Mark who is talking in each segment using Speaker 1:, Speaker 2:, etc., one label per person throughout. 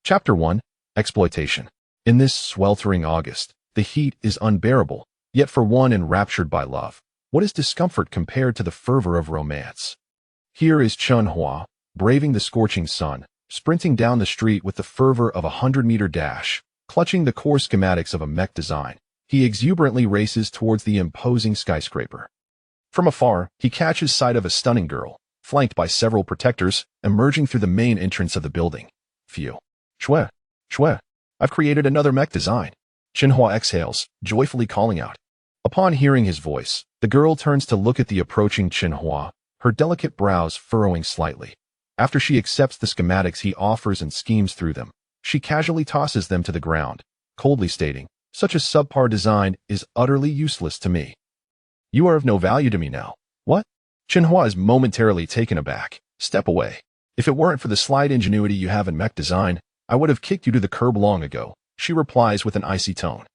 Speaker 1: Chapter 1. Exploitation. In this sweltering August, the heat is unbearable, yet for one enraptured by love, what is discomfort compared to the fervor of romance? Here is Chen Hua, braving the scorching sun, sprinting down the street with the fervor of a 100-meter dash, clutching the core schematics of a mech design. He exuberantly races towards the imposing skyscraper. From afar, he catches sight of a stunning girl, flanked by several protectors, emerging through the main entrance of the building. Phew. Shwe. I've created another mech design. Chen Hua exhales, joyfully calling out. Upon hearing his voice, the girl turns to look at the approaching Chen Hua, her delicate brows furrowing slightly. After she accepts the schematics he offers and schemes through them, she casually tosses them to the ground, coldly stating, "Such a subpar design is utterly useless to me. You are of no value to me now." What? Chen Hua is momentarily taken aback. Step away. If it weren't for the slight ingenuity you have in mech design, I would have kicked you to the curb long ago, she replies with an icy tone.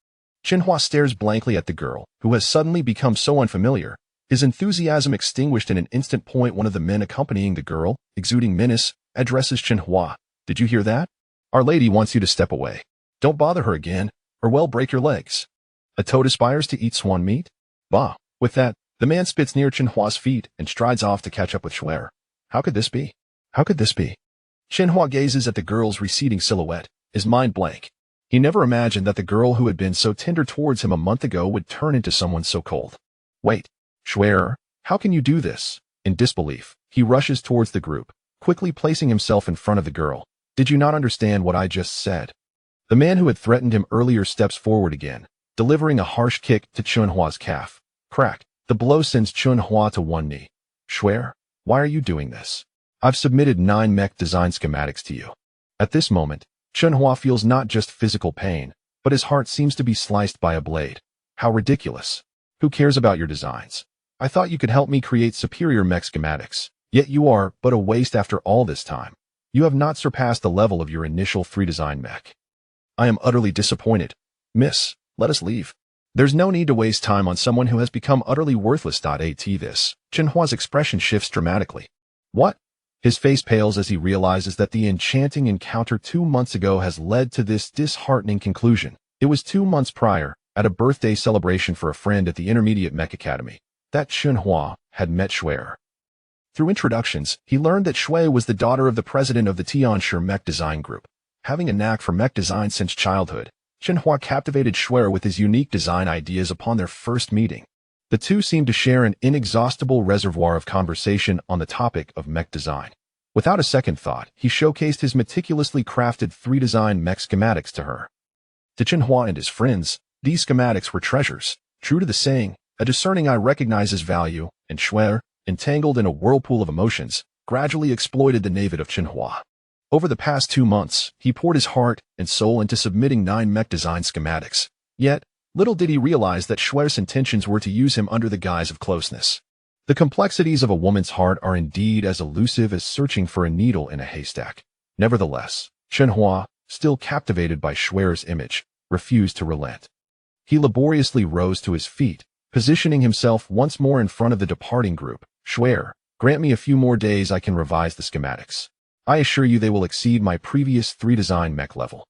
Speaker 1: Chen Hua stares blankly at the girl, who has suddenly become so unfamiliar. His enthusiasm extinguished in an instant. One of the men accompanying the girl, exuding menace, addresses Chen Hua. "Did you hear that? Our lady wants you to step away. Don't bother her again, or well break your legs. A toad aspires to eat swan meat?" Bah. With that, the man spits near Chen Hua's feet and strides off to catch up with Shwe. How could this be? Chen Hua gazes at the girl's receding silhouette, his mind blank. He never imagined that the girl who had been so tender towards him a month ago would turn into someone so cold. Wait, Shwe, how can you do this? In disbelief, he rushes towards the group, quickly placing himself in front of the girl. Did you not understand what I just said? The man who had threatened him earlier steps forward again, delivering a harsh kick to Chen Hua's calf. Crack. The blow sends Chen Hua to one knee. Shwe, why are you doing this? I've submitted 9 mech design schematics to you. At this moment, Chen Hua feels not just physical pain, but his heart seems to be sliced by a blade. How ridiculous. Who cares about your designs? I thought you could help me create superior mech schematics, yet you are but a waste after all this time. You have not surpassed the level of your initial 3 design mech. I am utterly disappointed. Miss, let us leave. There's no need to waste time on someone who has become utterly worthless. At this, Chen Hua's expression shifts dramatically. What? His face pales as he realizes that the enchanting encounter 2 months ago has led to this disheartening conclusion. It was 2 months prior, at a birthday celebration for a friend at the Intermediate Mech Academy, that Chen Hua had met Shwe. Through introductions, he learned that Shwe was the daughter of the president of the Tianshi Mech Design Group. Having a knack for mech design since childhood, Chen Hua captivated Shwe with his unique design ideas upon their first meeting. The two seemed to share an inexhaustible reservoir of conversation on the topic of mech design. Without a second thought, he showcased his meticulously crafted 3 design mech schematics to her. To Chen Hua and his friends, these schematics were treasures. True to the saying, a discerning eye recognizes value, and Shwe, entangled in a whirlpool of emotions, gradually exploited the naivete of Chen Hua. Over the past 2 months, he poured his heart and soul into submitting 9 mech design schematics. Yet, little did he realize that Shwe's intentions were to use him under the guise of closeness. The complexities of a woman's heart are indeed as elusive as searching for a needle in a haystack. Nevertheless, Chen Hua, still captivated by Shwe's image, refused to relent. He laboriously rose to his feet, positioning himself once more in front of the departing group. Shwe, grant me a few more days. I can revise the schematics. I assure you they will exceed my previous 3 design mech level.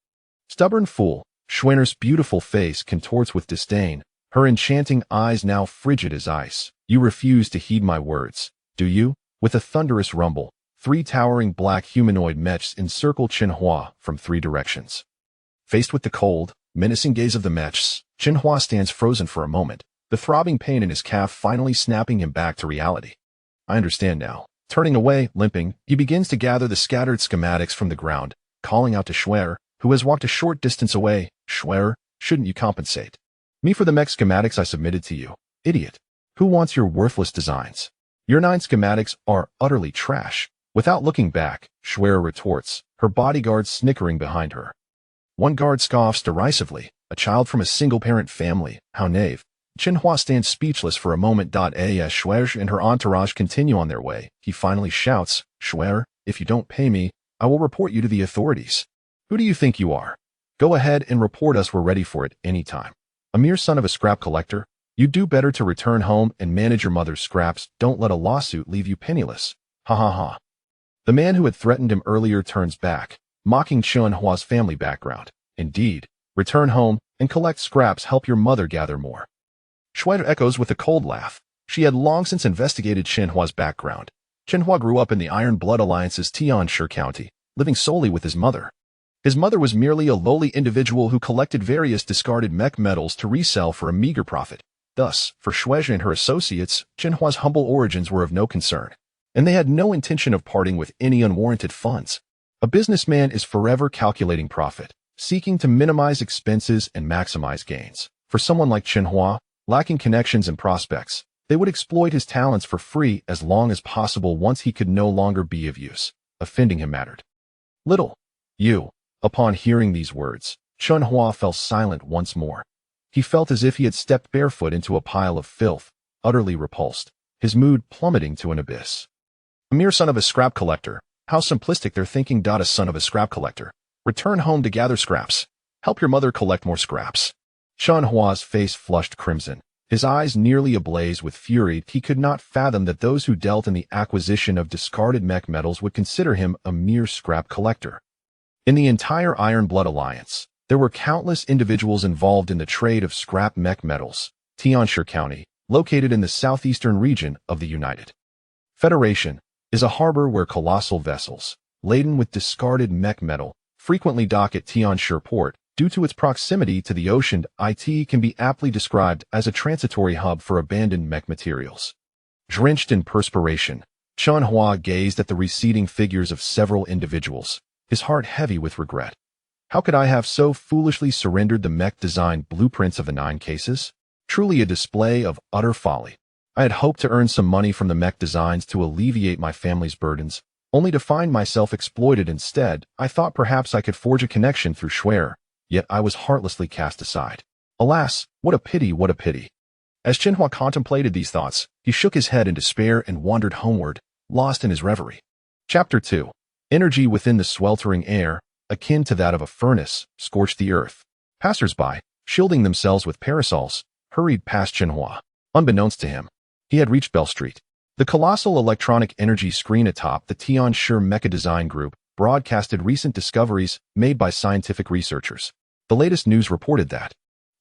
Speaker 1: Stubborn fool. Shwe's beautiful face contorts with disdain, her enchanting eyes now frigid as ice. You refuse to heed my words, do you? With a thunderous rumble, 3 towering black humanoid mechs encircle Chen Hua from 3 directions. Faced with the cold, menacing gaze of the mechs, Chen Hua stands frozen for a moment, the throbbing pain in his calf finally snapping him back to reality. I understand now. Turning away, limping, he begins to gather the scattered schematics from the ground, calling out to Shwe, who has walked a short distance away. Shwe, shouldn't you compensate me for the mech schematics I submitted to you? Idiot. Who wants your worthless designs? Your 9 schematics are utterly trash. Without looking back, Shwe retorts, her bodyguards snickering behind her. One guard scoffs derisively, a child from a single-parent family, how naive. Chen Hua stands speechless for a moment. As Shwe and her entourage continue on their way, he finally shouts, Shwe, if you don't pay me, I will report you to the authorities. Who do you think you are? Go ahead and report us. We're ready for it anytime. A mere son of a scrap collector? You do better to return home and manage your mother's scraps. Don't let a lawsuit leave you penniless. Ha ha ha. The man who had threatened him earlier turns back, mocking Chen Hua's family background. Indeed, return home and collect scraps help your mother gather more. Shui echoes with a cold laugh. She had long since investigated Chen Hua's background. Chen Hua grew up in the Iron Blood Alliance's Tianshi County, living solely with his mother. His mother was merely a lowly individual who collected various discarded mech metals to resell for a meager profit. Thus, for Shui and her associates, Chen Hua's humble origins were of no concern, and they had no intention of parting with any unwarranted funds. A businessman is forever calculating profit, seeking to minimize expenses and maximize gains. For someone like Chen Hua, lacking connections and prospects, they would exploit his talents for free as long as possible once he could no longer be of use. Offending him mattered little. Upon hearing these words, Chen Hua fell silent once more. He felt as if he had stepped barefoot into a pile of filth, utterly repulsed, his mood plummeting to an abyss. A mere son of a scrap collector. How simplistic their thinking. A son of a scrap collector. Return home to gather scraps. Help your mother collect more scraps. Chen Hua's face flushed crimson, his eyes nearly ablaze with fury. He could not fathom that those who dealt in the acquisition of discarded mech metals would consider him a mere scrap collector. In the entire Iron Blood Alliance, there were countless individuals involved in the trade of scrap mech metals. Tianshi County, located in the southeastern region of the United Federation, is a harbor where colossal vessels, laden with discarded mech metal, frequently dock at Tianshi Port. Due to its proximity to the ocean, it can be aptly described as a transitory hub for abandoned mech materials. Drenched in perspiration, Chen Hua gazed at the receding figures of several individuals, his heart heavy with regret. How could I have so foolishly surrendered the mech design blueprints of the 9 cases? Truly a display of utter folly. I had hoped to earn some money from the mech designs to alleviate my family's burdens, only to find myself exploited instead. I thought perhaps I could forge a connection through Schwer, yet I was heartlessly cast aside. Alas, what a pity, what a pity. As Chen Hua contemplated these thoughts, he shook his head in despair and wandered homeward, lost in his reverie. Chapter 2. Energy within the sweltering air, akin to that of a furnace, scorched the earth. Passers-by, shielding themselves with parasols, hurried past Chen Hua. Unbeknownst to him, he had reached Bell Street. The colossal electronic energy screen atop the Tianshi Mecha Design Group broadcasted recent discoveries made by scientific researchers. The latest news reported that,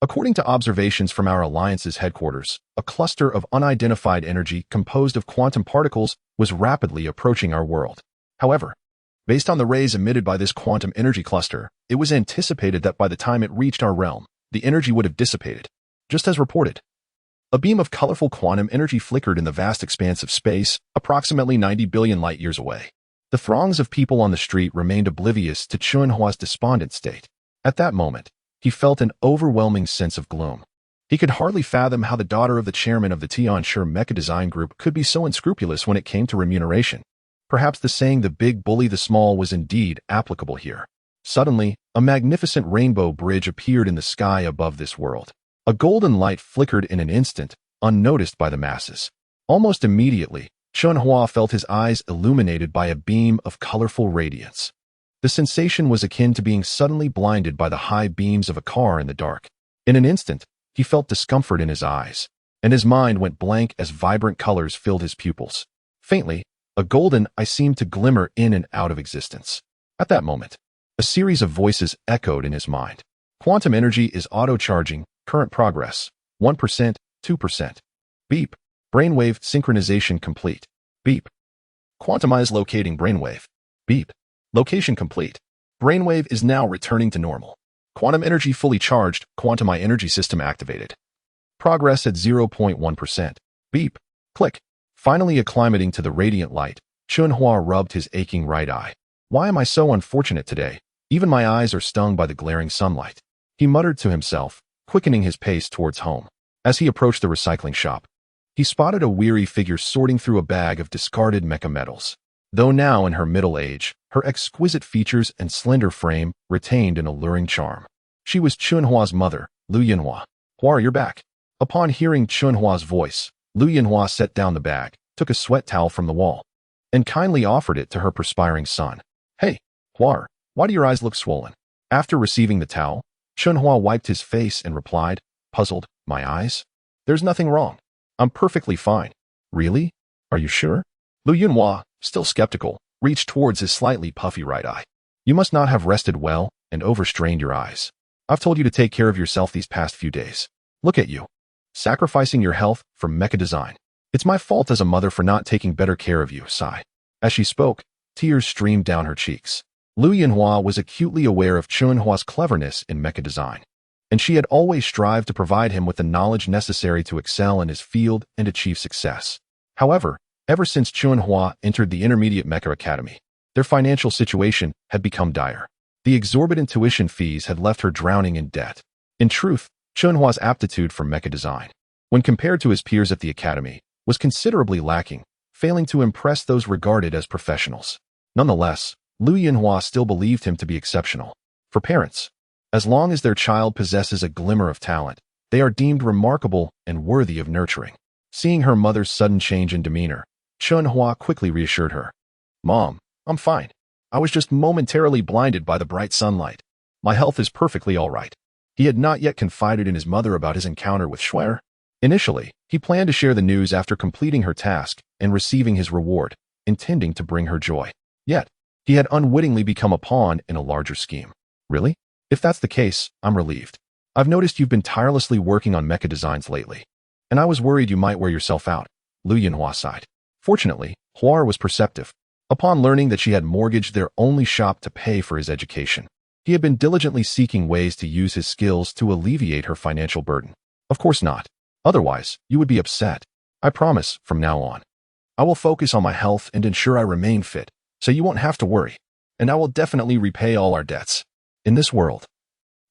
Speaker 1: according to observations from our alliance's headquarters, a cluster of unidentified energy composed of quantum particles was rapidly approaching our world. However, based on the rays emitted by this quantum energy cluster, it was anticipated that by the time it reached our realm, the energy would have dissipated. Just as reported, a beam of colorful quantum energy flickered in the vast expanse of space, approximately 90 billion light-years away. The throngs of people on the street remained oblivious to Chen Hua's despondent state. At that moment, he felt an overwhelming sense of gloom. He could hardly fathom how the daughter of the chairman of the Tianshi Mecha Design Group could be so unscrupulous when it came to remuneration. Perhaps the saying "the big bully the small" was indeed applicable here. Suddenly, a magnificent rainbow bridge appeared in the sky above this world. A golden light flickered in an instant, unnoticed by the masses. Almost immediately, Chen Hua felt his eyes illuminated by a beam of colorful radiance. The sensation was akin to being suddenly blinded by the high beams of a car in the dark. In an instant, he felt discomfort in his eyes, and his mind went blank as vibrant colors filled his pupils. Faintly, a golden eye seemed to glimmer in and out of existence. At that moment, a series of voices echoed in his mind. Quantum energy is auto-charging, current progress, 1%, 2%. Beep. Brainwave synchronization complete. Beep. Quantumize locating brainwave. Beep. Location complete. Brainwave is now returning to normal. Quantum energy fully charged, quantum eye energy system activated. Progress at 0.1%. Beep. Click. Finally acclimating to the radiant light, Chen Hua rubbed his aching right eye. Why am I so unfortunate today? Even my eyes are stung by the glaring sunlight. He muttered to himself, quickening his pace towards home. As he approached the recycling shop, he spotted a weary figure sorting through a bag of discarded mecha metals. Though now in her middle age, her exquisite features and slender frame retained an alluring charm. She was Chen Hua's mother, Lu Yinhua. "Hua, you're back." Upon hearing Chen Hua's voice, Lu Yinhua set down the bag, took a sweat towel from the wall, and kindly offered it to her perspiring son. "Hey, Hua, why do your eyes look swollen?" After receiving the towel, Chen Hua wiped his face and replied, puzzled, "My eyes? There's nothing wrong. I'm perfectly fine." "Really? Are you sure?" Lu Yinhua, still skeptical, reached towards his slightly puffy right eye. You must not have rested well and overstrained your eyes. I've told you to take care of yourself these past few days. Look at you, sacrificing your health for mecha design. It's my fault as a mother for not taking better care of you, sigh. As she spoke, tears streamed down her cheeks. Chen Hua was acutely aware of Chen Hua's cleverness in mecha design, and she had always strived to provide him with the knowledge necessary to excel in his field and achieve success. However, ever since Chen Hua entered the Intermediate Mecha Academy, their financial situation had become dire. The exorbitant tuition fees had left her drowning in debt. In truth, Chen Hua's aptitude for mecha design, when compared to his peers at the academy, was considerably lacking, failing to impress those regarded as professionals. Nonetheless, Chen Hua still believed him to be exceptional. For parents, as long as their child possesses a glimmer of talent, they are deemed remarkable and worthy of nurturing. Seeing her mother's sudden change in demeanor, Chen Hua quickly reassured her. Mom, I'm fine. I was just momentarily blinded by the bright sunlight. My health is perfectly all right. He had not yet confided in his mother about his encounter with Schwer. Initially, he planned to share the news after completing her task and receiving his reward, intending to bring her joy. Yet, he had unwittingly become a pawn in a larger scheme. Really? If that's the case, I'm relieved. I've noticed you've been tirelessly working on mecha designs lately, and I was worried you might wear yourself out. Chen Hua sighed. Fortunately, Hua was perceptive. Upon learning that she had mortgaged their only shop to pay for his education, he had been diligently seeking ways to use his skills to alleviate her financial burden. Of course not. Otherwise, you would be upset. I promise, from now on, I will focus on my health and ensure I remain fit, so you won't have to worry, and I will definitely repay all our debts. In this world,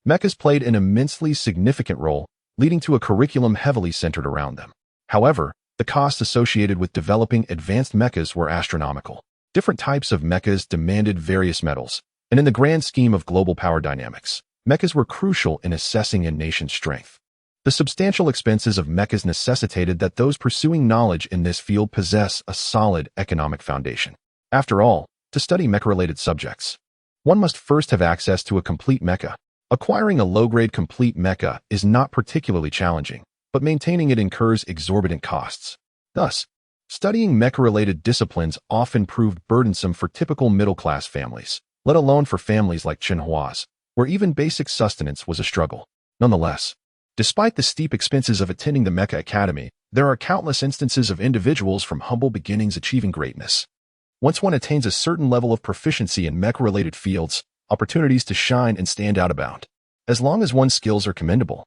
Speaker 1: mechas played an immensely significant role, leading to a curriculum heavily centered around them. However, the costs associated with developing advanced mechas were astronomical. Different types of mechas demanded various metals, and in the grand scheme of global power dynamics, mechas were crucial in assessing a nation's strength. The substantial expenses of mechas necessitated that those pursuing knowledge in this field possess a solid economic foundation. After all, to study mecha-related subjects, one must first have access to a complete mecha. Acquiring a low-grade complete mecha is not particularly challenging, but maintaining it incurs exorbitant costs. Thus, studying mecha-related disciplines often proved burdensome for typical middle-class families, let alone for families like Chen Hua's, where even basic sustenance was a struggle. Nonetheless, despite the steep expenses of attending the Mecha Academy, there are countless instances of individuals from humble beginnings achieving greatness. Once one attains a certain level of proficiency in mecha-related fields, opportunities to shine and stand out abound. As long as one's skills are commendable,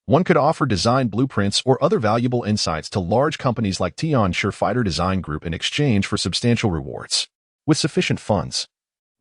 Speaker 1: one could offer design blueprints or other valuable insights to large companies like Tian Fighter Design Group in exchange for substantial rewards. With sufficient funds,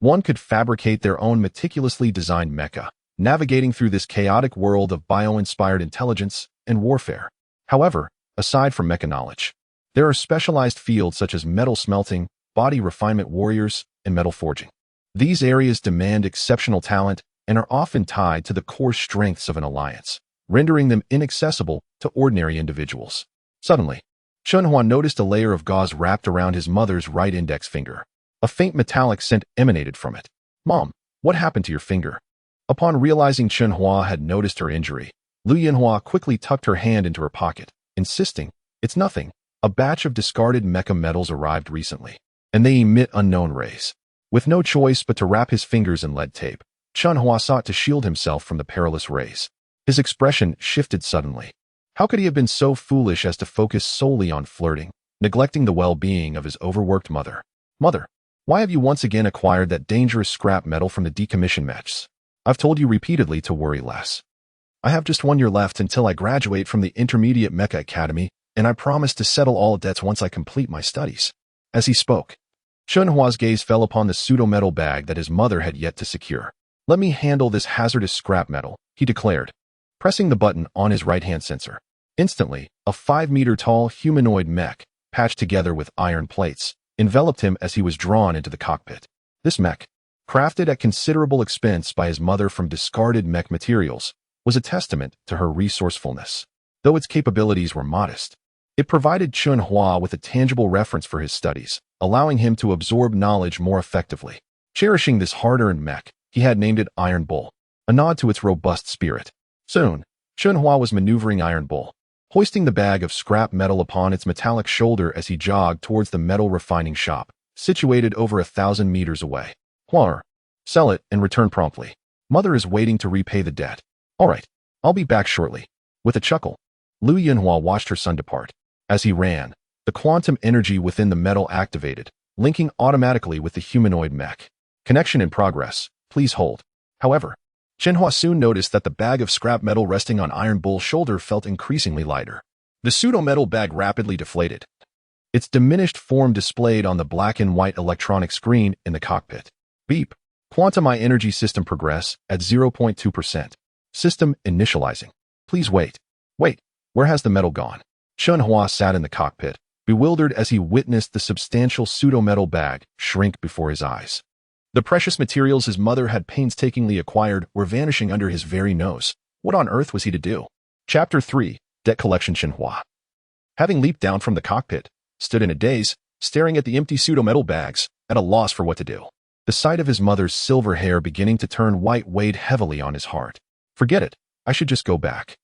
Speaker 1: one could fabricate their own meticulously designed mecha, navigating through this chaotic world of bio-inspired intelligence and warfare. However, aside from mecha knowledge, there are specialized fields such as metal smelting, body refinement warriors, and metal forging. These areas demand exceptional talent and are often tied to the core strengths of an alliance, rendering them inaccessible to ordinary individuals. Suddenly, Chen Hua noticed a layer of gauze wrapped around his mother's right index finger. A faint metallic scent emanated from it. Mom, what happened to your finger? Upon realizing Chen Hua had noticed her injury, Chen Hua quickly tucked her hand into her pocket, insisting, "It's nothing. A batch of discarded mecha metals arrived recently, and they emit unknown rays." With no choice but to wrap his fingers in lead tape, Chen Hua sought to shield himself from the perilous rays. His expression shifted suddenly. How could he have been so foolish as to focus solely on flirting, neglecting the well-being of his overworked mother? Mother, why have you once again acquired that dangerous scrap metal from the decommissioned Mechs? I've told you repeatedly to worry less. I have just 1 year left until I graduate from the Intermediate Mecha Academy, and I promise to settle all debts once I complete my studies. As he spoke, Chen Hua's gaze fell upon the pseudo-metal bag that his mother had yet to secure. Let me handle this hazardous scrap metal, he declared, pressing the button on his right-hand sensor. Instantly, a 5-meter-tall humanoid mech, patched together with iron plates, enveloped him as he was drawn into the cockpit. This mech, crafted at considerable expense by his mother from discarded mech materials, was a testament to her resourcefulness. Though its capabilities were modest, it provided Chen Hua with a tangible reference for his studies, allowing him to absorb knowledge more effectively. Cherishing this hard-earned mech, he had named it Iron Bull, a nod to its robust spirit. Soon, Chen Hua was maneuvering Iron Bull, hoisting the bag of scrap metal upon its metallic shoulder as he jogged towards the metal refining shop, situated over 1,000 meters away. Hua, Sell it and return promptly. Mother is waiting to repay the debt. All right, I'll be back shortly. With a chuckle, Lu Yunhua watched her son depart. As he ran, the quantum energy within the metal activated, linking automatically with the humanoid mech. Connection in progress. Please hold. However, Chen Hua soon noticed that the bag of scrap metal resting on Iron Bull's shoulder felt increasingly lighter. The pseudo-metal bag rapidly deflated. Its diminished form displayed on the black and white electronic screen in the cockpit. Beep. Quantum Eye Energy System progress at 0.2%. System initializing. Please wait. Wait, where has the metal gone? Chen Hua sat in the cockpit, bewildered as he witnessed the substantial pseudo-metal bag shrink before his eyes. The precious materials his mother had painstakingly acquired were vanishing under his very nose. What on earth was he to do? Chapter 3, Debt Collection. Chen Hua, having leaped down from the cockpit, stood in a daze, staring at the empty pseudo-metal bags, at a loss for what to do. The sight of his mother's silver hair beginning to turn white weighed heavily on his heart. Forget it, I should just go back.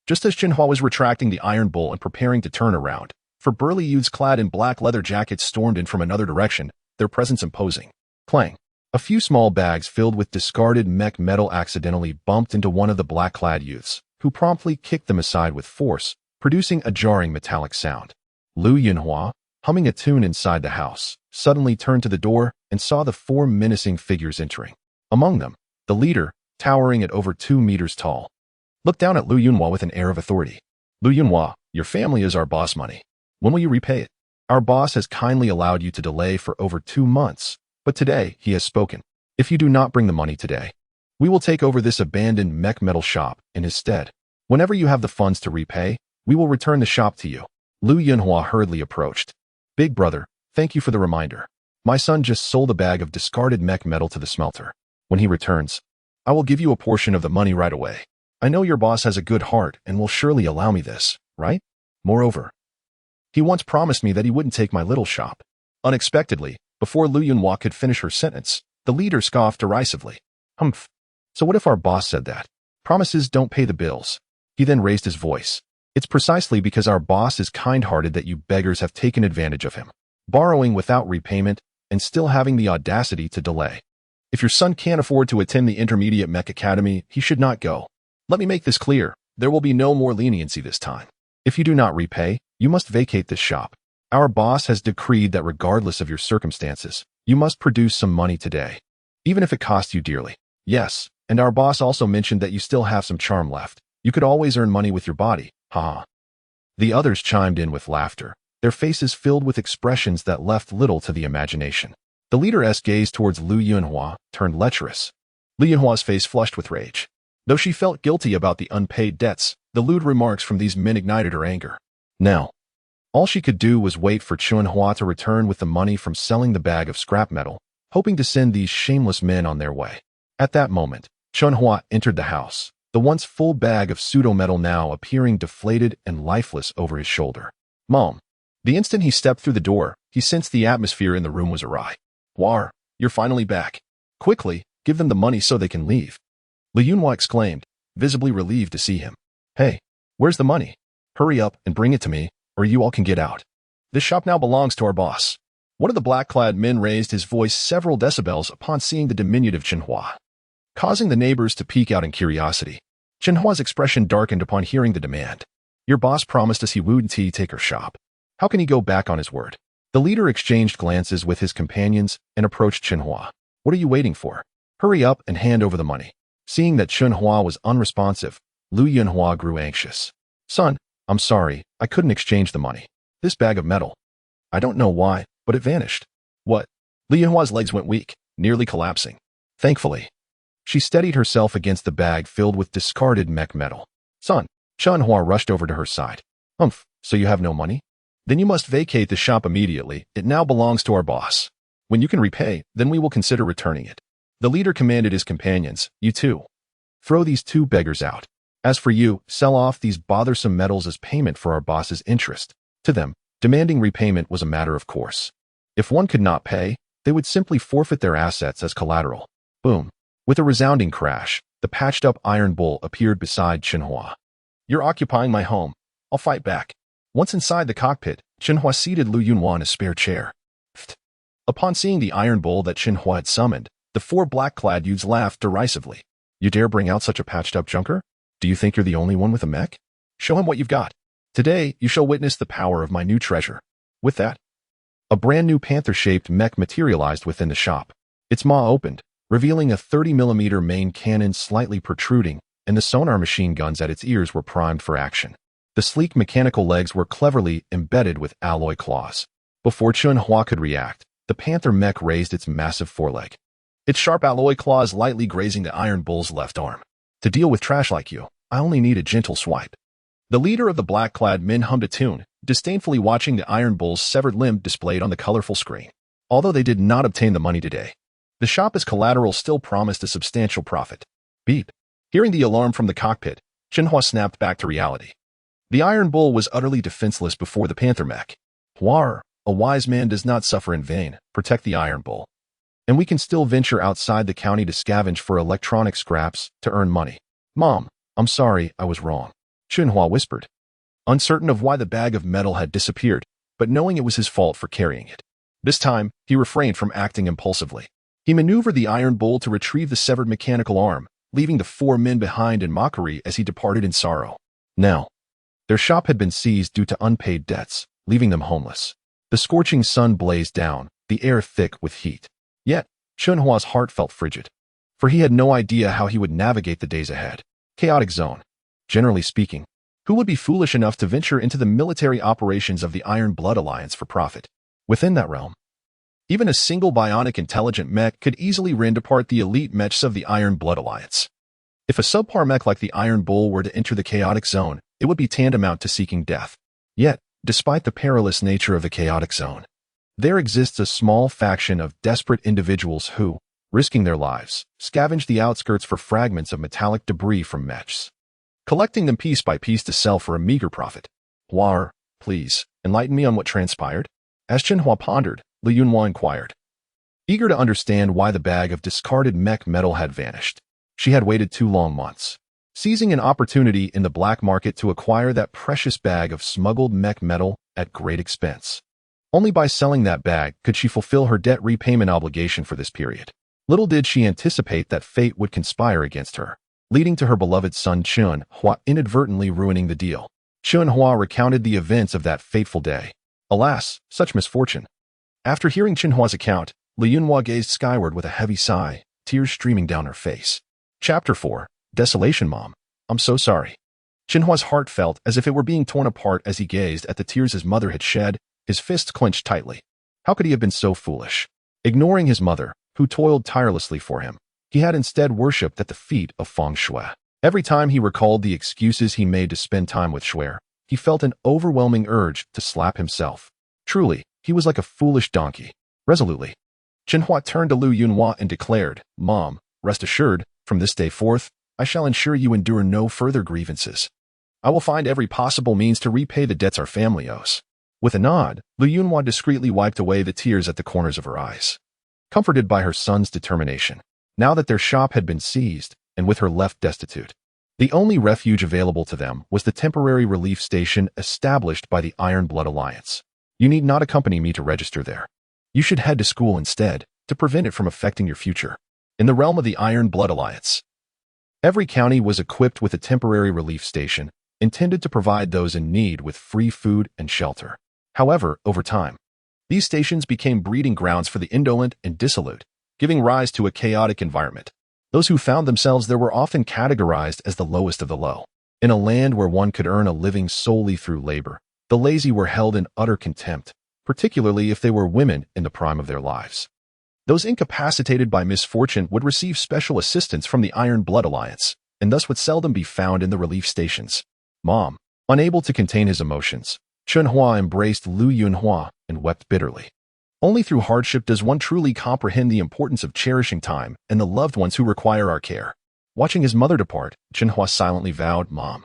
Speaker 1: Just as Chen Hua was retracting the Iron Bull and preparing to turn around, four burly youths clad in black leather jackets stormed in from another direction, their presence imposing. Clang. A few small bags filled with discarded mech metal accidentally bumped into one of the black-clad youths, who promptly kicked them aside with force, producing a jarring metallic sound. Lu Yunhua, humming a tune inside the house, suddenly turned to the door and saw the four menacing figures entering. Among them, the leader, towering at over 2 meters tall, looked down at Lu Yunhua with an air of authority. Lu Yunhua, your family is our boss money. When will you repay it? Our boss has kindly allowed you to delay for over 2 months. But today, he has spoken. If you do not bring the money today, we will take over this abandoned mech metal shop in his stead. Whenever you have the funds to repay, we will return the shop to you. Lu Yunhua hurriedly approached. Big brother, thank you for the reminder. My son just sold a bag of discarded mech metal to the smelter. When he returns, I will give you a portion of the money right away. I know your boss has a good heart and will surely allow me this, right? Moreover, he once promised me that he wouldn't take my little shop. Unexpectedly, before Lu Yunhua could finish her sentence, the leader scoffed derisively. Humph. So what if our boss said that? Promises don't pay the bills. He then raised his voice. It's precisely because our boss is kind-hearted that you beggars have taken advantage of him, borrowing without repayment and still having the audacity to delay. If your son can't afford to attend the Intermediate Mech Academy, he should not go. Let me make this clear. There will be no more leniency this time. If you do not repay, you must vacate this shop. Our boss has decreed that regardless of your circumstances, you must produce some money today, even if it costs you dearly. Yes, and our boss also mentioned that you still have some charm left. You could always earn money with your body, haha. The others chimed in with laughter, their faces filled with expressions that left little to the imagination. The leader's gaze towards Lu Yunhua turned lecherous. Lu Yunhua's face flushed with rage. Though she felt guilty about the unpaid debts, the lewd remarks from these men ignited her anger. Now, all she could do was wait for Chen Hua to return with the money from selling the bag of scrap metal, hoping to send these shameless men on their way. At that moment, Chen Hua entered the house, the once full bag of pseudo-metal now appearing deflated and lifeless over his shoulder. Mom. The instant he stepped through the door, he sensed the atmosphere in the room was awry. War, you're finally back. Quickly, give them the money so they can leave. Lu Yunhua exclaimed, visibly relieved to see him. Hey, where's the money? Hurry up and bring it to me, or you all can get out. This shop now belongs to our boss. One of the black-clad men raised his voice several decibels upon seeing the diminutive Chen Hua, causing the neighbors to peek out in curiosity. Chen Hua's expression darkened upon hearing the demand. Your boss promised us he wouldn't take our shop. How can he go back on his word? The leader exchanged glances with his companions and approached Chen Hua. What are you waiting for? Hurry up and hand over the money. Seeing that Chen Hua was unresponsive, Lu Yunhua grew anxious. Son, I'm sorry, I couldn't exchange the money. This bag of metal. I don't know why, but it vanished. What? Lu Yunhua's legs went weak, nearly collapsing. Thankfully, she steadied herself against the bag filled with discarded mech metal. Son, Chen Hua rushed over to her side. Humph, so you have no money? Then you must vacate the shop immediately. It now belongs to our boss. When you can repay, then we will consider returning it. The leader commanded his companions, you too. Throw these two beggars out. As for you, sell off these bothersome metals as payment for our boss's interest. To them, demanding repayment was a matter of course. If one could not pay, they would simply forfeit their assets as collateral. Boom. With a resounding crash, the patched-up iron bull appeared beside Chen Hua. You're occupying my home. I'll fight back. Once inside the cockpit, Chen Hua seated Lu Yunhua in a spare chair. Upon seeing the iron bull that Chen Hua had summoned, The four black-clad youths laughed derisively. You dare bring out such a patched-up junker? Do you think you're the only one with a mech? Show him what you've got. Today, you shall witness the power of my new treasure. With that, a brand-new panther-shaped mech materialized within the shop. Its maw opened, revealing a 30mm main cannon slightly protruding, and the sonar machine guns at its ears were primed for action. The sleek mechanical legs were cleverly embedded with alloy claws. Before Chen Hua could react, the panther mech raised its massive foreleg, its sharp alloy claws lightly grazing the Iron Bull's left arm. To deal with trash like you, I only need a gentle swipe. The leader of the black-clad men hummed a tune, disdainfully watching the Iron Bull's severed limb displayed on the colorful screen. Although they did not obtain the money today, the shop as collateral still promised a substantial profit. Beep. Hearing the alarm from the cockpit, Chen Hua snapped back to reality. The Iron Bull was utterly defenseless before the panther mech. Hua, a wise man does not suffer in vain. Protect the Iron Bull. And we can still venture outside the county to scavenge for electronic scraps to earn money. Mom, I'm sorry, I was wrong, Chen Hua whispered, uncertain of why the bag of metal had disappeared, but knowing it was his fault for carrying it. This time, he refrained from acting impulsively. He maneuvered the Iron Bull to retrieve the severed mechanical arm, leaving the four men behind in mockery as he departed in sorrow. Now, their shop had been seized due to unpaid debts, leaving them homeless. The scorching sun blazed down, the air thick with heat. Yet, Chen Hua's heart felt frigid, for he had no idea how he would navigate the days ahead. Chaotic zone. Generally speaking, who would be foolish enough to venture into the military operations of the Iron Blood Alliance for profit? Within that realm, even a single bionic intelligent mech could easily rend apart the elite mechs of the Iron Blood Alliance. If a subpar mech like the Iron Bull were to enter the chaotic zone, it would be tantamount to seeking death. Yet, despite the perilous nature of the chaotic zone, there exists a small faction of desperate individuals who, risking their lives, scavenge the outskirts for fragments of metallic debris from mechs, collecting them piece by piece to sell for a meager profit. Hua, please, enlighten me on what transpired? As Chen Hua pondered, Lu Yunhua inquired, eager to understand why the bag of discarded mech metal had vanished. She had waited 2 long months, seizing an opportunity in the black market to acquire that precious bag of smuggled mech metal at great expense. Only by selling that bag could she fulfill her debt repayment obligation for this period. Little did she anticipate that fate would conspire against her, leading to her beloved son Chen Hua inadvertently ruining the deal. Chen Hua recounted the events of that fateful day. Alas, such misfortune. After hearing Chen Hua's account, Lu Yunhua gazed skyward with a heavy sigh, tears streaming down her face. Chapter 4. Desolation. Mom, I'm so sorry. Chen Hua's heart felt as if it were being torn apart as he gazed at the tears his mother had shed, his fists clenched tightly. How could he have been so foolish? Ignoring his mother, who toiled tirelessly for him, he had instead worshipped at the feet of Feng Shui. Every time he recalled the excuses he made to spend time with Shui, he felt an overwhelming urge to slap himself. Truly, he was like a foolish donkey. Resolutely, Chen Hua turned to Lu Yunhua and declared, Mom, rest assured, from this day forth, I shall ensure you endure no further grievances. I will find every possible means to repay the debts our family owes. With a nod, Lu Yunhua discreetly wiped away the tears at the corners of her eyes. Comforted by her son's determination, now that their shop had been seized, and with her left destitute, the only refuge available to them was the temporary relief station established by the Iron Blood Alliance. You need not accompany me to register there. You should head to school instead, to prevent it from affecting your future. In the realm of the Iron Blood Alliance, every county was equipped with a temporary relief station, intended to provide those in need with free food and shelter. However, over time, these stations became breeding grounds for the indolent and dissolute, giving rise to a chaotic environment. Those who found themselves there were often categorized as the lowest of the low. In a land where one could earn a living solely through labor, the lazy were held in utter contempt, particularly if they were women in the prime of their lives. Those incapacitated by misfortune would receive special assistance from the Iron Blood Alliance, and thus would seldom be found in the relief stations. Mom, unable to contain his emotions, Chen Hua embraced Lu Yunhua and wept bitterly. Only through hardship does one truly comprehend the importance of cherishing time and the loved ones who require our care. Watching his mother depart, Chen Hua silently vowed, Mom,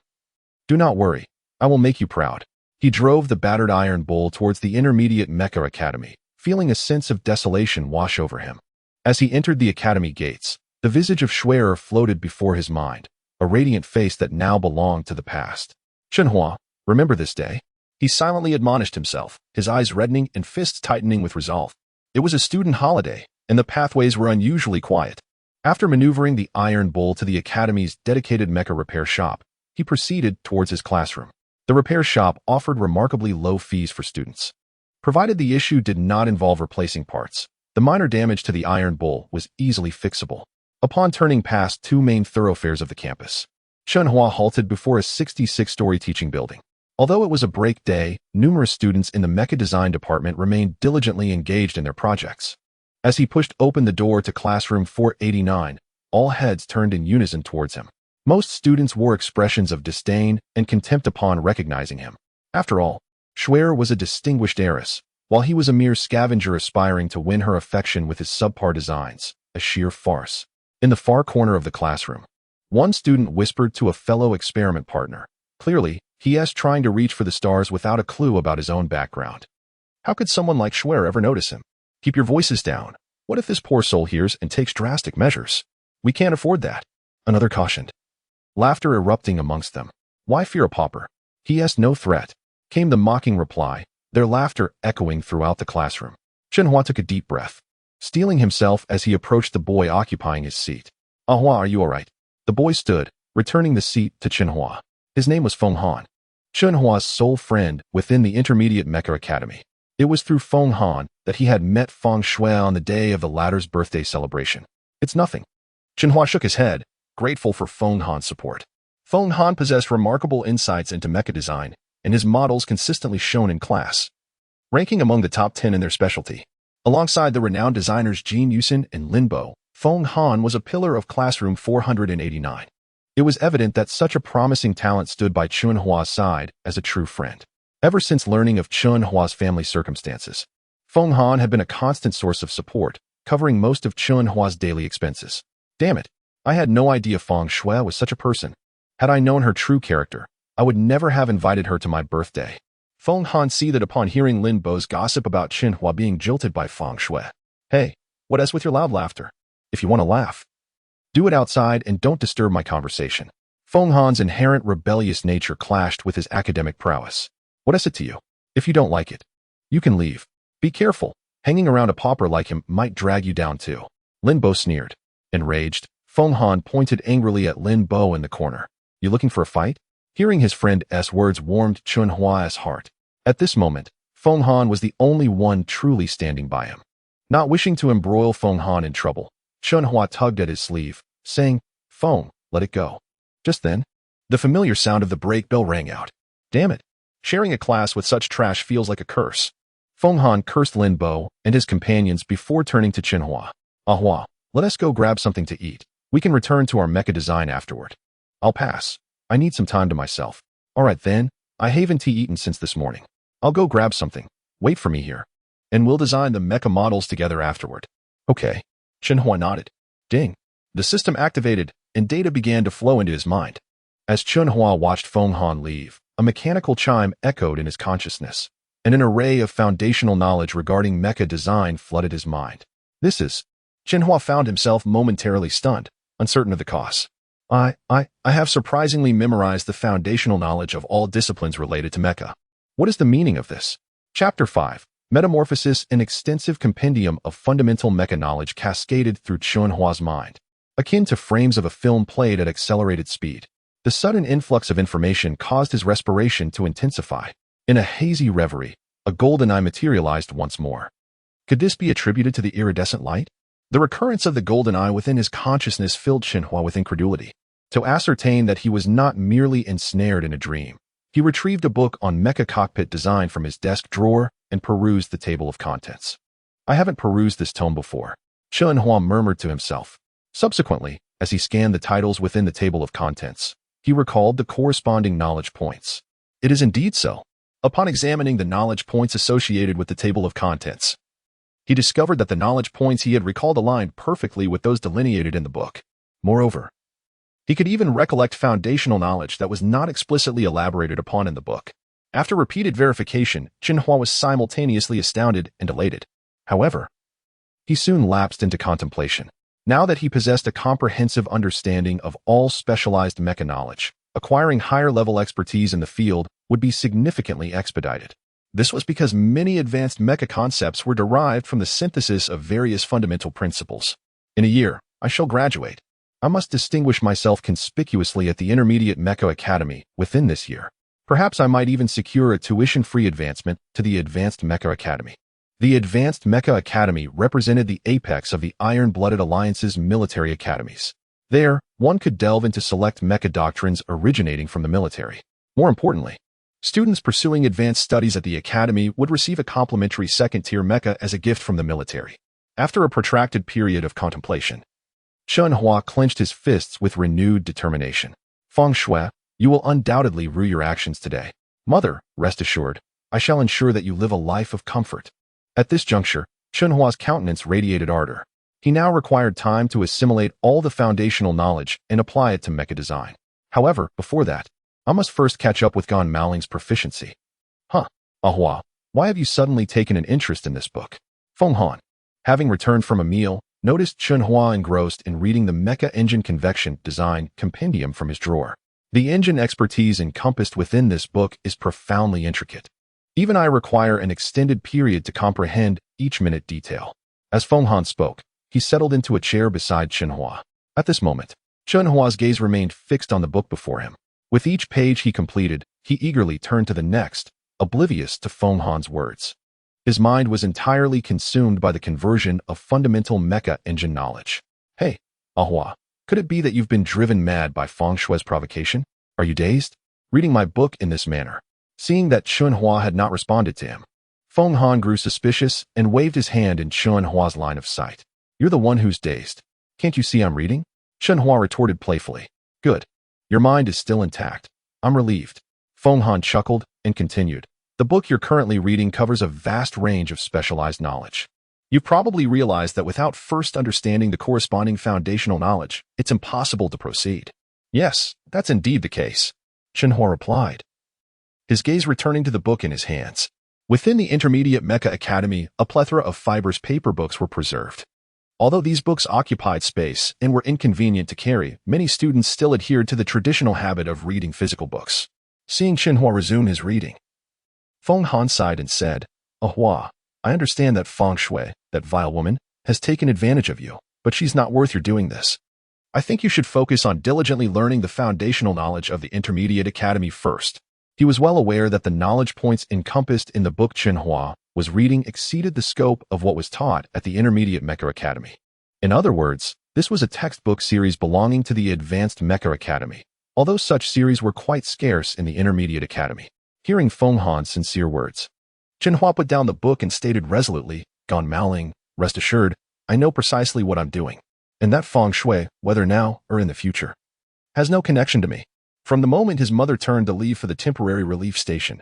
Speaker 1: do not worry, I will make you proud. He drove the battered Iron Bull towards the Intermediate Mecha Academy, feeling a sense of desolation wash over him. As he entered the academy gates, the visage of Schwerer floated before his mind, a radiant face that now belonged to the past. Chen Hua, remember this day? He silently admonished himself, his eyes reddening and fists tightening with resolve. It was a student holiday, and the pathways were unusually quiet. After maneuvering the iron bowl to the Academy's dedicated mecha repair shop, he proceeded towards his classroom. The repair shop offered remarkably low fees for students. Provided the issue did not involve replacing parts, the minor damage to the iron bowl was easily fixable. Upon turning past two main thoroughfares of the campus, Chen Hua halted before a 66-story teaching building. Although it was a break day, numerous students in the mecha design department remained diligently engaged in their projects. As he pushed open the door to classroom 489, all heads turned in unison towards him. Most students wore expressions of disdain and contempt upon recognizing him. After all, Schwer was a distinguished heiress, while he was a mere scavenger aspiring to win her affection with his subpar designs, a sheer farce. In the far corner of the classroom, one student whispered to a fellow experiment partner. Clearly, he is trying to reach for the stars without a clue about his own background. How could someone like Schwer ever notice him? Keep your voices down. What if this poor soul hears and takes drastic measures? We can't afford that. Another cautioned. Laughter erupting amongst them. Why fear a pauper? He has no threat, came the mocking reply, their laughter echoing throughout the classroom. Chen Hua took a deep breath, steeling himself as he approached the boy occupying his seat. Ah Hua, are you all right? The boy stood, returning the seat to Chen Hua. His name was Feng Han, Chen Hua's sole friend within the Intermediate Mecha Academy. It was through Feng Han that he had met Feng Shui on the day of the latter's birthday celebration. It's nothing. Chen Hua shook his head, grateful for Feng Han's support. Feng Han possessed remarkable insights into mecha design, and his models consistently shone in class, ranking among the top 10 in their specialty. Alongside the renowned designers Jin Yusin and Lin Bo, Feng Han was a pillar of classroom 489. It was evident that such a promising talent stood by Chen Hua's side as a true friend. Ever since learning of Chen Hua's family circumstances, Feng Han had been a constant source of support, covering most of Chen Hua's daily expenses. Damn it, I had no idea Feng Shui was such a person. Had I known her true character, I would never have invited her to my birthday. Feng Han seethed upon hearing Lin Bo's gossip about Chen Hua being jilted by Feng Shui. Hey, what is with your loud laughter? If you want to laugh, do it outside and don't disturb my conversation. Feng Han's inherent rebellious nature clashed with his academic prowess. What is it to you? If you don't like it, you can leave. Be careful. Hanging around a pauper like him might drag you down too. Lin Bo sneered. Enraged, Feng Han pointed angrily at Lin Bo in the corner. You looking for a fight? Hearing his friend's words warmed Chen Hua's heart. At this moment, Feng Han was the only one truly standing by him. Not wishing to embroil Feng Han in trouble, Chen Hua tugged at his sleeve, saying, Feng, let it go. Just then, the familiar sound of the break bell rang out. Damn it. Sharing a class with such trash feels like a curse. Feng Han cursed Lin Bo and his companions before turning to Chen Hua. Ah Hua, let us go grab something to eat. We can return to our mecha design afterward. I'll pass. I need some time to myself. All right then, I haven't eaten since this morning. I'll go grab something. Wait for me here. And we'll design the mecha models together afterward. Okay. Chen Hua nodded. Ding. The system activated, and data began to flow into his mind. As Chen Hua watched Feng Han leave, a mechanical chime echoed in his consciousness, and an array of foundational knowledge regarding mecha design flooded his mind. Chen Hua found himself momentarily stunned, uncertain of the cause. I have surprisingly memorized the foundational knowledge of all disciplines related to mecha. What is the meaning of this? Chapter 5. Metamorphosis, an extensive compendium of fundamental mecha knowledge cascaded through Chen Hua's mind, akin to frames of a film played at accelerated speed. The sudden influx of information caused his respiration to intensify. In a hazy reverie, a golden eye materialized once more. Could this be attributed to the iridescent light? The recurrence of the golden eye within his consciousness filled Chen Hua with incredulity. To ascertain that he was not merely ensnared in a dream, he retrieved a book on mecha cockpit design from his desk drawer and perused the table of contents. I haven't perused this tome before, Chen Hua murmured to himself. Subsequently, as he scanned the titles within the table of contents, he recalled the corresponding knowledge points. It is indeed so. Upon examining the knowledge points associated with the table of contents, he discovered that the knowledge points he had recalled aligned perfectly with those delineated in the book. Moreover, he could even recollect foundational knowledge that was not explicitly elaborated upon in the book. After repeated verification, Chen Hua was simultaneously astounded and elated. However, he soon lapsed into contemplation. Now that he possessed a comprehensive understanding of all specialized mecha knowledge, acquiring higher-level expertise in the field would be significantly expedited. This was because many advanced mecha concepts were derived from the synthesis of various fundamental principles. In a year, I shall graduate. I must distinguish myself conspicuously at the Intermediate Mecha Academy within this year. Perhaps I might even secure a tuition-free advancement to the Advanced Mecha Academy. The Advanced Mecha Academy represented the apex of the Iron-Blooded Alliance's military academies. There, one could delve into select mecha doctrines originating from the military. More importantly, students pursuing advanced studies at the academy would receive a complimentary second-tier mecha as a gift from the military. After a protracted period of contemplation, Chen Hua clenched his fists with renewed determination. Feng Shui, you will undoubtedly rue your actions today. Mother, rest assured, I shall ensure that you live a life of comfort. At this juncture, Chen Hua's countenance radiated ardor. He now required time to assimilate all the foundational knowledge and apply it to mecha design. However, before that, I must first catch up with Gan Maoling's proficiency. Hua, why have you suddenly taken an interest in this book? Feng Han, having returned from a meal, noticed Chen Hua engrossed in reading the Mecha Engine Convection Design Compendium from his drawer. The engine expertise encompassed within this book is profoundly intricate. Even I require an extended period to comprehend each minute detail. As Feng Han spoke, he settled into a chair beside Chen Hua. At this moment, Chen Hua's gaze remained fixed on the book before him. With each page he completed, he eagerly turned to the next, oblivious to Feng Han's words. His mind was entirely consumed by the conversion of fundamental mecha engine knowledge. Hey, Hua, could it be that you've been driven mad by Feng Shui's provocation? Are you dazed? Reading my book in this manner. Seeing that Chen Hua had not responded to him, Feng Han grew suspicious and waved his hand in Chen Hua's line of sight. You're the one who's dazed. Can't you see I'm reading? Chen Hua retorted playfully. Good. Your mind is still intact. I'm relieved. Feng Han chuckled and continued. The book you're currently reading covers a vast range of specialized knowledge. You've probably realized that without first understanding the corresponding foundational knowledge, it's impossible to proceed. Yes, that's indeed the case, Chen Hua replied, his gaze returning to the book in his hands. Within the Intermediate Mecha Academy, a plethora of fibrous paper books were preserved. Although these books occupied space and were inconvenient to carry, many students still adhered to the traditional habit of reading physical books. Seeing Chen Hua resume his reading, Feng Han sighed and said, Hua, I understand that Feng Shui, that vile woman, has taken advantage of you, but she's not worth your doing this. I think you should focus on diligently learning the foundational knowledge of the Intermediate Academy first. He was well aware that the knowledge points encompassed in the book Chen Hua was reading exceeded the scope of what was taught at the Intermediate Mecha Academy. In other words, this was a textbook series belonging to the Advanced Mecha Academy, although such series were quite scarce in the Intermediate Academy. Hearing Feng Han's sincere words, Chen Hua put down the book and stated resolutely, Gan Maoling, rest assured, I know precisely what I'm doing, and that Feng Shui, whether now or in the future, has no connection to me. From the moment his mother turned to leave for the temporary relief station,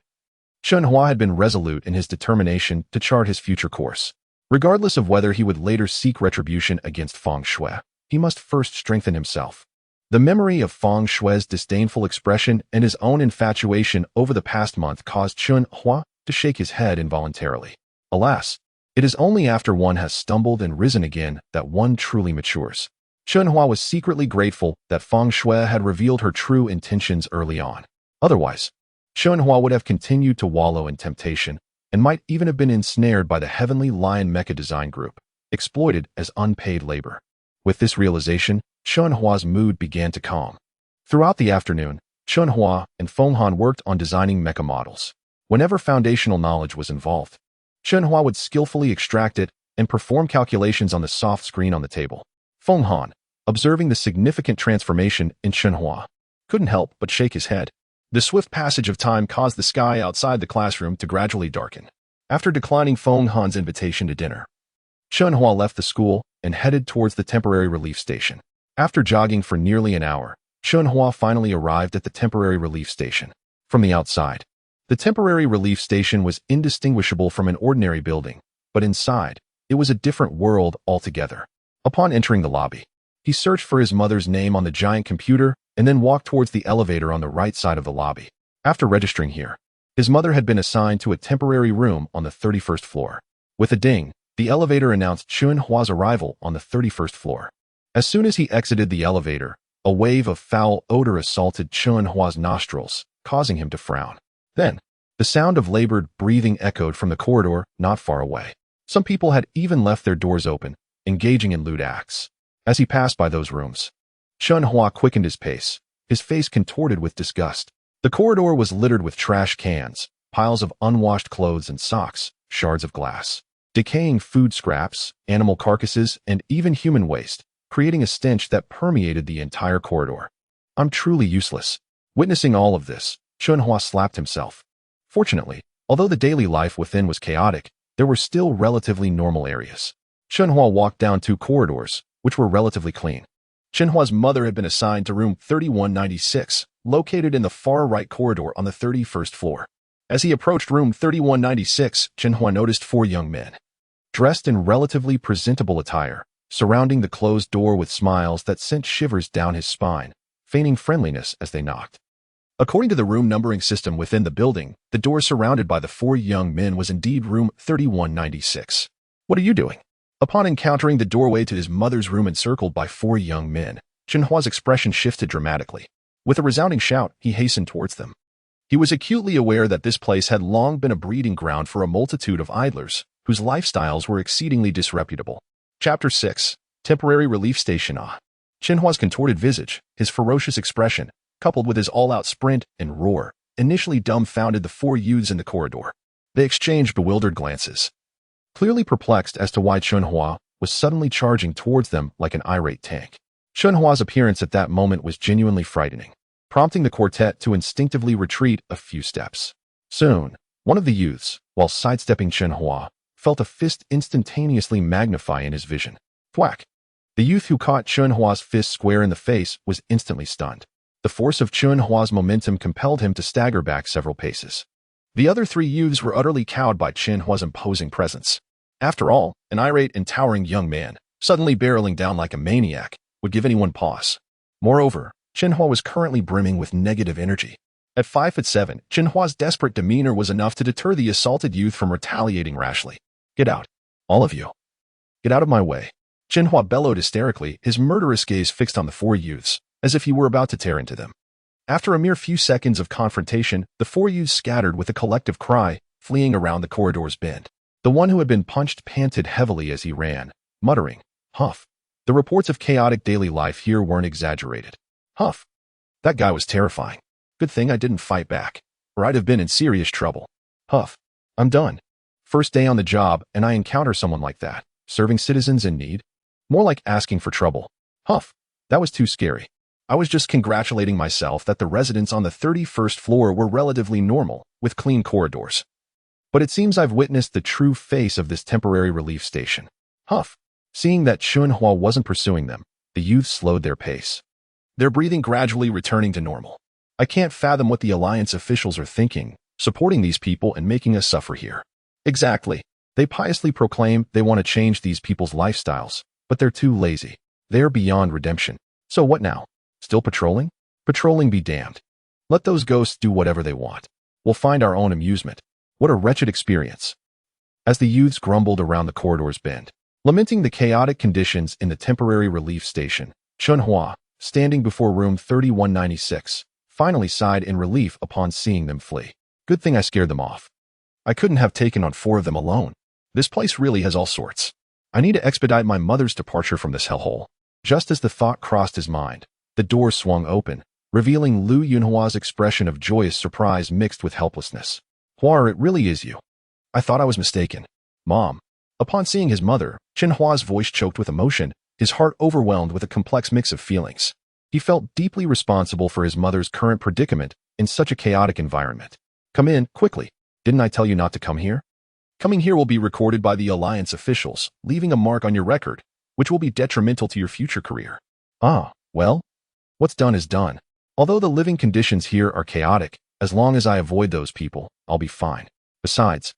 Speaker 1: Chen Hua had been resolute in his determination to chart his future course. Regardless of whether he would later seek retribution against Feng Shui, he must first strengthen himself. The memory of Feng Shui's disdainful expression and his own infatuation over the past month caused Chen Hua to shake his head involuntarily. Alas, it is only after one has stumbled and risen again that one truly matures. Chen Hua was secretly grateful that Feng Shui had revealed her true intentions early on. Otherwise, Chen Hua would have continued to wallow in temptation and might even have been ensnared by the Heavenly Lion Mecha Design Group, exploited as unpaid labor. With this realization, Chen Hua's mood began to calm. Throughout the afternoon, Chen Hua and Feng Han worked on designing mecha models. Whenever foundational knowledge was involved, Chen Hua would skillfully extract it and perform calculations on the soft screen on the table. Feng Han, observing the significant transformation in Chen Hua, couldn't help but shake his head. The swift passage of time caused the sky outside the classroom to gradually darken. After declining Feng Han's invitation to dinner, Chen Hua left the school and headed towards the temporary relief station. After jogging for nearly an hour, Chen Hua finally arrived at the temporary relief station. From the outside, the temporary relief station was indistinguishable from an ordinary building, but inside, it was a different world altogether. Upon entering the lobby, he searched for his mother's name on the giant computer and then walked towards the elevator on the right side of the lobby. After registering here, his mother had been assigned to a temporary room on the 31st floor. With a ding, the elevator announced Chen Hua's arrival on the 31st floor. As soon as he exited the elevator, a wave of foul odor assaulted Chen Hua's nostrils, causing him to frown. Then, The sound of labored breathing echoed from the corridor not far away. Some people had even left their doors open, engaging in lewd acts. As he passed by those rooms, Chen Hua quickened his pace, his face contorted with disgust. The corridor was littered with trash cans, piles of unwashed clothes and socks, shards of glass, decaying food scraps, animal carcasses, and even human waste, creating a stench that permeated the entire corridor. I'm truly useless. Witnessing all of this, Chen Hua slapped himself. Fortunately, although the daily life within was chaotic, there were still relatively normal areas. Chen Hua walked down 2 corridors, which were relatively clean. Chen Hua's mother had been assigned to room 3196, located in the far right corridor on the 31st floor. As he approached room 3196, Chen Hua noticed 4 young men, dressed in relatively presentable attire, surrounding the closed door with smiles that sent shivers down his spine, feigning friendliness as they knocked. According to the room numbering system within the building, the door surrounded by the 4 young men was indeed room 3196. What are you doing? Upon encountering the doorway to his mother's room encircled by 4 young men, Chen Hua's expression shifted dramatically. With a resounding shout, he hastened towards them. He was acutely aware that this place had long been a breeding ground for a multitude of idlers, whose lifestyles were exceedingly disreputable. Chapter 6. Temporary Relief Station. Chen Hua's contorted visage, his ferocious expression, coupled with his all-out sprint and roar, initially dumbfounded the 4 youths in the corridor. They exchanged bewildered glances, clearly perplexed as to why Chen Hua was suddenly charging towards them like an irate tank. Chen Hua's appearance at that moment was genuinely frightening, prompting the quartet to instinctively retreat a few steps. Soon, one of the youths, while sidestepping Chen Hua, felt a fist instantaneously magnify in his vision. Thwack! The youth who caught Chen Hua's fist square in the face was instantly stunned. The force of Chen Hua's momentum compelled him to stagger back several paces. The other 3 youths were utterly cowed by Chen Hua's imposing presence. After all, an irate and towering young man, suddenly barreling down like a maniac, would give anyone pause. Moreover, Chen Hua was currently brimming with negative energy. At 5'7", Chen Hua's desperate demeanor was enough to deter the assaulted youth from retaliating rashly. Get out. All of you. Get out of my way. Chen Hua bellowed hysterically, his murderous gaze fixed on the 4 youths, as if he were about to tear into them. After a mere few seconds of confrontation, the 4 youths scattered with a collective cry, fleeing around the corridor's bend. The one who had been punched panted heavily as he ran, muttering, "Huff." The reports of chaotic daily life here weren't exaggerated. Huff. That guy was terrifying. Good thing I didn't fight back, or I'd have been in serious trouble. Huff. I'm done. First day on the job, and I encounter someone like that, serving citizens in need. More like asking for trouble. Huff. That was too scary. I was just congratulating myself that the residents on the 31st floor were relatively normal, with clean corridors. But it seems I've witnessed the true face of this temporary relief station. Huff. Seeing that Chen Hua wasn't pursuing them, the youths slowed their pace, their breathing gradually returning to normal. I can't fathom what the Alliance officials are thinking, supporting these people and making us suffer here. Exactly. They piously proclaim they want to change these people's lifestyles, but they're too lazy. They're beyond redemption. So what now? Still patrolling? Patrolling be damned. Let those ghosts do whatever they want. We'll find our own amusement. What a wretched experience. As the youths grumbled around the corridor's bend, lamenting the chaotic conditions in the temporary relief station, Chen Hua, standing before room 3196, finally sighed in relief upon seeing them flee. Good thing I scared them off. I couldn't have taken on 4 of them alone. This place really has all sorts. I need to expedite my mother's departure from this hellhole. Just as the thought crossed his mind, the door swung open, revealing Lu Yunhua's expression of joyous surprise mixed with helplessness. Hua, it really is you. I thought I was mistaken. Mom. Upon seeing his mother, Chen Hua's voice choked with emotion, his heart overwhelmed with a complex mix of feelings. He felt deeply responsible for his mother's current predicament in such a chaotic environment. Come in, quickly. Didn't I tell you not to come here? Coming here will be recorded by the Alliance officials, leaving a mark on your record, which will be detrimental to your future career. Ah, well, what's done is done. Although the living conditions here are chaotic, as long as I avoid those people, I'll be fine. Besides,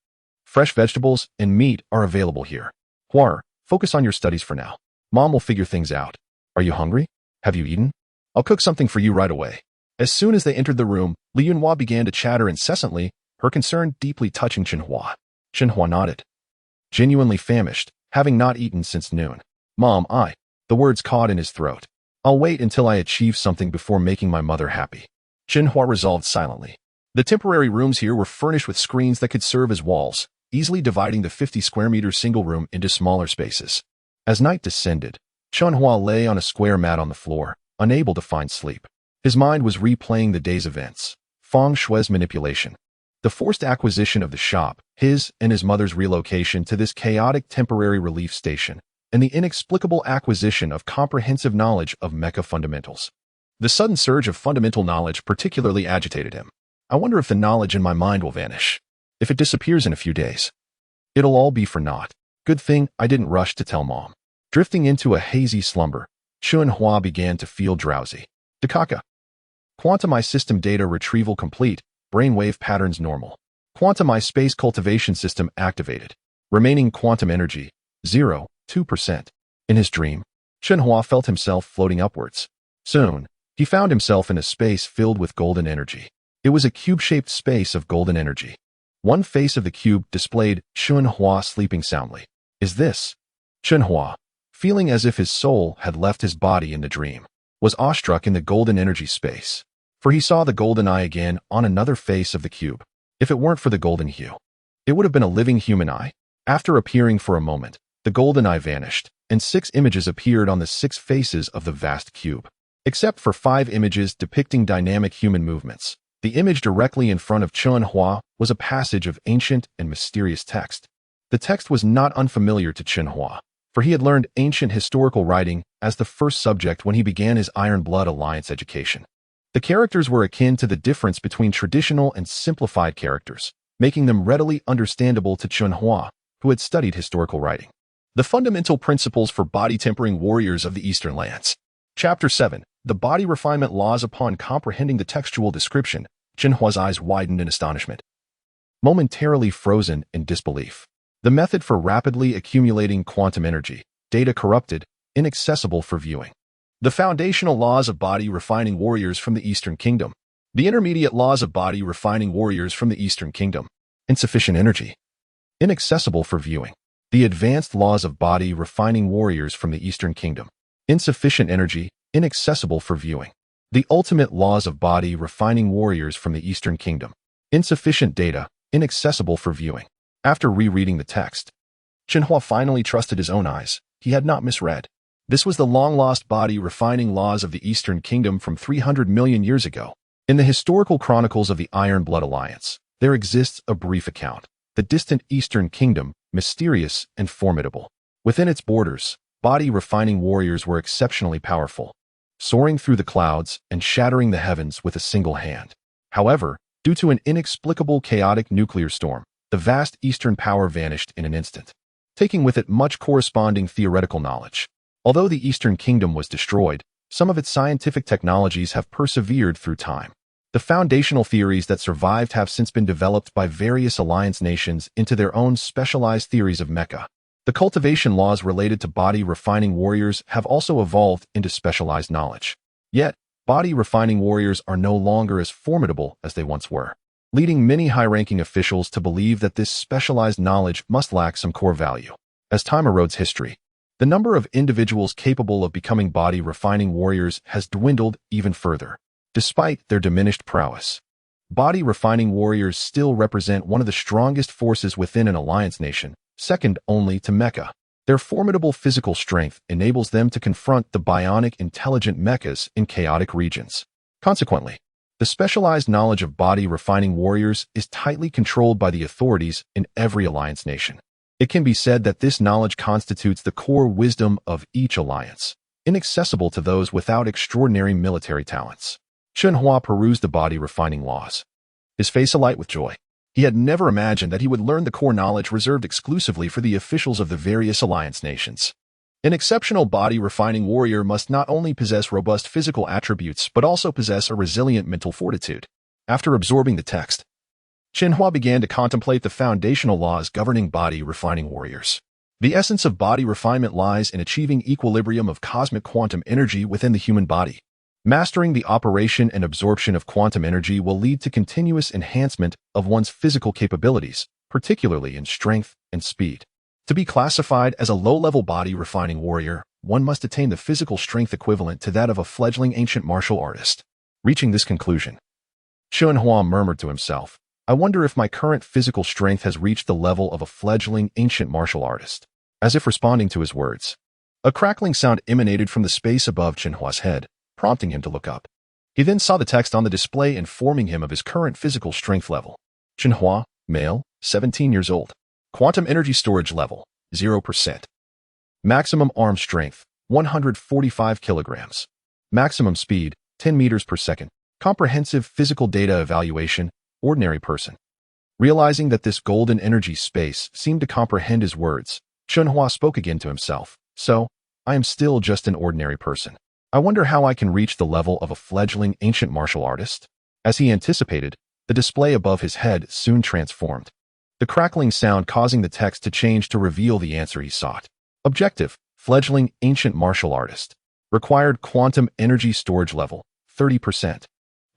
Speaker 1: fresh vegetables and meat are available here. Hua, focus on your studies for now. Mom will figure things out. Are you hungry? Have you eaten? I'll cook something for you right away. As soon as they entered the room, Li Yunhua began to chatter incessantly, her concern deeply touching Chen Hua. Chen Hua nodded, genuinely famished, having not eaten since noon. Mom, the words caught in his throat. I'll wait until I achieve something before making my mother happy. Chen Hua resolved silently. The temporary rooms here were furnished with screens that could serve as walls, easily dividing the 50 square meter single room into smaller spaces. As night descended, Chen Hua lay on a square mat on the floor, unable to find sleep. His mind was replaying the day's events, feng shui's manipulation, the forced acquisition of the shop, his and his mother's relocation to this chaotic temporary relief station, and the inexplicable acquisition of comprehensive knowledge of mecha fundamentals. The sudden surge of fundamental knowledge particularly agitated him. I wonder if the knowledge in my mind will vanish. If it disappears in a few days, it'll all be for naught. Good thing I didn't rush to tell Mom. Drifting into a hazy slumber, Chen Hua began to feel drowsy. Dakaka. Quantumized system data retrieval complete, brainwave patterns normal. Quantumized space cultivation system activated. Remaining quantum energy, 0.2%. In his dream, Chen Hua felt himself floating upwards. Soon, he found himself in a space filled with golden energy. It was a cube-shaped space of golden energy. One face of the cube displayed Chen Hua sleeping soundly. Is this? Chen Hua, feeling as if his soul had left his body in the dream, was awestruck in the golden energy space. For he saw the golden eye again on another face of the cube. If it weren't for the golden hue, it would have been a living human eye. After appearing for a moment, the golden eye vanished, and 6 images appeared on the 6 faces of the vast cube. Except for 5 images depicting dynamic human movements, the image directly in front of Chen Hua was a passage of ancient and mysterious text. The text was not unfamiliar to Chen Hua, for he had learned ancient historical writing as the first subject when he began his Iron Blood Alliance education. The characters were akin to the difference between traditional and simplified characters, making them readily understandable to Chen Hua, who had studied historical writing. The fundamental principles for body-tempering warriors of the Eastern lands. Chapter 7. The Body Refinement Laws. Upon comprehending the textual description, Chen Hua's eyes widened in astonishment. Momentarily frozen in disbelief. The method for rapidly accumulating quantum energy, data corrupted, inaccessible for viewing. The foundational laws of body refining warriors from the Eastern Kingdom. The intermediate laws of body refining warriors from the Eastern Kingdom. Insufficient energy. Inaccessible for viewing. The advanced laws of body refining warriors from the Eastern Kingdom. Insufficient energy, inaccessible for viewing. The ultimate laws of body refining warriors from the Eastern Kingdom. Insufficient data, inaccessible for viewing. After rereading the text, Chen Hua finally trusted his own eyes. He had not misread. This was the long-lost body refining laws of the Eastern Kingdom from 300 million years ago. In the historical chronicles of the Iron Blood Alliance, there exists a brief account. The distant Eastern Kingdom, mysterious and formidable. Within its borders, body refining warriors were exceptionally powerful, soaring through the clouds and shattering the heavens with a single hand. However, due to an inexplicable chaotic nuclear storm, the vast Eastern power vanished in an instant, taking with it much corresponding theoretical knowledge. Although the Eastern Kingdom was destroyed, some of its scientific technologies have persevered through time. The foundational theories that survived have since been developed by various alliance nations into their own specialized theories of mecha. The cultivation laws related to body refining warriors have also evolved into specialized knowledge. Yet, body refining warriors are no longer as formidable as they once were, leading many high-ranking officials to believe that this specialized knowledge must lack some core value. As time erodes history, the number of individuals capable of becoming body refining warriors has dwindled even further. Despite their diminished prowess, body refining warriors still represent one of the strongest forces within an alliance nation, second only to Mecha. Their formidable physical strength enables them to confront the bionic intelligent mechas in chaotic regions. Consequently, the specialized knowledge of body refining warriors is tightly controlled by the authorities in every alliance nation. It can be said that this knowledge constitutes the core wisdom of each alliance, inaccessible to those without extraordinary military talents. Chen Hua perused the body refining laws, his face alight with joy. He had never imagined that he would learn the core knowledge reserved exclusively for the officials of the various alliance nations. An exceptional body refining warrior must not only possess robust physical attributes but also possess a resilient mental fortitude. After absorbing the text, Chen Hua began to contemplate the foundational laws governing body refining warriors. The essence of body refinement lies in achieving equilibrium of cosmic quantum energy within the human body. Mastering the operation and absorption of quantum energy will lead to continuous enhancement of one's physical capabilities, particularly in strength and speed. To be classified as a low-level body refining warrior, one must attain the physical strength equivalent to that of a fledgling ancient martial artist. Reaching this conclusion, Chen Hua murmured to himself, I wonder if my current physical strength has reached the level of a fledgling ancient martial artist. As if responding to his words, a crackling sound emanated from the space above Chen Hua's head, prompting him to look up. He then saw the text on the display informing him of his current physical strength level. Chen Hua, male, 17 years old. Quantum energy storage level, 0%. Maximum arm strength, 145 kilograms. Maximum speed, 10 meters per second. Comprehensive physical data evaluation, ordinary person. Realizing that this golden energy space seemed to comprehend his words, Chen Hua spoke again to himself. So, I am still just an ordinary person. I wonder how I can reach the level of a fledgling ancient martial artist? As he anticipated, the display above his head soon transformed, the crackling sound causing the text to change to reveal the answer he sought. Objective, fledgling ancient martial artist. Required quantum energy storage level, 30%.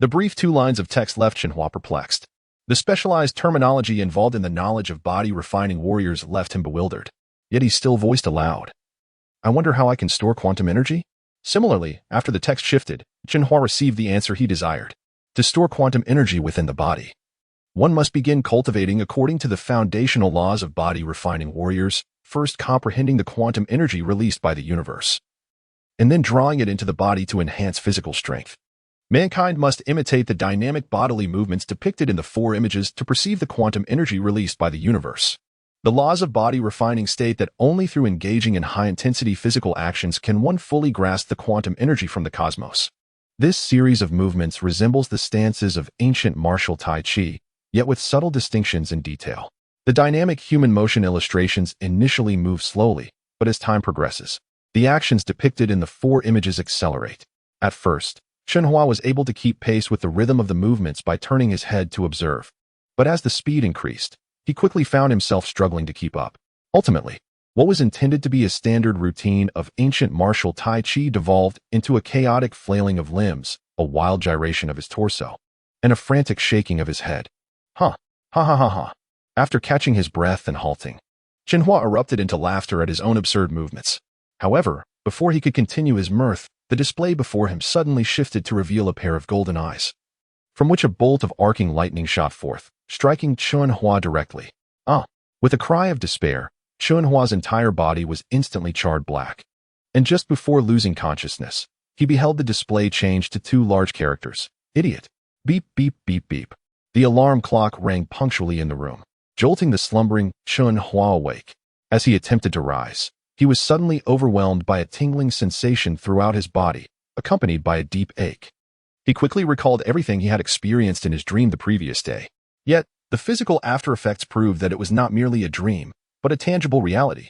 Speaker 1: The brief 2 lines of text left Chen Hua perplexed. The specialized terminology involved in the knowledge of body refining warriors left him bewildered. Yet he still voiced aloud, I wonder how I can store quantum energy? Similarly, after the text shifted, Chen Hua received the answer he desired. To store quantum energy within the body, one must begin cultivating according to the foundational laws of body refining warriors, first comprehending the quantum energy released by the universe, and then drawing it into the body to enhance physical strength. Mankind must imitate the dynamic bodily movements depicted in the 4 images to perceive the quantum energy released by the universe. The laws of body refining state that only through engaging in high-intensity physical actions can one fully grasp the quantum energy from the cosmos. This series of movements resembles the stances of ancient martial Tai Chi, yet with subtle distinctions in detail. The dynamic human motion illustrations initially move slowly, but as time progresses, the actions depicted in the 4 images accelerate. At first, Chen Hua was able to keep pace with the rhythm of the movements by turning his head to observe. But as the speed increased, he quickly found himself struggling to keep up. Ultimately, what was intended to be a standard routine of ancient martial Tai Chi devolved into a chaotic flailing of limbs, a wild gyration of his torso, and a frantic shaking of his head. Ha! Ha ha ha ha! After catching his breath and halting, Chen Hua erupted into laughter at his own absurd movements. However, before he could continue his mirth, the display before him suddenly shifted to reveal a pair of golden eyes, from which a bolt of arcing lightning shot forth, striking Chen Hua directly. With a cry of despair, Chen Hua's entire body was instantly charred black. And just before losing consciousness, he beheld the display change to 2 large characters. Idiot. Beep, beep, beep, beep. The alarm clock rang punctually in the room, jolting the slumbering Chen Hua awake. As he attempted to rise, he was suddenly overwhelmed by a tingling sensation throughout his body, accompanied by a deep ache. He quickly recalled everything he had experienced in his dream the previous day. Yet, the physical after-effects proved that it was not merely a dream, but a tangible reality.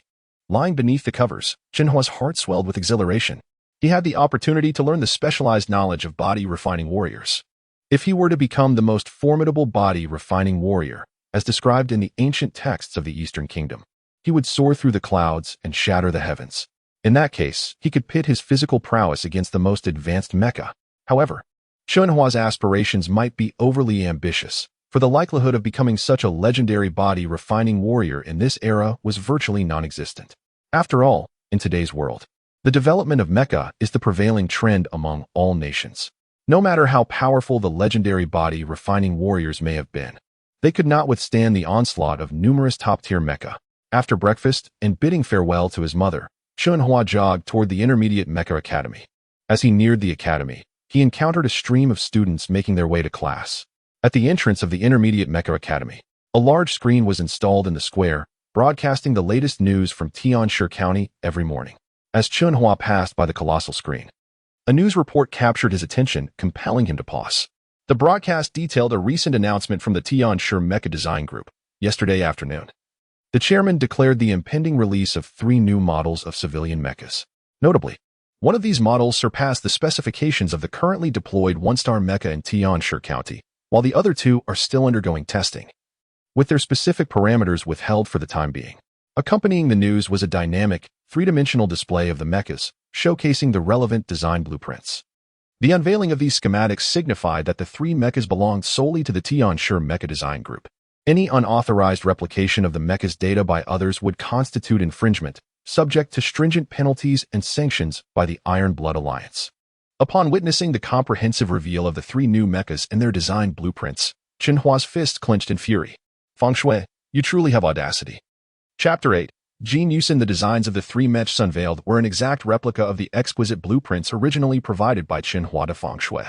Speaker 1: Lying beneath the covers, Chen Hua's heart swelled with exhilaration. He had the opportunity to learn the specialized knowledge of body-refining warriors. If he were to become the most formidable body-refining warrior, as described in the ancient texts of the Eastern Kingdom, he would soar through the clouds and shatter the heavens. In that case, he could pit his physical prowess against the most advanced mecha. However, Chen Hua's aspirations might be overly ambitious, for the likelihood of becoming such a legendary body-refining warrior in this era was virtually non-existent. After all, in today's world, the development of mecha is the prevailing trend among all nations. No matter how powerful the legendary body-refining warriors may have been, they could not withstand the onslaught of numerous top-tier mecha. After breakfast and bidding farewell to his mother, Chen Hua jogged toward the Intermediate Mecha Academy. As he neared the academy, he encountered a stream of students making their way to class. At the entrance of the Intermediate Mecha Academy, a large screen was installed in the square, broadcasting the latest news from Tianshi County every morning. As Chen Hua passed by the colossal screen, a news report captured his attention, compelling him to pause. The broadcast detailed a recent announcement from the Tianshi Mecha Design Group, yesterday afternoon. The chairman declared the impending release of 3 new models of civilian mechas. Notably, one of these models surpassed the specifications of the currently deployed 1-star mecha in Tianshi County, while the other 2 are still undergoing testing, with their specific parameters withheld for the time being. Accompanying the news was a dynamic, 3-dimensional display of the mechas, showcasing the relevant design blueprints. The unveiling of these schematics signified that the 3 mechas belonged solely to the Tianshi Mecha Design Group. Any unauthorized replication of the mecha's data by others would constitute infringement, subject to stringent penalties and sanctions by the Iron Blood Alliance. Upon witnessing the comprehensive reveal of the three new mechas and their design blueprints, Chen Hua's fist clenched in fury. Feng Shui, you truly have audacity. Chapter 8. Gene Yusin. The designs of the three Mechs unveiled were an exact replica of the exquisite blueprints originally provided by Chen Hua to Feng Shui,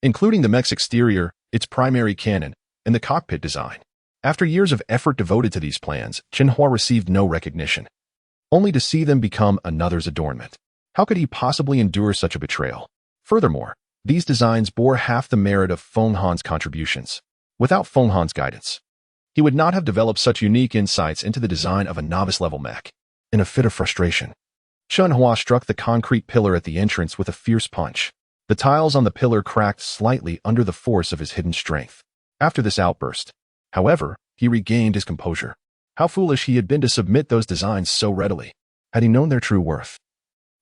Speaker 1: including the Mech's exterior, its primary cannon, and the cockpit design. After years of effort devoted to these plans, Chen Hua received no recognition, only to see them become another's adornment. How could he possibly endure such a betrayal? Furthermore, these designs bore half the merit of Feng Han's contributions. Without Feng Han's guidance, he would not have developed such unique insights into the design of a novice-level mech. In a fit of frustration, Chen Hua struck the concrete pillar at the entrance with a fierce punch. The tiles on the pillar cracked slightly under the force of his hidden strength. After this outburst, however, he regained his composure. How foolish he had been to submit those designs so readily. Had he known their true worth,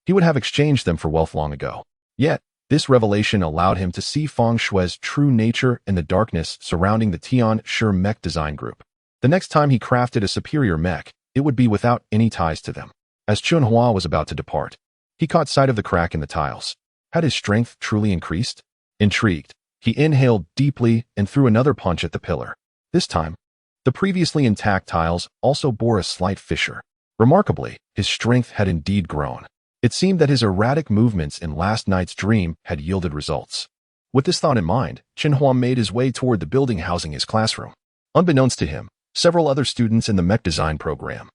Speaker 1: he would have exchanged them for wealth long ago. Yet, this revelation allowed him to see Feng Shui's true nature in the darkness surrounding the Tian Shi mech design group. The next time he crafted a superior mech, it would be without any ties to them. As Chen Hua was about to depart, he caught sight of the crack in the tiles. Had his strength truly increased? Intrigued, he inhaled deeply and threw another punch at the pillar. This time, the previously intact tiles also bore a slight fissure. Remarkably, his strength had indeed grown. It seemed that his erratic movements in last night's dream had yielded results. With this thought in mind, Chen Hua made his way toward the building housing his classroom. Unbeknownst to him, several other students in the mech design program,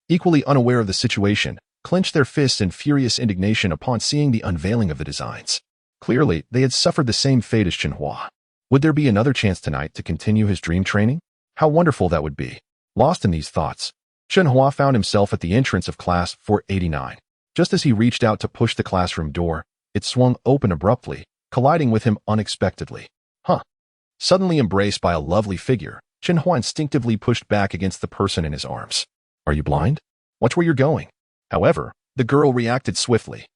Speaker 1: equally unaware of the situation, clenched their fists in furious indignation upon seeing the unveiling of the designs. Clearly, they had suffered the same fate as Chen Hua. Would there be another chance tonight to continue his dream training? How wonderful that would be. Lost in these thoughts, Chen Hua found himself at the entrance of class 489. Just as he reached out to push the classroom door, it swung open abruptly, colliding with him unexpectedly. Suddenly embraced by a lovely figure, Chen Hua instinctively pushed back against the person in his arms. Are you blind? Watch where you're going. However, the girl reacted swiftly,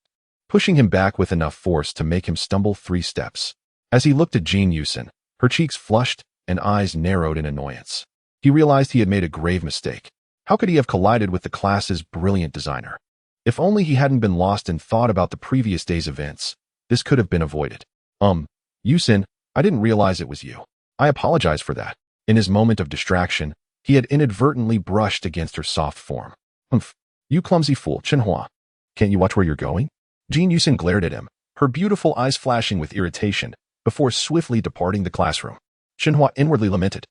Speaker 1: pushing him back with enough force to make him stumble 3 steps. As he looked at Gene Yusin, her cheeks flushed and eyes narrowed in annoyance. He realized he had made a grave mistake. How could he have collided with the class's brilliant designer? If only he hadn't been lost in thought about the previous day's events, this could have been avoided. Yusin, I didn't realize it was you. I apologize for that. In his moment of distraction, he had inadvertently brushed against her soft form. You clumsy fool, Chen Hua. Can't you watch where you're going? Gene Yusin glared at him, her beautiful eyes flashing with irritation, before swiftly departing the classroom. Chen Hua inwardly lamented.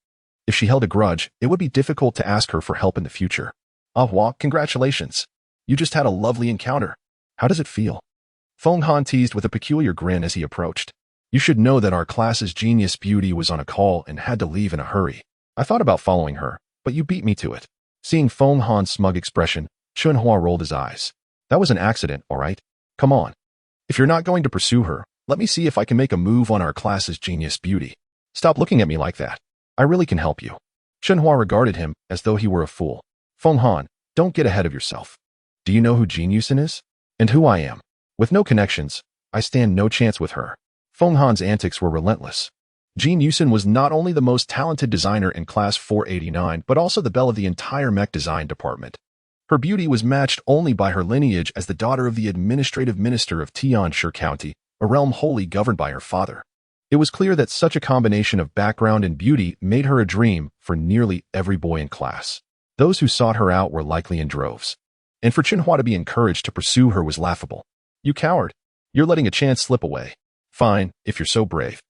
Speaker 1: If she held a grudge, it would be difficult to ask her for help in the future. Hua, congratulations. You just had a lovely encounter. How does it feel? Feng Han teased with a peculiar grin as he approached. You should know that our class's genius beauty was on a call and had to leave in a hurry. I thought about following her, but you beat me to it. Seeing Feng Han's smug expression, Chen Hua rolled his eyes. That was an accident, all right? Come on. If you're not going to pursue her, let me see if I can make a move on our class's genius beauty. Stop looking at me like that. I really can help you. Chen Hua regarded him as though he were a fool. Feng Han, don't get ahead of yourself. Do you know who Gene Yusin is? And who I am? With no connections, I stand no chance with her. Feng Han's antics were relentless. Gene Yusin was not only the most talented designer in class 489, but also the belle of the entire mech design department. Her beauty was matched only by her lineage as the daughter of the administrative minister of Tianshi County, a realm wholly governed by her father. It was clear that such a combination of background and beauty made her a dream for nearly every boy in class. Those who sought her out were likely in droves. And for Chen Hua to be encouraged to pursue her was laughable. You coward. You're letting a chance slip away. Fine, if you're so brave.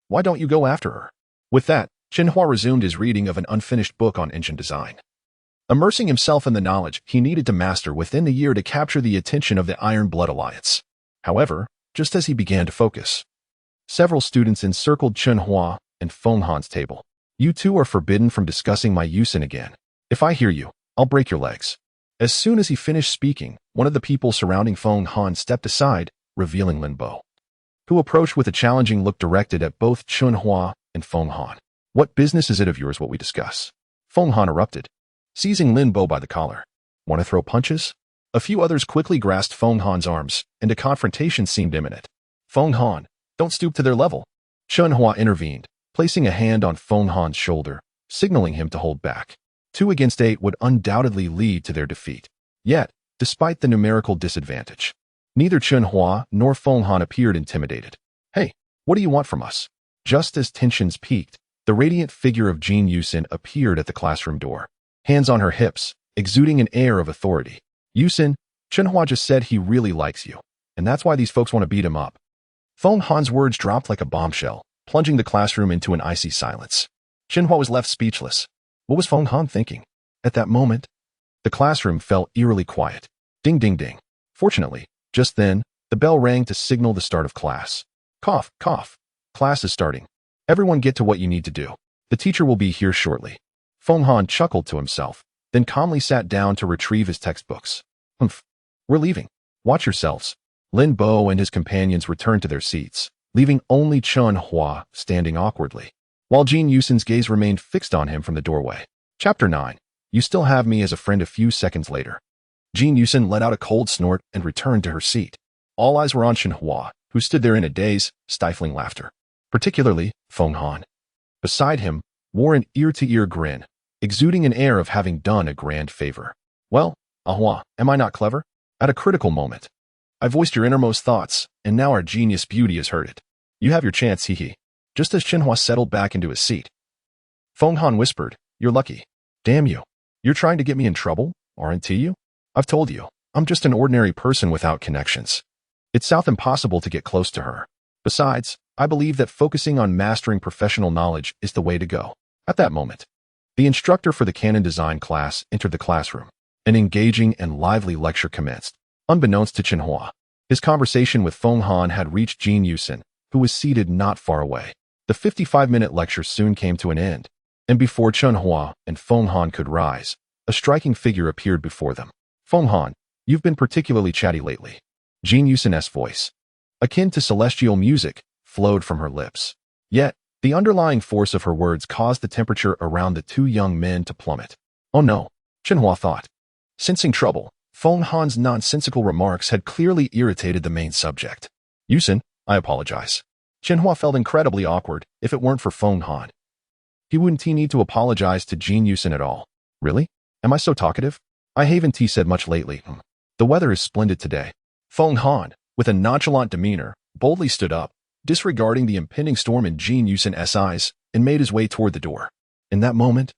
Speaker 1: Why don't you go after her? With that, Chen Hua resumed his reading of an unfinished book on engine design, immersing himself in the knowledge he needed to master within the year to capture the attention of the Iron Blood Alliance. However, just as he began to focus, several students encircled Chen Hua and Feng Han's table. You two are forbidden from discussing my Yusin again. If I hear you, I'll break your legs. As soon as he finished speaking, one of the people surrounding Feng Han stepped aside, revealing Lin Bo, who approached with a challenging look directed at both Chen Hua and Feng Han. What business is it of yours what we discuss? Feng Han erupted, seizing Lin Bo by the collar. Want to throw punches? A few others quickly grasped Feng Han's arms, and a confrontation seemed imminent. Feng Han, don't stoop to their level. Chen Hua intervened, placing a hand on Feng Han's shoulder, signaling him to hold back. 2 against 8 would undoubtedly lead to their defeat. Yet, despite the numerical disadvantage, Neither Chen Hua nor Feng Han appeared intimidated. Hey, what do you want from us? Just as tensions peaked, the radiant figure of Jin Yusin appeared at the classroom door, hands on her hips, exuding an air of authority. Yusin, Chen Hua just said he really likes you, and that's why these folks want to beat him up. Feng Han's words dropped like a bombshell, plunging the classroom into an icy silence. Chen Hua was left speechless. What was Feng Han thinking? At that moment, the classroom fell eerily quiet. Ding, ding, ding. Fortunately, just then, the bell rang to signal the start of class. Cough, cough. Class is starting. Everyone get to what you need to do. The teacher will be here shortly. Feng Han chuckled to himself, then calmly sat down to retrieve his textbooks. Humph. We're leaving. Watch yourselves. Lin Bo and his companions returned to their seats, leaving only Chen Hua standing awkwardly, while Jin Yusin's gaze remained fixed on him from the doorway. Chapter 9. You still have me as a friend. A few seconds later, Jin Yusin let out a cold snort and returned to her seat. All eyes were on Chen Hua, who stood there in a daze, stifling laughter. Particularly, Feng Han. Beside him, wore an ear-to-ear grin, exuding an air of having done a grand favor. Well, Ahua, am I not clever? At a critical moment, I voiced your innermost thoughts, and now our genius beauty has heard it. You have your chance, hee. Just as Chen Hua settled back into his seat, Feng Han whispered, You're lucky. Damn you. You're trying to get me in trouble, aren't you? I've told you, I'm just an ordinary person without connections. It's impossible to get close to her. Besides, I believe that focusing on mastering professional knowledge is the way to go. At that moment, the instructor for the canon design class entered the classroom. An engaging and lively lecture commenced. Unbeknownst to Chen Hua, his conversation with Feng Han had reached Jin Yusin, who was seated not far away. The 55-minute lecture soon came to an end, and before Chen Hua and Feng Han could rise, a striking figure appeared before them. Feng Han, you've been particularly chatty lately. Jin Yusin's voice, akin to celestial music, flowed from her lips. Yet, the underlying force of her words caused the temperature around the two young men to plummet. Oh no, Chen Hua thought. Sensing trouble, Feng Han's nonsensical remarks had clearly irritated the main subject. Yusin, I apologize. Chen Hua felt incredibly awkward if it weren't for Feng Han. He wouldn't need to apologize to Jin Yusin at all. Really? Am I so talkative? I haven't said much lately. The weather is splendid today. Feng Han, with a nonchalant demeanor, boldly stood up, disregarding the impending storm in Jin Yusin's eyes, and made his way toward the door. In that moment,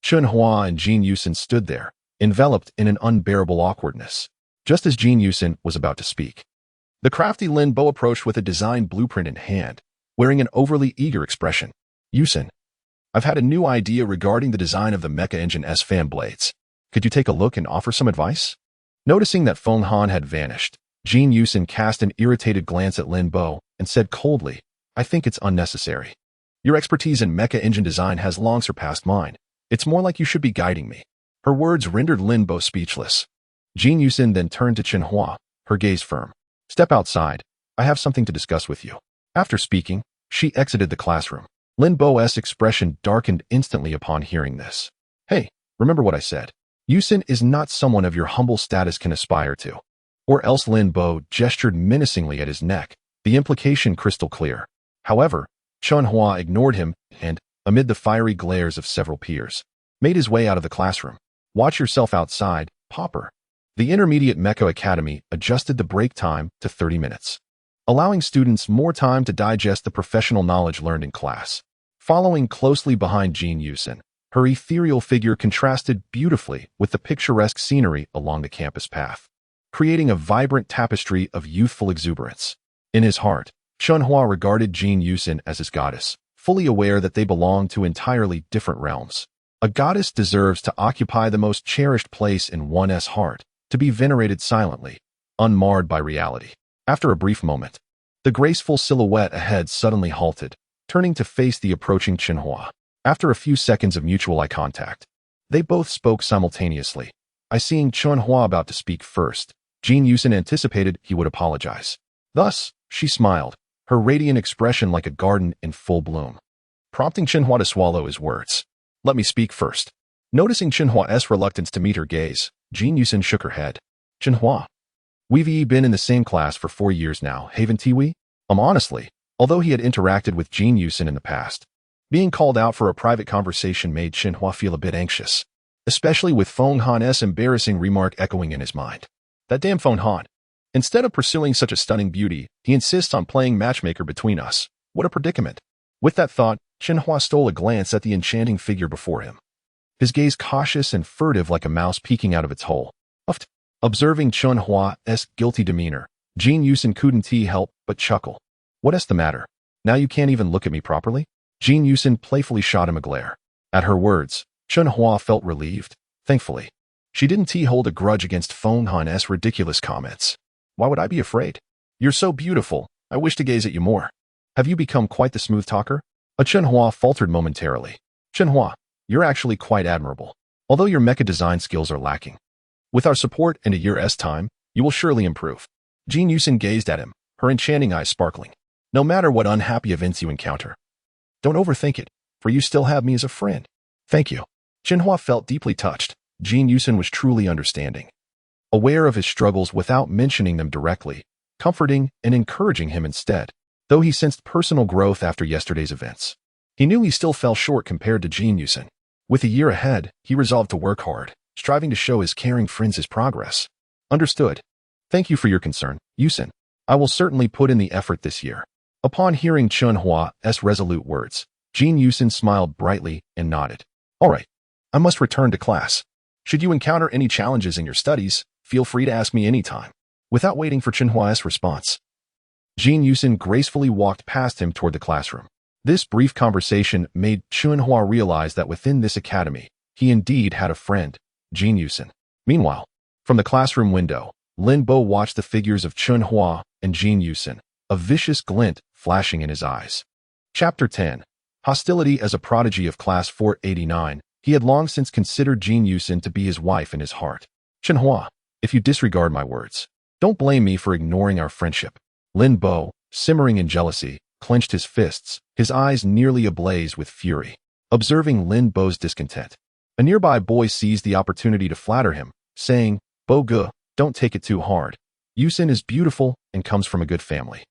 Speaker 1: Chen Hua and Jin Yusin stood there, enveloped in an unbearable awkwardness. Just as Jin Yusin was about to speak, the crafty Lin Bo approached with a design blueprint in hand, wearing an overly eager expression. Yusin, I've had a new idea regarding the design of the Mecha Engine's fan blades. Could you take a look and offer some advice? Noticing that Feng Han had vanished, Jin Yusin cast an irritated glance at Lin Bo and said coldly, I think it's unnecessary. Your expertise in mecha engine design has long surpassed mine. It's more like you should be guiding me. Her words rendered Lin Bo speechless. Jin Yusin then turned to Chen Hua, her gaze firm. Step outside. I have something to discuss with you. After speaking, she exited the classroom. Lin Bo's expression darkened instantly upon hearing this. Hey, remember what I said. Yusin is not someone of your humble status can aspire to. Or else. Lin Bo gestured menacingly at his neck, the implication crystal clear. However, Chen Hua ignored him and, amid the fiery glares of several peers, made his way out of the classroom. Watch yourself outside, pauper. The Intermediate Mecha Academy adjusted the break time to 30 minutes, allowing students more time to digest the professional knowledge learned in class. Following closely behind Jin Yusin, her ethereal figure contrasted beautifully with the picturesque scenery along the campus path, creating a vibrant tapestry of youthful exuberance. In his heart, Chen Hua regarded Jin Yusin as his goddess, fully aware that they belonged to entirely different realms. A goddess deserves to occupy the most cherished place in one's heart, to be venerated silently, unmarred by reality. After a brief moment, the graceful silhouette ahead suddenly halted, turning to face the approaching Chen Hua. After a few seconds of mutual eye contact, they both spoke simultaneously. Seeing Chen Hua about to speak first, Jin Yusin anticipated he would apologize. Thus, she smiled, her radiant expression like a garden in full bloom, prompting Chen Hua to swallow his words. Let me speak first. Noticing Chen Hua's reluctance to meet her gaze, Jin Yusin shook her head. Chen Hua, we've been in the same class for 4 years now, haven't we? Honestly, although he had interacted with Jin Yusin in the past, being called out for a private conversation made Chen Hua feel a bit anxious, especially with Feng Han's embarrassing remark echoing in his mind. That damn Feng Han. Instead of pursuing such a stunning beauty, he insists on playing matchmaker between us. What a predicament. With that thought, Chen Hua stole a glance at the enchanting figure before him. His gaze cautious and furtive like a mouse peeking out of its hole. Observing Chen Hua's guilty demeanor, Jin Yusin couldn't help but chuckle. What's the matter? Now you can't even look at me properly? Jin Yusin playfully shot him a glare. At her words, Chen Hua felt relieved. Thankfully, she didn't hold a grudge against Feng Han's ridiculous comments. Why would I be afraid? You're so beautiful, I wish to gaze at you more. Have you become quite the smooth talker? Chen Hua faltered momentarily. Chen Hua, you're actually quite admirable, although your mecha design skills are lacking. With our support and a year's time, you will surely improve. Jin Yusin gazed at him, her enchanting eyes sparkling. No matter what unhappy events you encounter, don't overthink it, for you still have me as a friend. Thank you. Chen Hua felt deeply touched. Jin Yusin was truly understanding, aware of his struggles without mentioning them directly, comforting and encouraging him instead. Though he sensed personal growth after yesterday's events, he knew he still fell short compared to Jin Yusin. With a year ahead, he resolved to work hard, striving to show his caring friends his progress. Understood. Thank you for your concern, Yusin. I will certainly put in the effort this year. Upon hearing Chen Hua's resolute words, Jin Yusin smiled brightly and nodded. All right, I must return to class. Should you encounter any challenges in your studies, feel free to ask me anytime. Without waiting for Chen Hua's response, Jin Yusin gracefully walked past him toward the classroom. This brief conversation made Chen Hua realize that within this academy, he indeed had a friend, Jin Yusin. Meanwhile, from the classroom window, Lin Bo watched the figures of Chen Hua and Jin Yusin, a vicious glint flashing in his eyes. Chapter 10. Hostility. As a prodigy of class 489, he had long since considered Jin Yusin to be his wife in his heart. Chen Hua, if you disregard my words, don't blame me for ignoring our friendship. Lin Bo, simmering in jealousy, clenched his fists, his eyes nearly ablaze with fury. Observing Lin Bo's discontent, a nearby boy seized the opportunity to flatter him, saying, Bo Ge, don't take it too hard. Yusin is beautiful and comes from a good family.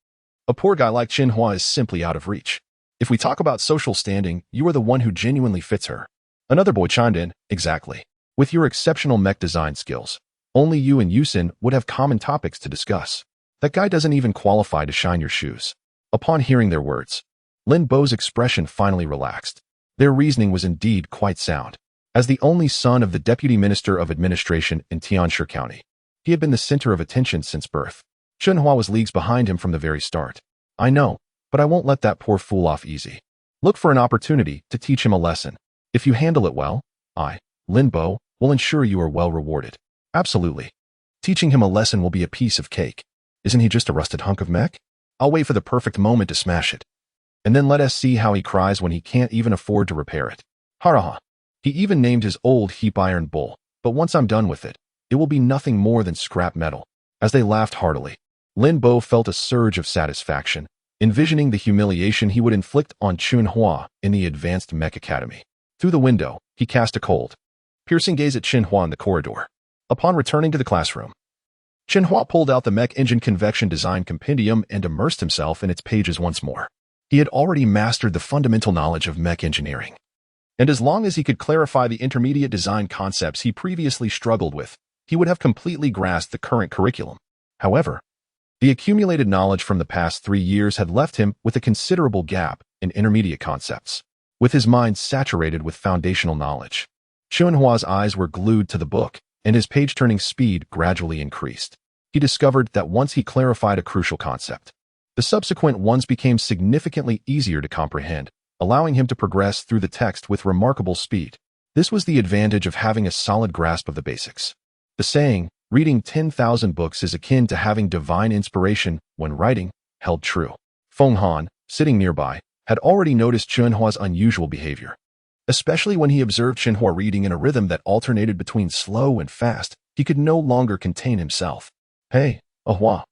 Speaker 1: A poor guy like Chen Hua is simply out of reach. If we talk about social standing, you are the one who genuinely fits her. Another boy chimed in, exactly. With your exceptional mech design skills, only you and Yusin would have common topics to discuss. That guy doesn't even qualify to shine your shoes. Upon hearing their words, Lin Bo's expression finally relaxed. Their reasoning was indeed quite sound. As the only son of the Deputy Minister of Administration in Tianshi County, he had been the center of attention since birth. Chen Hua was leagues behind him from the very start. I know, but I won't let that poor fool off easy. Look for an opportunity to teach him a lesson. If you handle it well, I, Lin Bo, will ensure you are well rewarded. Absolutely. Teaching him a lesson will be a piece of cake. Isn't he just a rusted hunk of mech? I'll wait for the perfect moment to smash it. And then let us see how he cries when he can't even afford to repair it. Haraha. He even named his old heap iron bull, but once I'm done with it, it will be nothing more than scrap metal. As they laughed heartily, Lin Bo felt a surge of satisfaction, envisioning the humiliation he would inflict on Chen Hua in the Advanced Mech Academy. Through the window, he cast a cold, piercing gaze at Chen Hua in the corridor. Upon returning to the classroom, Chen Hua pulled out the Mech Engine Convection Design Compendium and immersed himself in its pages once more. He had already mastered the fundamental knowledge of mech engineering, and as long as he could clarify the intermediate design concepts he previously struggled with, he would have completely grasped the current curriculum. However, the accumulated knowledge from the past 3 years had left him with a considerable gap in intermediate concepts. With his mind saturated with foundational knowledge, Chen Hua's eyes were glued to the book, and his page-turning speed gradually increased. He discovered that once he clarified a crucial concept, the subsequent ones became significantly easier to comprehend, allowing him to progress through the text with remarkable speed. This was the advantage of having a solid grasp of the basics. The saying, reading 10,000 books is akin to having divine inspiration when writing, held true. Feng Han, sitting nearby, had already noticed Chen Hua's unusual behavior. Especially when he observed Chen Hua reading in a rhythm that alternated between slow and fast, he could no longer contain himself. Hey, Hua.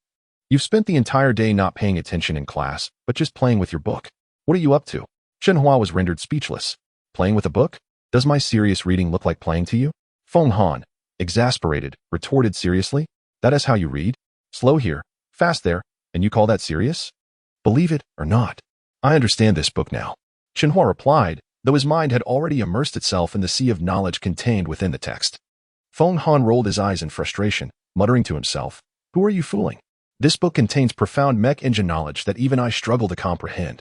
Speaker 1: You've spent the entire day not paying attention in class, but just playing with your book. What are you up to? Chen Hua was rendered speechless. Playing with a book? Does my serious reading look like playing to you? Feng Han, exasperated, retorted seriously. That is how you read? Slow here, fast there, and you call that serious? Believe it or not, I understand this book now. Chen Hua replied, though his mind had already immersed itself in the sea of knowledge contained within the text. Feng Han rolled his eyes in frustration, muttering to himself, Who are you fooling? This book contains profound mech engine knowledge that even I struggle to comprehend.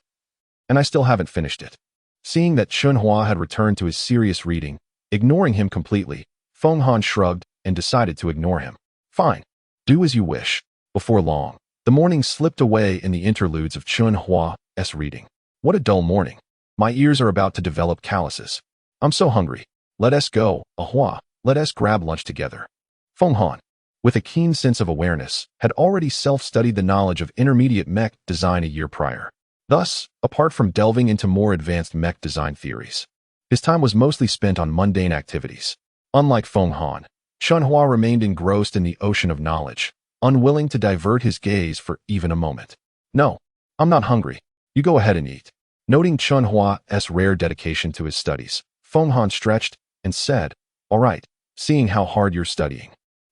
Speaker 1: And I still haven't finished it. Seeing that Chen Hua had returned to his serious reading, ignoring him completely, Feng Han shrugged and decided to ignore him. Fine. Do as you wish. Before long, the morning slipped away in the interludes of Chen Hua's reading. What a dull morning. My ears are about to develop calluses. I'm so hungry. Let us go, Hua. Let us grab lunch together. Feng Han, with a keen sense of awareness, had already self-studied the knowledge of intermediate mech design a year prior. Thus, apart from delving into more advanced mech design theories, his time was mostly spent on mundane activities. Unlike Feng Han, Chen Hua remained engrossed in the ocean of knowledge, unwilling to divert his gaze for even a moment. No, I'm not hungry. You go ahead and eat. Noting Chen Hua's rare dedication to his studies, Feng Han stretched and said, All right, seeing how hard you're studying,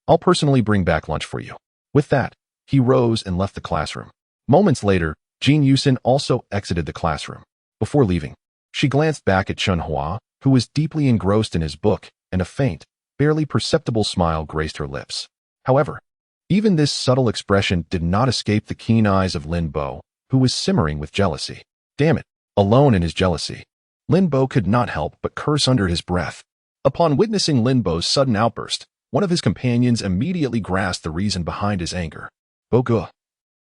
Speaker 1: I'll personally bring back lunch for you. With that, he rose and left the classroom. Moments later, Jin Yusin also exited the classroom. Before leaving, she glanced back at Chen Hua, who was deeply engrossed in his book, and a faint, barely perceptible smile graced her lips. However, even this subtle expression did not escape the keen eyes of Lin Bo, who was simmering with jealousy. Damn it, alone in his jealousy. Lin Bo could not help but curse under his breath. Upon witnessing Lin Bo's sudden outburst, one of his companions immediately grasped the reason behind his anger. Bo,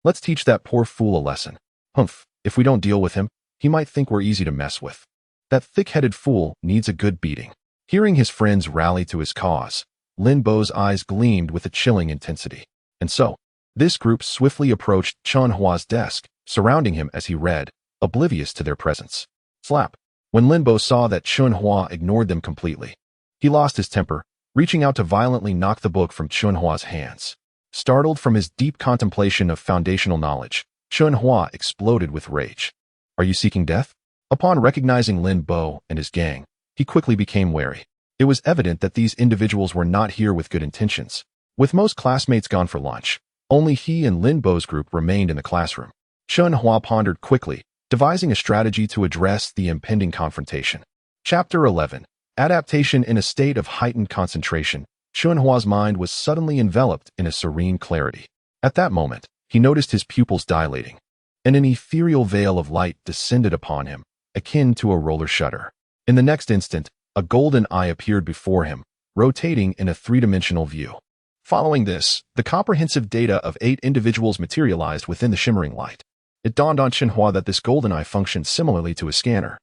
Speaker 1: let's teach that poor fool a lesson. Humph, if we don't deal with him, he might think we're easy to mess with. That thick-headed fool needs a good beating. Hearing his friends rally to his cause, Lin Bo's eyes gleamed with a chilling intensity. And so, this group swiftly approached Chen Hua's desk, surrounding him as he read, oblivious to their presence. Slap. When Lin Bo saw that Chen Hua ignored them completely, he lost his temper, reaching out to violently knock the book from Chen Hua's hands. Startled from his deep contemplation of foundational knowledge, Chen Hua exploded with rage. Are you seeking death? Upon recognizing Lin Bo and his gang, he quickly became wary. It was evident that these individuals were not here with good intentions. With most classmates gone for lunch, only he and Lin Bo's group remained in the classroom. Chen Hua pondered quickly, devising a strategy to address the impending confrontation. Chapter 11. Adaptation in a state of heightened concentration. Chen Hua's mind was suddenly enveloped in a serene clarity. At that moment, he noticed his pupils dilating, and an ethereal veil of light descended upon him, akin to a roller shutter. In the next instant, a golden eye appeared before him, rotating in a three-dimensional view. Following this, the comprehensive data of 8 individuals materialized within the shimmering light. It dawned on Chen Hua that this golden eye functioned similarly to a scanner.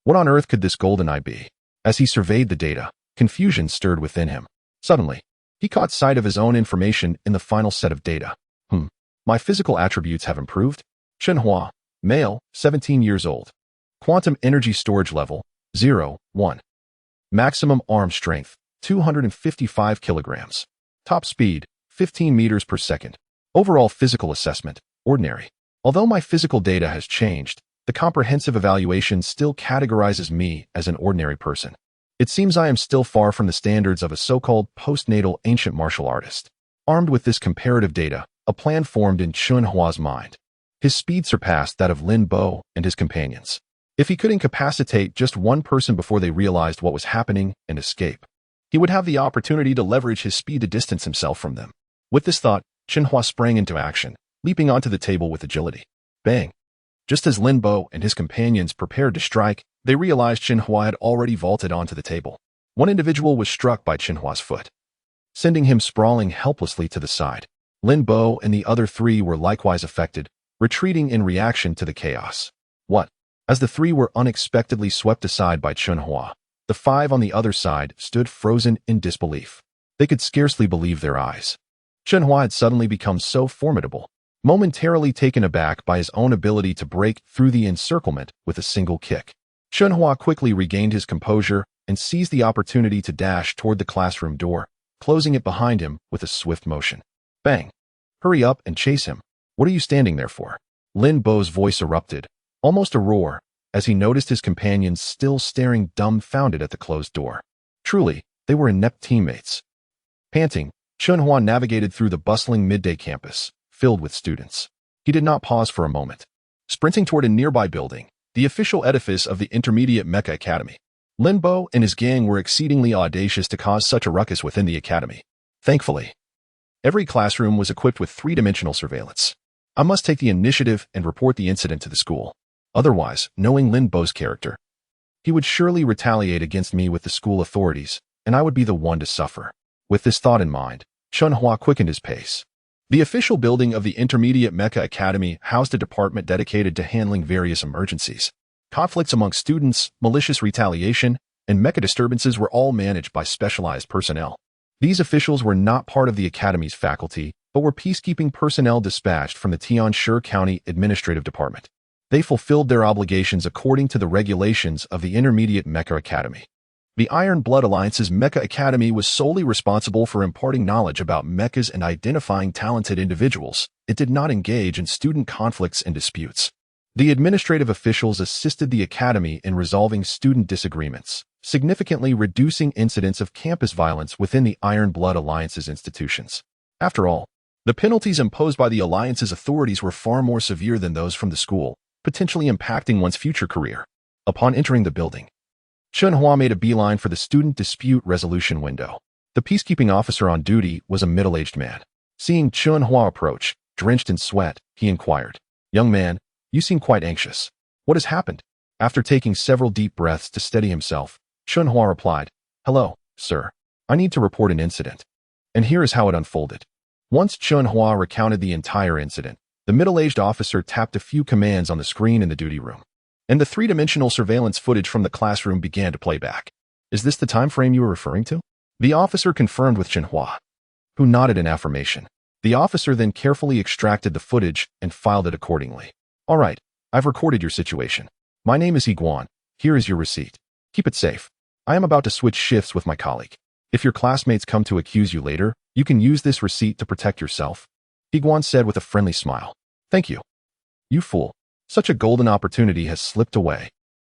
Speaker 1: What on earth could this golden eye be? As he surveyed the data, confusion stirred within him. Suddenly, he caught sight of his own information in the final set of data. My physical attributes have improved. Chen Hua, male, 17 years old. Quantum energy storage level, 0, 1. Maximum arm strength, 255 kilograms. Top speed, 15 meters per second. Overall physical assessment, ordinary. Although my physical data has changed, the comprehensive evaluation still categorizes me as an ordinary person. It seems I am still far from the standards of a so-called postnatal ancient martial artist. Armed with this comparative data, a plan formed in Chen Hua's mind. His speed surpassed that of Lin Bo and his companions. If he could incapacitate just one person before they realized what was happening and escape, he would have the opportunity to leverage his speed to distance himself from them. With this thought, Chen Hua sprang into action, leaping onto the table with agility. Bang! Just as Lin Bo and his companions prepared to strike, they realized Chen Hua had already vaulted onto the table. One individual was struck by Chen Hua's foot, sending him sprawling helplessly to the side. Lin Bo and the other 3 were likewise affected, retreating in reaction to the chaos. What? As the 3 were unexpectedly swept aside by Chen Hua, the 5 on the other side stood frozen in disbelief. They could scarcely believe their eyes. Chen Hua had suddenly become so formidable, momentarily taken aback by his own ability to break through the encirclement with a single kick. Chen Hua quickly regained his composure and seized the opportunity to dash toward the classroom door, closing it behind him with a swift motion. Bang! Hurry up and chase him. What are you standing there for? Lin Bo's voice erupted, almost a roar, as he noticed his companions still staring dumbfounded at the closed door. Truly, they were inept teammates. Panting, Chen Hua navigated through the bustling midday campus, filled with students. He did not pause for a moment. Sprinting toward a nearby building, the official edifice of the Intermediate Mech Academy, Lin Bo and his gang were exceedingly audacious to cause such a ruckus within the academy. Thankfully, Every classroom was equipped with three-dimensional surveillance. I must take the initiative and report the incident to the school. Otherwise, knowing Lin Bo's character, he would surely retaliate against me with the school authorities, and I would be the one to suffer. With this thought in mind, Chen Hua quickened his pace. The official building of the Intermediate Mecha Academy housed a department dedicated to handling various emergencies. Conflicts among students, malicious retaliation, and mecha disturbances were all managed by specialized personnel. These officials were not part of the Academy's faculty, but were peacekeeping personnel dispatched from the Tianshu County Administrative Department. They fulfilled their obligations according to the regulations of the Intermediate Mecha Academy. The Iron Blood Alliance's Mecha Academy was solely responsible for imparting knowledge about mechas and identifying talented individuals. It did not engage in student conflicts and disputes. The administrative officials assisted the academy in resolving student disagreements, significantly reducing incidents of campus violence within the Iron Blood Alliance's institutions. After all, the penalties imposed by the Alliance's authorities were far more severe than those from the school, potentially impacting one's future career. Upon entering the building, Chen Hua made a beeline for the student dispute resolution window. The peacekeeping officer on duty was a middle-aged man. Seeing Chen Hua approach, drenched in sweat, he inquired, "Young man, you seem quite anxious. What has happened?" After taking several deep breaths to steady himself, Chen Hua replied, "Hello, sir. I need to report an incident." And here is how it unfolded. Once Chen Hua recounted the entire incident, the middle-aged officer tapped a few commands on the screen in the duty room, and the three-dimensional surveillance footage from the classroom began to play back. "Is this the time frame you were referring to?" The officer confirmed with Chen Hua, who nodded in affirmation. The officer then carefully extracted the footage and filed it accordingly. "All right, I've recorded your situation. My name is Guan. Here is your receipt. Keep it safe. I am about to switch shifts with my colleague. If your classmates come to accuse you later, you can use this receipt to protect yourself," Guan said with a friendly smile. "Thank you. You fool. Such a golden opportunity has slipped away."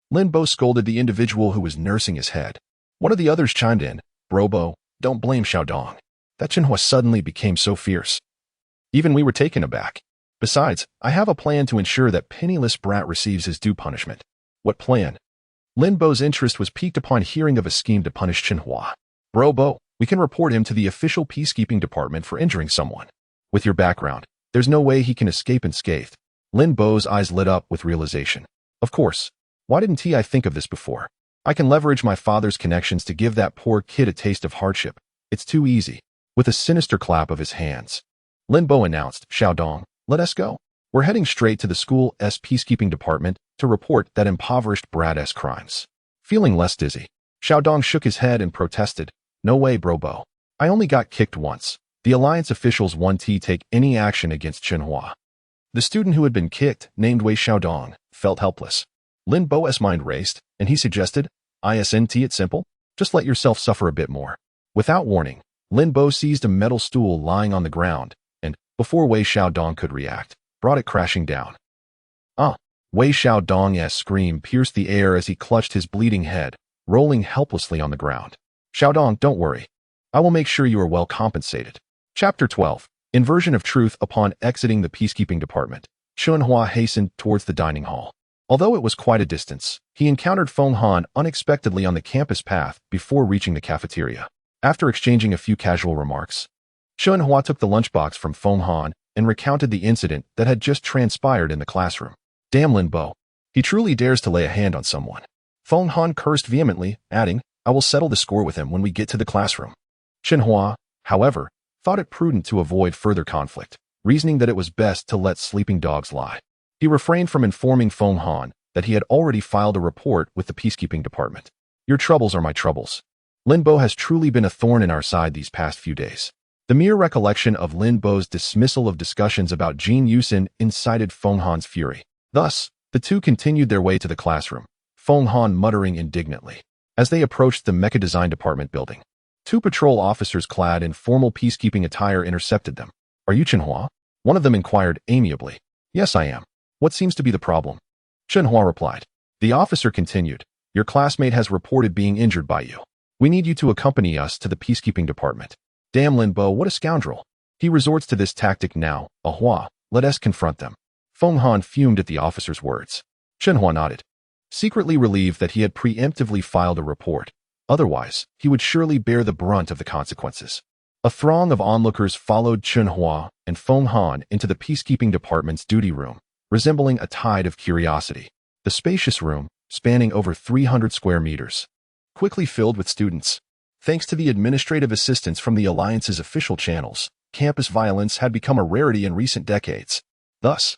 Speaker 1: Lin Bo scolded the individual who was nursing his head. One of the others chimed in, "Bro Bo, don't blame Xiaodong. That Chen Hua suddenly became so fierce. Even we were taken aback. Besides, I have a plan to ensure that penniless brat receives his due punishment." "What plan?" Lin Bo's interest was piqued upon hearing of a scheme to punish Chen Hua. "Bro Bo, we can report him to the official peacekeeping department for injuring someone. With your background, there's no way he can escape unscathed." Lin Bo's eyes lit up with realization. "Of course. Why didn't I think of this before? I can leverage my father's connections to give that poor kid a taste of hardship. It's too easy." With a sinister clap of his hands, Lin Bo announced, "Xiaodong, let us go. We're heading straight to the school's peacekeeping department to report that impoverished brat's crimes." Feeling less dizzy, Xiaodong shook his head and protested, "No way, Bro Bo. I only got kicked once. The Alliance officials won't take any action against Chen Hua." The student who had been kicked, named Wei Xiaodong, felt helpless. Lin Bo's mind raced, and he suggested, "Isn't it simple? Just let yourself suffer a bit more." Without warning, Lin Bo seized a metal stool lying on the ground, and, before Wei Xiaodong could react, brought it crashing down. "Ah!" Wei Xiaodong's scream pierced the air as he clutched his bleeding head, rolling helplessly on the ground. "Xiaodong, don't worry. I will make sure you are well compensated." Chapter 12. Inversion of truth. Upon exiting the peacekeeping department, Chen Hua hastened towards the dining hall. Although it was quite a distance, he encountered Feng Han unexpectedly on the campus path before reaching the cafeteria. After exchanging a few casual remarks, Chen Hua took the lunchbox from Feng Han and recounted the incident that had just transpired in the classroom. "Damn Lin Bo. He truly dares to lay a hand on someone." Feng Han cursed vehemently, adding, "I will settle the score with him when we get to the classroom." Chen Hua, however, thought it prudent to avoid further conflict, reasoning that it was best to let sleeping dogs lie. He refrained from informing Feng Han that he had already filed a report with the peacekeeping department. "Your troubles are my troubles. Lin Bo has truly been a thorn in our side these past few days." The mere recollection of Lin Bo's dismissal of discussions about Jin Yusin incited Feng Han's fury. Thus, the two continued their way to the classroom, Feng Han muttering indignantly. As they approached the Mecha Design Department building, two patrol officers clad in formal peacekeeping attire intercepted them. "Are you Chen Hua?" One of them inquired amiably. "Yes, I am. What seems to be the problem?" Chen Hua replied. The officer continued, "Your classmate has reported being injured by you. We need you to accompany us to the peacekeeping department." "Damn Lin Bo, what a scoundrel. He resorts to this tactic now. Hua, let us confront them." Feng Han fumed at the officer's words. Chen Hua nodded, secretly relieved that he had preemptively filed a report. Otherwise, he would surely bear the brunt of the consequences. A throng of onlookers followed Chen Hua and Feng Han into the peacekeeping department's duty room, resembling a tide of curiosity. The spacious room, spanning over 300 square meters, quickly filled with students. Thanks to the administrative assistance from the Alliance's official channels, campus violence had become a rarity in recent decades. Thus,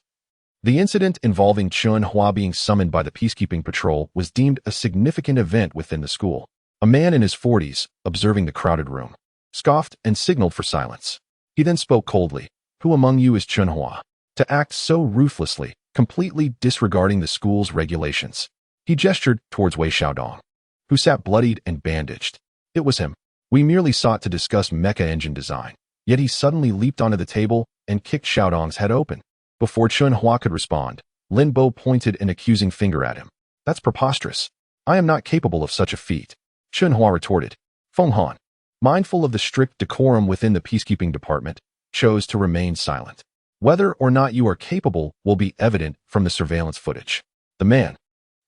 Speaker 1: the incident involving Chen Hua being summoned by the peacekeeping patrol was deemed a significant event within the school. A man in his 40s, observing the crowded room, scoffed and signaled for silence. He then spoke coldly. "Who among you is Chen Hua? To act so ruthlessly, completely disregarding the school's regulations." He gestured towards Wei Xiaodong, who sat bloodied and bandaged. It was him. "We merely sought to discuss mecha engine design." Yet he suddenly leaped onto the table and kicked Xiaodong's head open. Before Chen Hua could respond, Lin Bo pointed an accusing finger at him. "That's preposterous. I am not capable of such a feat." Chen Hua retorted. Feng Han, mindful of the strict decorum within the peacekeeping department, chose to remain silent. "Whether or not you are capable will be evident from the surveillance footage." The man,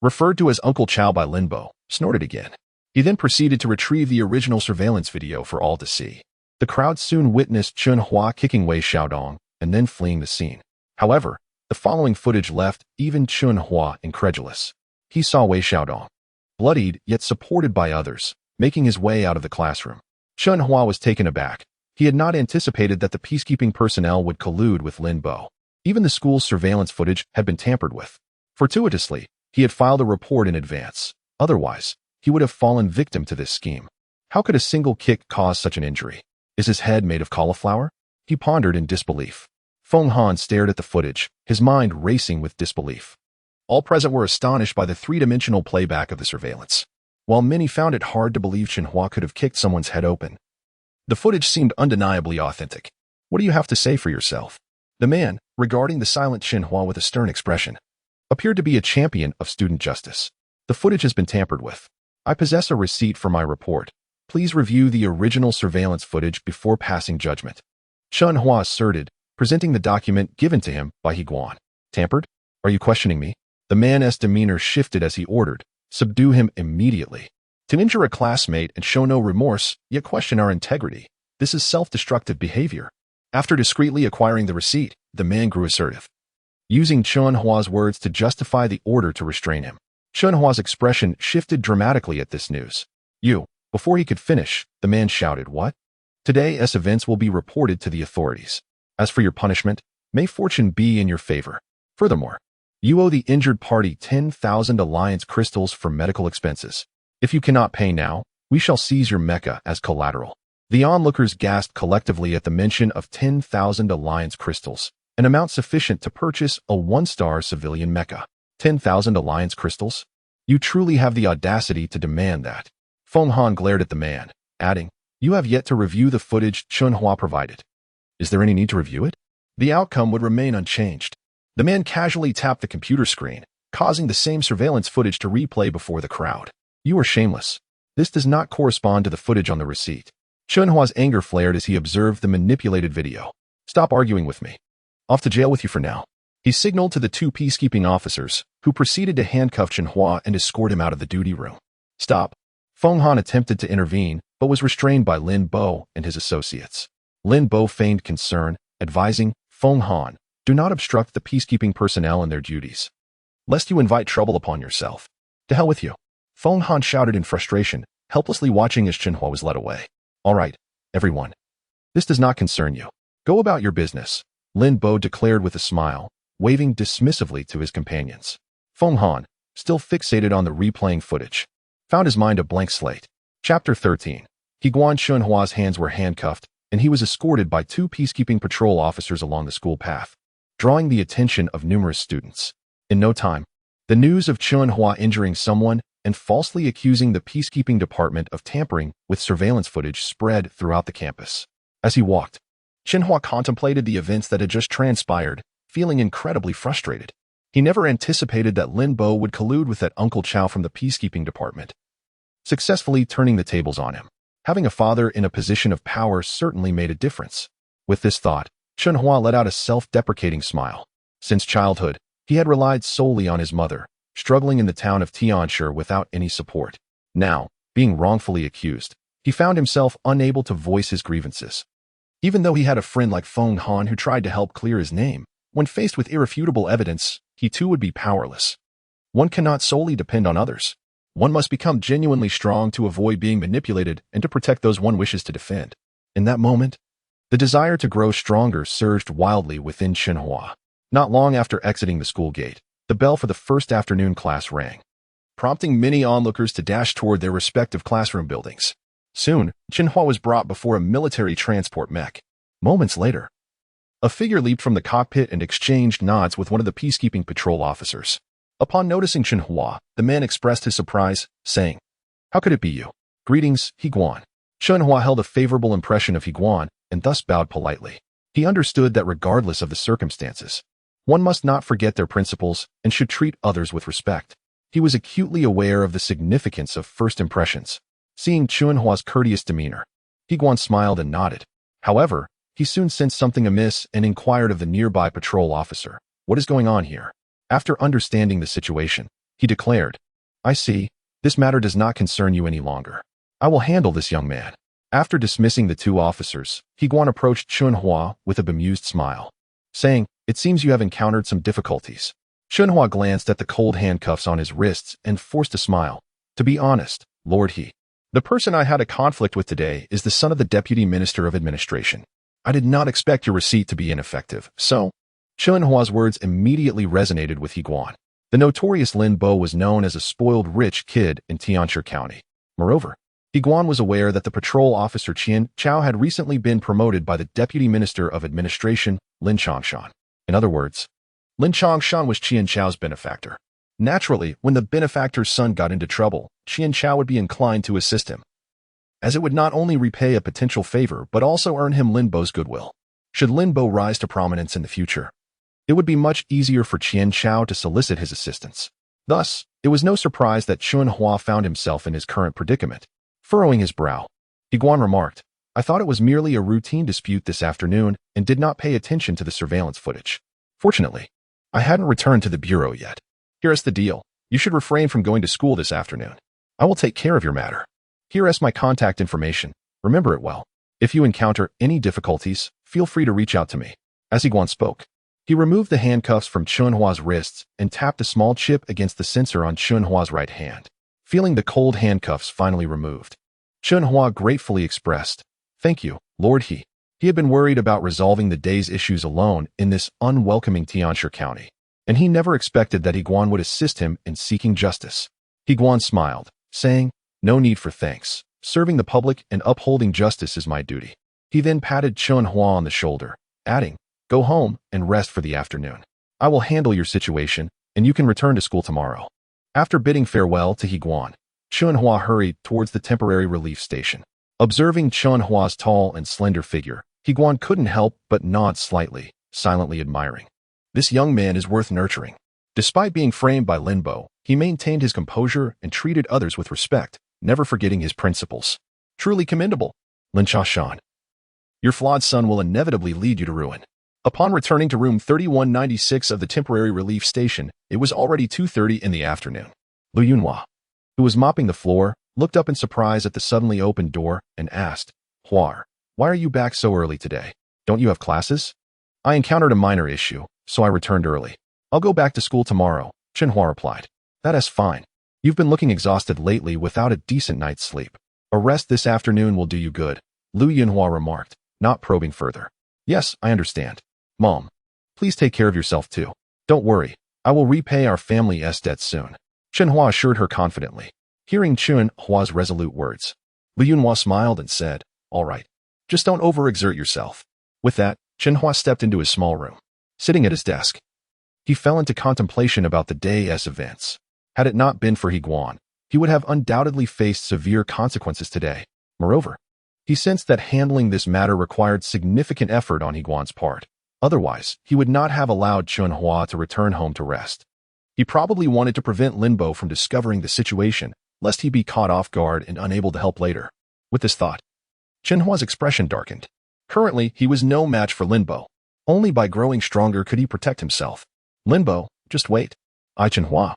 Speaker 1: referred to as Uncle Chow by Lin Bo, snorted again. He then proceeded to retrieve the original surveillance video for all to see. The crowd soon witnessed Chen Hua kicking Wei Xiaodong and then fleeing the scene. However, the following footage left even Chen Hua incredulous. He saw Wei Xiaodong, bloodied yet supported by others, making his way out of the classroom. Chen Hua was taken aback. He had not anticipated that the peacekeeping personnel would collude with Lin Bo. Even the school's surveillance footage had been tampered with. Fortuitously, he had filed a report in advance. Otherwise, he would have fallen victim to this scheme. How could a single kick cause such an injury? Is his head made of cauliflower? He pondered in disbelief. Feng Han stared at the footage, his mind racing with disbelief. All present were astonished by the three-dimensional playback of the surveillance. While many found it hard to believe Chen Hua could have kicked someone's head open, the footage seemed undeniably authentic. "What do you have to say for yourself?" The man, regarding the silent Chen Hua with a stern expression, appeared to be a champion of student justice. "The footage has been tampered with. I possess a receipt for my report. Please review the original surveillance footage before passing judgment." Chen Hua asserted, presenting the document given to him by He Guan. "Tampered? Are you questioning me?" The man's demeanor shifted as he ordered, "Subdue him immediately. To injure a classmate and show no remorse, yet question our integrity. This is self-destructive behavior." After discreetly acquiring the receipt, the man grew assertive, using Chen Hua's words to justify the order to restrain him. Chen Hua's expression shifted dramatically at this news. "You." Before he could finish, the man shouted, "What?" "Today's events will be reported to the authorities. As for your punishment, may fortune be in your favor. Furthermore, you owe the injured party 10,000 Alliance crystals for medical expenses. If you cannot pay now, we shall seize your mecha as collateral." The onlookers gasped collectively at the mention of 10,000 Alliance crystals, an amount sufficient to purchase a one-star civilian mecha. 10,000 Alliance crystals? You truly have the audacity to demand that. Feng Han glared at the man, adding, "You have yet to review the footage Chen Hua provided. Is there any need to review it? The outcome would remain unchanged." The man casually tapped the computer screen, causing the same surveillance footage to replay before the crowd. "You are shameless. This does not correspond to the footage on the receipt." Chen Hua's anger flared as he observed the manipulated video. "Stop arguing with me. Off to jail with you for now." He signaled to the two peacekeeping officers, who proceeded to handcuff Chen Hua and escort him out of the duty room. "Stop." Feng Han attempted to intervene, but was restrained by Lin Bo and his associates. Lin Bo feigned concern, advising Feng Han, "Do not obstruct the peacekeeping personnel in their duties, lest you invite trouble upon yourself." "To hell with you." Feng Han shouted in frustration, helplessly watching as Chen Hua was led away. "All right, everyone. This does not concern you. Go about your business," Lin Bo declared with a smile, waving dismissively to his companions. Feng Han, still fixated on the replaying footage, found his mind a blank slate. Chapter 13. He Guan Chen Hua's hands were handcuffed, and he was escorted by two peacekeeping patrol officers along the school path, drawing the attention of numerous students. In no time, the news of Chen Hua injuring someone and falsely accusing the peacekeeping department of tampering with surveillance footage spread throughout the campus. As he walked, Chen Hua contemplated the events that had just transpired, feeling incredibly frustrated. He never anticipated that Lin Bo would collude with that Uncle Chow from the peacekeeping department, successfully turning the tables on him. Having a father in a position of power certainly made a difference. With this thought, Chen Hua let out a self-deprecating smile. Since childhood, he had relied solely on his mother, struggling in the town of Tianshi without any support. Now, being wrongfully accused, He found himself unable to voice his grievances. Even though he had a friend like Feng Han who tried to help clear his name, when faced with irrefutable evidence, he too would be powerless. One cannot solely depend on others. One must become genuinely strong to avoid being manipulated and to protect those one wishes to defend. In that moment, the desire to grow stronger surged wildly within Chen Hua. Not long after exiting the school gate, the bell for the first afternoon class rang, prompting many onlookers to dash toward their respective classroom buildings. Soon, Chen Hua was brought before a military transport mech. Moments later, a figure leaped from the cockpit and exchanged nods with one of the peacekeeping patrol officers. Upon noticing Chen Hua, the man expressed his surprise, saying, "How could it be you?" "Greetings, Higuan." Chen Hua held a favorable impression of Higuan and thus bowed politely. He understood that regardless of the circumstances, one must not forget their principles and should treat others with respect. He was acutely aware of the significance of first impressions. Seeing Chen Hua's courteous demeanor, Higuan smiled and nodded. However, he soon sensed something amiss and inquired of the nearby patrol officer, "What is going on here?" After understanding the situation, he declared, "I see, this matter does not concern you any longer. I will handle this young man." After dismissing the two officers, Higuan approached Chen Hua with a bemused smile, saying, "It seems you have encountered some difficulties." Chen Hua glanced at the cold handcuffs on his wrists and forced a smile. "To be honest, Lord He, the person I had a conflict with today is the son of the Deputy Minister of Administration. I did not expect your receipt to be ineffective, so..." Chen Hua's words immediately resonated with Higuan. The notorious Lin Bo was known as a spoiled rich kid in Tianshi County. Moreover, Higuan was aware that the patrol officer Qian Chao had recently been promoted by the Deputy Minister of Administration, Lin Chongshan. In other words, Lin Chongshan was Qian Chao's benefactor. Naturally, when the benefactor's son got into trouble, Qian Chao would be inclined to assist him, as it would not only repay a potential favor but also earn him Lin Bo's goodwill. Should Lin Bo rise to prominence in the future, it would be much easier for Qian Chao to solicit his assistance. Thus, it was no surprise that Chen Hua found himself in his current predicament. Furrowing his brow, Higuan remarked, "I thought it was merely a routine dispute this afternoon and did not pay attention to the surveillance footage. Fortunately, I hadn't returned to the bureau yet. Here is the deal. You should refrain from going to school this afternoon. I will take care of your matter. Here is my contact information. Remember it well. If you encounter any difficulties, feel free to reach out to me." As Higuan spoke, he removed the handcuffs from Chen Hua's wrists and tapped a small chip against the sensor on Chen Hua's right hand. Feeling the cold handcuffs finally removed, Chen Hua gratefully expressed, "Thank you, Lord He." He had been worried about resolving the day's issues alone in this unwelcoming Tianshi County, and he never expected that Higuan would assist him in seeking justice. Higuan smiled, saying, "No need for thanks. Serving the public and upholding justice is my duty." He then patted Chen Hua on the shoulder, adding, "Go home and rest for the afternoon. I will handle your situation, and you can return to school tomorrow." After bidding farewell to Higuan, Chen Hua hurried towards the temporary relief station. Observing Chen Hua's tall and slender figure, Higuan couldn't help but nod slightly, silently admiring. This young man is worth nurturing. Despite being framed by Lin Bo, he maintained his composure and treated others with respect, never forgetting his principles. Truly commendable, Lin Chongshan. Your flawed son will inevitably lead you to ruin. Upon returning to room 3196 of the temporary relief station, it was already 2:30 in the afternoon. Lu Yunhua, who was mopping the floor, looked up in surprise at the suddenly opened door and asked, "Hua, why are you back so early today? Don't you have classes?" "I encountered a minor issue, so I returned early. I'll go back to school tomorrow," Chen Hua replied. "That is fine. You've been looking exhausted lately without a decent night's sleep. A rest this afternoon will do you good," Lu Yunhua remarked, not probing further. "Yes, I understand. Mom, please take care of yourself too. Don't worry, I will repay our family's debts soon," Chen Hua assured her confidently. Hearing Chen Hua's resolute words, Lu Yunhua smiled and said, "All right, just don't overexert yourself." With that, Chen Hua stepped into his small room. Sitting at his desk, he fell into contemplation about the day's events. Had it not been for Higuan, he would have undoubtedly faced severe consequences today. Moreover, he sensed that handling this matter required significant effort on Higuan's part. Otherwise, he would not have allowed Chen Hua to return home to rest. He probably wanted to prevent Lin Bo from discovering the situation, lest he be caught off guard and unable to help later. With this thought, Chen Hua's expression darkened. Currently, he was no match for Lin Bo. Only by growing stronger could he protect himself. Lin Bo, just wait. I, Chen Hua,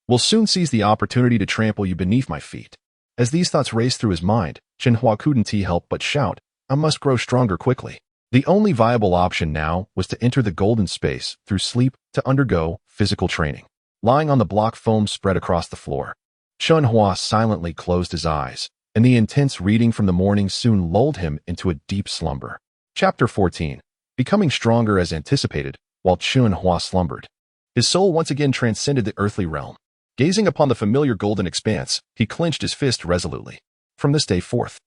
Speaker 1: will soon seize the opportunity to trample you beneath my feet. As these thoughts raced through his mind, Chen Hua couldn't help but shout, "I must grow stronger quickly." The only viable option now was to enter the golden space through sleep to undergo physical training. Lying on the block foam spread across the floor, Chen Hua silently closed his eyes, and the intense reading from the morning soon lulled him into a deep slumber. Chapter 14. Becoming stronger as anticipated, while Chen Hua slumbered. His soul once again transcended the earthly realm. Gazing upon the familiar golden expanse, he clenched his fist resolutely. From this day forth,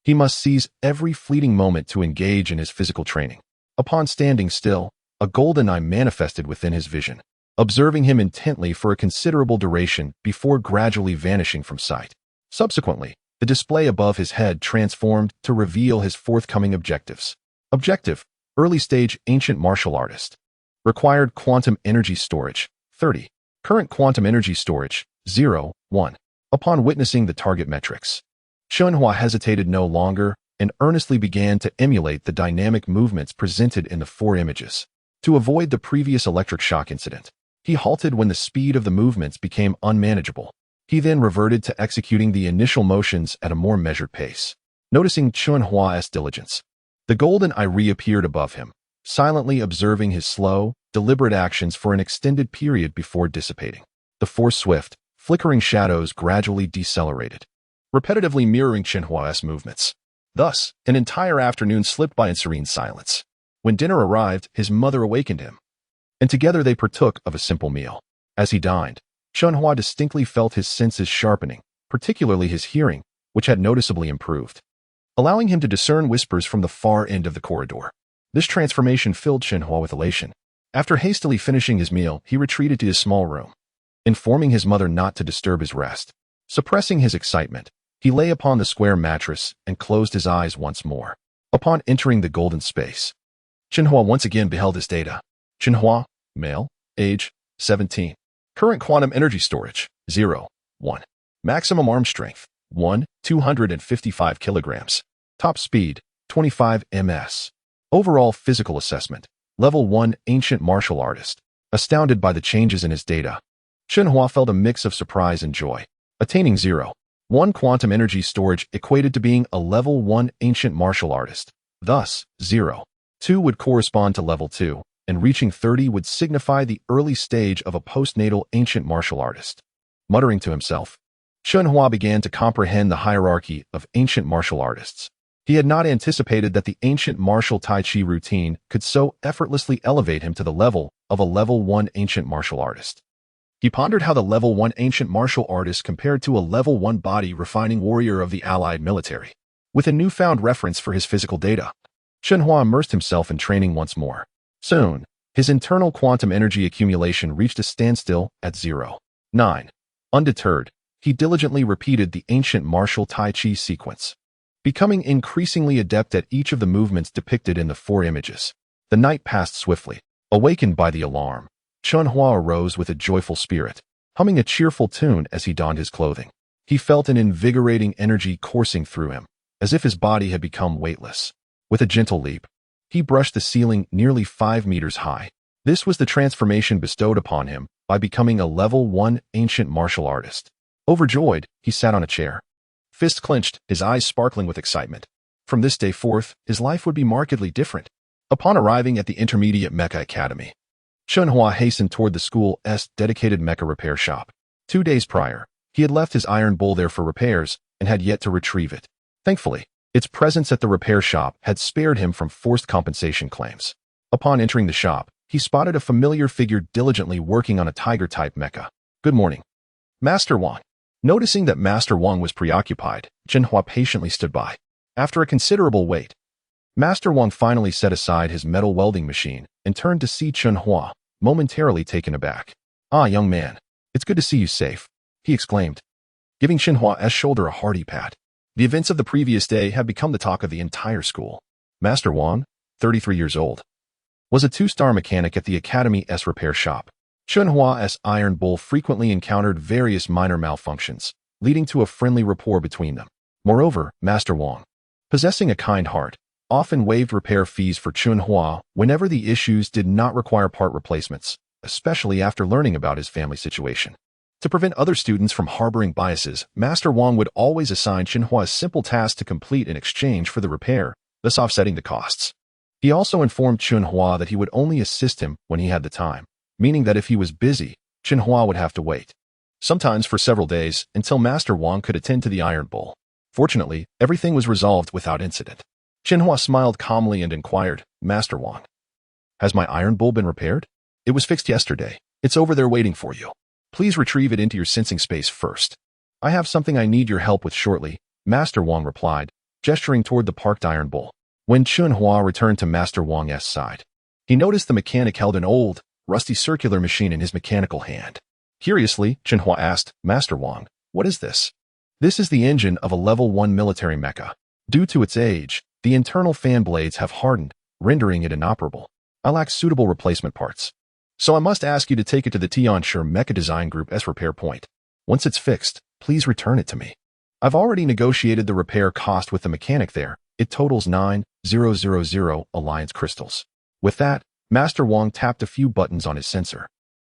Speaker 1: he must seize every fleeting moment to engage in his physical training. Upon standing still, a golden eye manifested within his vision, observing him intently for a considerable duration before gradually vanishing from sight. Subsequently, the display above his head transformed to reveal his forthcoming objectives. Objective: Early stage ancient martial artist. Required quantum energy storage, 30. Current quantum energy storage, 0, 1. Upon witnessing the target metrics, Chen Hua hesitated no longer and earnestly began to emulate the dynamic movements presented in the 4 images. To avoid the previous electric shock incident, he halted when the speed of the movements became unmanageable. He then reverted to executing the initial motions at a more measured pace. Noticing Chen Hua's diligence, the golden eye reappeared above him, silently observing his slow, deliberate actions for an extended period before dissipating. The 4 swift, flickering shadows gradually decelerated, repetitively mirroring Chen Hua's movements. Thus, an entire afternoon slipped by in serene silence. When dinner arrived, his mother awakened him, and together they partook of a simple meal. As he dined, Chen Hua distinctly felt his senses sharpening, particularly his hearing, which had noticeably improved, allowing him to discern whispers from the far end of the corridor. This transformation filled Chen Hua with elation. After hastily finishing his meal, he retreated to his small room, informing his mother not to disturb his rest. Suppressing his excitement, he lay upon the square mattress and closed his eyes once more. Upon entering the golden space, Chen Hua once again beheld his data. Chen Hua, male, age, 17. Current quantum energy storage, 0, 1. Maximum arm strength, 1, 255 kilograms. Top speed, 25 ms. Overall physical assessment, level 1 ancient martial artist. Astounded by the changes in his data, Chen Hua felt a mix of surprise and joy. Attaining 0, 1 quantum energy storage equated to being a level 1 ancient martial artist. Thus, 0, 2 would correspond to level 2, and reaching 30 would signify the early stage of a postnatal ancient martial artist. Muttering to himself, Chen Hua began to comprehend the hierarchy of ancient martial artists. He had not anticipated that the ancient martial Tai Chi routine could so effortlessly elevate him to the level of a level 1 ancient martial artist. He pondered how the level 1 ancient martial artist compared to a level 1 body refining warrior of the Allied military. With a newfound reference for his physical data, Chen Hua immersed himself in training once more. Soon, his internal quantum energy accumulation reached a standstill at 0, 9. Undeterred, he diligently repeated the ancient martial Tai Chi sequence, becoming increasingly adept at each of the movements depicted in the 4 images. The night passed swiftly. Awakened by the alarm, Chen Hua arose with a joyful spirit, humming a cheerful tune as he donned his clothing. He felt an invigorating energy coursing through him, as if his body had become weightless. With a gentle leap, he brushed the ceiling nearly 5 meters high. This was the transformation bestowed upon him by becoming a level 1 ancient martial artist. Overjoyed, he sat on a chair, fists clenched, his eyes sparkling with excitement. From this day forth, his life would be markedly different. Upon arriving at the intermediate Mecha Academy, Chen Hua hastened toward the school's dedicated mecha repair shop. 2 days prior, he had left his iron bull there for repairs and had yet to retrieve it. Thankfully, its presence at the repair shop had spared him from forced compensation claims. Upon entering the shop, he spotted a familiar figure diligently working on a tiger-type mecha. "Good morning, Master Wang." Noticing that Master Wang was preoccupied, Chen Hua patiently stood by. After a considerable wait, Master Wang finally set aside his metal welding machine and turned to see Chen Hua, momentarily taken aback. "Ah, young man, it's good to see you safe," he exclaimed, giving Chen Hua's shoulder a hearty pat. The events of the previous day had become the talk of the entire school. Master Wang, 33 years old, was a 2-star mechanic at the Academy's repair shop. Chen Hua's iron bull frequently encountered various minor malfunctions, leading to a friendly rapport between them. Moreover, Master Wang, possessing a kind heart, often waived repair fees for Chen Hua whenever the issues did not require part replacements, especially after learning about his family situation. To prevent other students from harboring biases, Master Wang would always assign Chen Hua a simple task to complete in exchange for the repair, thus offsetting the costs. He also informed Chen Hua that he would only assist him when he had the time, meaning that if he was busy, Chen Hua would have to wait. Sometimes for several days, until Master Wang could attend to the iron bowl. Fortunately, everything was resolved without incident. Chen Hua smiled calmly and inquired, Master Wang, has my iron bowl been repaired? It was fixed yesterday. It's over there waiting for you. Please retrieve it into your sensing space first. I have something I need your help with shortly, Master Wang replied, gesturing toward the parked iron bowl. When Chen Hua returned to Master Wang's side, he noticed the mechanic held an old, rusty circular machine in his mechanical hand. Curiously, Chen Hua asked, Master Wang, what is this? This is the engine of a level 1 military mecha. Due to its age, the internal fan blades have hardened, rendering it inoperable. I lack suitable replacement parts. So I must ask you to take it to the Tianshi Mecha Design Group's repair point. Once it's fixed, please return it to me. I've already negotiated the repair cost with the mechanic there. It totals 9,000 Alliance crystals. With that, Master Wang tapped a few buttons on his sensor,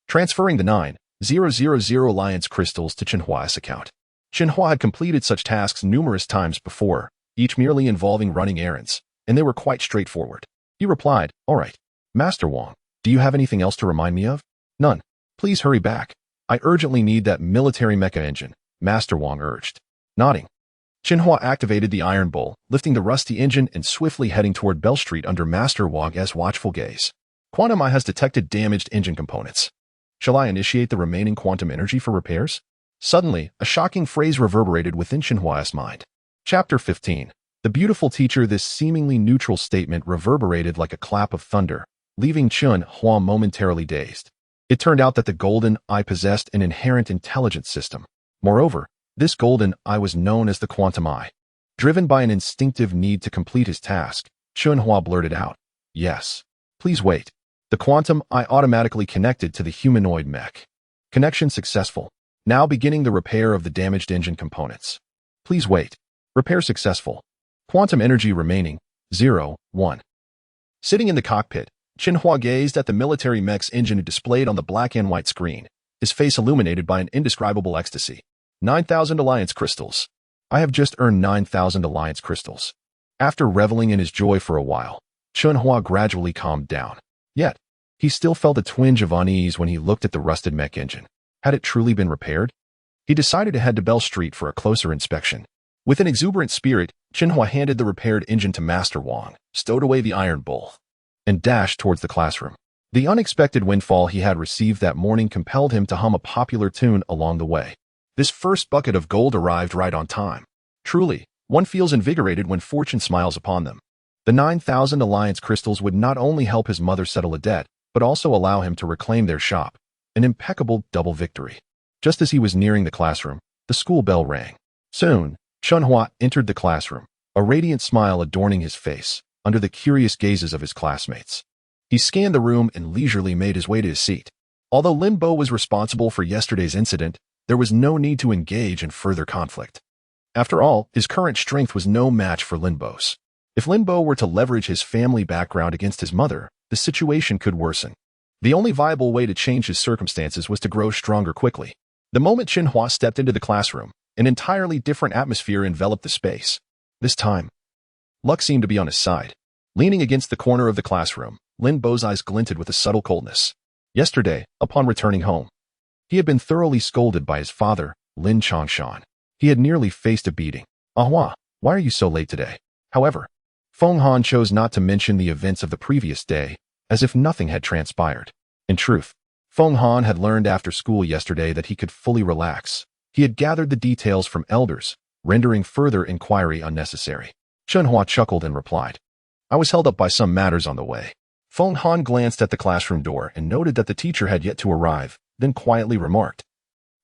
Speaker 1: transferring the 9,000 Alliance crystals to Chen Hua's account. Chen Hua had completed such tasks numerous times before, each merely involving running errands, and they were quite straightforward. He replied, all right, Master Wang, do you have anything else to remind me of? None. Please hurry back. I urgently need that military mecha engine, Master Wang urged. Nodding, Chen Hua activated the iron bowl, lifting the rusty engine and swiftly heading toward Bell Street under Master Wang's watchful gaze. Quantum Eye has detected damaged engine components. Shall I initiate the remaining quantum energy for repairs? Suddenly, a shocking phrase reverberated within Chen Hua's mind. Chapter 15. The beautiful teacher. This seemingly neutral statement reverberated like a clap of thunder, leaving Chen Hua momentarily dazed. It turned out that the golden eye possessed an inherent intelligence system. Moreover, this golden eye was known as the quantum eye. Driven by an instinctive need to complete his task, Chen Hua blurted out, yes. Please wait. The quantum eye automatically connected to the humanoid mech. Connection successful. Now beginning the repair of the damaged engine components. Please wait. Repair successful. Quantum energy remaining, 0.1. Sitting in the cockpit, Chen Hua gazed at the military mech's engine displayed on the black and white screen, his face illuminated by an indescribable ecstasy. 9,000 Alliance crystals. I have just earned 9,000 Alliance crystals. After reveling in his joy for a while, Chen Hua gradually calmed down. Yet, he still felt a twinge of unease when he looked at the rusted mech engine. Had it truly been repaired? He decided to head to Bell Street for a closer inspection. With an exuberant spirit, Chen Hua handed the repaired engine to Master Wang, stowed away the iron bowl, and dashed towards the classroom. The unexpected windfall he had received that morning compelled him to hum a popular tune along the way. This first bucket of gold arrived right on time. Truly, one feels invigorated when fortune smiles upon them. The 9,000 Alliance crystals would not only help his mother settle a debt, but also allow him to reclaim their shop. An impeccable double victory. Just as he was nearing the classroom, the school bell rang. Soon, Chen Hua entered the classroom, a radiant smile adorning his face, under the curious gazes of his classmates. He scanned the room and leisurely made his way to his seat. Although Lin Bo was responsible for yesterday's incident, there was no need to engage in further conflict. After all, his current strength was no match for Lin Bo's. If Lin Bo were to leverage his family background against his mother, the situation could worsen. The only viable way to change his circumstances was to grow stronger quickly. The moment Chen Hua stepped into the classroom, an entirely different atmosphere enveloped the space. This time, luck seemed to be on his side. Leaning against the corner of the classroom, Lin Bo's eyes glinted with a subtle coldness. Yesterday, upon returning home, he had been thoroughly scolded by his father, Lin Chongshan. He had nearly faced a beating. Hua, why are you so late today? However, Feng Han chose not to mention the events of the previous day, as if nothing had transpired. In truth, Feng Han had learned after school yesterday that he could fully relax. He had gathered the details from elders, rendering further inquiry unnecessary. Chen Hua chuckled and replied, I was held up by some matters on the way. Feng Han glanced at the classroom door and noted that the teacher had yet to arrive, then quietly remarked,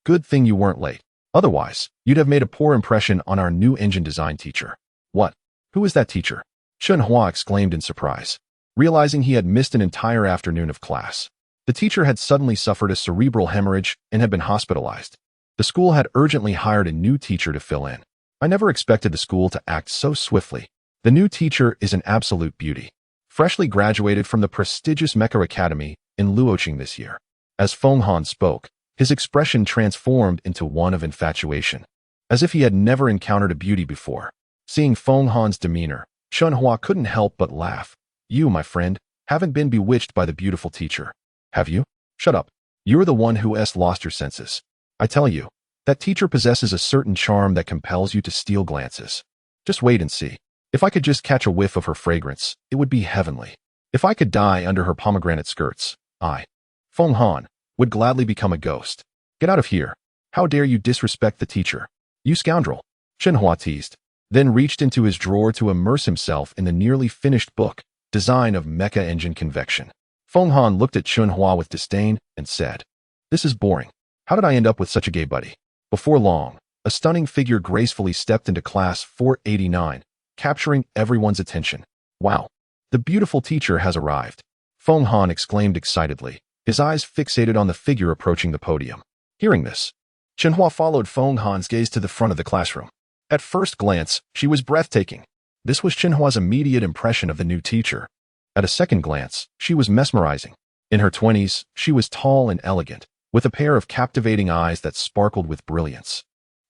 Speaker 1: Good thing you weren't late. Otherwise, you'd have made a poor impression on our new engine design teacher. What? Who is that teacher? Chen Hua exclaimed in surprise, realizing he had missed an entire afternoon of class. The teacher had suddenly suffered a cerebral hemorrhage and had been hospitalized. The school had urgently hired a new teacher to fill in. I never expected the school to act so swiftly. The new teacher is an absolute beauty. Freshly graduated from the prestigious Mecha Academy in Luoqing this year. As Feng Han spoke, His expression transformed into one of infatuation, as if he had never encountered a beauty before. Seeing Feng Han's demeanor, Chen Hua couldn't help but laugh. You, my friend, haven't been bewitched by the beautiful teacher, have you? Shut up. You're the one who has lost your senses. I tell you, that teacher possesses a certain charm that compels you to steal glances. Just wait and see. If I could just catch a whiff of her fragrance, it would be heavenly. If I could die under her pomegranate skirts, Feng Han, would gladly become a ghost. Get out of here. How dare you disrespect the teacher? You scoundrel. Chen Hua teased, then reached into his drawer to immerse himself in the nearly finished book, Design of Mecha Engine Convection. Feng Han looked at Chen Hua with disdain and said, This is boring. How did I end up with such a gay buddy? Before long, a stunning figure gracefully stepped into class 489, capturing everyone's attention. Wow, the beautiful teacher has arrived. Feng Han exclaimed excitedly, his eyes fixated on the figure approaching the podium. Hearing this, Chen Hua followed Feng Han's gaze to the front of the classroom. At first glance, she was breathtaking. This was Chen Hua's immediate impression of the new teacher. At a second glance, she was mesmerizing. In her 20s, she was tall and elegant, with a pair of captivating eyes that sparkled with brilliance,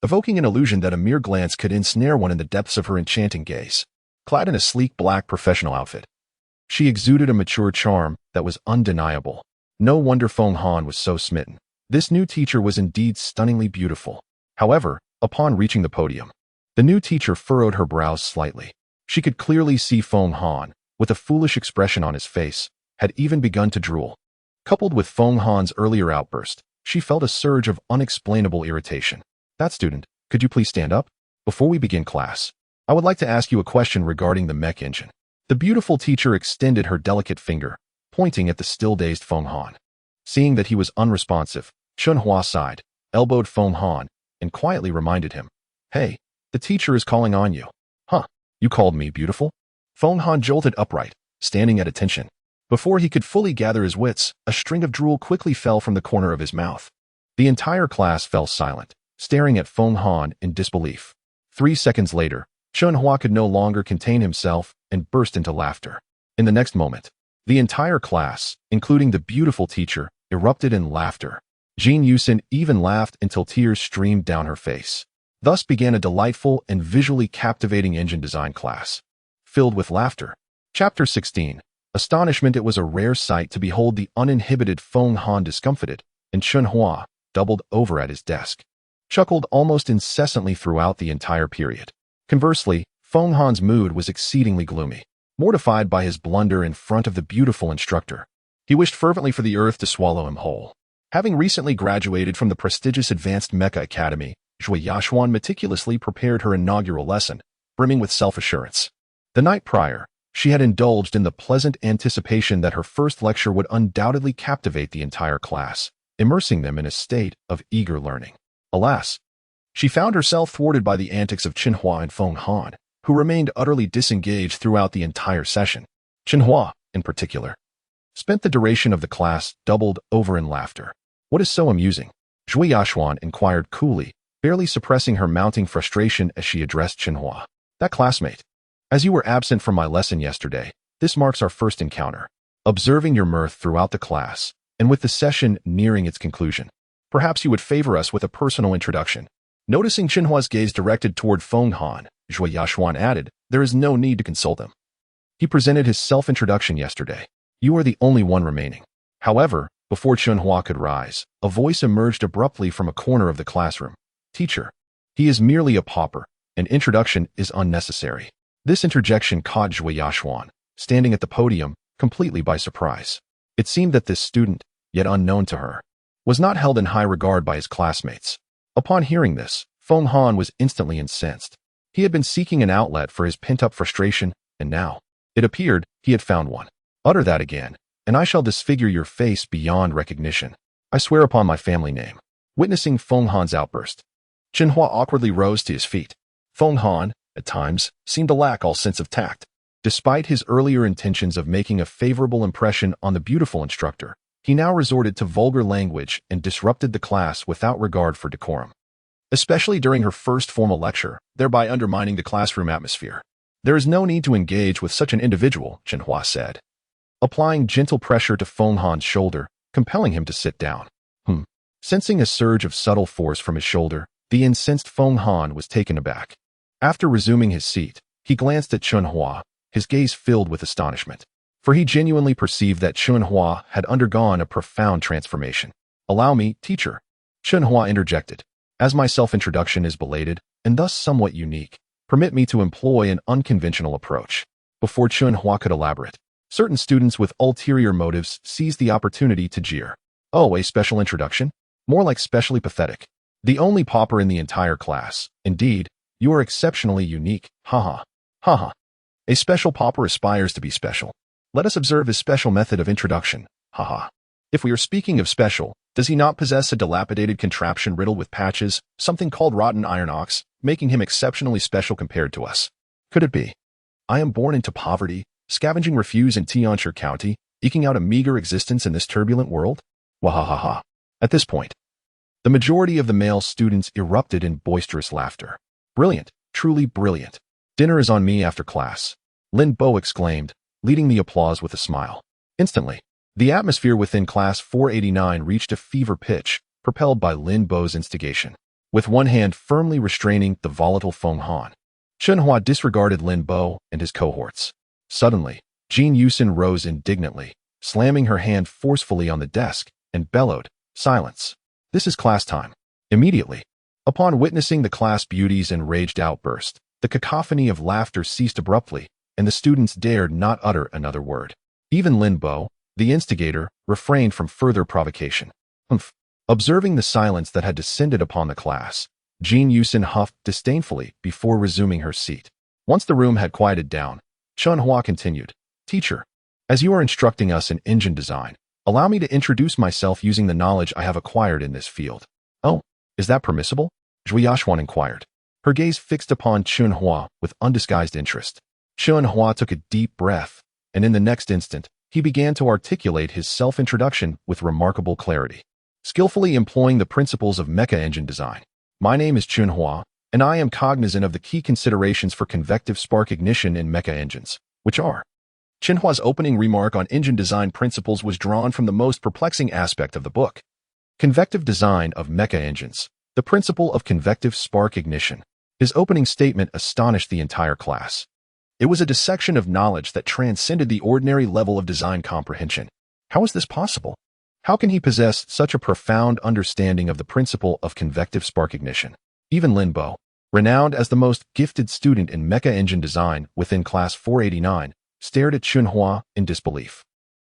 Speaker 1: evoking an illusion that a mere glance could ensnare one in the depths of her enchanting gaze. Clad in a sleek black professional outfit, she exuded a mature charm that was undeniable. No wonder Feng Han was so smitten. This new teacher was indeed stunningly beautiful. However, upon reaching the podium, the new teacher furrowed her brows slightly. She could clearly see Feng Han, with a foolish expression on his face, had even begun to drool. Coupled with Feng Han's earlier outburst, she felt a surge of unexplainable irritation. That student, could you please stand up? Before we begin class, I would like to ask you a question regarding the mech engine. The beautiful teacher extended her delicate finger, pointing at the still-dazed Feng Han. Seeing that he was unresponsive, Chen Hua sighed, elbowed Feng Han, and quietly reminded him, Hey, the teacher is calling on you. Huh, you called me beautiful? Feng Han jolted upright, standing at attention. Before he could fully gather his wits, a string of drool quickly fell from the corner of his mouth. The entire class fell silent, staring at Feng Han in disbelief. 3 seconds later, Chen Hua could no longer contain himself and burst into laughter. In the next moment, the entire class, including the beautiful teacher, erupted in laughter. Jin Yusin even laughed until tears streamed down her face. Thus began a delightful and visually captivating engine design class, filled with laughter. Chapter 16. Astonishment. It was a rare sight to behold the uninhibited Feng Han discomfited, and Chen Hua, doubled over at his desk, chuckled almost incessantly throughout the entire period. Conversely, Feng Han's mood was exceedingly gloomy. Mortified by his blunder in front of the beautiful instructor, he wished fervently for the earth to swallow him whole. Having recently graduated from the prestigious Advanced Mecha Academy, Zhui Yashuan meticulously prepared her inaugural lesson, brimming with self-assurance. The night prior, she had indulged in the pleasant anticipation that her first lecture would undoubtedly captivate the entire class, immersing them in a state of eager learning. Alas, she found herself thwarted by the antics of Chen Hua and Feng Han, who remained utterly disengaged throughout the entire session. Chen Hua, in particular, spent the duration of the class doubled over in laughter. What is so amusing? Zhui Yashuan inquired coolly, barely suppressing her mounting frustration as she addressed Chen Hua. That classmate. As you were absent from my lesson yesterday, this marks our first encounter. Observing your mirth throughout the class, and with the session nearing its conclusion, perhaps you would favor us with a personal introduction. Noticing Chen Hua's gaze directed toward Feng Han, Zhui Yashuan added, There is no need to consult him. He presented his self-introduction yesterday. You are the only one remaining. However, before Chen Hua could rise, a voice emerged abruptly from a corner of the classroom. Teacher. He is merely a pauper. An introduction is unnecessary. This interjection caught Zhui Yashuan, standing at the podium, completely by surprise. It seemed that this student, yet unknown to her, was not held in high regard by his classmates. Upon hearing this, Feng Han was instantly incensed. He had been seeking an outlet for his pent-up frustration, and now, it appeared, he had found one. Utter that again, and I shall disfigure your face beyond recognition. I swear upon my family name. Witnessing Feng Han's outburst, Chen Hua awkwardly rose to his feet. Feng Han, at times, seemed to lack all sense of tact. Despite his earlier intentions of making a favorable impression on the beautiful instructor, he now resorted to vulgar language and disrupted the class without regard for decorum, especially during her first formal lecture, thereby undermining the classroom atmosphere. There is no need to engage with such an individual, Chen Hua said, applying gentle pressure to Feng Han's shoulder, compelling him to sit down. Sensing a surge of subtle force from his shoulder, the incensed Feng Han was taken aback. After resuming his seat, he glanced at Chen Hua, his gaze filled with astonishment. For he genuinely perceived that Chen Hua had undergone a profound transformation. "Allow me, teacher," Chen Hua interjected. "As my self-introduction is belated, and thus somewhat unique, permit me to employ an unconventional approach." Before Chen Hua could elaborate, certain students with ulterior motives seized the opportunity to jeer. "Oh, a special introduction? More like specially pathetic. The only pauper in the entire class. Indeed, you are exceptionally unique. Haha. Haha. A special pauper aspires to be special. Let us observe his special method of introduction. Haha. If we are speaking of special, does he not possess a dilapidated contraption riddled with patches, something called rotten iron ox, making him exceptionally special compared to us? Could it be? I am born into poverty, scavenging refuse in Tianshi County, eking out a meager existence in this turbulent world? Wahahaha. At this point, the majority of the male students erupted in boisterous laughter. Brilliant, truly brilliant. Dinner is on me after class, Lin Bo exclaimed, leading the applause with a smile. Instantly, the atmosphere within class 489 reached a fever pitch, propelled by Lin Bo's instigation. With one hand firmly restraining the volatile Feng Han, Chen Hua disregarded Lin Bo and his cohorts. Suddenly, Jin Yusin rose indignantly, slamming her hand forcefully on the desk, and bellowed, "Silence. This is class time." Immediately, upon witnessing the class beauty's enraged outburst, the cacophony of laughter ceased abruptly, and the students dared not utter another word. Even Lin Bo, the instigator, refrained from further provocation. Humph. Observing the silence that had descended upon the class, Jin Yusin huffed disdainfully before resuming her seat. Once the room had quieted down, Chen Hua continued, "Teacher, as you are instructing us in engine design, allow me to introduce myself using the knowledge I have acquired in this field." "Oh, is that permissible?" Zhui Yashuan inquired, her gaze fixed upon Chen Hua with undisguised interest. Chen Hua took a deep breath, and in the next instant, he began to articulate his self-introduction with remarkable clarity, skillfully employing the principles of mecha engine design. "My name is Chen Hua, and I am cognizant of the key considerations for convective spark ignition in mecha engines, which are..." Chen Hua's opening remark on engine design principles was drawn from the most perplexing aspect of the book. Convective design of mecha engines, the principle of convective spark ignition. His opening statement astonished the entire class. It was a dissection of knowledge that transcended the ordinary level of design comprehension. How is this possible? How can he possess such a profound understanding of the principle of convective spark ignition? Even Lin Bo, renowned as the most gifted student in mecha engine design within class 489, stared at Chen Hua in disbelief.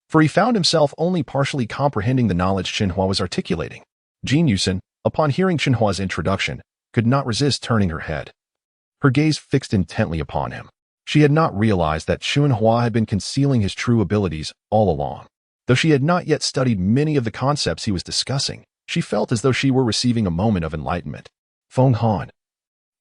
Speaker 1: For he found himself only partially comprehending the knowledge Chen Hua was articulating. Jin Yusin, upon hearing Chen Hua's introduction, could not resist turning her head. Her gaze fixed intently upon him. She had not realized that Chen Hua had been concealing his true abilities all along. Though she had not yet studied many of the concepts he was discussing, she felt as though she were receiving a moment of enlightenment. Feng Han,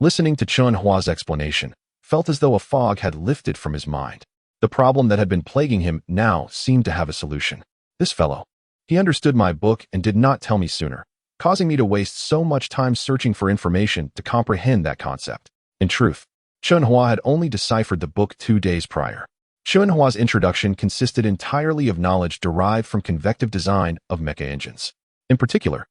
Speaker 1: listening to Chen Hua's explanation, felt as though a fog had lifted from his mind. The problem that had been plaguing him now seemed to have a solution. This fellow. He understood my book and did not tell me sooner, causing me to waste so much time searching for information to comprehend that concept. In truth, Chen Hua had only deciphered the book 2 days prior. Chen Hua's introduction consisted entirely of knowledge derived from convective design of mecha engines. In particular,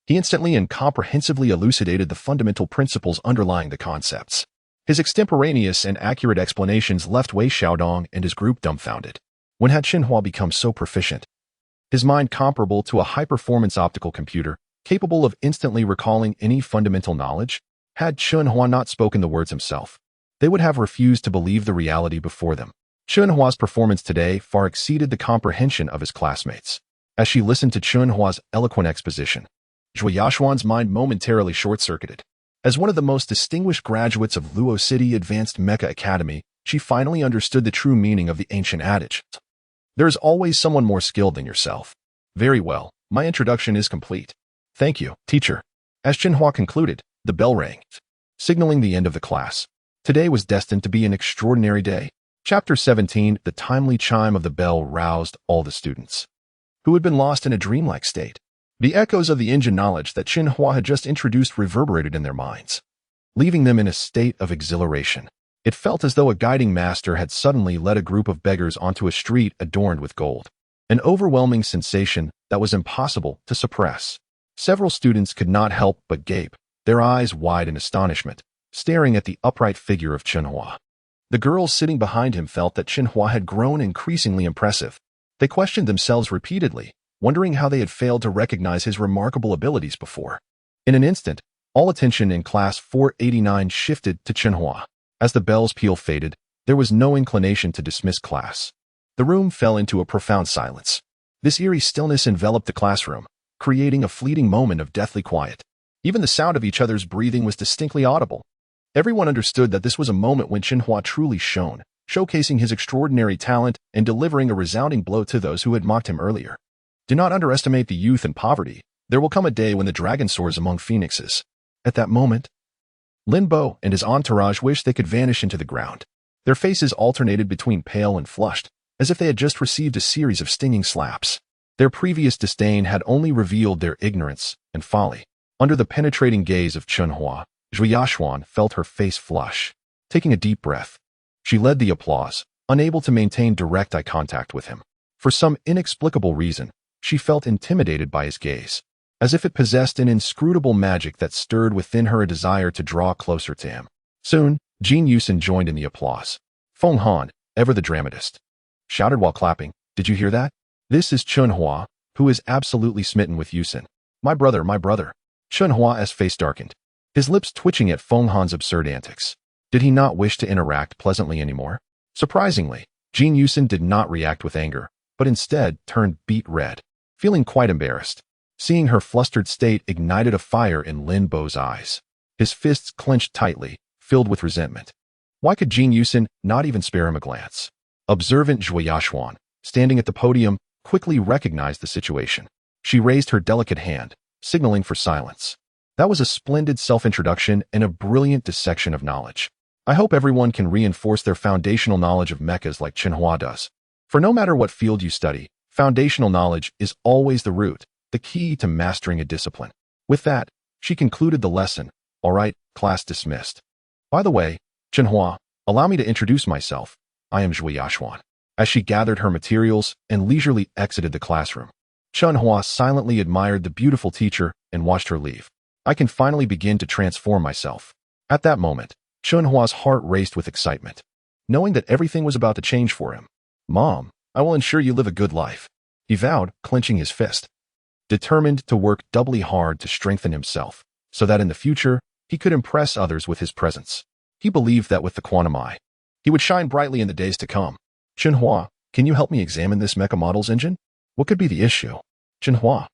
Speaker 1: he instantly and comprehensively elucidated the fundamental principles underlying the concepts. His extemporaneous and accurate explanations left Wei Xiaodong and his group dumbfounded. When had Chen Hua become so proficient? His mind comparable to a high-performance optical computer, capable of instantly recalling any fundamental knowledge? Had Chen Hua not spoken the words himself, they would have refused to believe the reality before them. Chen Hua's performance today far exceeded the comprehension of his classmates. As she listened to Chen Hua's eloquent exposition, Zhui Yashuan's mind momentarily short-circuited. As one of the most distinguished graduates of Luo City Advanced Mecha Academy, she finally understood the true meaning of the ancient adage. There is always someone more skilled than yourself. Very well, my introduction is complete. Thank you, teacher. As Chen Hua concluded, the bell rang, signaling the end of the class. Today was destined to be an extraordinary day. Chapter 17, the timely chime of the bell roused all the students, who had been lost in a dreamlike state. The echoes of the engine knowledge that Chen Hua had just introduced reverberated in their minds, leaving them in a state of exhilaration. It felt as though a guiding master had suddenly led a group of beggars onto a street adorned with gold. An overwhelming sensation that was impossible to suppress. Several students could not help but gape, their eyes wide in astonishment, staring at the upright figure of Chen Hua. The girls sitting behind him felt that Chen Hua had grown increasingly impressive. They questioned themselves repeatedly, wondering how they had failed to recognize his remarkable abilities before. In an instant, all attention in class 489 shifted to Chen Hua. As the bell's peal faded, there was no inclination to dismiss class. The room fell into a profound silence. This eerie stillness enveloped the classroom, creating a fleeting moment of deathly quiet. Even the sound of each other's breathing was distinctly audible. Everyone understood that this was a moment when Chen Hua truly shone, showcasing his extraordinary talent and delivering a resounding blow to those who had mocked him earlier. Do not underestimate the youth and poverty. There will come a day when the dragon soars among phoenixes. At that moment, Lin Bo and his entourage wished they could vanish into the ground. Their faces alternated between pale and flushed, as if they had just received a series of stinging slaps. Their previous disdain had only revealed their ignorance and folly. Under the penetrating gaze of Chen Hua, Zhu Yaxuan felt her face flush. Taking a deep breath, she led the applause, unable to maintain direct eye contact with him. For some inexplicable reason, she felt intimidated by his gaze, as if it possessed an inscrutable magic that stirred within her a desire to draw closer to him. Soon, Jin Yusen joined in the applause. Feng Han, ever the dramatist, shouted while clapping, "Did you hear that? This is Chen Hua, who is absolutely smitten with Yusen. My brother, my brother." Chen Hua's face darkened, his lips twitching at Feng Han's absurd antics. Did he not wish to interact pleasantly anymore? Surprisingly, Jin Yusen did not react with anger, but instead turned beet red, feeling quite embarrassed. Seeing her flustered state ignited a fire in Lin Bo's eyes. His fists clenched tightly, filled with resentment. Why could Jin Yusen not even spare him a glance? Observant Zhu Yaxuan, standing at the podium, quickly recognized the situation. She raised her delicate hand, signaling for silence. That was a splendid self-introduction and a brilliant dissection of knowledge. I hope everyone can reinforce their foundational knowledge of mechas like Chen Hua does. For no matter what field you study, foundational knowledge is always the root, the key to mastering a discipline. With that, she concluded the lesson. All right, class dismissed. By the way, Chen Hua, allow me to introduce myself. I am Zhu Yaxuan. As she gathered her materials and leisurely exited the classroom, Chen Hua silently admired the beautiful teacher and watched her leave. I can finally begin to transform myself. At that moment, Chen Hua's heart raced with excitement, knowing that everything was about to change for him. Mom, I will ensure you live a good life, he vowed, clenching his fist, determined to work doubly hard to strengthen himself, so that in the future, he could impress others with his presence. He believed that with the quantum eye, he would shine brightly in the days to come. Chen Hua, can you help me examine this mecha model's engine? What could be the issue? Chen Hua,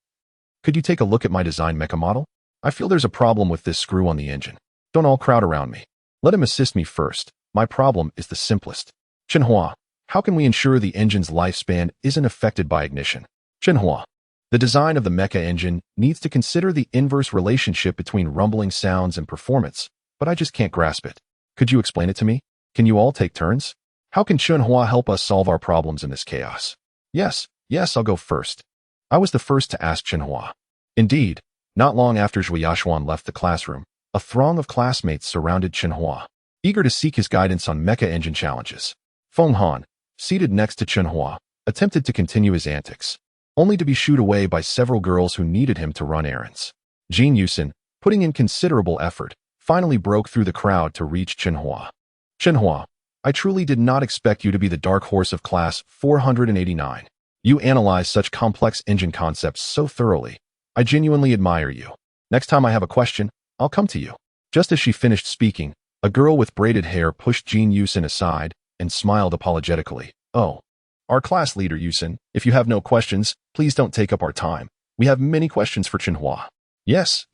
Speaker 1: could you take a look at my design mecha model? I feel there's a problem with this screw on the engine. Don't all crowd around me. Let him assist me first. My problem is the simplest. Chen Hua, how can we ensure the engine's lifespan isn't affected by ignition? Chen Hua, the design of the mecha engine needs to consider the inverse relationship between rumbling sounds and performance, but I just can't grasp it. Could you explain it to me? Can you all take turns? How can Chen Hua help us solve our problems in this chaos? Yes, I'll go first. I was the first to ask Chen Hua. Indeed, not long after Zhu Yaxuan left the classroom, a throng of classmates surrounded Chen Hua, eager to seek his guidance on mecha engine challenges. Feng Han, seated next to Chen Hua, attempted to continue his antics, only to be shooed away by several girls who needed him to run errands. Jin Yusen, putting in considerable effort, finally broke through the crowd to reach Chen Hua. Chen Hua, I truly did not expect you to be the dark horse of class 489. You analyze such complex engine concepts so thoroughly. I genuinely admire you. Next time I have a question, I'll come to you. Just as she finished speaking, a girl with braided hair pushed Jin Yusen aside and smiled apologetically. Oh, our class leader Yusen, if you have no questions, please don't take up our time. We have many questions for Chen Hua. Yes,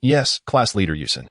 Speaker 1: class leader Yusen.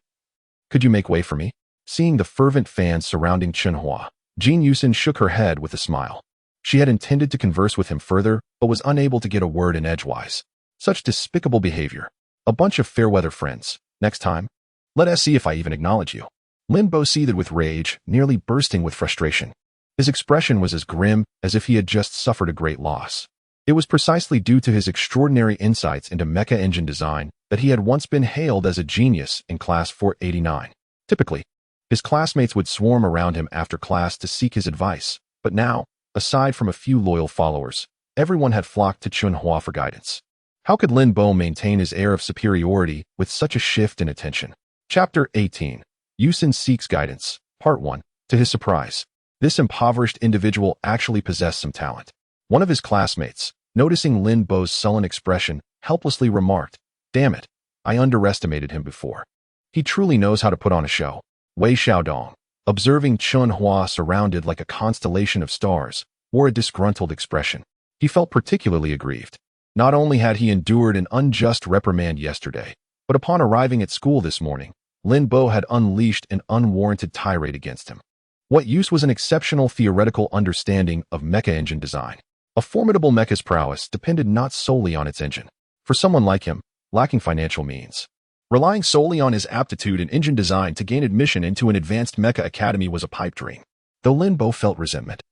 Speaker 1: Could you make way for me? Seeing the fervent fans surrounding Chen Hua, Jin Yusen shook her head with a smile. She had intended to converse with him further, but was unable to get a word in edgewise. Such despicable behavior. A bunch of fair-weather friends. Next time, let us see if I even acknowledge you. Lin Bo seethed with rage, nearly bursting with frustration. His expression was as grim as if he had just suffered a great loss. It was precisely due to his extraordinary insights into mecha engine design that he had once been hailed as a genius in class 489. Typically, his classmates would swarm around him after class to seek his advice, but now, aside from a few loyal followers, everyone had flocked to Chen Hua for guidance. How could Lin Bo maintain his air of superiority with such a shift in attention? Chapter 18. Yusin Seeks Guidance. Part 1. To his surprise, this impoverished individual actually possessed some talent. One of his classmates, noticing Lin Bo's sullen expression, helplessly remarked, "Damn it, I underestimated him before. He truly knows how to put on a show." Wei Xiaodong, observing Chen Hua surrounded like a constellation of stars, wore a disgruntled expression. He felt particularly aggrieved. Not only had he endured an unjust reprimand yesterday, but upon arriving at school this morning, Lin Bo had unleashed an unwarranted tirade against him. What use was an exceptional theoretical understanding of mecha engine design? A formidable mecha's prowess depended not solely on its engine. For someone like him, lacking financial means, relying solely on his aptitude in engine design to gain admission into an advanced mecha academy was a pipe dream. Though Lin Bo felt resentment,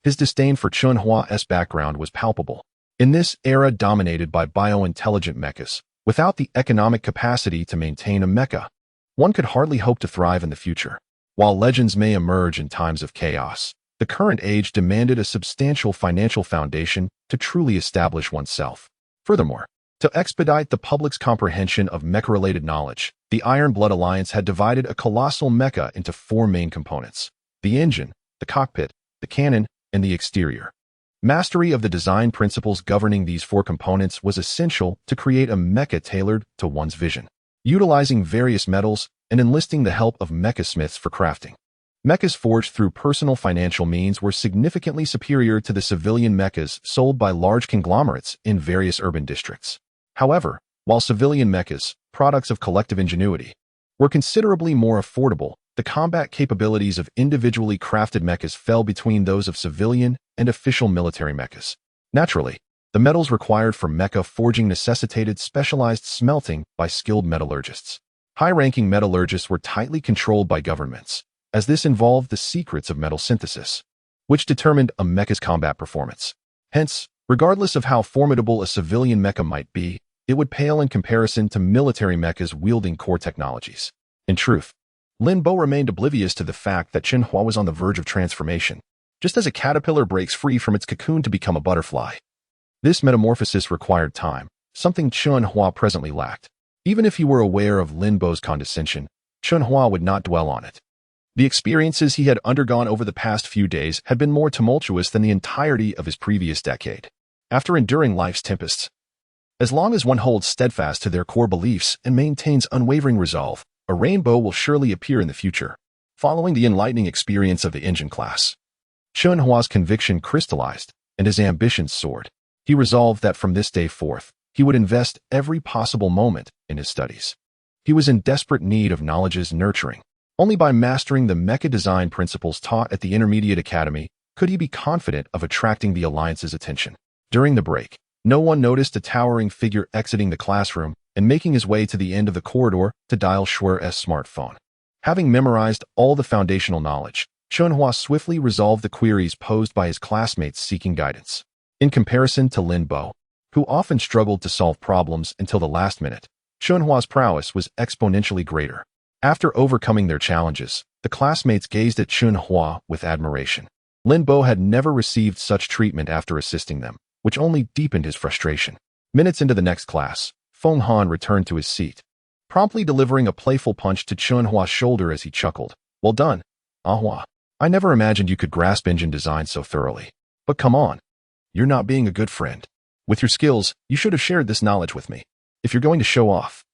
Speaker 1: his disdain for Chen Hua's background was palpable. In this era dominated by bio-intelligent mechas, without the economic capacity to maintain a mecha, one could hardly hope to thrive in the future. While legends may emerge in times of chaos, the current age demanded a substantial financial foundation to truly establish oneself. Furthermore, to expedite the public's comprehension of mecha-related knowledge, the Iron Blood Alliance had divided a colossal mecha into 4 main components: the engine, the cockpit, the cannon, and the exterior. Mastery of the design principles governing these 4 components was essential to create a mecha tailored to one's vision. Utilizing various metals and enlisting the help of mecha smiths for crafting, mechas forged through personal financial means were significantly superior to the civilian mechas sold by large conglomerates in various urban districts. However, while civilian mechas, products of collective ingenuity, were considerably more affordable, the combat capabilities of individually crafted mechas fell between those of civilian and official military mechas. Naturally, the metals required for mecha forging necessitated specialized smelting by skilled metallurgists. High-ranking metallurgists were tightly controlled by governments, as this involved the secrets of metal synthesis, which determined a mecha's combat performance. Hence, regardless of how formidable a civilian mecha might be, it would pale in comparison to military mechas wielding core technologies. In truth, Lin Bo remained oblivious to the fact that Chen Hua was on the verge of transformation, just as a caterpillar breaks free from its cocoon to become a butterfly. This metamorphosis required time, something Chen Hua presently lacked. Even if he were aware of Lin Bo's condescension, Chen Hua would not dwell on it. The experiences he had undergone over the past few days had been more tumultuous than the entirety of his previous decade. After enduring life's tempests, as long as one holds steadfast to their core beliefs and maintains unwavering resolve, a rainbow will surely appear in the future. Following the enlightening experience of the engine class, Chen Hua's conviction crystallized and his ambitions soared. He resolved that from this day forth, he would invest every possible moment in his studies. He was in desperate need of knowledge's nurturing. Only by mastering the mecha design principles taught at the Intermediate Academy could he be confident of attracting the Alliance's attention. During the break, no one noticed a towering figure exiting the classroom and making his way to the end of the corridor to dial Schwer's smartphone. Having memorized all the foundational knowledge, Chen Hua swiftly resolved the queries posed by his classmates seeking guidance. In comparison to Lin Bo, who often struggled to solve problems until the last minute, Chen Hua's prowess was exponentially greater. After overcoming their challenges, the classmates gazed at Chen Hua with admiration. Lin Bo had never received such treatment after assisting them, which only deepened his frustration. Minutes into the next class, Feng Han returned to his seat, promptly delivering a playful punch to Chen Hua's shoulder as he chuckled. "Well done, Hua. I never imagined you could grasp engine design so thoroughly. But come on. You're not being a good friend. With your skills, you should have shared this knowledge with me. If you're going to show off,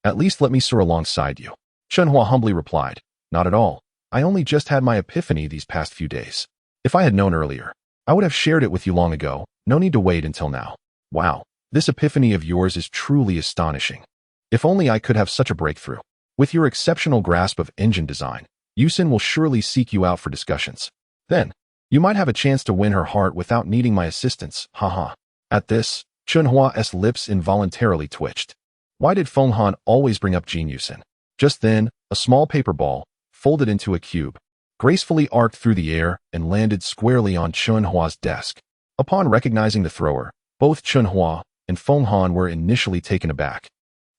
Speaker 1: at least let me soar alongside you." Chen Hua humbly replied, "Not at all. I only just had my epiphany these past few days. If I had known earlier, I would have shared it with you long ago. No need to wait until now. Wow, this epiphany of yours is truly astonishing. If only I could have such a breakthrough. With your exceptional grasp of engine design, Yusin will surely seek you out for discussions. Then, you might have a chance to win her heart without needing my assistance, haha." At this, Chen Hua's lips involuntarily twitched. Why did Feng Han always bring up Jean Yusin? Just then, a small paper ball, folded into a cube, gracefully arced through the air and landed squarely on Chen Hua's desk. Upon recognizing the thrower, both Chen Hua and Feng Han were initially taken aback.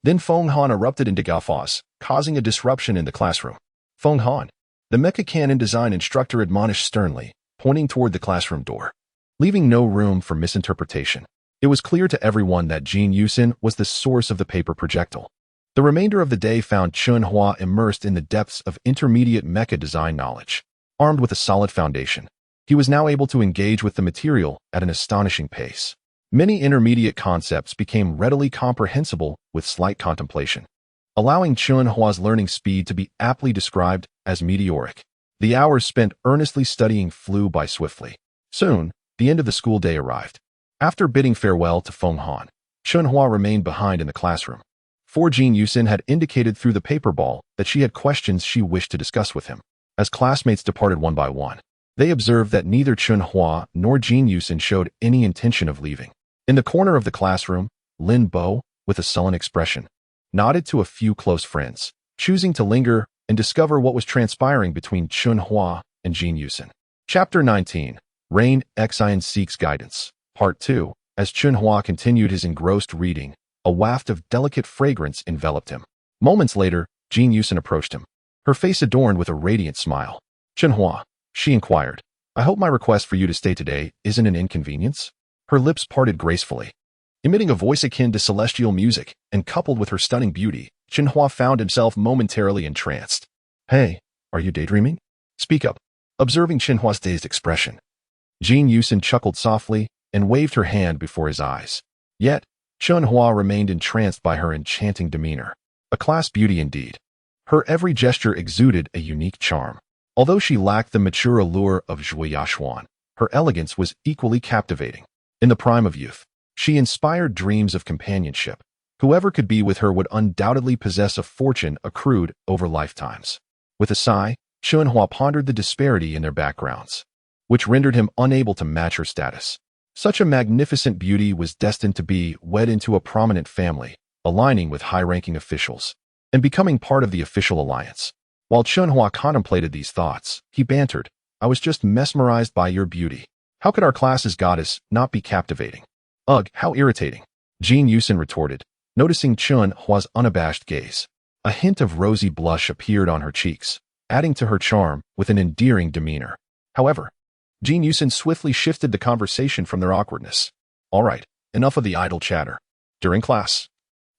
Speaker 1: Then Feng Han erupted into guffaws, causing a disruption in the classroom. "Feng Han," the mecha cannon design instructor admonished sternly, pointing toward the classroom door. Leaving no room for misinterpretation, It was clear to everyone that Jin Yusin was the source of the paper projectile. The remainder of the day found Chen Hua immersed in the depths of intermediate mecha design knowledge. Armed with a solid foundation, he was now able to engage with the material at an astonishing pace. Many intermediate concepts became readily comprehensible with slight contemplation, allowing Chen Hua's learning speed to be aptly described as meteoric. The hours spent earnestly studying flew by swiftly. Soon, the end of the school day arrived. After bidding farewell to Feng Han, Chen Hua remained behind in the classroom. Jin Yusin had indicated through the paper ball that she had questions she wished to discuss with him. As classmates departed one by one, they observed that neither Chen Hua nor Jin Yusin showed any intention of leaving. In the corner of the classroom, Lin Bo, with a sullen expression, nodded to a few close friends, choosing to linger and discover what was transpiring between Chen Hua and Jin Yusin. Chapter 19. Rain Xin Seeks Guidance. Part 2. As Chen Hua continued his engrossed reading, a waft of delicate fragrance enveloped him. Moments later, Jin Yusin approached him, her face adorned with a radiant smile. Chen Hua, she inquired, I hope my request for you to stay today isn't an inconvenience? Her lips parted gracefully. Emitting a voice akin to celestial music, and coupled with her stunning beauty, Chen Hua found himself momentarily entranced. Hey, are you daydreaming? Speak up. Observing Chen Hua's dazed expression, Jin Yusin chuckled softly and waved her hand before his eyes. Yet, Chen Hua remained entranced by her enchanting demeanor. A class beauty indeed. Her every gesture exuded a unique charm. Although she lacked the mature allure of Zhui Yaxuan, her elegance was equally captivating. In the prime of youth, she inspired dreams of companionship. Whoever could be with her would undoubtedly possess a fortune accrued over lifetimes. With a sigh, Chen Hua pondered the disparity in their backgrounds, which rendered him unable to match her status. Such a magnificent beauty was destined to be wed into a prominent family, aligning with high-ranking officials, and becoming part of the official alliance. While Chen Hua contemplated these thoughts, he bantered, I was just mesmerized by your beauty. How could our class's goddess not be captivating? Ugh, how irritating. Jin Yusin retorted, noticing Chen Hua's unabashed gaze. A hint of rosy blush appeared on her cheeks, adding to her charm with an endearing demeanor. However, Jin Yusin swiftly shifted the conversation from their awkwardness. All right, enough of the idle chatter. During class,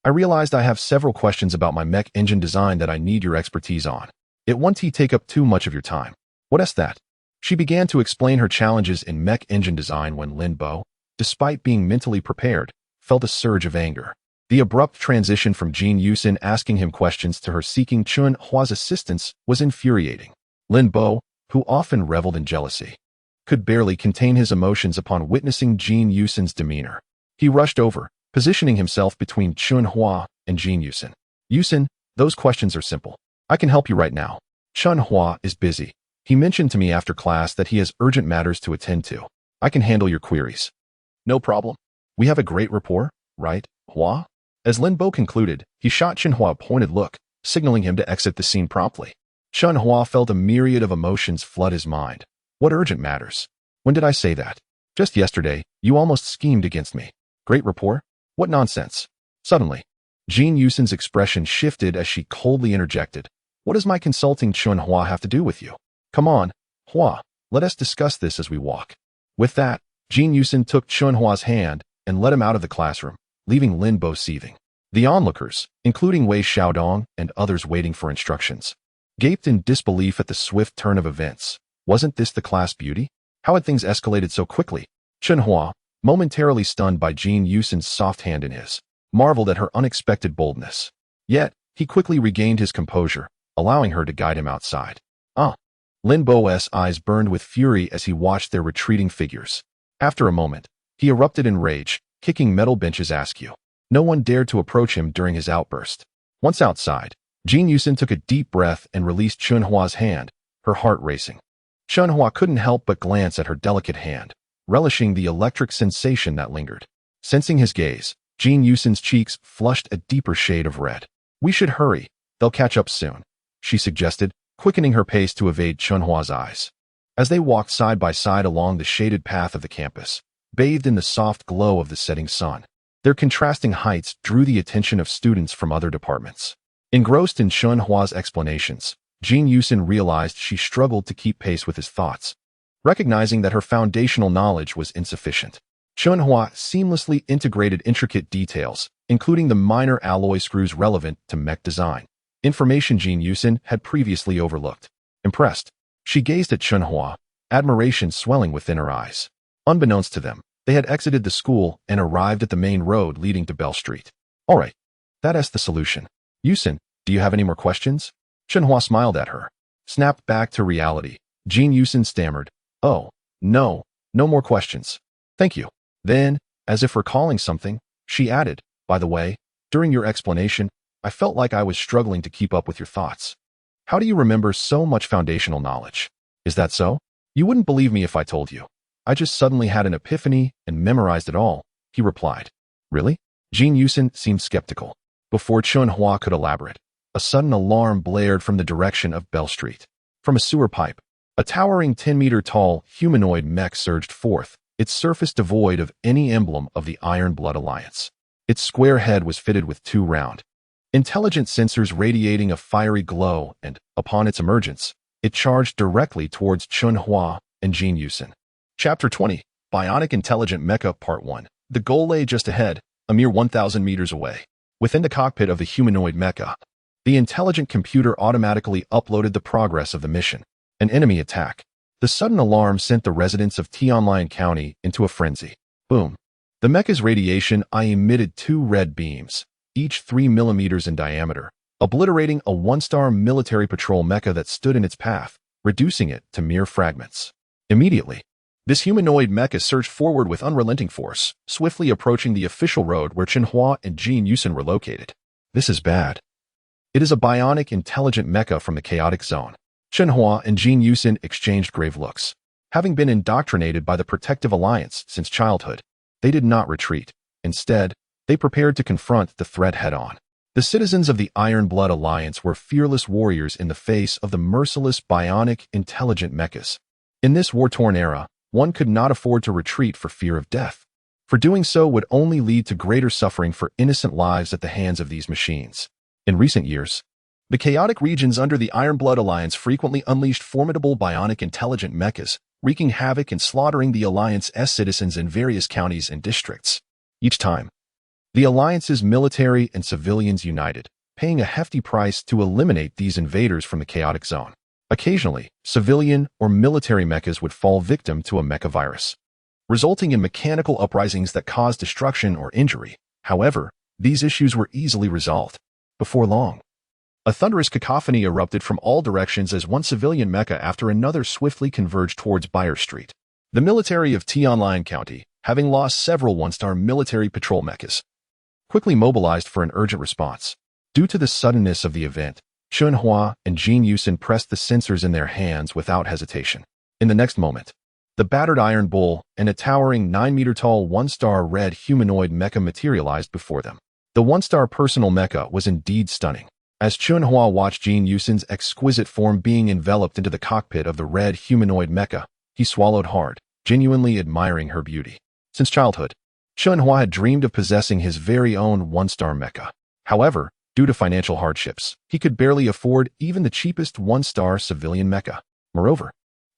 Speaker 1: I realized I have several questions about my mech engine design that I need your expertise on. It won't take up too much of your time. What is that? She began to explain her challenges in mech engine design when Lin Bo, despite being mentally prepared, felt a surge of anger. The abrupt transition from Jin Yusin asking him questions to her seeking Chen Hua's assistance was infuriating. Lin Bo, who often reveled in jealousy, could barely contain his emotions upon witnessing Jin Yusin's demeanor. He rushed over, positioning himself between Chen Hua and Jin Yusin. Yusin, those questions are simple. I can help you right now. Chen Hua is busy. He mentioned to me after class that he has urgent matters to attend to. I can handle your queries. No problem. We have a great rapport, right, Hua? As Lin Bo concluded, he shot Chen Hua a pointed look, signaling him to exit the scene promptly. Chen Hua felt a myriad of emotions flood his mind. What urgent matters? When did I say that? Just yesterday, you almost schemed against me. Great rapport? What nonsense. Suddenly, Jin Yusin's expression shifted as she coldly interjected. What does my consulting Chen Hua have to do with you? Come on, Hua, let us discuss this as we walk. With that, Jin Yusin took Chen Hua's hand and led him out of the classroom, leaving Lin Bo seething. The onlookers, including Wei Xiaodong and others waiting for instructions, gaped in disbelief at the swift turn of events. Wasn't this the class beauty? How had things escalated so quickly? Chen Hua, momentarily stunned by Jin Yusin's soft hand in his, marveled at her unexpected boldness. Yet, he quickly regained his composure, allowing her to guide him outside. Lin Bo's eyes burned with fury as he watched their retreating figures. After a moment, he erupted in rage, kicking metal benches askew. No one dared to approach him during his outburst. Once outside, Jin Yusin took a deep breath and released Chen Hua's hand, her heart racing. Chen Hua couldn't help but glance at her delicate hand, relishing the electric sensation that lingered. Sensing his gaze, Jin Yusin's cheeks flushed a deeper shade of red. We should hurry, they'll catch up soon, she suggested, quickening her pace to evade Chen Hua's eyes. As they walked side by side along the shaded path of the campus, bathed in the soft glow of the setting sun, their contrasting heights drew the attention of students from other departments. Engrossed in Chen Hua's explanations, Jin Yusin realized she struggled to keep pace with his thoughts. Recognizing that her foundational knowledge was insufficient, Chen Hua seamlessly integrated intricate details, including the minor alloy screws relevant to mech design, information Jin Yusin had previously overlooked. Impressed, she gazed at Chen Hua, admiration swelling within her eyes. Unbeknownst to them, they had exited the school and arrived at the main road leading to Bell Street. All right, that's the solution. Yusin, do you have any more questions? Chen Hua smiled at her. Snapped back to reality. Jin Yusin stammered, "Oh, no more questions. Thank you." Then, as if recalling something, she added, "By the way, during your explanation, I felt like I was struggling to keep up with your thoughts. How do you remember so much foundational knowledge? Is that so? You wouldn't believe me if I told you. I just suddenly had an epiphany and memorized it all," he replied. Really? Jin Yusin seemed skeptical. Before Chen Hua could elaborate, a sudden alarm blared from the direction of Bell Street. From a sewer pipe, a towering 10-meter-tall humanoid mech surged forth, its surface devoid of any emblem of the Iron Blood Alliance. Its square head was fitted with two round, intelligent sensors radiating a fiery glow, and, upon its emergence, it charged directly towards Chen Hua and Jin Yusin. Chapter 20, Bionic Intelligent Mecha Part 1. The goal lay just ahead, a mere 1,000 meters away. Within the cockpit of the humanoid mecha, the intelligent computer automatically uploaded the progress of the mission. An enemy attack. The sudden alarm sent the residents of Tianlian County into a frenzy. Boom. The mecha's radiation eye emitted two red beams, each 3 millimeters in diameter, obliterating a one-star military patrol mecha that stood in its path, reducing it to mere fragments. Immediately, this humanoid mecha surged forward with unrelenting force, swiftly approaching the official road where Chen Hua and Jin Yusin were located. This is bad. It is a bionic intelligent mecha from the chaotic zone. Chen Hua and Jin Yusin exchanged grave looks. Having been indoctrinated by the Protective Alliance since childhood, they did not retreat. Instead, they prepared to confront the threat head-on. The citizens of the Iron Blood Alliance were fearless warriors in the face of the merciless bionic intelligent mechas. In this war-torn era, one could not afford to retreat for fear of death. For doing so would only lead to greater suffering for innocent lives at the hands of these machines. In recent years, the chaotic regions under the Iron Blood Alliance frequently unleashed formidable bionic intelligent mechas, wreaking havoc and slaughtering the Alliance's citizens in various counties and districts. Each time, the Alliance's military and civilians united, paying a hefty price to eliminate these invaders from the chaotic zone. Occasionally, civilian or military mechas would fall victim to a mecha virus, resulting in mechanical uprisings that caused destruction or injury. However, these issues were easily resolved. Before long, a thunderous cacophony erupted from all directions as one civilian mecha after another swiftly converged towards Byer Street. The military of Tianlian County, having lost several one-star military patrol mechas, quickly mobilized for an urgent response. Due to the suddenness of the event, Chen Hua and Jin Yusin pressed the sensors in their hands without hesitation. In the next moment, the battered Iron Bull and a towering 9-meter-tall one-star red humanoid mecha materialized before them. The one-star personal mecha was indeed stunning. As Chen Hua watched Jin Yusin's exquisite form being enveloped into the cockpit of the red humanoid mecha, he swallowed hard, genuinely admiring her beauty. Since childhood, Chen Hua had dreamed of possessing his very own one-star mecha. However, due to financial hardships, he could barely afford even the cheapest one-star civilian mecha. Moreover,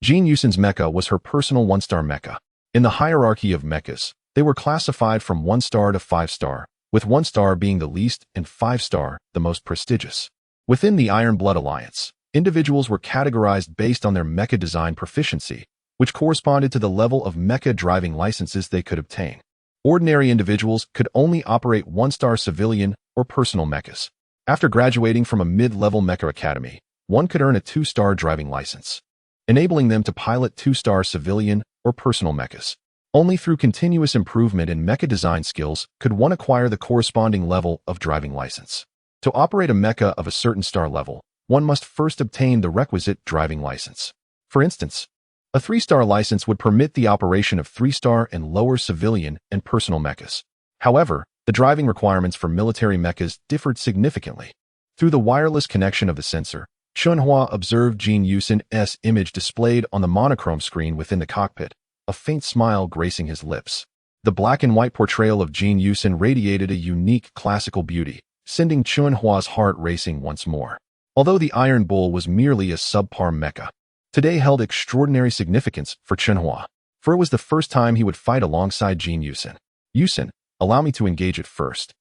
Speaker 1: Jin Yusin's mecha was her personal one-star mecha. In the hierarchy of mechas, they were classified from 1-star to 5-star, with 1-star being the least and 5-star the most prestigious. Within the Iron Blood Alliance, individuals were categorized based on their mecha design proficiency, which corresponded to the level of mecha driving licenses they could obtain. Ordinary individuals could only operate 1-star civilian or personal mechas. After graduating from a mid-level mecha academy, one could earn a 2-star driving license, enabling them to pilot 2-star civilian or personal mechas. Only through continuous improvement in mecha design skills could one acquire the corresponding level of driving license. To operate a mecha of a certain star level, one must first obtain the requisite driving license. For instance, a 3-star license would permit the operation of 3-star and lower civilian and personal mechas. However, the driving requirements for military mechas differed significantly. Through the wireless connection of the sensor, Chen Hua observed Jin Yusin's image displayed on the monochrome screen within the cockpit, a faint smile gracing his lips. The black and white portrayal of Jin Yusin radiated a unique classical beauty, sending Chen Hua's heart racing once more. Although the Iron Bull was merely a subpar mecha, today held extraordinary significance for Chen Hua. for it was the first time he would fight alongside Jin Yusin. Yusin, allow me to engage it first,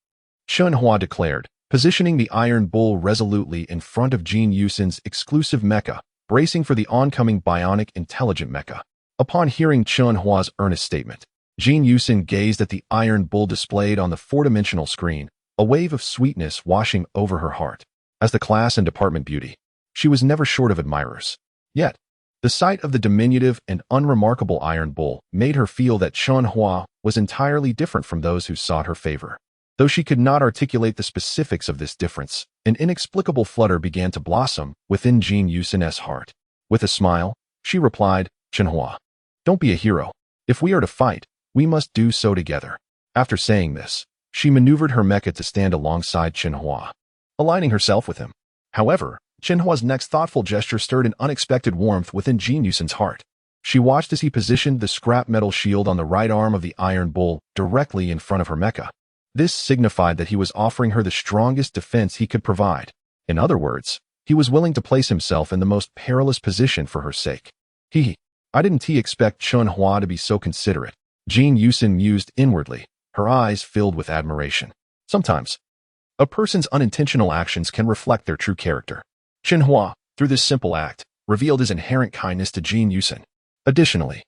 Speaker 1: Chen Hua declared, positioning the Iron Bull resolutely in front of Jin Yusin's exclusive mecha, bracing for the oncoming bionic intelligent mecha. Upon hearing Chen Hua's earnest statement, Jin Yusin gazed at the Iron Bull displayed on the four-dimensional screen, a wave of sweetness washing over her heart. As the class and department beauty, she was never short of admirers. Yet, the sight of the diminutive and unremarkable Iron Bull made her feel that Chen Hua was entirely different from those who sought her favor. Though she could not articulate the specifics of this difference, an inexplicable flutter began to blossom within Jin Yusin's heart. With a smile, she replied, Chen Hua, don't be a hero. If we are to fight, we must do so together. After saying this, she maneuvered her mecha to stand alongside Chen Hua, aligning herself with him. However, Chen Hua's next thoughtful gesture stirred an unexpected warmth within Jin Yusin's heart. She watched as he positioned the scrap metal shield on the right arm of the Iron Bull directly in front of her mecha. This signified that he was offering her the strongest defense he could provide. In other words, he was willing to place himself in the most perilous position for her sake. I didn't expect Chen Hua to be so considerate, Jin Yusin mused inwardly, her eyes filled with admiration. Sometimes, a person's unintentional actions can reflect their true character. Chen Hua, through this simple act, revealed his inherent kindness to Jin Yusin. Additionally,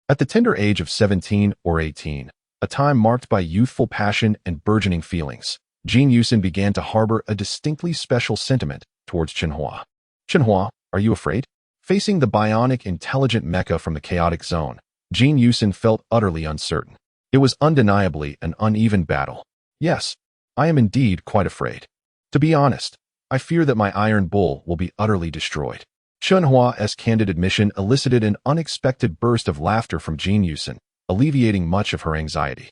Speaker 1: at the tender age of 17 or 18, a time marked by youthful passion and burgeoning feelings, Jin Yusin began to harbor a distinctly special sentiment towards Chen Hua. Chen Hua, are you afraid? Facing the bionic intelligent mecha from the chaotic zone, Jin Yusin felt utterly uncertain. It was undeniably an uneven battle. Yes, I am indeed quite afraid. To be honest, I fear that my Iron Bull will be utterly destroyed. Chen Hua's candid admission elicited an unexpected burst of laughter from Jin Yusin, alleviating much of her anxiety.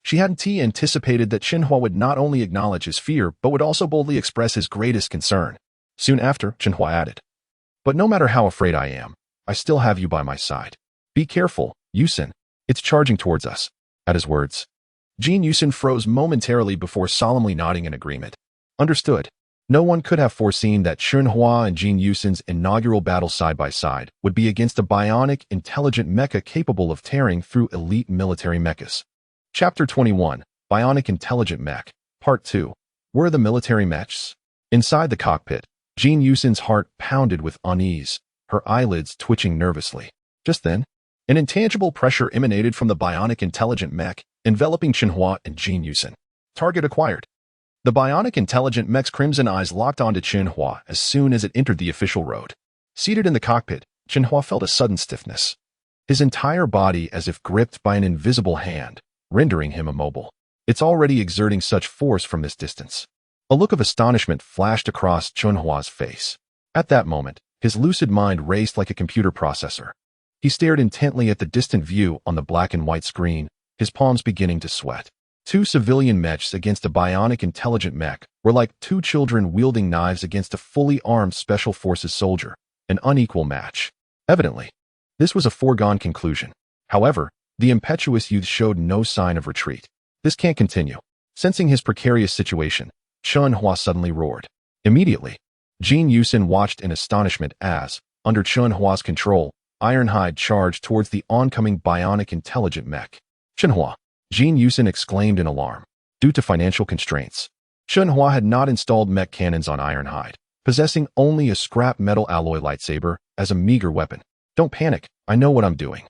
Speaker 1: She hadn't anticipated that Chen Hua would not only acknowledge his fear but would also boldly express his greatest concern. Soon after, Chen Hua added, but no matter how afraid I am, I still have you by my side. Be careful, Yusin. It's charging towards us. At his words, Jin Yusin froze momentarily before solemnly nodding in agreement. Understood. No one could have foreseen that Chen Hua and Jin Yusin's inaugural battle side by side would be against a bionic, intelligent mecha capable of tearing through elite military mechas. Chapter 21, Bionic Intelligent Mech, Part 2. Where are the military mechs? Inside the cockpit, Jin Yusin's heart pounded with unease, her eyelids twitching nervously. Just then, an intangible pressure emanated from the bionic intelligent mech, enveloping Chen Hua and Jin Yusin. Target acquired. The bionic intelligent mech's crimson eyes locked onto Chen Hua as soon as it entered the official road. Seated in the cockpit, Chen Hua felt a sudden stiffness, his entire body as if gripped by an invisible hand, rendering him immobile. It's already exerting such force from this distance. A look of astonishment flashed across Chen Hua's face. At that moment, his lucid mind raced like a computer processor. He stared intently at the distant view on the black and white screen, his palms beginning to sweat. Two civilian mechs against a bionic intelligent mech were like two children wielding knives against a fully armed special forces soldier, an unequal match. Evidently, this was a foregone conclusion. However, the impetuous youth showed no sign of retreat. This can't continue. Sensing his precarious situation, Chen Hua suddenly roared. Immediately, Jin Yusin watched in astonishment as, under Chen Hua's control, Ironhide charged towards the oncoming bionic intelligent mech. Chen Hua, Jin Yusin exclaimed in alarm. Due to financial constraints, Chen Hua had not installed mech cannons on Ironhide, possessing only a scrap metal alloy lightsaber as a meager weapon. Don't panic, I know what I'm doing.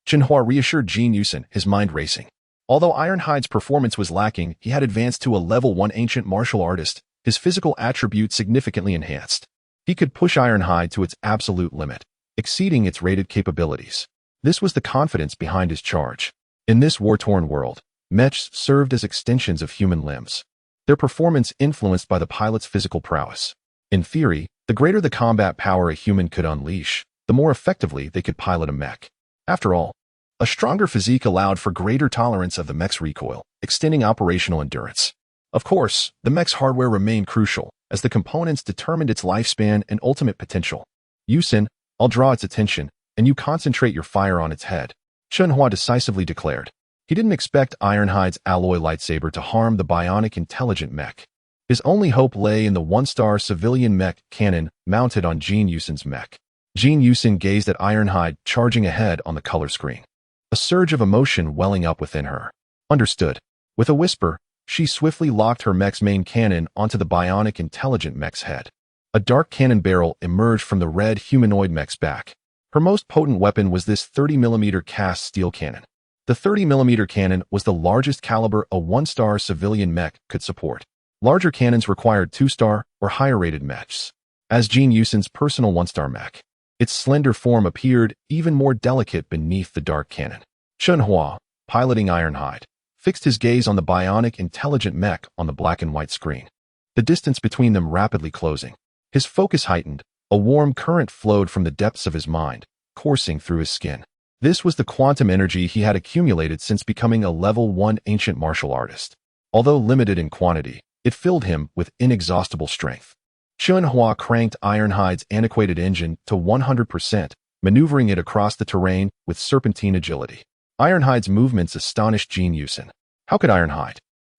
Speaker 1: Chen Hua reassured Jin Yusin, his mind racing. Although Ironhide's performance was lacking, he had advanced to a level 1 ancient martial artist, his physical attributes significantly enhanced. He could push Ironhide to its absolute limit, exceeding its rated capabilities. This was the confidence behind his charge. In this war-torn world, Mechs served as extensions of human limbs, their performance influenced by the pilot's physical prowess. In theory, the greater the combat power a human could unleash, the more effectively they could pilot a mech. After all, a stronger physique allowed for greater tolerance of the mech's recoil, extending operational endurance. Of course, the mech's hardware remained crucial, as the components determined its lifespan and ultimate potential. Yusin, I'll draw its attention, and you concentrate your fire on its head, Chen Hua decisively declared. He didn't expect Ironhide's alloy lightsaber to harm the bionic intelligent mech. His only hope lay in the one-star civilian mech cannon mounted on Jin Yusin's mech. Jin Yusin gazed at Ironhide charging ahead on the color screen. a surge of emotion welling up within her. Understood. With a whisper, she swiftly locked her mech's main cannon onto the bionic intelligent mech's head. A dark cannon barrel emerged from the red humanoid mech's back. Her most potent weapon was this 30mm cast steel cannon. The 30mm cannon was the largest caliber a 1-star civilian mech could support. Larger cannons required 2-star or higher-rated mechs. As Chen Hua's personal 1-star mech, its slender form appeared even more delicate beneath the dark cannon. Chen Hua, piloting Ironhide, fixed his gaze on the bionic intelligent mech on the black and white screen. The distance between them rapidly closing. His focus heightened. A warm current flowed from the depths of his mind, coursing through his skin. This was the quantum energy he had accumulated since becoming a level 1 ancient martial artist. Although limited in quantity, it filled him with inexhaustible strength. Chen Hua cranked Ironhide's antiquated engine to 100%, maneuvering it across the terrain with serpentine agility. Ironhide's movements astonished Chen Hua. How could Ironhide,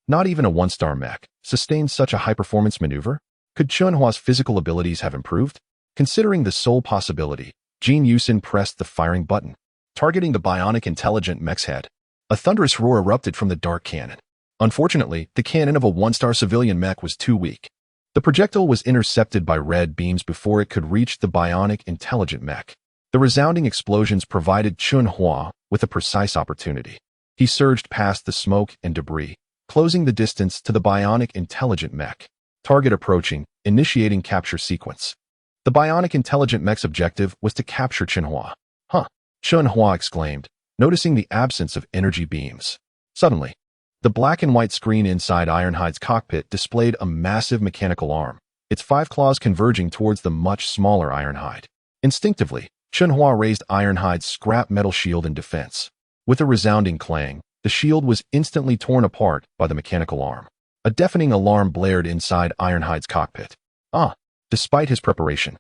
Speaker 1: not even a 1-star mech, sustain such a high-performance maneuver? Could Chen Hua's physical abilities have improved? Considering the sole possibility, Chen Hua pressed the firing button, targeting the bionic intelligent mech's head. A thunderous roar erupted from the dark cannon. Unfortunately, the cannon of a 1-star civilian mech was too weak. The projectile was intercepted by red beams before it could reach the bionic intelligent mech. The resounding explosions provided Chen Hua with a precise opportunity. He surged past the smoke and debris, closing the distance to the bionic intelligent mech. Target approaching, initiating capture sequence. The bionic intelligent mech's objective was to capture Chen Hua. Huh, Chen Hua exclaimed, noticing the absence of energy beams. Suddenly, the black and white screen inside Ironhide's cockpit displayed a massive mechanical arm, its 5 claws converging towards the much smaller Ironhide. Instinctively, Chen Hua raised Ironhide's scrap metal shield in defense. With a resounding clang, the shield was instantly torn apart by the mechanical arm. A deafening alarm blared inside Ironhide's cockpit. Despite his preparation,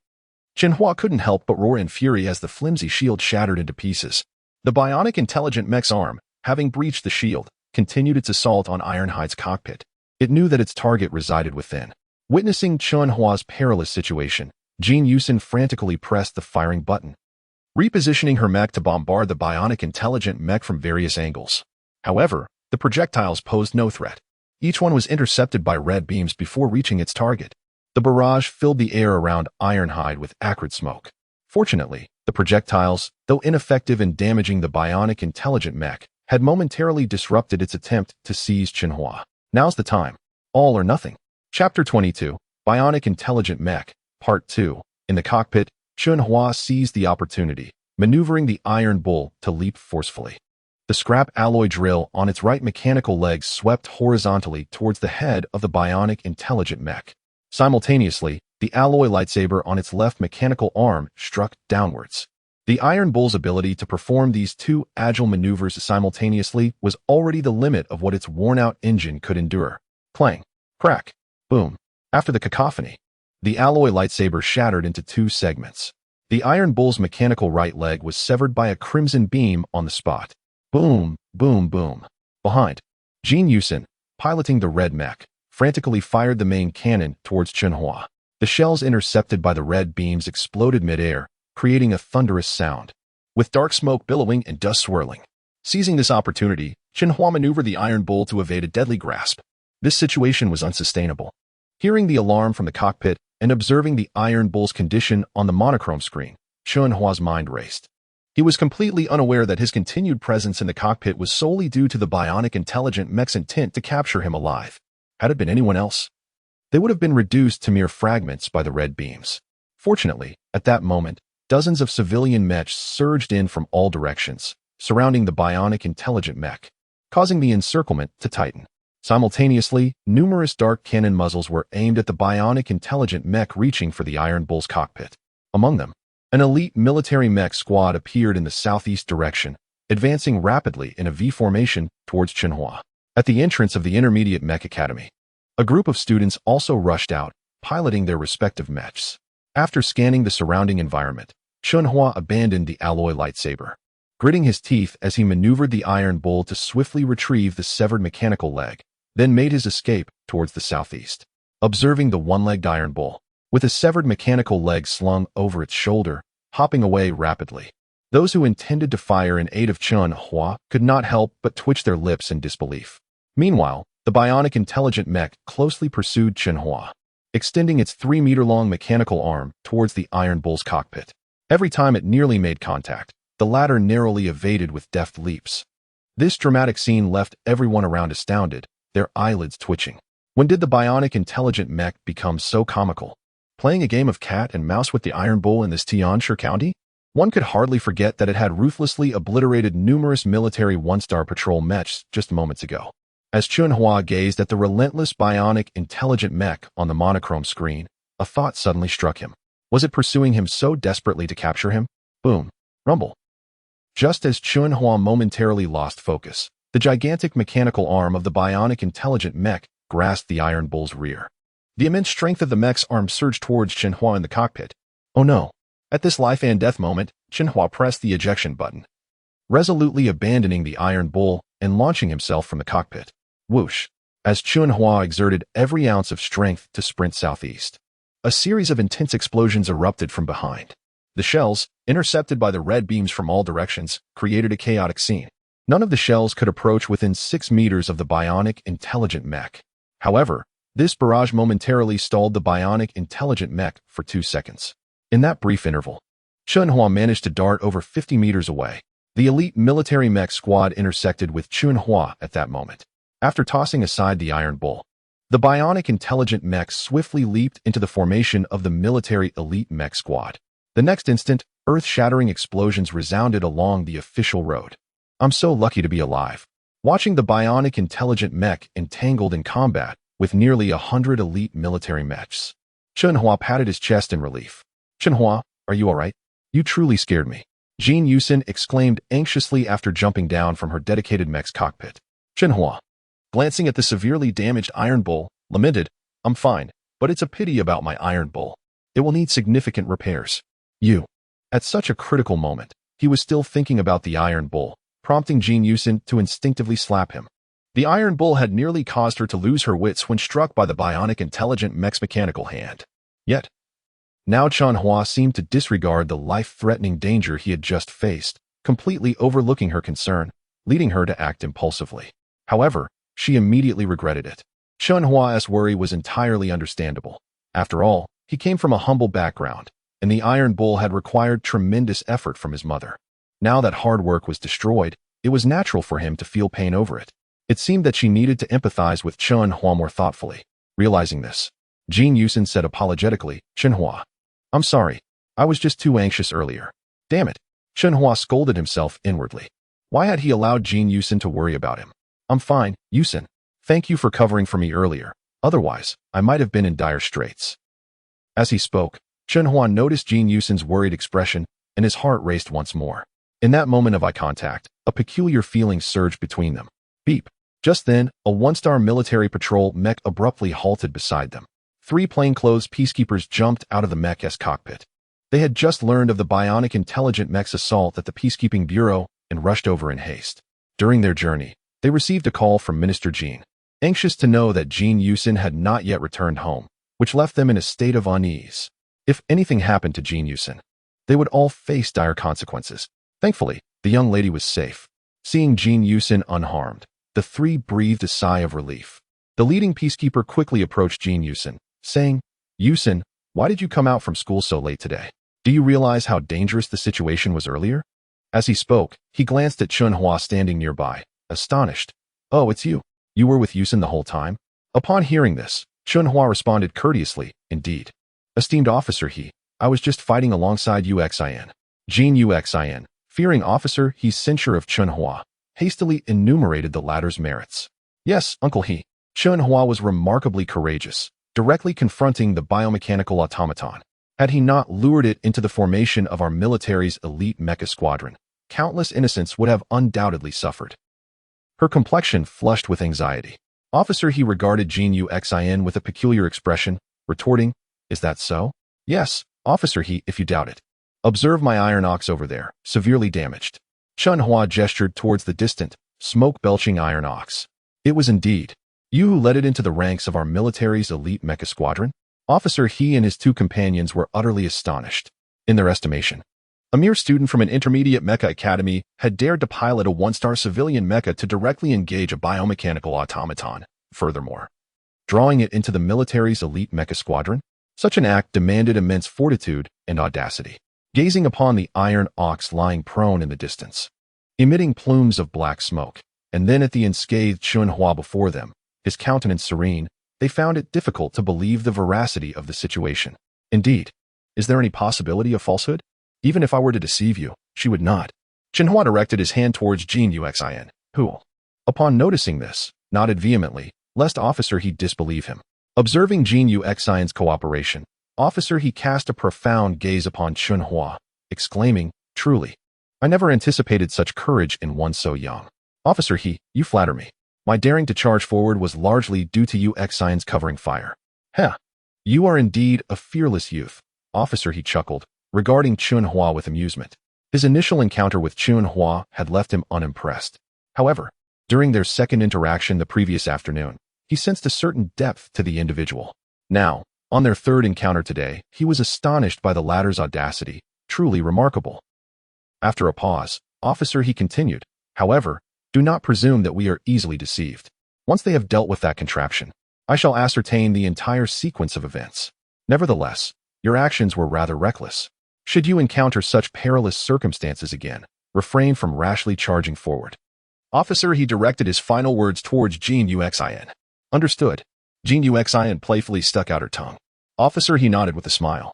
Speaker 1: Chen Hua couldn't help but roar in fury as the flimsy shield shattered into pieces. The bionic intelligent mech's arm, having breached the shield, continued its assault on Ironhide's cockpit. It knew that its target resided within. Witnessing Chen Hua's perilous situation, Chen Hua frantically pressed the firing button, repositioning her mech to bombard the bionic intelligent mech from various angles. However, the projectiles posed no threat. Each one was intercepted by red beams before reaching its target. The barrage filled the air around Ironhide with acrid smoke. Fortunately, the projectiles, though ineffective in damaging the bionic intelligent mech, had momentarily disrupted its attempt to seize Chen Hua. Now's the time. All or nothing. Chapter 22, Bionic Intelligent Mech, Part 2. In the cockpit, Chen Hua seized the opportunity, maneuvering the Iron Bull to leap forcefully. The scrap alloy drill on its right mechanical leg swept horizontally towards the head of the bionic intelligent mech. Simultaneously, the alloy lightsaber on its left mechanical arm struck downwards. The Iron Bull's ability to perform these 2 agile maneuvers simultaneously was already the limit of what its worn-out engine could endure. Clang, crack, boom. After the cacophony, the alloy lightsaber shattered into 2 segments. The Iron Bull's mechanical right leg was severed by a crimson beam on the spot. Boom, boom, boom. Behind, Chen Hua, piloting the red mech, frantically fired the main cannon towards Chen Hua. The shells intercepted by the red beams exploded mid-air, creating a thunderous sound, with dark smoke billowing and dust swirling. Seizing this opportunity, Chen Hua maneuvered the Iron Bull to evade a deadly grasp. This situation was unsustainable. Hearing the alarm from the cockpit and observing the Iron Bull's condition on the monochrome screen, Chen Hua's mind raced. He was completely unaware that his continued presence in the cockpit was solely due to the bionic intelligent mech's intent to capture him alive. Had it been anyone else, they would have been reduced to mere fragments by the red beams. Fortunately, at that moment, dozens of civilian mechs surged in from all directions, surrounding the bionic intelligent mech, causing the encirclement to tighten. Simultaneously, numerous dark cannon muzzles were aimed at the bionic intelligent mech reaching for the Iron Bull's cockpit. Among them, an elite military mech squad appeared in the southeast direction, advancing rapidly in a V formation towards Chen Hua. At the entrance of the Intermediate Mech Academy, a group of students also rushed out, piloting their respective mechs. After scanning the surrounding environment, Chen Hua abandoned the alloy lightsaber, gritting his teeth as he maneuvered the Iron Bull to swiftly retrieve the severed mechanical leg, then made his escape towards the southeast. Observing the one-legged Iron Bull, with a severed mechanical leg slung over its shoulder, hopping away rapidly, Those who intended to fire in aid of Chen Hua could not help but twitch their lips in disbelief. Meanwhile, the bionic intelligent mech closely pursued Chen Hua, extending its 3-meter-long mechanical arm towards the Iron Bull's cockpit. Every time it nearly made contact, the latter narrowly evaded with deft leaps. This dramatic scene left everyone around astounded, their eyelids twitching. When did the bionic intelligent mech become so comical? Playing a game of cat and mouse with the Iron Bull in this Tianshi County? One could hardly forget that it had ruthlessly obliterated numerous military one-star patrol mechs just moments ago. As Chen Hua gazed at the relentless bionic intelligent mech on the monochrome screen, a thought suddenly struck him. Was it pursuing him so desperately to capture him? Boom. Rumble. Just as Chen Hua momentarily lost focus, the gigantic mechanical arm of the bionic intelligent mech grasped the Iron Bull's rear. The immense strength of the mech's arm surged towards Chen Hua in the cockpit. Oh no. At this life and death moment, Chen Hua pressed the ejection button, resolutely abandoning the Iron Bull and launching himself from the cockpit. Whoosh! As Chen Hua exerted every ounce of strength to sprint southeast, a series of intense explosions erupted from behind. The shells, intercepted by the red beams from all directions, created a chaotic scene. None of the shells could approach within 6 meters of the bionic intelligent mech. However, this barrage momentarily stalled the bionic intelligent mech for 2 seconds. In that brief interval, Chen Hua managed to dart over 50 meters away. The elite military mech squad intersected with Chen Hua at that moment. After tossing aside the Iron Bull, the bionic intelligent mech swiftly leaped into the formation of the military elite mech squad. The next instant, earth-shattering explosions resounded along the official road. I'm so lucky to be alive. Watching the bionic intelligent mech entangled in combat with nearly 100 elite military mechs, Chen Hua patted his chest in relief. Chen Hua, are you alright? You truly scared me. Jin Yusin exclaimed anxiously after jumping down from her dedicated mech's cockpit. Chen Hua, glancing at the severely damaged Iron Bull, lamented, I'm fine, but it's a pity about my Iron Bull. It will need significant repairs. You. At such a critical moment, he was still thinking about the Iron Bull, prompting Jin Yusin to instinctively slap him. The Iron Bull had nearly caused her to lose her wits when struck by the bionic intelligent mech's mechanical hand. Yet, now Chen Hua seemed to disregard the life-threatening danger he had just faced, completely overlooking her concern, leading her to act impulsively. However, she immediately regretted it. Chen Hua's worry was entirely understandable. After all, he came from a humble background, and the Iron Bull had required tremendous effort from his mother. Now that hard work was destroyed, it was natural for him to feel pain over it. It seemed that she needed to empathize with Chen Hua more thoughtfully. Realizing this, Jin Yusin said apologetically, Chen Hua, I'm sorry. I was just too anxious earlier. Damn it. Chen Hua scolded himself inwardly. Why had he allowed Jin Yusin to worry about him? I'm fine, Yusin. Thank you for covering for me earlier. Otherwise, I might have been in dire straits. As he spoke, Chen Hua noticed Jin Yusin's worried expression, and his heart raced once more. In that moment of eye contact, a peculiar feeling surged between them. Beep. Just then, a one-star military patrol mech abruptly halted beside them. 3 plainclothes peacekeepers jumped out of the Mech's cockpit. They had just learned of the bionic intelligent mech's assault at the Peacekeeping Bureau and rushed over in haste. During their journey, they received a call from Minister Jin, anxious to know that Jin Yusin had not yet returned home, which left them in a state of unease. If anything happened to Jin Yusin, they would all face dire consequences. Thankfully, the young lady was safe. Seeing Jin Yusin unharmed, the 3 breathed a sigh of relief. The leading peacekeeper quickly approached Jin Yusin, saying, Yusin, why did you come out from school so late today? Do you realize how dangerous the situation was earlier? As he spoke, he glanced at Chen Hua standing nearby, astonished. Oh, it's you. You were with Yusin the whole time? Upon hearing this, Chen Hua responded courteously, indeed. Esteemed officer I was just fighting alongside Uxin. Jin Uxin, fearing officer He's censure of Chen Hua, hastily enumerated the latter's merits. Yes, Uncle He. Chen Hua was remarkably courageous, directly confronting the biomechanical automaton. Had he not lured it into the formation of our military's elite mecha squadron, countless innocents would have undoubtedly suffered. Her complexion flushed with anxiety. Officer He regarded Jin Uxin with a peculiar expression, retorting, Is that so? Yes, Officer He, if you doubt it. Observe my iron ox over there, severely damaged. Chen Hua gestured towards the distant, smoke-belching iron ox. It was indeed you who led it into the ranks of our military's elite mecha squadron? Officer He and his 2 companions were utterly astonished. In their estimation, A mere student from an intermediate mecha academy had dared to pilot a one-star civilian mecha to directly engage a biomechanical automaton. Furthermore, drawing it into the military's elite mecha squadron, such an act demanded immense fortitude and audacity. Gazing upon the iron ox lying prone in the distance, emitting plumes of black smoke, and then at the unscathed Chen Hua before them, his countenance serene, they found it difficult to believe the veracity of the situation. Indeed, is there any possibility of falsehood? Even if I were to deceive you, she would not. Chen Hua directed his hand towards Jin Uxin, who, upon noticing this, nodded vehemently, lest Officer He disbelieve him. Observing Jin Uxin's cooperation, Officer He cast a profound gaze upon Chen Hua, exclaiming, truly, I never anticipated such courage in one so young. Officer He, you flatter me. My daring to charge forward was largely due to Uxin's covering fire. Heh, you are indeed a fearless youth. Officer He chuckled, regarding Chen Hua with amusement. His initial encounter with Chen Hua had left him unimpressed. However, during their second interaction the previous afternoon, he sensed a certain depth to the individual. Now, on their third encounter today, he was astonished by the latter's audacity, truly remarkable. After a pause, Officer He continued, however, do not presume that we are easily deceived. Once they have dealt with that contraption, I shall ascertain the entire sequence of events. Nevertheless, your actions were rather reckless. Should you encounter such perilous circumstances again, refrain from rashly charging forward. Officer He directed his final words towards Jin Uxin. Understood. Jin Uxin playfully stuck out her tongue. Officer He nodded with a smile,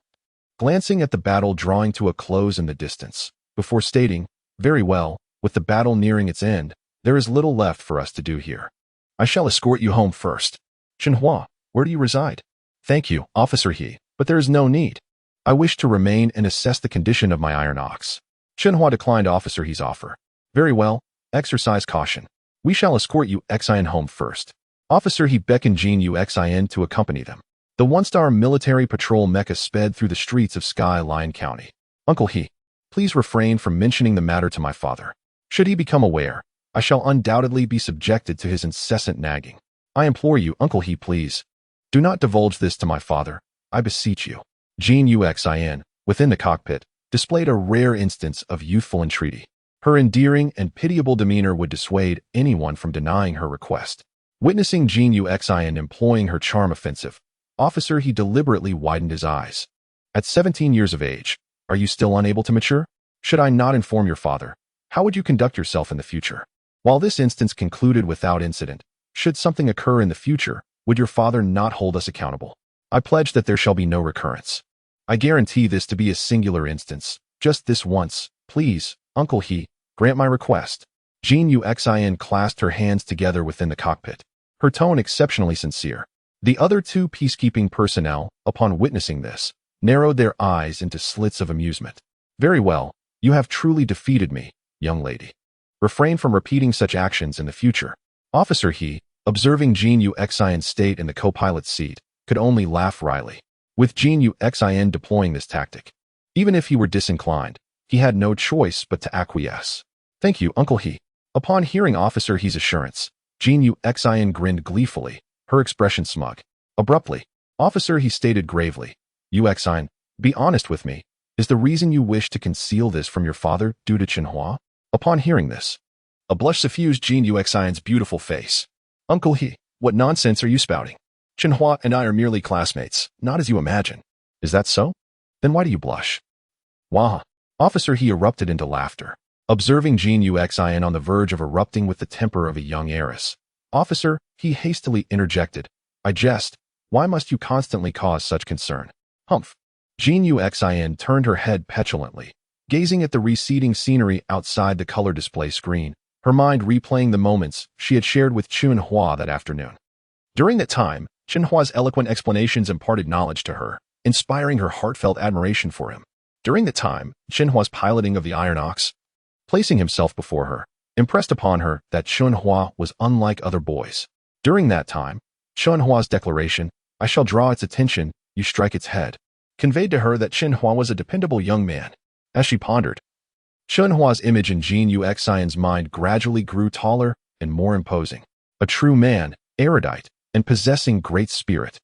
Speaker 1: glancing at the battle drawing to a close in the distance, before stating, very well, with the battle nearing its end, there is little left for us to do here. I shall escort you home first. Chen Hua, where do you reside? Thank you, Officer He, but there is no need. I wish to remain and assess the condition of my iron ox. Chen Hua declined Officer He's offer. Very well, exercise caution. We shall escort Uxin home first. Officer He beckoned Jin Uxin to accompany them. The one-star military patrol mecha sped through the streets of Skyline County. Uncle He, please refrain from mentioning the matter to my father. Should he become aware, I shall undoubtedly be subjected to his incessant nagging. I implore you, Uncle He, please, do not divulge this to my father, I beseech you. Jin Uxin, within the cockpit, displayed a rare instance of youthful entreaty. Her endearing and pitiable demeanor would dissuade anyone from denying her request. Witnessing Jin Uxin employing her charm offensive, Officer He deliberately widened his eyes. At 17 years of age, are you still unable to mature? Should I not inform your father, how would you conduct yourself in the future? While this instance concluded without incident, should something occur in the future, would your father not hold us accountable? I pledge that there shall be no recurrence. I guarantee this to be a singular instance, just this once. Please, Uncle He, grant my request. Jin Uxin clasped her hands together within the cockpit, her tone exceptionally sincere. The other two peacekeeping personnel, upon witnessing this, narrowed their eyes into slits of amusement. Very well, you have truly defeated me, young lady. Refrain from repeating such actions in the future. Officer He, observing Jin Uxin's state in the co-pilot's seat, could only laugh wryly. With Jin Uxin deploying this tactic, even if he were disinclined, he had no choice but to acquiesce. Thank you, Uncle He. Upon hearing Officer He's assurance, Jin Uxin grinned gleefully, her expression smug. Abruptly, Officer He stated gravely, Uxin, be honest with me. Is the reason you wish to conceal this from your father due to Chen Hua? Upon hearing this, a blush suffused Jin Uxin's beautiful face. Uncle He, what nonsense are you spouting? Chen Hua and I are merely classmates, not as you imagine. Is that so? Then why do you blush? Wah! Officer He erupted into laughter. Observing Jin Uxin on the verge of erupting with the temper of a young heiress, Officer He hastily interjected, I jest. Why must you constantly cause such concern? Humph. Jin Uxin turned her head petulantly, gazing at the receding scenery outside the color display screen, her mind replaying the moments she had shared with Chen Hua that afternoon. During that time, Chen Hua's eloquent explanations imparted knowledge to her, inspiring her heartfelt admiration for him. During the time, Chen Hua's piloting of the Iron Ox, placing himself before her, impressed upon her that Chen Hua was unlike other boys. During that time, Chen Hua's declaration, I shall draw its attention, you strike its head, conveyed to her that Chen Hua was a dependable young man. As she pondered, Chen Hua's image in Jin Uxin's mind gradually grew taller and more imposing. A true man, erudite, and possessing great spirit.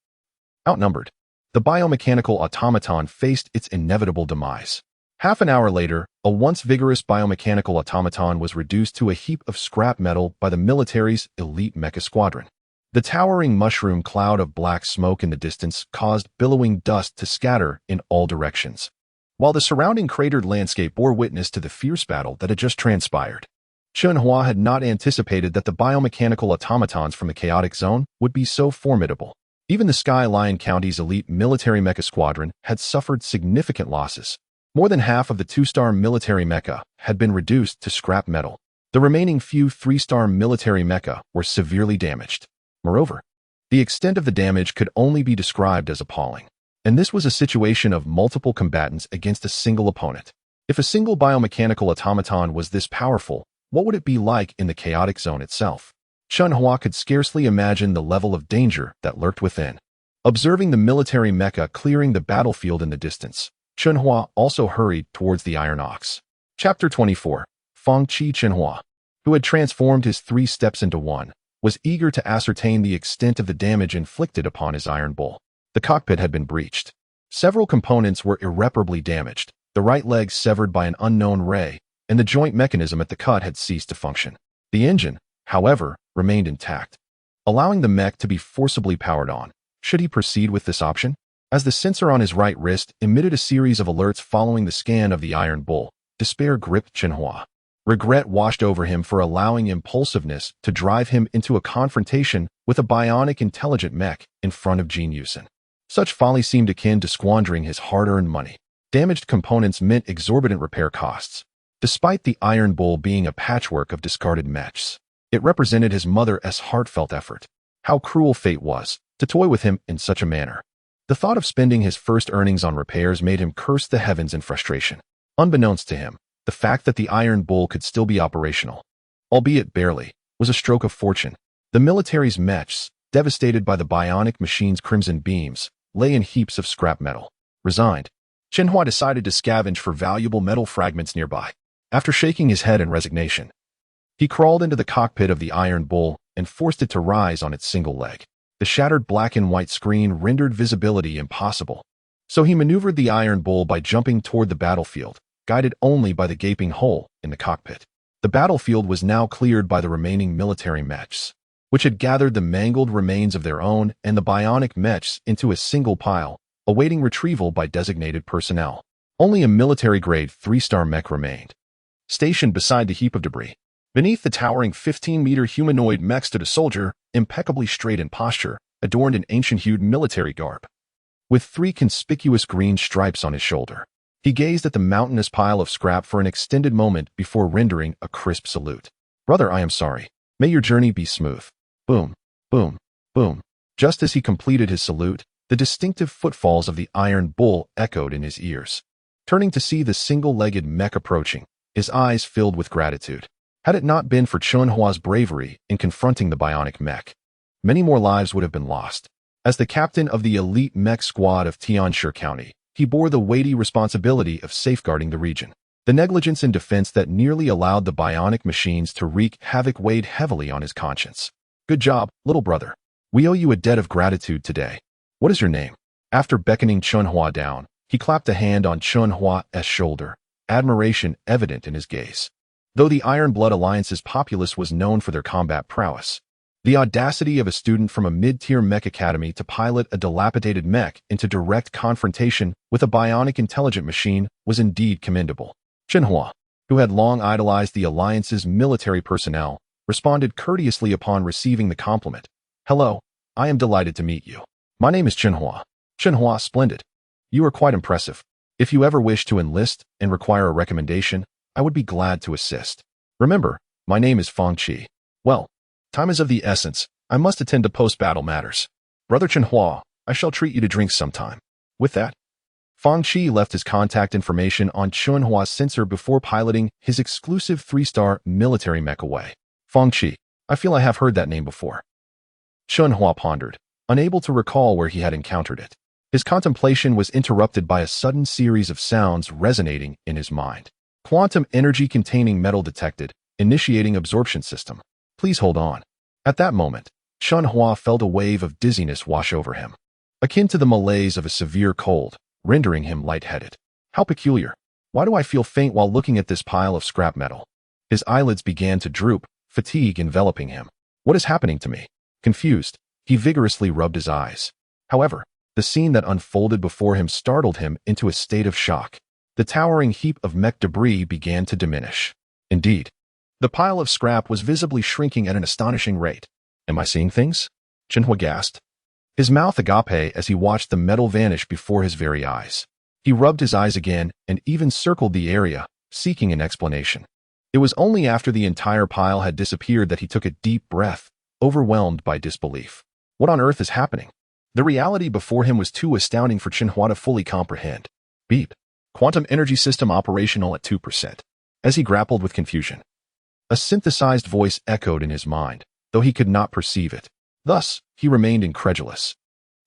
Speaker 1: Outnumbered, the biomechanical automaton faced its inevitable demise. Half an hour later, a once vigorous biomechanical automaton was reduced to a heap of scrap metal by the military's elite mecha squadron. The towering mushroom cloud of black smoke in the distance caused billowing dust to scatter in all directions, while the surrounding cratered landscape bore witness to the fierce battle that had just transpired. Chen Hua had not anticipated that the biomechanical automatons from the chaotic zone would be so formidable. Even the Sky Lion County's elite military mecha squadron had suffered significant losses. More than half of the 2-star military mecha had been reduced to scrap metal. The remaining few 3-star military mecha were severely damaged. Moreover, the extent of the damage could only be described as appalling. And this was a situation of multiple combatants against a single opponent. If a single biomechanical automaton was this powerful, what would it be like in the chaotic zone itself? Chen Hua could scarcely imagine the level of danger that lurked within. Observing the military mecha clearing the battlefield in the distance, Chen Hua also hurried towards the Iron Ox. Chapter 24. Feng Qi. Chen Hua, who had transformed his 3 steps into one, was eager to ascertain the extent of the damage inflicted upon his iron bull. The cockpit had been breached. Several components were irreparably damaged, the right leg severed by an unknown ray, and the joint mechanism at the cut had ceased to function. The engine, however, remained intact, allowing the mech to be forcibly powered on. Should he proceed with this option? As the sensor on his right wrist emitted a series of alerts following the scan of the iron bull, despair gripped Chen Hua. Regret washed over him for allowing impulsiveness to drive him into a confrontation with a bionic intelligent mech in front of Jin Yusen. Such folly seemed akin to squandering his hard-earned money. Damaged components meant exorbitant repair costs. Despite the iron bull being a patchwork of discarded mechs, it represented his mother's heartfelt effort. How cruel fate was to toy with him in such a manner. The thought of spending his first earnings on repairs made him curse the heavens in frustration. Unbeknownst to him, the fact that the iron bull could still be operational, albeit barely, was a stroke of fortune. The military's mechs, devastated by the bionic machine's crimson beams, lay in heaps of scrap metal. Resigned, Chen Hua decided to scavenge for valuable metal fragments nearby. After shaking his head in resignation, he crawled into the cockpit of the iron bull and forced it to rise on its single leg. The shattered black and white screen rendered visibility impossible, so he maneuvered the iron bull by jumping toward the battlefield, guided only by the gaping hole in the cockpit. The battlefield was now cleared by the remaining military mechs, which had gathered the mangled remains of their own and the bionic mechs into a single pile, awaiting retrieval by designated personnel. Only a military-grade 3-star mech remained, stationed beside the heap of debris. Beneath the towering 15-meter humanoid mech stood a soldier, impeccably straight in posture, adorned in ancient-hued military garb, with 3 conspicuous green stripes on his shoulder. He gazed at the mountainous pile of scrap for an extended moment before rendering a crisp salute. "Brother, I am sorry. May your journey be smooth." Boom, boom, boom. Just as he completed his salute, the distinctive footfalls of the iron bull echoed in his ears. Turning to see the single-legged mech approaching, his eyes filled with gratitude. Had it not been for Chen Hua's bravery in confronting the bionic mech, many more lives would have been lost. As the captain of the elite mech squad of Tianshi County, he bore the weighty responsibility of safeguarding the region. The negligence in defense that nearly allowed the bionic machines to wreak havoc weighed heavily on his conscience. "Good job, little brother. We owe you a debt of gratitude today. What is your name?" After beckoning Chen Hua down, he clapped a hand on Chen Hua's shoulder, admiration evident in his gaze. Though the Iron Blood Alliance's populace was known for their combat prowess, the audacity of a student from a mid-tier mech academy to pilot a dilapidated mech into direct confrontation with a bionic intelligent machine was indeed commendable. Chen Hua, who had long idolized the Alliance's military personnel, responded courteously upon receiving the compliment. "Hello, I am delighted to meet you. My name is Chen Hua." "Chen Hua, splendid. You are quite impressive. If you ever wish to enlist and require a recommendation, I would be glad to assist. Remember, my name is Feng Qi. Well, time is of the essence. I must attend to post-battle matters. Brother Chen Hua, I shall treat you to drinks sometime." With that, Feng Qi left his contact information on Chen Hua's sensor before piloting his exclusive 3-star military mech away. Feng Qi, I feel I have heard that name before. Chen Hua pondered, unable to recall where he had encountered it. His contemplation was interrupted by a sudden series of sounds resonating in his mind. Quantum energy-containing metal detected, initiating absorption system. Please hold on. At that moment, Chen Hua felt a wave of dizziness wash over him, akin to the malaise of a severe cold, rendering him lightheaded. How peculiar. Why do I feel faint while looking at this pile of scrap metal? His eyelids began to droop, fatigue enveloping him. What is happening to me? Confused, he vigorously rubbed his eyes. However, the scene that unfolded before him startled him into a state of shock. The towering heap of mech debris began to diminish. Indeed, the pile of scrap was visibly shrinking at an astonishing rate. Am I seeing things? Chen Hua gasped. His mouth agape as he watched the metal vanish before his very eyes. He rubbed his eyes again and even circled the area, seeking an explanation. It was only after the entire pile had disappeared that he took a deep breath, overwhelmed by disbelief. What on earth is happening? The reality before him was too astounding for Chen Hua to fully comprehend. Beep. Quantum energy system operational at 2%. As he grappled with confusion, a synthesized voice echoed in his mind, though he could not perceive it. Thus, he remained incredulous.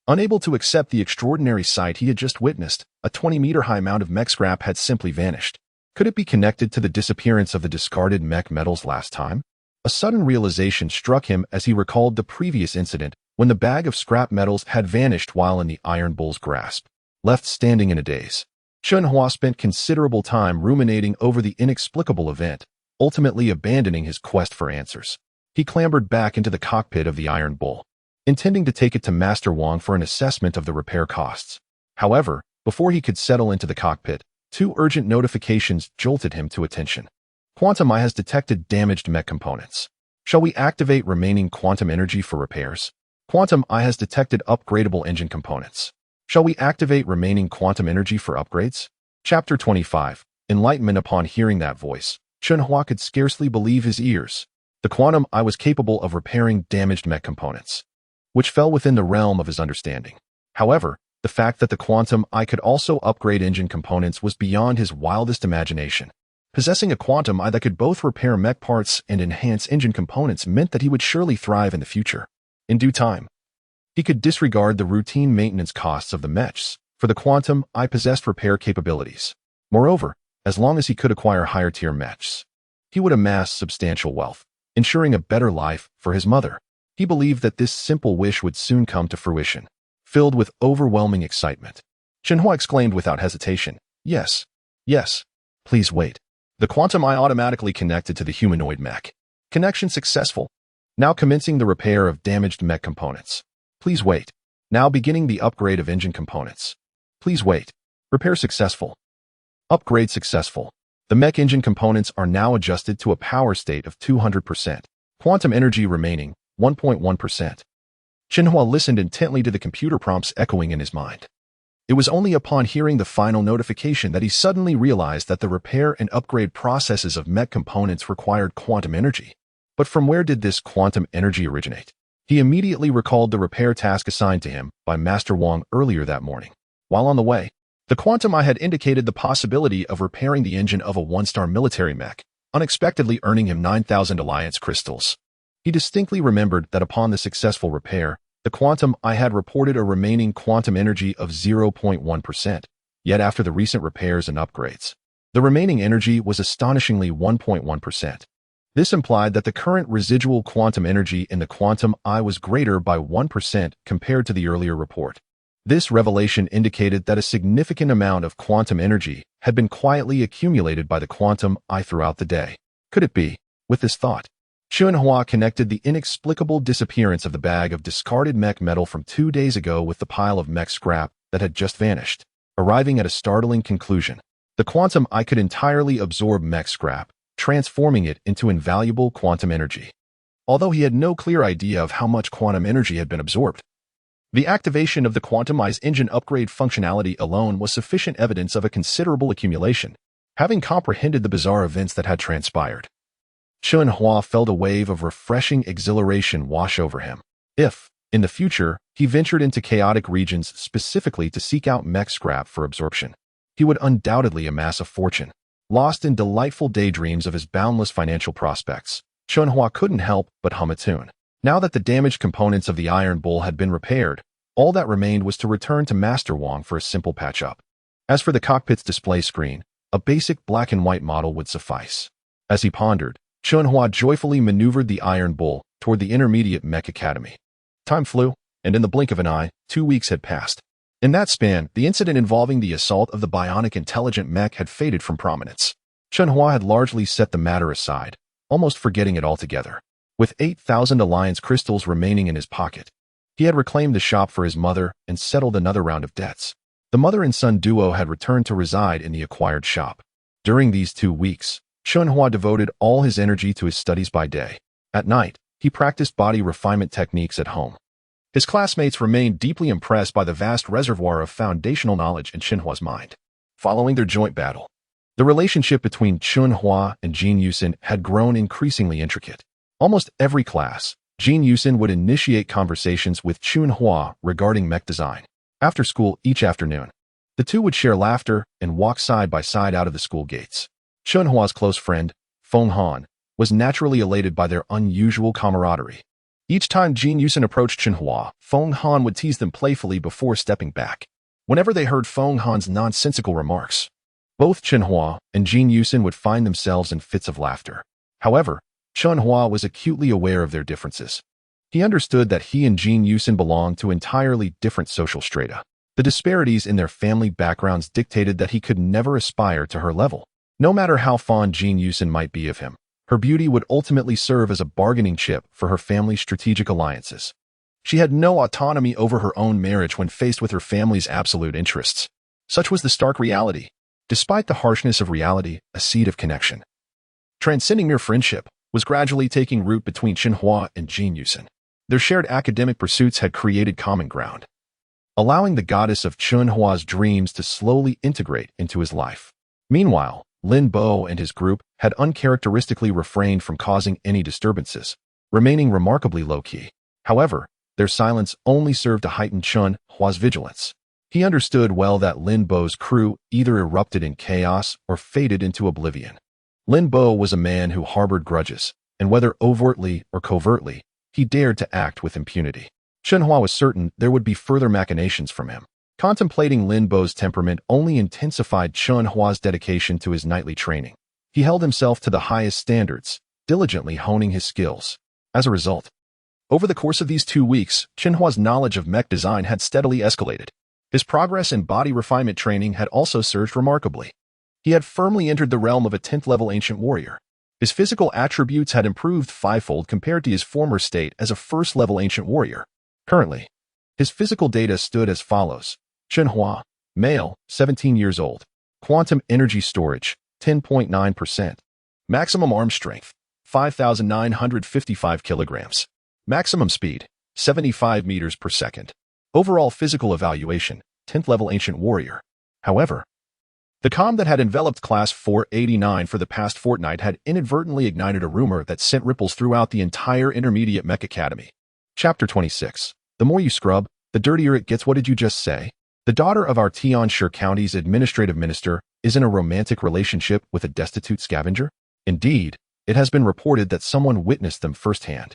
Speaker 1: Unable to accept the extraordinary sight he had just witnessed, a 20-meter-high mound of mech scrap had simply vanished. Could it be connected to the disappearance of the discarded mech metals last time? A sudden realization struck him as he recalled the previous incident when the bag of scrap metals had vanished while in the Iron Bull's grasp. Left standing in a daze, Chen Hua spent considerable time ruminating over the inexplicable event, ultimately abandoning his quest for answers. He clambered back into the cockpit of the Iron Bull, intending to take it to Master Wang for an assessment of the repair costs. However, before he could settle into the cockpit, two urgent notifications jolted him to attention. Quantum Eye has detected damaged mech components. Shall we activate remaining quantum energy for repairs? Quantum Eye has detected upgradable engine components. Shall we activate remaining quantum energy for upgrades? Chapter 25. Enlightenment. Upon hearing that voice, Chen Hua could scarcely believe his ears. The Quantum Eye was capable of repairing damaged mech components, which fell within the realm of his understanding. However, the fact that the Quantum Eye could also upgrade engine components was beyond his wildest imagination. Possessing a Quantum Eye that could both repair mech parts and enhance engine components meant that he would surely thrive in the future. In due time, he could disregard the routine maintenance costs of the Mechs, for the Quantum Eye possessed repair capabilities. Moreover, as long as he could acquire higher-tier Mechs, he would amass substantial wealth, ensuring a better life for his mother. He believed that this simple wish would soon come to fruition. Filled with overwhelming excitement, Chen Hua exclaimed without hesitation, "Yes, yes, please wait." The Quantum Eye automatically connected to the humanoid mech. Connection successful. Now commencing the repair of damaged mech components. Please wait. Now beginning the upgrade of engine components. Please wait. Repair successful. Upgrade successful. The mech engine components are now adjusted to a power state of 200%. Quantum energy remaining, 1.1%. Chen Hua listened intently to the computer prompts echoing in his mind. It was only upon hearing the final notification that he suddenly realized that the repair and upgrade processes of mech components required quantum energy. But from where did this quantum energy originate? He immediately recalled the repair task assigned to him by Master Wang earlier that morning. While on the way, the Quantum Eye had indicated the possibility of repairing the engine of a one-star military mech, unexpectedly earning him 9,000 Alliance crystals. He distinctly remembered that upon the successful repair, the Quantum Eye had reported a remaining quantum energy of 0.1%, yet after the recent repairs and upgrades, the remaining energy was astonishingly 1.1%. This implied that the current residual quantum energy in the Quantum Eye was greater by 1% compared to the earlier report. This revelation indicated that a significant amount of quantum energy had been quietly accumulated by the Quantum Eye throughout the day. Could it be? With this thought, Chen Hua connected the inexplicable disappearance of the bag of discarded mech metal from 2 days ago with the pile of mech scrap that had just vanished, arriving at a startling conclusion. The Quantum Eye could entirely absorb mech scrap, transforming it into invaluable quantum energy. Although he had no clear idea of how much quantum energy had been absorbed, the activation of the Quantum Eye's engine upgrade functionality alone was sufficient evidence of a considerable accumulation. Having comprehended the bizarre events that had transpired, Chen Hua felt a wave of refreshing exhilaration wash over him. If, in the future, he ventured into chaotic regions specifically to seek out mech scrap for absorption, he would undoubtedly amass a fortune. Lost in delightful daydreams of his boundless financial prospects, Chen Hua couldn't help but hum a tune. Now that the damaged components of the Iron Bull had been repaired, all that remained was to return to Master Wang for a simple patch-up. As for the cockpit's display screen, a basic black-and-white model would suffice. As he pondered, Chen Hua joyfully maneuvered the Iron Bull toward the Intermediate Mech Academy. Time flew, and in the blink of an eye, 2 weeks had passed. In that span, the incident involving the assault of the bionic intelligent mech had faded from prominence. Chen Hua had largely set the matter aside, almost forgetting it altogether. With 8,000 Alliance crystals remaining in his pocket, he had reclaimed the shop for his mother and settled another round of debts. The mother and son duo had returned to reside in the acquired shop. During these 2 weeks, Chen Hua devoted all his energy to his studies by day. At night, he practiced body refinement techniques at home. His classmates remained deeply impressed by the vast reservoir of foundational knowledge in Chen Hua's mind. Following their joint battle, the relationship between Chen Hua and Jin Yusin had grown increasingly intricate. Almost every class, Jin Yusin would initiate conversations with Chen Hua regarding mech design. After school each afternoon, the two would share laughter and walk side by side out of the school gates. Chen Hua's close friend, Feng Han, was naturally elated by their unusual camaraderie. Each time Jin Yusin approached Chen Hua, Feng Han would tease them playfully before stepping back. Whenever they heard Feng Han's nonsensical remarks, both Chen Hua and Jin Yusin would find themselves in fits of laughter. However, Chen Hua was acutely aware of their differences. He understood that he and Jin Yusin belonged to entirely different social strata. The disparities in their family backgrounds dictated that he could never aspire to her level. No matter how fond Jin Yusin might be of him, her beauty would ultimately serve as a bargaining chip for her family's strategic alliances. She had no autonomy over her own marriage when faced with her family's absolute interests. Such was the stark reality. Despite the harshness of reality, a seed of connection, transcending mere friendship, was gradually taking root between Chen Hua and Jin Yusin. Their shared academic pursuits had created common ground, allowing the goddess of Chen Hua's dreams to slowly integrate into his life. Meanwhile, Lin Bo and his group had uncharacteristically refrained from causing any disturbances, remaining remarkably low-key. However, their silence only served to heighten Chen Hua's vigilance. He understood well that Lin Bo's crew either erupted in chaos or faded into oblivion. Lin Bo was a man who harbored grudges, and whether overtly or covertly, he dared to act with impunity. Chen Hua was certain there would be further machinations from him. Contemplating Lin Bo's temperament only intensified Chen Hua's dedication to his nightly training. He held himself to the highest standards, diligently honing his skills. As a result, over the course of these 2 weeks, Chen Hua's knowledge of mech design had steadily escalated. His progress in body refinement training had also surged remarkably. He had firmly entered the realm of a 10th-level ancient warrior. His physical attributes had improved 5-fold compared to his former state as a 1st-level ancient warrior. Currently, his physical data stood as follows. Chen Hua, male, 17 years old. Quantum energy storage, 10.9%. Maximum arm strength, 5,955 kilograms. Maximum speed, 75 meters per second. Overall physical evaluation, 10th level ancient warrior. However, the calm that had enveloped Class 489 for the past fortnight had inadvertently ignited a rumor that sent ripples throughout the entire intermediate Mech Academy. Chapter 26. The more you scrub, the dirtier it gets. What did you just say? The daughter of our Tianshi County's administrative minister is in a romantic relationship with a destitute scavenger? Indeed, it has been reported that someone witnessed them firsthand.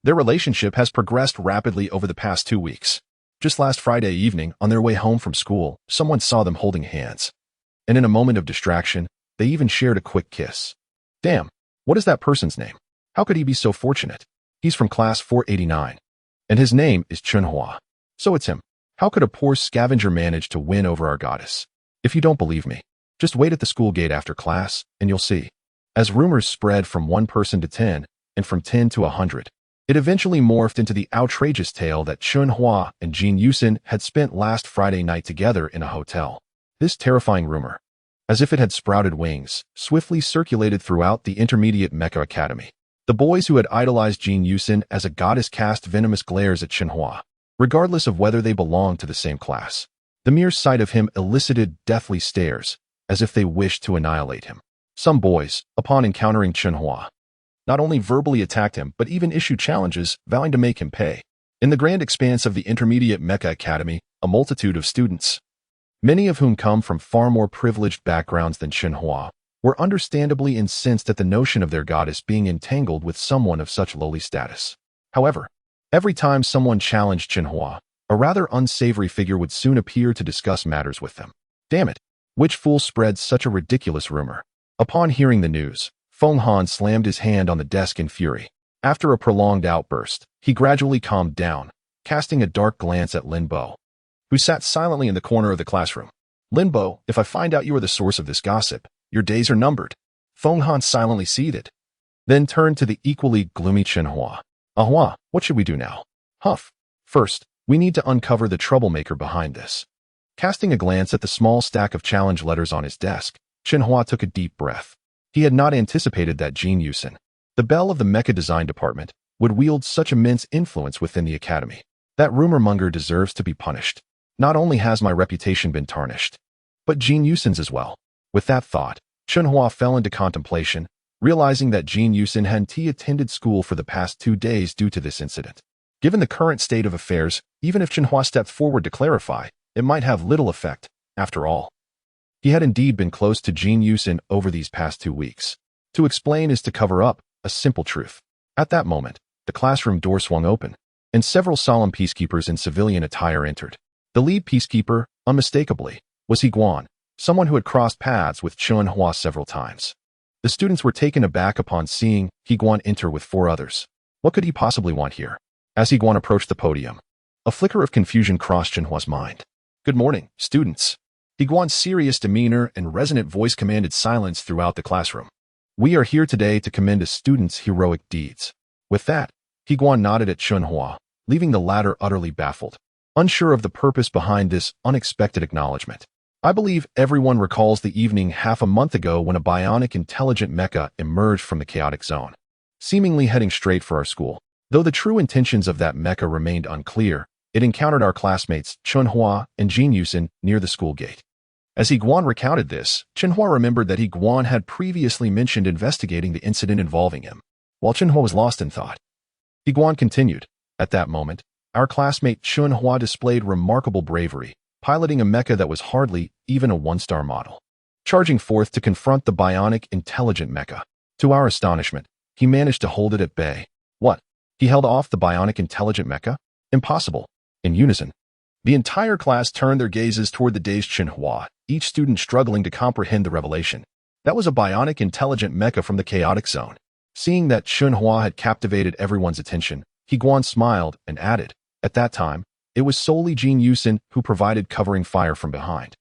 Speaker 1: Their relationship has progressed rapidly over the past 2 weeks. Just last Friday evening, on their way home from school, someone saw them holding hands. And in a moment of distraction, they even shared a quick kiss. Damn, what is that person's name? How could he be so fortunate? He's from Class 489. And his name is Chen Hua. So it's him. How could a poor scavenger manage to win over our goddess? If you don't believe me, just wait at the school gate after class, and you'll see. As rumors spread from 1 person to 10, and from 10 to 100, it eventually morphed into the outrageous tale that Chen Hua and Jin Yusin had spent last Friday night together in a hotel. This terrifying rumor, as if it had sprouted wings, swiftly circulated throughout the intermediate Mecha Academy. The boys who had idolized Jin Yusin as a goddess cast venomous glares at Chen Hua, regardless of whether they belonged to the same class. The mere sight of him elicited deathly stares, as if they wished to annihilate him. Some boys, upon encountering Chen Hua, not only verbally attacked him, but even issued challenges, vowing to make him pay. In the grand expanse of the intermediate Mecha Academy, a multitude of students, many of whom come from far more privileged backgrounds than Chen Hua, were understandably incensed at the notion of their goddess being entangled with someone of such lowly status. However, every time someone challenged Chen Hua, a rather unsavory figure would soon appear to discuss matters with them. Damn it! Which fool spread such a ridiculous rumor? Upon hearing the news, Feng Han slammed his hand on the desk in fury. After a prolonged outburst, he gradually calmed down, casting a dark glance at Lin Bo. who sat silently in the corner of the classroom. Linbo, if I find out you are the source of this gossip, your days are numbered. Feng Han silently seethed, then turned to the equally gloomy Chen Hua. Hua, what should we do now? Huff. First, we need to uncover the troublemaker behind this. Casting a glance at the small stack of challenge letters on his desk, Chen Hua took a deep breath. He had not anticipated that Jin Yusin, the belle of the mecha design department, would wield such immense influence within the academy. That rumor monger deserves to be punished. Not only has my reputation been tarnished, but Jin Yusin's as well. With that thought, Chen Hua fell into contemplation, realizing that Jin Yusin hadn't attended school for the past 2 days due to this incident. Given the current state of affairs, even if Chen Hua stepped forward to clarify, it might have little effect, after all. He had indeed been close to Jin Yusin over these past 2 weeks. To explain is to cover up a simple truth. At that moment, the classroom door swung open, and several solemn peacekeepers in civilian attire entered. The lead peacekeeper, unmistakably, was Guan, someone who had crossed paths with Chen Hua several times. The students were taken aback upon seeing Guan enter with 4 others. What could he possibly want here? As Guan approached the podium, a flicker of confusion crossed Chen Hua's mind. Good morning, students. Guan's serious demeanor and resonant voice commanded silence throughout the classroom. We are here today to commend a student's heroic deeds. With that, Guan nodded at Chen Hua, leaving the latter utterly baffled, unsure of the purpose behind this unexpected acknowledgement. I believe everyone recalls the evening half a month ago when a bionic intelligent mecha emerged from the chaotic zone, seemingly heading straight for our school. Though the true intentions of that mecha remained unclear, it encountered our classmates Chen Hua and Jin Yusin near the school gate. As Guan recounted this, Chen Hua remembered that Guan had previously mentioned investigating the incident involving him. While Chen Hua was lost in thought, Guan continued, at that moment, our classmate Chen Hua displayed remarkable bravery, piloting a mecha that was hardly even a 1-star model, charging forth to confront the bionic intelligent mecha. To our astonishment, he managed to hold it at bay. What? He held off the bionic intelligent mecha? Impossible. In unison, the entire class turned their gazes toward the dazed Chen Hua, each student struggling to comprehend the revelation. That was a bionic intelligent mecha from the chaotic zone. Seeing that Chen Hua had captivated everyone's attention, Guan smiled and added, at that time, it was solely Jin Yusin who provided covering fire from behind,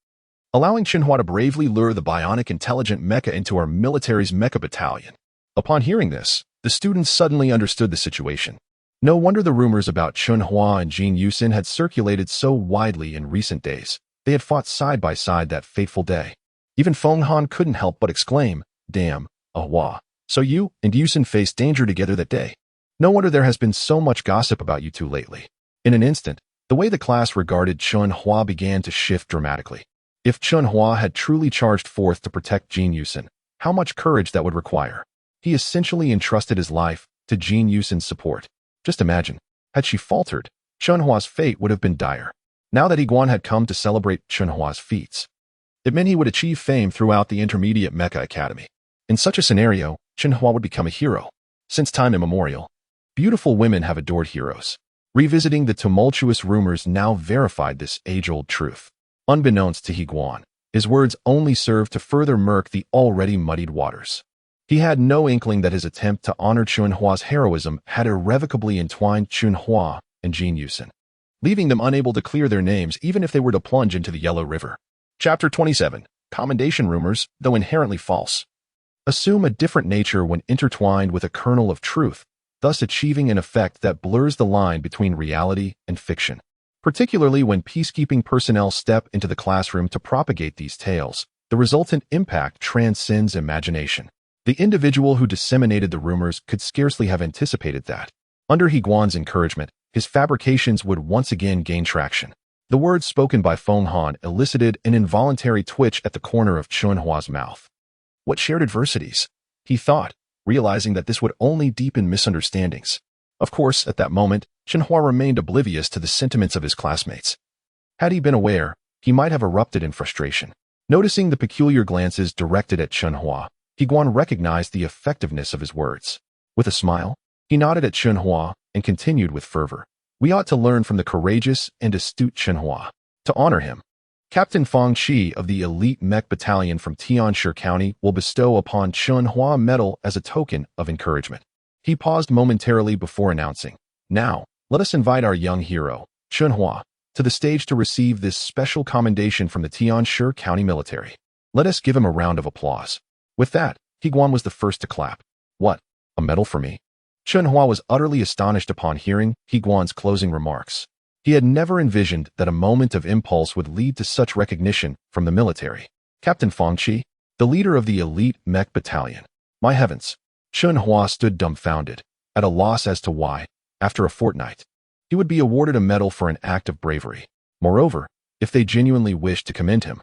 Speaker 1: allowing Chen Hua to bravely lure the bionic intelligent mecha into our military's mecha battalion. Upon hearing this, the students suddenly understood the situation. No wonder the rumors about Chen Hua and Jin Yusin had circulated so widely in recent days. They had fought side by side that fateful day. Even Feng Han couldn't help but exclaim, damn, Hua. So you and Yusin faced danger together that day. No wonder there has been so much gossip about you two lately. In an instant, the way the class regarded Chen Hua began to shift dramatically. If Chen Hua had truly charged forth to protect Jin Yusin, how much courage that would require. He essentially entrusted his life to Jin Yusin's support. Just imagine, had she faltered, Chen Hua's fate would have been dire. Now that Guan had come to celebrate Chen Hua's feats, it meant he would achieve fame throughout the intermediate mecha academy. In such a scenario, Chen Hua would become a hero. Since time immemorial, beautiful women have adored heroes. Revisiting the tumultuous rumors now verified this age-old truth. Unbeknownst to Guan, his words only served to further murk the already muddied waters. He had no inkling that his attempt to honor Chen Hua's heroism had irrevocably entwined Chen Hua and Jin Yusin, leaving them unable to clear their names even if they were to plunge into the Yellow River. Chapter 27. Commendation rumors, though inherently false, assume a different nature when intertwined with a kernel of truth, thus achieving an effect that blurs the line between reality and fiction. Particularly when peacekeeping personnel step into the classroom to propagate these tales, the resultant impact transcends imagination. The individual who disseminated the rumors could scarcely have anticipated that. Under Guan's encouragement, his fabrications would once again gain traction. The words spoken by Feng Han elicited an involuntary twitch at the corner of Chen Hua's mouth. What shared adversities? He thought, realizing that this would only deepen misunderstandings. Of course, at that moment, Chen Hua remained oblivious to the sentiments of his classmates. Had he been aware, he might have erupted in frustration. Noticing the peculiar glances directed at Chen Hua, Guan recognized the effectiveness of his words. With a smile, he nodded at Chen Hua and continued with fervor. We ought to learn from the courageous and astute Chen Hua. To honor him, Captain Fang Qi of the elite Mech battalion from Tianshi County will bestow upon Chen Hua a medal as a token of encouragement. He paused momentarily before announcing, now, let us invite our young hero, Chen Hua, to the stage to receive this special commendation from the Tianshi County military. Let us give him a round of applause. With that, Higuan was the first to clap. What? A medal for me? Chen Hua was utterly astonished upon hearing Higuan's closing remarks. He had never envisioned that a moment of impulse would lead to such recognition from the military. Captain Fang Qi, the leader of the elite Mech battalion. My heavens! Chen Hua stood dumbfounded, at a loss as to why, after a fortnight, he would be awarded a medal for an act of bravery. Moreover, if they genuinely wished to commend him,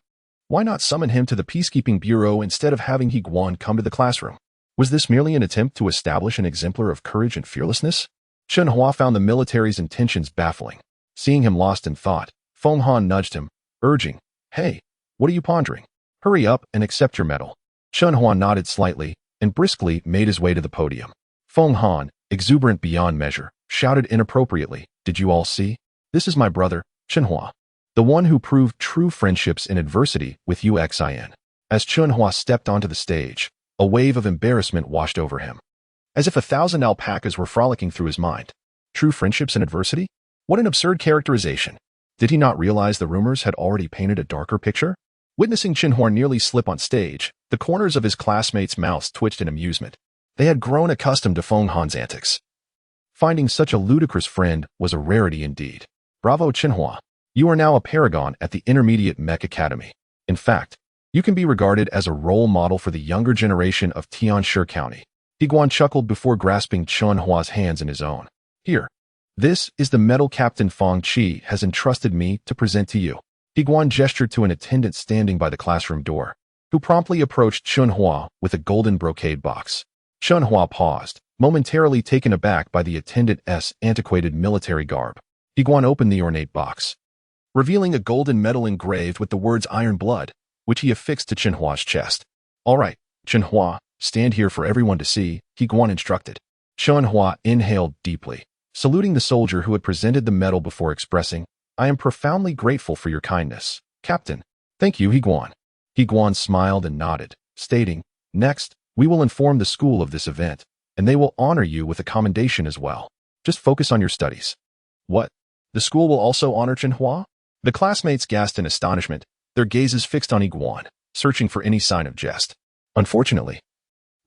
Speaker 1: why not summon him to the Peacekeeping Bureau instead of having Higuan come to the classroom? Was this merely an attempt to establish an exemplar of courage and fearlessness? Chen Hua found the military's intentions baffling. Seeing him lost in thought, Feng Han nudged him, urging, "Hey, what are you pondering? Hurry up and accept your medal." Chen Hua nodded slightly and briskly made his way to the podium. Feng Han, exuberant beyond measure, shouted inappropriately, "Did you all see? This is my brother, Chen Hua, the one who proved true friendships in adversity with Uxin." As Chen Hua stepped onto the stage, a wave of embarrassment washed over him. As if 1,000 alpacas were frolicking through his mind. True friendships in adversity? What an absurd characterization. Did he not realize the rumors had already painted a darker picture? Witnessing Chen Hua nearly slip on stage, the corners of his classmates' mouths twitched in amusement. They had grown accustomed to Feng Han's antics. Finding such a ludicrous friend was a rarity indeed. Bravo, Chen Hua. You are now a paragon at the Intermediate Mech Academy. In fact, you can be regarded as a role model for the younger generation of Tianshi County. Higuan chuckled before grasping Chen Hua's hands in his own. Here. This is the medal Captain Fang Qi has entrusted me to present to you. Higuan gestured to an attendant standing by the classroom door, who promptly approached Chen Hua with a golden brocade box. Chen Hua paused, momentarily taken aback by the attendant's antiquated military garb. Higuan opened the ornate box, revealing a golden medal engraved with the words Iron Blood, which he affixed to Chen Hua's chest. All right, Chen Hua, stand here for everyone to see, Higuan instructed. Chen Hua inhaled deeply, saluting the soldier who had presented the medal before expressing, "I am profoundly grateful for your kindness, Captain." "Thank you, Higuan." Higuan smiled and nodded, stating, "Next, we will inform the school of this event, and they will honor you with a commendation as well. Just focus on your studies." "What? The school will also honor Chen Hua?" The classmates gasped in astonishment, their gazes fixed on Higuan, searching for any sign of jest. Unfortunately,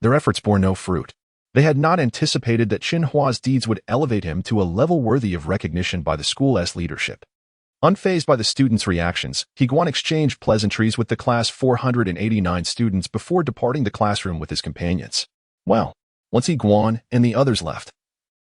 Speaker 1: their efforts bore no fruit. They had not anticipated that Chen Hua's deeds would elevate him to a level worthy of recognition by the school's leadership. Unfazed by the students' reactions, Higuan exchanged pleasantries with the class 489 students before departing the classroom with his companions. Well, once Higuan and the others left,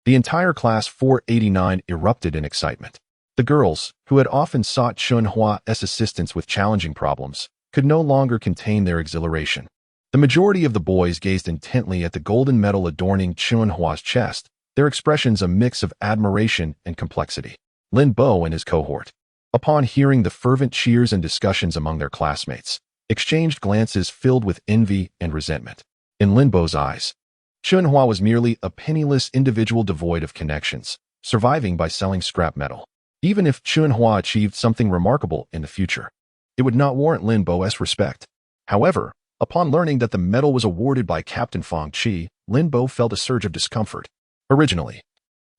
Speaker 1: the entire class 489 erupted in excitement. The girls, who had often sought Chen Hua's assistance with challenging problems, could no longer contain their exhilaration. The majority of the boys gazed intently at the golden medal adorning Chen Hua's chest, their expressions a mix of admiration and complexity. Lin Bo and his cohort, upon hearing the fervent cheers and discussions among their classmates, exchanged glances filled with envy and resentment. In Lin Bo's eyes, Chen Hua was merely a penniless individual devoid of connections, surviving by selling scrap metal. Even if Chen Hua achieved something remarkable in the future, it would not warrant Lin Bo's respect. However, upon learning that the medal was awarded by Captain Fang Qi, Lin Bo felt a surge of discomfort. Originally,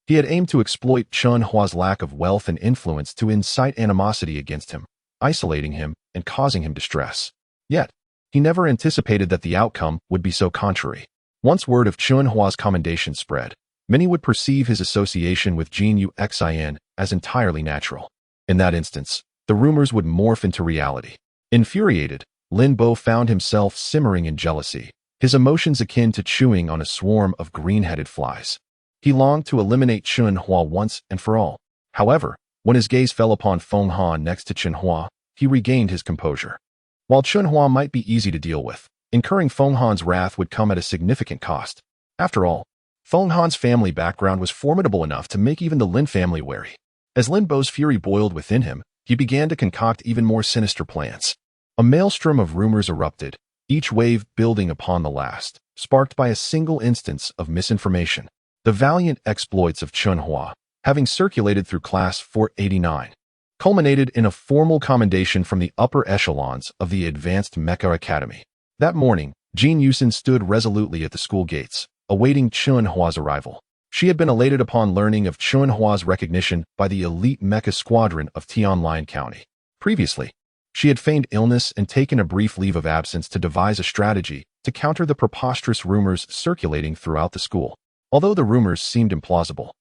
Speaker 1: he had aimed to exploit Chen Hua's lack of wealth and influence to incite animosity against him, isolating him and causing him distress. Yet, he never anticipated that the outcome would be so contrary. Once word of Chen Hua's commendation spread, many would perceive his association with Jin Uxin as entirely natural. In that instance, the rumors would morph into reality. Infuriated, Lin Bo found himself simmering in jealousy, his emotions akin to chewing on a swarm of green-headed flies. He longed to eliminate Chen Hua once and for all. However, when his gaze fell upon Feng Han next to Chen Hua, he regained his composure. While Chen Hua might be easy to deal with, incurring Feng Han's wrath would come at a significant cost. After all, Feng Han's family background was formidable enough to make even the Lin family wary. As Lin Bo's fury boiled within him, he began to concoct even more sinister plans. A maelstrom of rumors erupted, each wave building upon the last, sparked by a single instance of misinformation. The valiant exploits of Chen Hua, having circulated through Class 489, culminated in a formal commendation from the upper echelons of the Advanced Mecha Academy. That morning, Jin Yusin stood resolutely at the school gates, awaiting Chen Hua's arrival. She had been elated upon learning of Chen Hua's recognition by the elite Mecha squadron of Tianlai County. Previously, she had feigned illness and taken a brief leave of absence to devise a strategy to counter the preposterous rumors circulating throughout the school. Although the rumors seemed implausible,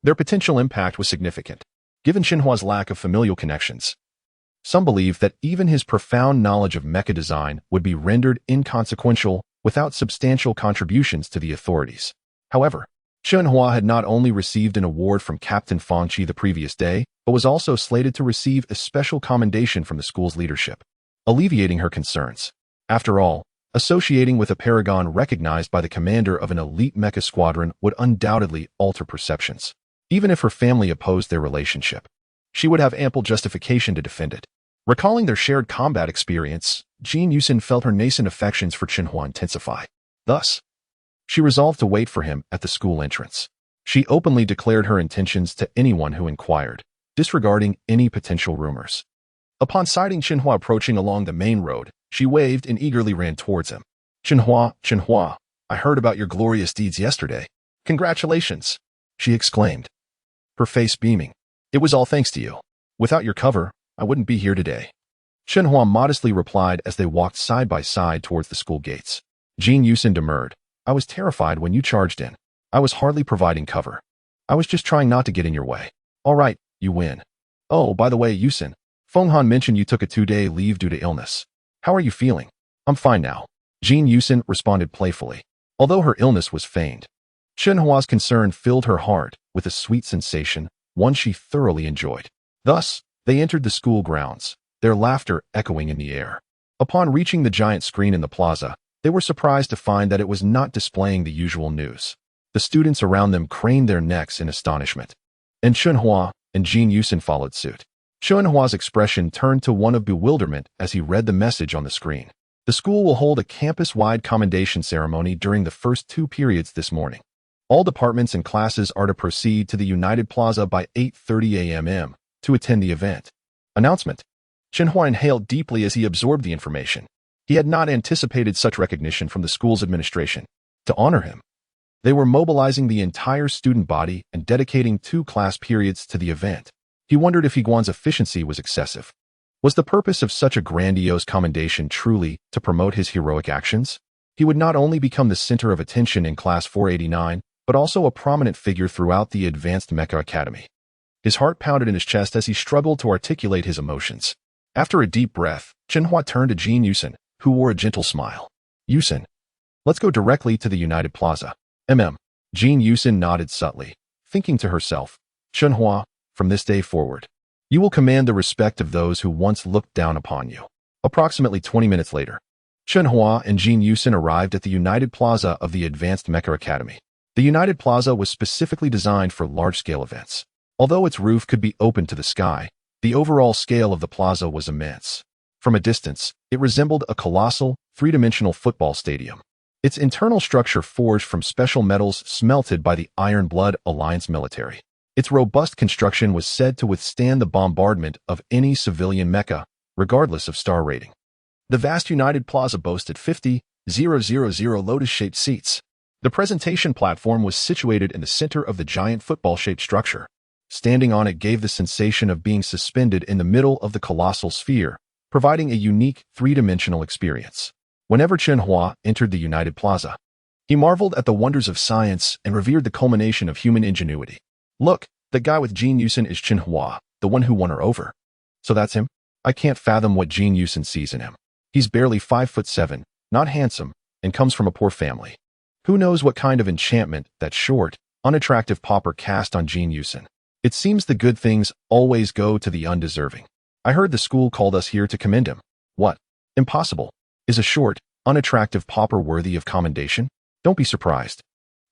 Speaker 1: their potential impact was significant, given Chen Hua's lack of familial connections. Some believed that even his profound knowledge of mecha design would be rendered inconsequential without substantial contributions to the authorities. However, Chen Hua had not only received an award from Captain Fangqi the previous day, but was also slated to receive a special commendation from the school's leadership, alleviating her concerns. After all, associating with a paragon recognized by the commander of an elite mecha squadron would undoubtedly alter perceptions. Even if her family opposed their relationship, she would have ample justification to defend it. Recalling their shared combat experience, Jin Yusin felt her nascent affections for Chen Hua intensify. Thus, she resolved to wait for him at the school entrance. She openly declared her intentions to anyone who inquired, disregarding any potential rumors. Upon sighting Chen Hua approaching along the main road, she waved and eagerly ran towards him. Chen Hua, I heard about your glorious deeds yesterday. Congratulations, she exclaimed, her face beaming. It was all thanks to you. Without your cover, I wouldn't be here today. Chen Hua modestly replied as they walked side by side towards the school gates. Jin Yusin demurred. I was terrified when you charged in. I was hardly providing cover. I was just trying not to get in your way. All right, you win. Oh, by the way, Yusin, Fenghan mentioned you took a 2-day leave due to illness. How are you feeling? I'm fine now. Jin Yusin responded playfully. Although her illness was feigned, Chen Hua's concern filled her heart with a sweet sensation, one she thoroughly enjoyed. Thus, they entered the school grounds, their laughter echoing in the air. Upon reaching the giant screen in the plaza, they were surprised to find that it was not displaying the usual news. The students around them craned their necks in astonishment. And Chen Hua and Jin Yusin followed suit. Chen Hua's expression turned to one of bewilderment as he read the message on the screen. The school will hold a campus-wide commendation ceremony during the first 2 periods this morning. All departments and classes are to proceed to the United Plaza by 8:30 a.m. to attend the event. Announcement. Chen Hua inhaled deeply as he absorbed the information. He had not anticipated such recognition from the school's administration. To honor him, they were mobilizing the entire student body and dedicating 2 class periods to the event. He wondered if Higuan's efficiency was excessive. Was the purpose of such a grandiose commendation truly to promote his heroic actions? He would not only become the center of attention in Class 489, but also a prominent figure throughout the Advanced Mecha Academy. His heart pounded in his chest as he struggled to articulate his emotions. After a deep breath, Chen Hua turned to Jin Yusin, who wore a gentle smile. Yusin, let's go directly to the United Plaza. Jin Yusin nodded subtly, thinking to herself, Chen Hua, from this day forward, you will command the respect of those who once looked down upon you. Approximately 20 minutes later, Chen Hua and Jin Yusin arrived at the United Plaza of the Advanced Mecha Academy. The United Plaza was specifically designed for large-scale events. Although its roof could be opened to the sky, the overall scale of the plaza was immense. From a distance, it resembled a colossal, 3-dimensional football stadium. Its internal structure forged from special metals smelted by the Iron Blood Alliance military. Its robust construction was said to withstand the bombardment of any civilian mecha, regardless of star rating. The vast United Plaza boasted 50,000 lotus-shaped seats. The presentation platform was situated in the center of the giant football-shaped structure. Standing on it gave the sensation of being suspended in the middle of the colossal sphere, providing a unique 3-dimensional experience. Whenever Chen Hua entered the United Plaza, he marveled at the wonders of science and revered the culmination of human ingenuity. Look, that guy with Jin Yusin is Chen Hua, the one who won her over. So that's him? I can't fathom what Jin Yusin sees in him. He's barely 5'7", not handsome, and comes from a poor family. Who knows what kind of enchantment that short, unattractive pauper cast on Jin Yusin. It seems the good things always go to the undeserving. I heard the school called us here to commend him. What? Impossible. Is a short, unattractive pauper worthy of commendation? Don't be surprised.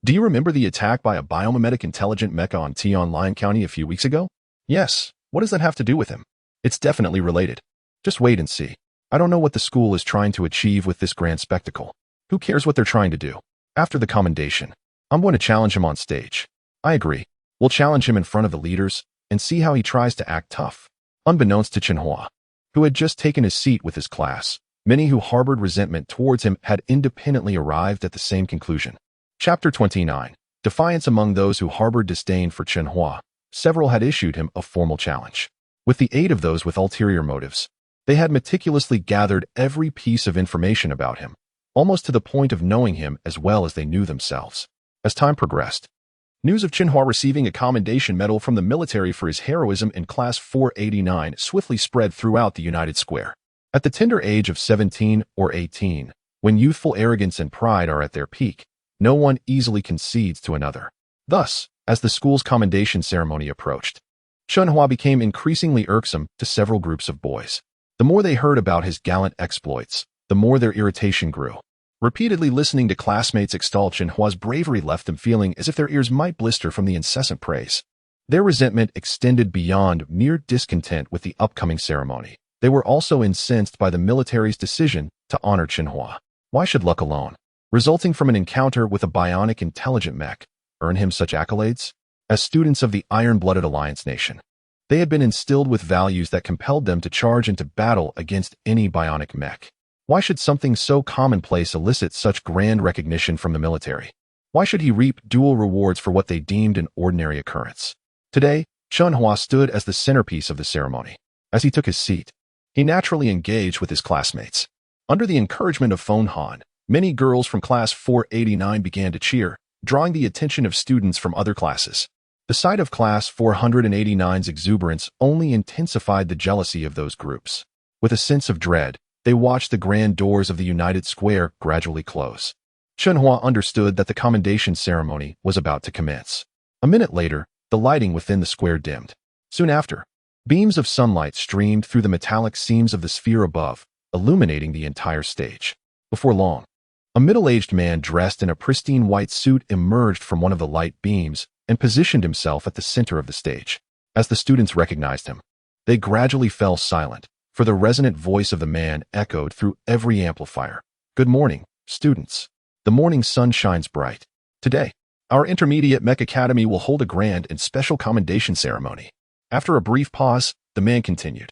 Speaker 1: Do you remember the attack by a biomimetic intelligent mecha on Tianlai County a few weeks ago? Yes. What does that have to do with him? It's definitely related. Just wait and see. I don't know what the school is trying to achieve with this grand spectacle. Who cares what they're trying to do? After the commendation, I'm going to challenge him on stage. I agree. We'll challenge him in front of the leaders and see how he tries to act tough. Unbeknownst to Chen Hua, who had just taken his seat with his class, many who harbored resentment towards him had independently arrived at the same conclusion. Chapter 29. defiance among those who harbored disdain for Chen Hua. Several had issued him a formal challenge. With the aid of those with ulterior motives, they had meticulously gathered every piece of information about him, almost to the point of knowing him as well as they knew themselves. As time progressed, news of Chen Hua receiving a commendation medal from the military for his heroism in Class 489 swiftly spread throughout the United Square. At the tender age of 17 or 18, when youthful arrogance and pride are at their peak, no one easily concedes to another. Thus, as the school's commendation ceremony approached, Chen Hua became increasingly irksome to several groups of boys. The more they heard about his gallant exploits, the more their irritation grew. Repeatedly listening to classmates extol Chen Hua's bravery left them feeling as if their ears might blister from the incessant praise. Their resentment extended beyond mere discontent with the upcoming ceremony. They were also incensed by the military's decision to honor Chen Hua. Why should luck alone, resulting from an encounter with a bionic intelligent mech, earn him such accolades? As students of the Iron-Blooded Alliance nation, they had been instilled with values that compelled them to charge into battle against any bionic mech. Why should something so commonplace elicit such grand recognition from the military? Why should he reap dual rewards for what they deemed an ordinary occurrence? Today, Chen Hua stood as the centerpiece of the ceremony. As he took his seat, he naturally engaged with his classmates. Under the encouragement of Feng Han, many girls from Class 489 began to cheer, drawing the attention of students from other classes. The sight of Class 489's exuberance only intensified the jealousy of those groups. With a sense of dread, they watched the grand doors of the United Square gradually close. Chen Hua understood that the commendation ceremony was about to commence. A minute later, the lighting within the square dimmed. Soon after, beams of sunlight streamed through the metallic seams of the sphere above, illuminating the entire stage. Before long, a middle-aged man dressed in a pristine white suit emerged from one of the light beams and positioned himself at the center of the stage. As the students recognized him, they gradually fell silent, for the resonant voice of the man echoed through every amplifier. Good morning, students. The morning sun shines bright. Today, our intermediate Mech Academy will hold a grand and special commendation ceremony. After a brief pause, the man continued.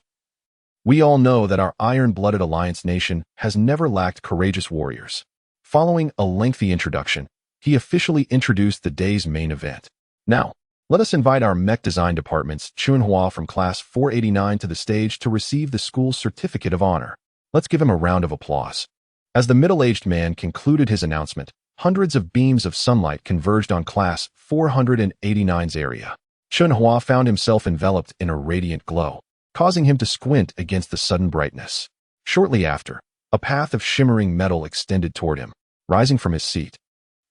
Speaker 1: We all know that our Iron-Blooded Alliance nation has never lacked courageous warriors. Following a lengthy introduction, he officially introduced the day's main event. Now, let us invite our Mech Design Department's Chen Hua from Class 489 to the stage to receive the school's Certificate of Honor. Let's give him a round of applause. As the middle-aged man concluded his announcement, hundreds of beams of sunlight converged on Class 489's area. Chen Hua found himself enveloped in a radiant glow, causing him to squint against the sudden brightness. Shortly after, a path of shimmering metal extended toward him. Rising from his seat,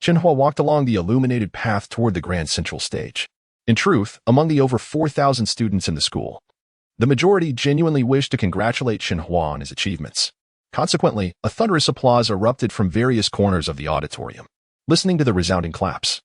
Speaker 1: Chen Hua walked along the illuminated path toward the grand central stage. In truth, among the over 4,000 students in the school, the majority genuinely wished to congratulate Chen Hua on his achievements. Consequently, a thunderous applause erupted from various corners of the auditorium. Listening to the resounding claps,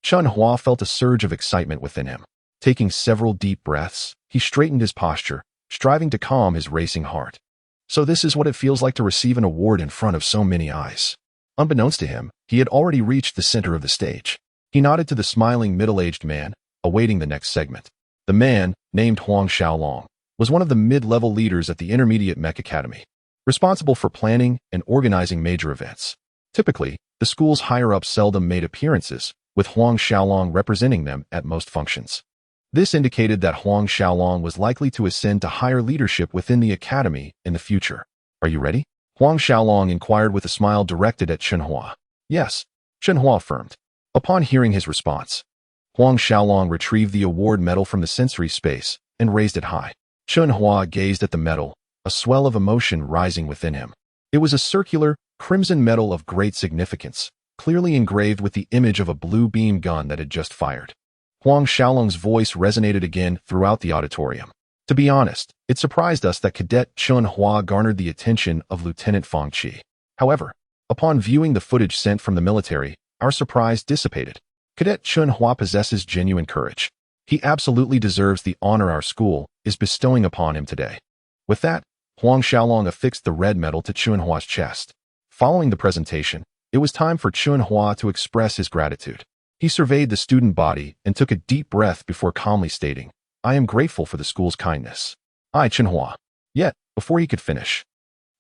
Speaker 1: Chen Hua felt a surge of excitement within him. Taking several deep breaths, he straightened his posture, striving to calm his racing heart. So this is what it feels like to receive an award in front of so many eyes. Unbeknownst to him, he had already reached the center of the stage. He nodded to the smiling middle-aged man, awaiting the next segment. The man, named Huang Xiaolong, was one of the mid-level leaders at the Intermediate Mech Academy, responsible for planning and organizing major events. Typically, the school's higher-ups seldom made appearances, with Huang Xiaolong representing them at most functions. This indicated that Huang Xiaolong was likely to ascend to higher leadership within the academy in the future. Are you ready? Huang Xiaolong inquired with a smile directed at Chen Hua. Yes, Chen Hua affirmed. Upon hearing his response, Huang Xiaolong retrieved the award medal from the sensory space and raised it high. Chen Hua gazed at the medal, a swell of emotion rising within him. It was a circular, crimson medal of great significance, clearly engraved with the image of a blue beam gun that had just fired. Huang Xiaolong's voice resonated again throughout the auditorium. To be honest, it surprised us that Cadet Chen Hua garnered the attention of Lieutenant Fang Qi. However, upon viewing the footage sent from the military, our surprise dissipated. Cadet Chen Hua possesses genuine courage. He absolutely deserves the honor our school is bestowing upon him today. With that, Huang Xiaolong affixed the red medal to Chen Hua's chest. Following the presentation, it was time for Chen Hua to express his gratitude. He surveyed the student body and took a deep breath before calmly stating, I am grateful for the school's kindness. I, Chen Hua. Yet, before he could finish,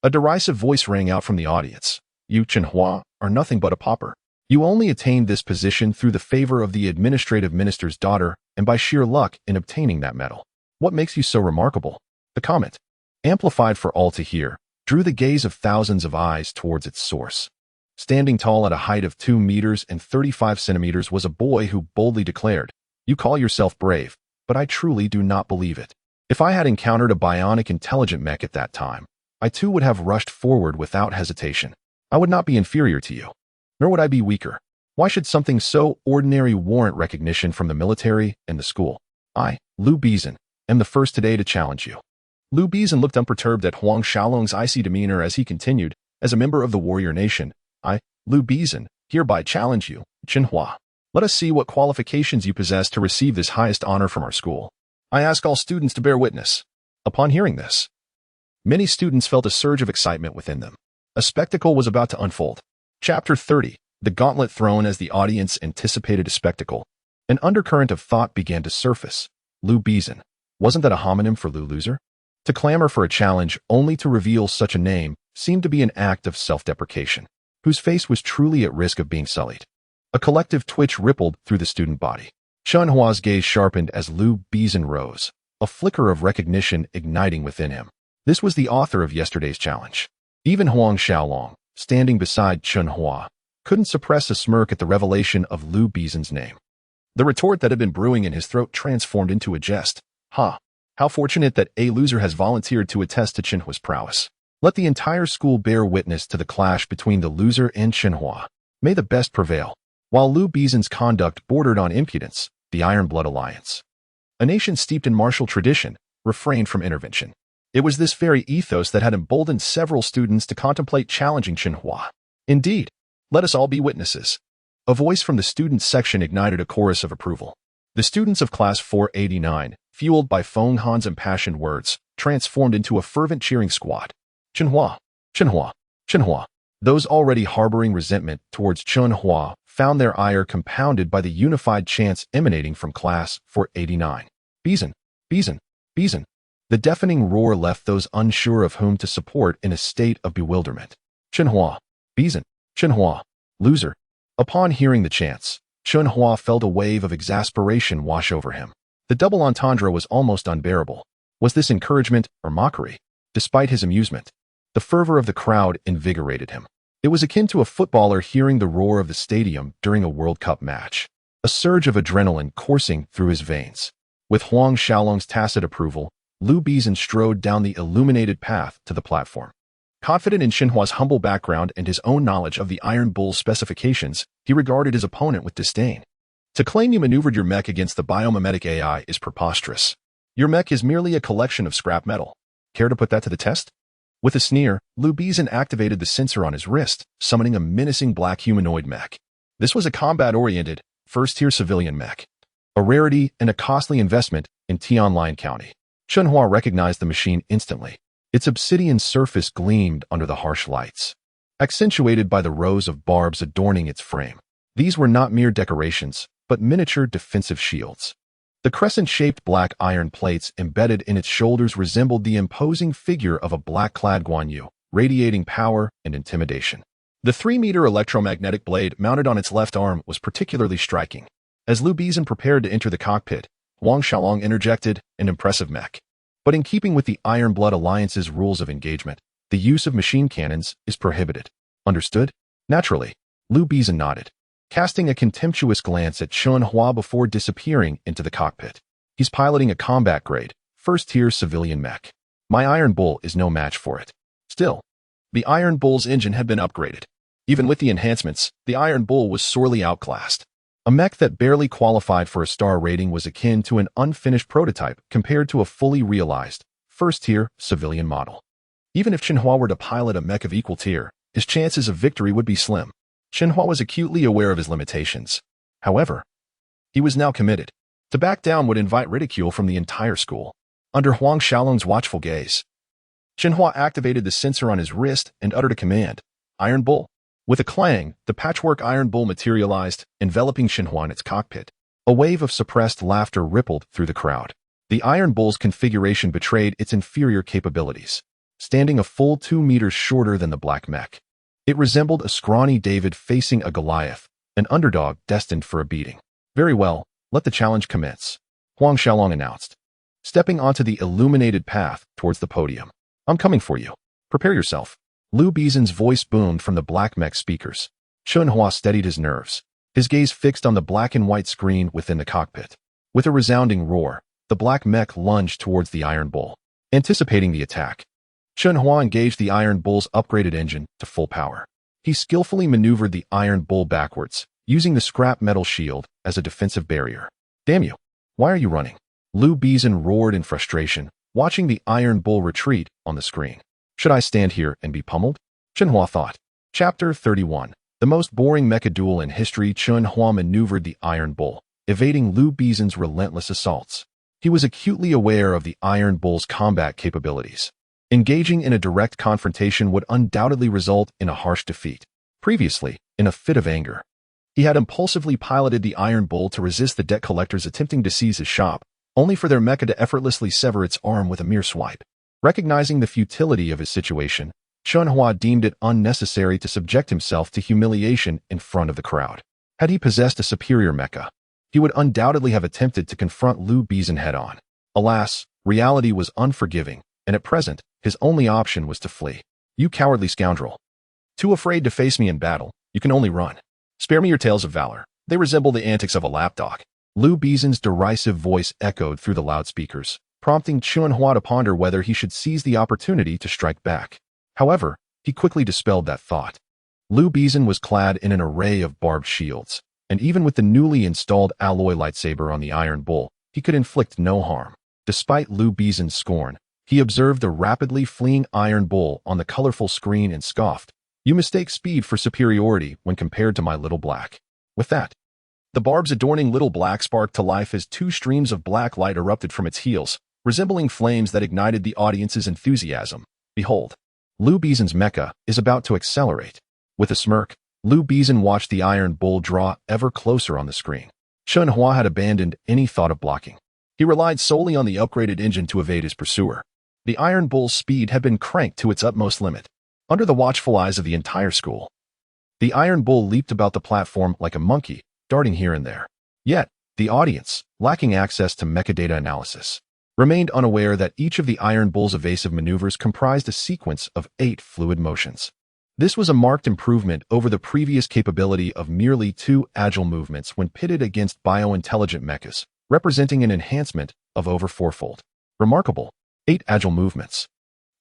Speaker 1: a derisive voice rang out from the audience. You, Chen Hua, are nothing but a pauper. You only attained this position through the favor of the administrative minister's daughter and by sheer luck in obtaining that medal. What makes you so remarkable? The comment, amplified for all to hear, drew the gaze of thousands of eyes towards its source. Standing tall at a height of 2 meters and 35 centimeters was a boy who boldly declared, "You call yourself brave, but I truly do not believe it. If I had encountered a bionic intelligent mech at that time, I too would have rushed forward without hesitation. I would not be inferior to you, nor would I be weaker. Why should something so ordinary warrant recognition from the military and the school? I, Liu Bizan, am the first today to challenge you." Liu Bizan looked unperturbed at Huang Xiaolong's icy demeanor as he continued, "As a member of the warrior nation, I, Liu Bizan, hereby challenge you, Chen Hua. Let us see what qualifications you possess to receive this highest honor from our school. I ask all students to bear witness." Upon hearing this, many students felt a surge of excitement within them. A spectacle was about to unfold. Chapter 30. The gauntlet thrown. As the audience anticipated a spectacle, an undercurrent of thought began to surface. Liu Bizan. Wasn't that a homonym for Liu Loser? To clamor for a challenge only to reveal such a name seemed to be an act of self-deprecation, whose face was truly at risk of being sullied. A collective twitch rippled through the student body. Chen Hua's gaze sharpened as Liu Bizan rose, a flicker of recognition igniting within him. This was the author of yesterday's challenge. Even Huang Xiaolong, standing beside Chen Hua, couldn't suppress a smirk at the revelation of Liu Bizan's name. The retort that had been brewing in his throat transformed into a jest. Ha! How fortunate that a loser has volunteered to attest to Chen Hua's prowess. Let the entire school bear witness to the clash between the loser and Chen Hua. May the best prevail. While Liu Bizan's conduct bordered on impudence, the Iron Blood Alliance, a nation steeped in martial tradition, refrained from intervention. It was this very ethos that had emboldened several students to contemplate challenging Chen Hua. Indeed, let us all be witnesses. A voice from the students section ignited a chorus of approval. The students of Class 489, fueled by Feng Han's impassioned words, transformed into a fervent cheering squad. Chen Hua, Chen Hua, Chen Hua. Those already harboring resentment towards Chen Hua found their ire compounded by the unified chants emanating from Class 489. Bizan, Bizan, Bizan. The deafening roar left those unsure of whom to support in a state of bewilderment. Chen Hua, Bizan, Chen Hua, loser. Upon hearing the chants, Chen Hua felt a wave of exasperation wash over him. The double entendre was almost unbearable. Was this encouragement or mockery? Despite his amusement, the fervor of the crowd invigorated him. It was akin to a footballer hearing the roar of the stadium during a World Cup match. A surge of adrenaline coursing through his veins. With Huang Xiaolong's tacit approval, Liu Bizan strode down the illuminated path to the platform. Confident in Chen Hua's humble background and his own knowledge of the Iron Bull's specifications, he regarded his opponent with disdain. To claim you maneuvered your mech against the biomimetic AI is preposterous. Your mech is merely a collection of scrap metal. Care to put that to the test? With a sneer, Liu Bizan activated the sensor on his wrist, summoning a menacing black humanoid mech. This was a combat-oriented, first-tier civilian mech, a rarity and a costly investment in Tianlai County. Chen Hua recognized the machine instantly. Its obsidian surface gleamed under the harsh lights, accentuated by the rows of barbs adorning its frame. These were not mere decorations, but miniature defensive shields. The crescent-shaped black iron plates embedded in its shoulders resembled the imposing figure of a black-clad Guan Yu, radiating power and intimidation. The 3-meter electromagnetic blade mounted on its left arm was particularly striking. As Liu Bizan prepared to enter the cockpit, Huang Xiaolong interjected an impressive mech. But in keeping with the Iron Blood Alliance's rules of engagement, the use of machine cannons is prohibited. Understood? Naturally, Liu Bizan nodded, casting a contemptuous glance at Chen Hua before disappearing into the cockpit. He's piloting a combat-grade, first-tier civilian mech. My Iron Bull is no match for it. Still, the Iron Bull's engine had been upgraded. Even with the enhancements, the Iron Bull was sorely outclassed. A mech that barely qualified for a star rating was akin to an unfinished prototype compared to a fully realized, first-tier civilian model. Even if Chen Hua were to pilot a mech of equal tier, his chances of victory would be slim. Chen Hua was acutely aware of his limitations. However, he was now committed. To back down would invite ridicule from the entire school. Under Huang Xiaolong's watchful gaze, Chen Hua activated the sensor on his wrist and uttered a command, Iron Bull. With a clang, the patchwork Iron Bull materialized, enveloping Chen Hua in its cockpit. A wave of suppressed laughter rippled through the crowd. The Iron Bull's configuration betrayed its inferior capabilities. Standing a full 2 meters shorter than the black mech, it resembled a scrawny David facing a Goliath, an underdog destined for a beating. Very well, let the challenge commence, Huang Xiaolong announced, stepping onto the illuminated path towards the podium. I'm coming for you. Prepare yourself. Lu Bizan's voice boomed from the black Mech speakers. Chen Hua steadied his nerves, his gaze fixed on the black and white screen within the cockpit. With a resounding roar, the black Mech lunged towards the Iron Bull. Anticipating the attack, Chen Hua engaged the Iron Bull's upgraded engine to full power. He skillfully maneuvered the Iron Bull backwards, using the scrap metal shield as a defensive barrier. Damn you! Why are you running? Lu Bizan roared in frustration, watching the Iron Bull retreat on the screen. Should I stand here and be pummeled? Chen Hua thought. Chapter 31. The most boring mecha duel in history. Chen Hua maneuvered the Iron Bull, evading Lu Bizan's relentless assaults. He was acutely aware of the Iron Bull's combat capabilities. Engaging in a direct confrontation would undoubtedly result in a harsh defeat. Previously, in a fit of anger, he had impulsively piloted the Iron Bull to resist the debt collectors attempting to seize his shop, only for their mecha to effortlessly sever its arm with a mere swipe. Recognizing the futility of his situation, Chen Hua deemed it unnecessary to subject himself to humiliation in front of the crowd. Had he possessed a superior mecha, he would undoubtedly have attempted to confront Lu Bizan head-on. Alas, reality was unforgiving, and at present, his only option was to flee. You cowardly scoundrel. Too afraid to face me in battle, you can only run. Spare me your tales of valor. They resemble the antics of a lapdog. Lu Bizan's derisive voice echoed through the loudspeakers, prompting Chen Hua to ponder whether he should seize the opportunity to strike back. However, he quickly dispelled that thought. Lu Bizan was clad in an array of barbed shields, and even with the newly installed alloy lightsaber on the Iron Bull, he could inflict no harm. Despite Lu Bizan's scorn, he observed the rapidly fleeing Iron Bull on the colorful screen and scoffed. You mistake speed for superiority when compared to my Little Black. With that, the barbs adorning Little Black sparked to life as two streams of black light erupted from its heels, resembling flames that ignited the audience's enthusiasm. Behold, Lu Bizan's mecha is about to accelerate. With a smirk, Lu Bizan watched the Iron Bull draw ever closer on the screen. Chen Hua had abandoned any thought of blocking. He relied solely on the upgraded engine to evade his pursuer. The Iron Bull's speed had been cranked to its utmost limit. Under the watchful eyes of the entire school, the Iron Bull leaped about the platform like a monkey, darting here and there. Yet, the audience, lacking access to mecha data analysis, remained unaware that each of the Iron Bull's evasive maneuvers comprised a sequence of 8 fluid motions. This was a marked improvement over the previous capability of merely 2 agile movements when pitted against bio-intelligent mechas, representing an enhancement of over 4-fold. Remarkable. 8 agile movements.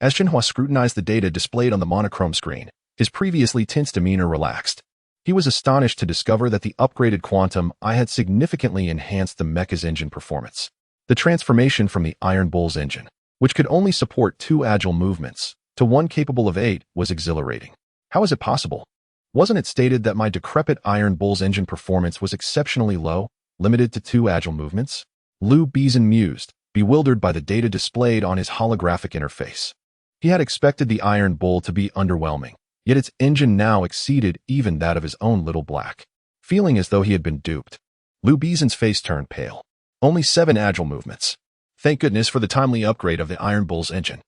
Speaker 1: As Chen Hua scrutinized the data displayed on the monochrome screen, his previously tense demeanor relaxed. He was astonished to discover that the upgraded Quantum I had significantly enhanced the mecha's engine performance. The transformation from the Iron Bull's engine, which could only support 2 agile movements, to one capable of 8 was exhilarating. How is it possible? Wasn't it stated that my decrepit Iron Bull's engine performance was exceptionally low, limited to 2 agile movements? Lu Bizan mused, bewildered by the data displayed on his holographic interface. He had expected the Iron Bull to be underwhelming, yet its engine now exceeded even that of his own Little Black. Feeling as though he had been duped, Lu Bizan's face turned pale. Only 7 agile movements. Thank goodness for the timely upgrade of the Iron Bull's engine.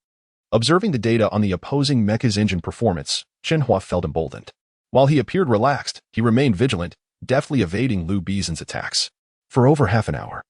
Speaker 1: Observing the data on the opposing mecha's engine performance, Chen Hua felt emboldened. While he appeared relaxed, he remained vigilant, deftly evading Lu Bizan's attacks. For over half an hour,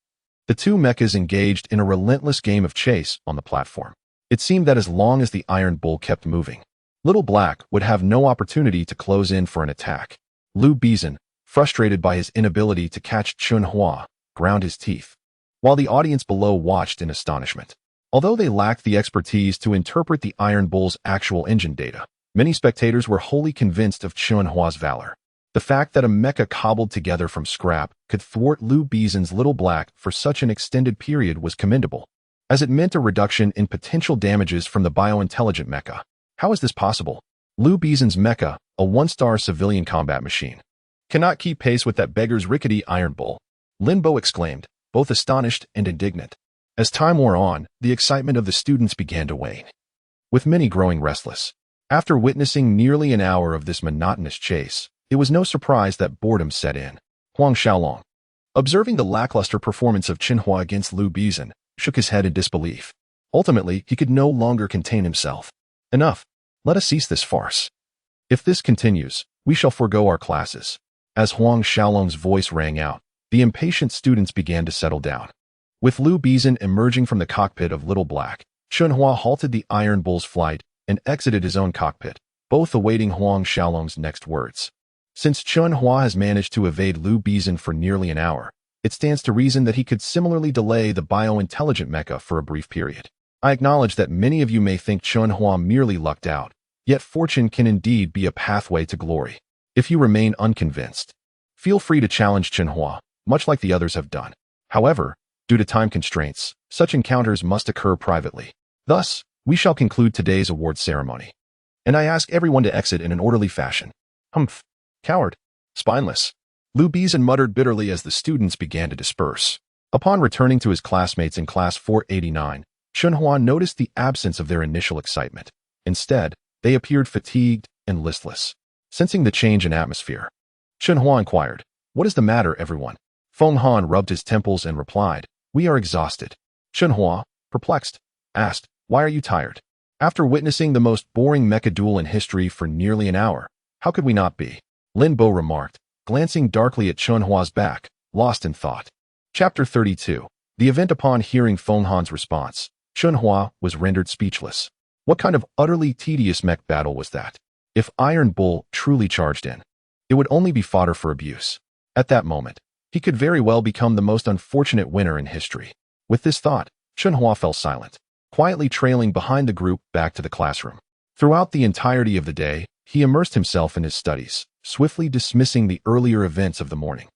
Speaker 1: the two mechas engaged in a relentless game of chase on the platform. It seemed that as long as the Iron Bull kept moving, Little Black would have no opportunity to close in for an attack. Lu Bizan, frustrated by his inability to catch Chen Hua, ground his teeth, while the audience below watched in astonishment. Although they lacked the expertise to interpret the Iron Bull's actual engine data, many spectators were wholly convinced of Chen Hua's valor. The fact that a mecha cobbled together from scrap could thwart Lu Bizan's Little Black for such an extended period was commendable, as it meant a reduction in potential damages from the bio-intelligent mecha. How is this possible? Lu Bizan's mecha, a 1-star civilian combat machine, cannot keep pace with that beggar's rickety Iron Bull, Linbo exclaimed, both astonished and indignant. As time wore on, the excitement of the students began to wane, with many growing restless. After witnessing nearly an hour of this monotonous chase, it was no surprise that boredom set in. Huang Xiaolong, observing the lackluster performance of Chen Hua against Lu Bizan, shook his head in disbelief. Ultimately, he could no longer contain himself. Enough. Let us cease this farce. If this continues, we shall forego our classes. As Huang Xiaolong's voice rang out, the impatient students began to settle down. With Liu Bizan emerging from the cockpit of Little Black, Chen Hua halted the Iron Bull's flight and exited his own cockpit, both awaiting Huang Xiaolong's next words. Since Chen Hua has managed to evade Liu Bizan for nearly an hour, it stands to reason that he could similarly delay the bio-intelligent mecha for a brief period. I acknowledge that many of you may think Chen Hua merely lucked out, yet fortune can indeed be a pathway to glory. If you remain unconvinced, feel free to challenge Chen Hua, much like the others have done. However, due to time constraints, such encounters must occur privately. Thus, we shall conclude today's award ceremony. And I ask everyone to exit in an orderly fashion. Humph. Coward. Spineless. Liu Bizan muttered bitterly as the students began to disperse. Upon returning to his classmates in class 489, Chen Hua noticed the absence of their initial excitement. Instead, they appeared fatigued and listless. Sensing the change in atmosphere, Chen Hua inquired, "What is the matter, everyone?" Feng Han rubbed his temples and replied, "We are exhausted." Chen Hua, perplexed, asked, "Why are you tired? After witnessing the most boring mecha duel in history for nearly an hour, how could we not be?" Lin Bo remarked, glancing darkly at Chen Hua's back, lost in thought. Chapter 32. The event. Upon hearing Feng Han's response, Chen Hua was rendered speechless. What kind of utterly tedious mech battle was that? If Iron Bull truly charged in, it would only be fodder for abuse. At that moment, he could very well become the most unfortunate winner in history. With this thought, Chen Hua fell silent, quietly trailing behind the group back to the classroom. Throughout the entirety of the day, he immersed himself in his studies, swiftly dismissing the earlier events of the morning.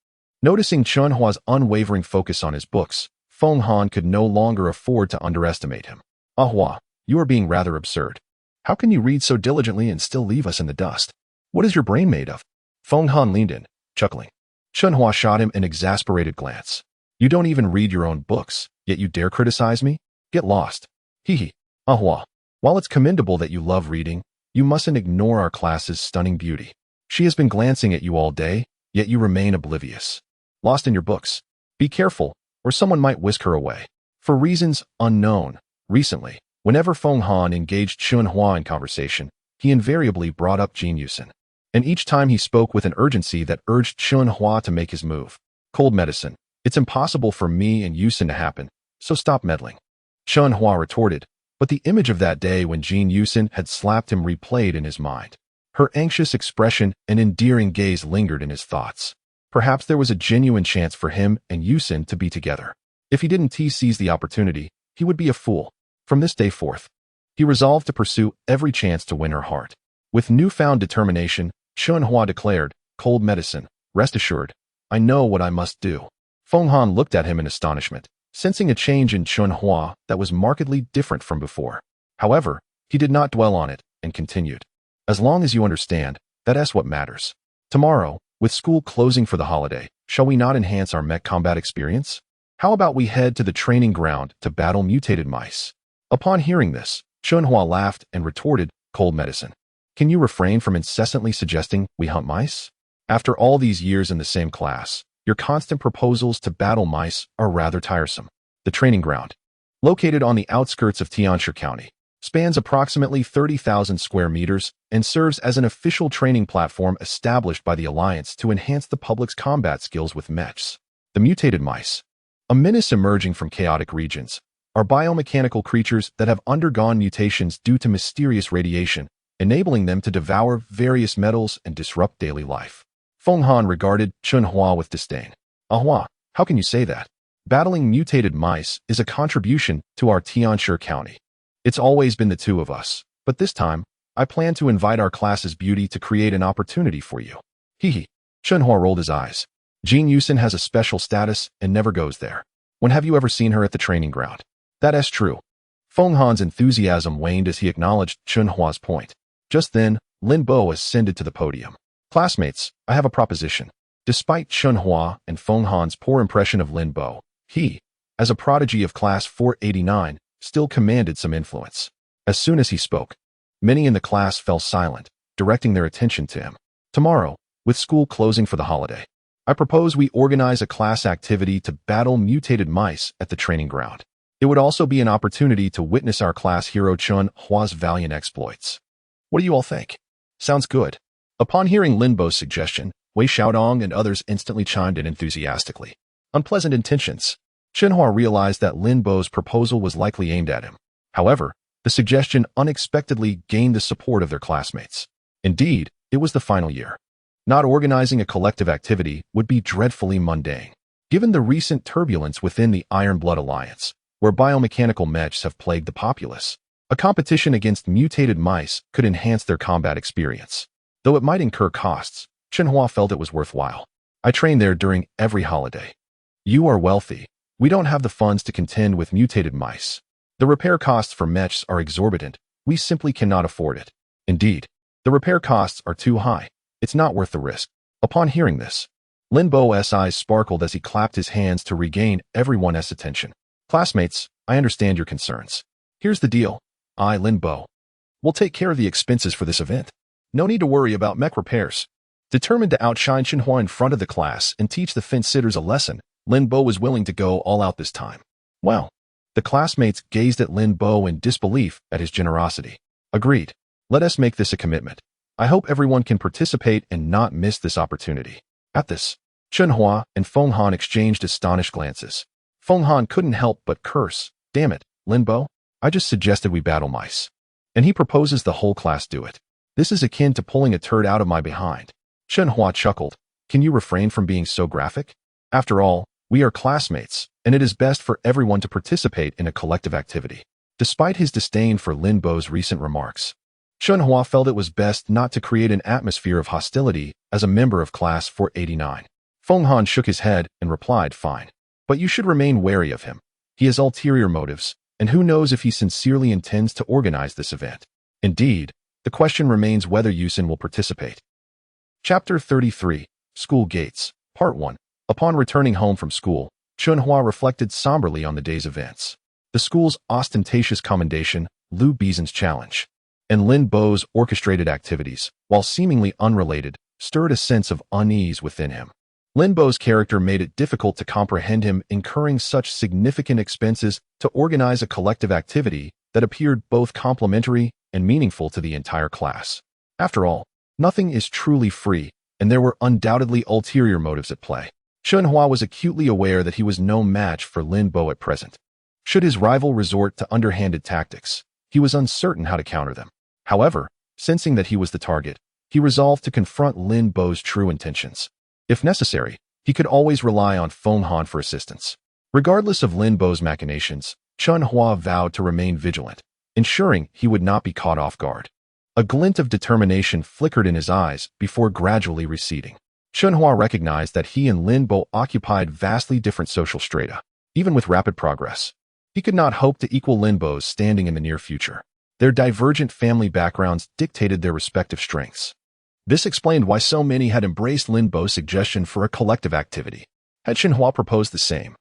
Speaker 1: Noticing Chen Hua's unwavering focus on his books, Feng Han could no longer afford to underestimate him. "Ah Hua, you are being rather absurd. How can you read so diligently and still leave us in the dust? What is your brain made of?" Feng Han leaned in, chuckling. Chen Hua shot him an exasperated glance. "You don't even read your own books, yet you dare criticize me? Get lost." Hee. Ah Hua, while it's commendable that you love reading, you mustn't ignore our class's stunning beauty. She has been glancing at you all day, yet you remain oblivious. Lost in your books. Be careful, or someone might whisk her away. For reasons unknown, recently, whenever Feng Han engaged Chen Hua in conversation, he invariably brought up Jin Yusen. And each time he spoke with an urgency that urged Chen Hua to make his move. "Cold medicine. It's impossible for me and Yusen to happen, so stop meddling." Chen Hua retorted, but the image of that day when Jin Yusen had slapped him replayed in his mind. Her anxious expression and endearing gaze lingered in his thoughts. Perhaps there was a genuine chance for him and Yusen to be together. If he didn't seize the opportunity, he would be a fool. From this day forth, he resolved to pursue every chance to win her heart. With newfound determination, Chen Hua declared, "Cold medicine, rest assured, I know what I must do." Feng Han looked at him in astonishment, sensing a change in Chen Hua that was markedly different from before. However, he did not dwell on it and continued, "As long as you understand, that's what matters. Tomorrow, with school closing for the holiday, shall we not enhance our mech combat experience? How about we head to the training ground to battle mutated mice?" Upon hearing this, Chen Hua laughed and retorted, "Cold medicine. Can you refrain from incessantly suggesting we hunt mice? After all these years in the same class, your constant proposals to battle mice are rather tiresome." The training ground, located on the outskirts of Tianshi County, spans approximately 30,000 square meters and serves as an official training platform established by the Alliance to enhance the public's combat skills with Mechs. The mutated mice, a menace emerging from chaotic regions, are biomechanical creatures that have undergone mutations due to mysterious radiation, enabling them to devour various metals and disrupt daily life. Feng Han regarded Chen Hua with disdain. "Ah Hua, how can you say that? Battling mutated mice is a contribution to our Tianshi County. It's always been the two of us, but this time, I plan to invite our class's beauty to create an opportunity for you." Hee. Chen Hua rolled his eyes. "Jin Yusen has a special status and never goes there. When have you ever seen her at the training ground?" "That's true." Feng Han's enthusiasm waned as he acknowledged Chen Hua's point. Just then, Lin Bo ascended to the podium. "Classmates, I have a proposition." Despite Chen Hua and Feng Han's poor impression of Lin Bo, he, as a prodigy of class 489, still commanded some influence. As soon as he spoke, many in the class fell silent, directing their attention to him. "Tomorrow, with school closing for the holiday, I propose we organize a class activity to battle mutated mice at the training ground. It would also be an opportunity to witness our class hero Chen Hua's valiant exploits. What do you all think?" "Sounds good." Upon hearing Lin Bo's suggestion, Wei Xiaodong and others instantly chimed in enthusiastically. Unpleasant intentions. Chen Hua realized that Lin Bo's proposal was likely aimed at him. However, the suggestion unexpectedly gained the support of their classmates. Indeed, it was the final year. Not organizing a collective activity would be dreadfully mundane. Given the recent turbulence within the Iron Blood Alliance, where biomechanical mechs have plagued the populace, a competition against mutated mice could enhance their combat experience. Though it might incur costs, Chen Hua felt it was worthwhile. I train there during every holiday. You are wealthy. We don't have the funds to contend with mutated mice. The repair costs for mechs are exorbitant. We simply cannot afford it. Indeed, the repair costs are too high. It's not worth the risk. Upon hearing this, Lin Bo's eyes sparkled as he clapped his hands to regain everyone's attention. Classmates, I understand your concerns. Here's the deal. I, Lin Bo, will take care of the expenses for this event. No need to worry about mech repairs. Determined to outshine Chen Hua in front of the class and teach the fence-sitters a lesson, Lin Bo was willing to go all out this time. Well, the classmates gazed at Lin Bo in disbelief at his generosity. Agreed. Let us make this a commitment. I hope everyone can participate and not miss this opportunity. At this, Chen Hua and Feng Han exchanged astonished glances. Feng Han couldn't help but curse. Damn it, Lin Bo, I just suggested we battle mice. And he proposes the whole class do it. This is akin to pulling a turd out of my behind. Chen Hua chuckled. Can you refrain from being so graphic? After all, we are classmates, and it is best for everyone to participate in a collective activity. Despite his disdain for Lin Bo's recent remarks, Chen Hua felt it was best not to create an atmosphere of hostility as a member of Class 489. Feng Han shook his head and replied, fine. But you should remain wary of him. He has ulterior motives, and who knows if he sincerely intends to organize this event. Indeed, the question remains whether Yusin will participate. Chapter 33, School Gates, Part 1. Upon returning home from school, Chen Hua reflected somberly on the day's events. The school's ostentatious commendation, Liu Bizen's challenge, and Lin Bo's orchestrated activities, while seemingly unrelated, stirred a sense of unease within him. Lin Bo's character made it difficult to comprehend him incurring such significant expenses to organize a collective activity that appeared both complementary and meaningful to the entire class. After all, nothing is truly free, and there were undoubtedly ulterior motives at play. Chen Hua was acutely aware that he was no match for Lin Bo at present. Should his rival resort to underhanded tactics, he was uncertain how to counter them. However, sensing that he was the target, he resolved to confront Lin Bo's true intentions. If necessary, he could always rely on Feng Han for assistance. Regardless of Lin Bo's machinations, Chen Hua vowed to remain vigilant, ensuring he would not be caught off guard. A glint of determination flickered in his eyes before gradually receding. Chen Hua recognized that he and Lin Bo occupied vastly different social strata. Even with rapid progress, he could not hope to equal Lin Bo's standing in the near future. Their divergent family backgrounds dictated their respective strengths. This explained why so many had embraced Lin Bo's suggestion for a collective activity. Had Chen Hua proposed the same?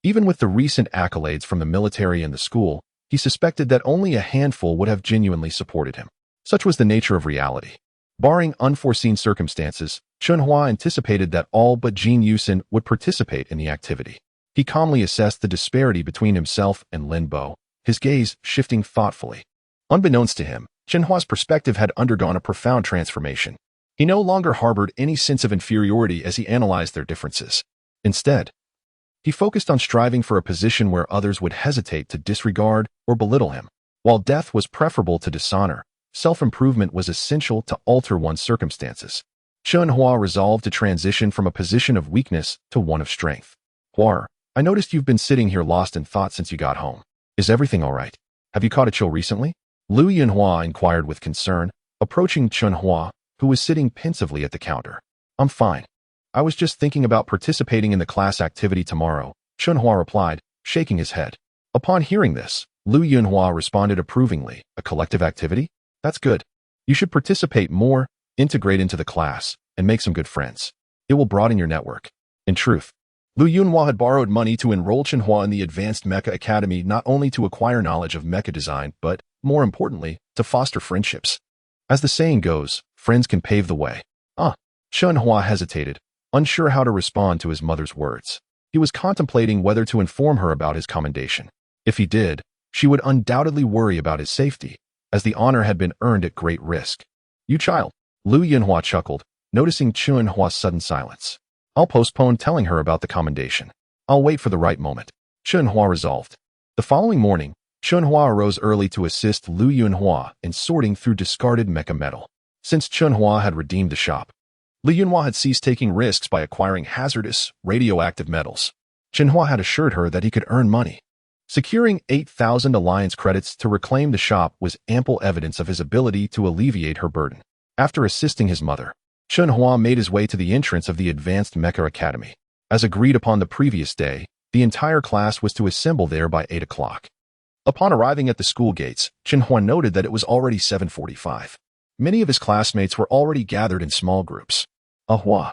Speaker 1: Even with the recent accolades from the military and the school, he suspected that only a handful would have genuinely supported him. Such was the nature of reality. Barring unforeseen circumstances, Chen Hua anticipated that all but Jin Yusin would participate in the activity. He calmly assessed the disparity between himself and Lin Bo, his gaze shifting thoughtfully. Unbeknownst to him, Chen Hua's perspective had undergone a profound transformation. He no longer harbored any sense of inferiority as he analyzed their differences. Instead, he focused on striving for a position where others would hesitate to disregard or belittle him. While death was preferable to dishonor, self-improvement was essential to alter one's circumstances. Chen Hua resolved to transition from a position of weakness to one of strength. Hua, I noticed you've been sitting here lost in thought since you got home. Is everything all right? Have you caught a chill recently? Liu Yunhua inquired with concern, approaching Chen Hua, who was sitting pensively at the counter. I'm fine. I was just thinking about participating in the class activity tomorrow, Chen Hua replied, shaking his head. Upon hearing this, Liu Yunhua responded approvingly. A collective activity? That's good. You should participate more, integrate into the class, and make some good friends. It will broaden your network. In truth, Liu Yunhua had borrowed money to enroll Chen Hua in the Advanced Mecha Academy not only to acquire knowledge of mecha design, but, more importantly, to foster friendships. As the saying goes, friends can pave the way. Chen Hua hesitated, unsure how to respond to his mother's words. He was contemplating whether to inform her about his commendation. If he did, she would undoubtedly worry about his safety, as the honor had been earned at great risk. You child, Liu Yunhua chuckled, noticing Chen Hua's sudden silence. I'll postpone telling her about the commendation. I'll wait for the right moment. Chen Hua resolved. The following morning, Chen Hua arose early to assist Liu Yunhua in sorting through discarded mecha metal. Since Chen Hua had redeemed the shop, Liu Yunhua had ceased taking risks by acquiring hazardous, radioactive metals. Chen Hua had assured her that he could earn money. Securing 8,000 alliance credits to reclaim the shop was ample evidence of his ability to alleviate her burden. After assisting his mother, Chen Hua made his way to the entrance of the Advanced Mecha Academy. As agreed upon the previous day, the entire class was to assemble there by 8 o'clock. Upon arriving at the school gates, Chen Hua noted that it was already 7:45. Many of his classmates were already gathered in small groups. Hua,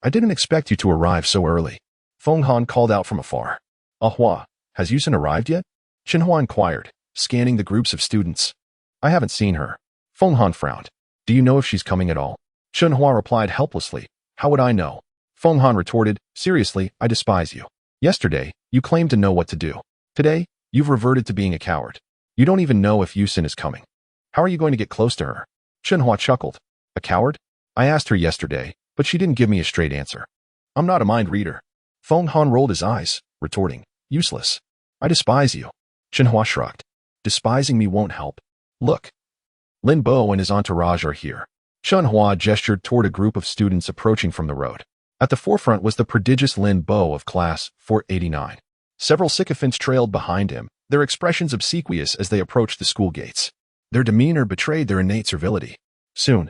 Speaker 1: I didn't expect you to arrive so early. Feng Han called out from afar. Hua, has Yusin arrived yet? Chen Hua inquired, scanning the groups of students. I haven't seen her. Feng Han frowned. Do you know if she's coming at all? Chen Hua replied helplessly. How would I know? Feng Han retorted, seriously, I despise you. Yesterday, you claimed to know what to do. Today, you've reverted to being a coward. You don't even know if Yusin is coming. How are you going to get close to her? Chen Hua chuckled. A coward? I asked her yesterday, but she didn't give me a straight answer. I'm not a mind reader. Feng Han rolled his eyes, retorting, useless. I despise you. Chen Hua shrugged. Despising me won't help. Look. Lin Bo and his entourage are here. Chen Hua gestured toward a group of students approaching from the road. At the forefront was the prodigious Lin Bo of class 489. Several sycophants trailed behind him, their expressions obsequious as they approached the school gates. Their demeanor betrayed their innate servility. Soon,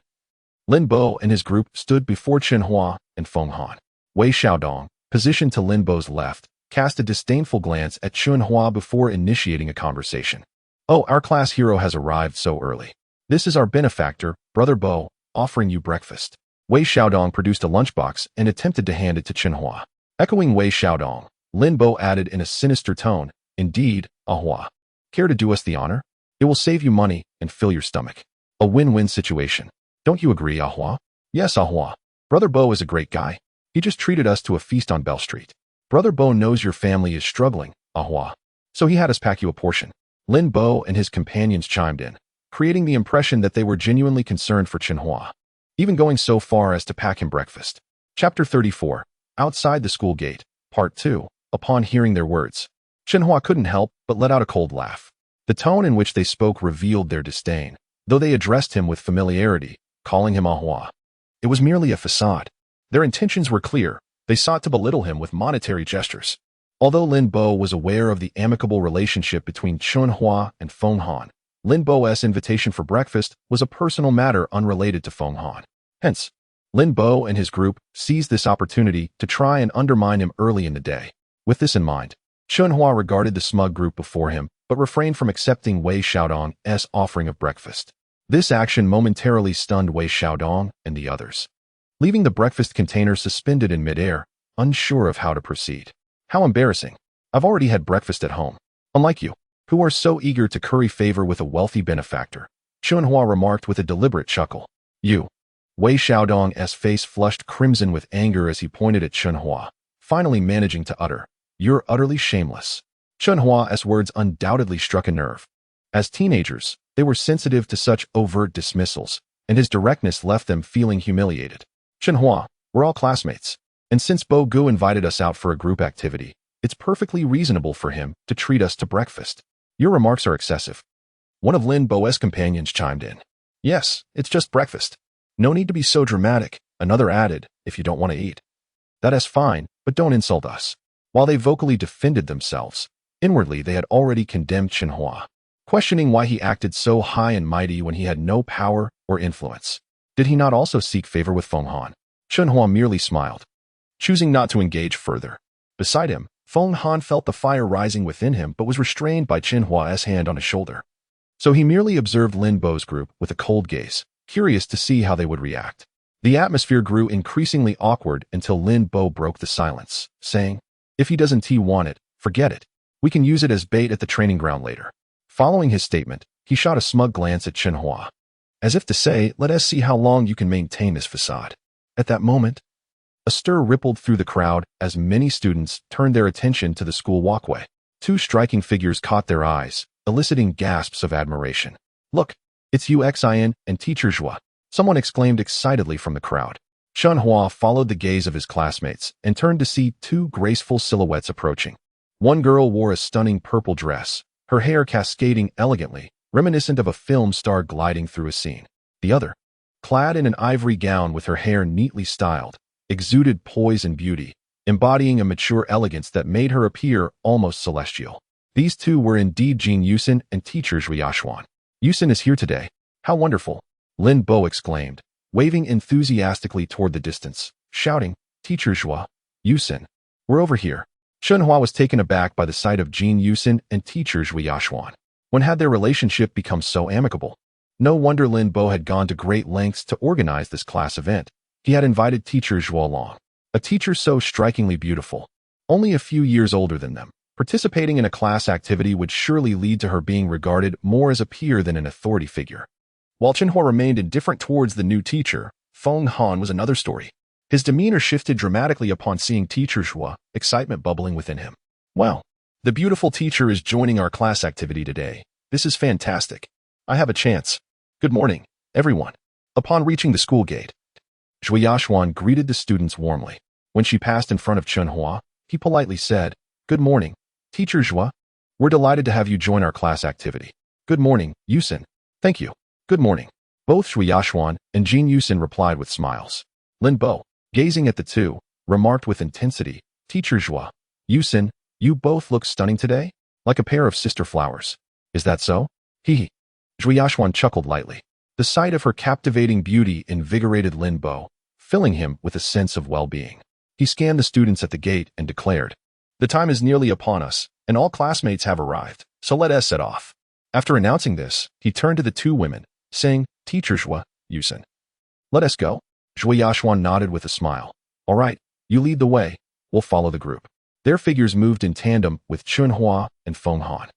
Speaker 1: Lin Bo and his group stood before Chen Hua and Feng Han. Wei Xiaodong, positioned to Lin Bo's left, cast a disdainful glance at Chen Hua before initiating a conversation. Oh, our class hero has arrived so early. This is our benefactor, Brother Bo, offering you breakfast. Wei Xiaodong produced a lunchbox and attempted to hand it to Chen Hua. Echoing Wei Xiaodong, Lin Bo added in a sinister tone, Indeed, Hua. Care to do us the honor? It will save you money and fill your stomach. A win-win situation. Don't you agree, Hua? Yes, Hua. Brother Bo is a great guy. He just treated us to a feast on Bell Street. Brother Bo knows your family is struggling, Hua. So he had us pack you a portion. Lin Bo and his companions chimed in, creating the impression that they were genuinely concerned for Chen Hua, even going so far as to pack him breakfast. Chapter 34. Outside the school gate, Part 2. Upon hearing their words, Chen Hua couldn't help but let out a cold laugh. The tone in which they spoke revealed their disdain, though they addressed him with familiarity, calling him Hua. It was merely a facade. Their intentions were clear. They sought to belittle him with monetary gestures. Although Lin Bo was aware of the amicable relationship between Chen Hua and Feng Han, Lin Bo's invitation for breakfast was a personal matter unrelated to Feng Han. Hence, Lin Bo and his group seized this opportunity to try and undermine him early in the day. With this in mind, Chen Hua regarded the smug group before him, but refrained from accepting Wei Xiaodong's offering of breakfast. This action momentarily stunned Wei Xiaodong and the others, leaving the breakfast container suspended in midair, unsure of how to proceed. How embarrassing. I've already had breakfast at home. Unlike you, who are so eager to curry favor with a wealthy benefactor, Chen Hua remarked with a deliberate chuckle. You. Wei Xiaodong's face flushed crimson with anger as he pointed at Chen Hua, finally managing to utter, You're utterly shameless. Chen Hua's words undoubtedly struck a nerve. As teenagers, they were sensitive to such overt dismissals, and his directness left them feeling humiliated. Chen Hua, we're all classmates, and since Bo Gu invited us out for a group activity, it's perfectly reasonable for him to treat us to breakfast. Your remarks are excessive. One of Lin Bo's companions chimed in. Yes, it's just breakfast. No need to be so dramatic, another added, if you don't want to eat. That is fine, but don't insult us. While they vocally defended themselves, inwardly they had already condemned Chen Hua, questioning why he acted so high and mighty when he had no power or influence. Did he not also seek favor with Feng Han? Chen Hua merely smiled, choosing not to engage further. Beside him, Feng Han felt the fire rising within him but was restrained by Chen Hua's hand on his shoulder. So he merely observed Lin Bo's group with a cold gaze, curious to see how they would react. The atmosphere grew increasingly awkward until Lin Bo broke the silence, saying, If he doesn't want it, forget it. We can use it as bait at the training ground later. Following his statement, he shot a smug glance at Chen Hua, as if to say, let us see how long you can maintain this facade. At that moment, a stir rippled through the crowd as many students turned their attention to the school walkway. Two striking figures caught their eyes, eliciting gasps of admiration. Look, it's Uxin and Teacher Zhua, someone exclaimed excitedly from the crowd. Chen Hua followed the gaze of his classmates and turned to see two graceful silhouettes approaching. One girl wore a stunning purple dress, her hair cascading elegantly, reminiscent of a film star gliding through a scene. The other, clad in an ivory gown with her hair neatly styled, exuded poise and beauty, embodying a mature elegance that made her appear almost celestial. These two were indeed Jin Yusin and teacher Zhu Yaxuan. Yusin is here today. How wonderful! Lin Bo exclaimed, waving enthusiastically toward the distance, shouting, Teacher Zhu, Yusin, we're over here. Chen Hua was taken aback by the sight of Jin Yusin and teacher Zhu Yaxuan. When had their relationship become so amicable? No wonder Lin Bo had gone to great lengths to organize this class event. He had invited teacher Zhu along, a teacher so strikingly beautiful, only a few years older than them. Participating in a class activity would surely lead to her being regarded more as a peer than an authority figure. While Chen Hua remained indifferent towards the new teacher, Feng Han was another story. His demeanor shifted dramatically upon seeing teacher Zhu, excitement bubbling within him. Wow, the beautiful teacher is joining our class activity today. This is fantastic. I have a chance. Good morning, everyone. Upon reaching the school gate, Zhu Yaxuan greeted the students warmly. When she passed in front of Chen Hua, he politely said, Good morning, Teacher Zhu. We're delighted to have you join our class activity. Good morning, Yusin. Thank you. Good morning. Both Zhu Yaxuan and Jin Yusin replied with smiles. Lin Bo, gazing at the two, remarked with intensity, Teacher Zhu, Yusin, you both look stunning today, like a pair of sister flowers. Is that so? Hee. Zhu Yaxuan chuckled lightly. The sight of her captivating beauty invigorated Lin Bo, filling him with a sense of well-being. He scanned the students at the gate and declared, The time is nearly upon us, and all classmates have arrived, so let us set off. After announcing this, he turned to the two women, saying, Teacher Zhu, Yusin. Let us go. Zhu Yaxuan nodded with a smile. All right, you lead the way. We'll follow the group. Their figures moved in tandem with Chen Hua and Feng Han.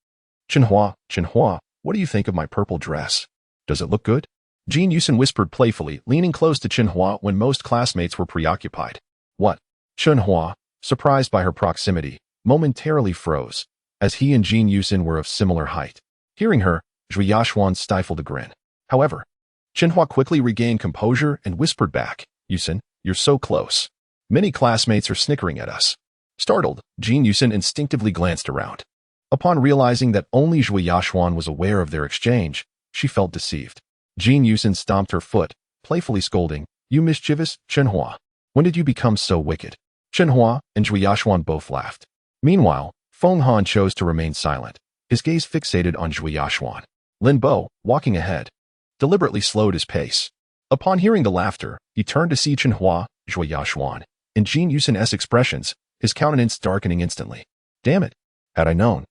Speaker 1: Chen Hua, what do you think of my purple dress? Does it look good? Jin Yusin whispered playfully, leaning close to Chen Hua when most classmates were preoccupied. What? Chen Hua, surprised by her proximity, momentarily froze, as he and Jin Yusin were of similar height. Hearing her, Zhu Yaxuan stifled a grin. However, Chen Hua quickly regained composure and whispered back, Yusin, you're so close. Many classmates are snickering at us. Startled, Jin Yusin instinctively glanced around. Upon realizing that only Zhu Yaxuan was aware of their exchange, she felt deceived. Jin Yusin stomped her foot, playfully scolding, You mischievous, Chen Hua. When did you become so wicked? Chen Hua and Zhu Yaxuan both laughed. Meanwhile, Feng Han chose to remain silent, his gaze fixated on Zhu Yaxuan. Lin Bo, walking ahead, deliberately slowed his pace. Upon hearing the laughter, he turned to see Chen Hua, Zhu Yaxuan, and Jin Yusin's expressions, his countenance darkening instantly. Damn it. Had I known,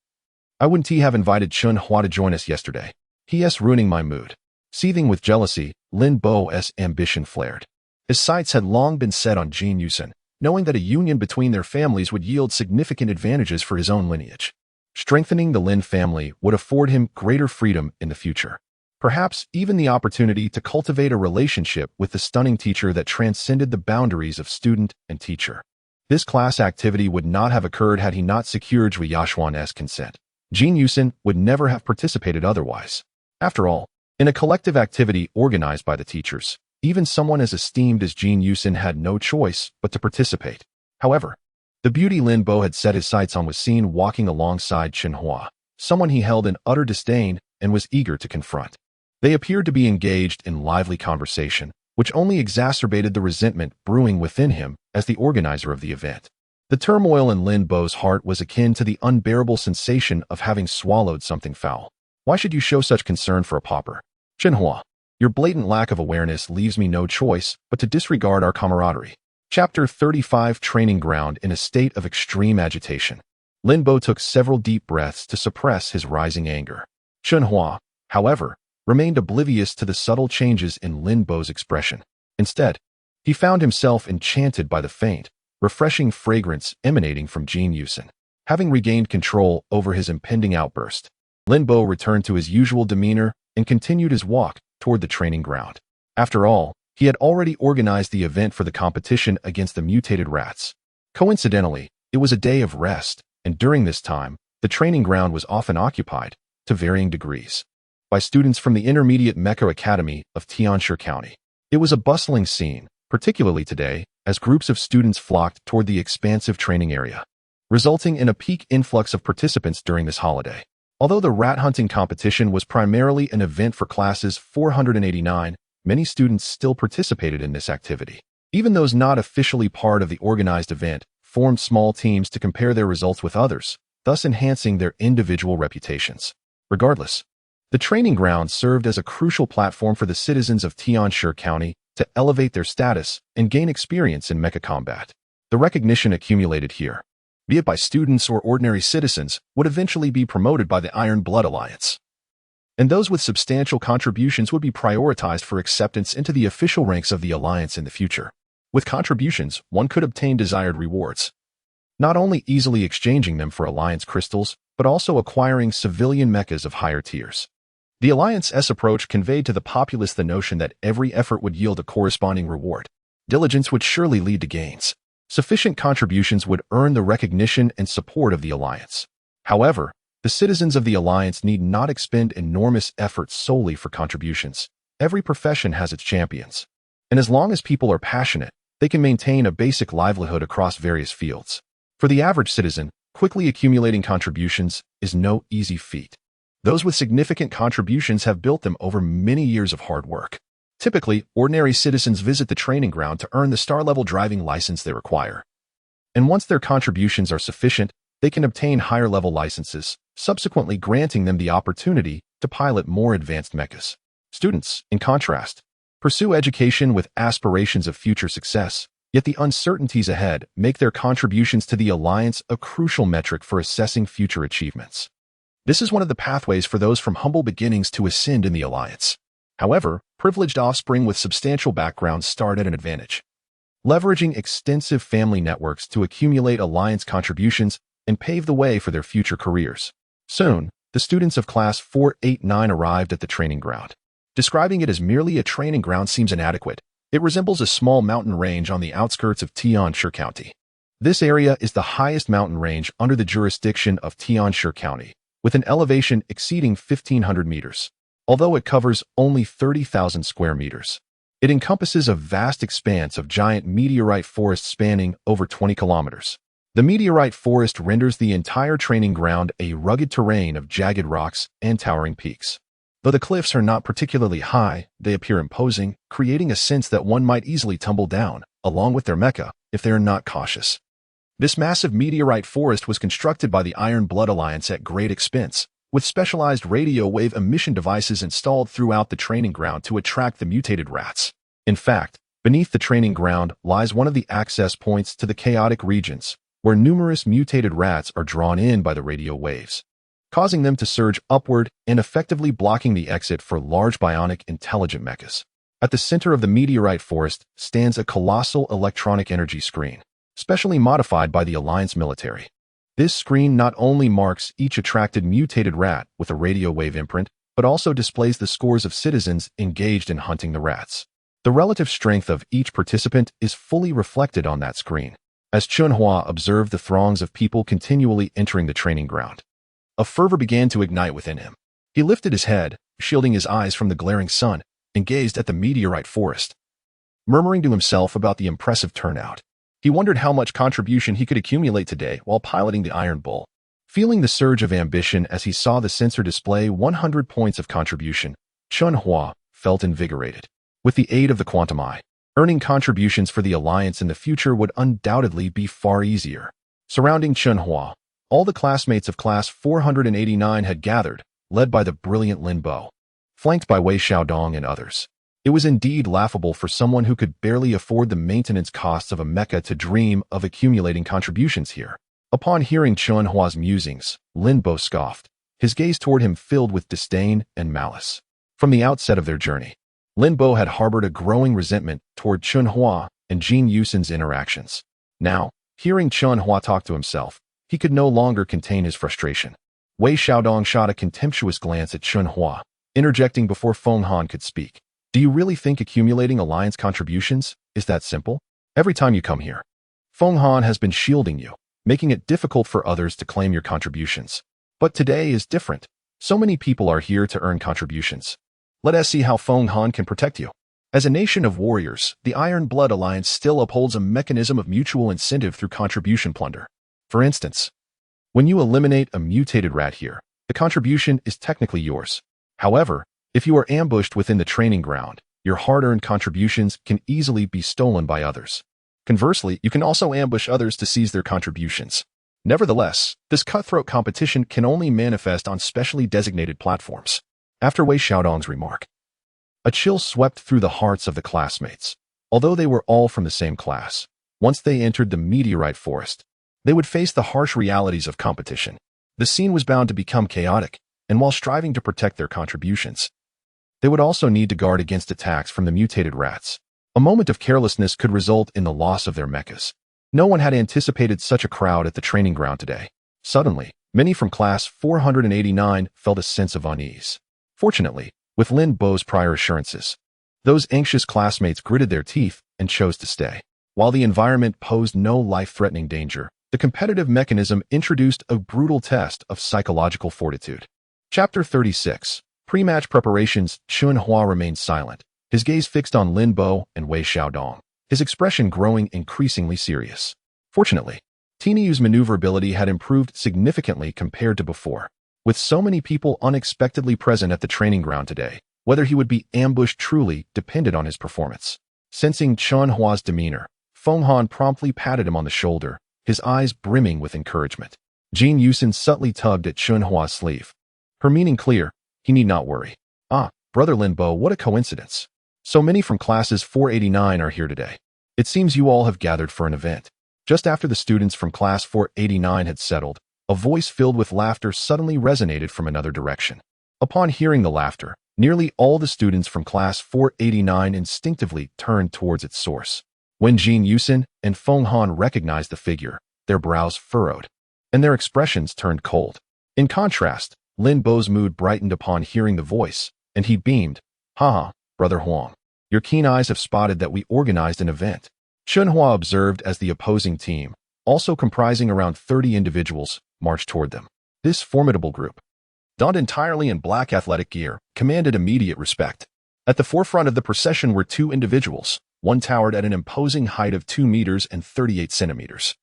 Speaker 1: I wouldn't have invited Chen Hua to join us yesterday. He's ruining my mood. Seething with jealousy, Lin Bo's ambition flared. His sights had long been set on Jin Yusin, knowing that a union between their families would yield significant advantages for his own lineage. Strengthening the Lin family would afford him greater freedom in the future. Perhaps even the opportunity to cultivate a relationship with the stunning teacher that transcended the boundaries of student and teacher. This class activity would not have occurred had he not secured Zhu Yaxuan's consent. Jin Yusin would never have participated otherwise. After all, in a collective activity organized by the teachers, even someone as esteemed as Jin Yusin had no choice but to participate. However, the beauty Lin Bo had set his sights on was seen walking alongside Chen Hua, someone he held in utter disdain and was eager to confront. They appeared to be engaged in lively conversation, which only exacerbated the resentment brewing within him as the organizer of the event. The turmoil in Lin Bo's heart was akin to the unbearable sensation of having swallowed something foul. Why should you show such concern for a pauper? Chen Hua, your blatant lack of awareness leaves me no choice but to disregard our camaraderie. Chapter 35 Training Ground in a state of extreme agitation. Lin Bo took several deep breaths to suppress his rising anger. Chen Hua, however, remained oblivious to the subtle changes in Lin Bo's expression. Instead, he found himself enchanted by the faint, refreshing fragrance emanating from Jin Yusin. Having regained control over his impending outburst, Lin Bo returned to his usual demeanor and continued his walk toward the training ground. After all, he had already organized the event for the competition against the mutated rats. Coincidentally, it was a day of rest, and during this time, the training ground was often occupied, to varying degrees, by students from the intermediate Mech Academy of Tianshi County. It was a bustling scene, particularly today, as groups of students flocked toward the expansive training area, resulting in a peak influx of participants during this holiday. Although the rat hunting competition was primarily an event for classes 489, many students still participated in this activity. Even those not officially part of the organized event formed small teams to compare their results with others, thus enhancing their individual reputations. Regardless, the training ground served as a crucial platform for the citizens of Tianshi County to elevate their status and gain experience in mecha combat. The recognition accumulated here, be it by students or ordinary citizens, would eventually be promoted by the Iron Blood Alliance. And those with substantial contributions would be prioritized for acceptance into the official ranks of the Alliance in the future. With contributions, one could obtain desired rewards, not only easily exchanging them for Alliance crystals, but also acquiring civilian mechas of higher tiers. The Alliance's approach conveyed to the populace the notion that every effort would yield a corresponding reward. Diligence would surely lead to gains. Sufficient contributions would earn the recognition and support of the Alliance. However, the citizens of the Alliance need not expend enormous efforts solely for contributions. Every profession has its champions. And as long as people are passionate, they can maintain a basic livelihood across various fields. For the average citizen, quickly accumulating contributions is no easy feat. Those with significant contributions have built them over many years of hard work. Typically, ordinary citizens visit the training ground to earn the star-level driving license they require. And once their contributions are sufficient, they can obtain higher-level licenses, subsequently granting them the opportunity to pilot more advanced mechas. Students, in contrast, pursue education with aspirations of future success, yet the uncertainties ahead make their contributions to the Alliance a crucial metric for assessing future achievements. This is one of the pathways for those from humble beginnings to ascend in the Alliance. However, privileged offspring with substantial backgrounds start at an advantage, leveraging extensive family networks to accumulate Alliance contributions and pave the way for their future careers. Soon, the students of Class 489 arrived at the training ground. Describing it as merely a training ground seems inadequate. It resembles a small mountain range on the outskirts of Tianshi County. This area is the highest mountain range under the jurisdiction of Tianshi County, with an elevation exceeding 1,500 meters. Although it covers only 30,000 square meters, it encompasses a vast expanse of giant meteorite forest spanning over 20 kilometers. The meteorite forest renders the entire training ground a rugged terrain of jagged rocks and towering peaks. Though the cliffs are not particularly high, they appear imposing, creating a sense that one might easily tumble down, along with their mecha, if they are not cautious. This massive meteorite forest was constructed by the Iron Blood Alliance at great expense, with specialized radio wave emission devices installed throughout the training ground to attract the mutated rats. In fact, beneath the training ground lies one of the access points to the chaotic regions, where numerous mutated rats are drawn in by the radio waves, causing them to surge upward and effectively blocking the exit for large bionic intelligent mechas. At the center of the meteorite forest stands a colossal electronic energy screen, specially modified by the Alliance military. This screen not only marks each attracted mutated rat with a radio wave imprint, but also displays the scores of citizens engaged in hunting the rats. The relative strength of each participant is fully reflected on that screen. As Chen Hua observed the throngs of people continually entering the training ground, a fervor began to ignite within him. He lifted his head, shielding his eyes from the glaring sun, and gazed at the meteorite forest. Murmuring to himself about the impressive turnout, he wondered how much contribution he could accumulate today while piloting the Iron Bull. Feeling the surge of ambition as he saw the sensor display 100 points of contribution, Chen Hua felt invigorated. With the aid of the Quantum Eye, earning contributions for the Alliance in the future would undoubtedly be far easier. Surrounding Chen Hua, all the classmates of Class 489 had gathered, led by the brilliant Lin Bo, flanked by Wei Xiaodong and others. It was indeed laughable for someone who could barely afford the maintenance costs of a mecha to dream of accumulating contributions here. Upon hearing Chen Hua's musings, Lin Bo scoffed, his gaze toward him filled with disdain and malice. From the outset of their journey, Lin Bo had harbored a growing resentment toward Chen Hua and Jin Yusen's interactions. Now, hearing Chen Hua talk to himself, he could no longer contain his frustration. Wei Xiaodong shot a contemptuous glance at Chen Hua, interjecting before Feng Han could speak. Do you really think accumulating Alliance contributions is that simple? Every time you come here, Feng Han has been shielding you, making it difficult for others to claim your contributions. But today is different. So many people are here to earn contributions. Let us see how Feng Han can protect you. As a nation of warriors, the Iron Blood Alliance still upholds a mechanism of mutual incentive through contribution plunder. For instance, when you eliminate a mutated rat here, the contribution is technically yours. However, if you are ambushed within the training ground, your hard-earned contributions can easily be stolen by others. Conversely, you can also ambush others to seize their contributions. Nevertheless, this cutthroat competition can only manifest on specially designated platforms. After Wei Xiaodong's remark, a chill swept through the hearts of the classmates. Although they were all from the same class, once they entered the meteorite forest, they would face the harsh realities of competition. The scene was bound to become chaotic, and while striving to protect their contributions, they would also need to guard against attacks from the mutated rats. A moment of carelessness could result in the loss of their mechas. No one had anticipated such a crowd at the training ground today. Suddenly, many from class 489 felt a sense of unease. Fortunately, with Lin Bo's prior assurances, those anxious classmates gritted their teeth and chose to stay. While the environment posed no life-threatening danger, the competitive mechanism introduced a brutal test of psychological fortitude. Chapter 36. Pre-match preparations. Chen Hua remained silent, his gaze fixed on Lin Bo and Wei Xiaodong, his expression growing increasingly serious. Fortunately, Tinyu's maneuverability had improved significantly compared to before. With so many people unexpectedly present at the training ground today, whether he would be ambushed truly depended on his performance. Sensing Chen Hua's demeanor, Feng Han promptly patted him on the shoulder, his eyes brimming with encouragement. Jin Yusin subtly tugged at Chen Hua's sleeve, her meaning clear. He need not worry. Ah, Brother Lin Bo, what a coincidence. So many from classes 489 are here today. It seems you all have gathered for an event. Just after the students from class 489 had settled, a voice filled with laughter suddenly resonated from another direction. Upon hearing the laughter, nearly all the students from class 489 instinctively turned towards its source. When Jin Yusin and Feng Han recognized the figure, their brows furrowed, and their expressions turned cold. In contrast, Lin Bo's mood brightened upon hearing the voice, and he beamed. Haha, Brother Huang. Your keen eyes have spotted that we organized an event. Chen Hua observed as the opposing team, also comprising around 30 individuals, marched toward them. This formidable group, donned entirely in black athletic gear, commanded immediate respect. At the forefront of the procession were two individuals. One towered at an imposing height of 2 meters and 38 centimeters.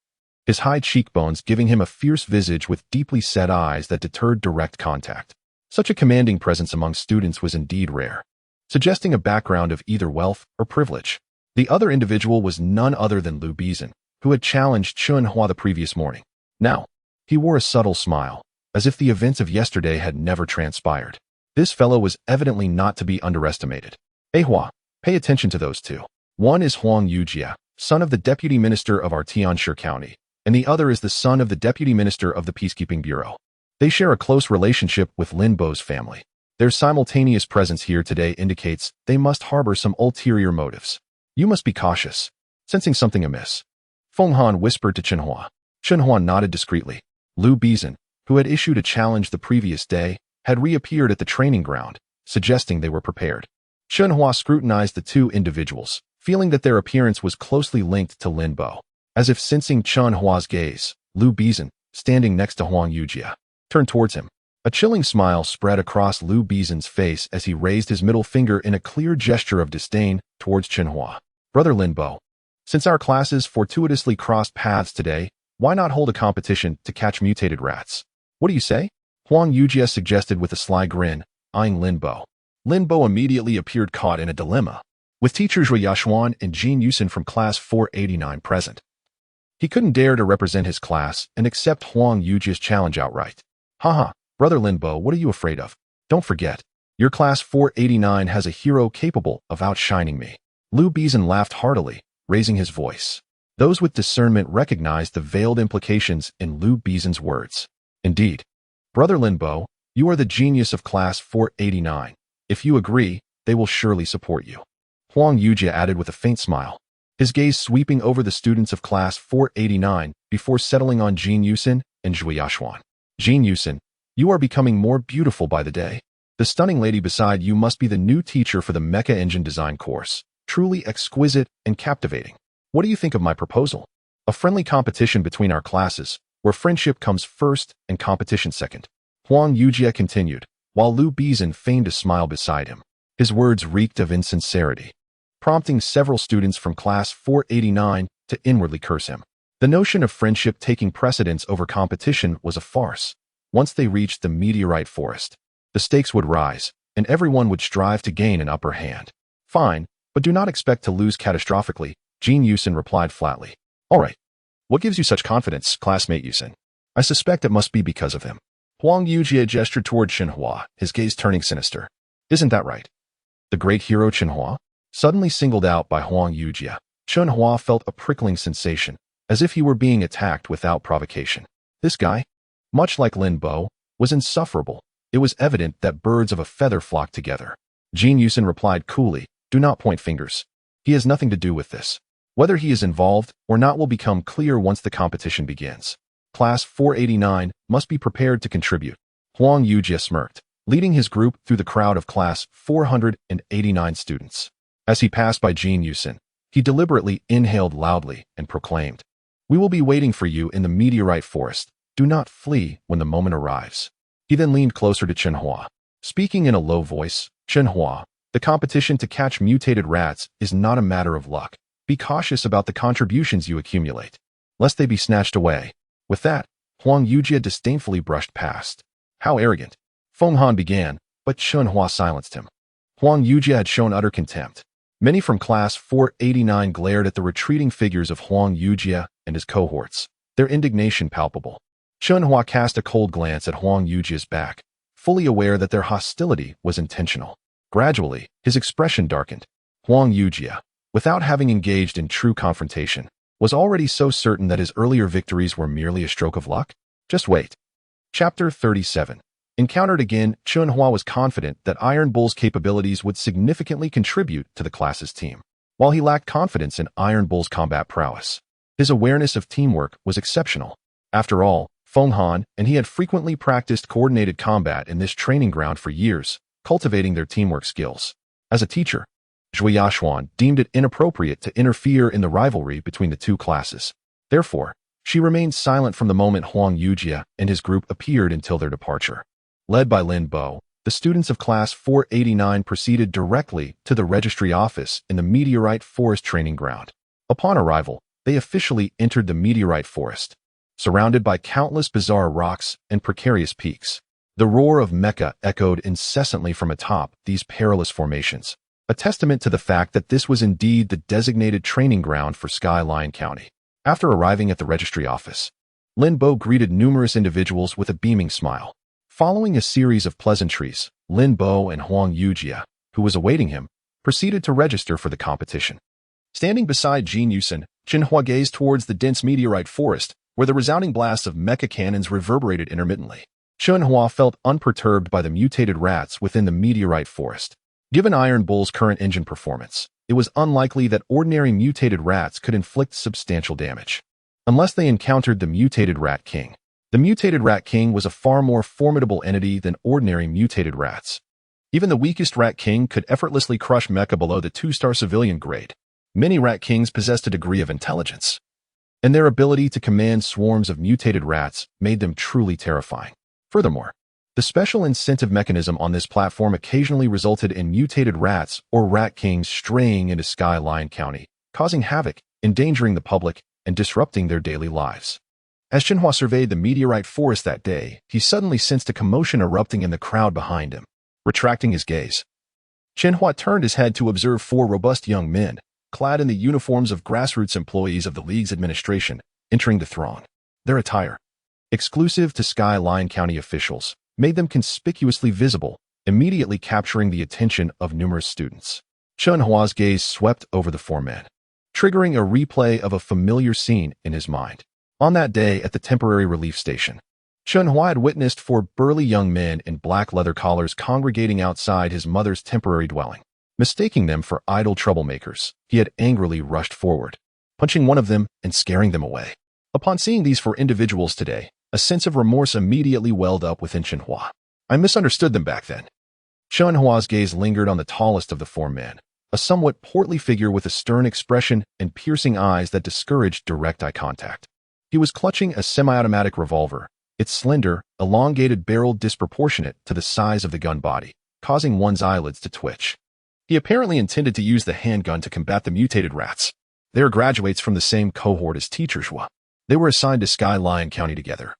Speaker 1: His high cheekbones giving him a fierce visage with deeply set eyes that deterred direct contact. Such a commanding presence among students was indeed rare, suggesting a background of either wealth or privilege. The other individual was none other than Lu Bizan, who had challenged Chen Hua the previous morning. Now, he wore a subtle smile, as if the events of yesterday had never transpired. This fellow was evidently not to be underestimated. Hey Hua, pay attention to those two. One is Huang Yujia, son of the Deputy Minister of our Tianshi County, and the other is the son of the Deputy Minister of the Peacekeeping Bureau. They share a close relationship with Lin Bo's family. Their simultaneous presence here today indicates they must harbor some ulterior motives. You must be cautious. Sensing something amiss, Feng Han whispered to Chen Hua. Chen Hua nodded discreetly. Lu Bizan, who had issued a challenge the previous day, had reappeared at the training ground, suggesting they were prepared. Chen Hua scrutinized the two individuals, feeling that their appearance was closely linked to Lin Bo. As if sensing Chen Hua's gaze, Lu Bizan, standing next to Huang Yujia, turned towards him. A chilling smile spread across Lu Bizan's face as he raised his middle finger in a clear gesture of disdain towards Chen Hua. Brother Lin Bo, since our classes fortuitously crossed paths today, why not hold a competition to catch mutated rats? What do you say? Huang Yujia suggested with a sly grin, eyeing Lin Bo. Lin Bo immediately appeared caught in a dilemma, with teachers Rui Yashuan and Jin Yusin from class 489 present. He couldn't dare to represent his class and accept Huang Yujia's challenge outright. Haha, Brother Lin Bo, what are you afraid of? Don't forget, your class 489 has a hero capable of outshining me. Lu Bizan laughed heartily, raising his voice. Those with discernment recognized the veiled implications in Lu Bizan's words. Indeed, Brother Lin Bo, you are the genius of class 489. If you agree, they will surely support you. Huang Yujia added with a faint smile, his gaze sweeping over the students of class 489 before settling on Jin Yusin and Zhui Yashuan. Jin Yusin, you are becoming more beautiful by the day. The stunning lady beside you must be the new teacher for the Mecha Engine Design course. Truly exquisite and captivating. What do you think of my proposal? A friendly competition between our classes, where friendship comes first and competition second. Huang Yujia continued, while Lu Bizan feigned a smile beside him. His words reeked of insincerity. prompting several students from class 489 to inwardly curse him. The notion of friendship taking precedence over competition was a farce. Once they reached the meteorite forest, the stakes would rise, and everyone would strive to gain an upper hand. Fine, but do not expect to lose catastrophically, Jin Yusin replied flatly. All right. What gives you such confidence, classmate Yusin? I suspect it must be because of him. Huang Yujie gestured toward Chen Hua, his gaze turning sinister. Isn't that right? The great hero Chen Hua? Suddenly singled out by Huang Yujie, Chen Hua felt a prickling sensation, as if he were being attacked without provocation. This guy, much like Lin Bo, was insufferable. It was evident that birds of a feather flocked together. Jin Yusin replied coolly, do not point fingers. He has nothing to do with this. Whether he is involved or not will become clear once the competition begins. Class 489 must be prepared to contribute. Huang Yujie smirked, leading his group through the crowd of class 489 students. As he passed by Jin Yusin, he deliberately inhaled loudly and proclaimed, We will be waiting for you in the meteorite forest. Do not flee when the moment arrives. He then leaned closer to Chen Hua. Speaking in a low voice, Chen Hua, the competition to catch mutated rats is not a matter of luck. Be cautious about the contributions you accumulate, lest they be snatched away. With that, Huang Yujie disdainfully brushed past. How arrogant. Feng Han began, but Chen Hua silenced him. Huang Yujie had shown utter contempt. Many from class 489 glared at the retreating figures of Huang Yujie and his cohorts, their indignation palpable. Chen Hua cast a cold glance at Huang Yujie's back, fully aware that their hostility was intentional. Gradually, his expression darkened. Huang Yujie, without having engaged in true confrontation, was already so certain that his earlier victories were merely a stroke of luck. Just wait. Chapter 37. Encountered again, Chen Hua was confident that Iron Bull's capabilities would significantly contribute to the class's team. While he lacked confidence in Iron Bull's combat prowess, his awareness of teamwork was exceptional. After all, Feng Han and he had frequently practiced coordinated combat in this training ground for years, cultivating their teamwork skills. As a teacher, Zhui Yaxuan deemed it inappropriate to interfere in the rivalry between the two classes. Therefore, she remained silent from the moment Huang Yujie and his group appeared until their departure. Led by Lin Bo, the students of class 489 proceeded directly to the registry office in the meteorite forest training ground. Upon arrival, they officially entered the meteorite forest, surrounded by countless bizarre rocks and precarious peaks. The roar of Mecha echoed incessantly from atop these perilous formations, a testament to the fact that this was indeed the designated training ground for Skyline County. After arriving at the registry office, Lin Bo greeted numerous individuals with a beaming smile. Following a series of pleasantries, Lin Bo and Huang Yujie, who was awaiting him, proceeded to register for the competition. Standing beside Jin Yusin, Chen Hua gazed towards the dense meteorite forest, where the resounding blasts of mecha cannons reverberated intermittently. Chen Hua felt unperturbed by the mutated rats within the meteorite forest. Given Iron Bull's current engine performance, it was unlikely that ordinary mutated rats could inflict substantial damage, unless they encountered the mutated Rat King. The mutated Rat King was a far more formidable entity than ordinary mutated rats. Even the weakest Rat King could effortlessly crush mecha below the 2-star civilian grade. Many Rat Kings possessed a degree of intelligence, and their ability to command swarms of mutated rats made them truly terrifying. Furthermore, the special incentive mechanism on this platform occasionally resulted in mutated rats or Rat Kings straying into Skyline County, causing havoc, endangering the public, and disrupting their daily lives. As Chen Hua surveyed the meteorite forest that day, he suddenly sensed a commotion erupting in the crowd behind him. Retracting his gaze, Chen Hua turned his head to observe 4 robust young men, clad in the uniforms of grassroots employees of the League's administration, entering the throng. Their attire, exclusive to Skyline County officials, made them conspicuously visible, immediately capturing the attention of numerous students. Chen Hua's gaze swept over the 4 men, triggering a replay of a familiar scene in his mind. On that day at the temporary relief station, Chen Hua had witnessed 4 burly young men in black leather collars congregating outside his mother's temporary dwelling. Mistaking them for idle troublemakers, he had angrily rushed forward, punching one of them and scaring them away. Upon seeing these 4 individuals today, a sense of remorse immediately welled up within Chen Hua. I misunderstood them back then. Chen Hua's gaze lingered on the tallest of the 4 men, a somewhat portly figure with a stern expression and piercing eyes that discouraged direct eye contact. He was clutching a semi-automatic revolver, its slender, elongated barrel disproportionate to the size of the gun body, causing one's eyelids to twitch. He apparently intended to use the handgun to combat the mutated rats. They are graduates from the same cohort as Teacher Hua. They were assigned to Skyline County together.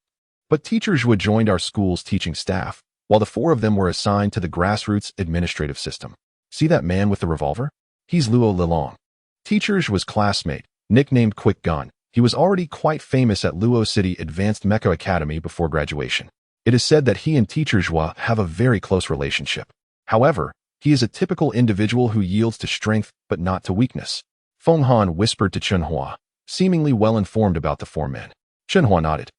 Speaker 1: But Teacher Hua joined our school's teaching staff, while the four of them were assigned to the grassroots administrative system. See that man with the revolver? He's Luo Lilong. Teacher Hua's classmate, nicknamed Quick Gun. He was already quite famous at Luo City Advanced Mecha Academy before graduation. It is said that he and Teacher Hua have a very close relationship. However, he is a typical individual who yields to strength but not to weakness. Feng Han whispered to Chen Hua, seemingly well informed about the four men. Chen Hua nodded,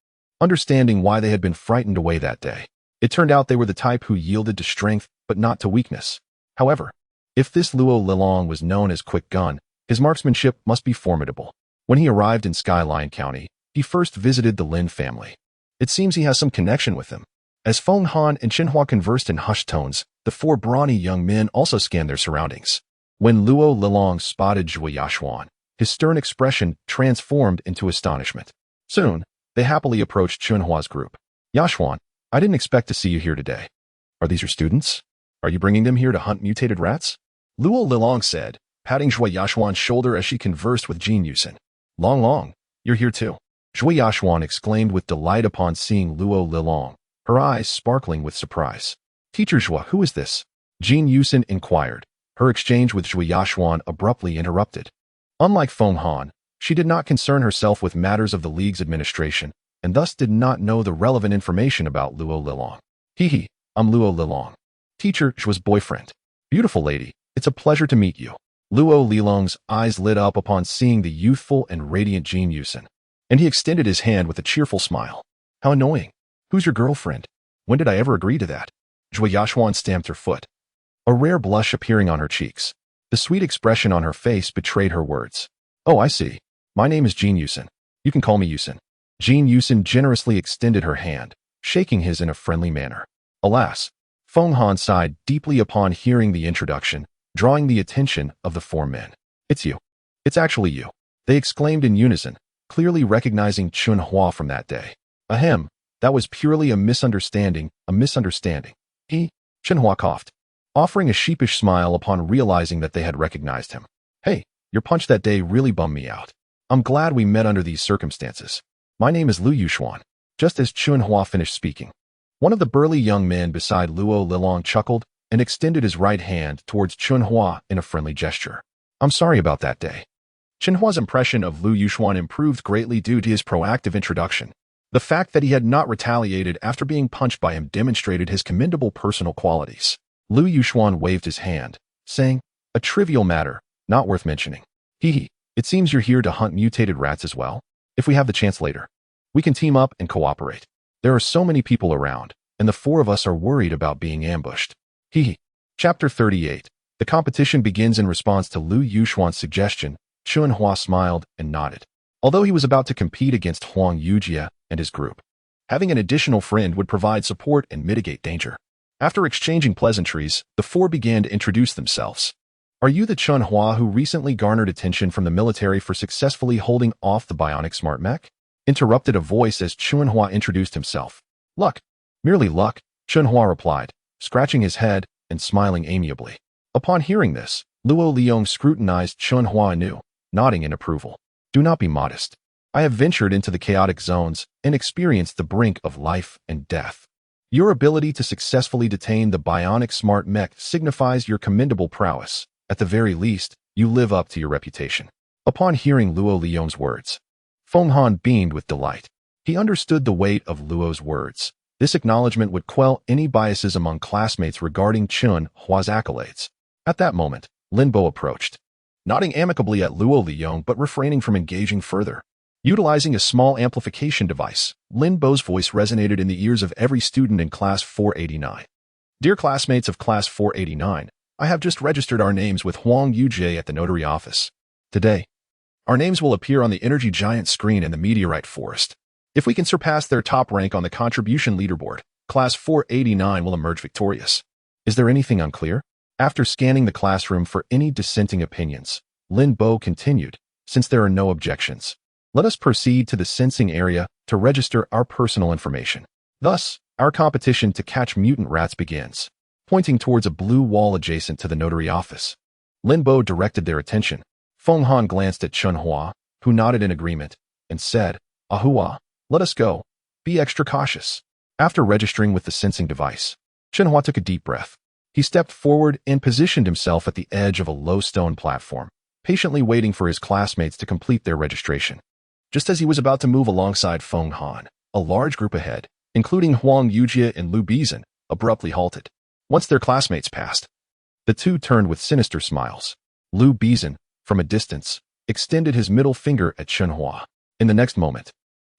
Speaker 1: understanding why they had been frightened away that day. It turned out they were the type who yielded to strength but not to weakness. However, if this Luo Lilong was known as Quick Gun, his marksmanship must be formidable. When he arrived in Skyline County, he first visited the Lin family. It seems he has some connection with them. As Feng Han and Chen Hua conversed in hushed tones, the four brawny young men also scanned their surroundings. When Luo Lilong spotted Zhui Yashuan, his stern expression transformed into astonishment. Soon, they happily approached Chen Hua's group. Yashuan, I didn't expect to see you here today. Are these your students? Are you bringing them here to hunt mutated rats? Luo Lilong said, patting Zhui Yashuan's shoulder as she conversed with Jin Yusen. Long, you're here too. Zhui Yashuan exclaimed with delight upon seeing Luo Lilong, her eyes sparkling with surprise. Teacher Hua, who is this? Jin Yusen inquired. Her exchange with Zhui Yashuan abruptly interrupted. Unlike Feng Han, she did not concern herself with matters of the League's administration, and thus did not know the relevant information about Luo Lilong. I'm Luo Lilong. Teacher Hua's boyfriend. Beautiful lady, it's a pleasure to meet you. Luo Lilong's eyes lit up upon seeing the youthful and radiant Jin Yusen, and he extended his hand with a cheerful smile. How annoying. Who's your girlfriend? When did I ever agree to that? Zhui Yashuan stamped her foot, a rare blush appearing on her cheeks. The sweet expression on her face betrayed her words. Oh, I see. My name is Jin Yusen. You can call me Yusen. Jin Yusen generously extended her hand, shaking his in a friendly manner. Alas, Feng Han sighed deeply upon hearing the introduction, drawing the attention of the four men. It's you. It's actually you. They exclaimed in unison, clearly recognizing Chen Hua from that day. Ahem, that was purely a misunderstanding. Chen Hua coughed, offering a sheepish smile upon realizing that they had recognized him. Hey, your punch that day really bummed me out. I'm glad we met under these circumstances. My name is Lu Yushuan. Just as Chen Hua finished speaking, one of the burly young men beside Luo Lilong chuckled and extended his right hand towards Chen Hua in a friendly gesture. I'm sorry about that day. Chen Hua's impression of Lu Yushuan improved greatly due to his proactive introduction. The fact that he had not retaliated after being punched by him demonstrated his commendable personal qualities. Lu Yushuan waved his hand, saying, a trivial matter, not worth mentioning. It seems you're here to hunt mutated rats as well. If we have the chance later, we can team up and cooperate. There are so many people around, and the four of us are worried about being ambushed. Chapter 38. The competition begins in response to Lu Yushuan's suggestion. Chen Hua smiled and nodded. Although he was about to compete against Huang Yujia and his group, having an additional friend would provide support and mitigate danger. After exchanging pleasantries, the four began to introduce themselves. Are you the Chen Hua who recently garnered attention from the military for successfully holding off the bionic smart mech? Interrupted a voice as Chen Hua introduced himself. Luck. Merely luck, Chen Hua replied, scratching his head and smiling amiably. Upon hearing this, Luo Lilong scrutinized Chen Hua anew, nodding in approval. Do not be modest. I have ventured into the chaotic zones and experienced the brink of life and death. Your ability to successfully detain the bionic smart mech signifies your commendable prowess. At the very least, you live up to your reputation. Upon hearing Luo Lilong's words, Feng Han beamed with delight. He understood the weight of Luo's words. This acknowledgement would quell any biases among classmates regarding Chen Hua's accolades. At that moment, Lin Bo approached, nodding amicably at Luo Lilong but refraining from engaging further. Utilizing a small amplification device, Lin Bo's voice resonated in the ears of every student in Class 489. Dear classmates of Class 489, I have just registered our names with Huang Yujie at the notary office. Today, our names will appear on the Energy Giant screen in the Meteorite Forest. If we can surpass their top rank on the contribution leaderboard, Class 489 will emerge victorious. Is there anything unclear? After scanning the classroom for any dissenting opinions, Lin Bo continued, since there are no objections, let us proceed to the sensing area to register our personal information. Thus, our competition to catch mutant rats begins. pointing towards a blue wall adjacent to the notary office. Lin Bo directed their attention. Feng Han glanced at Chen Hua, who nodded in agreement, and said, "Ahua, let us go. Be extra cautious." After registering with the sensing device, Chen Hua took a deep breath. He stepped forward and positioned himself at the edge of a low stone platform, patiently waiting for his classmates to complete their registration. Just as he was about to move alongside Feng Han, a large group ahead, including Huang Yujie and Lu Bizan, abruptly halted. Once their classmates passed, the two turned with sinister smiles. Lu Bizan, from a distance, extended his middle finger at Chen Hua. In the next moment,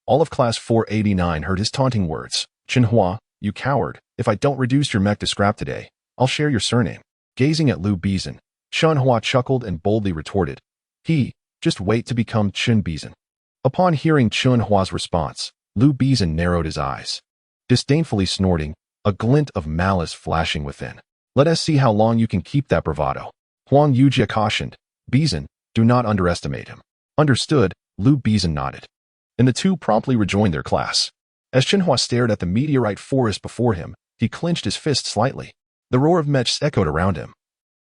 Speaker 1: all of Class 489 heard his taunting words. "Chen Hua, you coward, if I don't reduce your mech to scrap today, I'll share your surname." Gazing at Lu Bizan, Chen Hua chuckled and boldly retorted, "Just wait to become Chen Bizan." Upon hearing Chen Hua's response, Lu Bizan narrowed his eyes, disdainfully snorting, a glint of malice flashing within. "Let us see how long you can keep that bravado." Huang Yujie cautioned, "Bizan, do not underestimate him." "Understood," Lu Bizan nodded, and the two promptly rejoined their class. As Chen Hua stared at the meteorite forest before him, he clenched his fist slightly. The roar of Mechs echoed around him,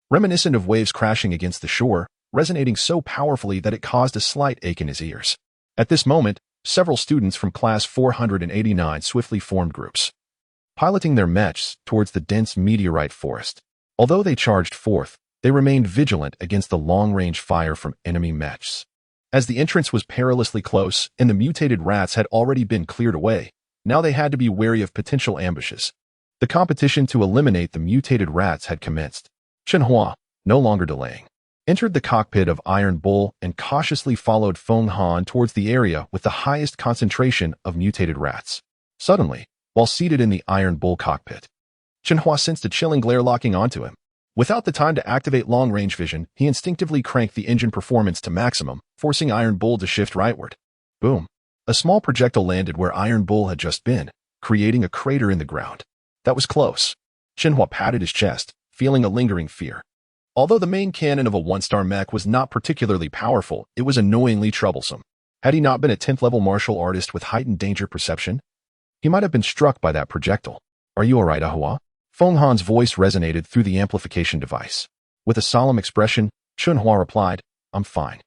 Speaker 1: reminiscent of waves crashing against the shore, resonating so powerfully that it caused a slight ache in his ears. At this moment, several students from Class 489 swiftly formed groups, piloting their Mechs towards the dense meteorite forest. Although they charged forth, they remained vigilant against the long-range fire from enemy Mechs. As the entrance was perilously close and the mutated rats had already been cleared away, now they had to be wary of potential ambushes. The competition to eliminate the mutated rats had commenced. Chen Hua, no longer delaying, entered the cockpit of Iron Bull and cautiously followed Feng Han towards the area with the highest concentration of mutated rats. Suddenly, while seated in the Iron Bull cockpit, Chen Hua sensed a chilling glare locking onto him. Without the time to activate long-range vision, he instinctively cranked the engine performance to maximum, forcing Iron Bull to shift rightward. Boom! A small projectile landed where Iron Bull had just been, creating a crater in the ground. That was close. Chen Hua patted his chest, feeling a lingering fear. Although the main cannon of a one-star mech was not particularly powerful, it was annoyingly troublesome. Had he not been a 10th-level martial artist with heightened danger perception, he might have been struck by that projectile. "Are you alright, Ahua?" Feng Han's voice resonated through the amplification device. With a solemn expression, Chen Hua replied, "I'm fine."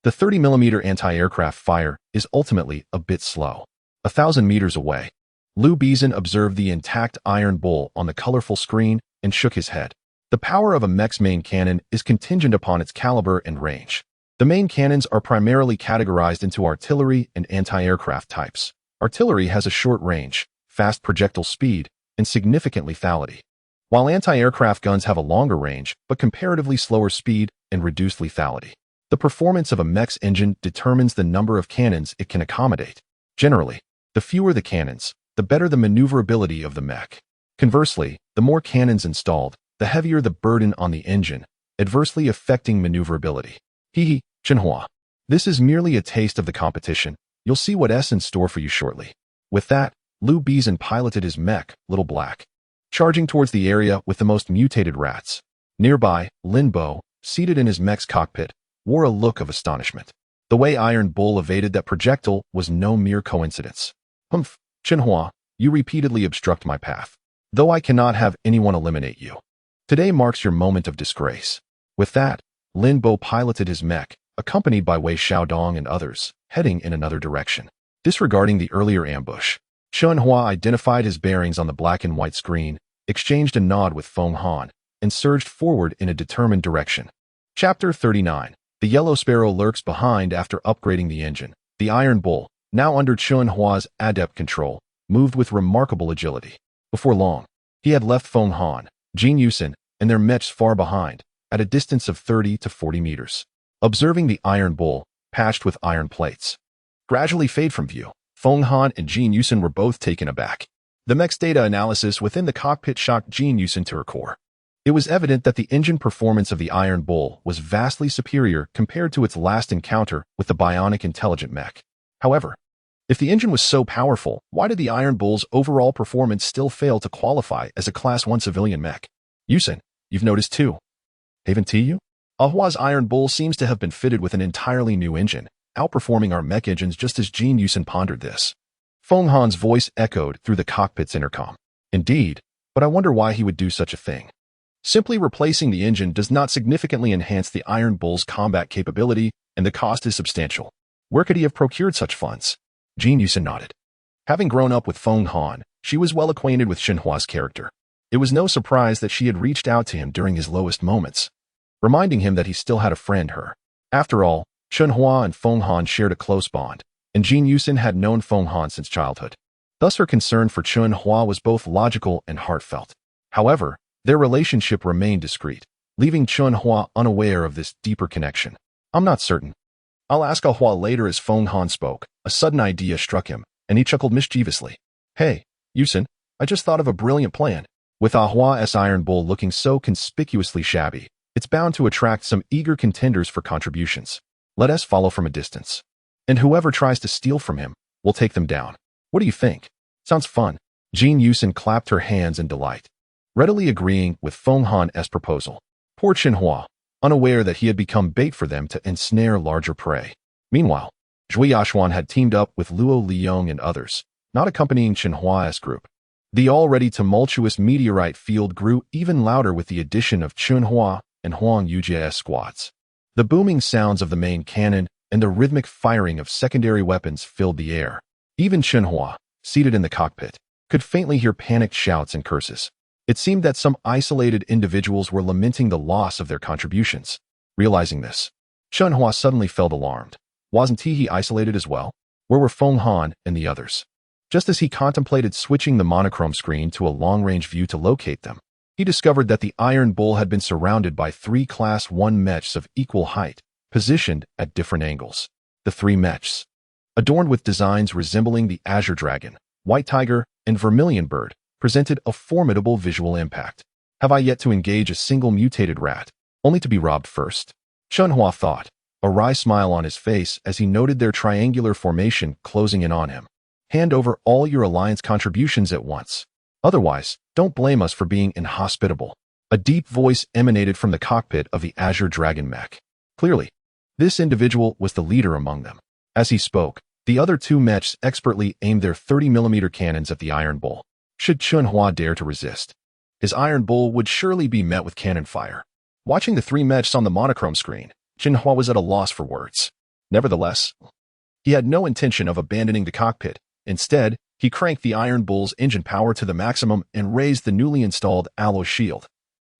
Speaker 1: The 30mm anti-aircraft fire is ultimately a bit slow. 1,000 meters away, Lu Bizan observed the intact Iron Bull on the colorful screen and shook his head. The power of a mech's main cannon is contingent upon its caliber and range. The main cannons are primarily categorized into artillery and anti-aircraft types. Artillery has a short range, fast projectile speed, and significant lethality, while anti-aircraft guns have a longer range but comparatively slower speed and reduced lethality. The performance of a mech's engine determines the number of cannons it can accommodate. Generally, the fewer the cannons, the better the maneuverability of the mech. Conversely, the more cannons installed, the heavier the burden on the engine, adversely affecting maneuverability. Chen Hua. This is merely a taste of the competition. You'll see what's in store for you shortly. With that, Lu Bizan piloted his mech, Little Black, charging towards the area with the most mutated rats. Nearby, Lin Bo, seated in his mech's cockpit, wore a look of astonishment. The way Iron Bull evaded that projectile was no mere coincidence. "Humph, Chen Hua, you repeatedly obstruct my path, though I cannot have anyone eliminate you. Today marks your moment of disgrace." With that, Lin Bo piloted his mech, accompanied by Wei Xiaodong and others, heading in another direction. Disregarding the earlier ambush, Chen Hua identified his bearings on the black and white screen, exchanged a nod with Feng Han, and surged forward in a determined direction. Chapter 39. The Yellow Sparrow lurks behind after upgrading the engine. The Iron Bull, now under Chen Hua's adept control, moved with remarkable agility. Before long, he had left Feng Han, Jin Yusen, and their Mechs far behind, at a distance of 30 to 40 meters. Observing the Iron Bull, patched with iron plates, gradually fade from view, Feng Han and Jin Yusen were both taken aback. The Mech's data analysis within the cockpit shocked Jin Yusen to her core. It was evident that the engine performance of the Iron Bull was vastly superior compared to its last encounter with the bionic intelligent mech. However, if the engine was so powerful, why did the Iron Bull's overall performance still fail to qualify as a Class 1 civilian mech? Yusen, you've noticed too, haven't you? Ahua's Iron Bull seems to have been fitted with an entirely new engine, outperforming our mech engines. Just as Jin Yusen pondered this, Feng Han's voice echoed through the cockpit's intercom. Indeed, but I wonder why he would do such a thing. Simply replacing the engine does not significantly enhance the Iron Bull's combat capability, and the cost is substantial. Where could he have procured such funds? Jin Yusin nodded. Having grown up with Feng Han, she was well acquainted with Chen Hua's character. It was no surprise that she had reached out to him during his lowest moments, reminding him that he still had a friend, her. After all, Chen Hua and Feng Han shared a close bond, and Jin Yusin had known Feng Han since childhood. Thus her concern for Chen Hua was both logical and heartfelt. However, their relationship remained discreet, leaving Chen Hua unaware of this deeper connection. I'm not certain. I'll ask Hua later. As Feng Han spoke, a sudden idea struck him, and he chuckled mischievously. Hey, Yusin, I just thought of a brilliant plan. With Hua's Iron Bull looking so conspicuously shabby, it's bound to attract some eager contenders for contributions. Let us follow from a distance. And whoever tries to steal from him, we'll take them down. What do you think? Sounds fun. Jin Yusin clapped her hands in delight, readily agreeing with Feng Han's proposal. Poor Chen Hua, unaware that he had become bait for them to ensnare larger prey. Meanwhile, Zhui Yashuan had teamed up with Luo Liang and others, not accompanying Chen Hua's group. The already tumultuous meteorite field grew even louder with the addition of Chen Hua and Huang Yujia's squads. The booming sounds of the main cannon and the rhythmic firing of secondary weapons filled the air. Even Chen Hua, seated in the cockpit, could faintly hear panicked shouts and curses. It seemed that some isolated individuals were lamenting the loss of their contributions. Realizing this, Chen Hua suddenly felt alarmed. Wasn't he isolated as well? Where were Feng Han and the others? Just as he contemplated switching the monochrome screen to a long-range view to locate them, he discovered that the Iron Bull had been surrounded by 3 Class 1 Mechs of equal height, positioned at different angles. The 3 Mechs, adorned with designs resembling the Azure Dragon, White Tiger, and Vermilion Bird, presented a formidable visual impact. Have I yet to engage a single mutated rat, only to be robbed first? Chen Hua thought, a wry smile on his face as he noted their triangular formation closing in on him. Hand over all your alliance contributions at once. Otherwise, don't blame us for being inhospitable. A deep voice emanated from the cockpit of the Azure Dragon Mech. Clearly, this individual was the leader among them. As he spoke, the other 2 Mechs expertly aimed their 30mm cannons at the Iron Bull. Should Chen Hua dare to resist, his Iron Bull would surely be met with cannon fire. Watching the 3 Mechs on the monochrome screen, Chen Hua was at a loss for words. Nevertheless, he had no intention of abandoning the cockpit. Instead, he cranked the Iron Bull's engine power to the maximum and raised the newly installed alloy shield,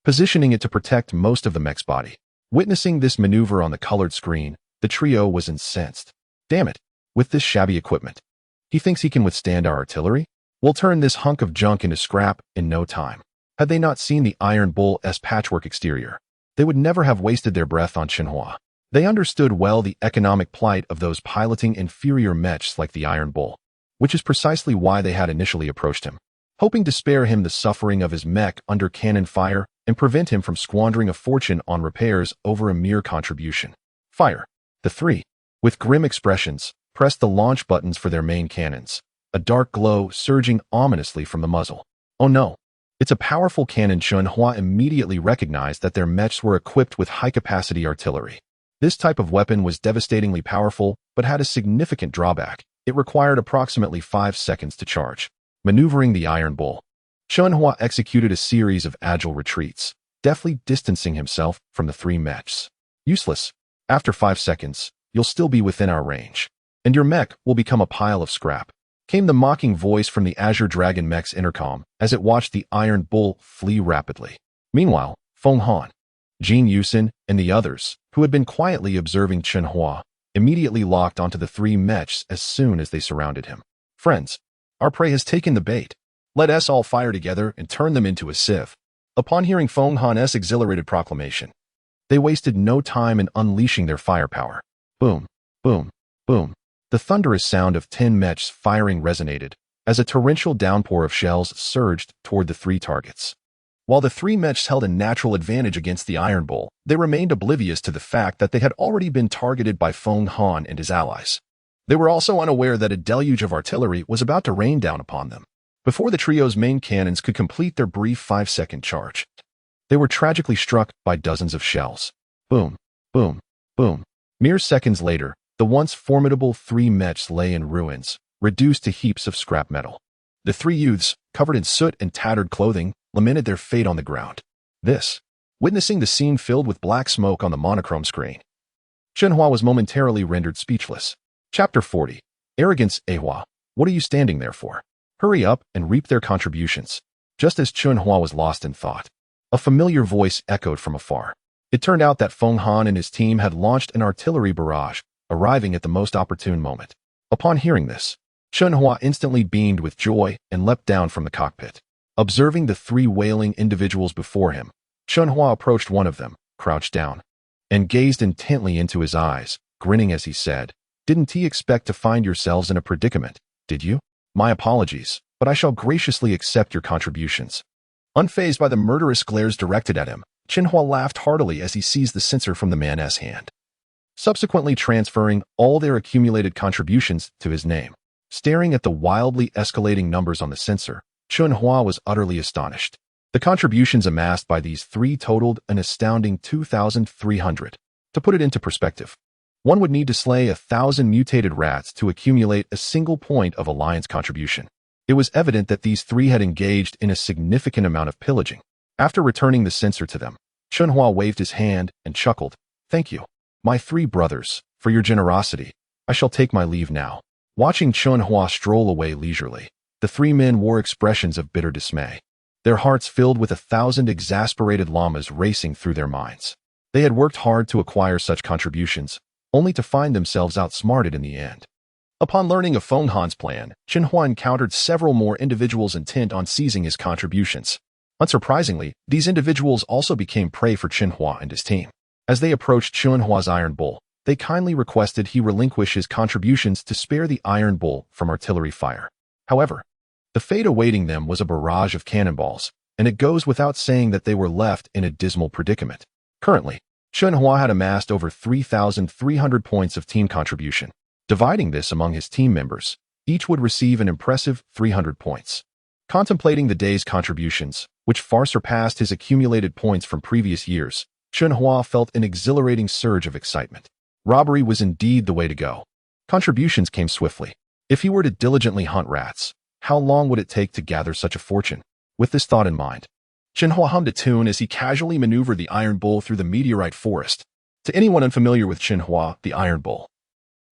Speaker 1: positioning it to protect most of the mech's body. Witnessing this maneuver on the colored screen, the trio was incensed. Damn it, with this shabby equipment, he thinks he can withstand our artillery? We'll turn this hunk of junk into scrap in no time. Had they not seen the Iron Bull's patchwork exterior, they would never have wasted their breath on Chen Hua. They understood well the economic plight of those piloting inferior mechs like the Iron Bull, which is precisely why they had initially approached him, hoping to spare him the suffering of his mech under cannon fire and prevent him from squandering a fortune on repairs over a mere contribution. Fire. The 3, with grim expressions, pressed the launch buttons for their main cannons, a dark glow surging ominously from the muzzle. Oh no, it's a powerful cannon. Chen Hua immediately recognized that their mechs were equipped with high-capacity artillery. This type of weapon was devastatingly powerful, but had a significant drawback. It required approximately 5 seconds to charge. Maneuvering the Iron Bull, Chen Hua executed a series of agile retreats, deftly distancing himself from the 3 Mechs. Useless. After 5 seconds, you'll still be within our range, and your mech will become a pile of scrap, came the mocking voice from the Azure Dragon Mech's intercom as it watched the Iron Bull flee rapidly. Meanwhile, Feng Han, Jin Yusin, and the others, who had been quietly observing Chen Hua, immediately locked onto the 3 Mechs as soon as they surrounded him. Friends, our prey has taken the bait. Let us all fire together and turn them into a sieve. Upon hearing Feng Han's exhilarated proclamation, they wasted no time in unleashing their firepower. Boom, boom, boom. The thunderous sound of 10 Mechs firing resonated as a torrential downpour of shells surged toward the 3 targets. While the 3 Mechs held a natural advantage against the Iron Bull, they remained oblivious to the fact that they had already been targeted by Feng Han and his allies. They were also unaware that a deluge of artillery was about to rain down upon them. Before the trio's main cannons could complete their brief 5-second charge, they were tragically struck by dozens of shells. Boom, boom, boom. Mere seconds later, the once formidable 3 Mechs lay in ruins, reduced to heaps of scrap metal. The 3 youths, covered in soot and tattered clothing, lamented their fate on the ground. Witnessing the scene filled with black smoke on the monochrome screen, Chen Hua was momentarily rendered speechless. Chapter 40. Arrogance. Hua, what are you standing there for? Hurry up and reap their contributions. Just as Chen Hua was lost in thought, a familiar voice echoed from afar. It turned out that Feng Han and his team had launched an artillery barrage, arriving at the most opportune moment. Upon hearing this, Chen Hua instantly beamed with joy and leapt down from the cockpit. Observing the three wailing individuals before him, Chen Hua approached one of them, crouched down, and gazed intently into his eyes, grinning as he said, "Didn't he expect to find yourselves in a predicament, did you? My apologies, but I shall graciously accept your contributions." Unfazed by the murderous glares directed at him, Chen Hua laughed heartily as he seized the censer from the man's hand, subsequently transferring all their accumulated contributions to his name. Staring at the wildly escalating numbers on the censer, Chen Hua was utterly astonished. The contributions amassed by these three totaled an astounding 2,300. To put it into perspective, one would need to slay 1,000 mutated rats to accumulate a single point of alliance contribution. It was evident that these three had engaged in a significant amount of pillaging. After returning the censer to them, Chen Hua waved his hand and chuckled. "Thank you, my three brothers, for your generosity. I shall take my leave now." Watching Chen Hua stroll away leisurely, the three men wore expressions of bitter dismay, their hearts filled with 1,000 exasperated llamas racing through their minds. They had worked hard to acquire such contributions, only to find themselves outsmarted in the end. Upon learning of Feng Han's plan, Chen Hua encountered several more individuals intent on seizing his contributions. Unsurprisingly, these individuals also became prey for Chen Hua and his team. As they approached Chen Hua's Iron Bull, they kindly requested he relinquish his contributions to spare the Iron Bull from artillery fire. However, the fate awaiting them was a barrage of cannonballs, and it goes without saying that they were left in a dismal predicament. Currently, Chen Hua had amassed over 3,300 points of team contribution. Dividing this among his team members, each would receive an impressive 300 points. Contemplating the day's contributions, which far surpassed his accumulated points from previous years, Chen Hua felt an exhilarating surge of excitement. Robbery was indeed the way to go. Contributions came swiftly. If he were to diligently hunt rats, how long would it take to gather such a fortune? With this thought in mind, Chen Hua hummed a tune as he casually maneuvered the Iron Bull through the meteorite forest. To anyone unfamiliar with Chen Hua, the Iron Bull,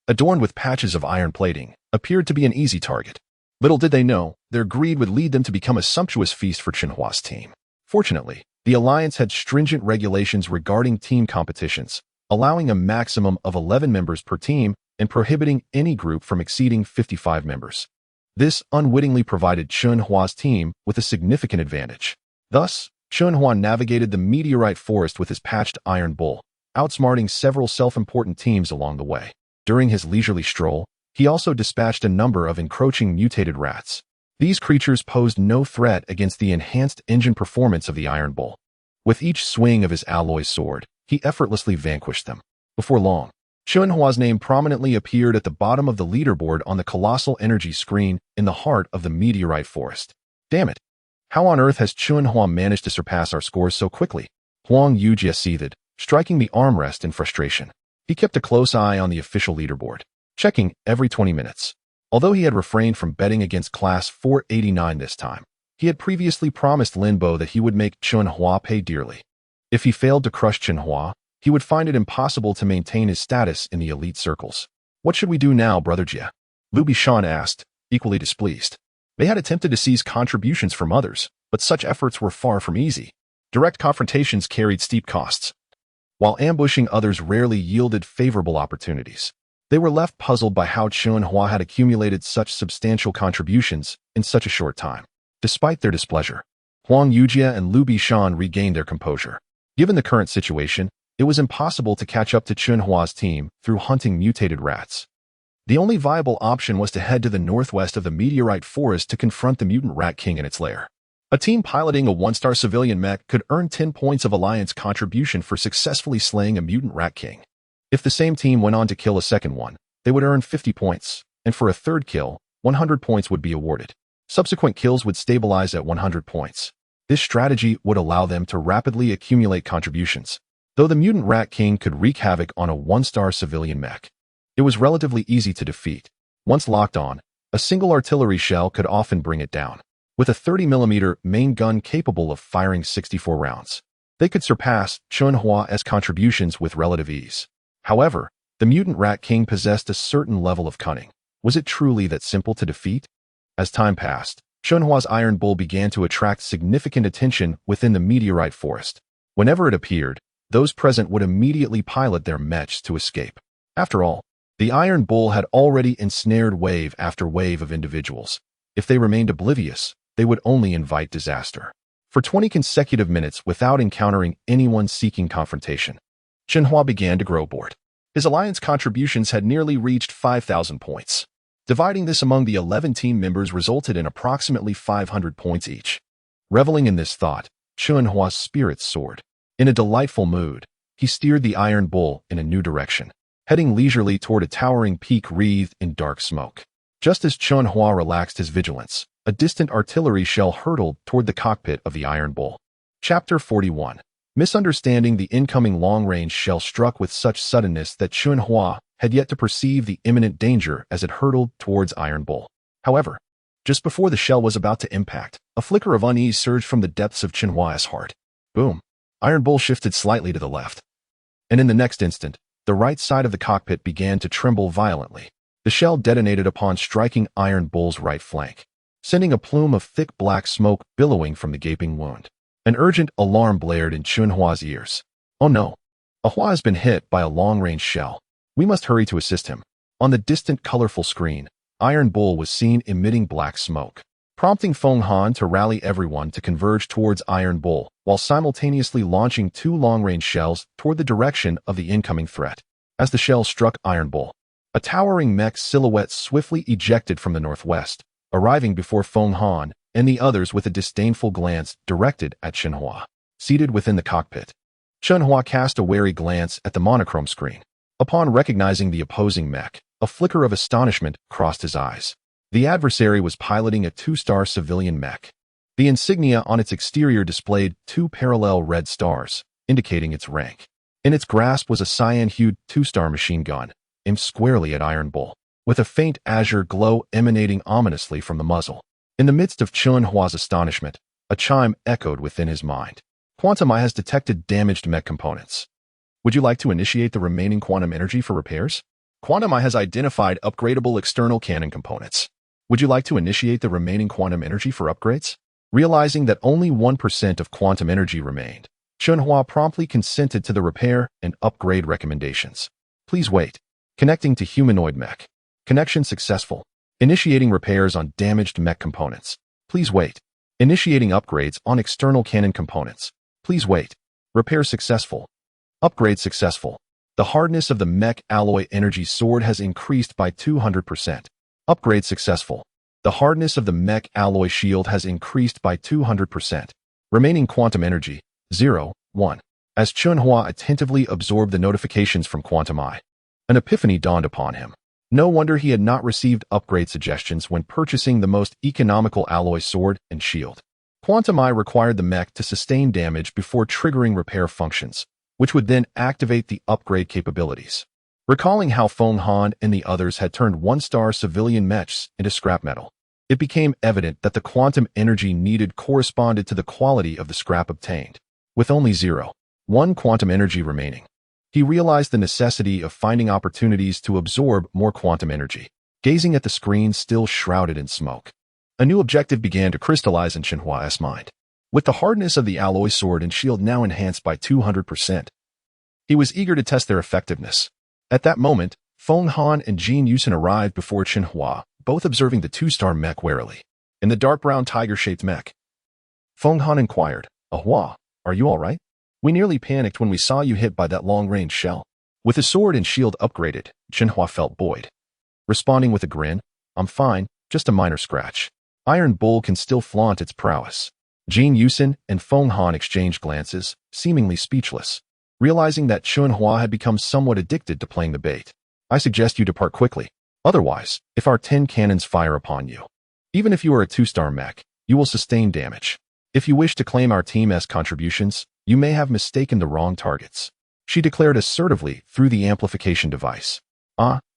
Speaker 1: adorned with patches of iron plating, appeared to be an easy target. Little did they know, their greed would lead them to become a sumptuous feast for Chen Hua's team. Fortunately, the Alliance had stringent regulations regarding team competitions, allowing a maximum of 11 members per team and prohibiting any group from exceeding 55 members. This unwittingly provided Chen Hua's team with a significant advantage. Thus, Chen Hua navigated the meteorite forest with his patched Iron Bull, outsmarting several self-important teams along the way. During his leisurely stroll, he also dispatched a number of encroaching mutated rats. These creatures posed no threat against the enhanced engine performance of the Iron Bull. With each swing of his alloy sword, he effortlessly vanquished them. Before long, Chen Hua's name prominently appeared at the bottom of the leaderboard on the colossal energy screen in the heart of the meteorite forest. Damn it! How on earth has Chen Hua managed to surpass our scores so quickly? Huang Yujie seethed, striking the armrest in frustration. He kept a close eye on the official leaderboard, checking every 20 minutes. Although he had refrained from betting against Class 489 this time, he had previously promised Linbo that he would make Chen Hua pay dearly. If he failed to crush Chen Hua, he would find it impossible to maintain his status in the elite circles. "What should we do now, Brother Jie?" Lu Bishan asked, equally displeased. They had attempted to seize contributions from others, but such efforts were far from easy. Direct confrontations carried steep costs, while ambushing others rarely yielded favorable opportunities. They were left puzzled by how Chen Hua had accumulated such substantial contributions in such a short time. Despite their displeasure, Huang Yujie and Lu Bishan regained their composure. Given the current situation, it was impossible to catch up to Chen Hua's team through hunting mutated rats. The only viable option was to head to the northwest of the meteorite forest to confront the mutant rat king in its lair. A team piloting a one-star civilian mech could earn 10 points of alliance contribution for successfully slaying a mutant rat king. If the same team went on to kill a second one, they would earn 50 points, and for a third kill, 100 points would be awarded. Subsequent kills would stabilize at 100 points. This strategy would allow them to rapidly accumulate contributions. Though the mutant rat king could wreak havoc on a one-star civilian mech, it was relatively easy to defeat. Once locked on, a single artillery shell could often bring it down. with a 30mm main gun capable of firing 64 rounds. They could surpass Chen Hua's contributions with relative ease. However, the mutant Rat King possessed a certain level of cunning. Was it truly that simple to defeat? As time passed, Chen Hua's Iron Bull began to attract significant attention within the meteorite forest. Whenever it appeared, those present would immediately pilot their Mechs to escape. After all, the Iron Bull had already ensnared wave after wave of individuals. If they remained oblivious, they would only invite disaster. For 20 consecutive minutes without encountering anyone seeking confrontation, Chen Hua began to grow bored. His alliance contributions had nearly reached 5,000 points. Dividing this among the 11 team members resulted in approximately 500 points each. Reveling in this thought, Chen Hua's spirits soared. In a delightful mood, he steered the Iron Bull in a new direction, heading leisurely toward a towering peak wreathed in dark smoke. Just as Chen Hua relaxed his vigilance, a distant artillery shell hurtled toward the cockpit of the Iron Bull. Chapter 41. Misunderstanding. The incoming long-range shell struck with such suddenness that Chen Hua had yet to perceive the imminent danger as it hurtled towards Iron Bull. However, just before the shell was about to impact, a flicker of unease surged from the depths of Chen Hua's heart. Boom! Iron Bull shifted slightly to the left. And in the next instant, the right side of the cockpit began to tremble violently. The shell detonated upon striking Iron Bull's right flank, sending a plume of thick black smoke billowing from the gaping wound. An urgent alarm blared in Chen Hua's ears. Oh no! Hua has been hit by a long-range shell. We must hurry to assist him. On the distant colorful screen, Iron Bull was seen emitting black smoke, prompting Feng Han to rally everyone to converge towards Iron Bull, while simultaneously launching 2 long-range shells toward the direction of the incoming threat. As the shell struck Iron Bull, a towering mech silhouette swiftly ejected from the northwest, arriving before Feng Han and the others with a disdainful glance directed at Chen Hua. Seated within the cockpit, Chen Hua cast a wary glance at the monochrome screen. Upon recognizing the opposing mech, a flicker of astonishment crossed his eyes. The adversary was piloting a 2-star civilian mech. The insignia on its exterior displayed 2 parallel red stars, indicating its rank. In its grasp was a cyan-hued 2-star machine gun, aimed squarely at Iron Bull, with a faint azure glow emanating ominously from the muzzle. In the midst of Chen Hua's astonishment, a chime echoed within his mind. Quantum Eye has detected damaged mech components. Would you like to initiate the remaining quantum energy for repairs? Quantum Eye has identified upgradable external cannon components. Would you like to initiate the remaining quantum energy for upgrades? Realizing that only 1% of quantum energy remained, Chen Hua promptly consented to the repair and upgrade recommendations. Please wait. Connecting to humanoid mech. Connection successful. Initiating repairs on damaged mech components. Please wait. Initiating upgrades on external cannon components. Please wait. Repair successful. Upgrade successful. The hardness of the mech alloy energy sword has increased by 200%. Upgrade successful. The hardness of the mech alloy shield has increased by 200%. Remaining quantum energy, 0, 1. As Chen Hua attentively absorbed the notifications from Quantum Eye, an epiphany dawned upon him. No wonder he had not received upgrade suggestions when purchasing the most economical alloy sword and shield. Quantum Eye required the mech to sustain damage before triggering repair functions, which would then activate the upgrade capabilities. Recalling how Feng Han and the others had turned 1-star civilian mechs into scrap metal, it became evident that the quantum energy needed corresponded to the quality of the scrap obtained. With only 0, 1 quantum energy remaining, he realized the necessity of finding opportunities to absorb more quantum energy. Gazing at the screen still shrouded in smoke, a new objective began to crystallize in Chen Hua's mind. With the hardness of the alloy sword and shield now enhanced by 200%, he was eager to test their effectiveness. At that moment, Feng Han and Jin Yusen arrived before Chen Hua, both observing the 2-star mech warily. In the dark brown tiger-shaped mech, Feng Han inquired, Hua, are you all right? We nearly panicked when we saw you hit by that long-range shell. With his sword and shield upgraded, Chen Hua felt buoyed. Responding with a grin, I'm fine, just a minor scratch. Iron Bull can still flaunt its prowess. Jin Yusen and Feng Han exchanged glances, seemingly speechless. Realizing that Chen Hua had become somewhat addicted to playing the bait, I suggest you depart quickly. Otherwise, if our 10 cannons fire upon you, even if you are a 2-star mech, you will sustain damage. If you wish to claim our team's contributions, you may have mistaken the wrong targets, she declared assertively through the amplification device.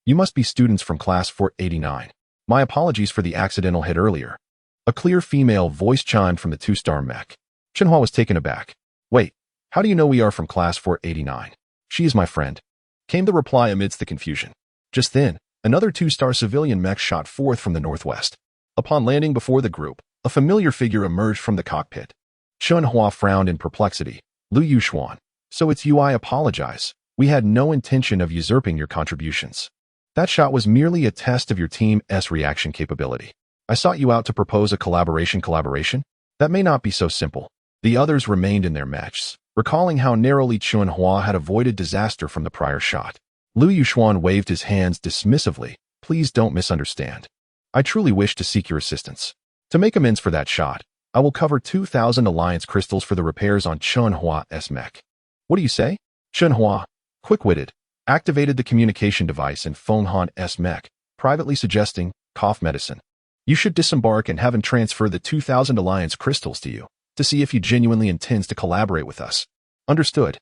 Speaker 1: You must be students from class 489. My apologies for the accidental hit earlier. A clear female voice chimed from the two-star mech. Chen Hua was taken aback. Wait, how do you know we are from class 489? She is my friend, came the reply amidst the confusion. Just then, another two-star civilian mech shot forth from the northwest. Upon landing before the group, a familiar figure emerged from the cockpit. Chen Hua frowned in perplexity. Lu Yuxuan. So it's you. I apologize. We had no intention of usurping your contributions. That shot was merely a test of your team's reaction capability. I sought you out to propose a collaboration. That may not be so simple. The others remained in their mechs, recalling how narrowly Chen Hua had avoided disaster from the prior shot. Lu Yuxuan waved his hands dismissively. Please don't misunderstand. I truly wish to seek your assistance. To make amends for that shot, I will cover 2,000 alliance crystals for the repairs on Chen Hua's mech. What do you say? Chen Hua, quick-witted, activated the communication device in Feng Han's mech, privately suggesting, cough medicine. You should disembark and have him transfer the 2,000 alliance crystals to you, to see if he genuinely intends to collaborate with us. Understood.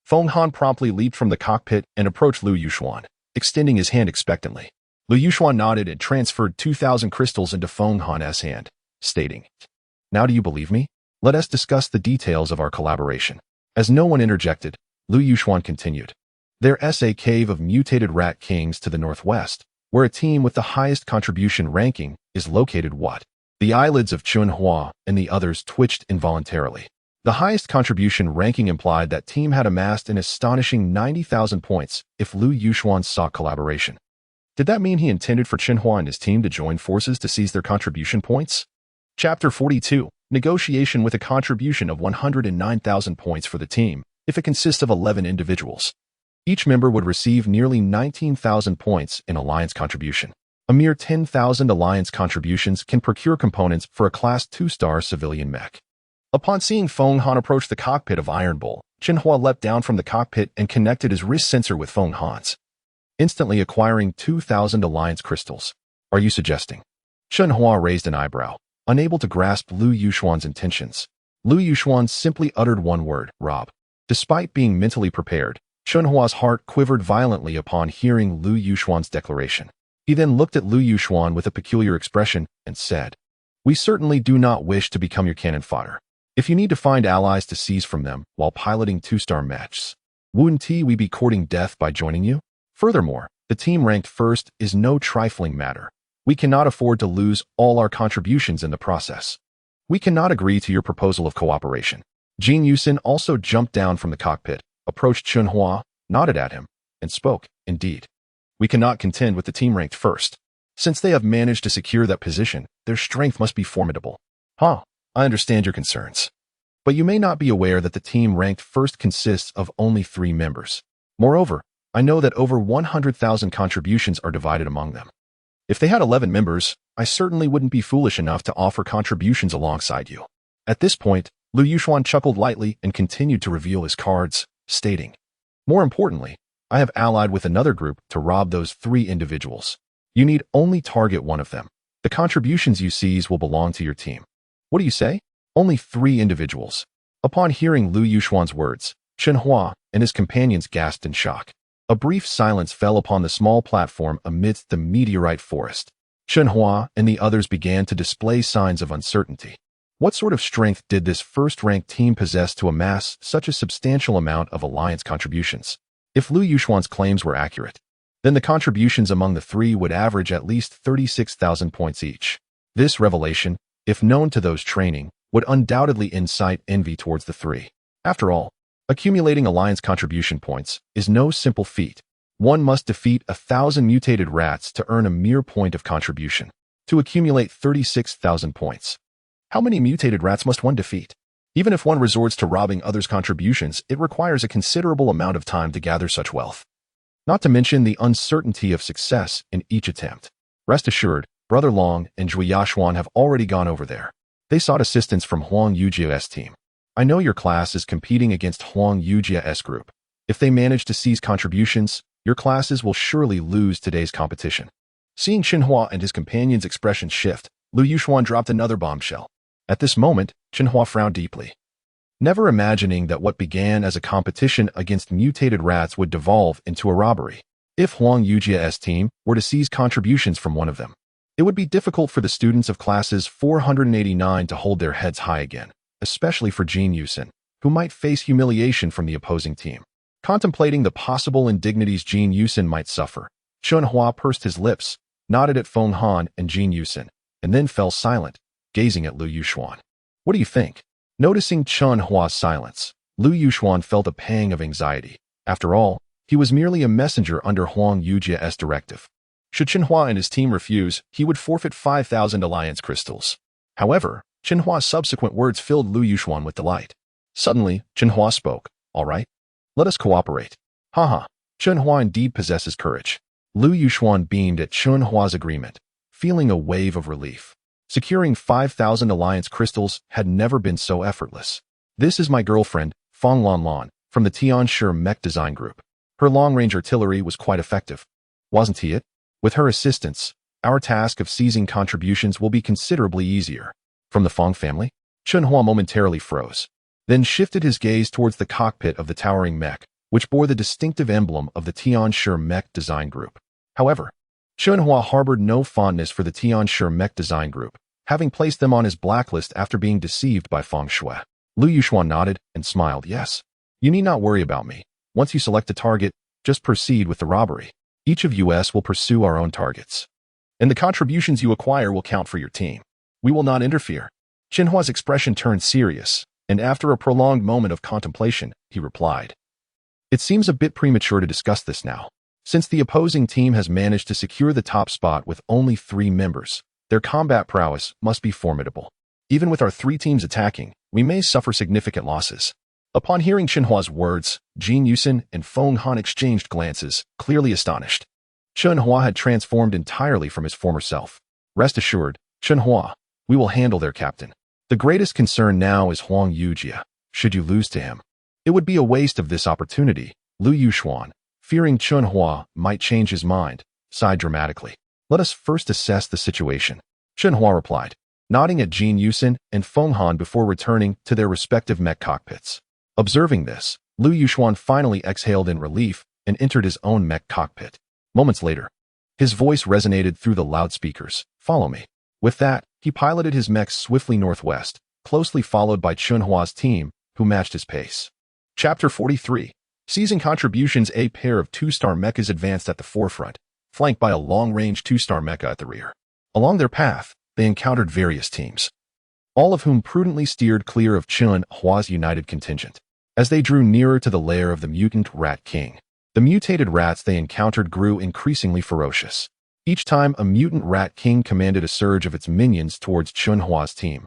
Speaker 1: Feng Han promptly leaped from the cockpit and approached Lu Yuxuan, extending his hand expectantly. Lu Yuxuan nodded and transferred 2,000 crystals into Feng Han's hand, stating, Now do you believe me? Let us discuss the details of our collaboration. As no one interjected, Lu Yuxuan continued. There's a cave of mutated rat kings to the northwest, where a team with the highest contribution ranking is located. What? The eyelids of Chen Hua and the others twitched involuntarily. The highest contribution ranking implied that team had amassed an astonishing 90,000 points if Lu Yuxuan sought collaboration. Did that mean he intended for Chen Hua and his team to join forces to seize their contribution points? Chapter 42. Negotiation with a contribution of 109,000 points for the team, if it consists of 11 individuals. Each member would receive nearly 19,000 points in alliance contribution. A mere 10,000 alliance contributions can procure components for a class 2-star civilian mech. Upon seeing Feng Han approach the cockpit of Iron Bull, Chen Hua leapt down from the cockpit and connected his wrist sensor with Feng Han's, instantly acquiring 2,000 alliance crystals. Are you suggesting? Chen Hua raised an eyebrow, unable to grasp Lu Yuxuan's intentions. Lu Yuxuan simply uttered one word, Rob. Despite being mentally prepared, Chen Hua's heart quivered violently upon hearing Lu Yuxuan's declaration. He then looked at Lu Yuxuan with a peculiar expression and said, We certainly do not wish to become your cannon fodder. If you need to find allies to seize from them while piloting 2-star Mechs, wouldn't we be courting death by joining you? Furthermore, the team ranked first is no trifling matter. We cannot afford to lose all our contributions in the process. We cannot agree to your proposal of cooperation. Jin Yusin also jumped down from the cockpit, approached Chen Hua, nodded at him, and spoke, Indeed. We cannot contend with the team ranked first. Since they have managed to secure that position, their strength must be formidable. I understand your concerns. But you may not be aware that the team ranked first consists of only 3 members. Moreover, I know that over 100,000 contributions are divided among them. If they had 11 members, I certainly wouldn't be foolish enough to offer contributions alongside you. At this point, Lu Yuxuan chuckled lightly and continued to reveal his cards, stating, More importantly, I have allied with another group to rob those 3 individuals. You need only target one of them. The contributions you seize will belong to your team. What do you say? Only 3 individuals. Upon hearing Lu Yuxuan's words, Chen Hua and his companions gasped in shock. A brief silence fell upon the small platform amidst the meteorite forest. Chen Hua and the others began to display signs of uncertainty. What sort of strength did this first-ranked team possess to amass such a substantial amount of alliance contributions? If Lu Yuxuan's claims were accurate, then the contributions among the 3 would average at least 36,000 points each. This revelation, if known to those training, would undoubtedly incite envy towards the 3. After all, accumulating alliance contribution points is no simple feat. One must defeat 1,000 mutated rats to earn a mere point of contribution. To accumulate 36,000 points. How many mutated rats must one defeat? Even if one resorts to robbing others' contributions, it requires a considerable amount of time to gather such wealth. Not to mention the uncertainty of success in each attempt. Rest assured, Brother Long and Zhui Yashuan have already gone over there. They sought assistance from Huang Yujia's team. I know your class is competing against Huang Yujia's group. If they manage to seize contributions, your classes will surely lose today's competition. Seeing Chen Hua and his companions' expressions shift, Lu Yuxuan dropped another bombshell. At this moment, Chen Hua frowned deeply. Never imagining that what began as a competition against mutated rats would devolve into a robbery. If Huang Yujia's team were to seize contributions from one of them, It would be difficult for the students of classes 489 to hold their heads high again, especially for Jin Yusin, who might face humiliation from the opposing team. Contemplating the possible indignities Jin Yusin might suffer, Chen Hua pursed his lips, nodded at Feng Han and Jin Yusin, and then fell silent, gazing at Lu Yuxuan. What do you think? Noticing Chen Hua's silence, Lu Yuxuan felt a pang of anxiety. After all, he was merely a messenger under Huang Yujia's directive. Should Chen Hua and his team refuse, he would forfeit 5,000 alliance crystals. However, Chen Hua's subsequent words filled Lu Yuxuan with delight. Suddenly, Chen Hua spoke. All right, let us cooperate. Haha, Chen Hua indeed possesses courage. Lu Yuxuan beamed at Chen Hua's agreement, feeling a wave of relief. Securing 5,000 alliance crystals had never been so effortless. This is my girlfriend, Fang Lanlan, from the Tianshi Mech design group. Her long-range artillery was quite effective. Wasn't he it? With her assistance, our task of seizing contributions will be considerably easier. From the Fang family? Chen Hua momentarily froze, then shifted his gaze towards the cockpit of the towering Mech, which bore the distinctive emblem of the Tianshi Mech design group. However, Chen Hua harbored no fondness for the Tianshi Mech design group, having placed them on his blacklist after being deceived by Feng Shui. Lu Yuxuan nodded and smiled. Yes, you need not worry about me. Once you select a target, just proceed with the robbery. Each of us will pursue our own targets, and the contributions you acquire will count for your team. We will not interfere. Chen Hua's expression turned serious, and after a prolonged moment of contemplation, he replied, It seems a bit premature to discuss this now. Since the opposing team has managed to secure the top spot with only 3 members, their combat prowess must be formidable. Even with our 3 teams attacking, we may suffer significant losses. Upon hearing Chen Hua's words, Jin Yusin and Feng Han exchanged glances, clearly astonished. Chen Hua had transformed entirely from his former self. Rest assured, Chen Hua, we will handle their captain. The greatest concern now is Huang Yujia. Should you lose to him, it would be a waste of this opportunity. Lu Yuxuan, fearing Chen Hua might change his mind, sighed dramatically. Let us first assess the situation. Chen Hua replied, nodding at Jin Yusin and Feng Han before returning to their respective Mech cockpits. Observing this, Lu Yuxuan finally exhaled in relief and entered his own Mech cockpit. Moments later, his voice resonated through the loudspeakers. Follow me. With that, he piloted his Mechs swiftly northwest, closely followed by Chen Hua's team, who matched his pace. Chapter 43. Seizing contributions. A pair of 2-star mechas advanced at the forefront, flanked by a long-range 2-star mecha at the rear. Along their path, they encountered various teams, all of whom prudently steered clear of Chen Hua's united contingent. As they drew nearer to the lair of the mutant Rat King, the mutated rats they encountered grew increasingly ferocious. Each time a mutant Rat King commanded a surge of its minions towards Chen Hua's team,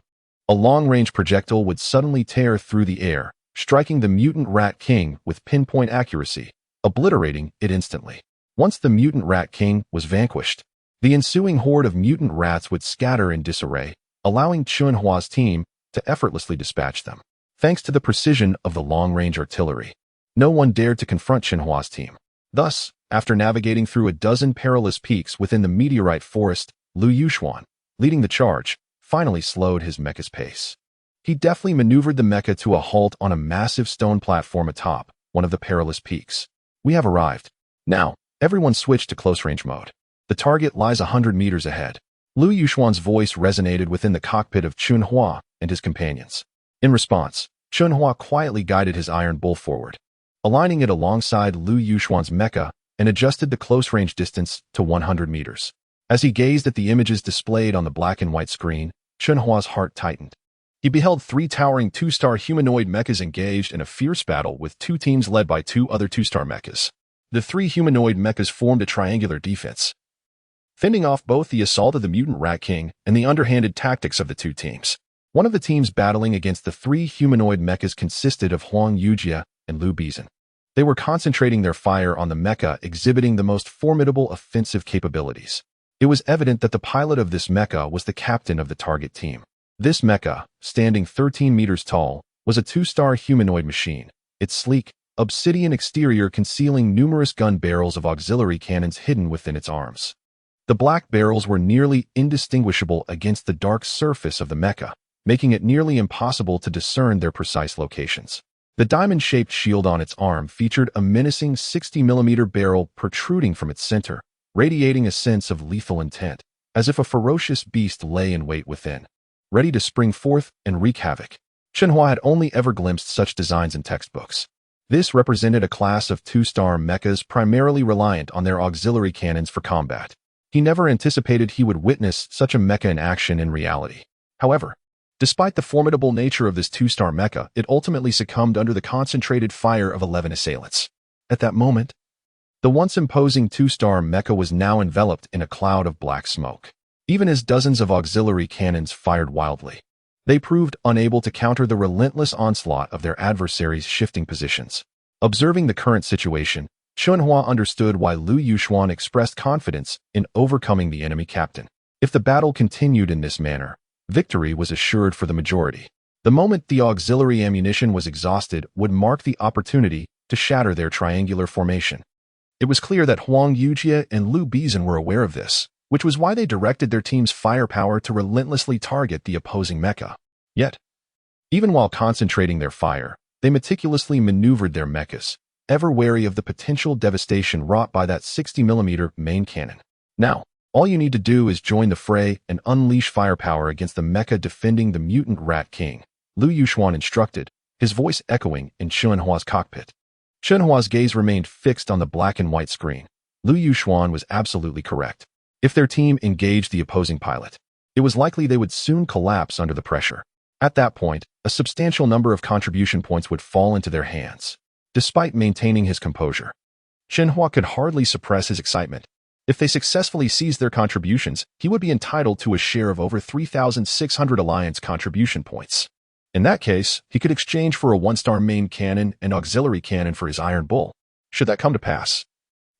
Speaker 1: a long-range projectile would suddenly tear through the air, striking the mutant Rat King with pinpoint accuracy, obliterating it instantly. Once the mutant Rat King was vanquished, the ensuing horde of mutant rats would scatter in disarray, allowing Chen Hua's team to effortlessly dispatch them. Thanks to the precision of the long-range artillery, no one dared to confront Chen Hua's team. Thus, after navigating through a dozen perilous peaks within the meteorite forest, Lu Yuxuan, leading the charge, finally slowed his mecha's pace. He deftly maneuvered the mecha to a halt on a massive stone platform atop one of the perilous peaks. We have arrived. Now, everyone switch to close-range mode. The target lies 100 meters ahead. Lu Yuxuan's voice resonated within the cockpit of Chen Hua and his companions. In response, Chen Hua quietly guided his iron bull forward, aligning it alongside Lu Yuxuan's mecha and adjusted the close-range distance to 100 meters. As he gazed at the images displayed on the black and white screen, Chen Hua's heart tightened. He beheld 3 towering 2-star humanoid mechas engaged in a fierce battle with 2 teams led by 2 other 2-star mechas. The 3 humanoid mechas formed a triangular defense, fending off both the assault of the mutant Rat King and the underhanded tactics of the 2 teams. One of the teams battling against the 3 humanoid mechas consisted of Huang Yujia and Lu Bizan. They were concentrating their fire on the mecha exhibiting the most formidable offensive capabilities. It was evident that the pilot of this mecha was the captain of the target team. This mecha, standing 13 meters tall, was a 2-star humanoid machine, its sleek, obsidian exterior concealing numerous gun barrels of auxiliary cannons hidden within its arms. The black barrels were nearly indistinguishable against the dark surface of the mecha, making it nearly impossible to discern their precise locations. The diamond-shaped shield on its arm featured a menacing 60mm barrel protruding from its center, radiating a sense of lethal intent. as if a ferocious beast lay in wait within, ready to spring forth and wreak havoc. Chen Hua had only ever glimpsed such designs in textbooks. This represented a class of 2-star mechas primarily reliant on their auxiliary cannons for combat. He never anticipated he would witness such a mecha in action in reality. However, despite the formidable nature of this 2-star mecha, it ultimately succumbed under the concentrated fire of 11 assailants. At that moment, the once imposing 2-star mecha was now enveloped in a cloud of black smoke. Even as dozens of auxiliary cannons fired wildly, they proved unable to counter the relentless onslaught of their adversaries' shifting positions. Observing the current situation, Chen Hua understood why Lu Yuxuan expressed confidence in overcoming the enemy captain. If the battle continued in this manner, victory was assured for the majority. The moment the auxiliary ammunition was exhausted would mark the opportunity to shatter their triangular formation. It was clear that Huang Yujie and Lu Bizan were aware of this, which was why they directed their team's firepower to relentlessly target the opposing mecha. Yet, even while concentrating their fire, they meticulously maneuvered their mechas, ever wary of the potential devastation wrought by that 60mm main cannon. Now, all you need to do is join the fray and unleash firepower against the mecha defending the mutant Rat King, Lu Yuxuan instructed, his voice echoing in Chen Hua's cockpit. Chen Hua's gaze remained fixed on the black and white screen. Lu Yuxuan was absolutely correct. If their team engaged the opposing pilot, it was likely they would soon collapse under the pressure. At that point, a substantial number of contribution points would fall into their hands. Despite maintaining his composure, Chen Hua could hardly suppress his excitement. If they successfully seized their contributions, he would be entitled to a share of over 3,600 alliance contribution points. In that case, he could exchange for a 1-star main cannon and auxiliary cannon for his Iron Bull. Should that come to pass,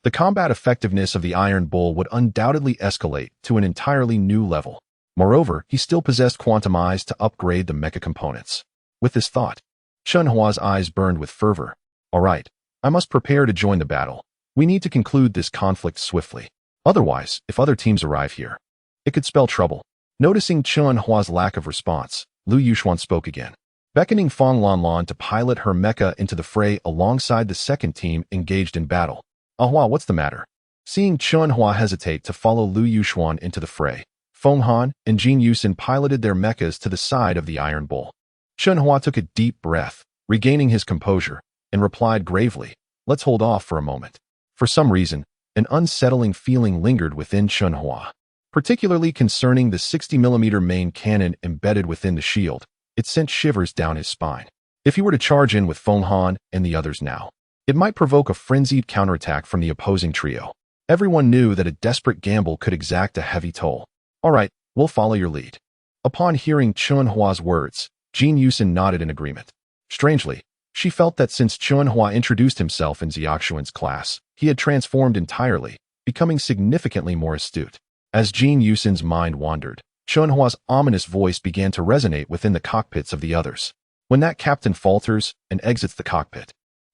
Speaker 1: the combat effectiveness of the Iron Bull would undoubtedly escalate to an entirely new level. Moreover, he still possessed Quantum Eyes to upgrade the mecha components. With this thought, Chen Hua's eyes burned with fervor. All right, I must prepare to join the battle. We need to conclude this conflict swiftly. Otherwise, if other teams arrive here, it could spell trouble. Noticing Chen Hua's lack of response, Lu Yuxuan spoke again, beckoning Fong Lanlan to pilot her mecha into the fray alongside the second team engaged in battle. Hua, what's the matter? Seeing Chen Hua hesitate to follow Lu Yuxuan into the fray, Feng Han and Jin Yusin piloted their mechas to the side of the Iron Bull. Chen Hua took a deep breath, regaining his composure, and replied gravely, "Let's hold off for a moment." For some reason, an unsettling feeling lingered within Chen Hua, particularly concerning the 60mm main cannon embedded within the shield. It sent shivers down his spine. If he were to charge in with Feng Han and the others now, it might provoke a frenzied counterattack from the opposing trio. Everyone knew that a desperate gamble could exact a heavy toll. All right, we'll follow your lead. Upon hearing Chen Hua's words, Jin Yusin nodded in agreement. Strangely, she felt that since Chen Hua introduced himself in Xiaoxuan's class, he had transformed entirely, becoming significantly more astute. As Jin Yusin's mind wandered, Chen Hua's ominous voice began to resonate within the cockpits of the others. When that captain falters and exits the cockpit,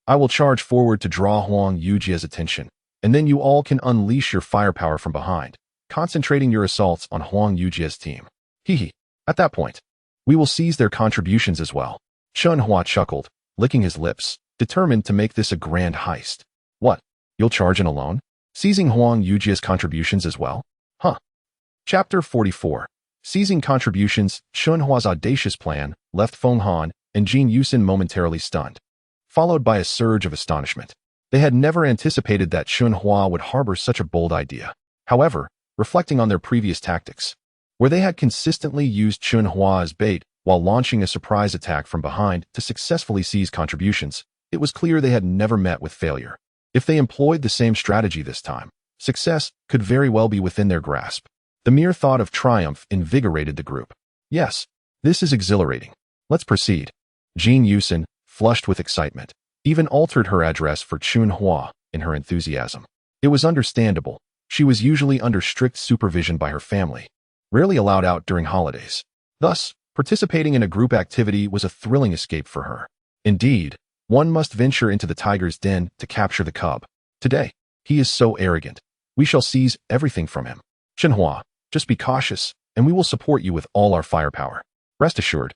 Speaker 1: I will charge forward to draw Huang Yujie's attention, and then you all can unleash your firepower from behind, concentrating your assaults on Huang Yujie's team. Hehe. At that point, we will seize their contributions as well. Chen Hua chuckled, licking his lips, determined to make this a grand heist. What? You'll charge in alone? Seizing Huang Yujie's contributions as well? Huh. Chapter 44. Seizing contributions. Chen Hua's audacious plan left Feng Han and Jin Yusin momentarily stunned, followed by a surge of astonishment. They had never anticipated that Chen Hua would harbor such a bold idea. However, reflecting on their previous tactics, where they had consistently used Chen Hua as bait while launching a surprise attack from behind to successfully seize contributions, it was clear they had never met with failure. If they employed the same strategy this time, success could very well be within their grasp. The mere thought of triumph invigorated the group. Yes, this is exhilarating. Let's proceed. Jin Yusin, flushed with excitement, even altered her address for Chen Hua in her enthusiasm. It was understandable. She was usually under strict supervision by her family, rarely allowed out during holidays. Thus, participating in a group activity was a thrilling escape for her. Indeed, one must venture into the tiger's den to capture the cub. Today, he is so arrogant. We shall seize everything from him. Chen Hua, just be cautious, and we will support you with all our firepower. Rest assured,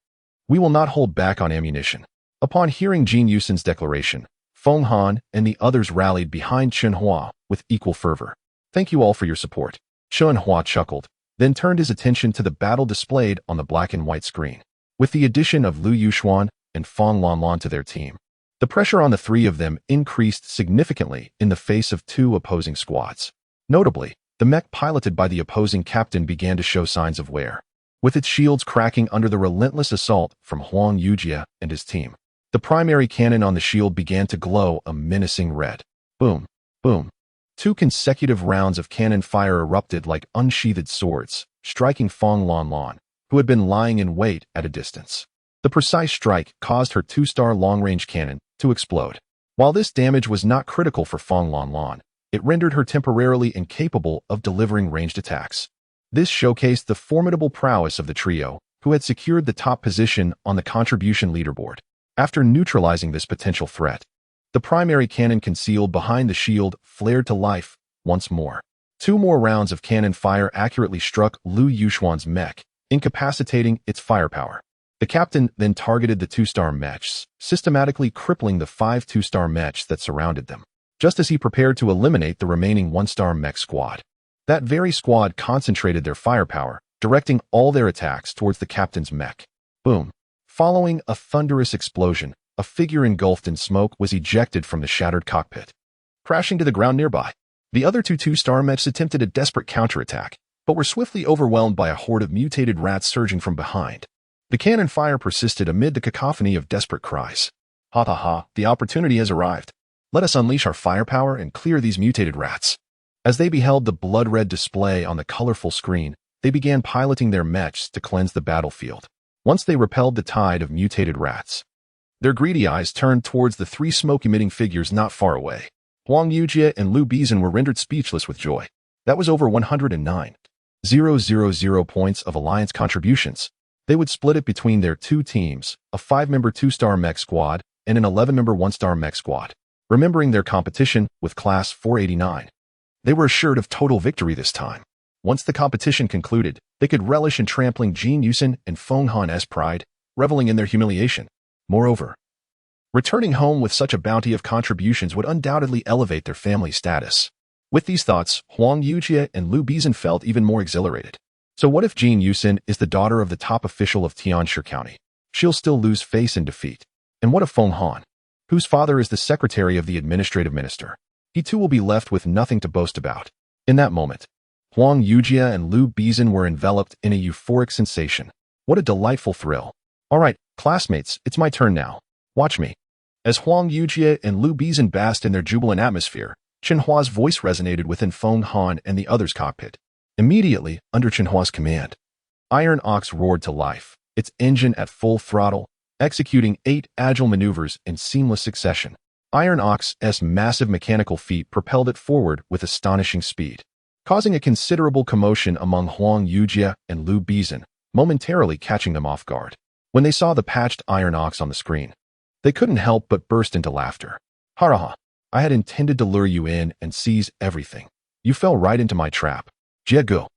Speaker 1: we will not hold back on ammunition. Upon hearing Jin Yusin's declaration, Feng Han and the others rallied behind Chen Hua with equal fervor. Thank you all for your support. Chen Hua chuckled, then turned his attention to the battle displayed on the black and white screen. With the addition of Lu Yuxuan and Feng Lanlan to their team, the pressure on the three of them increased significantly in the face of two opposing squads. Notably, the mech piloted by the opposing captain began to show signs of wear, with its shields cracking under the relentless assault from Huang Yujie and his team. The primary cannon on the shield began to glow a menacing red. Boom, boom. 2 consecutive rounds of cannon fire erupted like unsheathed swords, striking Feng Lanlan, who had been lying in wait at a distance. The precise strike caused her 2-star long-range cannon to explode. While this damage was not critical for Feng Lanlan, it rendered her temporarily incapable of delivering ranged attacks. This showcased the formidable prowess of the trio, who had secured the top position on the contribution leaderboard. After neutralizing this potential threat, the primary cannon concealed behind the shield flared to life once more. 2 more rounds of cannon fire accurately struck Lu Yuxuan's mech, incapacitating its firepower. The captain then targeted the 2-star Mechs, systematically crippling the 5 2-star Mechs that surrounded them, just as he prepared to eliminate the remaining 1-star Mech squad. That very squad concentrated their firepower, directing all their attacks towards the captain's mech. Boom. Following a thunderous explosion, a figure engulfed in smoke was ejected from the shattered cockpit, crashing to the ground nearby. The other 2 2-star Mechs attempted a desperate counterattack, but were swiftly overwhelmed by a horde of mutated rats surging from behind. The cannon fire persisted amid the cacophony of desperate cries. Ha ha ha, the opportunity has arrived. Let us unleash our firepower and clear these mutated rats. As they beheld the blood-red display on the colorful screen, they began piloting their mechs to cleanse the battlefield. Once they repelled the tide of mutated rats, their greedy eyes turned towards the 3 smoke-emitting figures not far away. Huang Yujie and Lu Bizan were rendered speechless with joy. That was over 109,000 points of alliance contributions. They would split it between their 2 teams, a 5-member 2-star mech squad and an 11-member 1-star mech squad. Remembering their competition with Class 489, they were assured of total victory this time. Once the competition concluded, they could relish in trampling Jin Yusen and Feng Han's pride, reveling in their humiliation. Moreover, returning home with such a bounty of contributions would undoubtedly elevate their family status. With these thoughts, Huang Yujie and Lu Bizan felt even more exhilarated. So what if Jin Yusen is the daughter of the top official of Tianshi County? She'll still lose face in defeat. And what of Feng Han, whose father is the secretary of the administrative minister? He too will be left with nothing to boast about. In that moment, Huang Yujie and Lu Bizan were enveloped in a euphoric sensation. What a delightful thrill. All right, classmates, it's my turn now. Watch me. As Huang Yujie and Lu Bizan basked in their jubilant atmosphere, Chen Hua's voice resonated within Feng Han and the others' cockpit. Immediately, under Chen Hua's command, Iron Ox roared to life, its engine at full throttle, executing 8 agile maneuvers in seamless succession. Iron Ox's massive mechanical feat propelled it forward with astonishing speed, causing a considerable commotion among Huang Yujie and Lu Bizan, momentarily catching them off guard. When they saw the patched Iron Ox on the screen, they couldn't help but burst into laughter. Ha! I had intended to lure you in and seize everything. You fell right into my trap. Jiegu,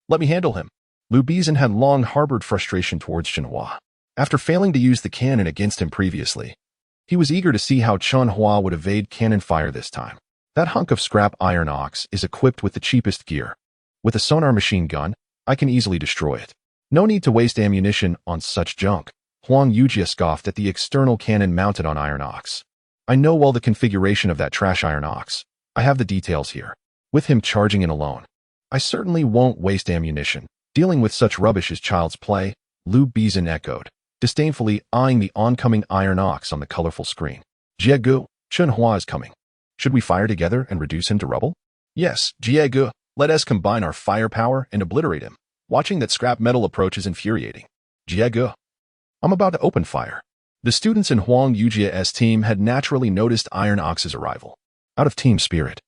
Speaker 1: let me handle him. Lu Bizan had long harbored frustration towards Chen Hua. After failing to use the cannon against him previously, he was eager to see how Chen Hua would evade cannon fire this time. That hunk of scrap Iron Ox is equipped with the cheapest gear. With a sonar machine gun, I can easily destroy it. No need to waste ammunition on such junk. Huang Yujie scoffed at the external cannon mounted on Iron Ox. I know well the configuration of that trash Iron Ox. I have the details here. With him charging in alone, I certainly won't waste ammunition. Dealing with such rubbish is child's play, Lu Bizan echoed, disdainfully eyeing the oncoming Iron Ox on the colorful screen. Jiegu, Chen Hua is coming. Should we fire together and reduce him to rubble? Yes, Jiegu, let us combine our firepower and obliterate him. Watching that scrap metal approach is infuriating. Jiegu, I'm about to open fire. The students in Huang Yujie's team had naturally noticed Iron Ox's arrival. Out of team spirit,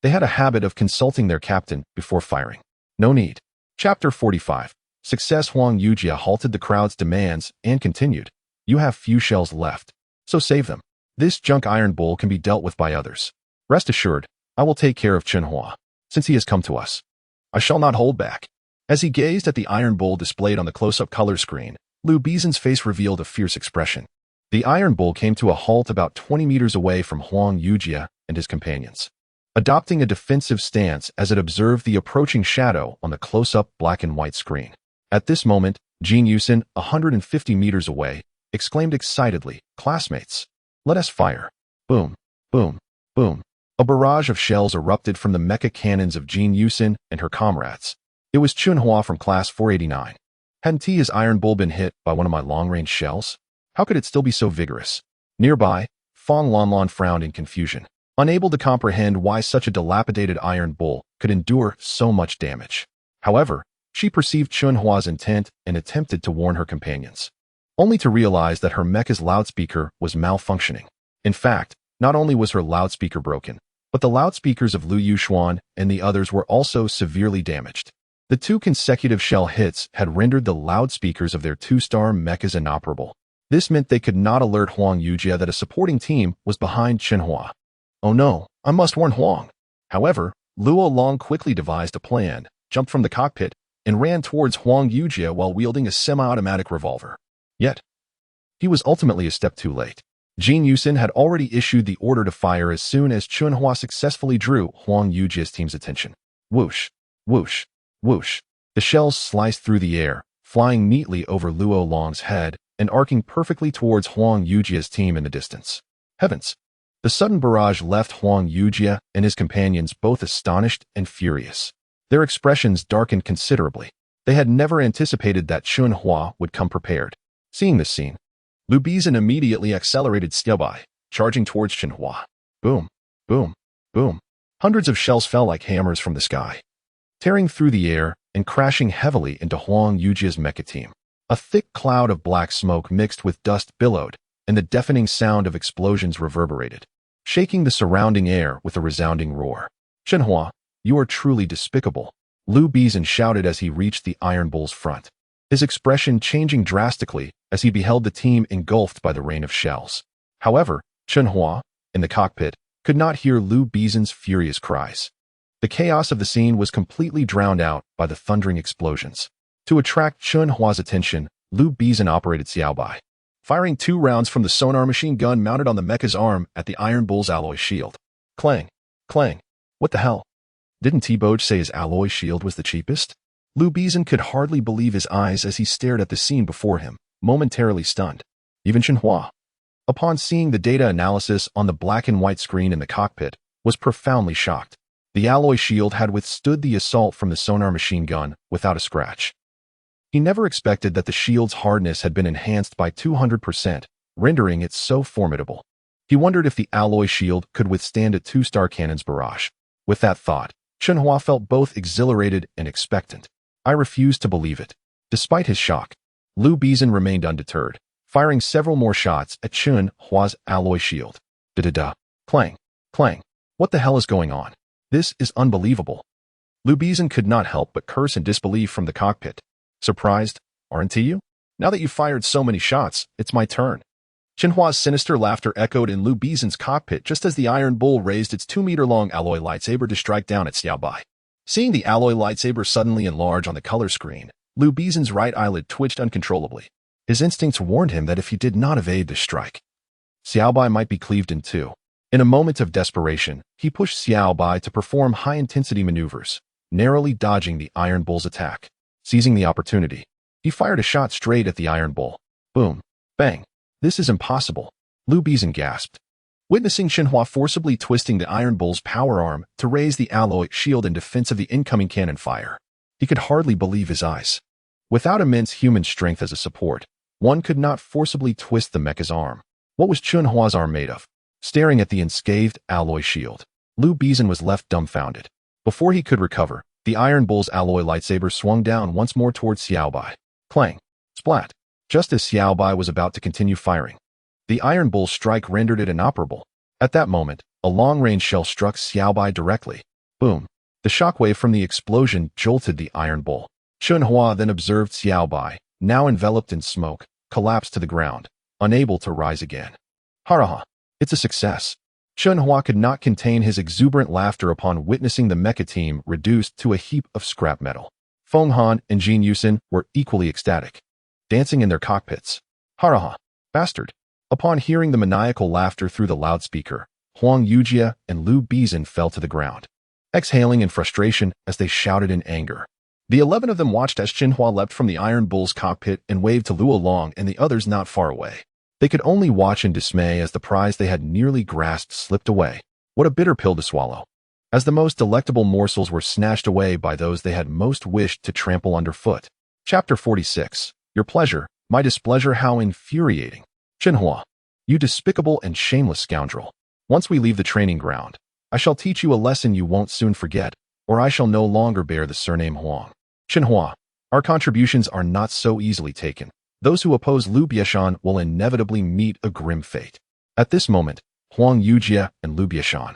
Speaker 1: they had a habit of consulting their captain before firing. No need. Chapter 45. Success. Huang Yujie halted the crowd's demands and continued. You have few shells left, so save them. This junk iron bull can be dealt with by others. Rest assured, I will take care of Chen Hua, since he has come to us. I shall not hold back. As he gazed at the iron bull displayed on the close-up color screen, Lu Bizan's face revealed a fierce expression. The iron bull came to a halt about 20 meters away from Huang Yujie and his companions. adopting a defensive stance as it observed the approaching shadow on the close-up black and white screen. At this moment, Jin Yusin, 150 meters away, exclaimed excitedly, "Classmates, let us fire." Boom, boom, boom. A barrage of shells erupted from the mecha cannons of Jin Yusin and her comrades. It was Chen Hua from Class 489. Hadn't his Iron Bull been hit by one of my long-range shells? How could it still be so vigorous? Nearby, Fong Lanlan frowned in confusion, unable to comprehend why such a dilapidated Iron Bull could endure so much damage. However, she perceived Chen Hua's intent and attempted to warn her companions, only to realize that her mecha's loudspeaker was malfunctioning. In fact, not only was her loudspeaker broken, but the loudspeakers of Lu Yuxuan and the others were also severely damaged. The 2 consecutive shell hits had rendered the loudspeakers of their 2-star mechas inoperable. This meant they could not alert Huang Yujia that a supporting team was behind Chen Hua. Oh no, I must warn Huang. However, Luo Long quickly devised a plan, jumped from the cockpit, and ran towards Huang Yujia while wielding a semi-automatic revolver. Yet, he was ultimately a step too late. Jin Yusin had already issued the order to fire as soon as Chen Hua successfully drew Huang Yujia's team's attention. Whoosh, whoosh, whoosh. The shells sliced through the air, flying neatly over Luo Long's head and arcing perfectly towards Huang Yujia's team in the distance. Heavens! The sudden barrage left Huang Yujia and his companions both astonished and furious. Their expressions darkened considerably. They had never anticipated that Chen Hua would come prepared. Seeing this scene, Lu Bizan immediately accelerated Xiaobai, charging towards Chen Hua. Boom, boom, boom. Hundreds of shells fell like hammers from the sky, tearing through the air and crashing heavily into Huang Yujia's mecha team. A thick cloud of black smoke mixed with dust billowed, and the deafening sound of explosions reverberated, shaking the surrounding air with a resounding roar. Chen Hua, you are truly despicable, Lu Bizan shouted as he reached the Iron Bull's front, his expression changing drastically as he beheld the team engulfed by the rain of shells. However, Chen Hua, in the cockpit, could not hear Lu Bizan's furious cries. The chaos of the scene was completely drowned out by the thundering explosions. To attract Chen Hua's attention, Lu Bizan operated Xiaobai, firing 2 rounds from the sonar machine gun mounted on the mecha's arm at the Iron Bull's alloy shield. Clang, clang. What the hell? Didn't T-Boj say his alloy shield was the cheapest? Lu Bizan could hardly believe his eyes as he stared at the scene before him, momentarily stunned. Even Chen Hua, upon seeing the data analysis on the black and white screen in the cockpit, was profoundly shocked. The alloy shield had withstood the assault from the sonar machine gun without a scratch. He never expected that the shield's hardness had been enhanced by 200%, rendering it so formidable. He wondered if the alloy shield could withstand a 2-star cannon's barrage. With that thought, Chen Hua felt both exhilarated and expectant. I refused to believe it. Despite his shock, Lu Bizan remained undeterred, firing several more shots at Chen Hua's alloy shield. Da-da-da. Clang, clang. What the hell is going on? This is unbelievable. Lu Bizan could not help but curse in disbelief from the cockpit. Surprised, aren't you? Now that you've fired so many shots, it's my turn. Chen Hua's sinister laughter echoed in Lu Bizan's cockpit just as the Iron Bull raised its 2-meter-long alloy lightsaber to strike down at Xiaobai. Seeing the alloy lightsaber suddenly enlarge on the color screen, Lu Bizan's right eyelid twitched uncontrollably. His instincts warned him that if he did not evade the strike, Xiaobai might be cleaved in 2. In a moment of desperation, he pushed Xiaobai to perform high-intensity maneuvers, narrowly dodging the Iron Bull's attack. Seizing the opportunity, he fired a shot straight at the Iron Bull. Boom. Bang. This is impossible, Lu Bizan gasped. Witnessing Chen Hua forcibly twisting the Iron Bull's power arm to raise the alloy shield in defense of the incoming cannon fire, he could hardly believe his eyes. Without immense human strength as a support, one could not forcibly twist the mecha's arm. What was Chen Hua's arm made of? Staring at the unscathed alloy shield, Lu Bizan was left dumbfounded. Before he could recover, the Iron Bull's alloy lightsaber swung down once more towards Xiaobai. Clang. Splat. Just as Xiaobai was about to continue firing, the Iron Bull's strike rendered it inoperable. At that moment, a long-range shell struck Xiaobai directly. Boom. The shockwave from the explosion jolted the Iron Bull. Chen Hua then observed Xiaobai, now enveloped in smoke, collapse to the ground, unable to rise again. Haraha. It's a success. Chen Hua could not contain his exuberant laughter upon witnessing the mecha team reduced to a heap of scrap metal. Feng Han and Jin Yusin were equally ecstatic, dancing in their cockpits. Haraha. Bastard. Upon hearing the maniacal laughter through the loudspeaker, Huang Yujie and Liu Bizan fell to the ground, exhaling in frustration as they shouted in anger. The 11 of them watched as Chen Hua leapt from the Iron Bull's cockpit and waved to Luo Long and the others not far away. They could only watch in dismay as the prize they had nearly grasped slipped away. What a bitter pill to swallow, as the most delectable morsels were snatched away by those they had most wished to trample underfoot. Chapter 46. Your pleasure, my displeasure. How infuriating. Chen Hua, you despicable and shameless scoundrel. Once we leave the training ground, I shall teach you a lesson you won't soon forget, or I shall no longer bear the surname Huang. Chen Hua, our contributions are not so easily taken. Those who oppose Liu Biashan will inevitably meet a grim fate. At this moment, Huang Yujie and Liu Biashan,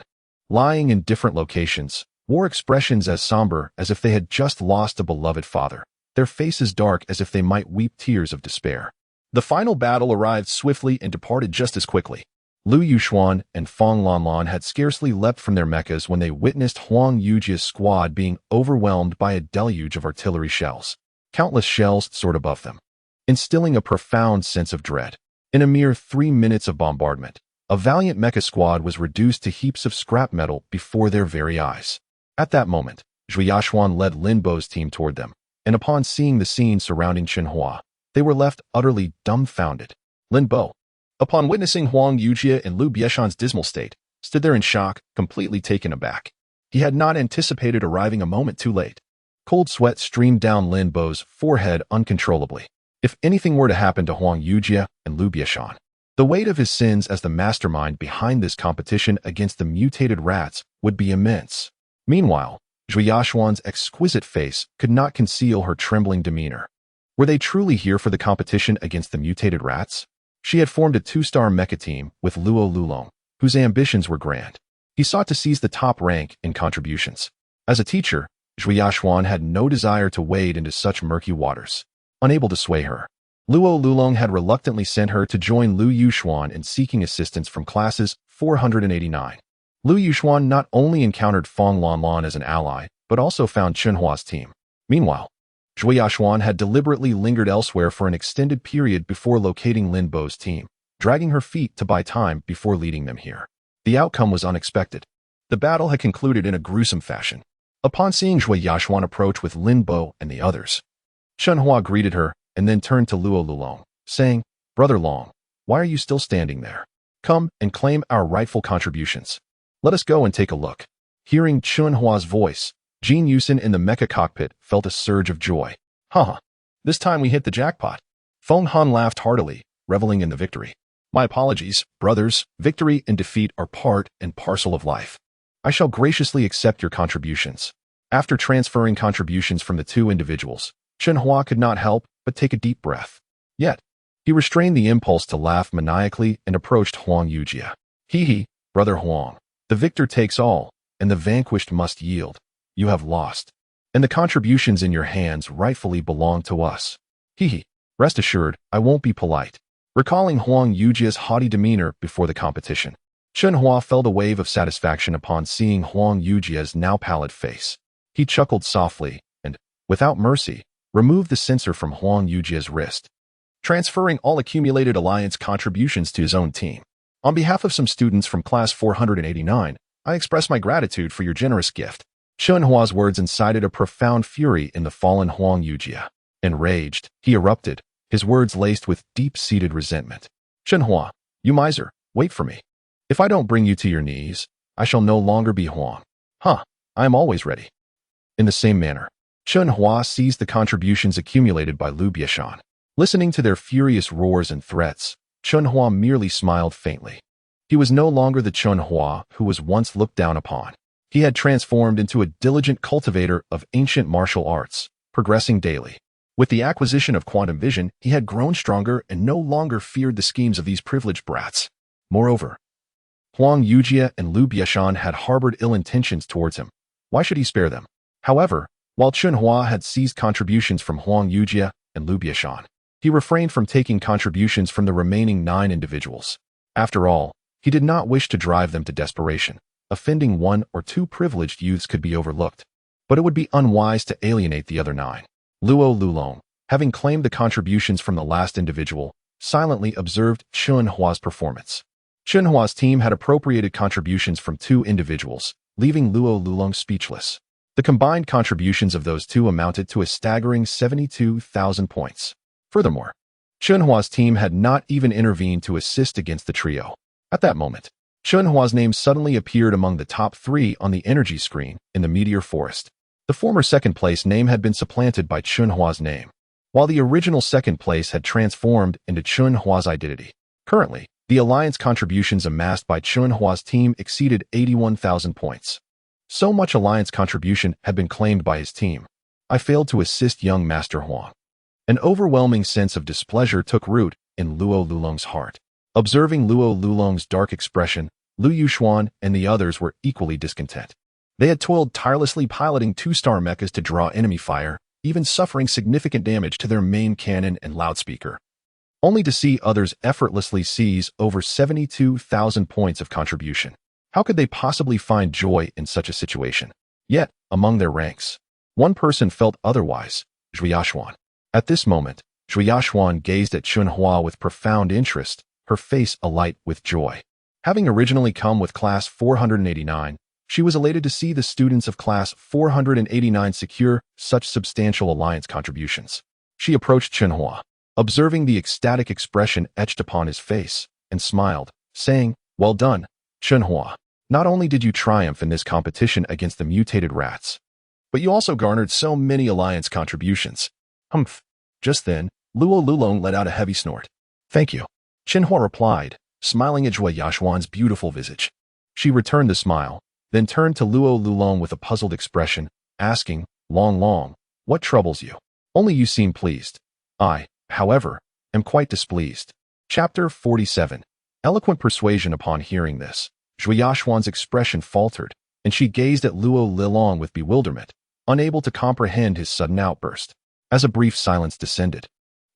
Speaker 1: lying in different locations, wore expressions as somber as if they had just lost a beloved father, their faces dark as if they might weep tears of despair. The final battle arrived swiftly and departed just as quickly. Liu Yuxuan and Feng Lanlan had scarcely leapt from their mechas when they witnessed Huang Yujie's squad being overwhelmed by a deluge of artillery shells. Countless shells soared above them, instilling a profound sense of dread. In a mere 3 minutes of bombardment, a valiant mecha squad was reduced to heaps of scrap metal before their very eyes. At that moment, Zhu Yashuan led Lin Bo's team toward them, and upon seeing the scene surrounding Chen Hua, they were left utterly dumbfounded. Lin Bo, upon witnessing Huang Yujie and Liu Biashan's dismal state, stood there in shock, completely taken aback. He had not anticipated arriving a moment too late. Cold sweat streamed down Lin Bo's forehead uncontrollably. If anything were to happen to Huang Yujie and Liu Biashan, the weight of his sins as the mastermind behind this competition against the mutated rats would be immense. Meanwhile, Zhu Yashuan's exquisite face could not conceal her trembling demeanor. Were they truly here for the competition against the mutated rats? She had formed a 2-star mecha team with Luo Lulong, whose ambitions were grand. He sought to seize the top rank in contributions. As a teacher, Zhu Yashuan had no desire to wade into such murky waters. Unable to sway her, Luo Lulong had reluctantly sent her to join Liu Yuxuan in seeking assistance from classes 489. Liu Yuxuan not only encountered Feng Lanlan as an ally, but also found Chen Hua's team. Meanwhile, Zhu Yashuan had deliberately lingered elsewhere for an extended period before locating Lin Bo's team, dragging her feet to buy time before leading them here. The outcome was unexpected. The battle had concluded in a gruesome fashion. Upon seeing Zhu Yashuan approach with Lin Bo and the others, Chen Hua greeted her and then turned to Luo Lulong, saying, "Brother Long, why are you still standing there? Come and claim our rightful contributions. Let us go and take a look." Hearing Chen Hua's voice, Jin Yusin in the mecha cockpit felt a surge of joy. Haha, this time we hit the jackpot. Feng Han laughed heartily, reveling in the victory. My apologies, brothers. Victory and defeat are part and parcel of life. I shall graciously accept your contributions. After transferring contributions from the two individuals, Chen Hua could not help but take a deep breath. Yet, he restrained the impulse to laugh maniacally and approached Huang Yujie. Hee, brother Huang, the victor takes all, and the vanquished must yield. You have lost, and the contributions in your hands rightfully belong to us. Hee, rest assured, I won't be polite. Recalling Huang Yujie's haughty demeanor before the competition, Chen Hua felt a wave of satisfaction upon seeing Huang Yujie's now pallid face. He chuckled softly and, without mercy, removed the sensor from Huang Yujie's wrist, transferring all accumulated alliance contributions to his own team. On behalf of some students from class 489, I express my gratitude for your generous gift. Chen Hua's words incited a profound fury in the fallen Huang Yujie. Enraged, he erupted, his words laced with deep-seated resentment. Chen Hua, you miser, wait for me. If I don't bring you to your knees, I shall no longer be Huang. I am always ready. In the same manner, Chen Hua seized the contributions accumulated by Liu Biashan. Listening to their furious roars and threats, Chen Hua merely smiled faintly. He was no longer the Chen Hua who was once looked down upon. He had transformed into a diligent cultivator of ancient martial arts, progressing daily. With the acquisition of quantum vision, he had grown stronger and no longer feared the schemes of these privileged brats. Moreover, Huang Yujie and Liu Biashan had harbored ill intentions towards him. Why should he spare them? However, while Chen Hua had seized contributions from Huang Yujie and Liu Biashan, he refrained from taking contributions from the remaining 9 individuals. After all, he did not wish to drive them to desperation. Offending 1 or 2 privileged youths could be overlooked, but it would be unwise to alienate the other 9. Luo Lulong, having claimed the contributions from the last individual, silently observed Chen Hua's performance. Chen Hua's team had appropriated contributions from two individuals, leaving Luo Lulong speechless. The combined contributions of those two amounted to a staggering 72,000 points. Furthermore, Chen Hua's team had not even intervened to assist against the trio. At that moment, Chen Hua's name suddenly appeared among the top 3 on the energy screen in the Meteor Forest. The former second-place name had been supplanted by Chen Hua's name, while the original second place had transformed into Chen Hua's identity. Currently, the alliance contributions amassed by Chen Hua's team exceeded 81,000 points. So much alliance contribution had been claimed by his team. I failed to assist young Master Huang. An overwhelming sense of displeasure took root in Luo Lulong's heart. Observing Luo Lulong's dark expression, Lu Yuxuan and the others were equally discontent. They had toiled tirelessly piloting 2-star mechas to draw enemy fire, even suffering significant damage to their main cannon and loudspeaker, only to see others effortlessly seize over 72,000 points of contribution. How could they possibly find joy in such a situation? Yet, among their ranks, one person felt otherwise, Zhu Yaxuan. At this moment, Zhu Yaxuan gazed at Chen Hua with profound interest, her face alight with joy. Having originally come with Class 489, she was elated to see the students of Class 489 secure such substantial alliance contributions. She approached Chen Hua, observing the ecstatic expression etched upon his face, and smiled, saying, "Well done, Chen Hua. Not only did you triumph in this competition against the mutated rats, but you also garnered so many alliance contributions." Humph. Just then, Luo Lulong let out a heavy snort. "Thank you," Chen Hua replied, smiling at Zhu Yaxuan's beautiful visage. She returned the smile, then turned to Luo Lulong with a puzzled expression, asking, Long, what troubles you? Only you seem pleased. I, however, am quite displeased." Chapter 47. Eloquent persuasion. Upon hearing this, Zhu Yaxuan's expression faltered, and she gazed at Luo Lulong with bewilderment, unable to comprehend his sudden outburst. As a brief silence descended,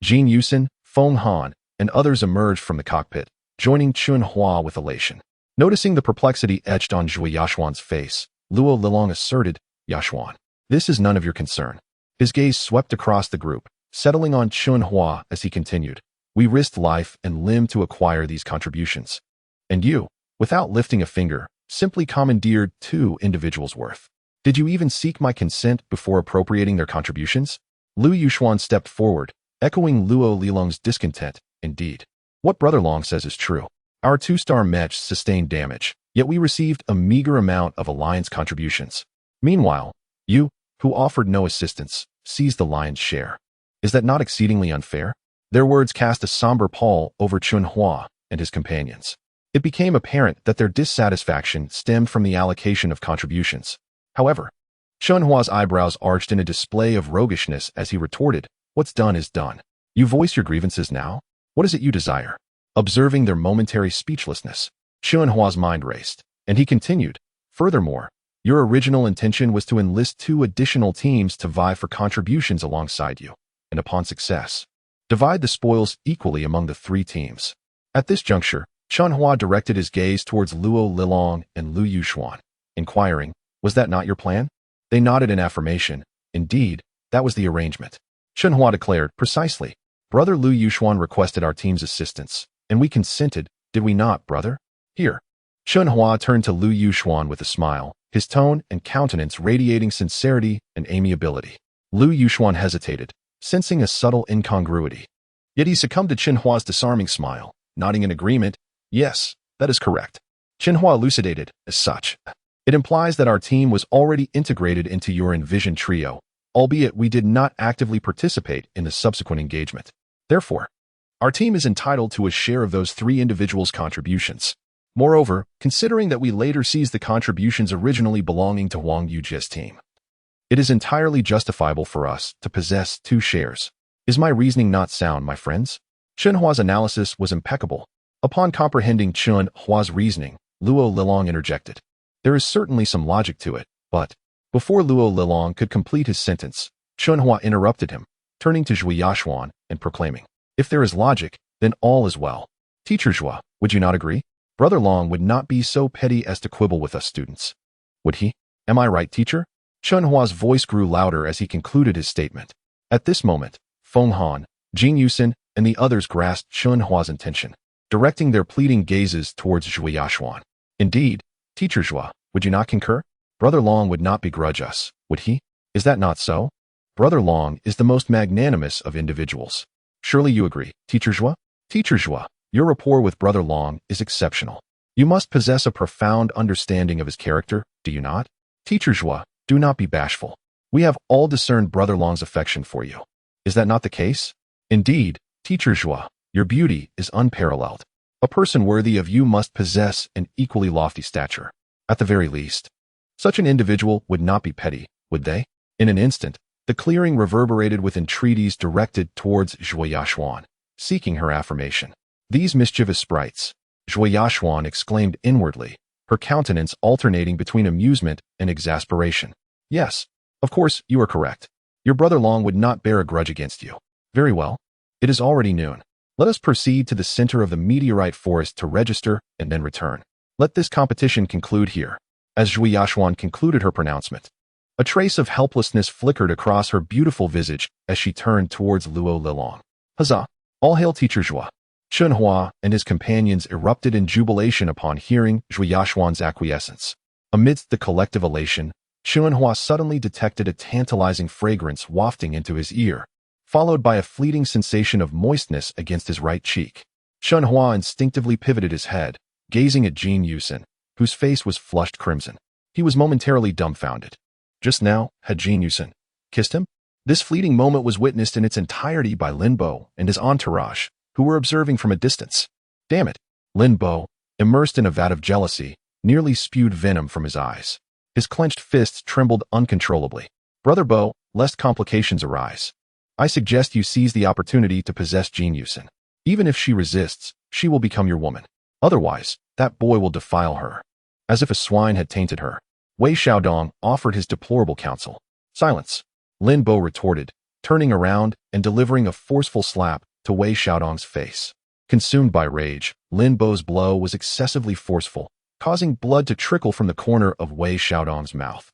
Speaker 1: Jin Yusin, Feng Han, and others emerged from the cockpit, joining Chen Hua with elation. Noticing the perplexity etched on Zhu Yaxuan's face, Luo Lulong asserted, "Yaxuan, this is none of your concern." His gaze swept across the group, settling on Chen Hua as he continued, "We risked life and limb to acquire these contributions. And you, without lifting a finger, simply commandeered 2 individuals' worth. Did you even seek my consent before appropriating their contributions?" Lu Yuxuan stepped forward, echoing Luo Lulong's discontent. "Indeed. What Brother Long says is true. Our 2-star Mechs sustained damage, yet we received a meager amount of alliance contributions. Meanwhile, you, who offered no assistance, seized the lion's share. Is that not exceedingly unfair?" Their words cast a somber pall over Chen Hua and his companions. It became apparent that their dissatisfaction stemmed from the allocation of contributions. However, Chen Hua's eyebrows arched in a display of roguishness as he retorted, "What's done is done. You voice your grievances now? What is it you desire?" Observing their momentary speechlessness, Chen Hua's mind raced, and he continued, "Furthermore, your original intention was to enlist 2 additional teams to vie for contributions alongside you, and upon success, divide the spoils equally among the 3 teams." At this juncture, Chen Hua directed his gaze towards Luo Lulong and Lu Yuxuan, inquiring, "Was that not your plan?" They nodded in affirmation. Indeed, that was the arrangement. Chen Hua declared, "Precisely. Brother Lu Yuxuan requested our team's assistance, and we consented, did we not, brother? Here." Chen Hua turned to Lu Yuxuan with a smile, his tone and countenance radiating sincerity and amiability. Lu Yuxuan hesitated, sensing a subtle incongruity. Yet he succumbed to Chen Hua's disarming smile, nodding in agreement. "Yes, that is correct." Chen Hua elucidated, "As such, it implies that our team was already integrated into your envisioned trio, albeit we did not actively participate in the subsequent engagement. Therefore, our team is entitled to a share of those 3 individuals' contributions. Moreover, considering that we later seized the contributions originally belonging to Wang Yuji's team, it is entirely justifiable for us to possess 2 shares. Is my reasoning not sound, my friends?" Chen Hua's analysis was impeccable. Upon comprehending Chen Hua's reasoning, Luo Lulong interjected, "There is certainly some logic to it, but..." Before Luo Lulong could complete his sentence, Chen Hua interrupted him, turning to Zhu Yaxuan and proclaiming, "If there is logic, then all is well. Teacher Zhua, would you not agree? Brother Long would not be so petty as to quibble with us students. Would he? Am I right, teacher?" Chen Hua's voice grew louder as he concluded his statement. At this moment, Feng Han, Jin Yusin, and the others grasped Chen Hua's intention. directing their pleading gazes towards Zhuo Yashuan. Indeed, Teacher Zhuo, would you not concur? Brother Long would not begrudge us, would he? Is that not so? Brother Long is the most magnanimous of individuals. Surely you agree, Teacher Zhuo? Teacher Zhuo, your rapport with Brother Long is exceptional. You must possess a profound understanding of his character, do you not? Teacher Zhuo, do not be bashful. We have all discerned Brother Long's affection for you. Is that not the case? Indeed, Teacher Zhuo, your beauty is unparalleled. A person worthy of you must possess an equally lofty stature. At the very least, such an individual would not be petty, would they? In an instant, the clearing reverberated with entreaties directed towards Zhuo Yashuan, seeking her affirmation. These mischievous sprites, Zhuo Yashuan exclaimed inwardly, her countenance alternating between amusement and exasperation. Yes, of course, you are correct. Your brother Long would not bear a grudge against you. Very well. It is already noon. Let us proceed to the center of the meteorite forest to register and then return. Let this competition conclude here. As Zhuo Yashuan concluded her pronouncement, a trace of helplessness flickered across her beautiful visage as she turned towards Luo Lilong. Huzzah! All hail Teacher Zhuo! Chen Hua and his companions erupted in jubilation upon hearing Zhuo Yashuan's acquiescence. Amidst the collective elation, Chen Hua suddenly detected a tantalizing fragrance wafting into his ear, followed by a fleeting sensation of moistness against his right cheek. Chen Hua instinctively pivoted his head, gazing at Jin Yusen, whose face was flushed crimson. He was momentarily dumbfounded. Just now, had Jin Yusen kissed him? This fleeting moment was witnessed in its entirety by Lin Bo and his entourage, who were observing from a distance. Damn it! Lin Bo, immersed in a vat of jealousy, nearly spewed venom from his eyes. His clenched fists trembled uncontrollably. Brother Bo, lest complications arise, I suggest you seize the opportunity to possess Jin Yusen. Even if she resists, she will become your woman. Otherwise, that boy will defile her. As if a swine had tainted her, Wei Xiaodong offered his deplorable counsel. Silence, Lin Bo retorted, turning around and delivering a forceful slap to Wei Xiaodong's face. Consumed by rage, Lin Bo's blow was excessively forceful, causing blood to trickle from the corner of Wei Xiaodong's mouth.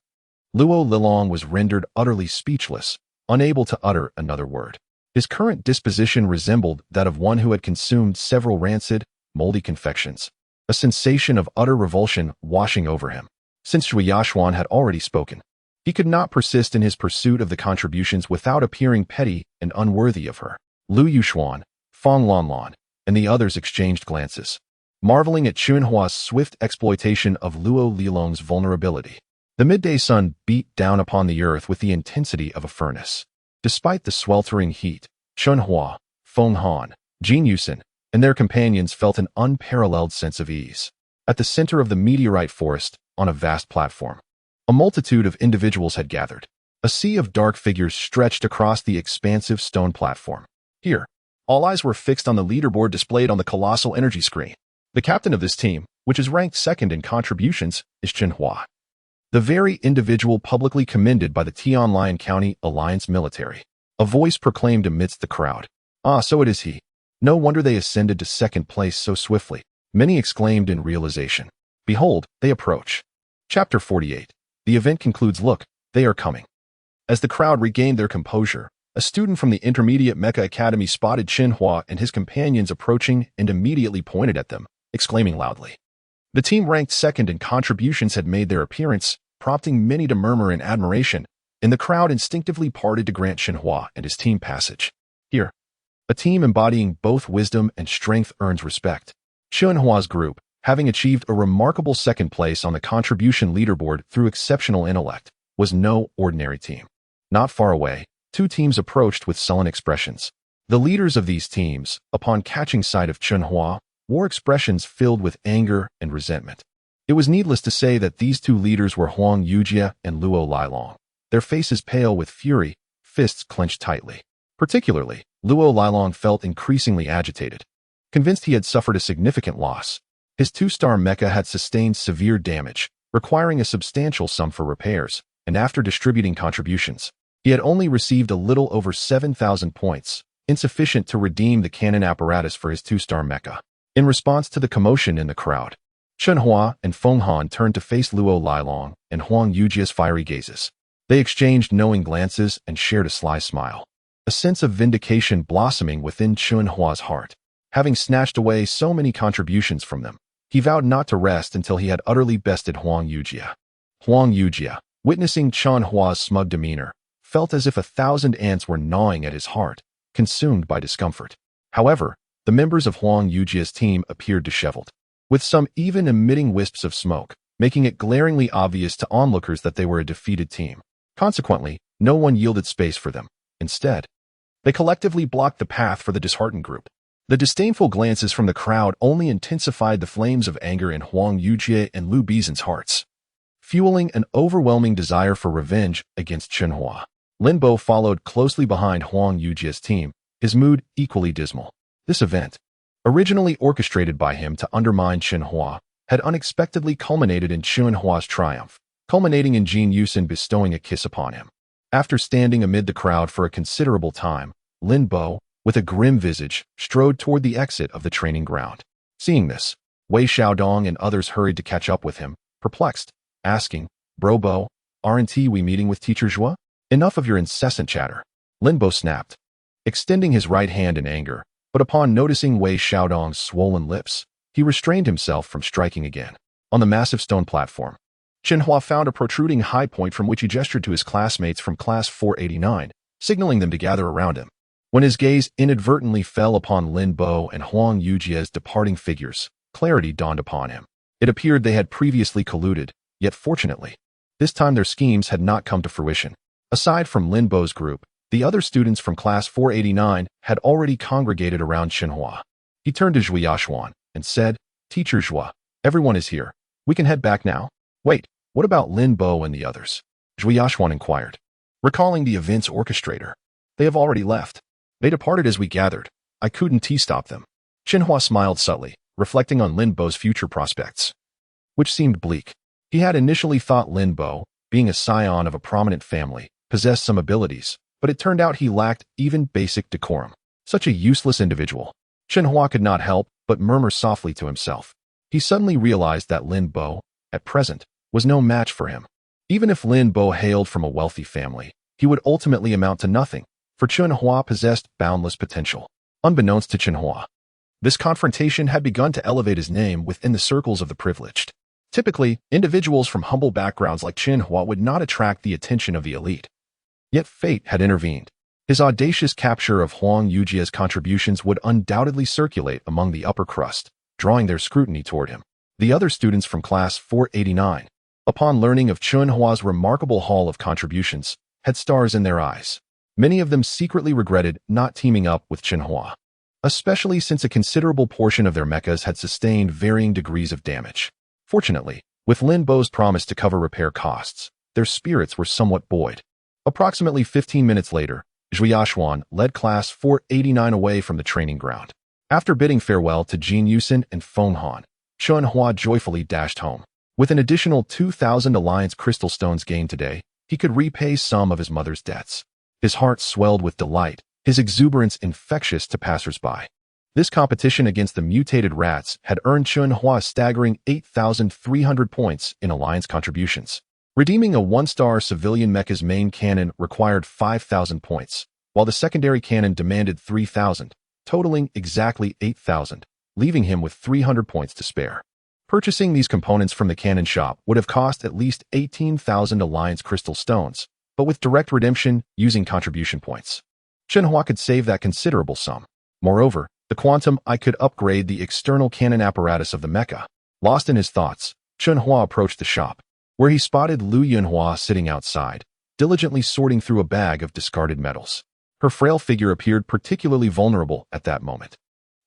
Speaker 1: Luo Lilong was rendered utterly speechless, unable to utter another word. His current disposition resembled that of one who had consumed several rancid, moldy confections, a sensation of utter revulsion washing over him. Since Zhuo Yashuan had already spoken, he could not persist in his pursuit of the contributions without appearing petty and unworthy of her. Lu Yushuan, Fong Lanlan, and the others exchanged glances, marveling at Chen Hua's swift exploitation of Luo Lilong's vulnerability. The midday sun beat down upon the earth with the intensity of a furnace. Despite the sweltering heat, Chen Hua, Feng Han, Jin Yusen, and their companions felt an unparalleled sense of ease. At the center of the meteorite forest, on a vast platform, a multitude of individuals had gathered. A sea of dark figures stretched across the expansive stone platform. Here, all eyes were fixed on the leaderboard displayed on the colossal energy screen. The captain of this team, which is ranked second in contributions, is Chen Hua, the very individual publicly commended by the Tianlian County Alliance military. A voice proclaimed amidst the crowd. Ah, so it is he. No wonder they ascended to second place so swiftly. Many exclaimed in realization. Behold, they approach. Chapter 48. The event concludes. Look, they are coming. As the crowd regained their composure, a student from the Intermediate Mecha Academy spotted Chen Hua and his companions approaching and immediately pointed at them, exclaiming loudly. The team ranked second in contributions had made their appearance, prompting many to murmur in admiration, and the crowd instinctively parted to grant Chen Hua and his team passage. Here, a team embodying both wisdom and strength earns respect. Chen Hua's group, having achieved a remarkable second place on the contribution leaderboard through exceptional intellect, was no ordinary team. Not far away, two teams approached with sullen expressions. The leaders of these teams, upon catching sight of Chen Hua, wore expressions filled with anger and resentment. It was needless to say that these two leaders were Huang Yujia and Luo Lilong, their faces pale with fury, fists clenched tightly. Particularly, Luo Lilong felt increasingly agitated. Convinced he had suffered a significant loss, his two-star mecha had sustained severe damage, requiring a substantial sum for repairs, and after distributing contributions, he had only received a little over 7,000 points, insufficient to redeem the cannon apparatus for his two-star mecha. In response to the commotion in the crowd, Chen Hua and Feng Han turned to face Luo Lilong and Huang Yujia's fiery gazes. They exchanged knowing glances and shared a sly smile, a sense of vindication blossoming within Chen Hua's heart. Having snatched away so many contributions from them, he vowed not to rest until he had utterly bested Huang Yujie. Huang Yujie, witnessing Chen Hua's smug demeanor, felt as if 1,000 ants were gnawing at his heart, consumed by discomfort. However, the members of Huang Yujie's team appeared disheveled, with some even emitting wisps of smoke, making it glaringly obvious to onlookers that they were a defeated team. Consequently, no one yielded space for them. Instead, they collectively blocked the path for the disheartened group. The disdainful glances from the crowd only intensified the flames of anger in Huang Yujie and Lu Bizan's hearts, fueling an overwhelming desire for revenge against Chen Hua. Lin Bo followed closely behind Huang Yujie's team, his mood equally dismal. This event, originally orchestrated by him to undermine Chen Hua, had unexpectedly culminated in Chen Hua's triumph, culminating in Jin Yusin bestowing a kiss upon him. After standing amid the crowd for a considerable time, Lin Bo, with a grim visage, strode toward the exit of the training ground. Seeing this, Wei Xiaodong and others hurried to catch up with him, perplexed, asking, "Bro Bo, aren't we meeting with Teacher Zhua? Enough of your incessant chatter." Lin Bo snapped, extending his right hand in anger, but upon noticing Wei Xiaodong's swollen lips, he restrained himself from striking again. On the massive stone platform, Chen Hua found a protruding high point from which he gestured to his classmates from class 489, signaling them to gather around him. When his gaze inadvertently fell upon Lin Bo and Huang Yujie's departing figures, clarity dawned upon him. It appeared they had previously colluded, yet fortunately, this time their schemes had not come to fruition. Aside from Lin Bo's group, the other students from class 489 had already congregated around Chen Hua. He turned to Zhu Yashuan and said, "Teacher Zhua, everyone is here. We can head back now." "Wait, what about Lin Bo and the others?" Zhu Yashuan inquired, recalling the event's orchestrator. "They have already left. They departed as we gathered. I couldn't stop them." Chen Hua smiled subtly, reflecting on Lin Bo's future prospects, which seemed bleak. He had initially thought Lin Bo, being a scion of a prominent family, possessed some abilities, but it turned out he lacked even basic decorum. Such a useless individual. Chen Hua could not help but murmur softly to himself. He suddenly realized that Lin Bo, at present, was no match for him. Even if Lin Bo hailed from a wealthy family, he would ultimately amount to nothing, for Chen Hua possessed boundless potential. Unbeknownst to Chen Hua, this confrontation had begun to elevate his name within the circles of the privileged. Typically, individuals from humble backgrounds like Chen Hua would not attract the attention of the elite. Yet fate had intervened. His audacious capture of Huang Yujie's contributions would undoubtedly circulate among the upper crust, drawing their scrutiny toward him. The other students from class 489, upon learning of Chen Hua's remarkable haul of contributions, had stars in their eyes. Many of them secretly regretted not teaming up with Chen Hua, especially since a considerable portion of their mechas had sustained varying degrees of damage. Fortunately, with Lin Bo's promise to cover repair costs, their spirits were somewhat buoyed. Approximately 15 minutes later, Zhu Yashuan led class 489 away from the training ground. After bidding farewell to Jin Yusin and Feng Han, Chen Hua joyfully dashed home. With an additional 2,000 Alliance crystal stones gained today, he could repay some of his mother's debts. His heart swelled with delight, his exuberance infectious to passers-by. This competition against the mutated rats had earned Chen Hua a staggering 8,300 points in Alliance contributions. Redeeming a 1-star civilian mecha's main cannon required 5,000 points, while the secondary cannon demanded 3,000, totaling exactly 8,000, leaving him with 300 points to spare. Purchasing these components from the cannon shop would have cost at least 18,000 Alliance crystal stones, but with direct redemption using contribution points, Chen Hua could save that considerable sum. Moreover, the quantum I could upgrade the external cannon apparatus of the mecha. Lost in his thoughts, Chen Hua approached the shop, where he spotted Lu Yunhua sitting outside, diligently sorting through a bag of discarded metals. Her frail figure appeared particularly vulnerable at that moment.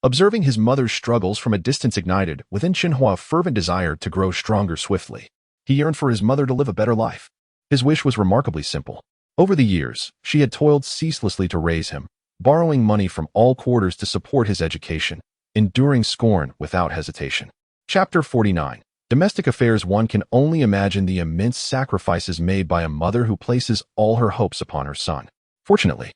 Speaker 1: Observing his mother's struggles from a distance ignited within Chen Hua a fervent desire to grow stronger swiftly. He yearned for his mother to live a better life. His wish was remarkably simple. Over the years, she had toiled ceaselessly to raise him, borrowing money from all quarters to support his education, enduring scorn without hesitation. Chapter 49. Domestic Affairs. One can only imagine the immense sacrifices made by a mother who places all her hopes upon her son. Fortunately,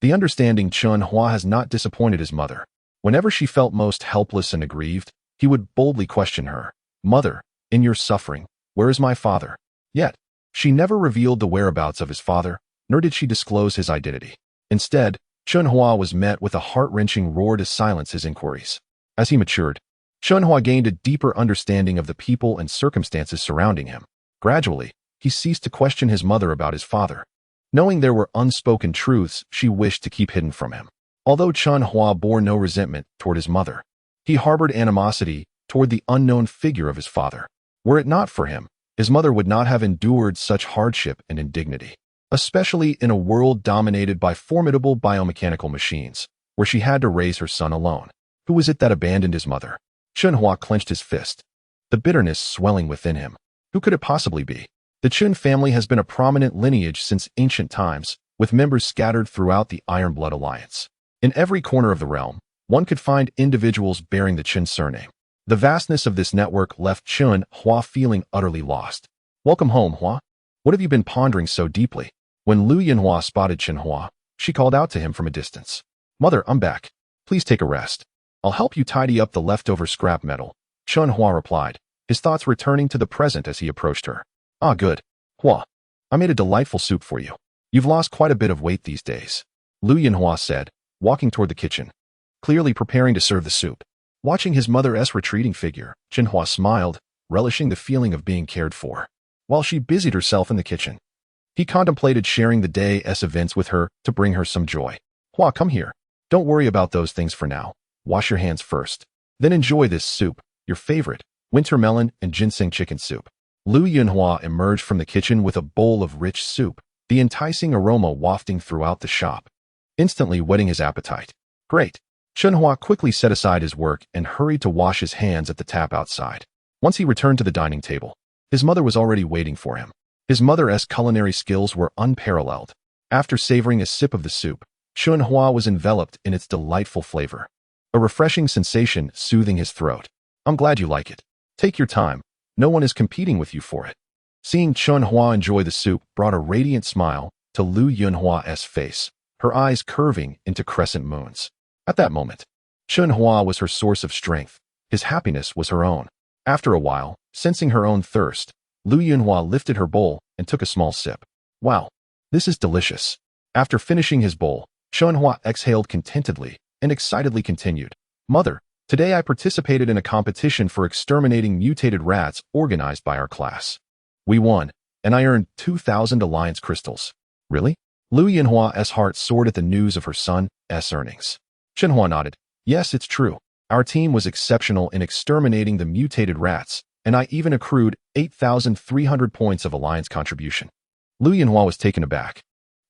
Speaker 1: the understanding Chen Hua has not disappointed his mother. Whenever she felt most helpless and aggrieved, he would boldly question her, "Mother, in your suffering, where is my father?" Yet, she never revealed the whereabouts of his father, nor did she disclose his identity. Instead, Chen Hua was met with a heart-wrenching roar to silence his inquiries. As he matured, Chen Hua gained a deeper understanding of the people and circumstances surrounding him. Gradually, he ceased to question his mother about his father. Knowing there were unspoken truths she wished to keep hidden from him. Although Chen Hua bore no resentment toward his mother, he harbored animosity toward the unknown figure of his father. Were it not for him, his mother would not have endured such hardship and indignity, especially in a world dominated by formidable biomechanical machines, where she had to raise her son alone. Who was it that abandoned his mother? Chen Hua clenched his fist, the bitterness swelling within him. Who could it possibly be? The Chen family has been a prominent lineage since ancient times, with members scattered throughout the Iron Blood Alliance. In every corner of the realm, one could find individuals bearing the Chen surname. The vastness of this network left Chen Hua feeling utterly lost. Welcome home, Hua. What have you been pondering so deeply? When Lu Yinhua spotted Chen Hua, she called out to him from a distance. Mother, I'm back. Please take a rest. I'll help you tidy up the leftover scrap metal. Chen Hua replied, his thoughts returning to the present as he approached her. Ah, good. Hua, I made a delightful soup for you. You've lost quite a bit of weight these days. Lu Yinhua said, walking toward the kitchen, clearly preparing to serve the soup. Watching his mother's retreating figure, Chen Hua smiled, relishing the feeling of being cared for. While she busied herself in the kitchen, he contemplated sharing the day's events with her to bring her some joy. Hua, come here. Don't worry about those things for now. Wash your hands first. Then enjoy this soup, your favorite, winter melon and ginseng chicken soup. Lu Yinhua emerged from the kitchen with a bowl of rich soup, the enticing aroma wafting throughout the shop, instantly whetting his appetite. Great. Chen Hua quickly set aside his work and hurried to wash his hands at the tap outside. Once he returned to the dining table, his mother was already waiting for him. His mother's culinary skills were unparalleled. After savoring a sip of the soup, Chen Hua was enveloped in its delightful flavor, a refreshing sensation soothing his throat. I'm glad you like it. Take your time. No one is competing with you for it. Seeing Chen Hua enjoy the soup brought a radiant smile to Lu Yinhua's face, her eyes curving into crescent moons. At that moment, Chen Hua was her source of strength. His happiness was her own. After a while, sensing her own thirst, Lu Yinhua lifted her bowl and took a small sip. Wow, this is delicious. After finishing his bowl, Chen Hua exhaled contentedly and excitedly continued. Mother, today I participated in a competition for exterminating mutated rats organized by our class. We won, and I earned 2,000 Alliance crystals. Really? Lu Yinhua's heart soared at the news of her son's earnings. Chen Hua nodded. Yes, it's true. Our team was exceptional in exterminating the mutated rats, and I even accrued 8,300 points of Alliance contribution. Lu Yinhua was taken aback,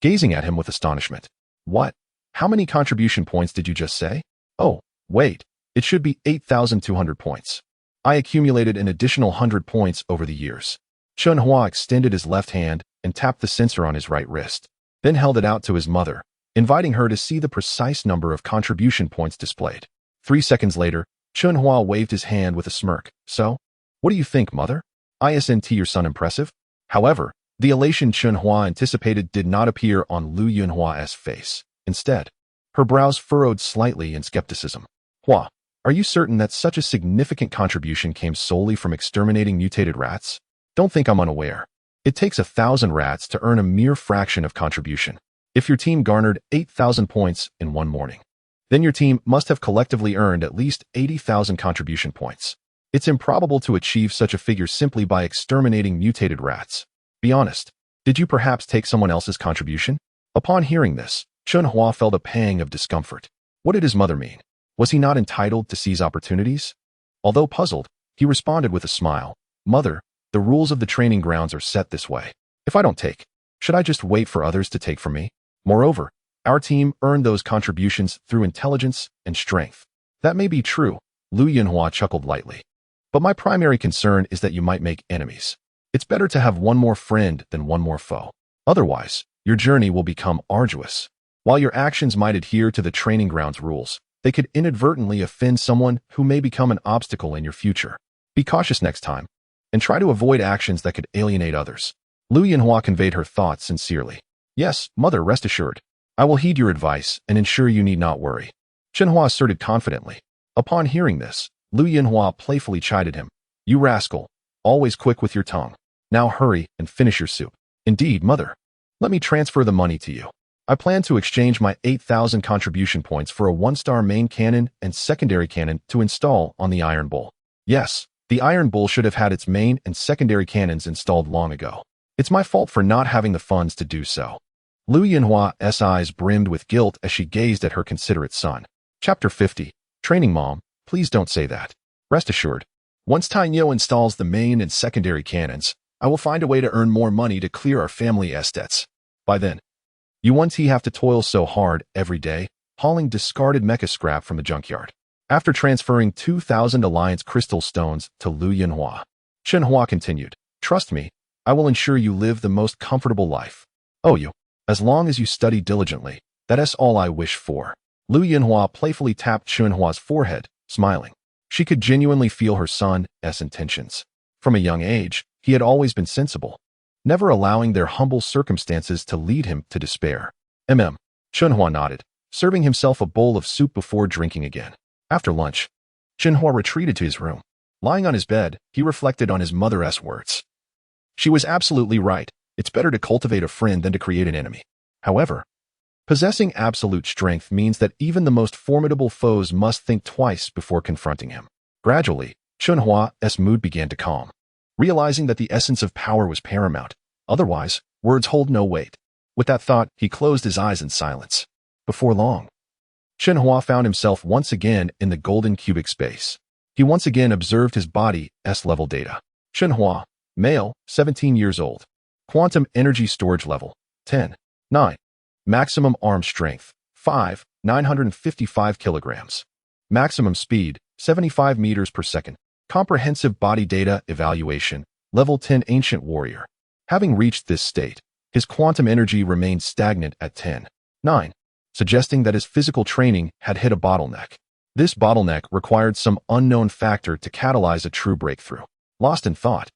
Speaker 1: gazing at him with astonishment. What? How many contribution points did you just say? Oh, wait. It should be 8,200 points. I accumulated an additional 100 points over the years. Chen Hua extended his left hand and tapped the sensor on his right wrist, then held it out to his mother, inviting her to see the precise number of contribution points displayed. 3 seconds later, Chen Hua waved his hand with a smirk. So, what do you think, mother? Isn't your son impressive? However, the elation Chen Hua anticipated did not appear on Lu Yinhua's face. Instead, her brows furrowed slightly in skepticism. Hua, are you certain that such a significant contribution came solely from exterminating mutated rats? Don't think I'm unaware. It takes 1,000 rats to earn a mere fraction of contribution. If your team garnered 8,000 points in one morning, then your team must have collectively earned at least 80,000 contribution points. It's improbable to achieve such a figure simply by exterminating mutated rats. Be honest, did you perhaps take someone else's contribution? Upon hearing this, Chen Hua felt a pang of discomfort. What did his mother mean? Was he not entitled to seize opportunities? Although puzzled, he responded with a smile. Mother, the rules of the training grounds are set this way. If I don't take, should I just wait for others to take from me? Moreover, our team earned those contributions through intelligence and strength. That may be true, Lu Yinhua chuckled lightly. But my primary concern is that you might make enemies. It's better to have one more friend than one more foe. Otherwise, your journey will become arduous. While your actions might adhere to the training grounds rules, they could inadvertently offend someone who may become an obstacle in your future. Be cautious next time, and try to avoid actions that could alienate others. Lu Yinhua conveyed her thoughts sincerely. Yes, mother, rest assured. I will heed your advice and ensure you need not worry. Chen Hua asserted confidently. Upon hearing this, Lu Yinhua playfully chided him. You rascal, always quick with your tongue. Now hurry and finish your soup. Indeed, mother. Let me transfer the money to you. I plan to exchange my 8,000 contribution points for a 1-star main cannon and secondary cannon to install on the Iron Bull. Yes, the Iron Bull should have had its main and secondary cannons installed long ago. It's my fault for not having the funds to do so. Lu Yinhua's eyes brimmed with guilt as she gazed at her considerate son. Chapter 50. Training Mom, please don't say that. Rest assured, once Tainyo installs the main and secondary cannons, I will find a way to earn more money to clear our family's debts. By then, you won't have to toil so hard every day, hauling discarded mecha scrap from the junkyard. After transferring 2,000 Alliance crystal stones to Lu Yinhua, Chen Hua continued, trust me, I will ensure you live the most comfortable life. Oh, as long as you study diligently, that's all I wish for. Lu Yinhua playfully tapped Chen Hua's forehead, smiling. She could genuinely feel her son's intentions. From a young age, he had always been sensible, never allowing their humble circumstances to lead him to despair. Chen Hua nodded, serving himself a bowl of soup before drinking again. After lunch, Chen Hua retreated to his room. Lying on his bed, he reflected on his mother's words. She was absolutely right. It's better to cultivate a friend than to create an enemy. However, possessing absolute strength means that even the most formidable foes must think twice before confronting him. Gradually, Chen Hua's mood began to calm, realizing that the essence of power was paramount. Otherwise, words hold no weight. With that thought, he closed his eyes in silence. Before long, Chen Hua found himself once again in the golden cubic space. He once again observed his body's level data. Chen Hua, male, 17 years old. Quantum energy storage level, 10. 9. Maximum arm strength, 5, 955 kilograms. Maximum speed, 75 meters per second. Comprehensive body data evaluation, level 10 ancient warrior. Having reached this state, his quantum energy remained stagnant at 10. 9, suggesting that his physical training had hit a bottleneck. This bottleneck required some unknown factor to catalyze a true breakthrough. Lost in thought,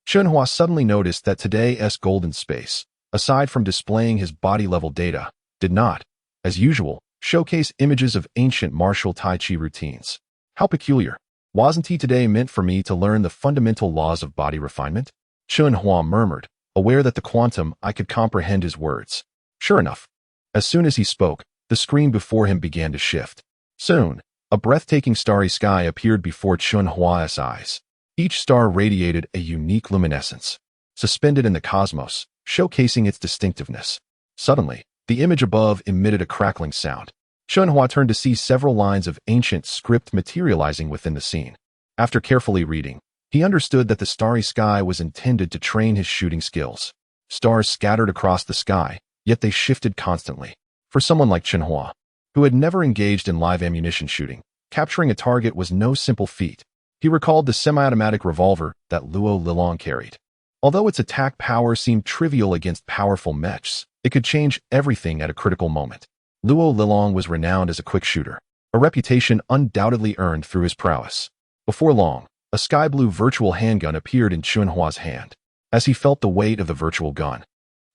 Speaker 1: Chen Hua suddenly noticed that today's golden space, aside from displaying his body-level data, did not, as usual, showcase images of ancient martial Tai Chi routines. How peculiar. Wasn't he today meant for me to learn the fundamental laws of body refinement? Chen Hua murmured, aware that the quantum I could comprehend his words. Sure enough, as soon as he spoke, the screen before him began to shift. Soon, a breathtaking starry sky appeared before Chen Hua's eyes. Each star radiated a unique luminescence, suspended in the cosmos, showcasing its distinctiveness. Suddenly, the image above emitted a crackling sound. Chen Hua turned to see several lines of ancient script materializing within the scene. After carefully reading, he understood that the starry sky was intended to train his shooting skills. Stars scattered across the sky, yet they shifted constantly. For someone like Chen Hua, who had never engaged in live ammunition shooting, capturing a target was no simple feat. He recalled the semi-automatic revolver that Luo Lilong carried. Although its attack power seemed trivial against powerful mechs, it could change everything at a critical moment. Luo Lilong was renowned as a quick shooter, a reputation undoubtedly earned through his prowess. Before long, a sky-blue virtual handgun appeared in Chen Hua's hand. As he felt the weight of the virtual gun,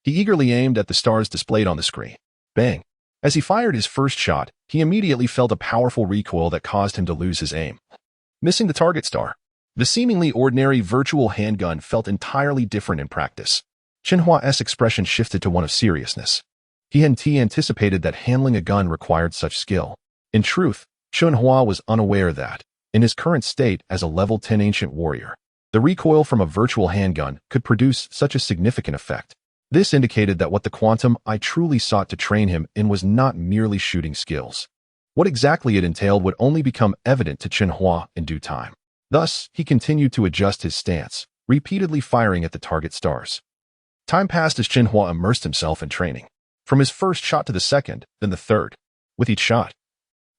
Speaker 1: he eagerly aimed at the stars displayed on the screen. Bang! As he fired his first shot, he immediately felt a powerful recoil that caused him to lose his aim, missing the target star. The seemingly ordinary virtual handgun felt entirely different in practice. Chen Hua's expression shifted to one of seriousness. He hadn't anticipated that handling a gun required such skill. In truth, Chen Hua was unaware that, in his current state as a level 10 ancient warrior, the recoil from a virtual handgun could produce such a significant effect. This indicated that what the quantum I truly sought to train him in was not merely shooting skills. What exactly it entailed would only become evident to Chen Hua in due time. Thus, he continued to adjust his stance, repeatedly firing at the target stars. Time passed as Chen Hua immersed himself in training. From his first shot to the second, then the third. With each shot,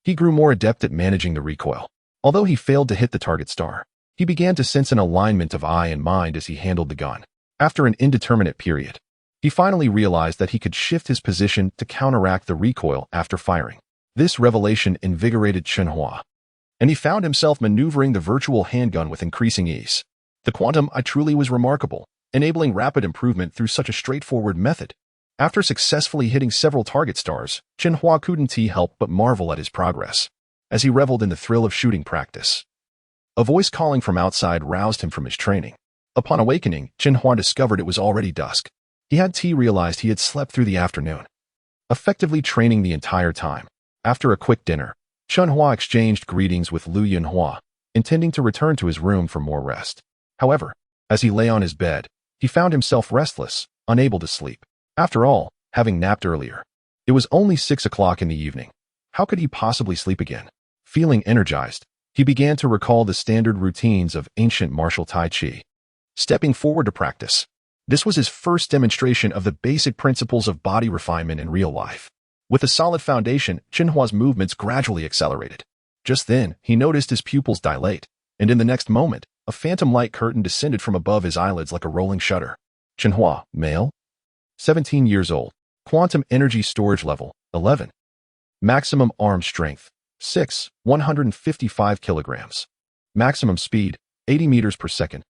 Speaker 1: he grew more adept at managing the recoil. Although he failed to hit the target star, he began to sense an alignment of eye and mind as he handled the gun. After an indeterminate period, he finally realized that he could shift his position to counteract the recoil after firing. This revelation invigorated Chen Hua, and he found himself maneuvering the virtual handgun with increasing ease. The quantum I truly was remarkable, enabling rapid improvement through such a straightforward method. After successfully hitting several target stars, Chen Hua couldn't help but marvel at his progress, as he reveled in the thrill of shooting practice. A voice calling from outside roused him from his training. Upon awakening, Chen Hua discovered it was already dusk. He had realized he had slept through the afternoon. effectively training the entire time. After a quick dinner, Chen Hua exchanged greetings with Lu Yunhua, intending to return to his room for more rest. However, as he lay on his bed, he found himself restless, unable to sleep. After all, having napped earlier, it was only 6 o'clock in the evening. How could he possibly sleep again? Feeling energized, he began to recall the standard routines of ancient martial Tai Chi. Stepping forward to practice. This was his first demonstration of the basic principles of body refinement in real life. With a solid foundation, Chen Hua's movements gradually accelerated. Just then, he noticed his pupils dilate, and in the next moment, a phantom light curtain descended from above his eyelids like a rolling shutter. Chen Hua, male, 17 years old. Quantum energy storage level, 11. Maximum arm strength, 6, 155 kilograms. Maximum speed, 80 meters per second.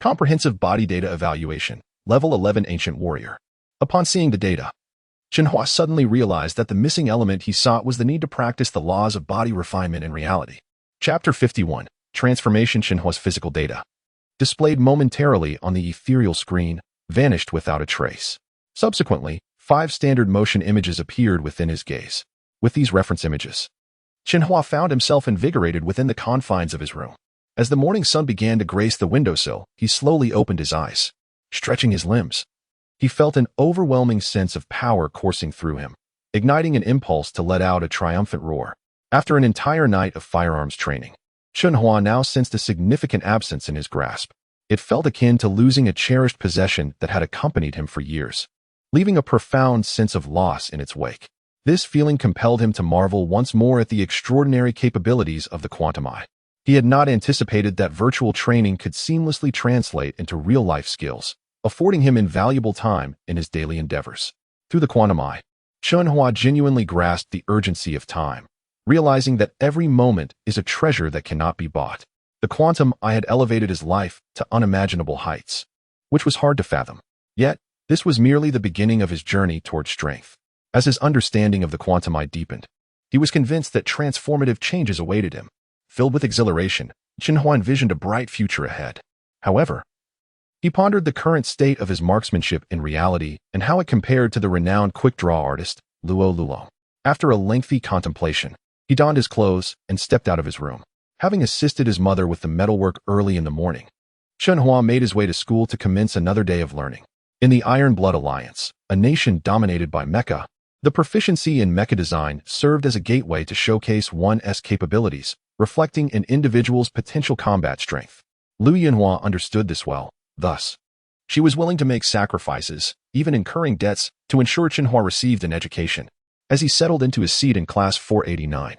Speaker 1: Comprehensive body data evaluation, level 11 ancient warrior. Upon seeing the data, Chen Hua suddenly realized that the missing element he sought was the need to practice the laws of body refinement in reality. Chapter 51, Transformation. Chen Hua's physical data, displayed momentarily on the ethereal screen, vanished without a trace. Subsequently, 5 standard motion images appeared within his gaze. With these reference images, Chen Hua found himself invigorated within the confines of his room. As the morning sun began to grace the windowsill, he slowly opened his eyes, stretching his limbs. He felt an overwhelming sense of power coursing through him, igniting an impulse to let out a triumphant roar. After an entire night of firearms training, Chen Hua now sensed a significant absence in his grasp. It felt akin to losing a cherished possession that had accompanied him for years, leaving a profound sense of loss in its wake. This feeling compelled him to marvel once more at the extraordinary capabilities of the quantum eye. He had not anticipated that virtual training could seamlessly translate into real-life skills, affording him invaluable time in his daily endeavors. Through the quantum eye, Chen Hua genuinely grasped the urgency of time, realizing that every moment is a treasure that cannot be bought. The quantum eye had elevated his life to unimaginable heights, which was hard to fathom. Yet, this was merely the beginning of his journey toward strength. As his understanding of the quantum eye deepened, he was convinced that transformative changes awaited him. Filled with exhilaration, Chen Hua envisioned a bright future ahead. However, he pondered the current state of his marksmanship in reality and how it compared to the renowned quick-draw artist, Luo Lulong. After a lengthy contemplation, he donned his clothes and stepped out of his room. Having assisted his mother with the metalwork early in the morning, Chen Hua made his way to school to commence another day of learning. In the Iron Blood Alliance, a nation dominated by Mecha, the proficiency in mecha design served as a gateway to showcase one's capabilities, reflecting an individual's potential combat strength. Lu Yunhua understood this well. Thus, she was willing to make sacrifices, even incurring debts, to ensure Chen Hua received an education. As he settled into his seat in class 489,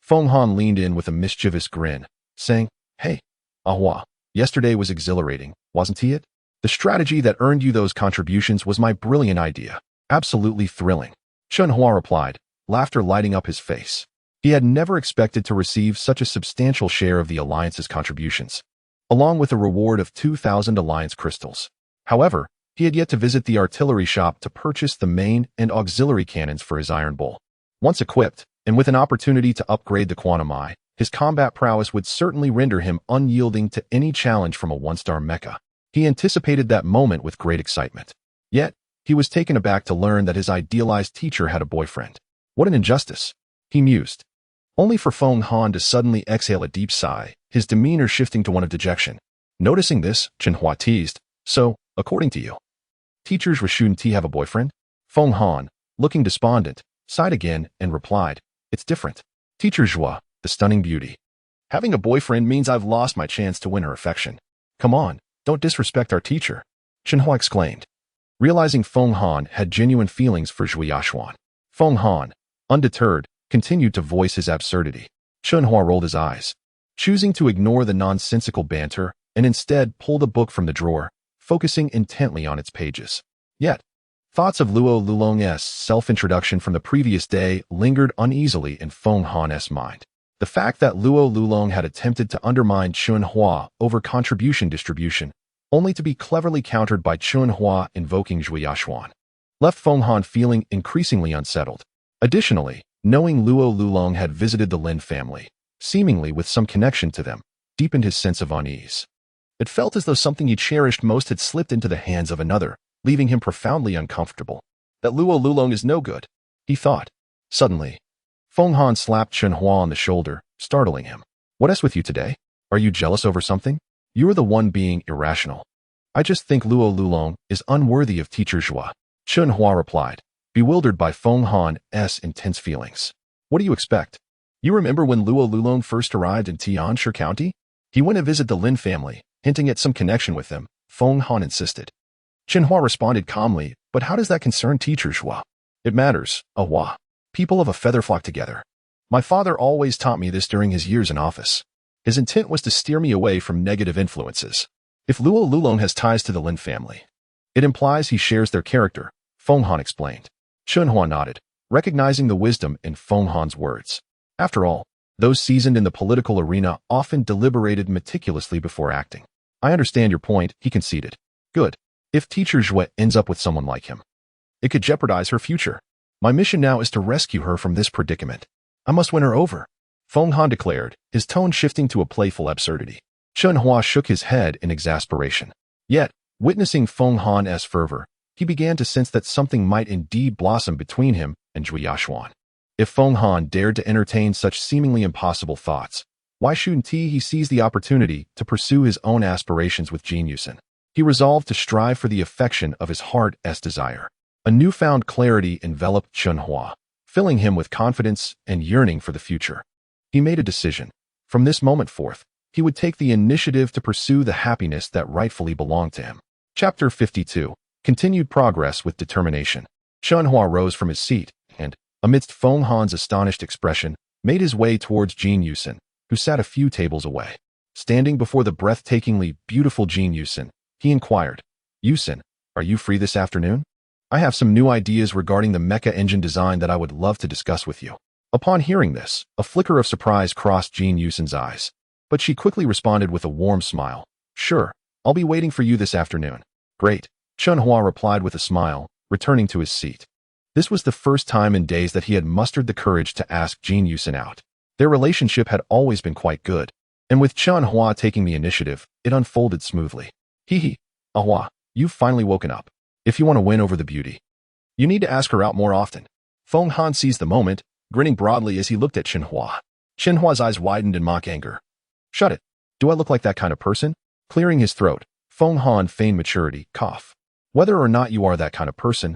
Speaker 1: Feng Han leaned in with a mischievous grin, saying, "Hey, Ahua, yesterday was exhilarating, wasn't it? The strategy that earned you those contributions was my brilliant idea. Absolutely thrilling." Chen Hua replied, laughter lighting up his face. He had never expected to receive such a substantial share of the Alliance's contributions, along with a reward of 2,000 Alliance crystals. However, he had yet to visit the artillery shop to purchase the main and auxiliary cannons for his Iron Bull. Once equipped, and with an opportunity to upgrade the quantum eye, his combat prowess would certainly render him unyielding to any challenge from a one-star mecha. He anticipated that moment with great excitement. Yet, he was taken aback to learn that his idealized teacher had a boyfriend. What an injustice, he mused, only for Feng Han to suddenly exhale a deep sigh, his demeanor shifting to one of dejection. Noticing this, Chen Hua teased, "So, according to you, teachers shouldn't have a boyfriend?" Feng Han, looking despondent, sighed again and replied, "It's different. Teacher Zhua, the stunning beauty. Having a boyfriend means I've lost my chance to win her affection. Come on, don't disrespect our teacher," Chen Hua exclaimed, realizing Feng Han had genuine feelings for Zhu Yashuan. Feng Han, undeterred, continued to voice his absurdity. Chen Hua rolled his eyes, choosing to ignore the nonsensical banter and instead pulled a book from the drawer, focusing intently on its pages. Yet, thoughts of Luo Lulong's self-introduction from the previous day lingered uneasily in Feng Han's mind. The fact that Luo Lulong had attempted to undermine Chen Hua over contribution distribution, only to be cleverly countered by Chen Hua invoking Zhu Yashuan, left Feng Han feeling increasingly unsettled. Additionally, knowing Luo Lulong had visited the Lin family, seemingly with some connection to them, deepened his sense of unease. It felt as though something he cherished most had slipped into the hands of another, leaving him profoundly uncomfortable. That Luo Lulong is no good, he thought. Suddenly, Feng Han slapped Chen Hua on the shoulder, startling him. What is with you today? Are you jealous over something? You are the one being irrational. I just think Luo Lulong is unworthy of Teacher Zhua. Chen Hua replied, bewildered by Feng Han's intense feelings. What do you expect? You remember when Luo Lulong first arrived in Tianshi County? He went to visit the Lin family, hinting at some connection with them. Feng Han insisted. Chen Hua responded calmly, but how does that concern Teacher Zhua? It matters, Hua. People of a feather flock together. My father always taught me this during his years in office. His intent was to steer me away from negative influences. If Luo Lulong has ties to the Lin family, it implies he shares their character, Feng Han explained. Chen Hua nodded, recognizing the wisdom in Feng Han's words. After all, those seasoned in the political arena often deliberated meticulously before acting. I understand your point, he conceded. Good. If Teacher Zhua ends up with someone like him, it could jeopardize her future. My mission now is to rescue her from this predicament. I must win her over, Feng Han declared, his tone shifting to a playful absurdity. Chen Hua shook his head in exasperation. Yet, witnessing Feng Han's fervor, he began to sense that something might indeed blossom between him and Zhu Yashuan. If Feng Han dared to entertain such seemingly impossible thoughts, why shouldn't he seize the opportunity to pursue his own aspirations with Jin Yusen? He resolved to strive for the affection of his heart's desire. A newfound clarity enveloped Chen Hua, filling him with confidence and yearning for the future. He made a decision. From this moment forth, he would take the initiative to pursue the happiness that rightfully belonged to him. Chapter 52. Continued progress with determination. Chen Hua rose from his seat and, amidst Feng Han's astonished expression, made his way towards Jin Yusen, who sat a few tables away. Standing before the breathtakingly beautiful Jin Yusen, he inquired, Yusen, are you free this afternoon? I have some new ideas regarding the mecha engine design that I would love to discuss with you. Upon hearing this, a flicker of surprise crossed Jin Yusen's eyes, but she quickly responded with a warm smile. Sure, I'll be waiting for you this afternoon. Great, Chen Hua replied with a smile, returning to his seat. This was the first time in days that he had mustered the courage to ask Jin Yusen out. Their relationship had always been quite good, and with Chen Hua taking the initiative, it unfolded smoothly. Hua, you've finally woken up. If you want to win over the beauty, you need to ask her out more often. Feng Han seized the moment, grinning broadly as he looked at Chen Hua. Chen Hua's eyes widened in mock anger. Shut it. Do I look like that kind of person? Clearing his throat, Feng Han feigned maturity, cough. Whether or not you are that kind of person,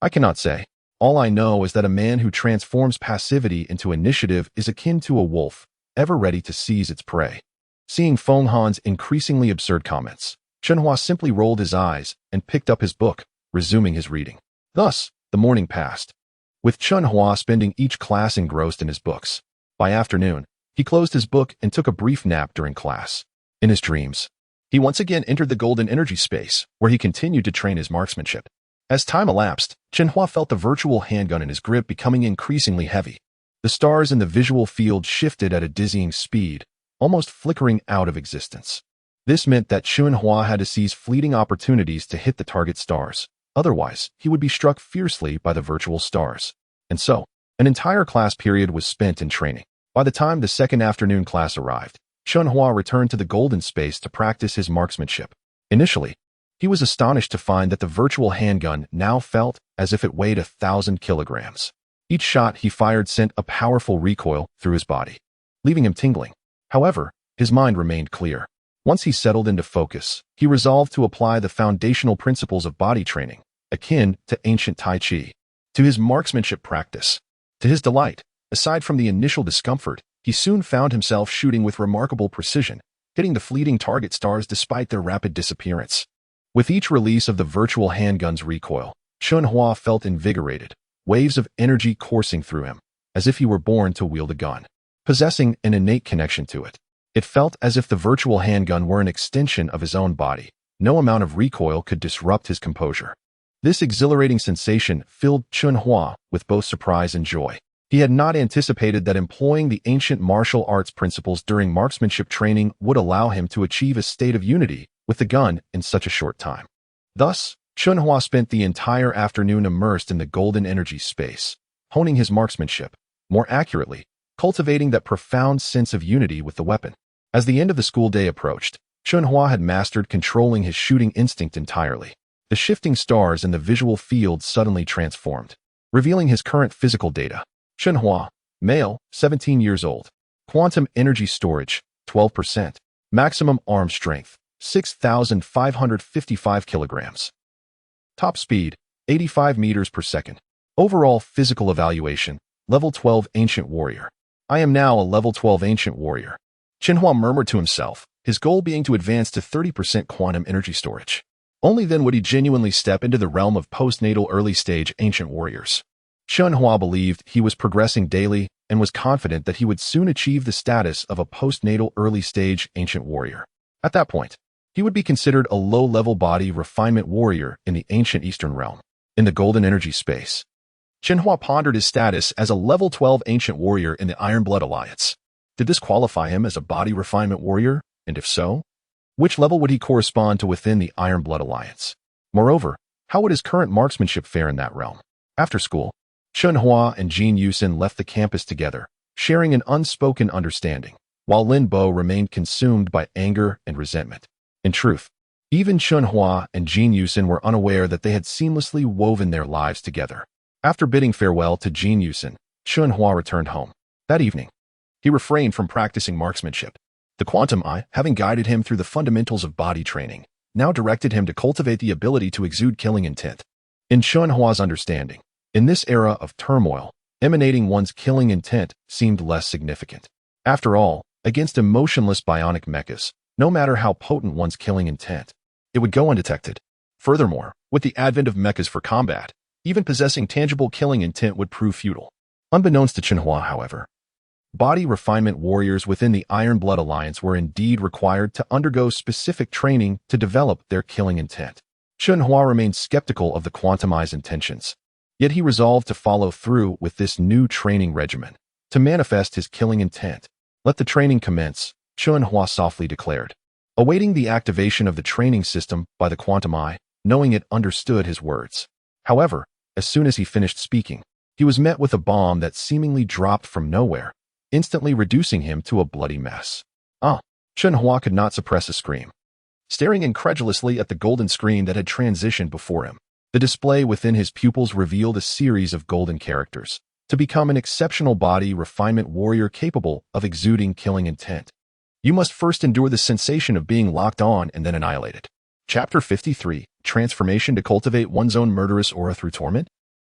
Speaker 1: I cannot say. All I know is that a man who transforms passivity into initiative is akin to a wolf, ever ready to seize its prey. Seeing Feng Han's increasingly absurd comments, Chen Hua simply rolled his eyes and picked up his book, resuming his reading. Thus, the morning passed, with Chen Hua spending each class engrossed in his books. By afternoon, he closed his book and took a brief nap during class. In his dreams, he once again entered the golden energy space, where he continued to train his marksmanship. As time elapsed, Chen Hua felt the virtual handgun in his grip becoming increasingly heavy. The stars in the visual field shifted at a dizzying speed, almost flickering out of existence. This meant that Chen Hua had to seize fleeting opportunities to hit the target stars. Otherwise, he would be struck fiercely by the virtual stars. And so, an entire class period was spent in training. By the time the second afternoon class arrived, Chen Hua returned to the golden space to practice his marksmanship. Initially, he was astonished to find that the virtual handgun now felt as if it weighed 1,000 kilograms. Each shot he fired sent a powerful recoil through his body, leaving him tingling. However, his mind remained clear. Once he settled into focus, he resolved to apply the foundational principles of body training, akin to ancient Tai Chi, to his marksmanship practice. To his delight, aside from the initial discomfort, he soon found himself shooting with remarkable precision, hitting the fleeting target stars despite their rapid disappearance. With each release of the virtual handgun's recoil, Chen Hua felt invigorated, waves of energy coursing through him, as if he were born to wield a gun, possessing an innate connection to it. It felt as if the virtual handgun were an extension of his own body. No amount of recoil could disrupt his composure. This exhilarating sensation filled Chen Hua with both surprise and joy. He had not anticipated that employing the ancient martial arts principles during marksmanship training would allow him to achieve a state of unity with the gun in such a short time. Thus, Chen Hua spent the entire afternoon immersed in the golden energy space, honing his marksmanship, more accurately, cultivating that profound sense of unity with the weapon. As the end of the school day approached, Chen Hua had mastered controlling his shooting instinct entirely. The shifting stars in the visual field suddenly transformed, revealing his current physical data. Chen Hua, male, 17 years old. Quantum energy storage, 12%. Maximum arm strength, 6,555 kilograms. Top speed, 85 meters per second. Overall physical evaluation, level 12 ancient warrior. I am now a level 12 ancient warrior. Chen Hua murmured to himself, his goal being to advance to 30% quantum energy storage. Only then would he genuinely step into the realm of postnatal early-stage ancient warriors. Chen Hua believed he was progressing daily and was confident that he would soon achieve the status of a postnatal early-stage ancient warrior. At that point, he would be considered a low-level body refinement warrior in the ancient Eastern realm. In the golden energy space, Chen Hua pondered his status as a level 12 ancient warrior in the Iron Blood Alliance. Did this qualify him as a body refinement warrior? And if so, which level would he correspond to within the Iron Blood Alliance? Moreover, how would his current marksmanship fare in that realm? After school, Chen Hua and Jin Yusin left the campus together, sharing an unspoken understanding, while Lin Bo remained consumed by anger and resentment. In truth, even Chen Hua and Jin Yusin were unaware that they had seamlessly woven their lives together. After bidding farewell to Jin Yusin, Chen Hua returned home. That evening, he refrained from practicing marksmanship. The Quantum Eye, having guided him through the fundamentals of body training, now directed him to cultivate the ability to exude killing intent. In Chen Hua's understanding, in this era of turmoil, emanating one's killing intent seemed less significant. After all, against emotionless bionic mechas, no matter how potent one's killing intent, it would go undetected. Furthermore, with the advent of mechas for combat, even possessing tangible killing intent would prove futile. Unbeknownst to Chen Hua, however, body refinement warriors within the Iron Blood Alliance were indeed required to undergo specific training to develop their killing intent. Chen Hua remained skeptical of the Quantum Eye's intentions, yet he resolved to follow through with this new training regimen to manifest his killing intent. Let the training commence, Chen Hua softly declared, awaiting the activation of the training system by the Quantum Eye, knowing it understood his words. However, as soon as he finished speaking, he was met with a bomb that seemingly dropped from nowhere, instantly reducing him to a bloody mess. Chen Hua could not suppress a scream. Staring incredulously at the golden screen that had transitioned before him, the display within his pupils revealed a series of golden characters to become an exceptional body refinement warrior capable of exuding killing intent. You must first endure the sensation of being locked on and then annihilated. Chapter 53, Transformation to cultivate one's own murderous aura through torment?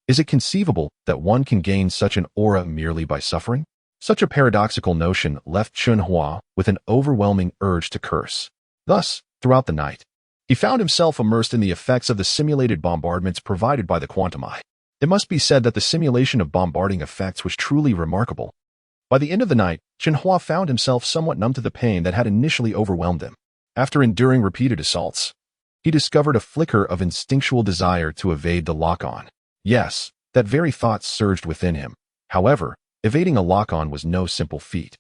Speaker 1: Is it conceivable that one can gain such an aura merely by suffering? Such a paradoxical notion left Chen Hua with an overwhelming urge to curse. Thus, throughout the night, he found himself immersed in the effects of the simulated bombardments provided by the Quantum Eye. It must be said that the simulation of bombarding effects was truly remarkable. By the end of the night, Chen Hua found himself somewhat numb to the pain that had initially overwhelmed him. After enduring repeated assaults, he discovered a flicker of instinctual desire to evade the lock-on. Yes, that very thought surged within him. However, evading a lock-on was no simple feat.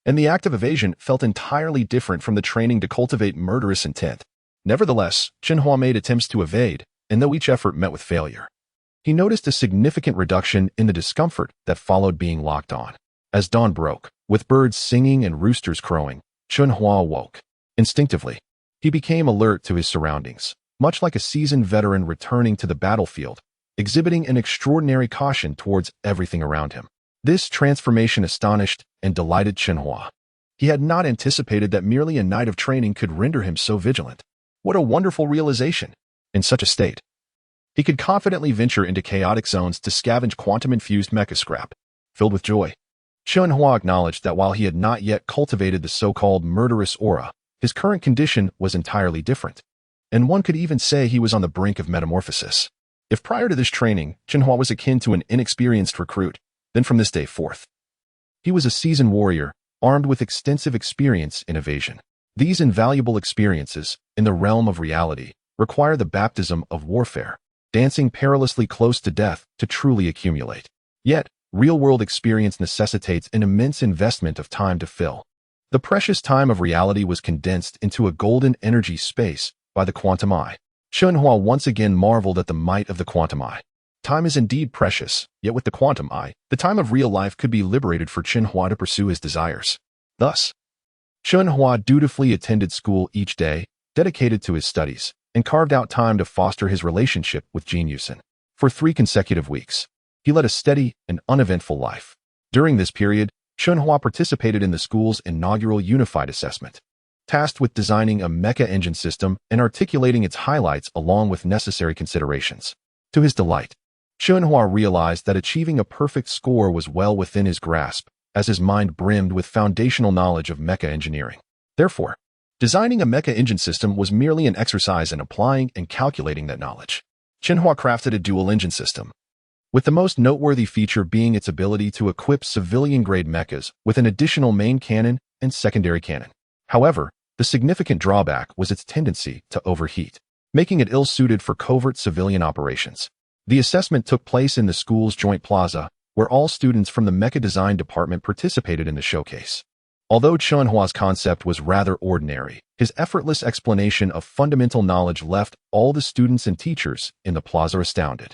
Speaker 1: And the act of evasion felt entirely different from the training to cultivate murderous intent. Nevertheless, Chen Hua made attempts to evade, and though each effort met with failure, he noticed a significant reduction in the discomfort that followed being locked on. As dawn broke, with birds singing and roosters crowing, Chen Hua awoke. Instinctively, he became alert to his surroundings, much like a seasoned veteran returning to the battlefield, exhibiting an extraordinary caution towards everything around him. This transformation astonished and delighted Chen Hua. He had not anticipated that merely a night of training could render him so vigilant. What a wonderful realization! In such a state, he could confidently venture into chaotic zones to scavenge quantum-infused mecha scrap. Filled with joy, Chen Hua acknowledged that while he had not yet cultivated the so-called murderous aura, his current condition was entirely different, and one could even say he was on the brink of metamorphosis. If prior to this training, Chen Hua was akin to an inexperienced recruit, then from this day forth, he was a seasoned warrior, armed with extensive experience in evasion. These invaluable experiences, in the realm of reality, require the baptism of warfare, dancing perilously close to death to truly accumulate. Yet, real-world experience necessitates an immense investment of time to fill. The precious time of reality was condensed into a golden energy space by the Quantum Eye. Chen Hua once again marveled at the might of the Quantum Eye. Time is indeed precious, yet with the Quantum Eye, the time of real life could be liberated for Chen Hua to pursue his desires. Thus, Chen Hua dutifully attended school each day, dedicated to his studies, and carved out time to foster his relationship with Jin Yusin. For 3 consecutive weeks, he he led a steady and uneventful life. During this period, Chen Hua participated in the school's inaugural unified assessment, tasked with designing a mecha engine system and articulating its highlights along with necessary considerations. To his delight, Chen Hua realized that achieving a perfect score was well within his grasp, as his mind brimmed with foundational knowledge of mecha engineering. Therefore, designing a mecha engine system was merely an exercise in applying and calculating that knowledge. Chen Hua crafted a dual engine system, with the most noteworthy feature being its ability to equip civilian-grade mechas with an additional main cannon and secondary cannon. However, the significant drawback was its tendency to overheat, making it ill-suited for covert civilian operations. The assessment took place in the school's joint plaza, where all students from the mecha design department participated in the showcase. Although Chen Hua's concept was rather ordinary, his effortless explanation of fundamental knowledge left all the students and teachers in the plaza astounded.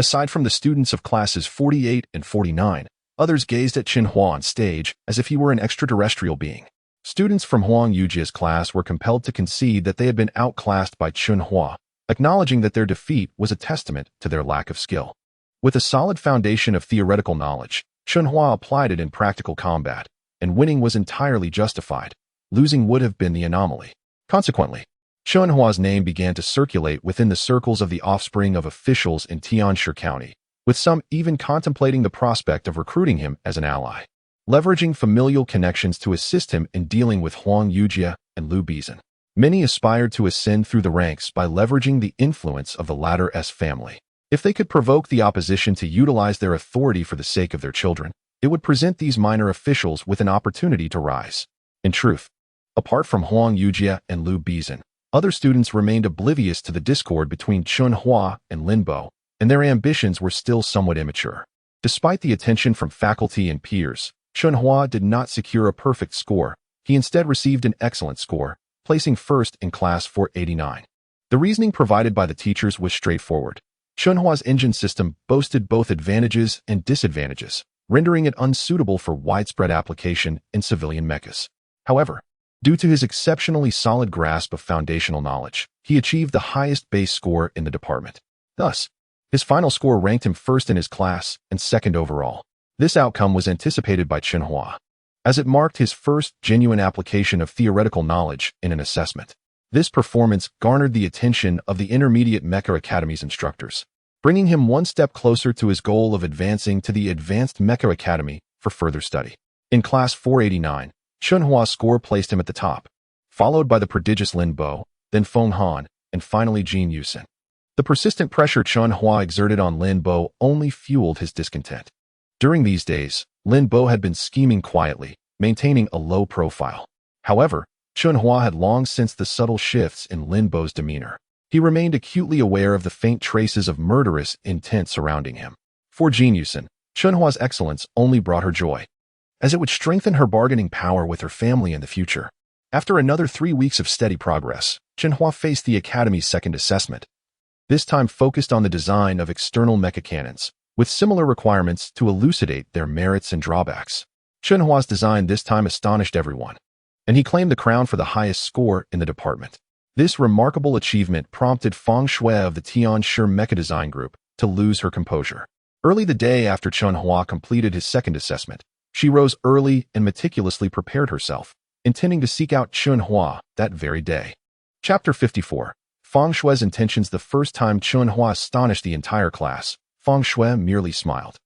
Speaker 1: Aside from the students of classes 48 and 49, others gazed at Chen Hua on stage as if he were an extraterrestrial being. Students from Huang Yujia's class were compelled to concede that they had been outclassed by Chen Hua, acknowledging that their defeat was a testament to their lack of skill. With a solid foundation of theoretical knowledge, Chen Hua applied it in practical combat, and winning was entirely justified. Losing would have been the anomaly. Consequently, Chen Hua's name began to circulate within the circles of the offspring of officials in Tianshi County, with some even contemplating the prospect of recruiting him as an ally, leveraging familial connections to assist him in dealing with Huang Yujia and Liu Bizan. Many aspired to ascend through the ranks by leveraging the influence of the latter's family. If they could provoke the opposition to utilize their authority for the sake of their children, it would present these minor officials with an opportunity to rise. In truth, apart from Huang Yujia and Liu Bizan, other students remained oblivious to the discord between Chen Hua and Lin Bo, and their ambitions were still somewhat immature. Despite the attention from faculty and peers, Chen Hua did not secure a perfect score. He instead received an excellent score, placing first in class 489. The reasoning provided by the teachers was straightforward. Chen Hua's engine system boasted both advantages and disadvantages, rendering it unsuitable for widespread application in civilian mechas. However, due to his exceptionally solid grasp of foundational knowledge, he achieved the highest base score in the department. Thus, his final score ranked him first in his class and second overall. This outcome was anticipated by Chen Hua, as it marked his first genuine application of theoretical knowledge in an assessment. This performance garnered the attention of the Intermediate Mecha Academy's instructors, bringing him one step closer to his goal of advancing to the Advanced Mecha Academy for further study. In class 489, Chen Hua's score placed him at the top, followed by the prodigious Lin Bo, then Feng Han, and finally Jin Yusen. The persistent pressure Chen Hua exerted on Lin Bo only fueled his discontent. During these days, Lin Bo had been scheming quietly, maintaining a low profile. However, Chen Hua had long sensed the subtle shifts in Lin Bo's demeanor. He remained acutely aware of the faint traces of murderous intent surrounding him. For Jin Yusen, Chen Hua's excellence only brought her joy, as it would strengthen her bargaining power with her family in the future. After another 3 weeks of steady progress, Chen Hua faced the Academy's second assessment, this time focused on the design of external mecha cannons, with similar requirements to elucidate their merits and drawbacks. Chen Hua's design this time astonished everyone, and he claimed the crown for the highest score in the department. This remarkable achievement prompted Fang Shui of the Tianshi Mecha Design Group to lose her composure. Early the day after Chen Hua completed his second assessment, she rose early and meticulously prepared herself, intending to seek out Chen Hua that very day. Chapter 54. Fang Shui's intentions. The first time Chen Hua astonished the entire class, Fang Shui merely smiled.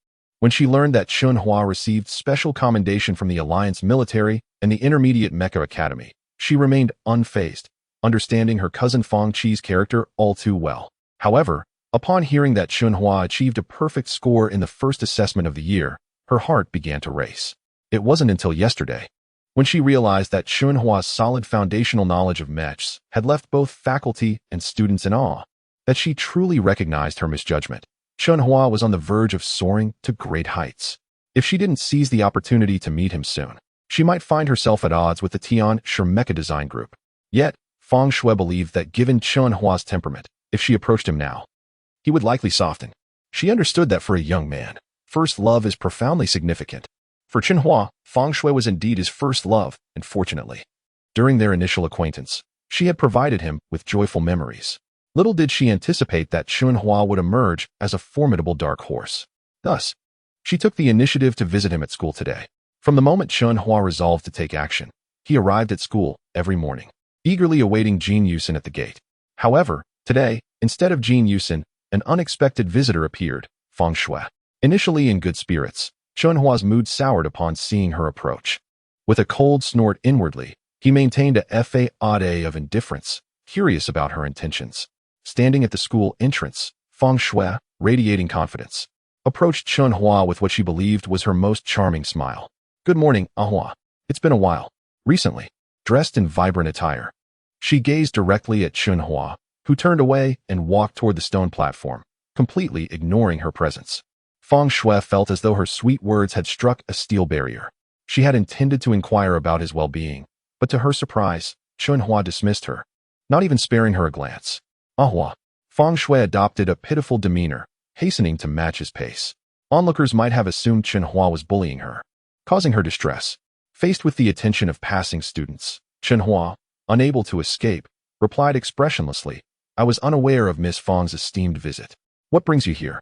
Speaker 1: When she learned that Chen Hua received special commendation from the Alliance Military and the Intermediate Mecha Academy, she remained unfazed, understanding her cousin Fang Qi's character all too well. However, upon hearing that Chen Hua achieved a perfect score in the first assessment of the year, her heart began to race. It wasn't until yesterday, when she realized that Chen Hua's solid foundational knowledge of Mechs had left both faculty and students in awe, that she truly recognized her misjudgment. Chen Hua was on the verge of soaring to great heights. If she didn't seize the opportunity to meet him soon, she might find herself at odds with the Tianshi Mecha Design Group. Yet, Fang Shui believed that given Chen Hua's temperament, if she approached him now, he would likely soften. She understood that for a young man, first love is profoundly significant. For Chen Hua, Fang Shui was indeed his first love, and fortunately, during their initial acquaintance, she had provided him with joyful memories. Little did she anticipate that Chen Hua would emerge as a formidable dark horse. Thus, she took the initiative to visit him at school today. From the moment Chen Hua resolved to take action, he arrived at school every morning, eagerly awaiting Jin Yusin at the gate. However, today, instead of Jin Yusin, an unexpected visitor appeared, Feng Shui. Initially in good spirits, Chen Hua's mood soured upon seeing her approach. With a cold snort inwardly, he maintained a facade of indifference, curious about her intentions. Standing at the school entrance, Feng Shui, radiating confidence, approached Chen Hua with what she believed was her most charming smile. "Good morning, Ahua. It's been a while." Recently, dressed in vibrant attire, she gazed directly at Chen Hua, who turned away and walked toward the stone platform, completely ignoring her presence. Feng Shui felt as though her sweet words had struck a steel barrier. She had intended to inquire about his well-being, but to her surprise, Chen Hua dismissed her, not even sparing her a glance. "Ahua." Feng Shui adopted a pitiful demeanor, hastening to match his pace. Onlookers might have assumed Chen Hua was bullying her, causing her distress. Faced with the attention of passing students, Chen Hua, unable to escape, replied expressionlessly, "I was unaware of Miss Feng's esteemed visit. What brings you here?"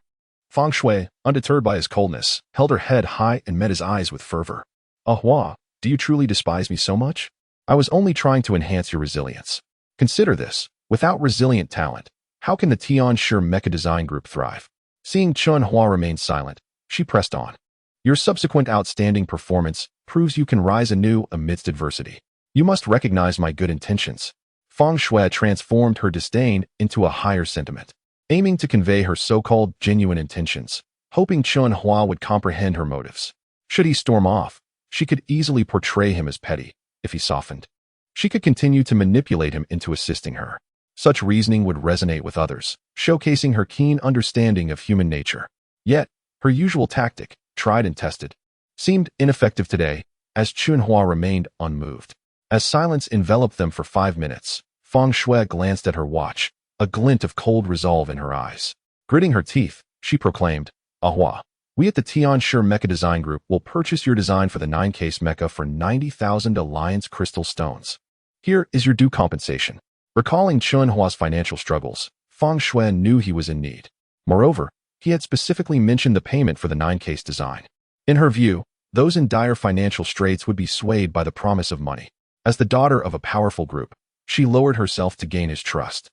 Speaker 1: Feng Shui, undeterred by his coldness, held her head high and met his eyes with fervor. "Ahua, do you truly despise me so much? I was only trying to enhance your resilience. Consider this, without resilient talent, how can the Tianshi Mecha Design Group thrive?" Seeing Chen Hua remain silent, she pressed on. "Your subsequent outstanding performance proves you can rise anew amidst adversity. You must recognize my good intentions." Feng Shui transformed her disdain into a higher sentiment, aiming to convey her so-called genuine intentions, hoping Chen Hua would comprehend her motives. Should he storm off, she could easily portray him as petty. If he softened, she could continue to manipulate him into assisting her. Such reasoning would resonate with others, showcasing her keen understanding of human nature. Yet, her usual tactic, tried and tested, seemed ineffective today, as Chen Hua remained unmoved. As silence enveloped them for 5 minutes, Feng Shui glanced at her watch, a glint of cold resolve in her eyes. Gritting her teeth, she proclaimed, "Ahua, we at the Tianshi Mecha Design Group will purchase your design for the 9-case mecha for 90,000 Alliance Crystal Stones. Here is your due compensation." Recalling Chen Hua's financial struggles, Feng Shui knew he was in need. Moreover, he had specifically mentioned the payment for the 9-case design. In her view, those in dire financial straits would be swayed by the promise of money. As the daughter of a powerful group, she lowered herself to gain his trust.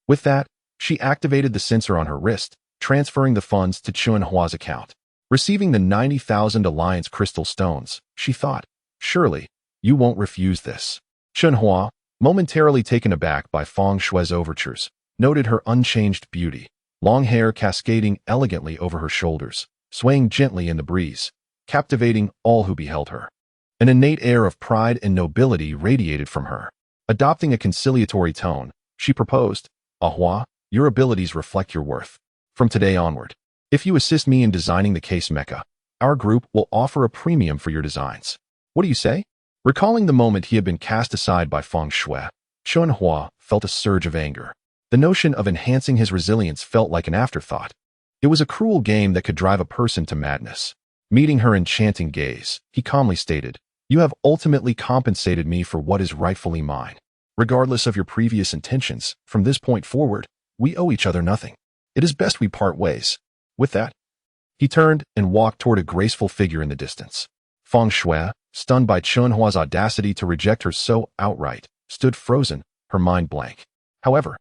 Speaker 1: With that, she activated the sensor on her wrist, transferring the funds to Chen Hua's account. Receiving the 90,000 Alliance Crystal Stones, she thought, "Surely, you won't refuse this." Chen Hua, momentarily taken aback by Feng Shui's overtures, noted her unchanged beauty, long hair cascading elegantly over her shoulders, swaying gently in the breeze, captivating all who beheld her. An innate air of pride and nobility radiated from her. Adopting a conciliatory tone, she proposed, "Ahua, your abilities reflect your worth. From today onward, if you assist me in designing the case mecha, our group will offer a premium for your designs. What do you say?" Recalling the moment he had been cast aside by Feng Shui, Chen Hua felt a surge of anger. The notion of enhancing his resilience felt like an afterthought. It was a cruel game that could drive a person to madness. Meeting her enchanting gaze, he calmly stated, "You have ultimately compensated me for what is rightfully mine. Regardless of your previous intentions, from this point forward, we owe each other nothing. It is best we part ways." With that, he turned and walked toward a graceful figure in the distance. Feng Shui, stunned by Chen Hua's audacity to reject her so outright, stood frozen, her mind blank. However,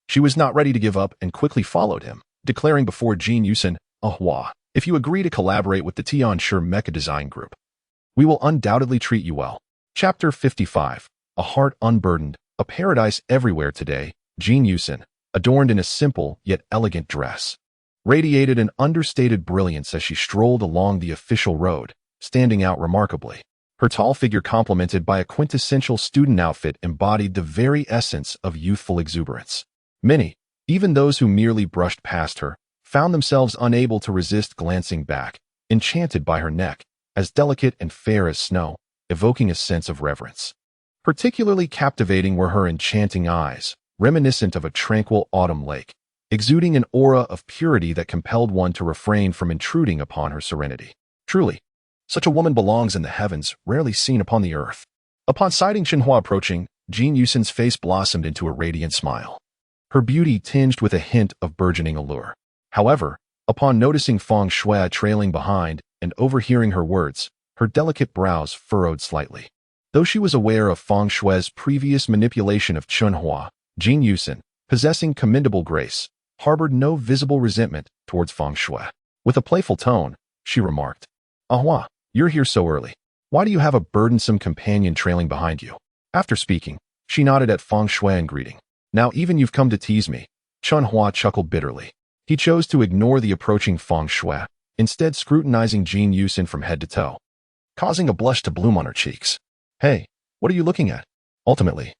Speaker 1: she was not ready to give up and quickly followed him, declaring before Jin Yusin, "Ahua, if you agree to collaborate with the Tianshi Mecha Design Group, we will undoubtedly treat you well." Chapter 55. A Heart Unburdened, a Paradise Everywhere today. Jin Yusin, adorned in a simple yet elegant dress, radiated an understated brilliance as she strolled along the official road, standing out remarkably. Her tall figure complemented by a quintessential student outfit embodied the very essence of youthful exuberance. Many, even those who merely brushed past her, found themselves unable to resist glancing back, enchanted by her neck, as delicate and fair as snow, evoking a sense of reverence. Particularly captivating were her enchanting eyes, reminiscent of a tranquil autumn lake, exuding an aura of purity that compelled one to refrain from intruding upon her serenity. Truly, such a woman belongs in the heavens, rarely seen upon the earth. Upon sighting Chen Hua approaching, Jin Yusin's face blossomed into a radiant smile, her beauty tinged with a hint of burgeoning allure. However, Upon noticing Feng Shui trailing behind and overhearing her words, her delicate brows furrowed slightly. Though she was aware of Feng Shui's previous manipulation of Chen Hua, Jin Yusin, possessing commendable grace, harbored no visible resentment towards Feng Shui. With a playful tone, she remarked, "Hua, you're here so early. Why do you have a burdensome companion trailing behind you?" After speaking, she nodded at Feng Shui in greeting. "Now even you've come to tease me." Chen Hua chuckled bitterly. He chose to ignore the approaching Feng Shui, instead scrutinizing Jin Yusin from head to toe, causing a blush to bloom on her cheeks. "Hey, what are you looking at?" Ultimately,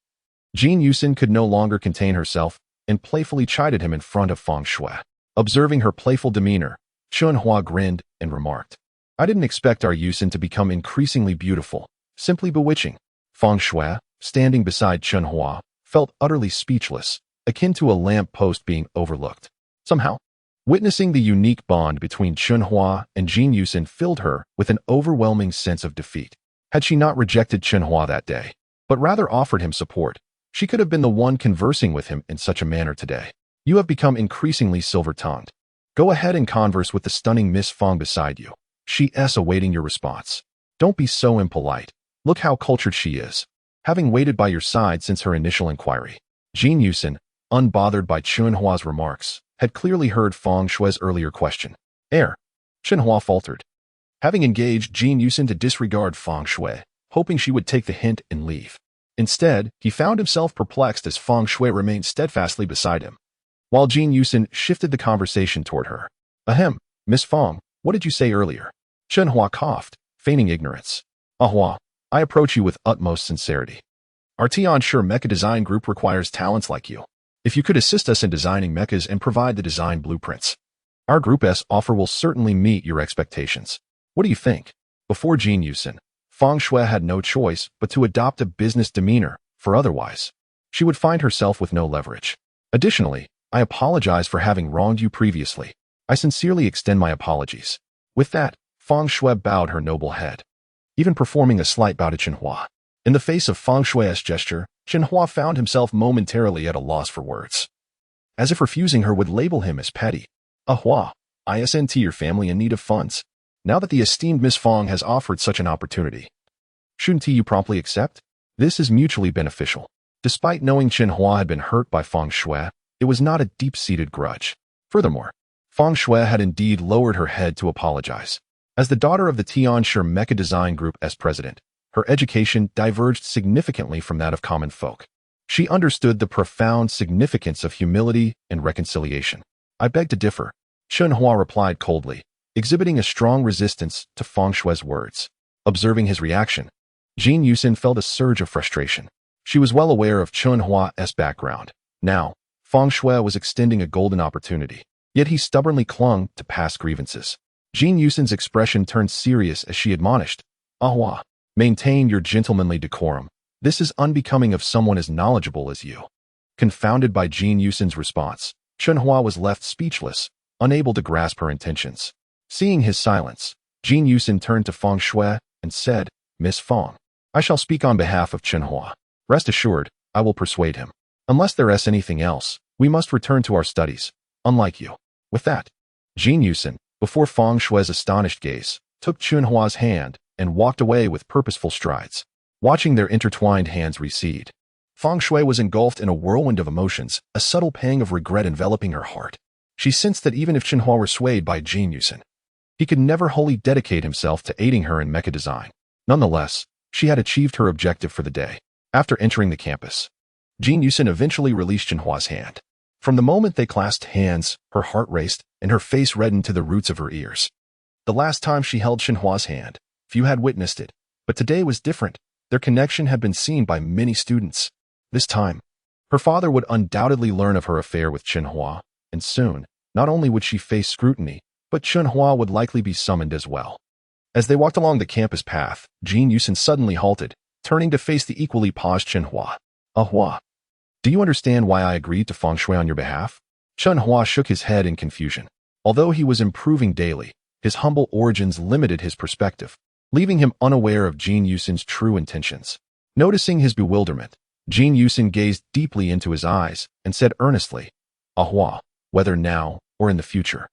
Speaker 1: Jin Yusin could no longer contain herself and playfully chided him in front of Feng Shui. Observing her playful demeanor, Chen Hua grinned and remarked, "I didn't expect our Yusin to become increasingly beautiful, simply bewitching." Feng Shui, standing beside Chen Hua, felt utterly speechless, akin to a lamp post being overlooked. Somehow, witnessing the unique bond between Chen Hua and Jin Yusin filled her with an overwhelming sense of defeat. Had she not rejected Chen Hua that day, but rather offered him support, she could have been the one conversing with him in such a manner today. "You have become increasingly silver-tongued. Go ahead and converse with the stunning Miss Feng beside you. She's awaiting your response. Don't be so impolite. Look how cultured she is, having waited by your side since her initial inquiry." Jin Yusin, unbothered by Chen Hua's remarks, had clearly heard Feng Shui's earlier question. Chen Hua faltered, having engaged Jin Yusin to disregard Feng Shui, hoping she would take the hint and leave. Instead, he found himself perplexed as Feng Shui remained steadfastly beside him, while Jin Yusin shifted the conversation toward her. "Ahem, Miss Feng, what did you say earlier?" Chen Hua coughed, feigning ignorance. "Hua, I approach you with utmost sincerity. Our Tianshi Mecha Design Group requires talents like you. If you could assist us in designing mechas and provide the design blueprints, our group's offer will certainly meet your expectations. What do you think?" Before Jin Yusin, Feng Shui had no choice but to adopt a business demeanor, for otherwise, she would find herself with no leverage. "Additionally, I apologize for having wronged you previously. I sincerely extend my apologies." With that, Feng Shui bowed her noble head, even performing a slight bow to Chen Hua. In the face of Feng Shui's gesture, Chen Hua found himself momentarily at a loss for words. As if refusing her would label him as petty. "Hua, I send to your family in need of funds. Now that the esteemed Miss Feng has offered such an opportunity, shouldn't you promptly accept? This is mutually beneficial." Despite knowing Chen Hua had been hurt by Feng Shui, it was not a deep-seated grudge. Furthermore, Feng Shui had indeed lowered her head to apologize. As the daughter of the Tianshi Mecha Design Group as president, her education diverged significantly from that of common folk. She understood the profound significance of humility and reconciliation. "I beg to differ," Chen Hua replied coldly, exhibiting a strong resistance to Feng Shui's words. Observing his reaction, Jin Yusin felt a surge of frustration. She was well aware of Chen Hua's background. Now, Feng Shui was extending a golden opportunity, yet he stubbornly clung to past grievances. Jin Yusin's expression turned serious as she admonished, "Hua, maintain your gentlemanly decorum. This is unbecoming of someone as knowledgeable as you." Confounded by Jin Yusin's response, Chen Hua was left speechless, unable to grasp her intentions. Seeing his silence, Jin Yusin turned to Feng Shui and said, "Miss Feng, I shall speak on behalf of Chen Hua. Rest assured, I will persuade him. Unless there is anything else, we must return to our studies, unlike you." With that, Jin Yusin, before Feng Shui's astonished gaze, took Chen Hua's hand and walked away with purposeful strides. Watching their intertwined hands recede, Feng Shui was engulfed in a whirlwind of emotions, a subtle pang of regret enveloping her heart. She sensed that even if Chen Hua were swayed by Jin Yusin, he could never wholly dedicate himself to aiding her in mecha design. Nonetheless, she had achieved her objective for the day. After entering the campus, Jin Yusin eventually released Chen Hua's hand. From the moment they clasped hands, her heart raced and her face reddened to the roots of her ears. The last time she held Chen Hua's hand, few had witnessed it, but today was different. Their connection had been seen by many students. This time, her father would undoubtedly learn of her affair with Chen Hua, and soon, not only would she face scrutiny, but Chen Hua would likely be summoned as well. As they walked along the campus path, Jin Yusin suddenly halted, turning to face the equally paused Chen Hua. "Hua, do you understand why I agreed to Feng Shui on your behalf?" Chen Hua shook his head in confusion. Although he was improving daily, his humble origins limited his perspective, leaving him unaware of Jin Yusin's true intentions. Noticing his bewilderment, Jin Yusin gazed deeply into his eyes and said earnestly, "Hua, whether now or in the future,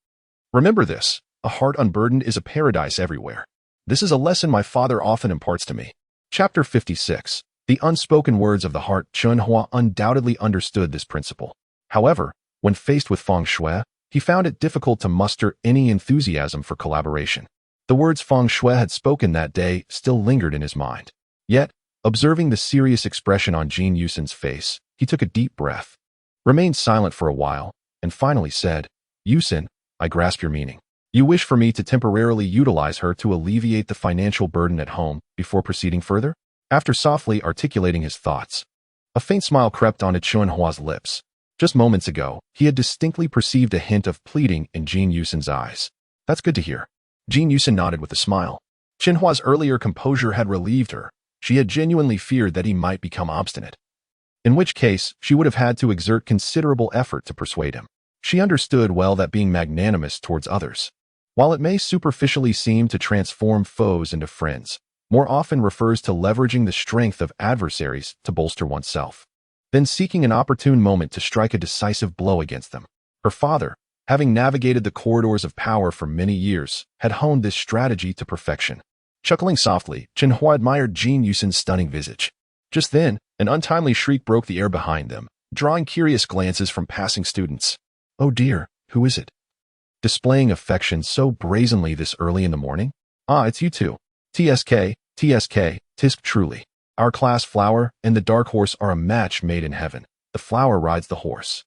Speaker 1: Remember this, a heart unburdened is a paradise everywhere. This is a lesson my father often imparts to me. Chapter 56. The unspoken words of the heart. Chen Hua undoubtedly understood this principle. However, when faced with feng shui, he found it difficult to muster any enthusiasm for collaboration. The words feng shui had spoken that day still lingered in his mind. Yet, observing the serious expression on Jin Yusin's face, he took a deep breath, remained silent for a while, and finally said, "Yusin, I grasp your meaning. You wish for me to temporarily utilize her to alleviate the financial burden at home before proceeding further?" After softly articulating his thoughts, a faint smile crept onto Chen Hua's lips. Just moments ago, he had distinctly perceived a hint of pleading in Jin Yusin's eyes. "That's good to hear." Jin Yusin nodded with a smile. Chen Hua's earlier composure had relieved her. She had genuinely feared that he might become obstinate, in which case she would have had to exert considerable effort to persuade him. She understood well that being magnanimous towards others, while it may superficially seem to transform foes into friends, more often refers to leveraging the strength of adversaries to bolster oneself, then seeking an opportune moment to strike a decisive blow against them. Her father, having navigated the corridors of power for many years, had honed this strategy to perfection. Chuckling softly, Chen Hua admired Jin Yusin's stunning visage. Just then, an untimely shriek broke the air behind them, drawing curious glances from passing students. "Oh dear, who is it? Displaying affection so brazenly this early in the morning? Ah, it's you two. TSK, tisk truly. Our class flower and the dark horse are a match made in heaven. The flower rides the horse."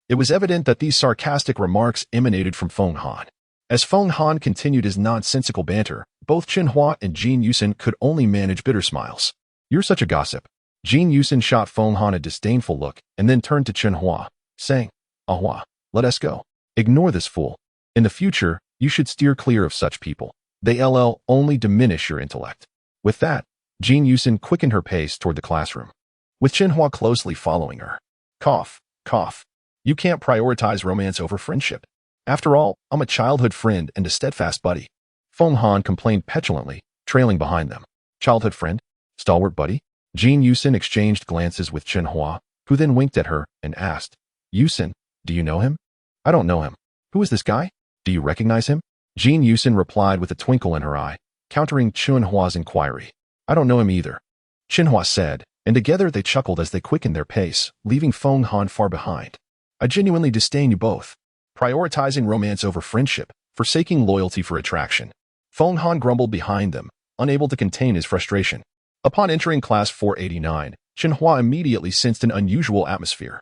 Speaker 1: It was evident that these sarcastic remarks emanated from Feng Han. As Feng Han continued his nonsensical banter, both Chen Hua and Jin Yusin could only manage bitter smiles. "You're such a gossip." Jin Yusin shot Feng Han a disdainful look and then turned to Chen Hua, saying, "Ah Hua, let us go. Ignore this fool. In the future, you should steer clear of such people. They only diminish your intellect." With that, Jin Yusin quickened her pace toward the classroom, with Chen Hua closely following her. Cough, cough. You can't prioritize romance over friendship. After all, I'm a childhood friend and a steadfast buddy. Feng Han complained petulantly, trailing behind them. Childhood friend? Stalwart buddy? Jin Yusin exchanged glances with Chen Hua, who then winked at her and asked, "Yusin, do you know him?" "I don't know him. Who is this guy? Do you recognize him?" Jin Yusin replied with a twinkle in her eye, countering Chen Hua's inquiry. "I don't know him either," Chen Hua said, and together they chuckled as they quickened their pace, leaving Feng Han far behind. "I genuinely disdain you both. Prioritizing romance over friendship, forsaking loyalty for attraction." Feng Han grumbled behind them, unable to contain his frustration. Upon entering class 489, Chen Hua immediately sensed an unusual atmosphere.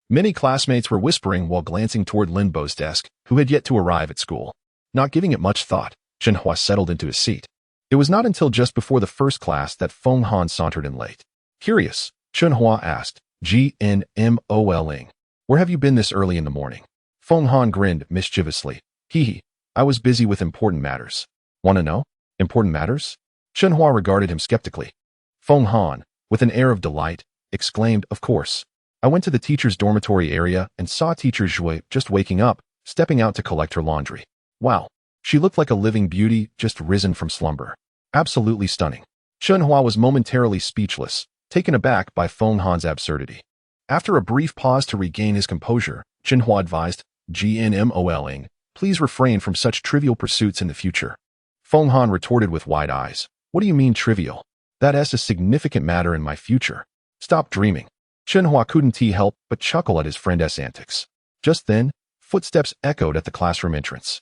Speaker 1: Many classmates were whispering while glancing toward Lin Bo's desk, who had yet to arrive at school. Not giving it much thought, Chen Hua settled into his seat. It was not until just before the first class that Feng Han sauntered in late. Curious, Chen Hua asked, "GNMOLing. Where have you been this early in the morning?" Feng Han grinned mischievously. "Hee, I was busy with important matters." "Want to know? Important matters?" Chen Hua regarded him skeptically. Feng Han, with an air of delight, exclaimed, "Of course. I went to the teacher's dormitory area and saw teacher Zhui just waking up, stepping out to collect her laundry. Wow, she looked like a living beauty just risen from slumber. Absolutely stunning." Chen Hua was momentarily speechless, taken aback by Feng Han's absurdity. After a brief pause to regain his composure, Chen Hua advised, "GNMOLing, please refrain from such trivial pursuits in the future." Feng Han retorted with wide eyes, "What do you mean trivial? That's a significant matter in my future. Stop dreaming." Chen Hua couldn't help but chuckle at his friend's antics. Just then, footsteps echoed at the classroom entrance.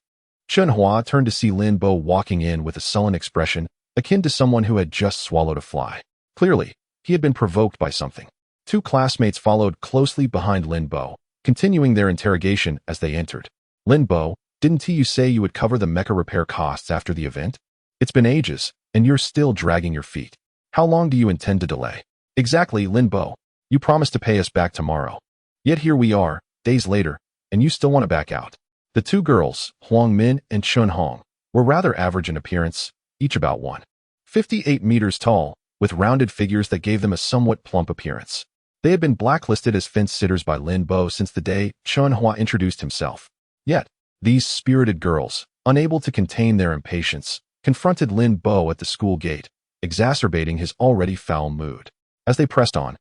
Speaker 1: Chen Hua turned to see Lin Bo walking in with a sullen expression, akin to someone who had just swallowed a fly. Clearly, he had been provoked by something. Two classmates followed closely behind Lin Bo, continuing their interrogation as they entered. "Lin Bo, didn't you say you would cover the mecha repair costs after the event? It's been ages, and you're still dragging your feet. How long do you intend to delay?" "Exactly, Lin Bo. You promised to pay us back tomorrow. Yet here we are, days later, and you still want to back out." The two girls, Huang Min and Chun Hong, were rather average in appearance, each about 1.58 meters tall, with rounded figures that gave them a somewhat plump appearance. They had been blacklisted as fence-sitters by Lin Bo since the day Chen Hua introduced himself. Yet, these spirited girls, unable to contain their impatience, confronted Lin Bo at the school gate, exacerbating his already foul mood. As they pressed on,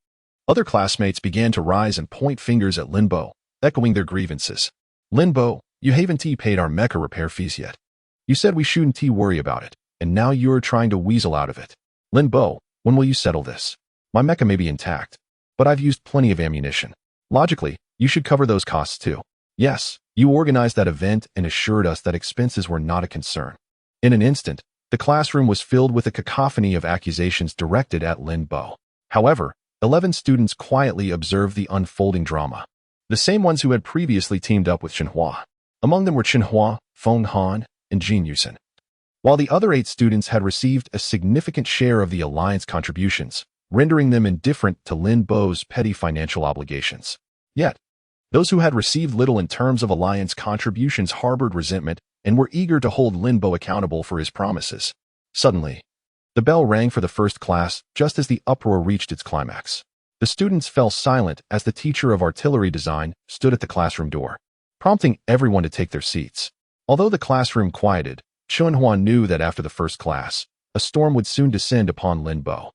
Speaker 1: other classmates began to rise and point fingers at Lin Bo, echoing their grievances. "Lin Bo, You haven't paid our mecha repair fees yet. You said we shouldn't worry about it, and now you're trying to weasel out of it. Lin Bo, when will you settle this? My mecha may be intact, but I've used plenty of ammunition. Logically, you should cover those costs too. Yes, you organized that event and assured us that expenses were not a concern. In an instant, the classroom was filled with a cacophony of accusations directed at Lin Bo. However, 11 students quietly observed the unfolding drama. The same ones who had previously teamed up with Chen Hua. Among them were Chen Hua, Feng Han, and Jin Yusen. While the other 8 students had received a significant share of the alliance contributions, rendering them indifferent to Lin Bo's petty financial obligations. Yet, those who had received little in terms of alliance contributions harbored resentment and were eager to hold Lin Bo accountable for his promises. Suddenly, the bell rang for the first class just as the uproar reached its climax. The students fell silent as the teacher of artillery design stood at the classroom door, prompting everyone to take their seats. Although the classroom quieted, Chen Hua knew that after the first class, a storm would soon descend upon Lin Bo.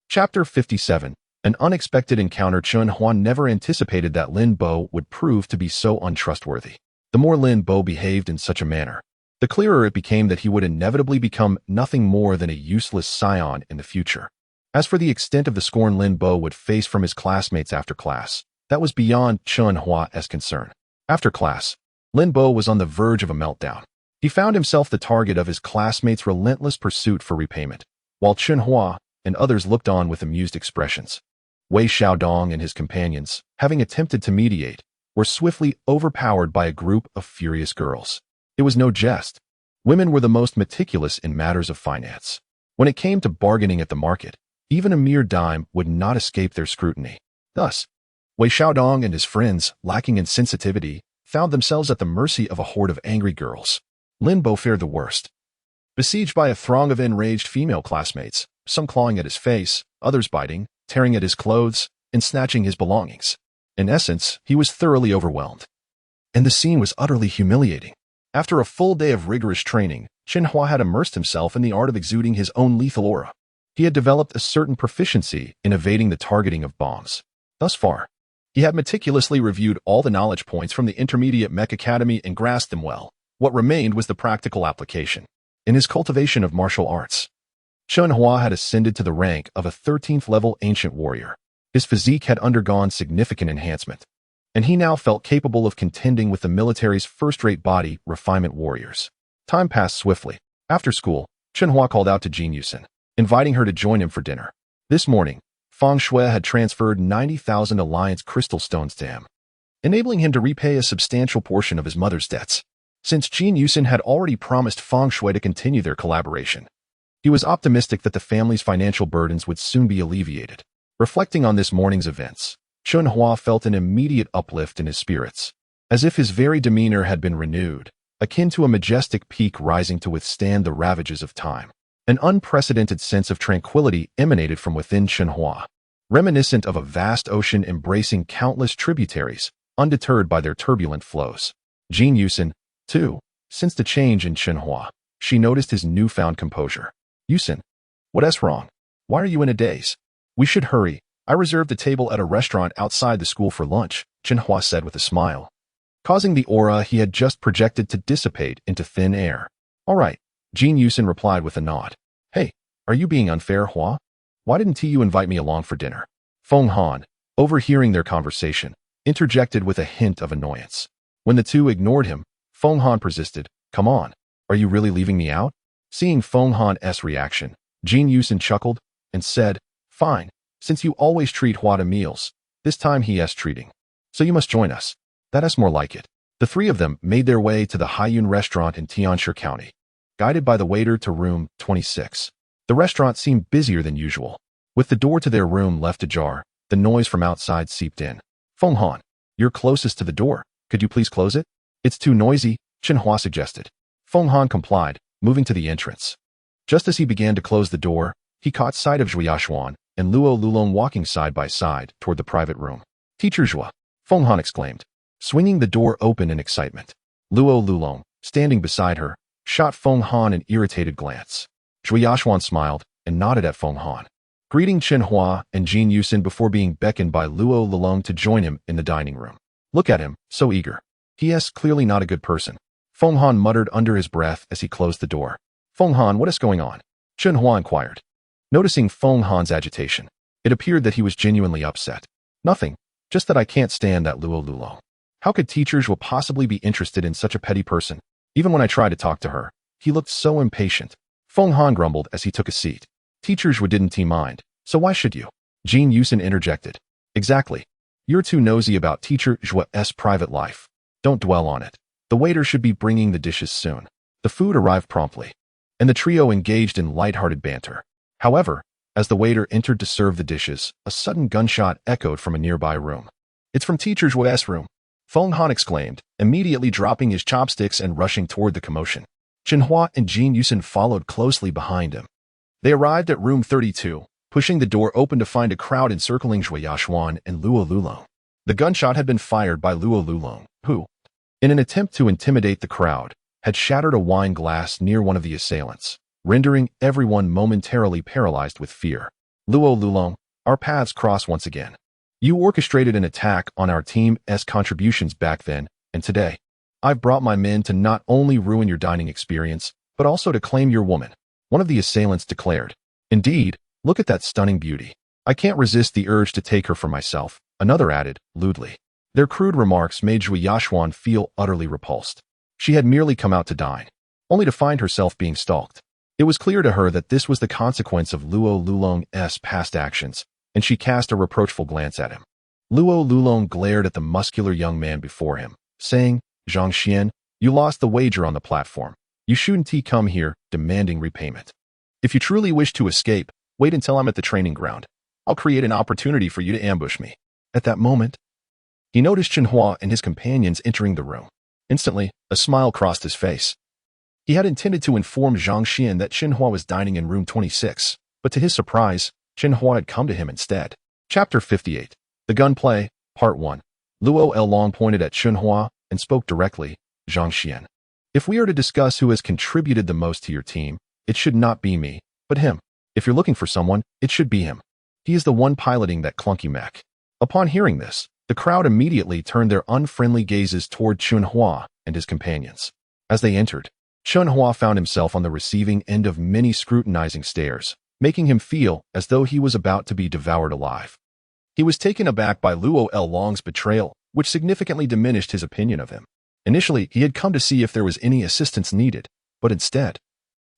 Speaker 1: Chapter 57. An unexpected encounter. Chen Hua never anticipated that Lin Bo would prove to be so untrustworthy. The more Lin Bo behaved in such a manner, the clearer it became that he would inevitably become nothing more than a useless scion in the future. As for the extent of the scorn Lin Bo would face from his classmates after class, that was beyond Chen Hua's concern. After class, Lin Bo was on the verge of a meltdown. He found himself the target of his classmates' relentless pursuit for repayment, while Chen Hua and others looked on with amused expressions. Wei Xiaodong and his companions, having attempted to mediate, were swiftly overpowered by a group of furious girls. It was no jest. Women were the most meticulous in matters of finance. When it came to bargaining at the market, even a mere dime would not escape their scrutiny. Thus, Wei Xiaodong and his friends, lacking in sensitivity, found themselves at the mercy of a horde of angry girls. Lin Bo fared the worst. Besieged by a throng of enraged female classmates, some clawing at his face, others biting, tearing at his clothes, and snatching his belongings. In essence, he was thoroughly overwhelmed. And the scene was utterly humiliating. After a full day of rigorous training, Chen Hua had immersed himself in the art of exuding his own lethal aura. He had developed a certain proficiency in evading the targeting of bombs. Thus far, he had meticulously reviewed all the knowledge points from the Intermediate Mech Academy and grasped them well. What remained was the practical application. In his cultivation of martial arts, Chen Hua had ascended to the rank of a 13th-level ancient warrior. His physique had undergone significant enhancement, and he now felt capable of contending with the military's first-rate body refinement warriors. Time passed swiftly. After school, Chen Hua called out to Jin Yusen, inviting her to join him for dinner. This morning, Fang Shui had transferred 90,000 Alliance crystal stones to him, enabling him to repay a substantial portion of his mother's debts. Since Jin Yusen had already promised Fang Shui to continue their collaboration, he was optimistic that the family's financial burdens would soon be alleviated. Reflecting on this morning's events, Chen Hua felt an immediate uplift in his spirits, as if his very demeanor had been renewed, akin to a majestic peak rising to withstand the ravages of time. An unprecedented sense of tranquility emanated from within Chen Hua, reminiscent of a vast ocean embracing countless tributaries, undeterred by their turbulent flows. Jin Yusen, too, sensed a change in Chen Hua. She noticed his newfound composure. Yusen, what's wrong? Why are you in a daze? We should hurry. I reserved a table at a restaurant outside the school for lunch, Chen Hua said with a smile, causing the aura he had just projected to dissipate into thin air. All right, Jin Yusen replied with a nod. Hey, are you being unfair, Hua? Why didn't you invite me along for dinner? Feng Han, overhearing their conversation, interjected with a hint of annoyance. When the two ignored him, Feng Han persisted, Come on, are you really leaving me out? Seeing Feng Han's reaction, Jin Yusen chuckled and said, Fine, since you always treat Hua to meals, this time he's treating. So you must join us. That's more like it. The three of them made their way to the Haiyun restaurant in Tianshi County, guided by the waiter to room 26. The restaurant seemed busier than usual. With the door to their room left ajar, the noise from outside seeped in. Feng Han, you're closest to the door. Could you please close it? It's too noisy, Chen Hua suggested. Feng Han complied, moving to the entrance. Just as he began to close the door, he caught sight of Zhu Yaxuan and Luo Lulong walking side by side toward the private room. Teacher Zhua, Feng Han exclaimed, swinging the door open in excitement. Luo Lulong, standing beside her, shot Feng Han an irritated glance. Zhu Yaxuan smiled and nodded at Feng Han, greeting Chen Hua and Jin Yusen before being beckoned by Luo Lulong to join him in the dining room. Look at him, so eager. He is clearly not a good person. Feng Han muttered under his breath as he closed the door. Feng Han, what is going on? Chen Hua inquired. Noticing Feng Han's agitation, it appeared that he was genuinely upset. Nothing, just that I can't stand that Luo Lulong. How could teachers will possibly be interested in such a petty person? Even when I tried to talk to her, he looked so impatient. Feng Han grumbled as he took a seat. Teachers didn't mind, so why should you? Jin Yusin interjected. Exactly. You're too nosy about teacher Zhua's private life. Don't dwell on it. The waiter should be bringing the dishes soon. The food arrived promptly, and the trio engaged in light-hearted banter. However, as the waiter entered to serve the dishes, a sudden gunshot echoed from a nearby room. It's from teacher Zhua's room, Feng Han exclaimed, immediately dropping his chopsticks and rushing toward the commotion. Chen Hua and Jin Yusin followed closely behind him. They arrived at room 32, pushing the door open to find a crowd encircling Zhui Yaxuan and Luo Lulong. The gunshot had been fired by Luo Lulong, who, in an attempt to intimidate the crowd, had shattered a wine glass near one of the assailants, rendering everyone momentarily paralyzed with fear. Luo Lulong, our paths cross once again. You orchestrated an attack on our team's contributions back then, and today, I've brought my men to not only ruin your dining experience, but also to claim your woman, one of the assailants declared. Indeed, look at that stunning beauty. I can't resist the urge to take her for myself, another added, lewdly. Their crude remarks made Zhui Yaxuan feel utterly repulsed. She had merely come out to dine, only to find herself being stalked. It was clear to her that this was the consequence of Luo Lulong's past actions, and she cast a reproachful glance at him. Luo Lulong glared at the muscular young man before him, saying, Zhang Xian, you lost the wager on the platform. You shouldn't come here demanding repayment. If you truly wish to escape, wait until I'm at the training ground. I'll create an opportunity for you to ambush me. At that moment, he noticed Chen Hua and his companions entering the room. Instantly, a smile crossed his face. He had intended to inform Zhang Xian that Chen Hua was dining in room 26, but to his surprise, Chen Hua had come to him instead. Chapter 58. The Gunplay, Part 1. Luo Long pointed at Chen Hua and spoke directly, Zhang Xian. If we are to discuss who has contributed the most to your team, it should not be me, but him. If you're looking for someone, it should be him. He is the one piloting that clunky mech. Upon hearing this, the crowd immediately turned their unfriendly gazes toward Chen Hua and his companions. As they entered, Chen Hua found himself on the receiving end of many scrutinizing stares, making him feel as though he was about to be devoured alive. He was taken aback by Luo Long's betrayal, which significantly diminished his opinion of him. Initially, he had come to see if there was any assistance needed, but instead,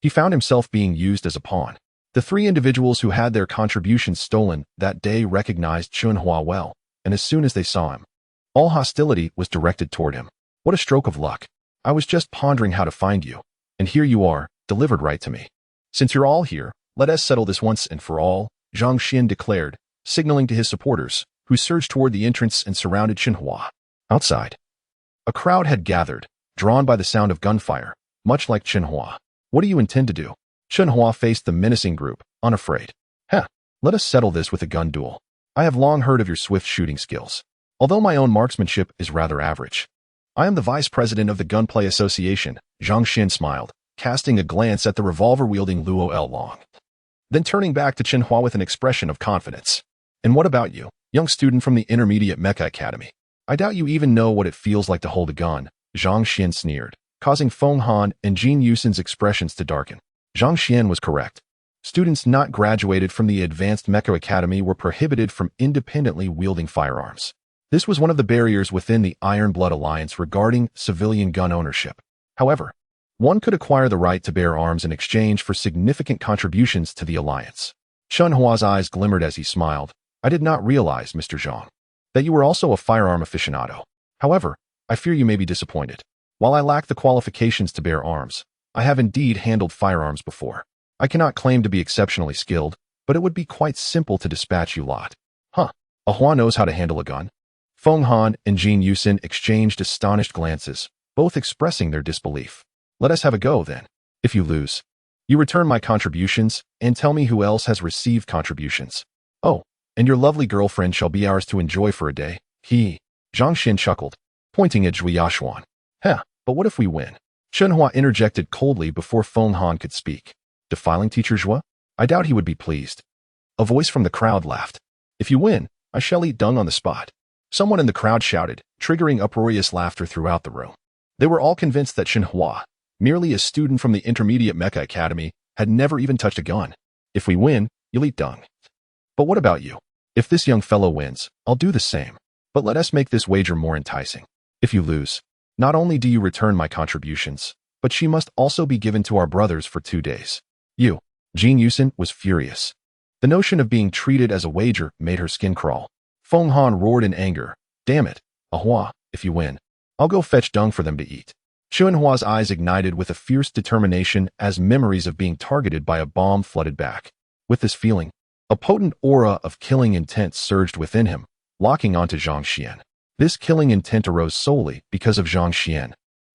Speaker 1: he found himself being used as a pawn. The three individuals who had their contributions stolen that day recognized Chen Hua well, and as soon as they saw him, all hostility was directed toward him. What a stroke of luck. I was just pondering how to find you, and here you are, delivered right to me. Since you're all here, let us settle this once and for all, Zhang Xian declared, signaling to his supporters, who surged toward the entrance and surrounded Chen Hua. Outside, a crowd had gathered, drawn by the sound of gunfire, much like Chen Hua. What do you intend to do? Chen Hua faced the menacing group, unafraid. Let us settle this with a gun duel. I have long heard of your swift shooting skills, although my own marksmanship is rather average. I am the vice president of the Gunplay Association, Zhang Xian smiled, casting a glance at the revolver-wielding Luo Long. Then turning back to Chen Hua with an expression of confidence. And what about you, young student from the Intermediate Mecha Academy? I doubt you even know what it feels like to hold a gun, Zhang Xian sneered, causing Feng Han and Jin Yusin's expressions to darken. Zhang Xian was correct. Students not graduated from the Advanced Mecha Academy were prohibited from independently wielding firearms. This was one of the barriers within the Iron Blood Alliance regarding civilian gun ownership. However, one could acquire the right to bear arms in exchange for significant contributions to the alliance. Chen Hua's eyes glimmered as he smiled. I did not realize, Mr. Zhang, that you were also a firearm aficionado. However, I fear you may be disappointed. While I lack the qualifications to bear arms, I have indeed handled firearms before. I cannot claim to be exceptionally skilled, but it would be quite simple to dispatch you lot. A Hua knows how to handle a gun. Feng Han and Jin Yusin exchanged astonished glances, both expressing their disbelief. Let us have a go, then. If you lose, you return my contributions and tell me who else has received contributions. Oh, and your lovely girlfriend shall be ours to enjoy for a day. Zhang Xian chuckled, pointing at Zhui Yaxuan. But what if we win? Chen Hua interjected coldly before Feng Han could speak. Defiling Teacher Zhua? I doubt he would be pleased. A voice from the crowd laughed. If you win, I shall eat dung on the spot. Someone in the crowd shouted, triggering uproarious laughter throughout the room. They were all convinced that Chen Hua, merely a student from the intermediate Mecha Academy, had never even touched a gun. If we win, you'll eat dung. But what about you? If this young fellow wins, I'll do the same. But let us make this wager more enticing. If you lose, not only do you return my contributions, but she must also be given to our brothers for 2 days. You, Jean Yusin, was furious. The notion of being treated as a wager made her skin crawl. Feng Han roared in anger. Damn it, Hua, if you win, I'll go fetch dung for them to eat. Chen Hua's eyes ignited with a fierce determination as memories of being targeted by a bomb flooded back. With this feeling, a potent aura of killing intent surged within him, locking onto Zhang Xian. This killing intent arose solely because of Zhang Xian.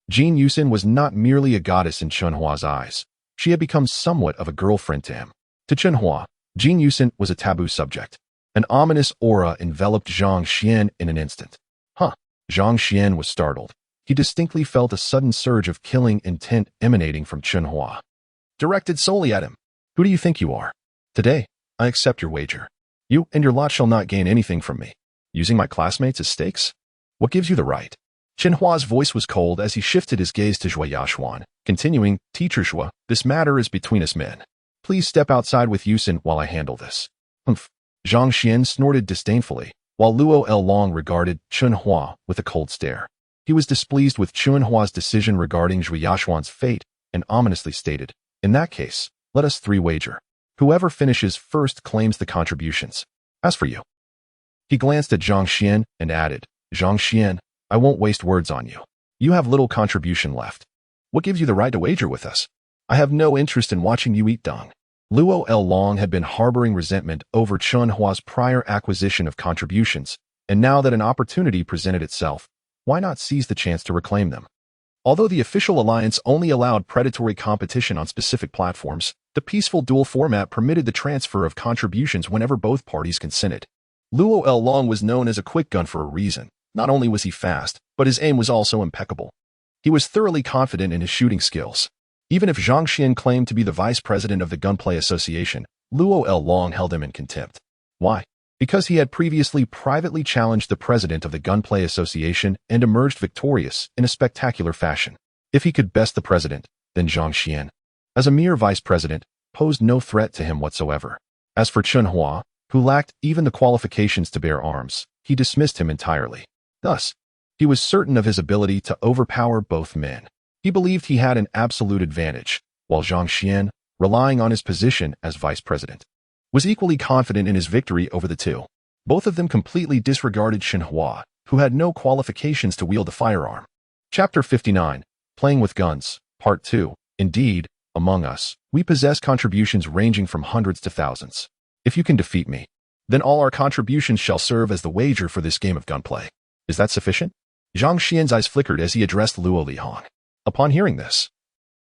Speaker 1: Jean Yusin was not merely a goddess in Chen Hua's eyes. She had become somewhat of a girlfriend to him. To Chen Hua, Jean Yusin was a taboo subject. An ominous aura enveloped Zhang Xian in an instant. Zhang Xian was startled. He distinctly felt a sudden surge of killing intent emanating from Chen Hua. Directed solely at him. Who do you think you are? Today, I accept your wager. You and your lot shall not gain anything from me. Using my classmates as stakes? What gives you the right? Chen Hua's voice was cold as he shifted his gaze to Zhuo Yaxuan, continuing, Teacher Zhuo, this matter is between us men. Please step outside with Yusin while I handle this. Humph. Zhang Xian snorted disdainfully, while Luo Long regarded Chen Hua with a cold stare. He was displeased with Chen Hua's decision regarding Zhuo Yaxuan's fate and ominously stated, in that case, let us 3 wager. Whoever finishes first claims the contributions. As for you. He glanced at Zhang Xian and added, Zhang Xian, I won't waste words on you. You have little contribution left. What gives you the right to wager with us? I have no interest in watching you eat dung. Luo Long had been harboring resentment over Chen Hua's prior acquisition of contributions, and now that an opportunity presented itself, why not seize the chance to reclaim them? Although the official alliance only allowed predatory competition on specific platforms, the peaceful duel format permitted the transfer of contributions whenever both parties consented. Luo Long was known as a quick gun for a reason. Not only was he fast, but his aim was also impeccable. He was thoroughly confident in his shooting skills. Even if Zhang Xian claimed to be the vice president of the Gunplay Association, Luo Long held him in contempt. Why? Because he had previously privately challenged the president of the Gunplay Association and emerged victorious in a spectacular fashion. If he could best the president, then Zhang Xian, as a mere vice president, posed no threat to him whatsoever. As for Chen Hua, who lacked even the qualifications to bear arms, he dismissed him entirely. Thus, he was certain of his ability to overpower both men. He believed he had an absolute advantage, while Zhang Xian, relying on his position as vice president, was equally confident in his victory over the two. Both of them completely disregarded Chen Hua, who had no qualifications to wield a firearm. Chapter 59, Playing with Guns, Part 2. Indeed, among us, we possess contributions ranging from hundreds to thousands. If you can defeat me, then all our contributions shall serve as the wager for this game of gunplay. Is that sufficient? Zhang Xian's eyes flickered as he addressed Luo Lihong. Upon hearing this,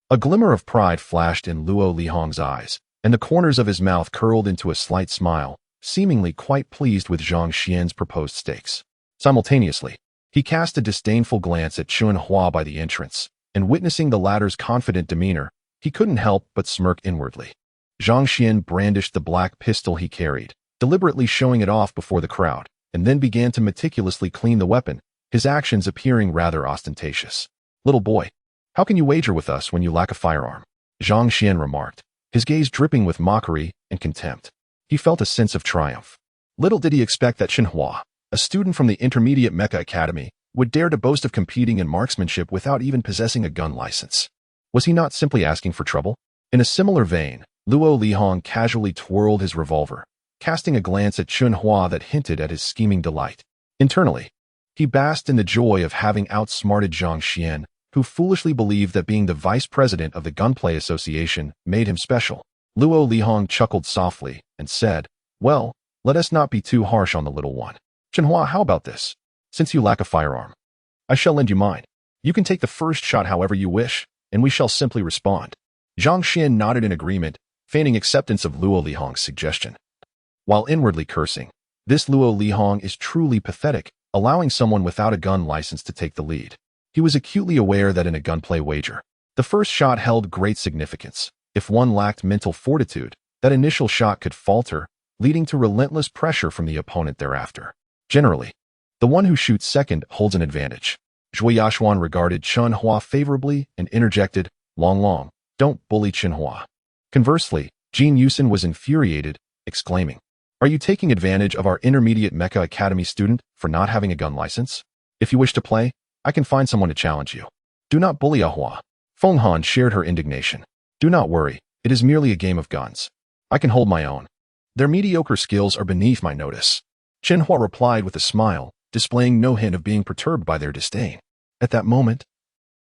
Speaker 1: a glimmer of pride flashed in Luo Lihong's eyes, and the corners of his mouth curled into a slight smile, seemingly quite pleased with Zhang Xian's proposed stakes. Simultaneously, he cast a disdainful glance at Chen Hua by the entrance, and witnessing the latter's confident demeanor, he couldn't help but smirk inwardly. Zhang Xian brandished the black pistol he carried, deliberately showing it off before the crowd, and then began to meticulously clean the weapon, his actions appearing rather ostentatious. Little boy, how can you wager with us when you lack a firearm? Zhang Xian remarked, his gaze dripping with mockery and contempt. He felt a sense of triumph. Little did he expect that Chen Hua, a student from the intermediate Mecha Academy, would dare to boast of competing in marksmanship without even possessing a gun license. Was he not simply asking for trouble? In a similar vein, Luo Lihong casually twirled his revolver, casting a glance at Chen Hua that hinted at his scheming delight. Internally, he basked in the joy of having outsmarted Zhang Xian, who foolishly believed that being the vice president of the Gunplay Association made him special. Luo Lihong chuckled softly and said, well, let us not be too harsh on the little one. Chen Hua, how about this? Since you lack a firearm, I shall lend you mine. You can take the first shot however you wish, and we shall simply respond. Zhang Xian nodded in agreement, feigning acceptance of Luo Lihong's suggestion. While inwardly cursing, this Luo Lihong is truly pathetic, allowing someone without a gun license to take the lead. He was acutely aware that in a gunplay wager, the first shot held great significance. If one lacked mental fortitude, that initial shot could falter, leading to relentless pressure from the opponent thereafter. Generally, The one who shoots second holds an advantage. Zhui Yashuan regarded Chen Hua favorably and interjected, Long, don't bully Chen Hua. Conversely, Jin Yusin was infuriated, exclaiming, Are you taking advantage of our intermediate Mecha Academy student for not having a gun license? If you wish to play, I can find someone to challenge you. Do not bully Ahua. Feng Han shared her indignation. Do not worry, it is merely a game of guns. I can hold my own. Their mediocre skills are beneath my notice. Chen Hua replied with a smile, displaying no hint of being perturbed by their disdain. At that moment,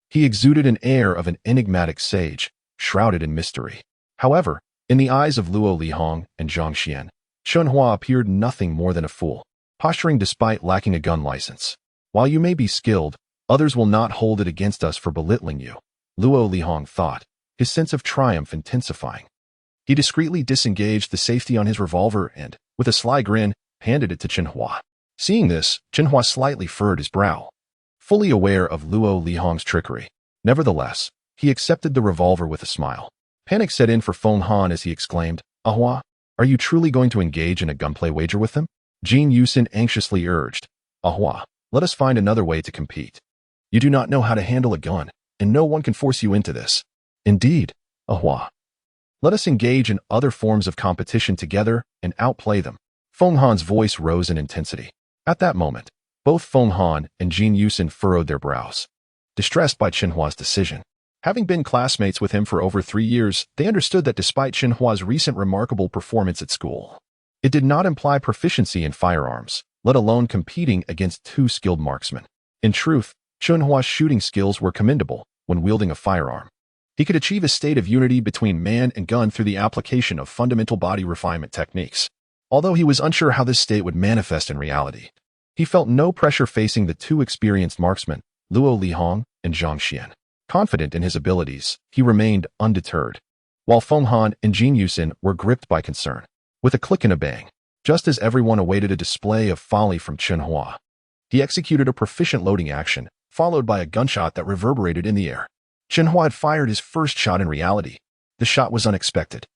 Speaker 1: he exuded an air of an enigmatic sage, shrouded in mystery. However, in the eyes of Luo Lihong and Zhang Xian, Chen Hua appeared nothing more than a fool, posturing despite lacking a gun license. While you may be skilled, others will not hold it against us for belittling you, Luo Lihong thought, his sense of triumph intensifying. He discreetly disengaged the safety on his revolver and, with a sly grin, handed it to Chen Hua. Seeing this, Chen Hua slightly furrowed his brow, fully aware of Luo Lihong's trickery. Nevertheless, he accepted the revolver with a smile. Panic set in for Feng Han as he exclaimed, Ahua, are you truly going to engage in a gunplay wager with them? Jin Yusin anxiously urged, Ahua, let us find another way to compete. You do not know how to handle a gun, and no one can force you into this. Indeed, Ahua. Let us engage in other forms of competition together and outplay them. Feng Han's voice rose in intensity. At that moment, both Feng Han and Jin Yusin furrowed their brows, distressed by Chen Hua's decision. Having been classmates with him for over 3 years, they understood that despite Chen Hua's recent remarkable performance at school, it did not imply proficiency in firearms, let alone competing against 2 skilled marksmen. In truth, Chen Hua's shooting skills were commendable when wielding a firearm. He could achieve a state of unity between man and gun through the application of fundamental body refinement techniques. Although he was unsure how this state would manifest in reality, he felt no pressure facing the 2 experienced marksmen, Luo Lihong and Zhang Xian. Confident in his abilities, he remained undeterred, while Feng Han and Jin Yusin were gripped by concern. With a click and a bang, just as everyone awaited a display of folly from Chen Hua, he executed a proficient loading action, followed by a gunshot that reverberated in the air. Chen Hua had fired his first shot in reality. The shot was unexpected.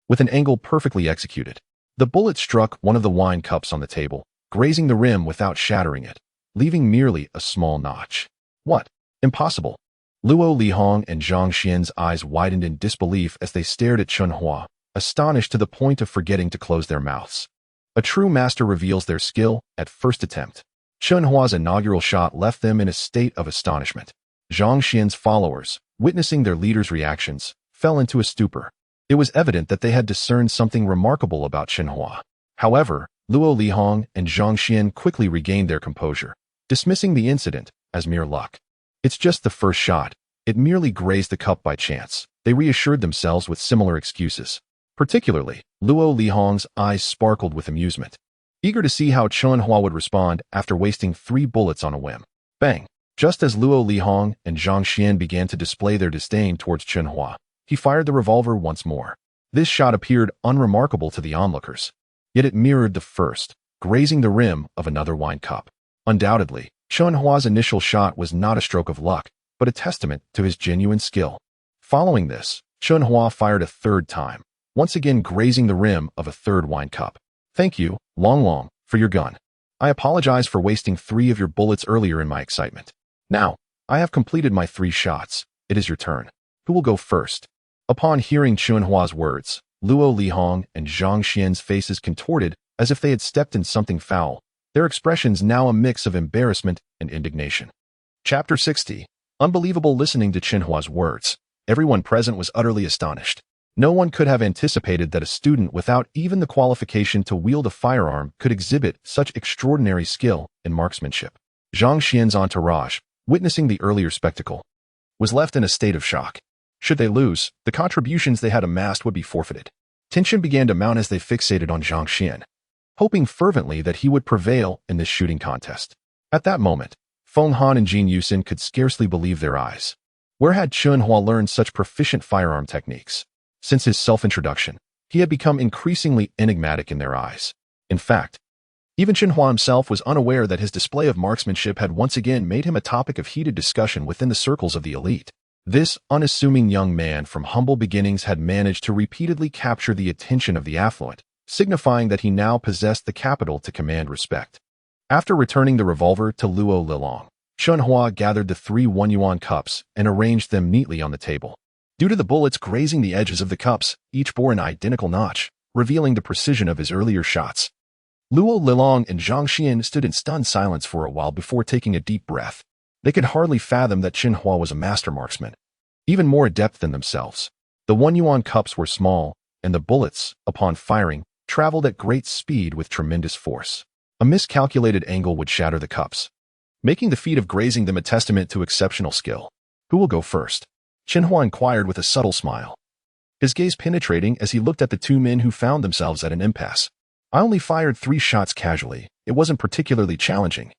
Speaker 1: With an angle perfectly executed, the bullet struck one of the wine cups on the table, grazing the rim without shattering it, leaving merely a small notch. What? Impossible. Luo Lihong and Zhang Xian's eyes widened in disbelief as they stared at Chen Hua, astonished to the point of forgetting to close their mouths. A true master reveals their skill at first attempt. Chen Hua's inaugural shot left them in a state of astonishment. Zhang Xian's followers, witnessing their leader's reactions, fell into a stupor. It was evident that they had discerned something remarkable about Chen Hua. However, Luo Lihong and Zhang Xian quickly regained their composure, dismissing the incident as mere luck. It's just the first shot. It merely grazed the cup by chance. They reassured themselves with similar excuses. Particularly, Luo Lihong's eyes sparkled with amusement, eager to see how Chen Hua would respond after wasting 3 bullets on a whim. Bang! Just as Luo Lihong and Zhang Xian began to display their disdain towards Chen Hua, he fired the revolver once more. This shot appeared unremarkable to the onlookers, yet it mirrored the first, grazing the rim of another wine cup. Undoubtedly, Chen Hua's initial shot was not a stroke of luck, but a testament to his genuine skill. Following this, Chen Hua fired a 3rd time, once again grazing the rim of a 3rd wine cup. Thank you, Long, for your gun. I apologize for wasting 3 of your bullets earlier in my excitement. Now, I have completed my 3 shots. It is your turn. Who will go first? Upon hearing Chen Hua's words, Luo Lihong and Zhang Xian's faces contorted as if they had stepped in something foul, their expressions now a mix of embarrassment and indignation. Chapter 60. Unbelievable. Listening to Chen Hua's words, everyone present was utterly astonished. No one could have anticipated that a student without even the qualification to wield a firearm could exhibit such extraordinary skill in marksmanship. Zhang Xian's entourage, witnessing the earlier spectacle, was left in a state of shock. Should they lose, the contributions they had amassed would be forfeited. Tension began to mount as they fixated on Zhang Xian, hoping fervently that he would prevail in this shooting contest. At that moment, Feng Han and Jin Yusin could scarcely believe their eyes. Where had Chen Hua learned such proficient firearm techniques? Since his self-introduction, he had become increasingly enigmatic in their eyes. In fact, even Chen Hua himself was unaware that his display of marksmanship had once again made him a topic of heated discussion within the circles of the elite. This unassuming young man from humble beginnings had managed to repeatedly capture the attention of the affluent, signifying that he now possessed the capital to command respect. After returning the revolver to Luo Lilong, Chen Hua gathered the 3 1-yuan cups and arranged them neatly on the table. Due to the bullets grazing the edges of the cups, each bore an identical notch, revealing the precision of his earlier shots. Luo Lilong and Zhang Xian stood in stunned silence for a while before taking a deep breath. They could hardly fathom that Chen Hua was a master marksman, even more adept than themselves. The 1-yuan cups were small, and the bullets, upon firing, traveled at great speed with tremendous force. A miscalculated angle would shatter the cups, making the feat of grazing them a testament to exceptional skill. Who will go first? Chen Hua inquired with a subtle smile, his gaze penetrating as he looked at the 2 men who found themselves at an impasse. I only fired 3 shots casually. It wasn't particularly challenging.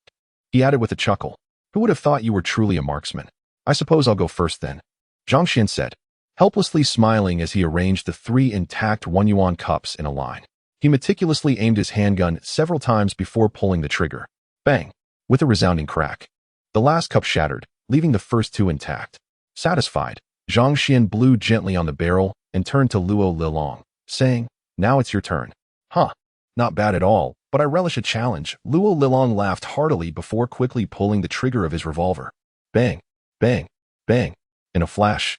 Speaker 1: He added with a chuckle. Who would have thought you were truly a marksman? I suppose I'll go first then. Zhang Xian said, helplessly smiling as he arranged the 3 intact 1-yuan cups in a line. He meticulously aimed his handgun several times before pulling the trigger. Bang! With a resounding crack. The last cup shattered, leaving the first 2 intact. Satisfied, Zhang Xian blew gently on the barrel and turned to Luo Lilong, saying, now it's your turn. Huh. Not bad at all, but I relish a challenge. Luo Lilong laughed heartily before quickly pulling the trigger of his revolver. Bang! Bang! Bang! In a flash,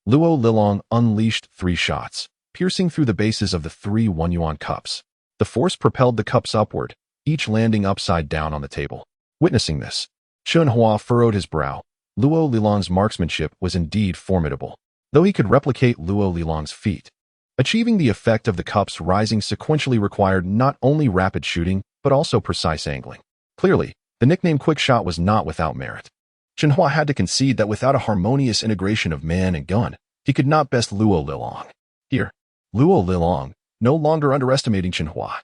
Speaker 1: Luo Lilong unleashed 3 shots, piercing through the bases of the 3 1-yuan cups. The force propelled the cups upward, each landing upside down on the table. Witnessing this, Chen Hua furrowed his brow. Luo Lilong's marksmanship was indeed formidable, though he could replicate Luo Lilong's feat. Achieving the effect of the cups rising sequentially required not only rapid shooting, but also precise angling. Clearly, the nickname Quick Shot was not without merit. Chen Hua had to concede that without a harmonious integration of man and gun, he could not best Luo Lilong. Here, Luo Lilong, no longer underestimating Chen Hua,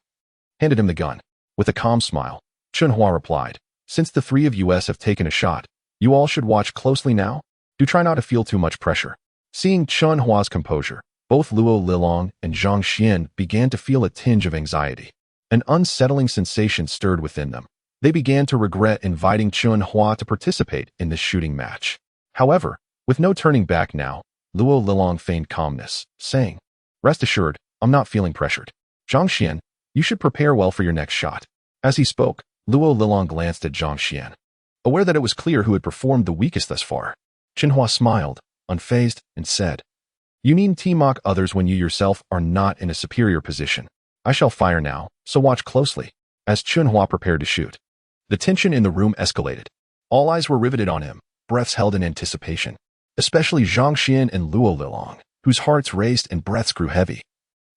Speaker 1: handed him the gun. With a calm smile, Chen Hua replied, since the 3 of us have taken a shot, you all should watch closely now. Do try not to feel too much pressure. Seeing Chen Hua's composure, both Luo Lilong and Zhang Xian began to feel a tinge of anxiety. An unsettling sensation stirred within them. They began to regret inviting Chen Hua to participate in this shooting match. However, with no turning back now, Luo Lilong feigned calmness, saying, rest assured, I'm not feeling pressured. Zhang Xian, you should prepare well for your next shot. As he spoke, Luo Lilong glanced at Zhang Xian, aware that it was clear who had performed the weakest thus far. Chen Hua smiled, unfazed, and said, you mean team-mock others when you yourself are not in a superior position. I shall fire now, so watch closely. As Chen Hua prepared to shoot, the tension in the room escalated. All eyes were riveted on him, breaths held in anticipation, especially Zhang Xian and Luo Lilong, whose hearts raced and breaths grew heavy.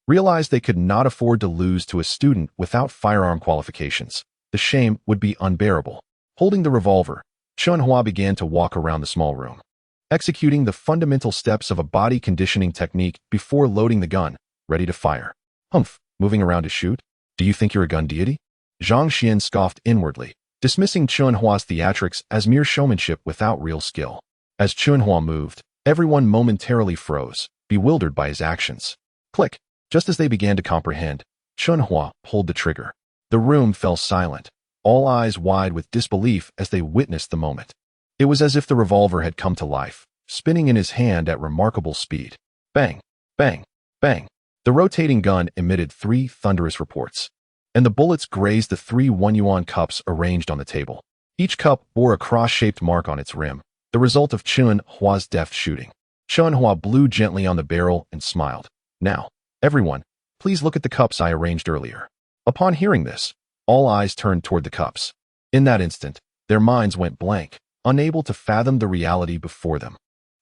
Speaker 1: Realized they could not afford to lose to a student without firearm qualifications. The shame would be unbearable. Holding the revolver, Chen Hua began to walk around the small room, executing the fundamental steps of a body conditioning technique before loading the gun, ready to fire. Humph, moving around to shoot? Do you think you're a gun deity? Zhang Xian scoffed inwardly, dismissing Chen Hua's theatrics as mere showmanship without real skill. As Chen Hua moved, everyone momentarily froze, bewildered by his actions. Click! Just as they began to comprehend, Chen Hua pulled the trigger. The room fell silent, all eyes wide with disbelief as they witnessed the moment. It was as if the revolver had come to life, spinning in his hand at remarkable speed. Bang! Bang! Bang! The rotating gun emitted 3 thunderous reports, and the bullets grazed the 3 1-yuan cups arranged on the table. Each cup bore a cross-shaped mark on its rim, the result of Chen Hua's deft shooting. Chen Hua blew gently on the barrel and smiled. Now, everyone, please look at the cups I arranged earlier. Upon hearing this, all eyes turned toward the cups. In that instant, their minds went blank, unable to fathom the reality before them.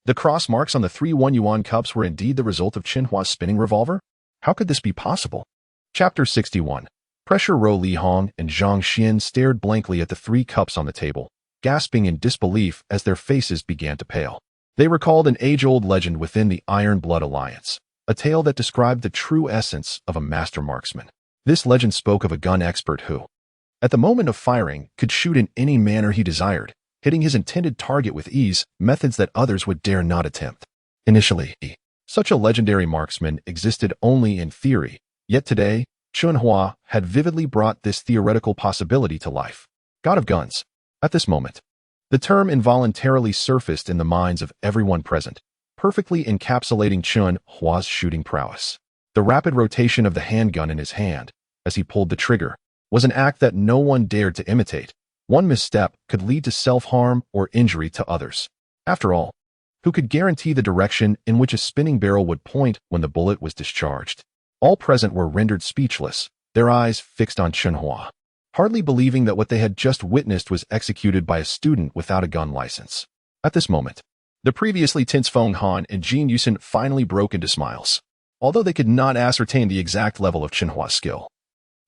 Speaker 1: The cross marks on the 3 1-yuan cups were indeed the result of Chen Hua's spinning revolver? How could this be possible? Chapter 61. Pressure. Ro Lihong and Zhang Xian stared blankly at the 3 cups on the table, gasping in disbelief as their faces began to pale. They recalled an age-old legend within the Iron Blood Alliance, a tale that described the true essence of a master marksman. This legend spoke of a gun expert who, at the moment of firing, could shoot in any manner he desired, hitting his intended target with ease, methods that others would dare not attempt. Initially, such a legendary marksman existed only in theory, yet today, Chen Hua had vividly brought this theoretical possibility to life. God of Guns. At this moment, the term involuntarily surfaced in the minds of everyone present, perfectly encapsulating Chen Hua's shooting prowess. The rapid rotation of the handgun in his hand, as he pulled the trigger, was an act that no one dared to imitate. One misstep could lead to self-harm or injury to others. After all, who could guarantee the direction in which a spinning barrel would point when the bullet was discharged? All present were rendered speechless, their eyes fixed on Chen Hua, hardly believing that what they had just witnessed was executed by a student without a gun license. At this moment, the previously tense Feng Han and Jin Yusen finally broke into smiles. Although they could not ascertain the exact level of Chen Hua's skill,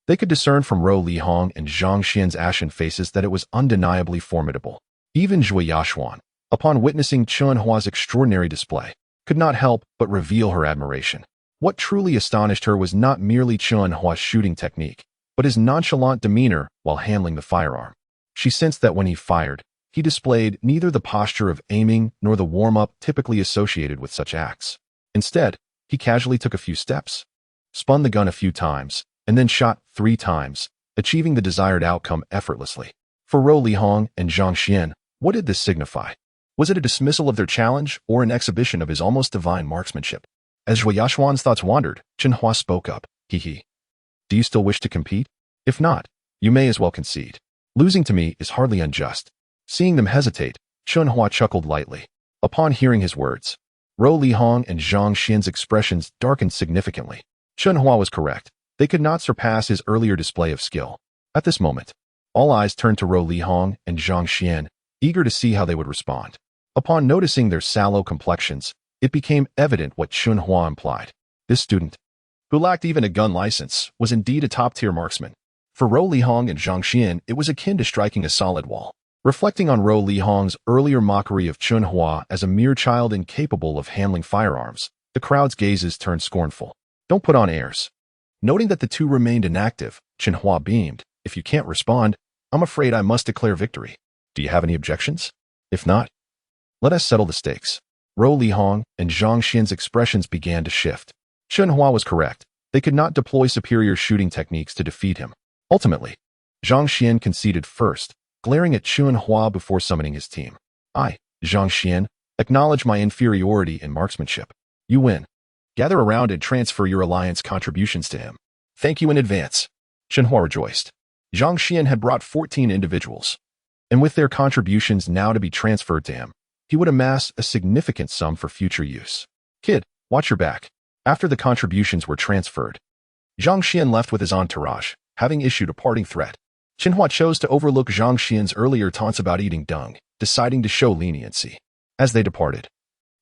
Speaker 1: they could discern from Rou Lihong and Zhang Xian's ashen faces that it was undeniably formidable. Even Zhui Yaxuan, upon witnessing Chen Hua's extraordinary display, could not help but reveal her admiration. What truly astonished her was not merely Chen Hua's shooting technique, but his nonchalant demeanor while handling the firearm. She sensed that when he fired, he displayed neither the posture of aiming nor the warm-up typically associated with such acts. Instead, he casually took a few steps, spun the gun a few times, and then shot 3 times, achieving the desired outcome effortlessly. For Rou Lihong and Zhang Xian, what did this signify? Was it a dismissal of their challenge or an exhibition of his almost divine marksmanship? As Zhui Yaxuan's thoughts wandered, Chen Hua spoke up. Hee. Do you still wish to compete? If not, you may as well concede. Losing to me is hardly unjust. Seeing them hesitate, Chen Hua chuckled lightly. Upon hearing his words, Rou Lihong and Zhang Xian's expressions darkened significantly. Chen Hua was correct. They could not surpass his earlier display of skill. At this moment, all eyes turned to Rou Lihong and Zhang Xian, eager to see how they would respond. Upon noticing their sallow complexions, it became evident what Chen Hua implied. This student, who lacked even a gun license, was indeed a top-tier marksman. For Rou Lihong and Zhang Xian, it was akin to striking a solid wall. Reflecting on Rou Lihong's earlier mockery of Chen Hua as a mere child incapable of handling firearms, the crowd's gazes turned scornful. Don't put on airs. Noting that the two remained inactive, Chen Hua beamed. If you can't respond, I'm afraid I must declare victory. Do you have any objections? If not, let us settle the stakes. Rou Lihong and Zhang Xian's expressions began to shift. Chen Hua was correct. They could not deploy superior shooting techniques to defeat him. Ultimately, Zhang Xian conceded first, glaring at Chen Hua before summoning his team. I, Zhang Xian, acknowledge my inferiority in marksmanship. You win. Gather around and transfer your alliance contributions to him. Thank you in advance. Chen Hua rejoiced. Zhang Xian had brought 14 individuals, and with their contributions now to be transferred to him, he would amass a significant sum for future use. Kid, watch your back. After the contributions were transferred, Zhang Xian left with his entourage, having issued a parting threat. Chen Hua chose to overlook Zhang Xian's earlier taunts about eating dung, deciding to show leniency. As they departed,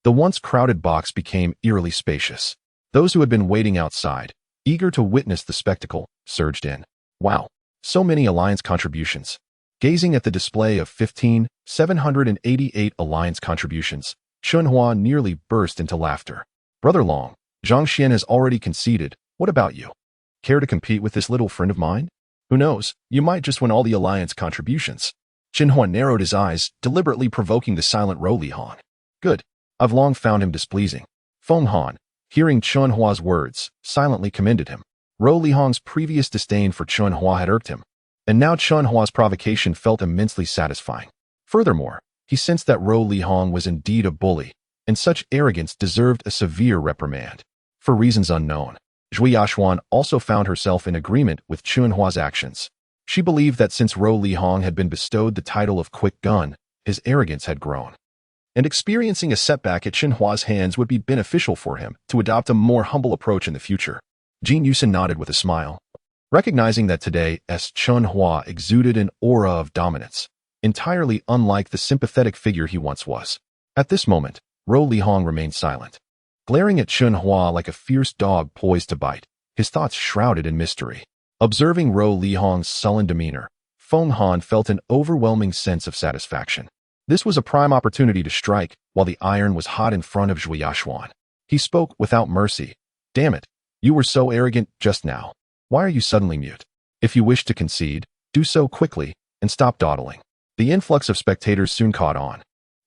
Speaker 1: the once crowded box became eerily spacious. Those who had been waiting outside, eager to witness the spectacle, surged in. Wow, so many alliance contributions. Gazing at the display of 15,788 alliance contributions, Chen Hua nearly burst into laughter. Brother Long, Zhang Xian has already conceded. What about you? Care to compete with this little friend of mine? Who knows, you might just win all the alliance contributions. Chen Hua narrowed his eyes, deliberately provoking the silent Rou Lihong. Good. I've long found him displeasing. Feng Han, hearing Chen Hua's words, silently commended him. Rou Lihong's previous disdain for Chen Hua had irked him, and now Chen Hua's provocation felt immensely satisfying. Furthermore, he sensed that Rou Lihong was indeed a bully, and such arrogance deserved a severe reprimand. For reasons unknown, Zhui Yaxuan also found herself in agreement with Chen Hua's actions. She believed that since Rou Lihong had been bestowed the title of Quick Gun, his arrogance had grown, and experiencing a setback at Chen Hua's hands would be beneficial for him to adopt a more humble approach in the future. Jin Yusen nodded with a smile, recognizing that today's Chen Hua exuded an aura of dominance, entirely unlike the sympathetic figure he once was. At this moment, Rou Lihong remained silent, glaring at Chen Hua like a fierce dog poised to bite, his thoughts shrouded in mystery. Observing Rou Lihong's sullen demeanor, Feng Han felt an overwhelming sense of satisfaction. This was a prime opportunity to strike while the iron was hot in front of Zhui Yaxuan. He spoke without mercy. Damn it, you were so arrogant just now. Why are you suddenly mute? If you wish to concede, do so quickly and stop dawdling. The influx of spectators soon caught on,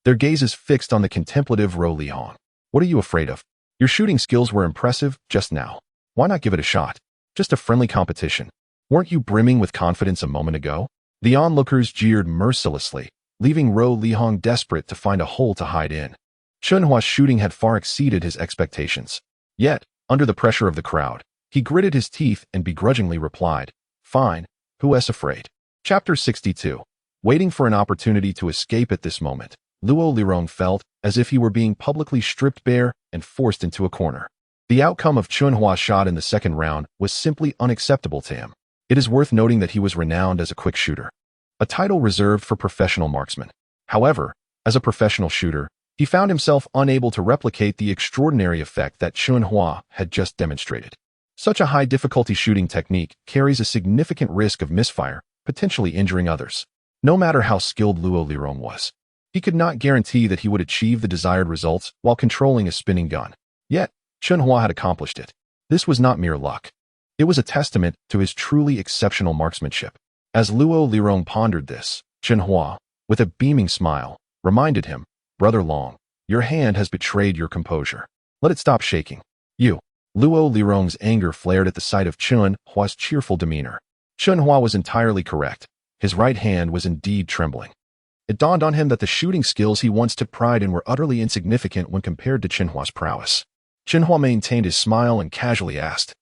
Speaker 1: their gazes fixed on the contemplative Rou Lihong. What are you afraid of? Your shooting skills were impressive just now. Why not give it a shot? Just a friendly competition. Weren't you brimming with confidence a moment ago? The onlookers jeered mercilessly, leaving Rou Lihong desperate to find a hole to hide in. Chen Hua's shooting had far exceeded his expectations. Yet, under the pressure of the crowd, he gritted his teeth and begrudgingly replied, Fine, Who is afraid? Chapter 62. Waiting for an opportunity to escape at this moment, Luo Lirong felt as if he were being publicly stripped bare and forced into a corner. The outcome of Chen Hua's shot in the second round was simply unacceptable to him. It is worth noting that he was renowned as a quick shooter, a title reserved for professional marksmen. However, as a professional shooter, he found himself unable to replicate the extraordinary effect that Chen Hua had just demonstrated. Such a high-difficulty shooting technique carries a significant risk of misfire, potentially injuring others. No matter how skilled Luo Lirong was, he could not guarantee that he would achieve the desired results while controlling a spinning gun. Yet, Chen Hua had accomplished it. This was not mere luck. It was a testament to his truly exceptional marksmanship. As Luo Lirong pondered this, Chen Hua, with a beaming smile, reminded him, "Brother Long, your hand has betrayed your composure. Let it stop shaking." You. Luo Lirong's anger flared at the sight of Chen Hua's cheerful demeanor. Chen Hua was entirely correct. His right hand was indeed trembling. It dawned on him that the shooting skills he once took pride in were utterly insignificant when compared to Chen Hua's prowess. Chen Hua maintained his smile and casually asked,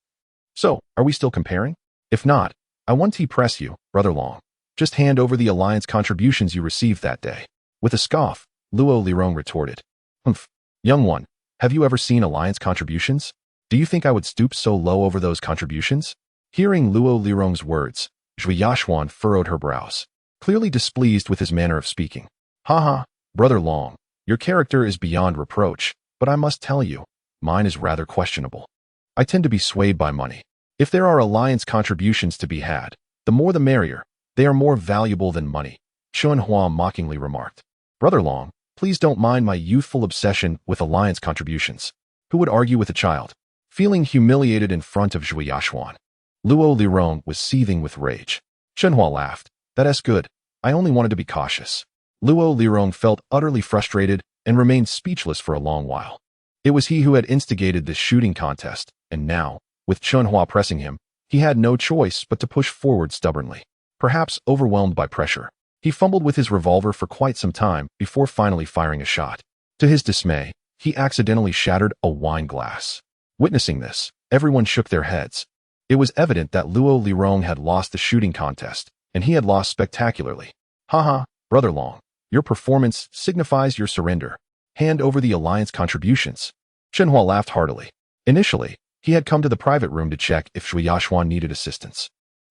Speaker 1: "So, are we still comparing? If not, I want to press you, Brother Long. Just hand over the alliance contributions you received that day." With a scoff, Luo Lirong retorted, "Humph, young one, have you ever seen alliance contributions? Do you think I would stoop so low over those contributions?" Hearing Luo Lirong's words, Zhui Yashuan furrowed her brows, clearly displeased with his manner of speaking. "Haha, Brother Long, your character is beyond reproach, but I must tell you, mine is rather questionable. I tend to be swayed by money. If there are alliance contributions to be had, the more the merrier. They are more valuable than money," Chen Hua mockingly remarked. "Brother Long, please don't mind my youthful obsession with alliance contributions. Who would argue with a child?" Feeling humiliated in front of Zhui Yashuan, Luo Lirong was seething with rage. Chen Hua laughed. "That's good. I only wanted to be cautious." Luo Lirong felt utterly frustrated and remained speechless for a long while. It was he who had instigated this shooting contest, and now, with Chen Hua pressing him, he had no choice but to push forward stubbornly. Perhaps overwhelmed by pressure, he fumbled with his revolver for quite some time before finally firing a shot. To his dismay, he accidentally shattered a wine glass. Witnessing this, everyone shook their heads. It was evident that Luo Lirong had lost the shooting contest, and he had lost spectacularly. "Haha, Brother Long, your performance signifies your surrender. Hand over the alliance contributions." Chen Hua laughed heartily. Initially, he had come to the private room to check if Zhui Yashuan needed assistance.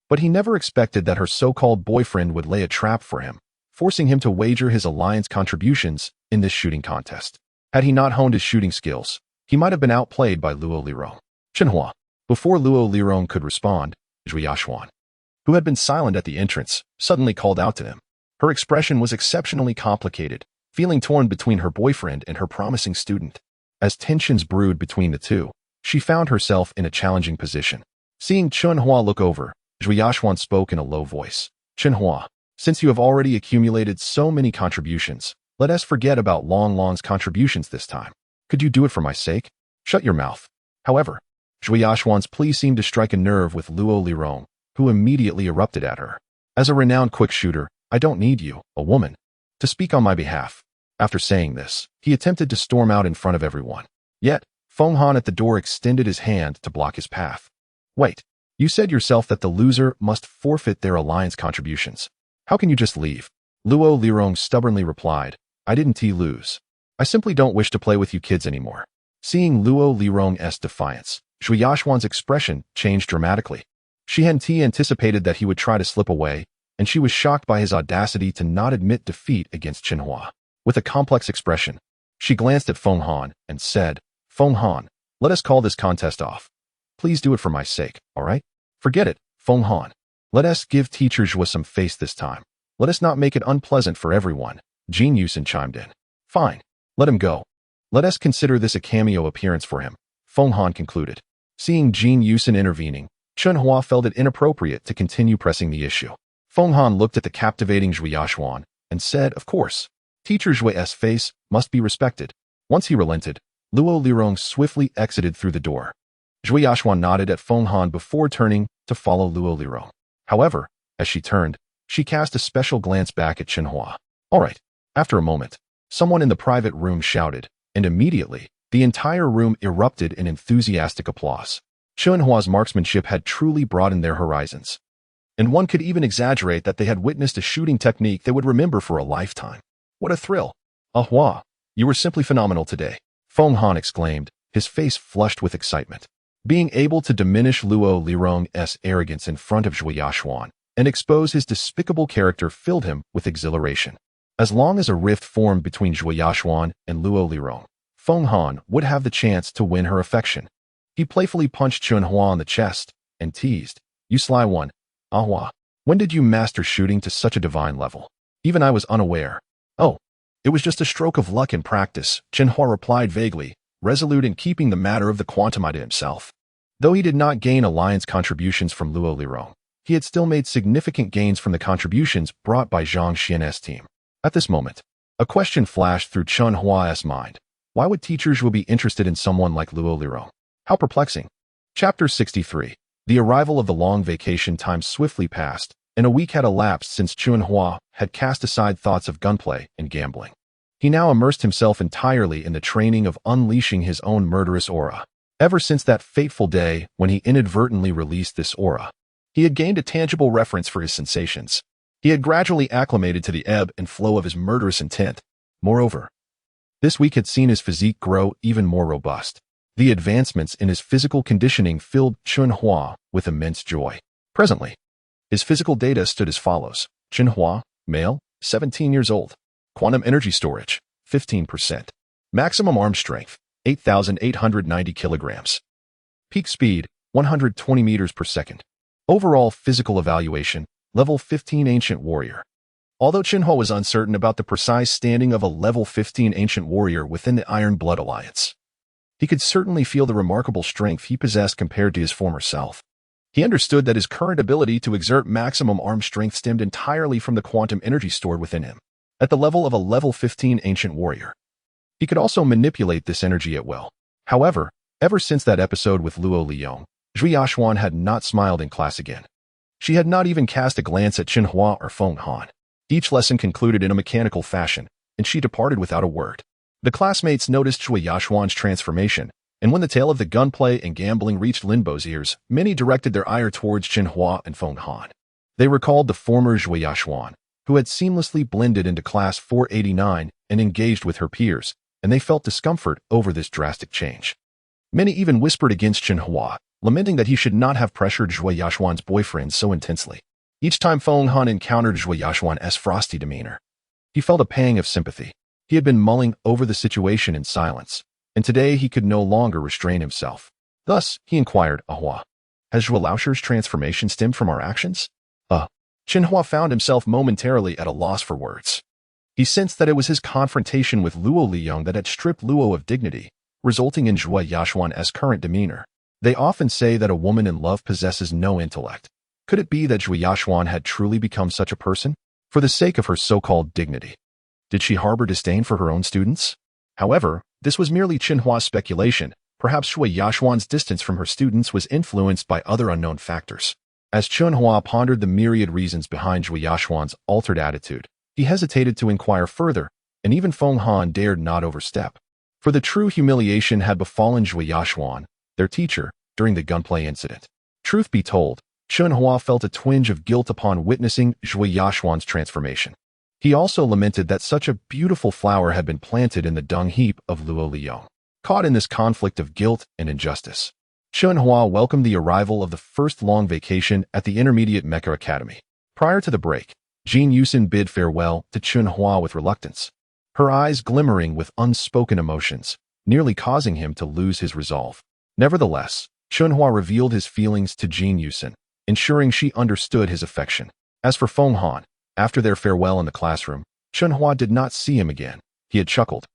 Speaker 1: But he never expected that her so-called boyfriend would lay a trap for him, forcing him to wager his alliance contributions in this shooting contest. Had he not honed his shooting skills, he might have been outplayed by Luo Lirong. Chen Hua. Before Luo Lirong could respond, Zhui Yashuan, who had been silent at the entrance, suddenly called out to him. Her expression was exceptionally complicated, feeling torn between her boyfriend and her promising student. As tensions brewed between the two, she found herself in a challenging position. Seeing Chen Hua look over, Zhui Yashuan spoke in a low voice. "Chen Hua, since you have already accumulated so many contributions, let us forget about Long's contributions this time. Could you do it for my sake? Shut your mouth." However, Zhui Yashuan's plea seemed to strike a nerve with Luo Lirong, who immediately erupted at her. "As a renowned quick shooter, I don't need you, a woman, to speak on my behalf." After saying this, he attempted to storm out in front of everyone. Yet, Feng Han at the door extended his hand to block his path. "Wait, you said yourself that the loser must forfeit their alliance contributions. How can you just leave?" Luo Lirong stubbornly replied, "I didn't lose. I simply don't wish to play with you kids anymore." Seeing Luo Lirong's defiance, Zhui Yashuan's expression changed dramatically. She hadn't anticipated that he would try to slip away, and she was shocked by his audacity to not admit defeat against Chen Hua. With a complex expression, she glanced at Feng Han and said, "Feng Han, let us call this contest off. Please do it for my sake, all right? Forget it, Feng Han. Let us give Teacher Zhua some face this time. Let us not make it unpleasant for everyone." Jin Yusen chimed in. "Fine, let him go. Let us consider this a cameo appearance for him," Feng Han concluded. Seeing Jin Yusen intervening, Chen Hua felt it inappropriate to continue pressing the issue. Feng Han looked at the captivating Zhui Yashuan and said, "Of course, Teacher Zhui's face must be respected." Once he relented, Luo Lirong swiftly exited through the door. Zhui Yashuan nodded at Feng Han before turning to follow Luo Lirong. However, as she turned, she cast a special glance back at Chen Hua. "All right." After a moment, someone in the private room shouted, and immediately, the entire room erupted in enthusiastic applause. Chen Hua's marksmanship had truly broadened their horizons. and one could even exaggerate that they had witnessed a shooting technique they would remember for a lifetime. What a thrill! Hua, you were simply phenomenal today, Feng Han exclaimed, his face flushed with excitement. Being able to diminish Luo Lirong's arrogance in front of Zhui Yaxuan and expose his despicable character filled him with exhilaration. As long as a rift formed between Zhui Yaxuan and Luo Lirong, Feng Han would have the chance to win her affection. He playfully punched Chen Hua on the chest and teased, "You sly one, Hua. When did you master shooting to such a divine level? Even I was unaware." "Oh, it was just a stroke of luck in practice," Chen Hua replied vaguely, resolute in keeping the matter of the quantum eye to himself. Though he did not gain alliance contributions from Luo Lirong, he had still made significant gains from the contributions brought by Zhang Xian's team. At this moment, a question flashed through Chen Hua's mind. Why would teachers be interested in someone like Luo Lirong? How perplexing. Chapter 63. The arrival of the long vacation time swiftly passed, and a week had elapsed since Chen Hua had cast aside thoughts of gunplay and gambling. He now immersed himself entirely in the training of unleashing his own murderous aura. Ever since that fateful day when he inadvertently released this aura, he had gained a tangible reference for his sensations. He had gradually acclimated to the ebb and flow of his murderous intent. Moreover, this week had seen his physique grow even more robust. The advancements in his physical conditioning filled Chen Hua with immense joy. Presently, his physical data stood as follows. Chen Hua, male, 17 years old. Quantum energy storage, 15%. Maximum arm strength, 8,890 kilograms. Peak speed, 120 meters per second. Overall physical evaluation, level 15 Ancient Warrior. Although Chen Hua was uncertain about the precise standing of a level 15 Ancient Warrior within the Iron Blood Alliance, he could certainly feel the remarkable strength he possessed compared to his former self. He understood that his current ability to exert maximum arm strength stemmed entirely from the quantum energy stored within him, at the level of a level 15 Ancient Warrior. He could also manipulate this energy at will. However, ever since that episode with Luo Liyong, Zhui Yaxuan had not smiled in class again. She had not even cast a glance at Chen Hua or Feng Han. Each lesson concluded in a mechanical fashion, and she departed without a word. The classmates noticed Zhui Yaxuan's transformation, and when the tale of the gunplay and gambling reached Linbo's ears, many directed their ire towards Chen Hua and Feng Han. They recalled the former Zhui Yaxuan, who had seamlessly blended into Class 489 and engaged with her peers, and they felt discomfort over this drastic change. Many even whispered against Chen Hua, lamenting that he should not have pressured Zhui Yaxuan's boyfriend so intensely. Each time Feng Han encountered Zhui Yaxuan's frosty demeanor, he felt a pang of sympathy. He had been mulling over the situation in silence, and today he could no longer restrain himself. Thus, he inquired, "Hua, has Zhui Laosher's transformation stemmed from our actions?" Chen Hua found himself momentarily at a loss for words. He sensed that it was his confrontation with Luo Liyong that had stripped Luo of dignity, resulting in Zhui Yaxuan's current demeanor. They often say that a woman in love possesses no intellect. Could it be that Zhui Yaxuan had truly become such a person? For the sake of her so-called dignity, did she harbor disdain for her own students? However, this was merely Chen Hua's speculation. Perhaps Zhui Yaxuan's distance from her students was influenced by other unknown factors. As Chen Hua pondered the myriad reasons behind Zhui Yaxuan's altered attitude, he hesitated to inquire further, and even Feng Han dared not overstep. For the true humiliation had befallen Zhui Yaxuan, their teacher, during the gunplay incident. Truth be told, Chen Hua felt a twinge of guilt upon witnessing Zhui Yaxuan's transformation. He also lamented that such a beautiful flower had been planted in the dung heap of Luo Liyong. Caught in this conflict of guilt and injustice, Chen Hua welcomed the arrival of the first long vacation at the Intermediate Mech Academy. Prior to the break, Jin Yusin bid farewell to Chen Hua with reluctance, her eyes glimmering with unspoken emotions, nearly causing him to lose his resolve. Nevertheless, Chen Hua revealed his feelings to Jin Yusin, ensuring she understood his affection. As for Feng Han, after their farewell in the classroom, Chen Hua did not see him again. He had chuckled,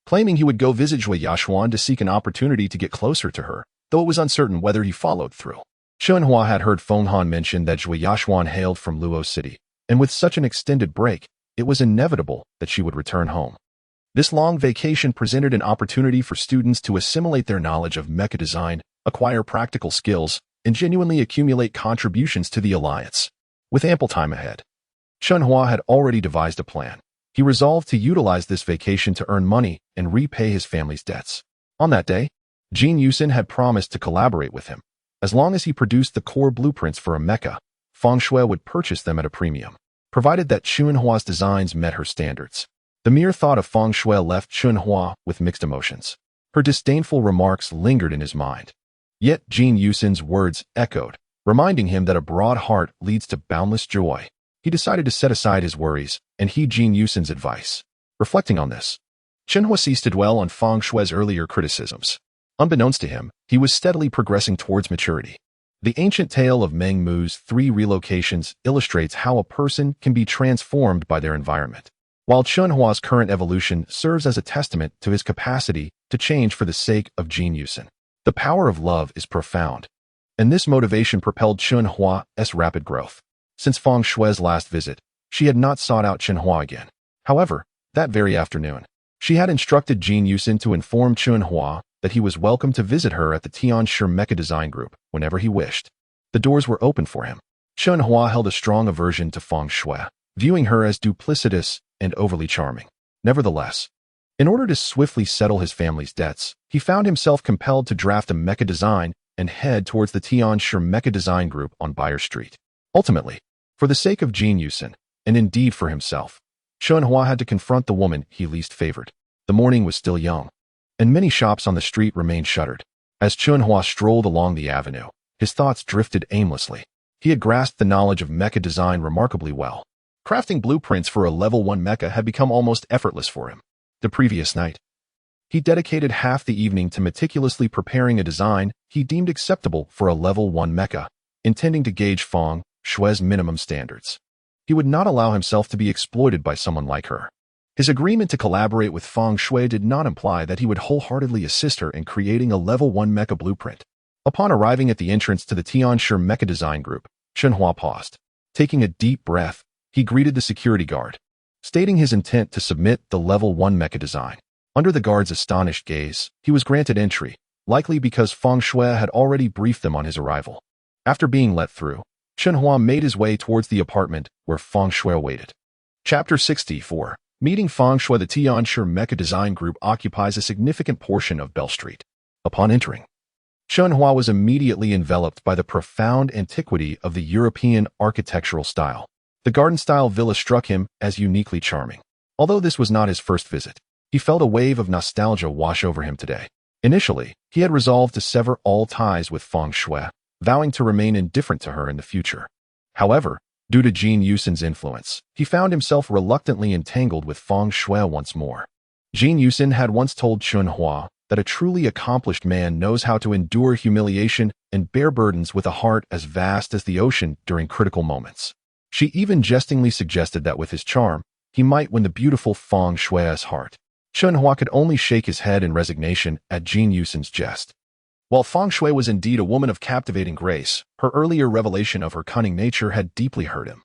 Speaker 1: claiming he would go visit Zhui Yaxuan to seek an opportunity to get closer to her, though it was uncertain whether he followed through. Chen Hua had heard Feng Han mention that Zhui Yaxuan hailed from Luo City, and with such an extended break, it was inevitable that she would return home. This long vacation presented an opportunity for students to assimilate their knowledge of mecha design, acquire practical skills, and genuinely accumulate contributions to the Alliance. With ample time ahead, Chen Hua had already devised a plan. He resolved to utilize this vacation to earn money and repay his family's debts. On that day, Jin Yusin had promised to collaborate with him, as long as he produced the core blueprints for a mecha, Feng Shui would purchase them at a premium, provided that Chen Hua's designs met her standards. The mere thought of Feng Shui left Chen Hua with mixed emotions. Her disdainful remarks lingered in his mind. Yet Jin Yusin's words echoed, reminding him that a broad heart leads to boundless joy. He decided to set aside his worries and heed Jin Yusin's advice. Reflecting on this, Chen Hua ceased to dwell on Feng Shui's earlier criticisms. Unbeknownst to him, he was steadily progressing towards maturity. The ancient tale of Meng Mu's 3 relocations illustrates how a person can be transformed by their environment, while Chen Hua's current evolution serves as a testament to his capacity to change for the sake of Jin Yusin. The power of love is profound, and this motivation propelled Chen Hua's rapid growth. Since Feng Shui's last visit, she had not sought out Chen Hua again. However, that very afternoon, she had instructed Jin Yusin to inform Chen Hua that he was welcome to visit her at the Tianshi Mecha Design Group whenever he wished. The doors were open for him. Chen Hua held a strong aversion to Feng Shui, viewing her as duplicitous and overly charming. Nevertheless, in order to swiftly settle his family's debts, he found himself compelled to draft a mecha design and head towards the Tianshi Mecha Design Group on Bayer Street. Ultimately, for the sake of Jin Yusin, and indeed for himself, Chen Hua had to confront the woman he least favored. The morning was still young, and many shops on the street remained shuttered. As Chen Hua strolled along the avenue, his thoughts drifted aimlessly. He had grasped the knowledge of mecha design remarkably well. Crafting blueprints for a level 1 mecha had become almost effortless for him. The previous night, he dedicated half the evening to meticulously preparing a design he deemed acceptable for a level 1 mecha, intending to gauge Feng Shui's minimum standards. He would not allow himself to be exploited by someone like her. His agreement to collaborate with Feng Shui did not imply that he would wholeheartedly assist her in creating a level 1 mecha blueprint. Upon arriving at the entrance to the Tianshi Mecha Design Group, Chen Hua paused. Taking a deep breath, he greeted the security guard, stating his intent to submit the level 1 mecha design. Under the guard's astonished gaze, he was granted entry, likely because Feng Shui had already briefed them on his arrival. After being let through, Chen Hua made his way towards the apartment where Feng Shui waited. Chapter 64. Meeting Feng Shui. The Tianshi Mecha Design Group occupies a significant portion of Bell Street. Upon entering, Chen Hua was immediately enveloped by the profound antiquity of the European architectural style. The garden-style villa struck him as uniquely charming. Although this was not his first visit, he felt a wave of nostalgia wash over him today. Initially, he had resolved to sever all ties with Feng Shui, vowing to remain indifferent to her in the future. However, due to Jin Yusin's influence, he found himself reluctantly entangled with Feng Shui once more. Jin Yusin had once told Chen Hua that a truly accomplished man knows how to endure humiliation and bear burdens with a heart as vast as the ocean during critical moments. She even jestingly suggested that with his charm, he might win the beautiful Feng Shui's heart. Chen Hua could only shake his head in resignation at Jin Yusin's jest. While Feng Shui was indeed a woman of captivating grace, her earlier revelation of her cunning nature had deeply hurt him,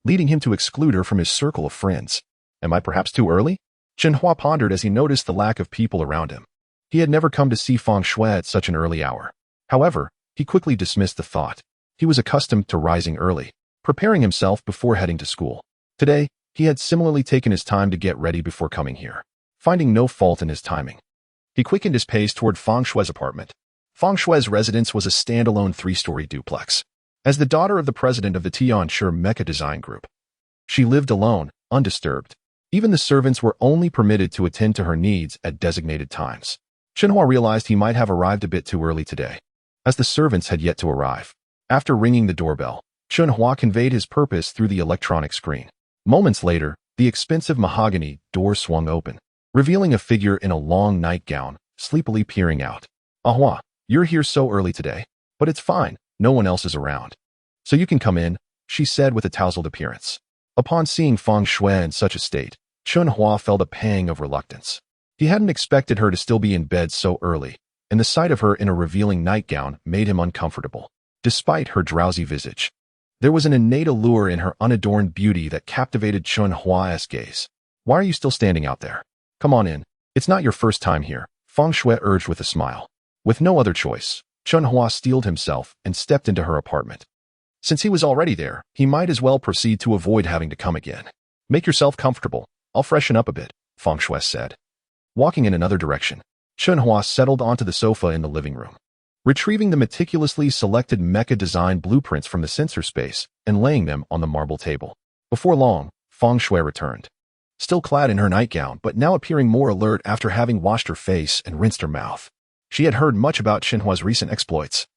Speaker 1: leading him to exclude her from his circle of friends. Am I perhaps too early? Chen Hua pondered as he noticed the lack of people around him. He had never come to see Feng Shui at such an early hour. However, he quickly dismissed the thought. He was accustomed to rising early, preparing himself before heading to school. Today, he had similarly taken his time to get ready before coming here, finding no fault in his timing. He quickened his pace toward Feng Shui's apartment. Feng Shui's residence was a standalone 3-story duplex. As the daughter of the president of the Tianshi Mecha Design Group, she lived alone, undisturbed. Even the servants were only permitted to attend to her needs at designated times. Chen Hua realized he might have arrived a bit too early today, as the servants had yet to arrive. After ringing the doorbell, Chen Hua conveyed his purpose through the electronic screen. Moments later, the expensive mahogany door swung open, revealing a figure in a long nightgown, sleepily peering out. "Hua, you're here so early today, but it's fine, no one else is around. So you can come in," she said with a tousled appearance. Upon seeing Feng Shui in such a state, Chen Hua felt a pang of reluctance. He hadn't expected her to still be in bed so early, and the sight of her in a revealing nightgown made him uncomfortable. Despite her drowsy visage, there was an innate allure in her unadorned beauty that captivated Chen Hua's gaze. "Why are you still standing out there? Come on in. It's not your first time here," Feng Shui urged with a smile. With no other choice, Chen Hua steeled himself and stepped into her apartment. Since he was already there, he might as well proceed to avoid having to come again. "Make yourself comfortable. I'll freshen up a bit," Feng Shui said. Walking in another direction, Chen Hua settled onto the sofa in the living room. retrieving the meticulously selected mecha design blueprints from the sensor space and laying them on the marble table. Before long, Feng Shui returned. Still clad in her nightgown, but now appearing more alert after having washed her face and rinsed her mouth. She had heard much about Chen Hua's recent exploits,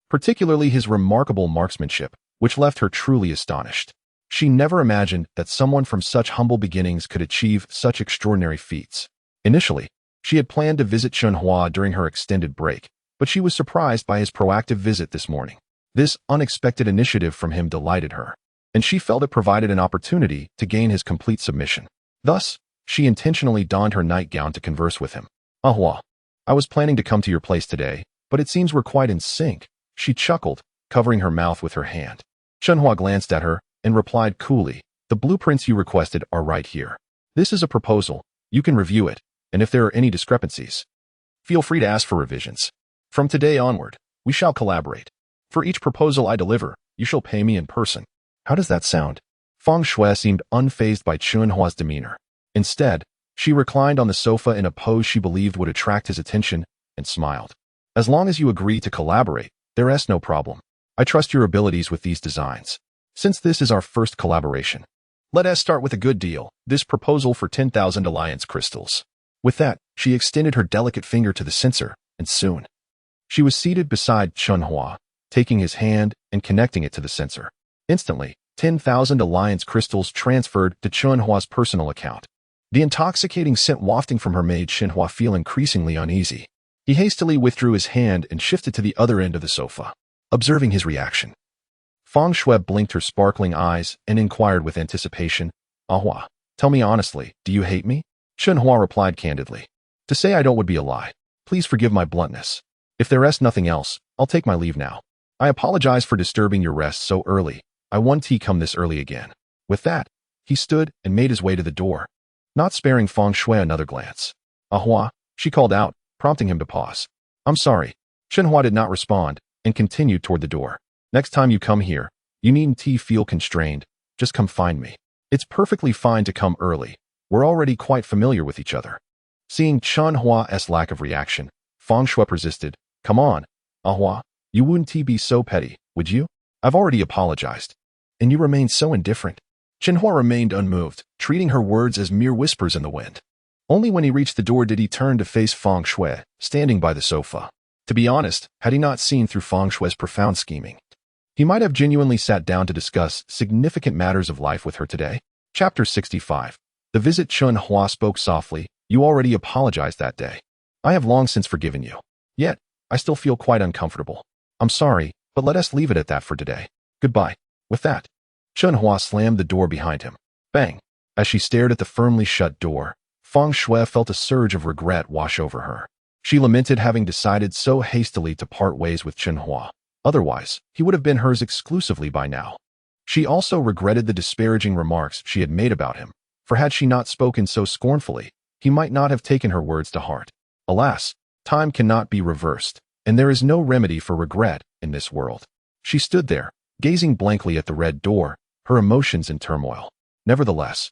Speaker 1: particularly his remarkable marksmanship, which left her truly astonished. She never imagined that someone from such humble beginnings could achieve such extraordinary feats. Initially, she had planned to visit Chen Hua during her extended break, but she was surprised by his proactive visit this morning. This unexpected initiative from him delighted her, and she felt it provided an opportunity to gain his complete submission. Thus, she intentionally donned her nightgown to converse with him. Hua, I was planning to come to your place today, but it seems we're quite in sync. She chuckled, covering her mouth with her hand. Chen Hua glanced at her and replied coolly, the blueprints you requested are right here. This is a proposal. You can review it, and if there are any discrepancies, feel free to ask for revisions. From today onward, we shall collaborate. For each proposal I deliver, you shall pay me in person. How does that sound? Feng Shui seemed unfazed by Chen Hua's demeanor. Instead, she reclined on the sofa in a pose she believed would attract his attention and smiled. As long as you agree to collaborate, there is no problem. I trust your abilities with these designs. Since this is our first collaboration, let us start with a good deal, this proposal for 10,000 alliance crystals. With that, she extended her delicate finger to the sensor, and soon, she was seated beside Chen Hua, taking his hand and connecting it to the sensor. Instantly, 10,000 alliance crystals transferred to Chen Hua's personal account. The intoxicating scent wafting from her made Chen Hua feel increasingly uneasy. He hastily withdrew his hand and shifted to the other end of the sofa, observing his reaction. Feng Shui blinked her sparkling eyes and inquired with anticipation, Hua, tell me honestly, do you hate me? Chen Hua replied candidly. To say I don't would be a lie. Please forgive my bluntness. If there is nothing else, I'll take my leave now. I apologize for disturbing your rest so early. I won't come this early again. With that, he stood and made his way to the door, not sparing Feng Shui another glance. Hua, she called out, prompting him to pause. I'm sorry. Chen Hua did not respond and continued toward the door. Next time you come here, you needn't feel constrained. Just come find me. It's perfectly fine to come early. We're already quite familiar with each other. Seeing Chen Hua's lack of reaction, Feng Shui persisted. Come on, Hua, you wouldn't be so petty, would you? I've already apologized. And you remain so indifferent. Chen Hua remained unmoved, treating her words as mere whispers in the wind. Only when he reached the door did he turn to face Feng Shui, standing by the sofa. To be honest, had he not seen through Feng Shui's profound scheming, he might have genuinely sat down to discuss significant matters of life with her today. Chapter 65. The visit. Chen Hua spoke softly. You already apologized that day. I have long since forgiven you. Yet, I still feel quite uncomfortable. I'm sorry, but let us leave it at that for today. Goodbye. With that, Chen Hua slammed the door behind him. Bang! As she stared at the firmly shut door, Feng Shui felt a surge of regret wash over her. She lamented having decided so hastily to part ways with Chen Hua. Otherwise, he would have been hers exclusively by now. She also regretted the disparaging remarks she had made about him, for had she not spoken so scornfully, he might not have taken her words to heart. Alas, time cannot be reversed, and there is no remedy for regret in this world. She stood there, gazing blankly at the red door, her emotions in turmoil. Nevertheless,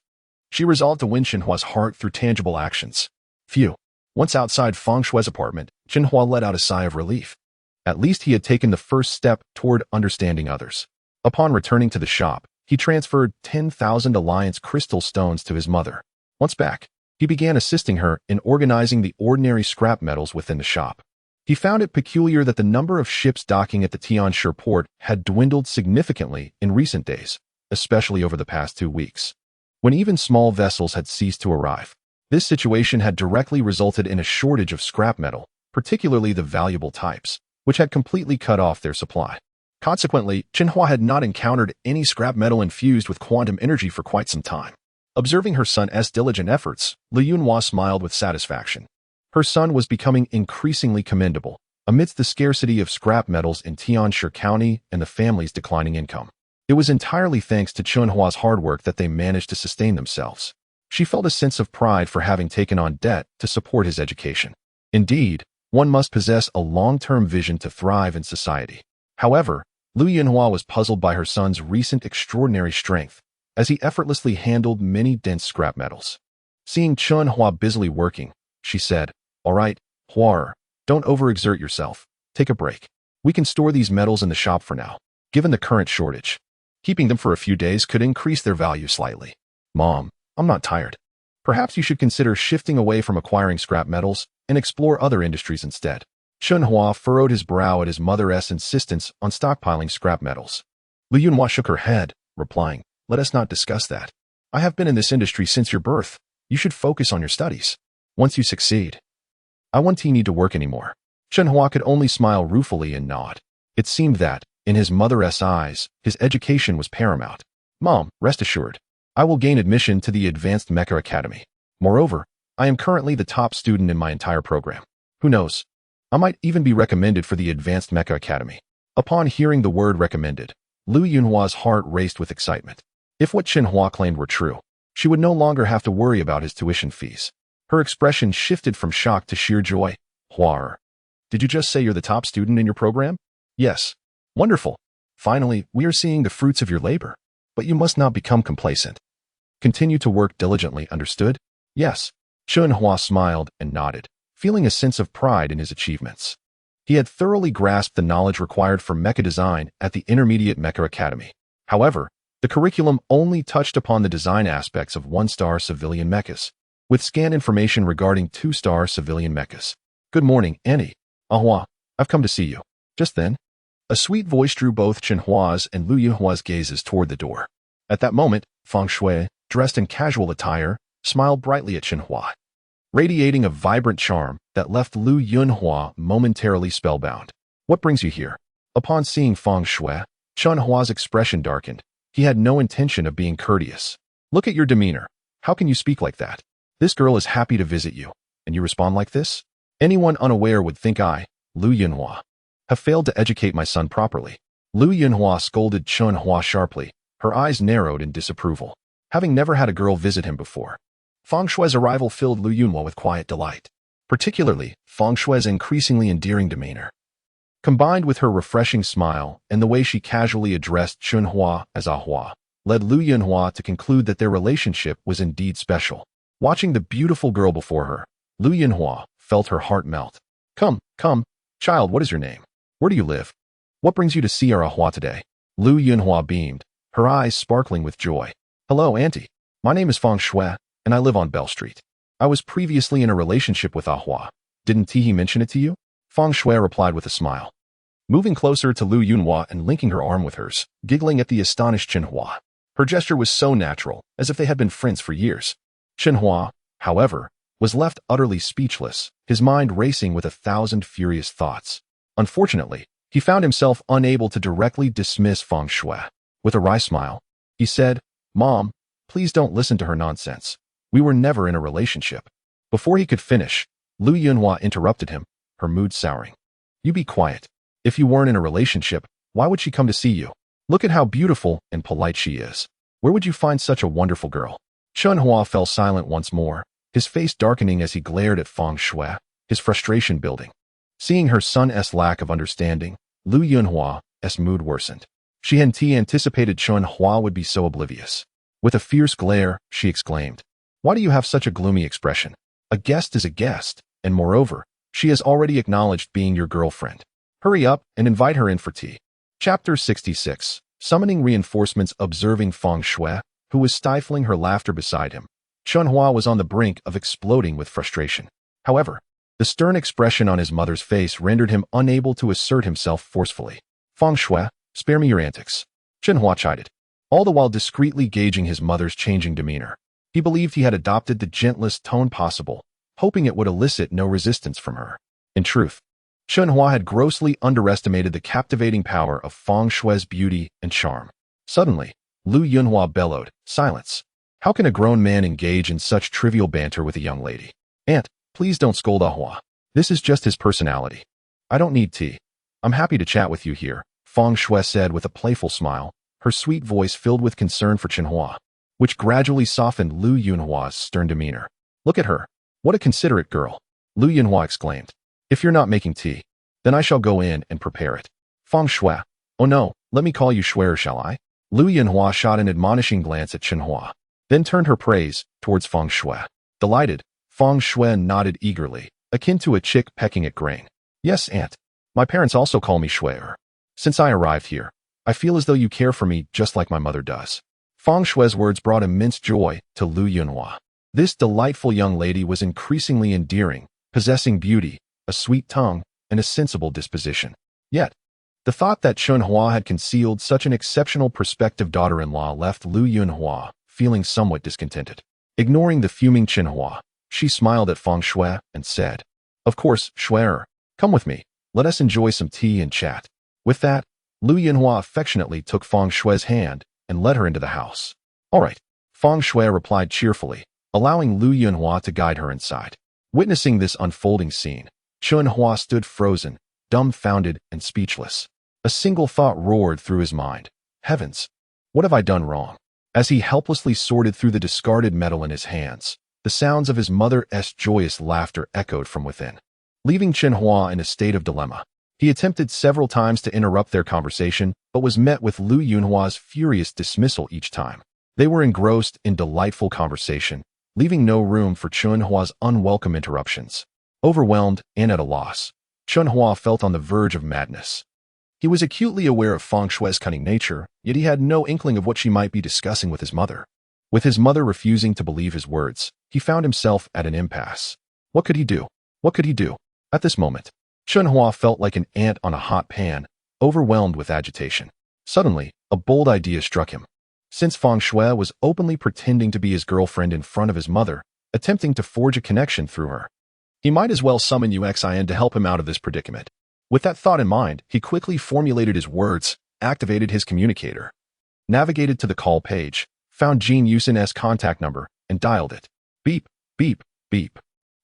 Speaker 1: she resolved to win Chen Hua's heart through tangible actions. Phew. Once outside Feng Shui's apartment, Chen Hua let out a sigh of relief. At least he had taken the first step toward understanding others. Upon returning to the shop, he transferred 10,000 alliance crystal stones to his mother. Once back, he began assisting her in organizing the ordinary scrap metals within the shop. He found it peculiar that the number of ships docking at the Tianshi port had dwindled significantly in recent days, especially over the past 2 weeks, when even small vessels had ceased to arrive. This situation had directly resulted in a shortage of scrap metal, particularly the valuable types, which had completely cut off their supply. Consequently, Chen Hua had not encountered any scrap metal infused with quantum energy for quite some time. Observing her son's diligent efforts, Li Yunhua smiled with satisfaction. Her son was becoming increasingly commendable, amidst the scarcity of scrap metals in Tianshi County and the family's declining income. It was entirely thanks to Chen Hua's hard work that they managed to sustain themselves. She felt a sense of pride for having taken on debt to support his education. Indeed, one must possess a long-term vision to thrive in society. However, Lu Yunhua was puzzled by her son's recent extraordinary strength, as he effortlessly handled many dense scrap metals. Seeing Chen Hua busily working, she said, All right, Hua, don't overexert yourself. Take a break. We can store these metals in the shop for now, given the current shortage. Keeping them for a few days could increase their value slightly. Mom, I'm not tired. Perhaps you should consider shifting away from acquiring scrap metals and explore other industries instead. Chen Hua furrowed his brow at his mother's insistence on stockpiling scrap metals. Lu Yunhua shook her head, replying, "Let us not discuss that. I have been in this industry since your birth. You should focus on your studies. Once you succeed, I won't need to work anymore." Chen Hua could only smile ruefully and nod. It seemed that, in his mother's eyes, his education was paramount. Mom, rest assured, I will gain admission to the Advanced Mecha Academy. Moreover, I am currently the top student in my entire program. Who knows? I might even be recommended for the Advanced Mecha Academy. Upon hearing the word recommended, Lu Yunhua's heart raced with excitement. If what Chen Hua claimed were true, she would no longer have to worry about his tuition fees. Her expression shifted from shock to sheer joy. Hua, did you just say you're the top student in your program? Yes. Wonderful. Finally, we are seeing the fruits of your labor. But you must not become complacent. Continue to work diligently, understood? Yes. Chen Hua smiled and nodded, feeling a sense of pride in his achievements. He had thoroughly grasped the knowledge required for mecha design at the Intermediate Mecha Academy. However, the curriculum only touched upon the design aspects of 1-star civilian mechas, with scant information regarding 2-star civilian mechas. Good morning, Annie. Ahua, I've come to see you. Just then, a sweet voice drew both Chen Hua's and Lu Yunhua's gazes toward the door. At that moment, Feng Shui, dressed in casual attire, smiled brightly at Chen Hua, radiating a vibrant charm that left Lu Yunhua momentarily spellbound. What brings you here? Upon seeing Feng Shui, Chen Hua's expression darkened. He had no intention of being courteous. Look at your demeanor. How can you speak like that? This girl is happy to visit you, and you respond like this? Anyone unaware would think I, Lu Yunhua, have failed to educate my son properly. Lu Yunhua scolded Chen Hua sharply, her eyes narrowed in disapproval. Having never had a girl visit him before, Feng Shui's arrival filled Lu Yunhua with quiet delight. Particularly, Feng Shui's increasingly endearing demeanor, combined with her refreshing smile and the way she casually addressed Chen Hua as Ahua, led Lu Yunhua to conclude that their relationship was indeed special. Watching the beautiful girl before her, Lu Yunhua felt her heart melt. Come, child, what is your name? Where do you live? What brings you to see our Ahua today? Lu Yunhua beamed, her eyes sparkling with joy. Hello, auntie. My name is Feng Shui, and I live on Bell Street. I was previously in a relationship with Ahua. Didn't Tihi mention it to you? Feng Shui replied with a smile, moving closer to Lu Yunhua and linking her arm with hers, giggling at the astonished Chen Hua. Her gesture was so natural, as if they had been friends for years. Chen Hua, however, was left utterly speechless, his mind racing with 1,000 furious thoughts. Unfortunately, he found himself unable to directly dismiss Feng Shui. With a wry smile, he said, "Mom, please don't listen to her nonsense. We were never in a relationship." Before he could finish, Lu Yunhua interrupted him, her mood souring. "You be quiet. If you weren't in a relationship, why would she come to see you? Look at how beautiful and polite she is. Where would you find such a wonderful girl?" Chen Hua fell silent once more, his face darkening as he glared at Feng Shui, his frustration building. Seeing her son's lack of understanding, Lu Yunhua's mood worsened. She hadn't anticipated Chen Hua would be so oblivious. With a fierce glare, she exclaimed, "Why do you have such a gloomy expression? A guest is a guest, and moreover, she has already acknowledged being your girlfriend. Hurry up and invite her in for tea." Chapter 66. Summoning reinforcements. Observing Feng Shui, who was stifling her laughter beside him, Chen Hua was on the brink of exploding with frustration. However, the stern expression on his mother's face rendered him unable to assert himself forcefully. "Feng Shui, spare me your antics," Chen Hua chided, all the while discreetly gauging his mother's changing demeanor. He believed he had adopted the gentlest tone possible, hoping it would elicit no resistance from her. In truth, Chen Hua had grossly underestimated the captivating power of Feng Shui's beauty and charm. Suddenly, Lu Yunhua bellowed, "Silence! How can a grown man engage in such trivial banter with a young lady? Aunt, please don't scold Ahua. This is just his personality. I don't need tea. I'm happy to chat with you here," Feng Shui said with a playful smile, her sweet voice filled with concern for Chen Hua, which gradually softened Lu Yunhua's stern demeanor. "Look at her. What a considerate girl," Lu Yunhua exclaimed. "If you're not making tea, then I shall go in and prepare it." Feng Shui, "Oh no, let me call you Shuier, shall I?" Lu Yunhua shot an admonishing glance at Chen Hua, then turned her praise towards Feng Shui. Delighted, Feng Shui nodded eagerly, akin to a chick pecking at grain. "Yes, aunt. My parents also call me Shui'er. Since I arrived here, I feel as though you care for me just like my mother does. Feng Shui's words brought immense joy to Lu Yunhua. This delightful young lady was increasingly endearing, possessing beauty, a sweet tongue, and a sensible disposition. Yet, the thought that Chen Hua had concealed such an exceptional prospective daughter-in-law left Lu Yunhua feeling somewhat discontented. Ignoring the fuming Chen Hua, she smiled at Feng Shui and said, "Of course, Shui'er, come with me. Let us enjoy some tea and chat." With that, Lu Yunhua affectionately took Feng Shui's hand and led her into the house. "All right," Feng Shui replied cheerfully, allowing Lu Yunhua to guide her inside. Witnessing this unfolding scene, Chen Hua stood frozen, dumbfounded, and speechless. A single thought roared through his mind. Heavens, what have I done wrong? As he helplessly sorted through the discarded metal in his hands, the sounds of his mother's joyous laughter echoed from within. Leaving Chen Hua in a state of dilemma, he attempted several times to interrupt their conversation, but was met with Lu Yunhua's furious dismissal each time. They were engrossed in delightful conversation, leaving no room for Chen Hua's unwelcome interruptions. Overwhelmed and at a loss, Chen Hua felt on the verge of madness. He was acutely aware of Feng Shui's cunning nature, yet he had no inkling of what she might be discussing with his mother. With his mother refusing to believe his words, he found himself at an impasse. What could he do? What could he do? At this moment, Chen Hua felt like an ant on a hot pan, overwhelmed with agitation. Suddenly, a bold idea struck him. Since Feng Shui was openly pretending to be his girlfriend in front of his mother, attempting to forge a connection through her, he might as well summon Uxin to help him out of this predicament. With that thought in mind, he quickly formulated his words, activated his communicator, navigated to the call page, found Jean Yusin's contact number, and dialed it. Beep, beep, beep.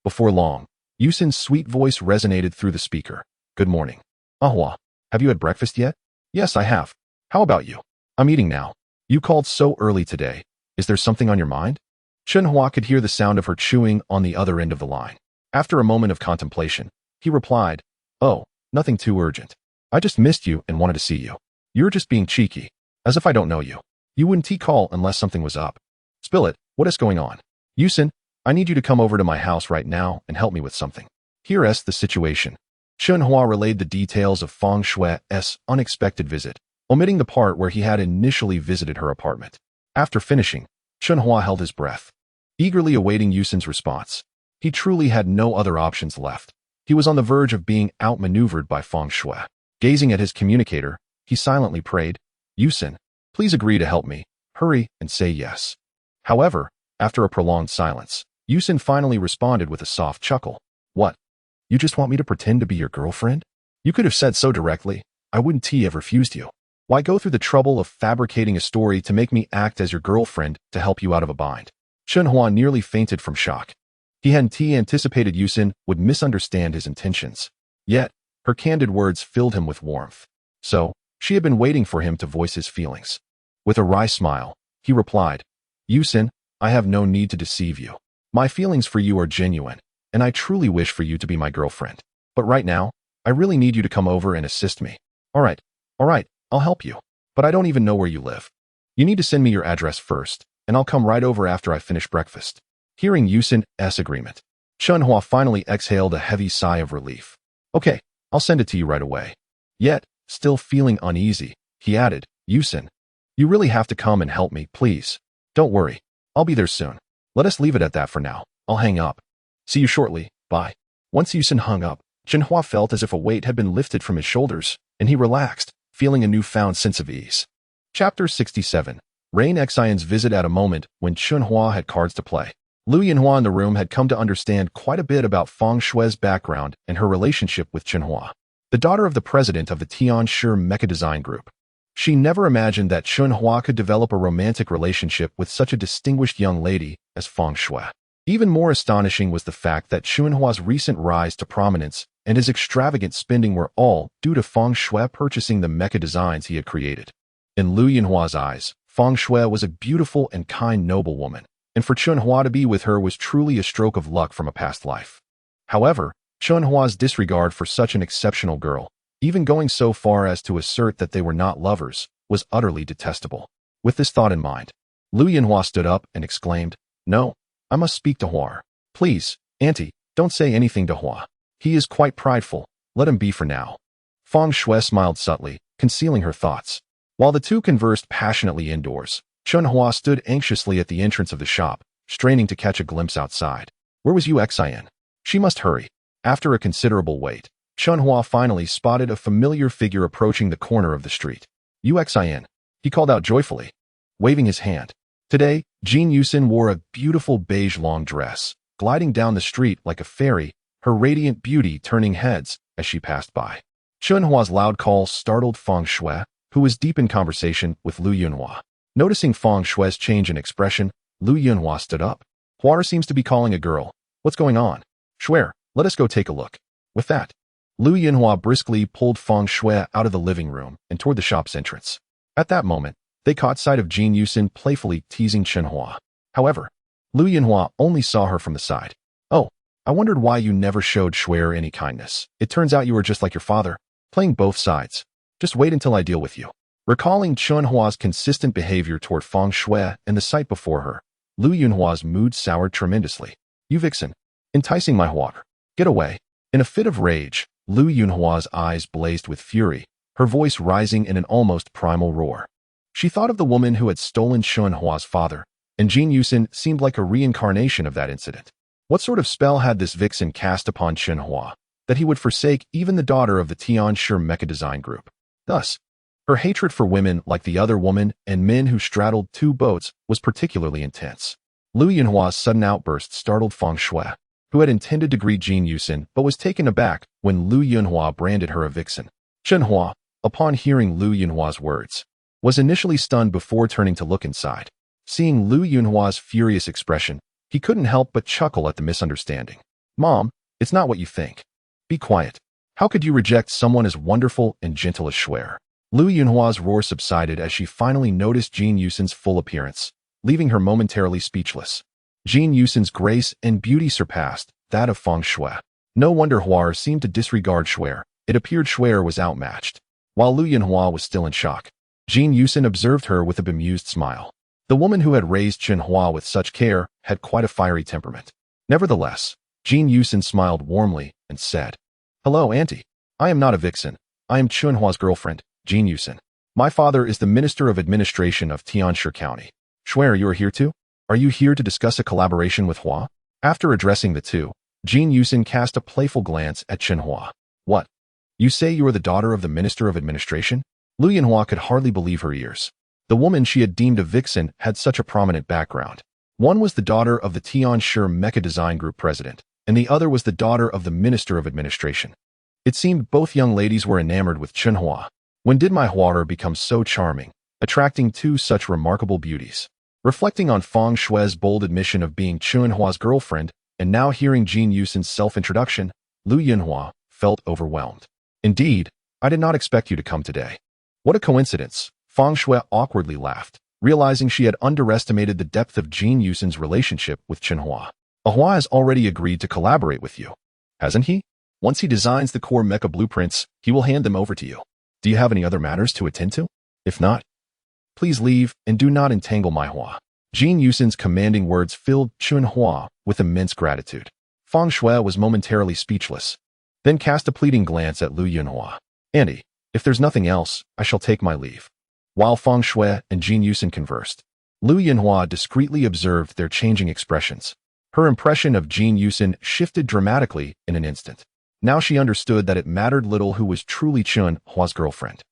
Speaker 1: Before long, Yusin's sweet voice resonated through the speaker. "Good morning. Ahua, have you had breakfast yet?" "Yes, I have. How about you?" "I'm eating now. You called so early today. Is there something on your mind?" Chen Hua could hear the sound of her chewing on the other end of the line. After a moment of contemplation, he replied, "Oh, nothing too urgent. I just missed you and wanted to see you. You're just being cheeky. As if I don't know you. You wouldn't call unless something was up. Spill it, what is going on?" "Yusin, I need you to come over to my house right now and help me with something." Here's the situation. Chen Hua relayed the details of Feng Shui's unexpected visit, omitting the part where he had initially visited her apartment. After finishing, Chen Hua held his breath, eagerly awaiting Yusin's response. He truly had no other options left. He was on the verge of being outmaneuvered by Feng Shui. Gazing at his communicator, he silently prayed, "Yusin, please agree to help me. Hurry and say yes." However, after a prolonged silence, Yusin finally responded with a soft chuckle. "What? You just want me to pretend to be your girlfriend? You could have said so directly. I wouldn't have refused you. Why go through the trouble of fabricating a story to make me act as your girlfriend to help you out of a bind?" Chen Hua nearly fainted from shock. He hadn't anticipated Yusin would misunderstand his intentions. Yet, her candid words filled him with warmth. So, she had been waiting for him to voice his feelings. With a wry smile, he replied, "Yusin, I have no need to deceive you. My feelings for you are genuine, and I truly wish for you to be my girlfriend. But right now, I really need you to come over and assist me." All right, I'll help you. But I don't even know where you live. You need to send me your address first, and I'll come right over after I finish breakfast." Hearing Yusin's agreement, Chen Hua finally exhaled a heavy sigh of relief. "Okay, I'll send it to you right away." Yet, still feeling uneasy, he added, "Yusin, you really have to come and help me, please. Don't worry, I'll be there soon. Let us leave it at that for now. I'll hang up. See you shortly, bye." Once Yusin hung up, Chen Hua felt as if a weight had been lifted from his shoulders, and he relaxed, feeling a newfound sense of ease. Chapter 67. Rain Xian's visit at a moment when Chen Hua had cards to play. Lu Yunhua in the room had come to understand quite a bit about Feng Shui's background and her relationship with Chen Hua, the daughter of the president of the Tianshi Mecha Design Group. She never imagined that Chen Hua could develop a romantic relationship with such a distinguished young lady as Feng Shui. Even more astonishing was the fact that Chen Hua's recent rise to prominence and his extravagant spending were all due to Feng Shui purchasing the mecha designs he had created. In Lu Yunhua's eyes, Feng Shui was a beautiful and kind noblewoman, and for Chen Hua to be with her was truly a stroke of luck from a past life. However, Chen Hua's disregard for such an exceptional girl, even going so far as to assert that they were not lovers, was utterly detestable. With this thought in mind, Lu Yunhua stood up and exclaimed, "No, I must speak to Hua. Please, Auntie, don't say anything to Hua. He is quite prideful. Let him be for now." Feng Shui smiled subtly, concealing her thoughts. While the two conversed passionately indoors, Chen Hua stood anxiously at the entrance of the shop, straining to catch a glimpse outside. Where was Uxin? She must hurry. After a considerable wait, Chen Hua finally spotted a familiar figure approaching the corner of the street. Uxin, he called out joyfully, waving his hand. Today, Jin Yusin wore a beautiful beige long dress, gliding down the street like a fairy, her radiant beauty turning heads as she passed by. Chen Hua's loud call startled Feng Shui, who was deep in conversation with Lu Yunhua. Noticing Feng Shui's change in expression, Lu Yunhua stood up. Hua seems to be calling a girl. What's going on? Shui, let us go take a look. With that, Lu Yunhua briskly pulled Feng Shui out of the living room and toward the shop's entrance. At that moment, they caught sight of Jin Yusin playfully teasing Chen Hua. However, Lu Yunhua only saw her from the side. Oh, I wondered why you never showed Shui any kindness. It turns out you were just like your father, playing both sides. Just wait until I deal with you. Recalling Chen Hua's consistent behavior toward Feng Shui and the sight before her, Lu Yunhua's mood soured tremendously. You vixen, enticing my Hua. Get away. In a fit of rage, Lu Yunhua's eyes blazed with fury, her voice rising in an almost primal roar. She thought of the woman who had stolen Chen Hua's father, and Jin Yusin seemed like a reincarnation of that incident. What sort of spell had this vixen cast upon Chen Hua, that he would forsake even the daughter of the Tianshi Mecha Design Group? Thus, her hatred for women like the other woman and men who straddled two boats was particularly intense. Lu Yunhua's sudden outburst startled Feng Shui, who had intended to greet Jin Yusin but was taken aback when Lu Yunhua branded her a vixen. Chen Hua, upon hearing Lu Yunhua's words, was initially stunned before turning to look inside. Seeing Lu Yunhua's furious expression, he couldn't help but chuckle at the misunderstanding. Mom, it's not what you think. Be quiet. How could you reject someone as wonderful and gentle as Shui? Lu Yunhua's roar subsided as she finally noticed Jin Yusin's full appearance, leaving her momentarily speechless. Jin Yusin's grace and beauty surpassed that of Feng Shui. No wonder Hua seemed to disregard Shui. It appeared Shui was outmatched. While Lu Yunhua was still in shock, Jin Yusin observed her with a bemused smile. The woman who had raised Chen Hua with such care had quite a fiery temperament. Nevertheless, Jin Yusin smiled warmly and said, Hello, Auntie. I am not a vixen. I am Chen Hua's girlfriend, Jin Yusin. My father is the Minister of Administration of Tianshi County. Shui, you are here too? Are you here to discuss a collaboration with Hua? After addressing the two, Jin Yusin cast a playful glance at Chen Hua. What? You say you are the daughter of the Minister of Administration? Lu Yunhua could hardly believe her ears. The woman she had deemed a vixen had such a prominent background. One was the daughter of the Tianshi Mecha Design Group president, and the other was the daughter of the Minister of Administration. It seemed both young ladies were enamored with Chen Hua. When did my Hua become so charming, attracting two such remarkable beauties? Reflecting on Feng Shui's bold admission of being Chen Hua's girlfriend, and now hearing Jin Yusin's self-introduction, Lu Yunhua felt overwhelmed. Indeed, I did not expect you to come today. What a coincidence. Feng Shui awkwardly laughed, realizing she had underestimated the depth of Jin Yusin's relationship with Chen Hua. Hua has already agreed to collaborate with you, hasn't he? Once he designs the core mecha blueprints, he will hand them over to you. Do you have any other matters to attend to? If not, please leave and do not entangle my Hua. Jin Yusin's commanding words filled Chen Hua with immense gratitude. Feng Shui was momentarily speechless, then cast a pleading glance at Lu Yunhua. Auntie, if there's nothing else, I shall take my leave. While Feng Shui and Jin Yusin conversed, Lu Yunhua discreetly observed their changing expressions. Her impression of Jin Yusin shifted dramatically in an instant. Now she understood that it mattered little who was truly Chen Hua's girlfriend.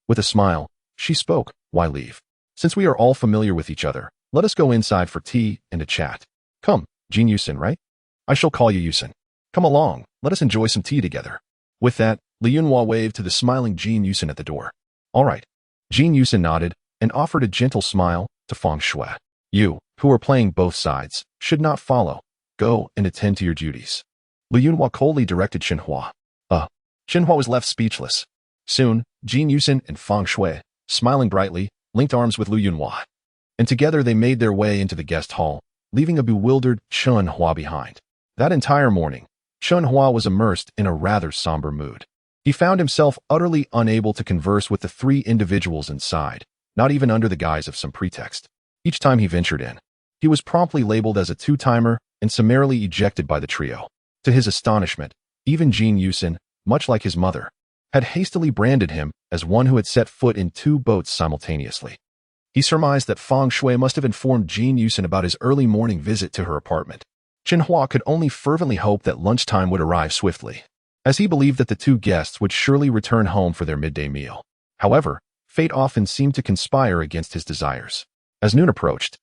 Speaker 1: With a smile, she spoke, Why leave? Since we are all familiar with each other, let us go inside for tea and a chat. Come, Jin Yusin, right? I shall call you Yusin. Come along, let us enjoy some tea together. With that, Lu Yunhua waved to the smiling Jin Yusin at the door. All right. Jin Yusin nodded and offered a gentle smile to Feng Shui. You, who are playing both sides, should not follow. Go and attend to your duties. Lu Yunhua coldly directed Chen Hua. Chen Hua was left speechless. Soon, Jin Yusin and Feng Shui, smiling brightly, linked arms with Lu Yunhua. And together they made their way into the guest hall, leaving a bewildered Chen Hua behind. That entire morning, Chen Hua was immersed in a rather somber mood. He found himself utterly unable to converse with the three individuals inside, not even under the guise of some pretext. Each time he ventured in, he was promptly labeled as a two-timer and summarily ejected by the trio. To his astonishment, even Jin Yusin, much like his mother, had hastily branded him as one who had set foot in two boats simultaneously. He surmised that Feng Shui must have informed Jin Yusin about his early morning visit to her apartment. Chen Hua could only fervently hope that lunchtime would arrive swiftly, as he believed that the two guests would surely return home for their midday meal. However, fate often seemed to conspire against his desires. As noon approached,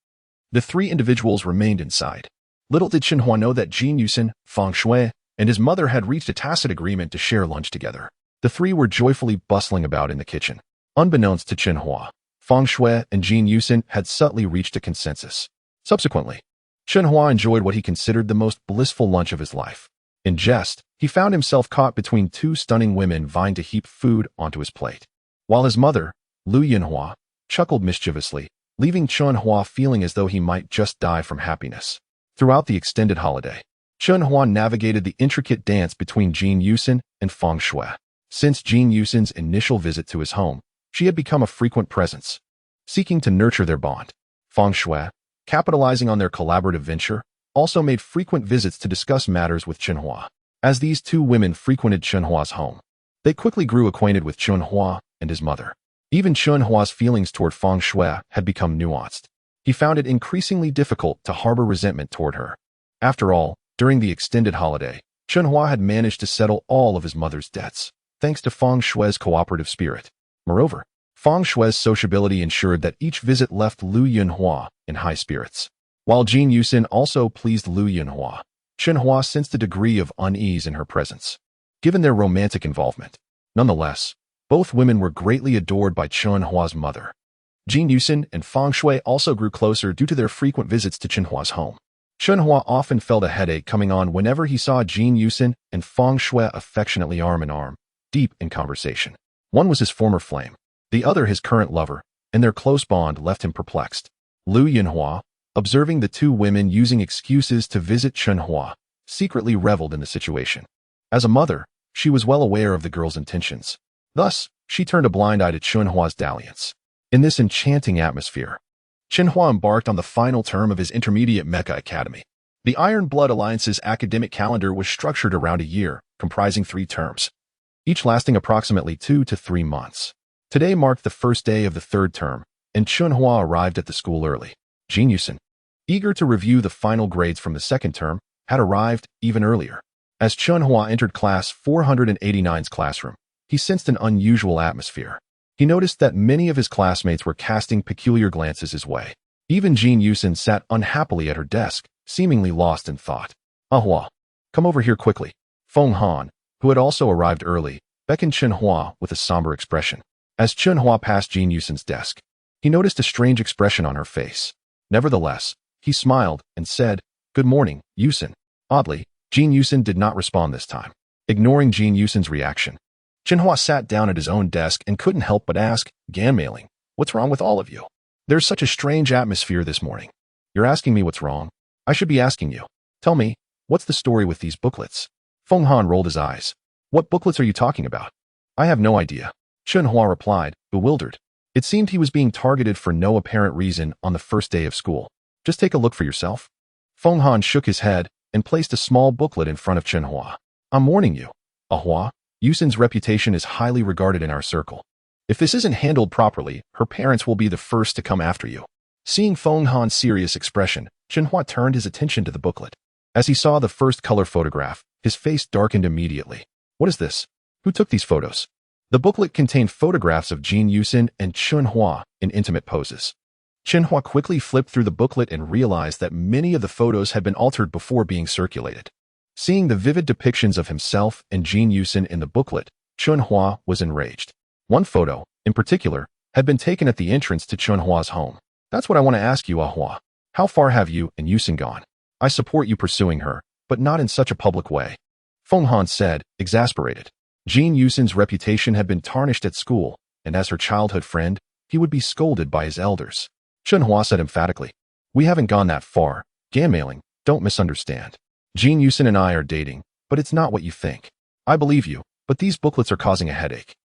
Speaker 1: the three individuals remained inside. Little did Chen Hua know that Jin Yusin, Feng Shui, and his mother had reached a tacit agreement to share lunch together. The three were joyfully bustling about in the kitchen. Unbeknownst to Chen Hua, Feng Shui and Jin Yusin had subtly reached a consensus. Subsequently, Chen Hua enjoyed what he considered the most blissful lunch of his life. In jest, he found himself caught between two stunning women vying to heap food onto his plate, while his mother, Lu Yinhua, chuckled mischievously, leaving Chen Hua feeling as though he might just die from happiness. Throughout the extended holiday, Chen Hua navigated the intricate dance between Jin Yusin and Feng Shui. Since Jin Yusin's initial visit to his home, she had become a frequent presence, seeking to nurture their bond. Feng Shui, capitalizing on their collaborative venture, also made frequent visits to discuss matters with Chen Hua. As these two women frequented Chen Hua's home, they quickly grew acquainted with Chen Hua and his mother. Even Chen Hua's feelings toward Feng Shui had become nuanced. He found it increasingly difficult to harbor resentment toward her. After all, during the extended holiday, Chen Hua had managed to settle all of his mother's debts, thanks to Feng Shui's cooperative spirit. Moreover, Feng Shui's sociability ensured that each visit left Lu Yinhua in high spirits. While Jin Yusin also pleased Lu Yinhua, Chen Hua sensed a degree of unease in her presence, given their romantic involvement. Nonetheless, both women were greatly adored by Chen Hua's mother. Jin Yusin and Feng Shui also grew closer due to their frequent visits to Chen Hua's home. Chen Hua often felt a headache coming on whenever he saw Jin Yusin and Feng Shui affectionately arm in arm, deep in conversation. One was his former flame, the other his current lover, and their close bond left him perplexed. Lu Yinhua, observing the two women using excuses to visit Chen Hua, secretly reveled in the situation. As a mother, she was well aware of the girl's intentions. Thus, she turned a blind eye to Chen Hua's dalliance. In this enchanting atmosphere, Chen Hua embarked on the final term of his intermediate Mech Academy. The Iron Blood Alliance's academic calendar was structured around a year, comprising 3 terms, each lasting approximately 2 to 3 months. Today marked the first day of the 3rd term, and Chen Hua arrived at the school early. Jin Yusin, eager to review the final grades from the 2nd term, had arrived even earlier. As Chen Hua entered class 489's classroom, he sensed an unusual atmosphere. He noticed that many of his classmates were casting peculiar glances his way. Even Jin Yusin sat unhappily at her desk, seemingly lost in thought. Hua, come over here quickly. Feng Han, who had also arrived early, beckoned Chen Hua with a somber expression. As Chen Hua passed Jin Yusin's desk, he noticed a strange expression on her face. Nevertheless, he smiled and said, "Good morning, Yusin." Oddly, Jin Yusin did not respond this time. Ignoring Jin Yusin's reaction, Chen Hua sat down at his own desk and couldn't help but ask, "Ganmailing, what's wrong with all of you? There's such a strange atmosphere this morning. You're asking me what's wrong? I should be asking you. Tell me, what's the story with these booklets?" Feng Han rolled his eyes. "What booklets are you talking about?" "I have no idea," Chen Hua replied, bewildered. It seemed he was being targeted for no apparent reason on the first day of school. "Just take a look for yourself." Feng Han shook his head and placed a small booklet in front of Chen Hua. "I'm warning you, Hua, Yusin's reputation is highly regarded in our circle. If this isn't handled properly, her parents will be the first to come after you." Seeing Feng Han's serious expression, Chen Hua turned his attention to the booklet. As he saw the first color photograph, his face darkened immediately. "What is this? Who took these photos?" The booklet contained photographs of Jin Yusin and Chen Hua in intimate poses. Chen Hua quickly flipped through the booklet and realized that many of the photos had been altered before being circulated. Seeing the vivid depictions of himself and Jin Yusin in the booklet, Chen Hua was enraged. One photo, in particular, had been taken at the entrance to Chen Hua's home. "That's what I want to ask you, Hua. How far have you and Yusin gone? I support you pursuing her, but not in such a public way," Feng Han said, exasperated. Jin Yusin's reputation had been tarnished at school, and as her childhood friend, he would be scolded by his elders. Chen Hua said emphatically, "We haven't gone that far. Ganmailing, don't misunderstand. Jin Yusin and I are dating, but it's not what you think. I believe you, but these booklets are causing a headache."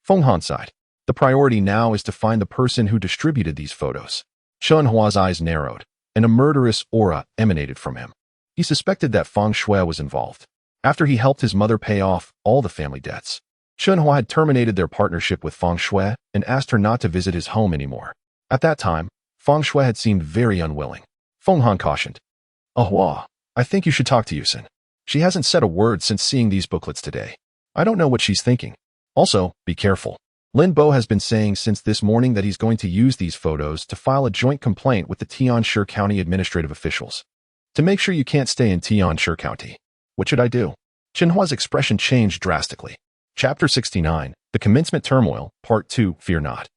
Speaker 1: Feng Han sighed. The priority now is to find the person who distributed these photos. Chen Hua's eyes narrowed, and a murderous aura emanated from him. He suspected that Feng Shui was involved. After he helped his mother pay off all the family debts, Chen Hua had terminated their partnership with Feng Shui and asked her not to visit his home anymore. At that time, Feng Shui had seemed very unwilling. Feng Han cautioned, Hua, I think you should talk to Yusin. She hasn't said a word since seeing these booklets today. I don't know what she's thinking. Also, be careful. Lin Bo has been saying since this morning that he's going to use these photos to file a joint complaint with the Tianshu County administrative officials. To make sure you can't stay in Tianshu County. What should I do? Chen Hua's expression changed drastically. Chapter 69, The Commencement Turmoil, Part 2, Fear Not.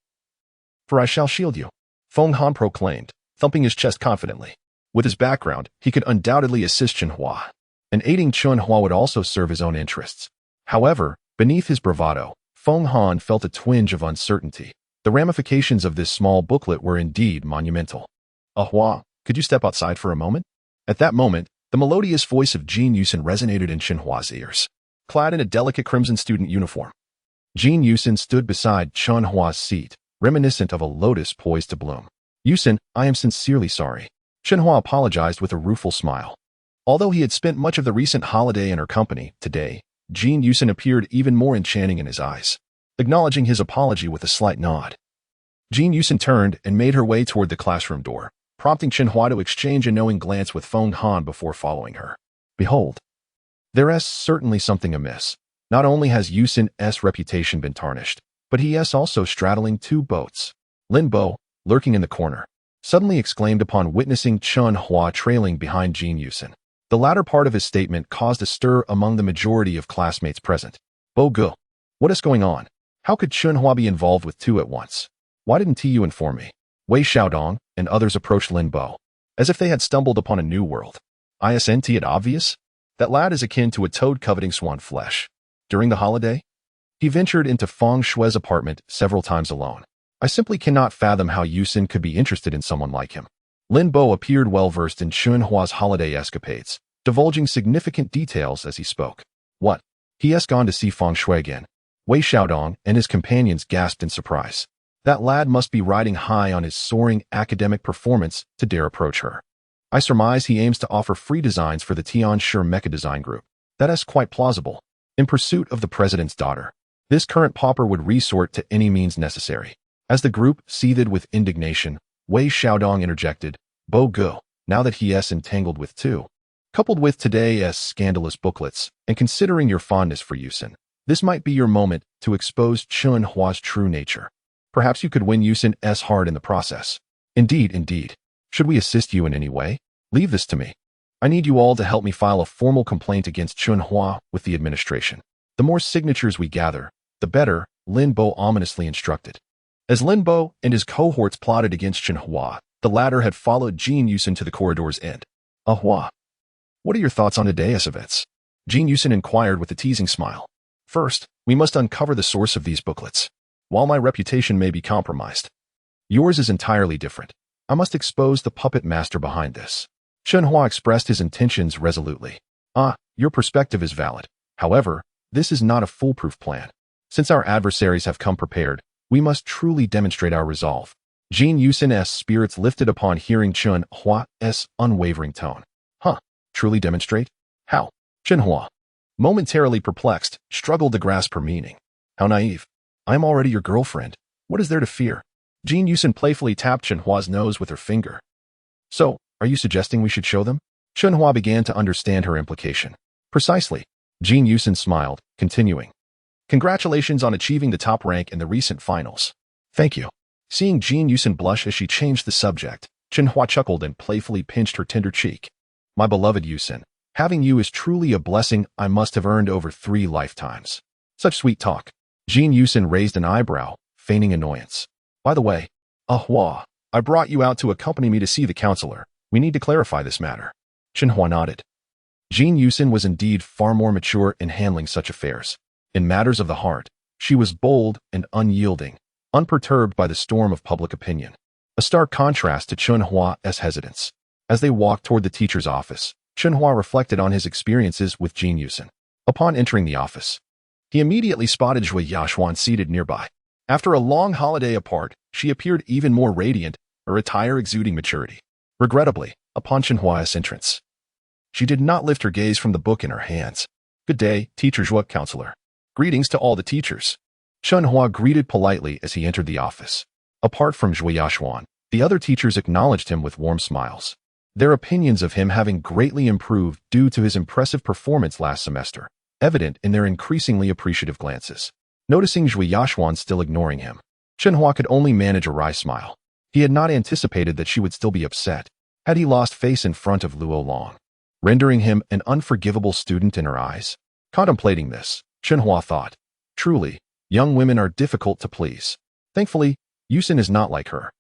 Speaker 1: For I shall shield you, Feng Han proclaimed, thumping his chest confidently. With his background, he could undoubtedly assist Chen Hua, and aiding Chen Hua would also serve his own interests. However, beneath his bravado, Feng Han felt a twinge of uncertainty. The ramifications of this small booklet were indeed monumental. Hua, could you step outside for a moment? At that moment, the melodious voice of Jin Yusin resonated in Chen Hua's ears. Clad in a delicate crimson student uniform, Jin Yusin stood beside Chen Hua's seat, reminiscent of a lotus poised to bloom. Yusin, I am sincerely sorry. Chen Hua apologized with a rueful smile. Although he had spent much of the recent holiday in her company, today, Jin Yusin appeared even more enchanting in his eyes, acknowledging his apology with a slight nod. Jin Yusin turned and made her way toward the classroom door, prompting Chen Hua to exchange a knowing glance with Feng Han before following her. Behold, there is certainly something amiss. Not only has Yusin's reputation been tarnished, but he is also straddling two boats. Lin Bo, lurking in the corner, suddenly exclaimed upon witnessing Chen Hua trailing behind Jin Yusin. The latter part of his statement caused a stir among the majority of classmates present. Bo Gu, what is going on? How could Chen Hua be involved with two at once? Why didn't you inform me? Wei Xiaodong and others approached Lin Bo, as if they had stumbled upon a new world. Isn't it obvious? That lad is akin to a toad coveting swan flesh. During the holiday, he ventured into Feng Shui's apartment several times alone. I simply cannot fathom how Yusin could be interested in someone like him. Lin Bo appeared well-versed in Chen Hua's holiday escapades, divulging significant details as he spoke. What? He has gone to see Feng Shui again. Wei Xiaodong and his companions gasped in surprise. That lad must be riding high on his soaring academic performance to dare approach her. I surmise he aims to offer free designs for the Tianshu Mecha Design Group. That is quite plausible. In pursuit of the president's daughter, this current pauper would resort to any means necessary. As the group seethed with indignation, Wei Xiaodong interjected, Bo Gu, now that he is entangled with two, coupled with today's scandalous booklets, and considering your fondness for Yusin, this might be your moment to expose Chen Hua's true nature. Perhaps you could win Yusin's heart in the process. Indeed. Should we assist you in any way? Leave this to me. I need you all to help me file a formal complaint against Chen Hua with the administration. The more signatures we gather, the better, Lin Bo ominously instructed. As Lin Bo and his cohorts plotted against Chen Hua, the latter had followed Jin Yusin to the corridor's end. Hua, what are your thoughts on today's events? Jin Yusin inquired with a teasing smile. First, we must uncover the source of these booklets. While my reputation may be compromised, yours is entirely different. I must expose the puppet master behind this. Chen Hua expressed his intentions resolutely. Your perspective is valid. However, this is not a foolproof plan. Since our adversaries have come prepared, we must truly demonstrate our resolve. Jin Yusin's spirits lifted upon hearing Chen Hua's unwavering tone. Truly demonstrate? How? Chen Hua, momentarily perplexed, struggled to grasp her meaning. How naive. I am already your girlfriend. What is there to fear? Jin Yusin playfully tapped Chen Hua's nose with her finger. So, are you suggesting we should show them? Chen Hua began to understand her implication. Precisely. Jin Yusin smiled, continuing. Congratulations on achieving the top rank in the recent finals. Thank you. Seeing Jin Yusin blush as she changed the subject, Chen Hua chuckled and playfully pinched her tender cheek. My beloved Yusin, having you is truly a blessing I must have earned over 3 lifetimes. Such sweet talk. Jin Yusin raised an eyebrow, feigning annoyance. By the way, Hua, I brought you out to accompany me to see the counselor. We need to clarify this matter. Chen Hua nodded. Jin Yusin was indeed far more mature in handling such affairs. In matters of the heart, she was bold and unyielding, unperturbed by the storm of public opinion. A stark contrast to Chen Hua's hesitance. As they walked toward the teacher's office, Chen Hua reflected on his experiences with Jin Yusin. Upon entering the office, he immediately spotted Zhui Yaxuan seated nearby. After a long holiday apart, she appeared even more radiant, her attire exuding maturity. Regrettably, upon Chen Hua's entrance, she did not lift her gaze from the book in her hands. Good day, Teacher Zhui, counselor. Greetings to all the teachers. Chen Hua greeted politely as he entered the office. Apart from Zhui Yaxuan, the other teachers acknowledged him with warm smiles. Their opinions of him having greatly improved due to his impressive performance last semester, evident in their increasingly appreciative glances. Noticing Zhui Yaxuan still ignoring him, Chen Hua could only manage a wry smile. He had not anticipated that she would still be upset, had he lost face in front of Luo Long, rendering him an unforgivable student in her eyes. Contemplating this, Chen Hua thought, truly, young women are difficult to please. Thankfully, Yusin is not like her.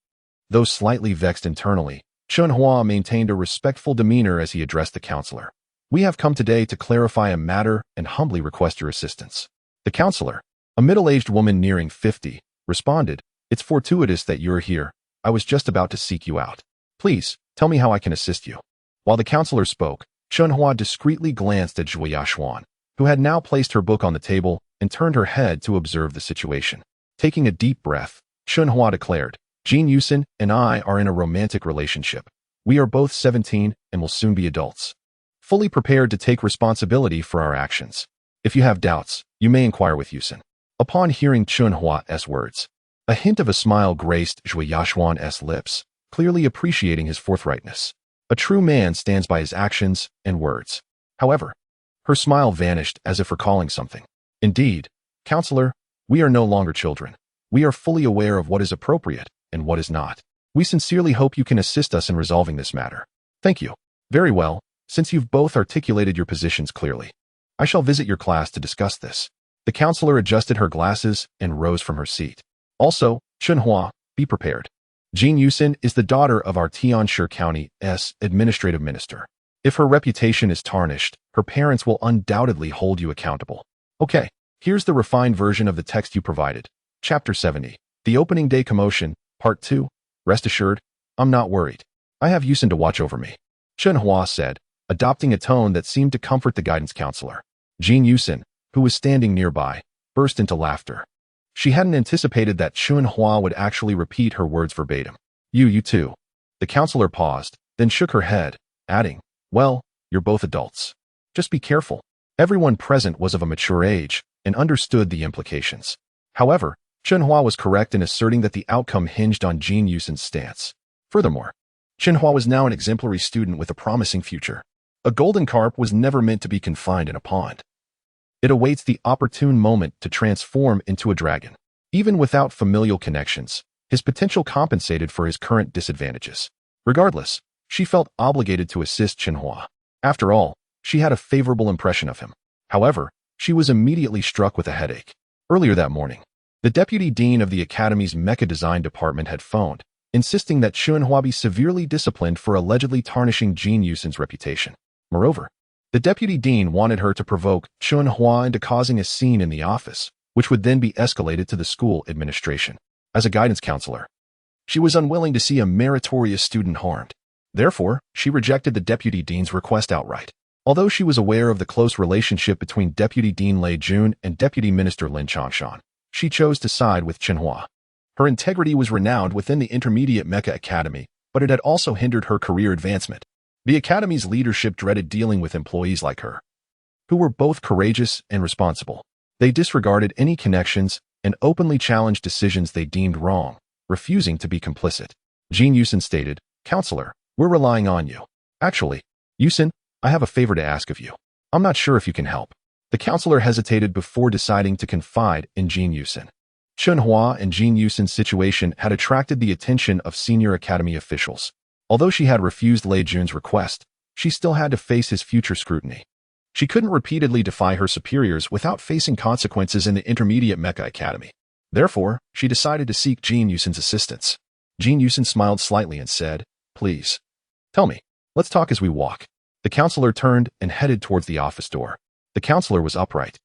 Speaker 1: Though slightly vexed internally, Chen Hua maintained a respectful demeanor as he addressed the counselor. We have come today to clarify a matter and humbly request your assistance. The counselor, a middle-aged woman nearing 50, responded, It's fortuitous that you're here. I was just about to seek you out. Please, tell me how I can assist you. While the counselor spoke, Chen Hua discreetly glanced at Zhui Yaxuan, who had now placed her book on the table and turned her head to observe the situation. Taking a deep breath, Chen Hua declared, Jin Yusin and I are in a romantic relationship. We are both 17 and will soon be adults, fully prepared to take responsibility for our actions. If you have doubts, you may inquire with Yusin. Upon hearing Chen Hua's words, a hint of a smile graced Zhui Yaxuan's lips, clearly appreciating his forthrightness. A true man stands by his actions and words. However, her smile vanished as if recalling something. Indeed, counselor, we are no longer children. We are fully aware of what is appropriate and what is not. We sincerely hope you can assist us in resolving this matter. Thank you. Very well, since you've both articulated your positions clearly. I shall visit your class to discuss this. The counselor adjusted her glasses and rose from her seat. Also, Chen Hua, be prepared. Jin Yusin is the daughter of our Tianshi County's administrative minister. If her reputation is tarnished, her parents will undoubtedly hold you accountable. Okay, here's the refined version of the text you provided. Chapter 70. The Opening Day Commotion, Part 2. Rest assured, I'm not worried. I have Yusin to watch over me. Chen Hua said, adopting a tone that seemed to comfort the guidance counselor. Jin Yusin, who was standing nearby, burst into laughter. She hadn't anticipated that Chen Hua would actually repeat her words verbatim. You too. The counselor paused, then shook her head, adding, well, you're both adults. Just be careful. Everyone present was of a mature age and understood the implications. However, Chen Hua was correct in asserting that the outcome hinged on Jin Yusin's stance. Furthermore, Chen Hua was now an exemplary student with a promising future. A golden carp was never meant to be confined in a pond. It awaits the opportune moment to transform into a dragon. Even without familial connections, his potential compensated for his current disadvantages. Regardless, she felt obligated to assist Chen Hua. After all, she had a favorable impression of him. However, she was immediately struck with a headache. Earlier that morning, the deputy dean of the academy's mecha design department had phoned, insisting that Chen Hua be severely disciplined for allegedly tarnishing Jin Yusin's reputation. Moreover, the deputy dean wanted her to provoke Chen Hua into causing a scene in the office, which would then be escalated to the school administration. As a guidance counselor, she was unwilling to see a meritorious student harmed. Therefore, she rejected the deputy dean's request outright. Although she was aware of the close relationship between Deputy Dean Lei Jun and Deputy Minister Lin Changshan, she chose to side with Chen Hua. Her integrity was renowned within the Intermediate Mecha Academy, but it had also hindered her career advancement. The Academy's leadership dreaded dealing with employees like her, who were both courageous and responsible. They disregarded any connections and openly challenged decisions they deemed wrong, refusing to be complicit. Jin Yusin stated, Counselor, we're relying on you. Actually, Yusin, I have a favor to ask of you. I'm not sure if you can help. The counselor hesitated before deciding to confide in Jin Yusin. Chen Hua and Jin Yusin's situation had attracted the attention of senior academy officials. Although she had refused Lei Jun's request, she still had to face his future scrutiny. She couldn't repeatedly defy her superiors without facing consequences in the Intermediate Mecha Academy. Therefore, she decided to seek Jin Yusin's assistance. Jin Yusin smiled slightly and said, Please, tell me. Let's talk as we walk. The counselor turned and headed towards the office door. The counselor was upright,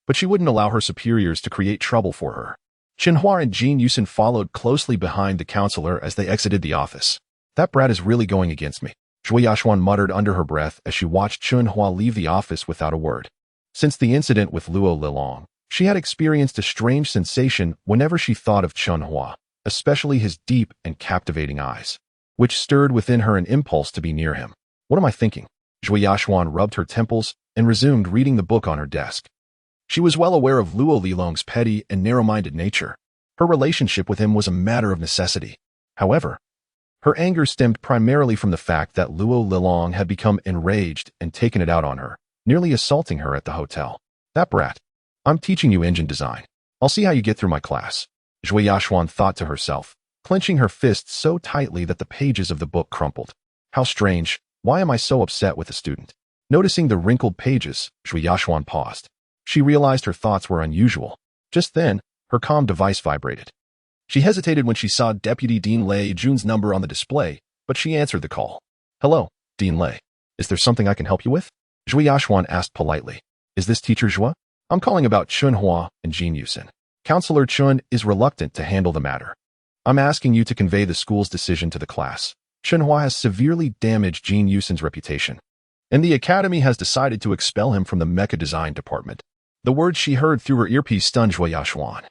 Speaker 1: but she wouldn't allow her superiors to create trouble for her. Chen Hua and Jin Yusin followed closely behind the counselor as they exited the office. That brat is really going against me, Zhui Yaxuan muttered under her breath as she watched Chen Hua leave the office without a word. Since the incident with Luo Lilong, she had experienced a strange sensation whenever she thought of Chen Hua, especially his deep and captivating eyes, which stirred within her an impulse to be near him. What am I thinking? Zhui Yaxuan rubbed her temples and resumed reading the book on her desk. She was well aware of Luo Lilong's petty and narrow-minded nature. Her relationship with him was a matter of necessity. However, her anger stemmed primarily from the fact that Luo Lilong had become enraged and taken it out on her, nearly assaulting her at the hotel. That brat. I'm teaching you engine design. I'll see how you get through my class. Zhui Yashuan thought to herself, clenching her fists so tightly that the pages of the book crumpled. How strange. Why am I so upset with the student? Noticing the wrinkled pages, Zhui Yashuan paused. She realized her thoughts were unusual. Just then, her comm device vibrated. She hesitated when she saw Deputy Dean Lei Jun's number on the display, but she answered the call. Hello, Dean Lei. Is there something I can help you with? Zhui Yashuan asked politely. Is this Teacher Zhua? I'm calling about Chen Hua and Jin Yusen. Counselor Chen is reluctant to handle the matter. I'm asking you to convey the school's decision to the class. Chen Hua has severely damaged Jin Yusen's reputation, and the academy has decided to expel him from the mecha design department. The words she heard through her earpiece stunned Zhui Yashuan.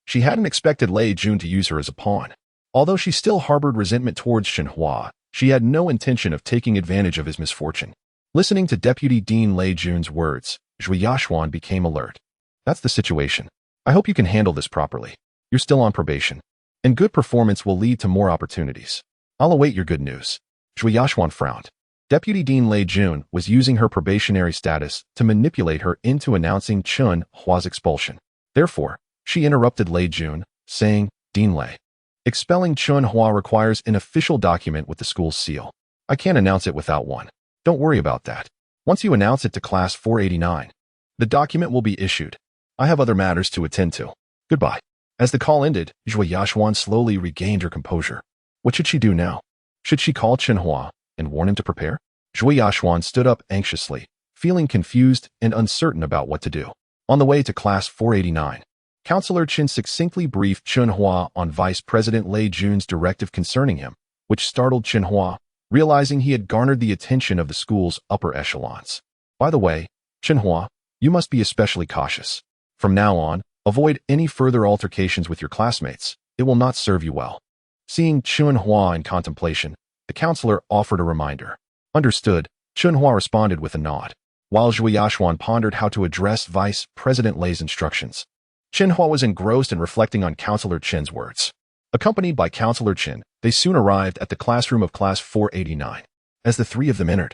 Speaker 1: She hadn't expected Lei Jun to use her as a pawn. Although she still harbored resentment towards Chen Hua, she had no intention of taking advantage of his misfortune. Listening to Deputy Dean Lei Jun's words, Zhui Yashuan became alert. That's the situation. I hope you can handle this properly. You're still on probation, and good performance will lead to more opportunities. I'll await your good news. Zhui Yashuan frowned. Deputy Dean Lei Jun was using her probationary status to manipulate her into announcing Chen Hua's expulsion. Therefore, she interrupted Lei Jun, saying, Dean Lei, expelling Chen Hua requires an official document with the school's seal. I can't announce it without one. Don't worry about that. Once you announce it to Class 489, the document will be issued. I have other matters to attend to. Goodbye. As the call ended, Zhui Yashuan slowly regained her composure. What should she do now? Should she call Chen Hua and warn him to prepare? Zhui Yashuan stood up anxiously, feeling confused and uncertain about what to do. On the way to Class 489, Counselor Chen succinctly briefed Chen Hua on Vice President Lei Jun's directive concerning him, which startled Chen Hua, realizing he had garnered the attention of the school's upper echelons. By the way, Chen Hua, you must be especially cautious. From now on, avoid any further altercations with your classmates. It will not serve you well. Seeing Chen Hua in contemplation, the counselor offered a reminder. Understood, Chen Hua responded with a nod. While Zhui Yashuan pondered how to address Vice President Lei's instructions, Chen Hua was engrossed in reflecting on Counselor Chen's words. Accompanied by Counselor Chen, they soon arrived at the classroom of Class 489. As the three of them entered,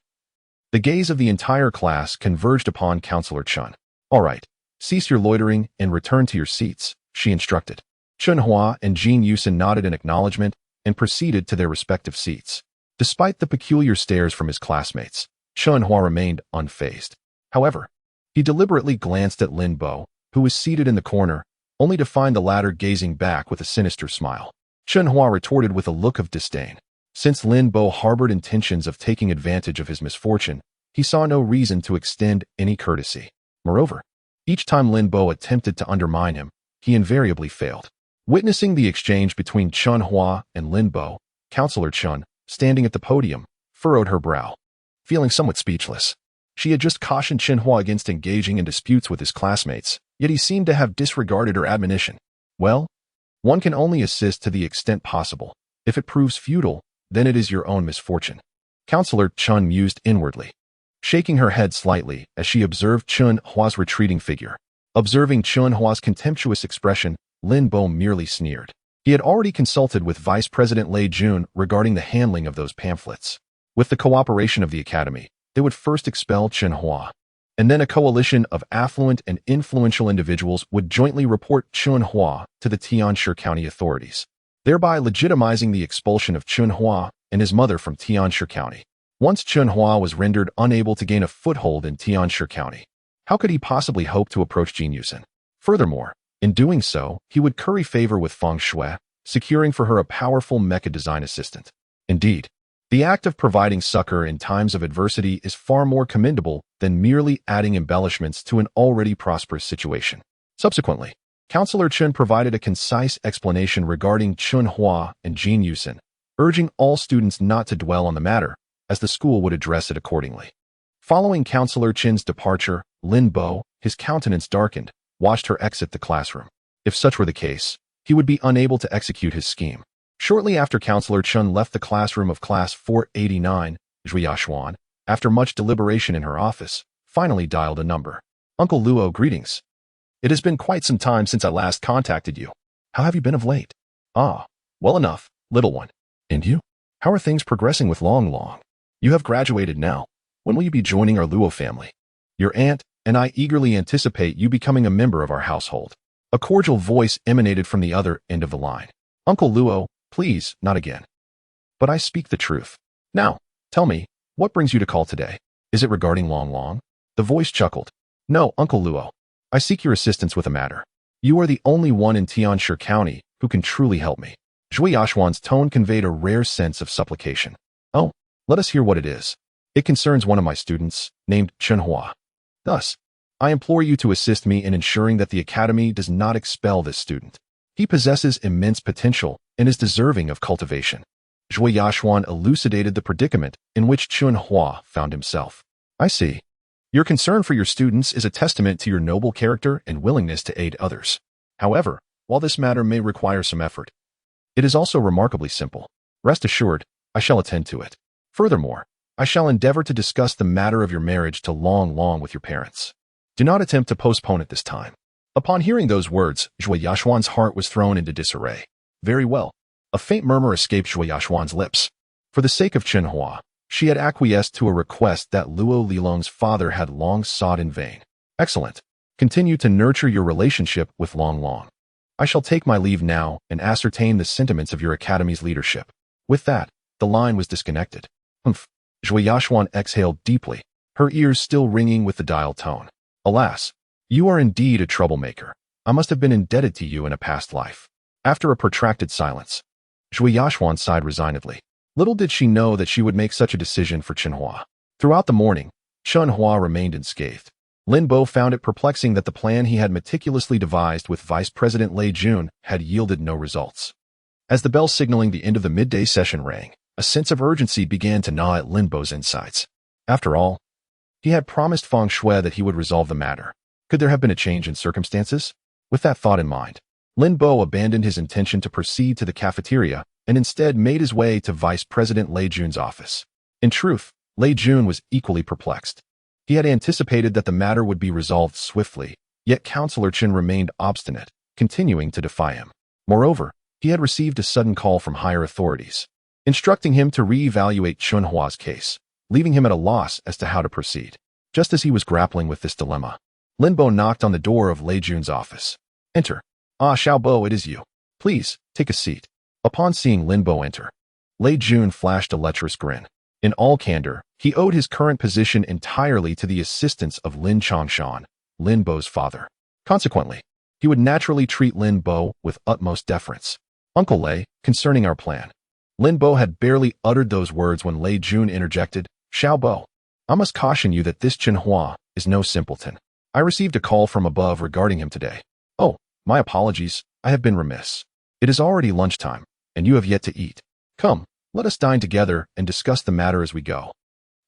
Speaker 1: the gaze of the entire class converged upon Counselor Chen. All right, cease your loitering and return to your seats, she instructed. Chen Hua and Jin Yusen nodded in acknowledgement and proceeded to their respective seats. Despite the peculiar stares from his classmates, Chen Hua remained unfazed. However, he deliberately glanced at Lin Bo, who was seated in the corner, only to find the latter gazing back with a sinister smile. Chen Hua retorted with a look of disdain. Since Lin Bo harbored intentions of taking advantage of his misfortune, he saw no reason to extend any courtesy. Moreover, each time Lin Bo attempted to undermine him, he invariably failed. Witnessing the exchange between Chen Hua and Lin Bo, Counselor Chen, standing at the podium, furrowed her brow. Feeling somewhat speechless, she had just cautioned Chen Hua against engaging in disputes with his classmates, yet he seemed to have disregarded her admonition. Well, one can only assist to the extent possible. If it proves futile, then it is your own misfortune. Counselor Chen mused inwardly, shaking her head slightly as she observed Chen Hua's retreating figure. Observing Chen Hua's contemptuous expression, Lin Bo merely sneered. He had already consulted with Vice President Lei Jun regarding the handling of those pamphlets. With the cooperation of the academy, they would first expel Chen Hua, and then a coalition of affluent and influential individuals would jointly report Chen Hua to the Tianshi County authorities, thereby legitimizing the expulsion of Chen Hua and his mother from Tianshi County. Once Chen Hua was rendered unable to gain a foothold in Tianshi County, how could he possibly hope to approach Jin Yusen? Furthermore, in doing so, he would curry favor with Feng Shui, securing for her a powerful mecha design assistant. Indeed, the act of providing succor in times of adversity is far more commendable than merely adding embellishments to an already prosperous situation. Subsequently, Counselor Chen provided a concise explanation regarding Chen Hua and Jin Yusen, urging all students not to dwell on the matter, as the school would address it accordingly. Following Counselor Chen's departure, Lin Bo, his countenance darkened, watched her exit the classroom. If such were the case, he would be unable to execute his scheme. Shortly after Counselor Chen left the classroom of Class 489, Zhui Yashuan, after much deliberation in her office, finally dialed a number. Uncle Luo, greetings. It has been quite some time since I last contacted you. How have you been of late? Ah, well enough, little one. And you? How are things progressing with Long Long? You have graduated now. When will you be joining our Luo family? Your aunt and I eagerly anticipate you becoming a member of our household. A cordial voice emanated from the other end of the line. Uncle Luo, please, not again. But I speak the truth. Now, tell me, what brings you to call today? Is it regarding Long Long? The voice chuckled. No, Uncle Luo. I seek your assistance with a matter. You are the only one in Tianshi County who can truly help me. Zhui Yashuan's tone conveyed a rare sense of supplication. Oh, let us hear what it is. It concerns one of my students, named Chen Hua. Thus, I implore you to assist me in ensuring that the academy does not expel this student. He possesses immense potential and is deserving of cultivation. Zhui Yashuan elucidated the predicament in which Chen Hua found himself. I see. Your concern for your students is a testament to your noble character and willingness to aid others. However, while this matter may require some effort, it is also remarkably simple. Rest assured, I shall attend to it. Furthermore, I shall endeavor to discuss the matter of your marriage to Long Long with your parents. Do not attempt to postpone it this time. Upon hearing those words, Zhui Yashuan's heart was thrown into disarray. Very well. A faint murmur escaped Zhui Yashuan's lips. For the sake of Chen Hua, she had acquiesced to a request that Luo Lilong's father had long sought in vain. Excellent. Continue to nurture your relationship with Long Long. I shall take my leave now and ascertain the sentiments of your academy's leadership. With that, the line was disconnected. Humph. Zhui Yashuan exhaled deeply, her ears still ringing with the dial tone. Alas, you are indeed a troublemaker. I must have been indebted to you in a past life. After a protracted silence, Zhui Yashuan sighed resignedly. Little did she know that she would make such a decision for Chen Hua. Throughout the morning, Chen Hua remained unscathed. Lin Bo found it perplexing that the plan he had meticulously devised with Vice President Lei Jun had yielded no results. As the bell signaling the end of the midday session rang, a sense of urgency began to gnaw at Lin Bo's insides. After all, he had promised Feng Shui that he would resolve the matter. Could there have been a change in circumstances? With that thought in mind, Lin Bo abandoned his intention to proceed to the cafeteria and instead made his way to Vice President Lei Jun's office. In truth, Lei Jun was equally perplexed. He had anticipated that the matter would be resolved swiftly, yet Counselor Chen remained obstinate, continuing to defy him. Moreover, he had received a sudden call from higher authorities, instructing him to re-evaluate Chen Hua's case, leaving him at a loss as to how to proceed. Just as he was grappling with this dilemma, Lin Bo knocked on the door of Lei Jun's office. Enter. Ah, Xiao Bo, it is you. Please, take a seat. Upon seeing Lin Bo enter, Lei Jun flashed a lecherous grin. In all candor, he owed his current position entirely to the assistance of Lin Chongshan, Lin Bo's father. Consequently, he would naturally treat Lin Bo with utmost deference. Uncle Lei, concerning our plan. Lin Bo had barely uttered those words when Lei Jun interjected, Xiao Bo, I must caution you that this Chen Hua is no simpleton. I received a call from above regarding him today. Oh, my apologies, I have been remiss. It is already lunchtime, and you have yet to eat. Come, let us dine together and discuss the matter as we go.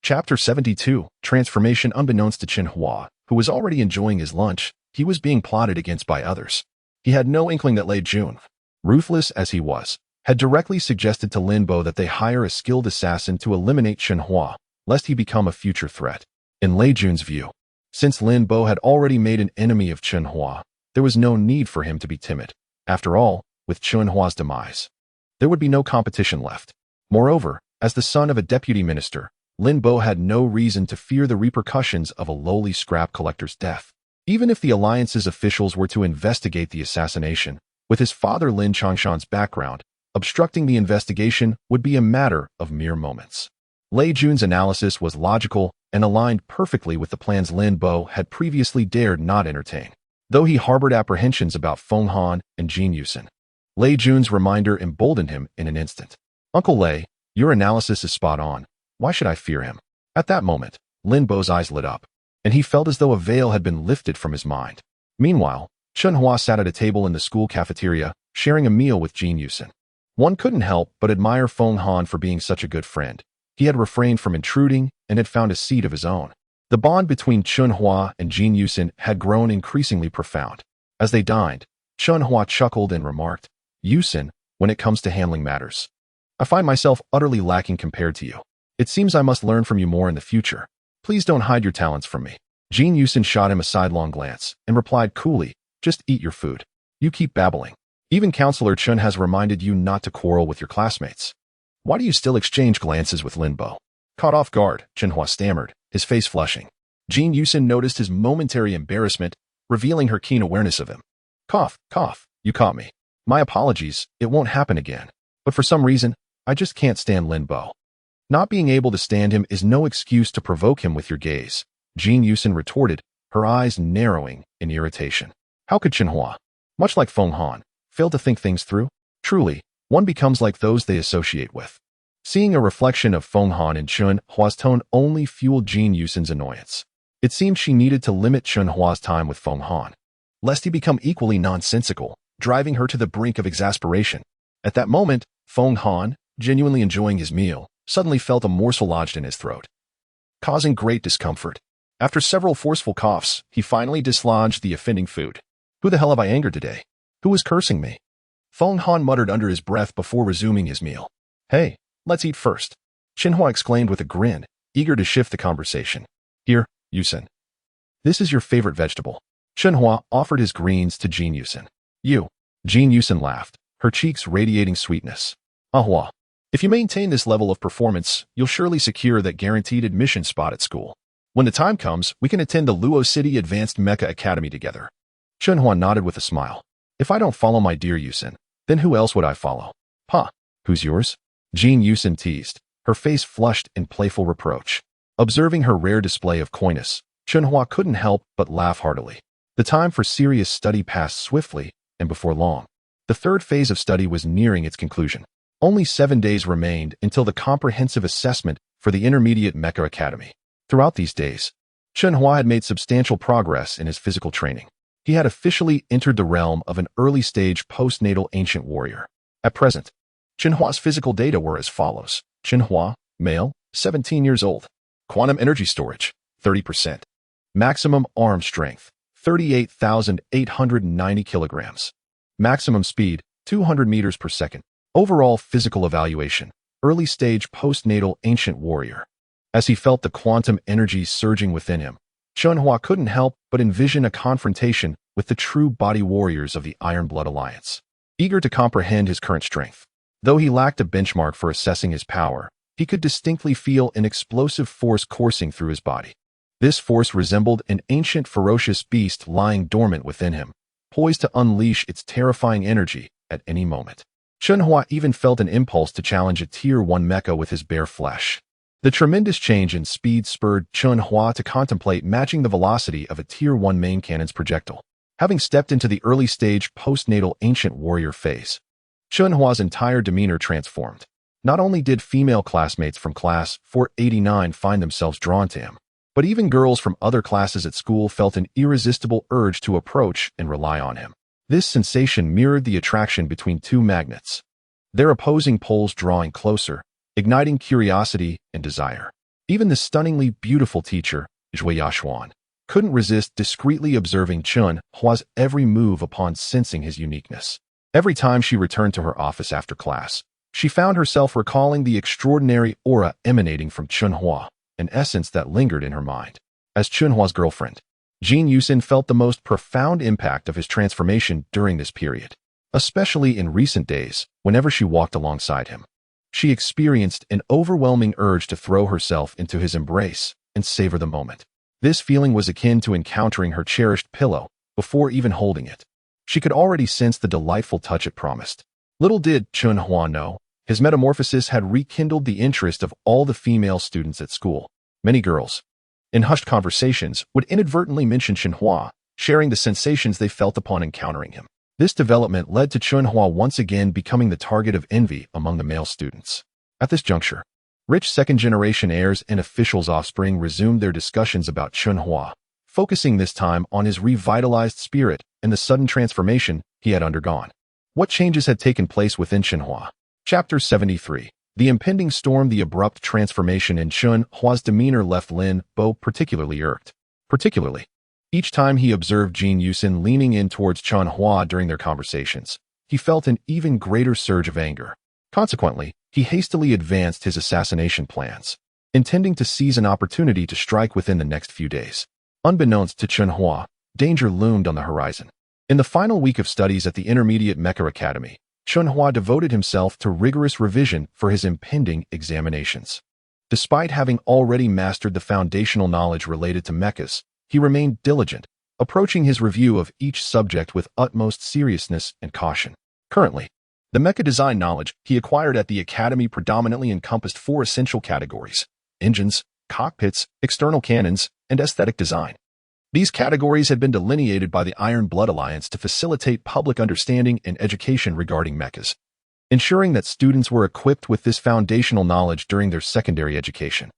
Speaker 1: Chapter 72, Transformation. Unbeknownst to Chen Hua, who was already enjoying his lunch, he was being plotted against by others. He had no inkling that Lei Jun, ruthless as he was, had directly suggested to Lin Bo that they hire a skilled assassin to eliminate Chen Hua, lest he become a future threat. In Lei Jun's view, since Lin Bo had already made an enemy of Chen Hua, there was no need for him to be timid. After all, with Chen Hua's demise, there would be no competition left. Moreover, as the son of a deputy minister, Lin Bo had no reason to fear the repercussions of a lowly scrap collector's death. Even if the alliance's officials were to investigate the assassination, with his father Lin Chongshan's background, obstructing the investigation would be a matter of mere moments. Lei Jun's analysis was logical and aligned perfectly with the plans Lin Bo had previously dared not entertain. Though he harbored apprehensions about Feng Han and Jin Yusen, Lei Jun's reminder emboldened him in an instant. Uncle Lei, your analysis is spot on. Why should I fear him? At that moment, Lin Bo's eyes lit up, and he felt as though a veil had been lifted from his mind. Meanwhile, Chen Hua sat at a table in the school cafeteria, sharing a meal with Jin Yusen. One couldn't help but admire Feng Han for being such a good friend. He had refrained from intruding and had found a seat of his own. The bond between Chen Hua and Jin Yusen had grown increasingly profound. As they dined, Chen Hua chuckled and remarked, Yusen, when it comes to handling matters, I find myself utterly lacking compared to you. It seems I must learn from you more in the future. Please don't hide your talents from me. Jin Yusen shot him a sidelong glance and replied coolly, Just eat your food. You keep babbling. Even Counselor Chen has reminded you not to quarrel with your classmates. Why do you still exchange glances with Lin Bo? Caught off guard, Chen Hua stammered, his face flushing. Jin Yusin noticed his momentary embarrassment, revealing her keen awareness of him. Cough, cough, you caught me. My apologies, it won't happen again. But for some reason, I just can't stand Lin Bo. Not being able to stand him is no excuse to provoke him with your gaze, Jin Yusin retorted, her eyes narrowing in irritation. How could Chen Hua, much like Feng Han, fail to think things through? Truly, one becomes like those they associate with. Seeing a reflection of Feng Han in Chen Hua's tone only fueled Jin Yusin's annoyance. It seemed she needed to limit Chen Hua's time with Feng Han, lest he become equally nonsensical, driving her to the brink of exasperation. At that moment, Feng Han, genuinely enjoying his meal, suddenly felt a morsel lodged in his throat, causing great discomfort. After several forceful coughs, he finally dislodged the offending food. Who the hell have I angered today? Who is cursing me? Feng Han muttered under his breath before resuming his meal. Hey, let's eat first, Chen Hua exclaimed with a grin, eager to shift the conversation. Here, Yusin. This is your favorite vegetable. Chen Hua offered his greens to Jin Yusin. You. Jin Yusin laughed, her cheeks radiating sweetness. Hua. If you maintain this level of performance, you'll surely secure that guaranteed admission spot at school. When the time comes, we can attend the Luo City Advanced Mecha Academy together. Chen Hua nodded with a smile. If I don't follow my dear Yusin, then who else would I follow? Huh, who's yours? Jin Yusin teased, her face flushed in playful reproach. Observing her rare display of coyness, Chen Hua couldn't help but laugh heartily. The time for serious study passed swiftly, and before long, the third phase of study was nearing its conclusion. Only 7 days remained until the comprehensive assessment for the Intermediate Mecha Academy. Throughout these days, Chen Hua had made substantial progress in his physical training. He had officially entered the realm of an early-stage postnatal ancient warrior. At present, Chen Hua's physical data were as follows. Chen Hua, male, 17 years old. Quantum energy storage, 30%. Maximum arm strength, 38,890 kilograms. Maximum speed, 200 meters per second. Overall physical evaluation, early-stage postnatal ancient warrior. As he felt the quantum energy surging within him, Chen Hua couldn't help but envision a confrontation with the true body warriors of the Iron Blood Alliance. Eager to comprehend his current strength, though he lacked a benchmark for assessing his power, he could distinctly feel an explosive force coursing through his body. This force resembled an ancient ferocious beast lying dormant within him, poised to unleash its terrifying energy at any moment. Chen Hua even felt an impulse to challenge a Tier 1 mecha with his bare flesh. The tremendous change in speed spurred Chen Hua to contemplate matching the velocity of a Tier 1 main cannon's projectile. Having stepped into the early-stage postnatal ancient warrior phase, Chen Hua's entire demeanor transformed. Not only did female classmates from Class 489 find themselves drawn to him, but even girls from other classes at school felt an irresistible urge to approach and rely on him. This sensation mirrored the attraction between two magnets, their opposing poles drawing closer, igniting curiosity and desire. Even the stunningly beautiful teacher, Zhui Yaxuan, couldn't resist discreetly observing Chen Hua's every move upon sensing his uniqueness. Every time she returned to her office after class, she found herself recalling the extraordinary aura emanating from Chen Hua, an essence that lingered in her mind. As Chen Hua's girlfriend, Jin Yusin felt the most profound impact of his transformation during this period, especially in recent days, whenever she walked alongside him. She experienced an overwhelming urge to throw herself into his embrace and savor the moment. This feeling was akin to encountering her cherished pillow before even holding it. She could already sense the delightful touch it promised. Little did Chen Hua know, his metamorphosis had rekindled the interest of all the female students at school. Many girls, in hushed conversations, would inadvertently mention Chen Hua, sharing the sensations they felt upon encountering him. This development led to Chen Hua once again becoming the target of envy among the male students. At this juncture, rich second-generation heirs and officials' offspring resumed their discussions about Chen Hua, focusing this time on his revitalized spirit and the sudden transformation he had undergone. What changes had taken place within Chen Hua? Chapter 73. The impending storm. The abrupt transformation in Chen Hua's demeanor left Lin Bo particularly irked. Each time he observed Jin Yusin leaning in towards Chen Hua during their conversations, he felt an even greater surge of anger. Consequently, he hastily advanced his assassination plans, intending to seize an opportunity to strike within the next few days. Unbeknownst to Chen Hua, danger loomed on the horizon. In the final week of studies at the Intermediate Mecha Academy, Chen Hua devoted himself to rigorous revision for his impending examinations. Despite having already mastered the foundational knowledge related to mechas, he remained diligent, approaching his review of each subject with utmost seriousness and caution. Currently, the mecha design knowledge he acquired at the Academy predominantly encompassed four essential categories: engines, cockpits, external cannons, and aesthetic design. These categories had been delineated by the Iron Blood Alliance to facilitate public understanding and education regarding mechas, ensuring that students were equipped with this foundational knowledge during their secondary education.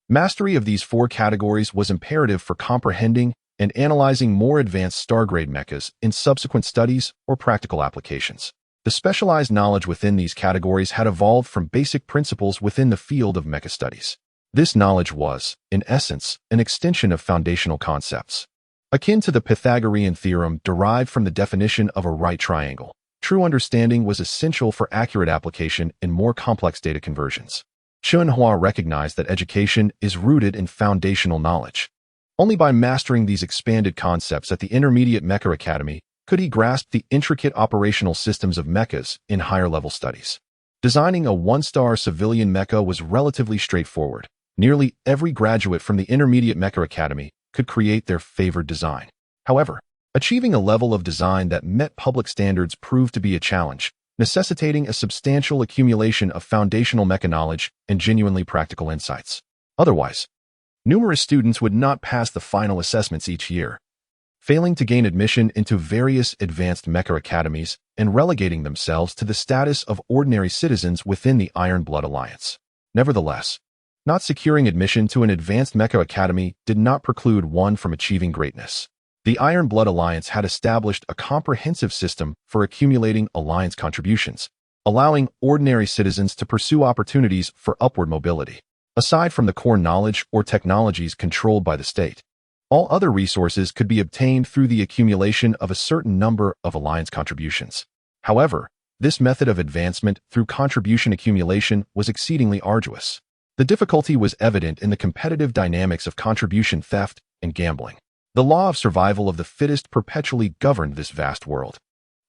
Speaker 1: Mastery of these four categories was imperative for comprehending and analyzing more advanced star-grade mechas in subsequent studies or practical applications. The specialized knowledge within these categories had evolved from basic principles within the field of mecha studies. This knowledge was, in essence, an extension of foundational concepts, akin to the Pythagorean theorem derived from the definition of a right triangle. True understanding was essential for accurate application in more complex data conversions. Chen Hua recognized that education is rooted in foundational knowledge. Only by mastering these expanded concepts at the Intermediate Mecha Academy could he grasp the intricate operational systems of mechas in higher-level studies. Designing a one-star civilian mecha was relatively straightforward. Nearly every graduate from the Intermediate Mecha Academy could create their favored design. However, achieving a level of design that met public standards proved to be a challenge, necessitating a substantial accumulation of foundational mecha knowledge and genuinely practical insights. Otherwise, numerous students would not pass the final assessments each year, failing to gain admission into various advanced mecha academies and relegating themselves to the status of ordinary citizens within the Iron Blood Alliance. Nevertheless, not securing admission to an advanced mecha academy did not preclude one from achieving greatness. The Iron Blood Alliance had established a comprehensive system for accumulating alliance contributions, allowing ordinary citizens to pursue opportunities for upward mobility. Aside from the core knowledge or technologies controlled by the state, all other resources could be obtained through the accumulation of a certain number of alliance contributions. However, this method of advancement through contribution accumulation was exceedingly arduous. The difficulty was evident in the competitive dynamics of contribution theft and gambling. The law of survival of the fittest perpetually governed this vast world.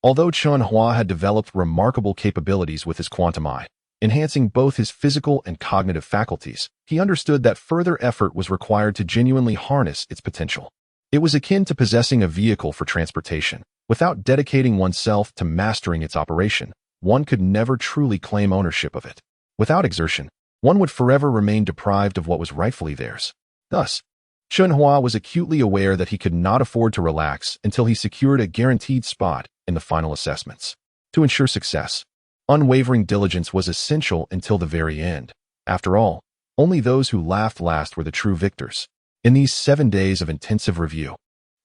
Speaker 1: Although Chen Hua had developed remarkable capabilities with his quantum eye, enhancing both his physical and cognitive faculties, he understood that further effort was required to genuinely harness its potential. It was akin to possessing a vehicle for transportation. Without dedicating oneself to mastering its operation, one could never truly claim ownership of it. Without exertion, one would forever remain deprived of what was rightfully theirs. Thus, Chen Hua was acutely aware that he could not afford to relax until he secured a guaranteed spot in the final assessments. To ensure success, unwavering diligence was essential until the very end. After all, only those who laughed last were the true victors. In these 7 days of intensive review,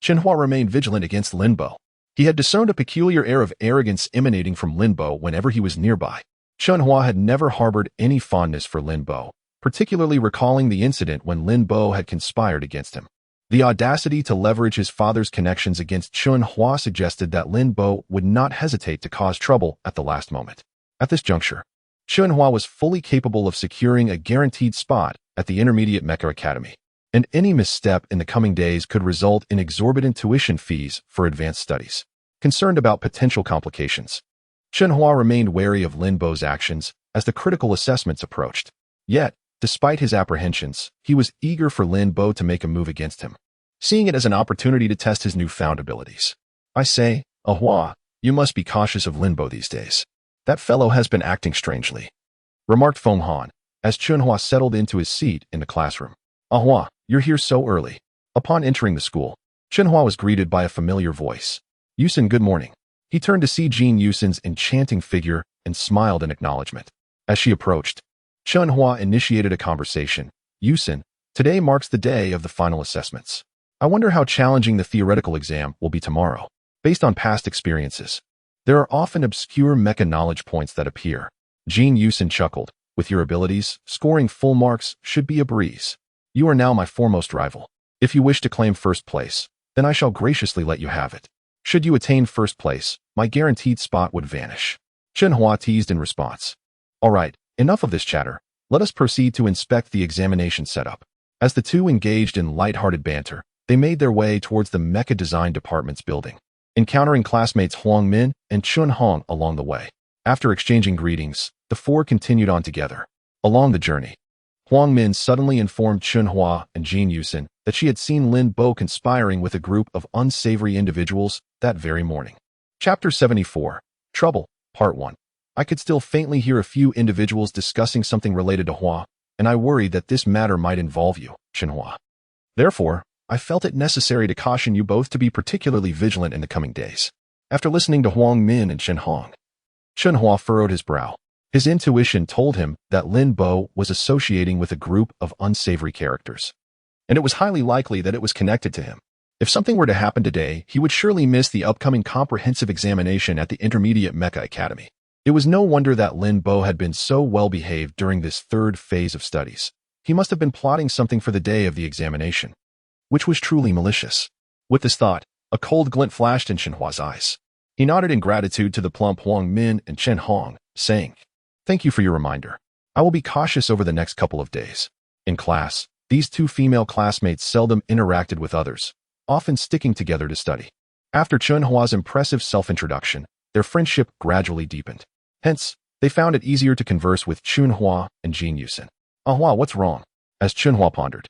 Speaker 1: Chen Hua remained vigilant against Lin Bo. He had discerned a peculiar air of arrogance emanating from Lin Bo whenever he was nearby. Chen Hua had never harbored any fondness for Lin Bo, particularly recalling the incident when Lin Bo had conspired against him. The audacity to leverage his father's connections against Chen Hua suggested that Lin Bo would not hesitate to cause trouble at the last moment. At this juncture, Chen Hua was fully capable of securing a guaranteed spot at the Intermediate Mecha Academy, and any misstep in the coming days could result in exorbitant tuition fees for advanced studies. Concerned about potential complications, Chen Hua remained wary of Lin Bo's actions as the critical assessments approached. Yet, despite his apprehensions, he was eager for Lin Bo to make a move against him, seeing it as an opportunity to test his newfound abilities. "I say, Hua, you must be cautious of Lin Bo these days. That fellow has been acting strangely," remarked Feng Han, as Chen Hua settled into his seat in the classroom. "Hua, you're here so early." Upon entering the school, Chen Hua was greeted by a familiar voice. "Yusin, good morning." He turned to see Jean Yusin's enchanting figure and smiled in acknowledgement. As she approached, Chen Hua initiated a conversation. "Yusin, today marks the day of the final assessments. I wonder how challenging the theoretical exam will be tomorrow. Based on past experiences, there are often obscure mecha knowledge points that appear." Jean Yusin chuckled. "With your abilities, scoring full marks should be a breeze. You are now my foremost rival. If you wish to claim first place, then I shall graciously let you have it. Should you attain first place, my guaranteed spot would vanish." Chen Hua teased in response. "All right, enough of this chatter. Let us proceed to inspect the examination setup." As the two engaged in light-hearted banter, they made their way towards the Mecha Design Department's building. encountering classmates Huang Min and Chen Hua along the way. After exchanging greetings, the four continued on together. Along the journey, Huang Min suddenly informed Chen Hua and Jin Yusin that she had seen Lin Bo conspiring with a group of unsavory individuals that very morning. Chapter 74, Trouble, Part 1. I could still faintly hear a few individuals discussing something related to Hua, and I worried that this matter might involve you, Chen Hua. Therefore, I felt it necessary to caution you both to be particularly vigilant in the coming days. After listening to Huang Min and Chen Hua, Chen Hua furrowed his brow. His intuition told him that Lin Bo was associating with a group of unsavory characters, and it was highly likely that it was connected to him. If something were to happen today, he would surely miss the upcoming comprehensive examination at the Intermediate Mecha Academy. It was no wonder that Lin Bo had been so well behaved during this third phase of studies. He must have been plotting something for the day of the examination, which was truly malicious. With this thought, a cold glint flashed in Chen Hua's eyes. He nodded in gratitude to the plump Huang Min and Chen Hong, saying, "Thank you for your reminder. I will be cautious over the next couple of days." In class, these two female classmates seldom interacted with others, often sticking together to study. After Chen Hua's impressive self-introduction, their friendship gradually deepened. Hence, they found it easier to converse with Chen Hua and Jin Yusin. Hua, what's wrong?" As Chen Hua pondered,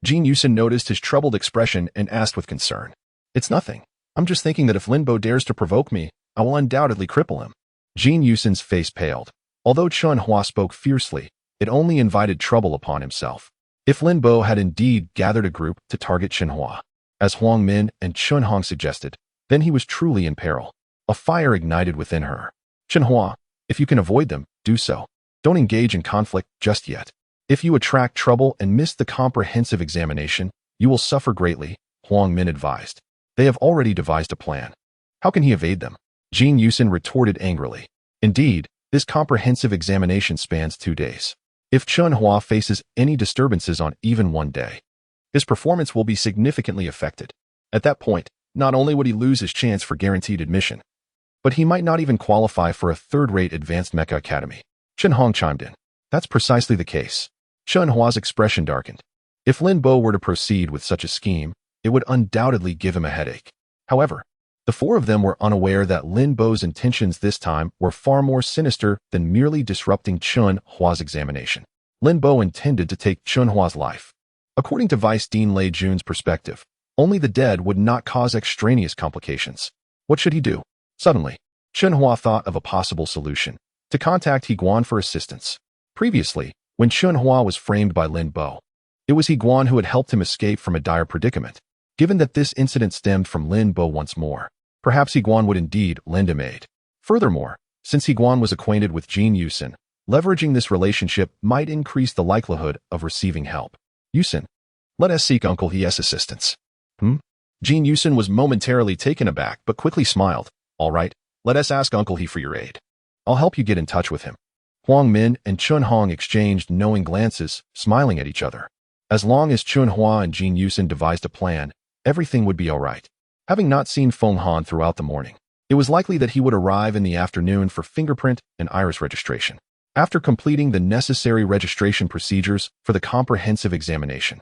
Speaker 1: Jin Yusin noticed his troubled expression and asked with concern, "It's nothing. I'm just thinking that if Lin Bo dares to provoke me, I will undoubtedly cripple him." Jin Yusin's face paled. Although Chen Hua spoke fiercely, it only invited trouble upon himself. If Lin Bo had indeed gathered a group to target Chen Hua, as Huang Min and Chen Hong suggested, then he was truly in peril. A fire ignited within her. "Chen Hua, if you can avoid them, do so. Don't engage in conflict just yet. If you attract trouble and miss the comprehensive examination, you will suffer greatly," Huang Min advised. "They have already devised a plan. How can he evade them?" Jin Yusin retorted angrily. Indeed, this comprehensive examination spans 2 days. If Chen Hua faces any disturbances on even one day, his performance will be significantly affected. At that point, not only would he lose his chance for guaranteed admission, but he might not even qualify for a third-rate advanced Mecha Academy. Chen Hong chimed in. "That's precisely the case." Chen Hua's expression darkened. If Lin Bo were to proceed with such a scheme, it would undoubtedly give him a headache. However, the four of them were unaware that Lin Bo's intentions this time were far more sinister than merely disrupting Chen Hua's examination. Lin Bo intended to take Chen Hua's life. According to Vice Dean Lei Jun's perspective, only the dead would not cause extraneous complications. What should he do? Suddenly, Chen Hua thought of a possible solution: to contact He Guan for assistance. Previously, when Chen Hua was framed by Lin Bo, it was He Guan who had helped him escape from a dire predicament. Given that this incident stemmed from Lin Bo once more, perhaps He Guan would indeed lend him aid. Furthermore, since He Guan was acquainted with Jin Yusin, leveraging this relationship might increase the likelihood of receiving help. "Yusin, let us seek Uncle He's assistance." Jin Yusin was momentarily taken aback but quickly smiled. "All right, let us ask Uncle He for your aid. I'll help you get in touch with him." Huang Min and Chen Hong exchanged knowing glances, smiling at each other. As long as Chen Hua and Jin Yusin devised a plan, everything would be all right. Having not seen Feng Han throughout the morning, it was likely that he would arrive in the afternoon for fingerprint and iris registration. After completing the necessary registration procedures for the comprehensive examination,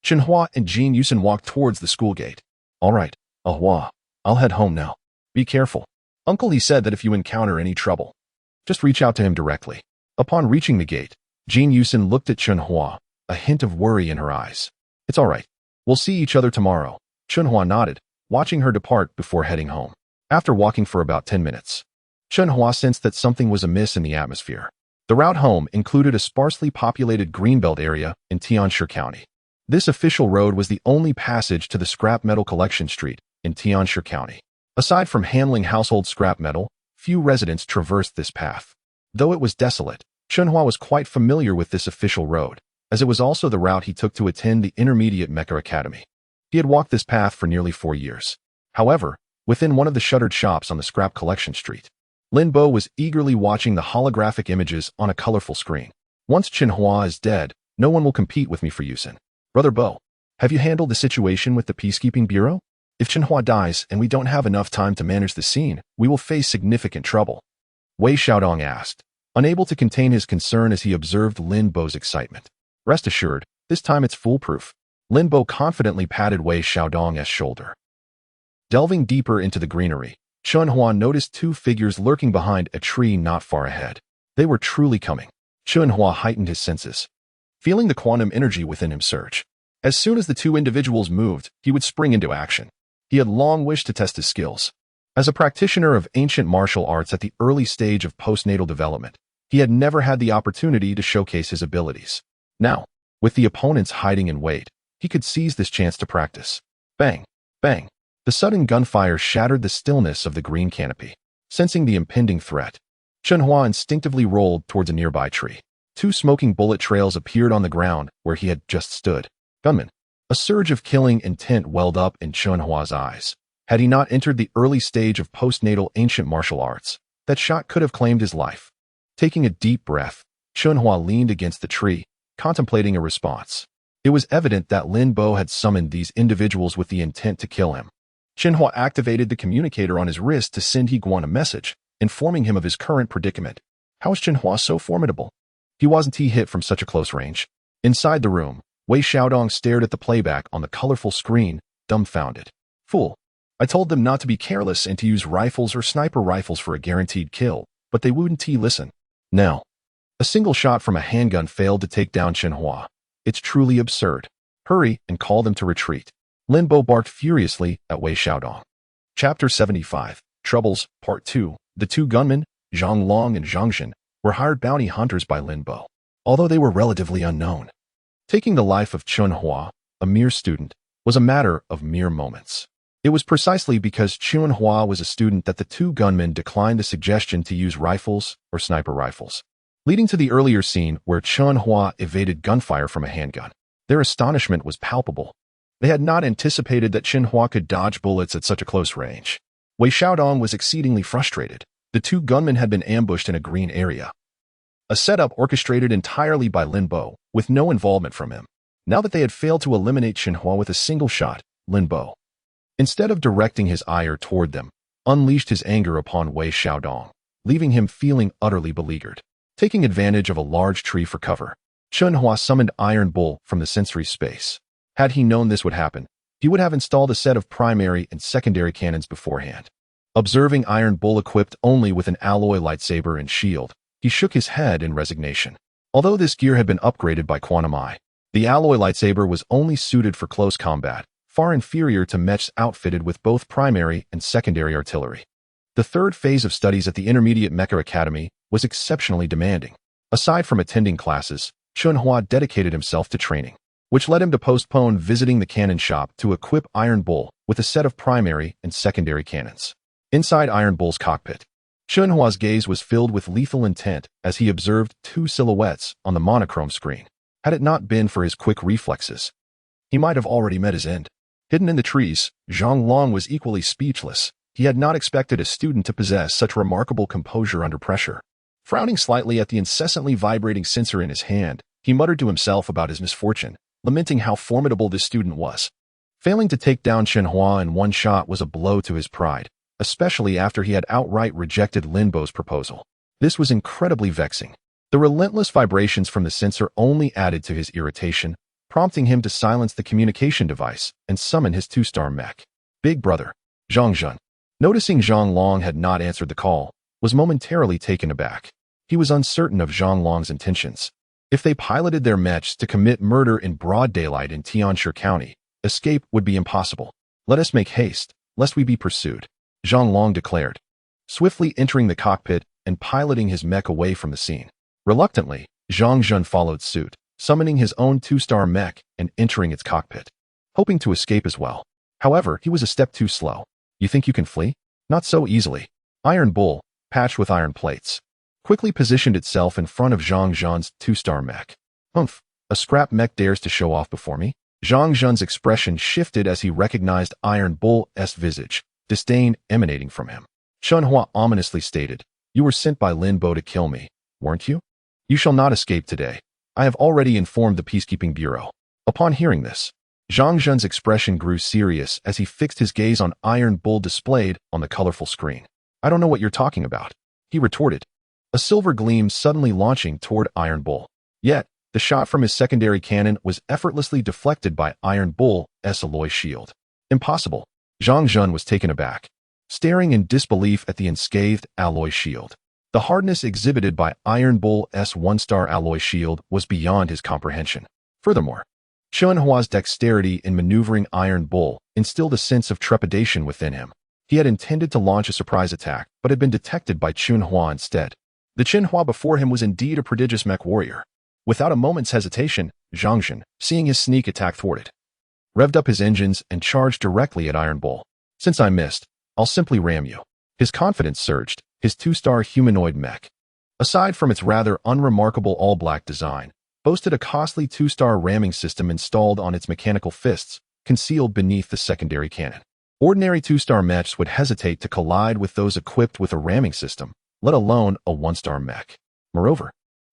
Speaker 1: Chen Hua and Jin Yusin walked towards the school gate. "All right, Hua, I'll head home now. Be careful. Uncle He said that if you encounter any trouble, just reach out to him directly." Upon reaching the gate, Jin Yusin looked at Chen Hua, a hint of worry in her eyes. "It's all right. We'll see each other tomorrow." Chen Hua nodded, watching her depart before heading home. After walking for about 10 minutes, Chen Hua sensed that something was amiss in the atmosphere. The route home included a sparsely populated greenbelt area in Tianshi County. This official road was the only passage to the scrap metal collection street in Tianshi County. Aside from handling household scrap metal, few residents traversed this path. Though it was desolate, Chen Hua was quite familiar with this official road, as it was also the route he took to attend the Intermediate Mecha Academy. He had walked this path for nearly 4 years. However, within one of the shuttered shops on the scrap collection street, Lin Bo was eagerly watching the holographic images on a colorful screen. "Once Chen Hua is dead, no one will compete with me for Yusin. Brother Bo, have you handled the situation with the Peacekeeping Bureau? If Chen Hua dies and we don't have enough time to manage the scene, we will face significant trouble," Wei Xiaodong asked, unable to contain his concern as he observed Lin Bo's excitement. "Rest assured, this time it's foolproof." Lin Bo confidently patted Wei Xiaodong's shoulder. Delving deeper into the greenery, Chen Hua noticed two figures lurking behind a tree not far ahead. They were truly coming. Chen Hua heightened his senses, feeling the quantum energy within him surge. As soon as the two individuals moved, he would spring into action. He had long wished to test his skills. As a practitioner of ancient martial arts at the early stage of postnatal development, he had never had the opportunity to showcase his abilities. Now, with the opponents hiding in wait, he could seize this chance to practice. Bang! Bang! The sudden gunfire shattered the stillness of the green canopy. Sensing the impending threat, Chen Hua instinctively rolled towards a nearby tree. Two smoking bullet trails appeared on the ground where he had just stood. Gunman. A surge of killing intent welled up in Chen Hua's eyes. Had he not entered the early stage of postnatal ancient martial arts, that shot could have claimed his life. Taking a deep breath, Chen Hua leaned against the tree, contemplating a response. It was evident that Lin Bo had summoned these individuals with the intent to kill him. Chen Hua activated the communicator on his wrist to send He Guan a message, informing him of his current predicament. How is Chen Hua so formidable? He wasn't hit from such a close range. Inside the room, Wei Xiaodong stared at the playback on the colorful screen, dumbfounded. Fool. I told them not to be careless and to use rifles or sniper rifles for a guaranteed kill, but they wouldn't listen. Now, a single shot from a handgun failed to take down Chen Hua. It's truly absurd. Hurry and call them to retreat. Lin Bo barked furiously at Wei Xiaodong. Chapter 75, Troubles, Part 2. The two gunmen, Zhang Long and Zhang Zhen, were hired bounty hunters by Lin Bo, although they were relatively unknown. Taking the life of Chen Hua, a mere student, was a matter of mere moments. It was precisely because Chen Hua was a student that the two gunmen declined the suggestion to use rifles or sniper rifles, leading to the earlier scene where Chen Hua evaded gunfire from a handgun. Their astonishment was palpable. They had not anticipated that Chen Hua could dodge bullets at such a close range. Wei Xiaodong was exceedingly frustrated. The two gunmen had been ambushed in a green area, a setup orchestrated entirely by Lin Bo, with no involvement from him. Now that they had failed to eliminate Chen Hua with a single shot, Lin Bo, instead of directing his ire toward them, unleashed his anger upon Wei Xiaodong, leaving him feeling utterly beleaguered. Taking advantage of a large tree for cover, Chen Hua summoned Iron Bull from the sensory space. Had he known this would happen, he would have installed a set of primary and secondary cannons beforehand. Observing Iron Bull equipped only with an alloy lightsaber and shield, he shook his head in resignation. Although this gear had been upgraded by Quantum Eye, the alloy lightsaber was only suited for close combat, far inferior to Mechs outfitted with both primary and secondary artillery. The third phase of studies at the Intermediate Mecha Academy was exceptionally demanding. Aside from attending classes, Chen Hua dedicated himself to training, which led him to postpone visiting the cannon shop to equip Iron Bull with a set of primary and secondary cannons. Inside Iron Bull's cockpit, Chen Hua's gaze was filled with lethal intent as he observed two silhouettes on the monochrome screen. Had it not been for his quick reflexes, he might have already met his end. Hidden in the trees, Zhang Long was equally speechless. He had not expected a student to possess such remarkable composure under pressure. Frowning slightly at the incessantly vibrating sensor in his hand, he muttered to himself about his misfortune, lamenting how formidable this student was. Failing to take down Chen Hua in one shot was a blow to his pride, especially after he had outright rejected Lin Bo's proposal. This was incredibly vexing. The relentless vibrations from the sensor only added to his irritation, prompting him to silence the communication device and summon his two-star mech. Big Brother, Zhang Zhen, noticing Zhang Long had not answered the call, was momentarily taken aback. He was uncertain of Zhang Long's intentions. If they piloted their mechs to commit murder in broad daylight in Tianshi County, escape would be impossible. Let us make haste, lest we be pursued, Zhang Long declared, swiftly entering the cockpit and piloting his mech away from the scene. Reluctantly, Zhang Zhen followed suit, summoning his own two-star mech and entering its cockpit, hoping to escape as well. However, he was a step too slow. You think you can flee? Not so easily. Iron Bull, patched with iron plates, quickly positioned itself in front of Zhang Zhen's two-star mech. Humph, a scrap mech dares to show off before me? Zhang Zhen's expression shifted as he recognized Iron Bull's visage, disdain emanating from him. Chen Hua ominously stated, "You were sent by Lin Bo to kill me, weren't you? You shall not escape today. I have already informed the Peacekeeping Bureau." Upon hearing this, Zhang Zhen's expression grew serious as he fixed his gaze on Iron Bull displayed on the colorful screen. "I don't know what you're talking about," he retorted, a silver gleam suddenly launching toward Iron Bull. Yet, the shot from his secondary cannon was effortlessly deflected by Iron Bull's alloy shield. Impossible. Zhang Jun was taken aback, staring in disbelief at the unscathed alloy shield. The hardness exhibited by Iron Bull's one-star alloy shield was beyond his comprehension. Furthermore, Chen Hua's dexterity in maneuvering Iron Bull instilled a sense of trepidation within him. He had intended to launch a surprise attack, but had been detected by Chen Hua instead. The Chen Hua before him was indeed a prodigious mech warrior. Without a moment's hesitation, Zhang Jun, seeing his sneak attack thwarted, revved up his engines and charged directly at Iron Bull. Since I missed, I'll simply ram you. His confidence surged. His two-star humanoid mech, aside from its rather unremarkable all-black design, boasted a costly two-star ramming system installed on its mechanical fists, concealed beneath the secondary cannon. Ordinary two-star mechs would hesitate to collide with those equipped with a ramming system, let alone a one-star mech. Moreover,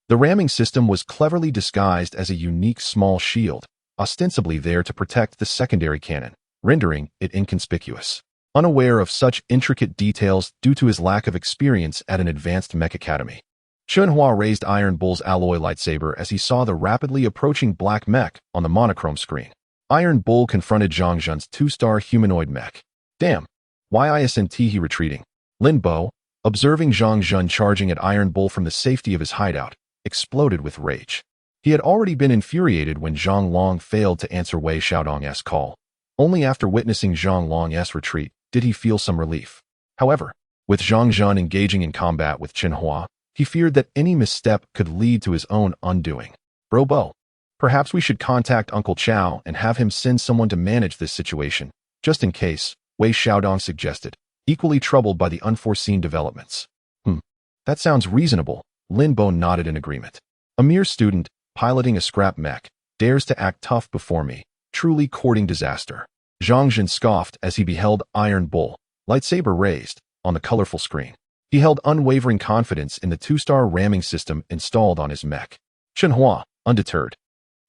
Speaker 1: the ramming system was cleverly disguised as a unique small shield, ostensibly there to protect the secondary cannon, rendering it inconspicuous. Unaware of such intricate details due to his lack of experience at an advanced mech academy, Chen Hua raised Iron Bull's alloy lightsaber as he saw the rapidly approaching black mech on the monochrome screen. Iron Bull confronted Zhang Jun's two-star humanoid mech. Damn, why isn't he retreating? Lin Bo, observing Zhang Jun charging at Iron Bull from the safety of his hideout, exploded with rage. He had already been infuriated when Zhang Long failed to answer Wei Xiaodong's call. Only after witnessing Zhang Long's retreat did he feel some relief. However, with Zhang Jun engaging in combat with Chen Hua, he feared that any misstep could lead to his own undoing. Bro Bo, perhaps we should contact Uncle Chow and have him send someone to manage this situation, just in case, Wei Xiaodong suggested, equally troubled by the unforeseen developments. That sounds reasonable, Lin Bo nodded in agreement. A mere student, piloting a scrap mech, dares to act tough before me, truly courting disaster. Zhang Jun scoffed as he beheld Iron Bull, lightsaber raised, on the colorful screen. He held unwavering confidence in the two-star ramming system installed on his mech. Chen Hua, undeterred,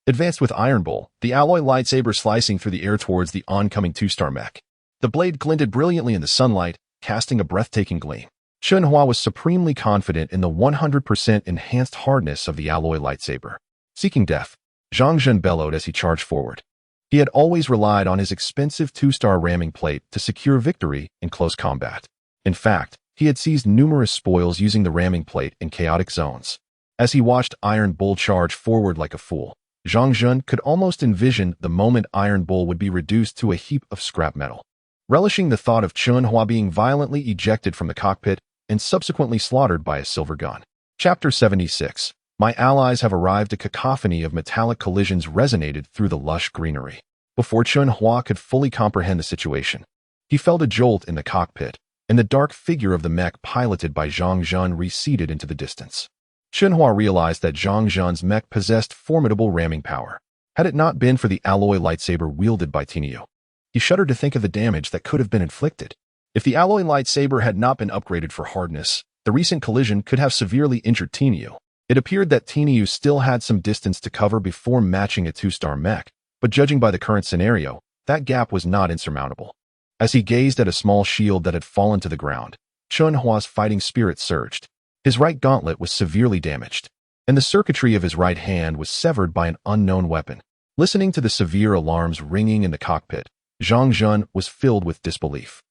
Speaker 1: advanced with Iron Bull, the alloy lightsaber slicing through the air towards the oncoming two-star mech. The blade glinted brilliantly in the sunlight, casting a breathtaking gleam. Chen Hua was supremely confident in the 100% enhanced hardness of the alloy lightsaber. Seeking death, Zhang Jun bellowed as he charged forward. He had always relied on his expensive two-star ramming plate to secure victory in close combat. In fact, he had seized numerous spoils using the ramming plate in chaotic zones. As he watched Iron Bull charge forward like a fool, Zhang Jun could almost envision the moment Iron Bull would be reduced to a heap of scrap metal. Relishing the thought of Chen Hua being violently ejected from the cockpit and subsequently slaughtered by a silver gun. Chapter 76. My allies have arrived. A cacophony of metallic collisions resonated through the lush greenery. Before Chen Hua could fully comprehend the situation, he felt a jolt in the cockpit, and the dark figure of the mech piloted by Zhang Jun receded into the distance. Chen Hua realized that Zhang Jun's mech possessed formidable ramming power. Had it not been for the alloy lightsaber wielded by Tinyu, he shuddered to think of the damage that could have been inflicted. If the alloy lightsaber had not been upgraded for hardness, the recent collision could have severely injured Tinyu. It appeared that Tinyu still had some distance to cover before matching a two-star mech, but judging by the current scenario, that gap was not insurmountable. As he gazed at a small shield that had fallen to the ground, Chen Hua's fighting spirit surged. His right gauntlet was severely damaged, and the circuitry of his right hand was severed by an unknown weapon. Listening to the severe alarms ringing in the cockpit, Zhang Jun was filled with disbelief.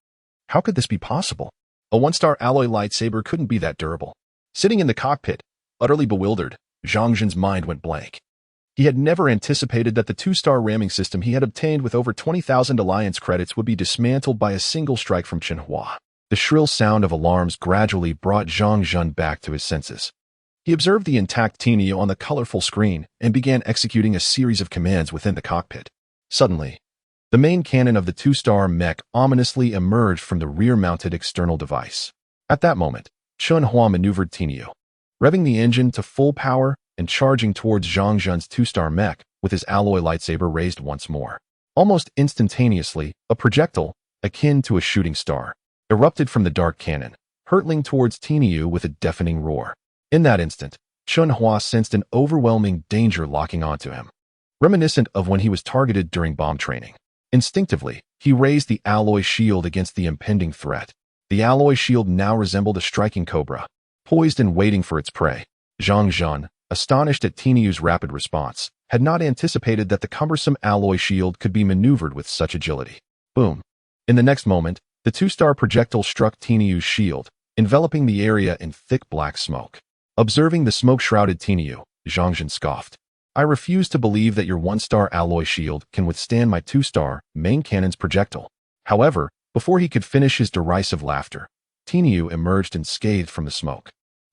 Speaker 1: How could this be possible? A one-star alloy lightsaber couldn't be that durable. Sitting in the cockpit, utterly bewildered, Zhang Jun's mind went blank. He had never anticipated that the two-star ramming system he had obtained with over 20,000 alliance credits would be dismantled by a single strike from Chen Hua. The shrill sound of alarms gradually brought Zhang Jun back to his senses. He observed the intact Tinyu on the colorful screen and began executing a series of commands within the cockpit. Suddenly, the main cannon of the two-star mech ominously emerged from the rear-mounted external device. At that moment, Chen Hua maneuvered Tinyu, revving the engine to full power and charging towards Zhang Jun's two-star mech with his alloy lightsaber raised once more. Almost instantaneously, a projectile, akin to a shooting star, erupted from the dark cannon, hurtling towards Tinyu with a deafening roar. In that instant, Chen Hua sensed an overwhelming danger locking onto him, reminiscent of when he was targeted during bomb training. Instinctively, he raised the alloy shield against the impending threat. The alloy shield now resembled a striking cobra, poised and waiting for its prey. Zhang Jun, astonished at Tinyu's rapid response, had not anticipated that the cumbersome alloy shield could be maneuvered with such agility. Boom! In the next moment, the two-star projectile struck Tinyu's shield, enveloping the area in thick black smoke. Observing the smoke-shrouded Tinyu, Zhongjin scoffed. I refuse to believe that your one-star alloy shield can withstand my two-star main cannon's projectile. However, before he could finish his derisive laughter, Tinyu emerged unscathed from the smoke,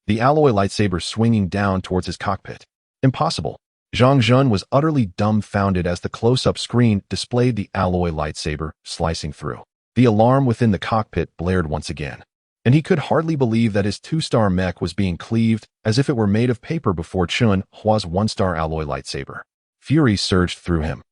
Speaker 1: the alloy lightsaber swinging down towards his cockpit. Impossible. Zhongjin was utterly dumbfounded as the close-up screen displayed the alloy lightsaber slicing through. The alarm within the cockpit blared once again, and he could hardly believe that his two-star mech was being cleaved as if it were made of paper before Chen Hua's one-star alloy lightsaber. Fury surged through him.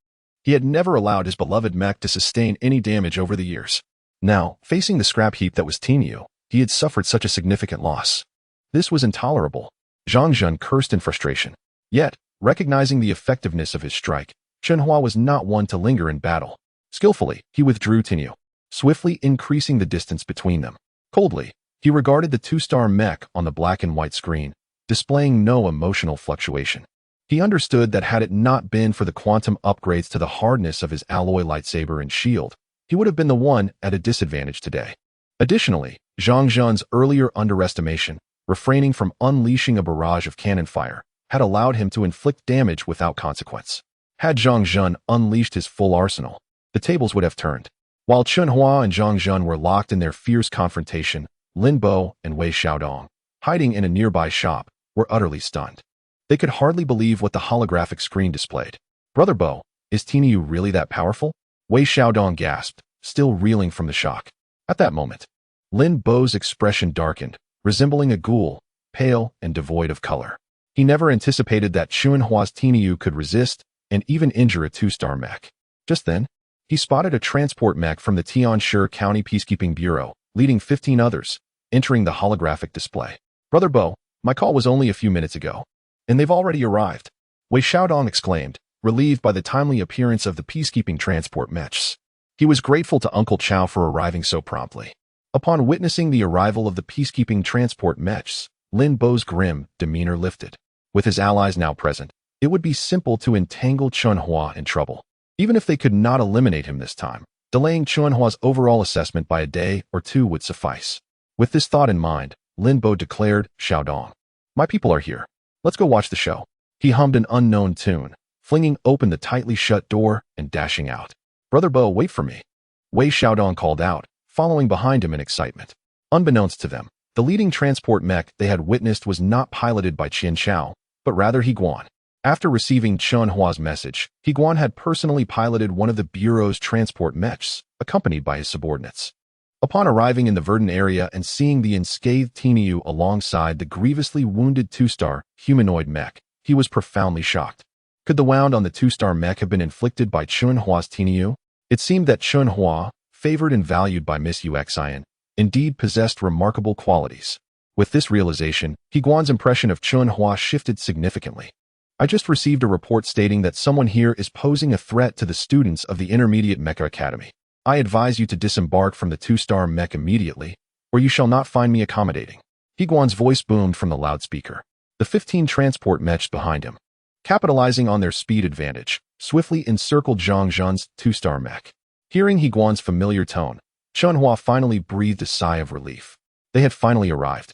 Speaker 1: He had never allowed his beloved mech to sustain any damage over the years. Now, facing the scrap heap that was Tinyu, he had suffered such a significant loss. This was intolerable. Zhongjin cursed in frustration. Yet, recognizing the effectiveness of his strike, Chen Hua was not one to linger in battle. Skillfully, he withdrew Tinyu, swiftly increasing the distance between them. Coldly, he regarded the two-star mech on the black and white screen, displaying no emotional fluctuation. He understood that had it not been for the quantum upgrades to the hardness of his alloy lightsaber and shield, he would have been the one at a disadvantage today. Additionally, Zhongjin's earlier underestimation, refraining from unleashing a barrage of cannon fire, had allowed him to inflict damage without consequence. Had Zhongjin unleashed his full arsenal, the tables would have turned. While Chen Hua and Zhongjin were locked in their fierce confrontation, Lin Bo and Wei Xiaodong, hiding in a nearby shop, were utterly stunned. They could hardly believe what the holographic screen displayed. Brother Bo, is Tinyu really that powerful? Wei Xiaodong gasped, still reeling from the shock. At that moment, Lin Bo's expression darkened, resembling a ghoul, pale and devoid of color. He never anticipated that Chen Hua's Tinyu could resist and even injure a two-star mech. Just then, he spotted a transport mech from the Tianshi County Peacekeeping Bureau, leading 15 others, entering the holographic display. Brother Bo, my call was only a few minutes ago, and they've already arrived. Wei Xiaodong exclaimed, relieved by the timely appearance of the peacekeeping transport Mechs. He was grateful to Uncle Chao for arriving so promptly. Upon witnessing the arrival of the peacekeeping transport Mechs, Lin Bo's grim demeanor lifted. With his allies now present, it would be simple to entangle Chen Hua in trouble. Even if they could not eliminate him this time, delaying Chen Hua's overall assessment by a day or two would suffice. With this thought in mind, Lin Bo declared, Xiaodong, my people are here. Let's go watch the show. He hummed an unknown tune, flinging open the tightly shut door and dashing out. Brother Bo, wait for me. Wei Xiaodong called out, following behind him in excitement. Unbeknownst to them, the leading transport mech they had witnessed was not piloted by Qian Chao, but rather He Guan. After receiving Chen Hua's message, He Guan had personally piloted one of the Bureau's transport Mechs, accompanied by his subordinates. Upon arriving in the Verdun area and seeing the unscathed Tinyu alongside the grievously wounded two-star humanoid mech, he was profoundly shocked. Could the wound on the two-star mech have been inflicted by Chen Hua's Tinyu? It seemed that Chen Hua, favored and valued by Miss Uxian, indeed possessed remarkable qualities. With this realization, He Guan's impression of Chen Hua shifted significantly. I just received a report stating that someone here is posing a threat to the students of the Intermediate Mecha Academy. I advise you to disembark from the two-star mech immediately, or you shall not find me accommodating. He Guan's voice boomed from the loudspeaker. The 15 transport Mechs behind him, capitalizing on their speed advantage, swiftly encircled Zhongjin's two-star mech. Hearing He Guan's familiar tone, Chen Hua finally breathed a sigh of relief. They had finally arrived.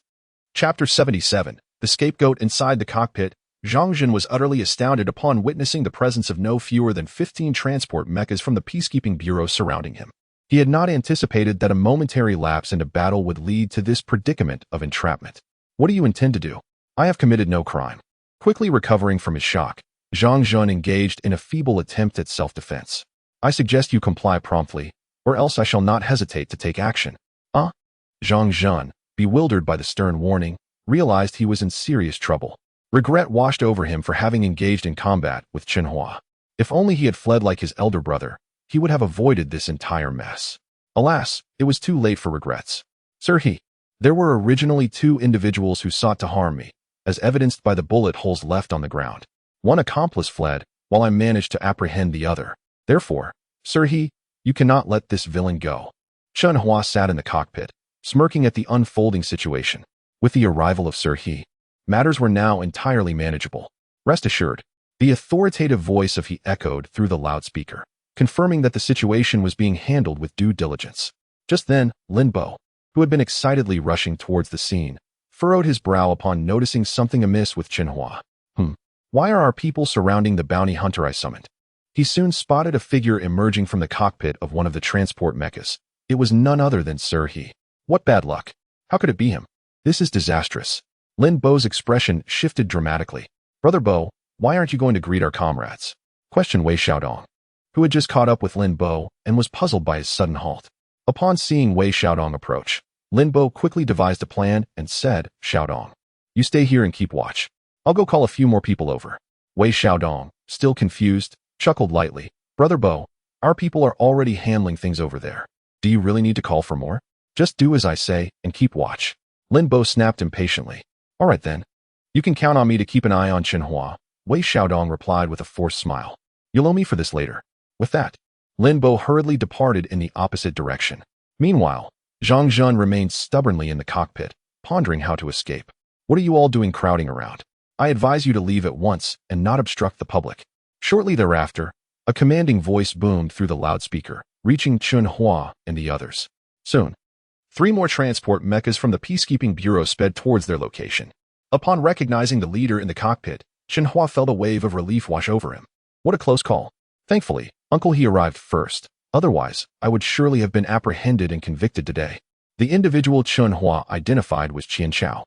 Speaker 1: Chapter 77, The Scapegoat Inside the Cockpit. Zhongjin was utterly astounded upon witnessing the presence of no fewer than 15 transport mechas from the Peacekeeping Bureau surrounding him. He had not anticipated that a momentary lapse into battle would lead to this predicament of entrapment. What do you intend to do? I have committed no crime. Quickly recovering from his shock, Zhongjin engaged in a feeble attempt at self-defense. I suggest you comply promptly, or else I shall not hesitate to take action. Zhongjin, bewildered by the stern warning, realized he was in serious trouble. Regret washed over him for having engaged in combat with Chen Hua. If only he had fled like his elder brother, he would have avoided this entire mess. Alas, it was too late for regrets. Sir there were originally 2 individuals who sought to harm me, as evidenced by the bullet holes left on the ground. One accomplice fled, while I managed to apprehend the other. Therefore, Sir you cannot let this villain go. Chen Hua sat in the cockpit, smirking at the unfolding situation. With the arrival of Sir matters were now entirely manageable. Rest assured, the authoritative voice of He echoed through the loudspeaker. confirming that the situation was being handled with due diligence. Just then, Lin Bo, who had been excitedly rushing towards the scene, furrowed his brow upon noticing something amiss with Chen Hua. Why are our people surrounding the bounty hunter I summoned? He soon spotted a figure emerging from the cockpit of one of the transport mechas. It was none other than Sir He. What bad luck. How could it be him? This is disastrous. Lin Bo's expression shifted dramatically. Brother Bo, why aren't you going to greet our comrades? Questioned Wei Xiaodong, who had just caught up with Lin Bo and was puzzled by his sudden halt. Upon seeing Wei Xiaodong approach, Lin Bo quickly devised a plan and said, Xiaodong, you stay here and keep watch. I'll go call a few more people over. Wei Xiaodong, still confused, chuckled lightly. Brother Bo, our people are already handling things over there. Do you really need to call for more? Just do as I say and keep watch. Lin Bo snapped impatiently. All right then. You can count on me to keep an eye on Chen Hua. Wei Xiaodong replied with a forced smile. You'll owe me for this later. With that, Lin Bo hurriedly departed in the opposite direction. Meanwhile, Zhang Zhun remained stubbornly in the cockpit, pondering how to escape. What are you all doing crowding around? I advise you to leave at once and not obstruct the public. Shortly thereafter, a commanding voice boomed through the loudspeaker, reaching Chen Hua and the others. Soon, 3 more transport mechas from the Peacekeeping Bureau sped towards their location. Upon recognizing the leader in the cockpit, Chen Hua felt a wave of relief wash over him. What a close call. Thankfully, Uncle He arrived first. Otherwise, I would surely have been apprehended and convicted today. The individual Chen Hua identified was Qian Chao,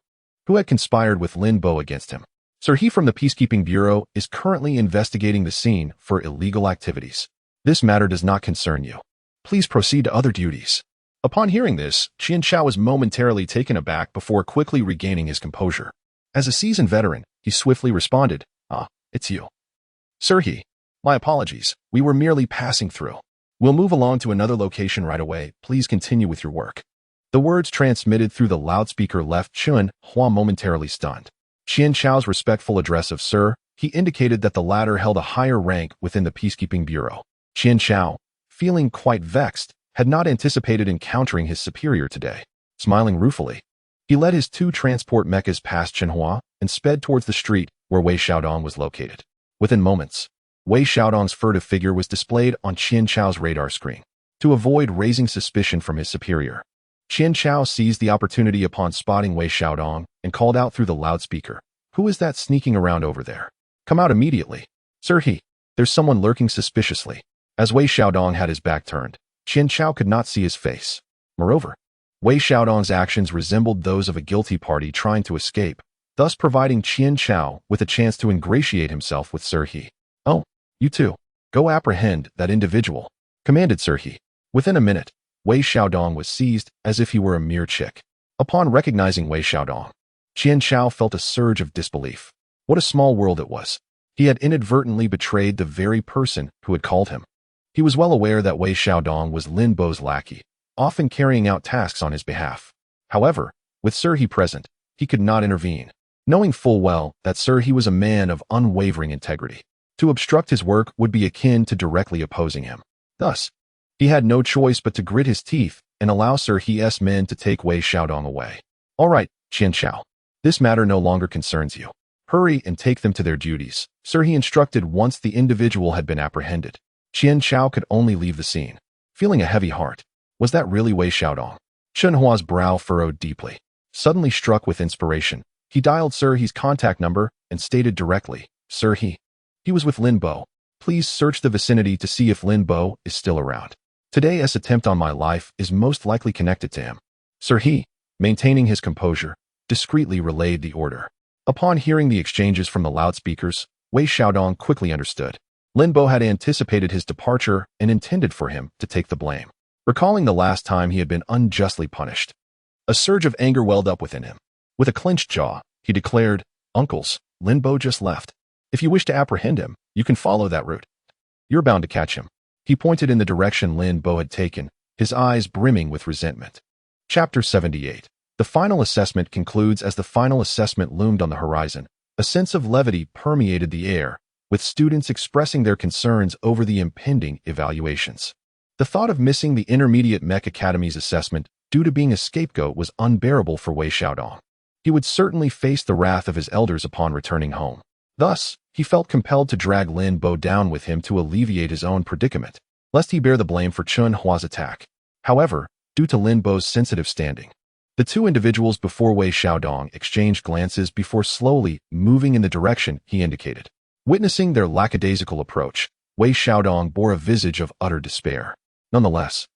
Speaker 1: who had conspired with Lin Bo against him. Sir He from the Peacekeeping Bureau is currently investigating the scene for illegal activities. This matter does not concern you. Please proceed to other duties. Upon hearing this, Qian Chao was momentarily taken aback before quickly regaining his composure. As a seasoned veteran, he swiftly responded, it's you. Sir He, my apologies, we were merely passing through. We'll move along to another location right away. Please continue with your work. The words transmitted through the loudspeaker left Chen Hua momentarily stunned. Qian Chao's respectful address of Sir He indicated that the latter held a higher rank within the Peacekeeping Bureau. Qian Chao, feeling quite vexed, had not anticipated encountering his superior today. Smiling ruefully, he led his 2 transport mechas past Chen Hua and sped towards the street where Wei Xiaodong was located. Within moments, Wei Xiaodong's furtive figure was displayed on Qian Chao's radar screen. To avoid raising suspicion from his superior, Qian Chao seized the opportunity upon spotting Wei Xiaodong and called out through the loudspeaker, "Who is that sneaking around over there? Come out immediately." "Sir He, there's someone lurking suspiciously." As Wei Xiaodong had his back turned, Qian Chao could not see his face. Moreover, Wei Xiaodong's actions resembled those of a guilty party trying to escape, thus providing Qian Chao with a chance to ingratiate himself with Sir He. "Oh, you two, go apprehend that individual," commanded Sir He. Within a minute, Wei Xiaodong was seized as if he were a mere chick. Upon recognizing Wei Xiaodong, Qian Chao felt a surge of disbelief. What a small world it was. He had inadvertently betrayed the very person who had called him. He was well aware that Wei Xiaodong was Lin Bo's lackey, often carrying out tasks on his behalf. However, with Sir He present, he could not intervene, knowing full well that Sir He was a man of unwavering integrity. To obstruct his work would be akin to directly opposing him. Thus, he had no choice but to grit his teeth and allow Sir He's men to take Wei Xiaodong away. "All right, Qian Chao, this matter no longer concerns you. Hurry and take them to their duties," Sir He instructed once the individual had been apprehended. Qian Chao could only leave the scene, feeling a heavy heart. Was that really Wei Xiaodong? Chen Hua's brow furrowed deeply. Suddenly struck with inspiration, he dialed Sir He's contact number and stated directly, "Sir He, he was with Lin Bo. Please search the vicinity to see if Lin Bo is still around. Today's attempt on my life is most likely connected to him." Sir He, maintaining his composure, discreetly relayed the order. Upon hearing the exchanges from the loudspeakers, Wei Xiaodong quickly understood. Lin Bo had anticipated his departure and intended for him to take the blame. Recalling the last time he had been unjustly punished, a surge of anger welled up within him. With a clenched jaw, he declared, "Uncles, Lin Bo just left. If you wish to apprehend him, you can follow that route. You're bound to catch him." He pointed in the direction Lin Bo had taken, his eyes brimming with resentment. Chapter 78. The final assessment concludes. As the final assessment loomed on the horizon, a sense of levity permeated the air, with students expressing their concerns over the impending evaluations. The thought of missing the Intermediate Mech Academy's assessment due to being a scapegoat was unbearable for Wei Xiaodong. He would certainly face the wrath of his elders upon returning home. Thus, he felt compelled to drag Lin Bo down with him to alleviate his own predicament. lest he bear the blame for Chen Hua's attack. However, due to Lin Bo's sensitive standing, the two individuals before Wei Xiaodong exchanged glances before slowly moving in the direction he indicated. Witnessing their lackadaisical approach, Wei Xiaodong bore a visage of utter despair. Nonetheless,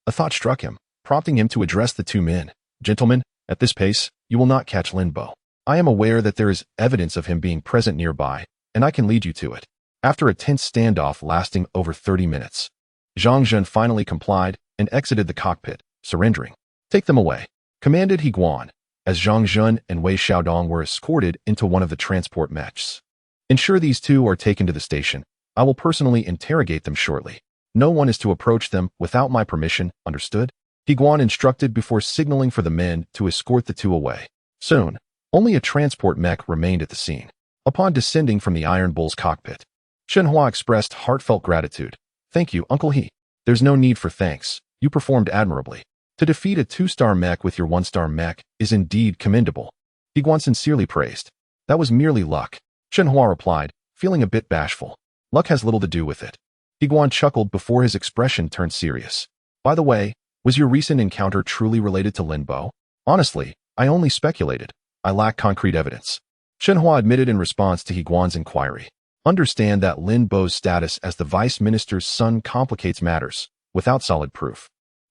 Speaker 1: a thought struck him, prompting him to address the two men. Gentlemen, at this pace, you will not catch Lin Bo. I am aware that there is evidence of him being present nearby, and I can lead you to it. After a tense standoff lasting over 30 minutes, Zhang Zhen finally complied and exited the cockpit, surrendering. Take them away, commanded He Guan, as Zhang Zhen and Wei Xiaodong were escorted into one of the transport mechs. Ensure these two are taken to the station. I will personally interrogate them shortly. No one is to approach them without my permission, understood? He Guan instructed before signaling for the men to escort the two away. Soon, only a transport mech remained at the scene. Upon descending from the Iron Bull's cockpit, Chen Hua expressed heartfelt gratitude. Thank you, Uncle He. There's no need for thanks. You performed admirably. To defeat a 2-star mech with your 1-star mech is indeed commendable. He Guan sincerely praised. That was merely luck, Chen Hua replied, feeling a bit bashful. Luck has little to do with it. He Guan chuckled before his expression turned serious. By the way, was your recent encounter truly related to Lin Bo? Honestly, I only speculated. I lack concrete evidence. Chen Hua admitted in response to He Guan's inquiry. Understand that Lin Bo's status as the vice minister's son complicates matters, without solid proof.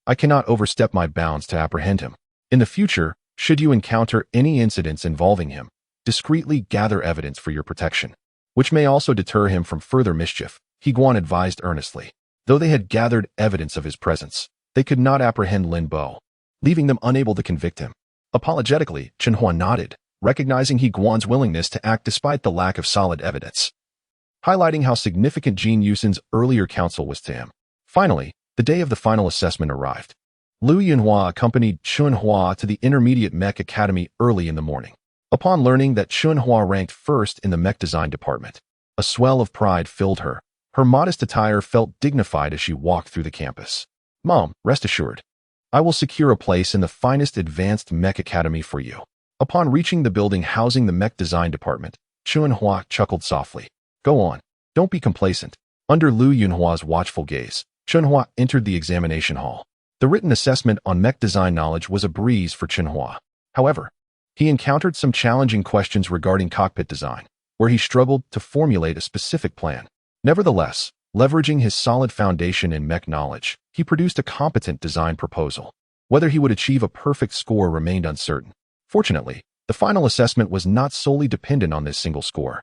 Speaker 1: I cannot overstep my bounds to apprehend him. In the future, should you encounter any incidents involving him, discreetly gather evidence for your protection, which may also deter him from further mischief, He Guan advised earnestly. Though they had gathered evidence of his presence, they could not apprehend Lin Bo, leaving them unable to convict him. Apologetically, Chen Hua nodded, recognizing He Guan's willingness to act despite the lack of solid evidence, highlighting how significant Jin Yusin's earlier counsel was to him. Finally, the day of the final assessment arrived. Lu Yunhua accompanied Chen Hua to the Intermediate Mech Academy early in the morning. Upon learning that Chen Hua ranked first in the mech design department, a swell of pride filled her. Her modest attire felt dignified as she walked through the campus. Mom, rest assured, I will secure a place in the finest advanced mech academy for you. Upon reaching the building housing the mech design department, Chen Hua chuckled softly. Go on, don't be complacent. Under Lu Yunhua's watchful gaze, Chen Hua entered the examination hall. The written assessment on mech design knowledge was a breeze for Chen Hua. However, he encountered some challenging questions regarding cockpit design, where he struggled to formulate a specific plan. Nevertheless, leveraging his solid foundation in mech knowledge, he produced a competent design proposal. Whether he would achieve a perfect score remained uncertain. Fortunately, the final assessment was not solely dependent on this single score.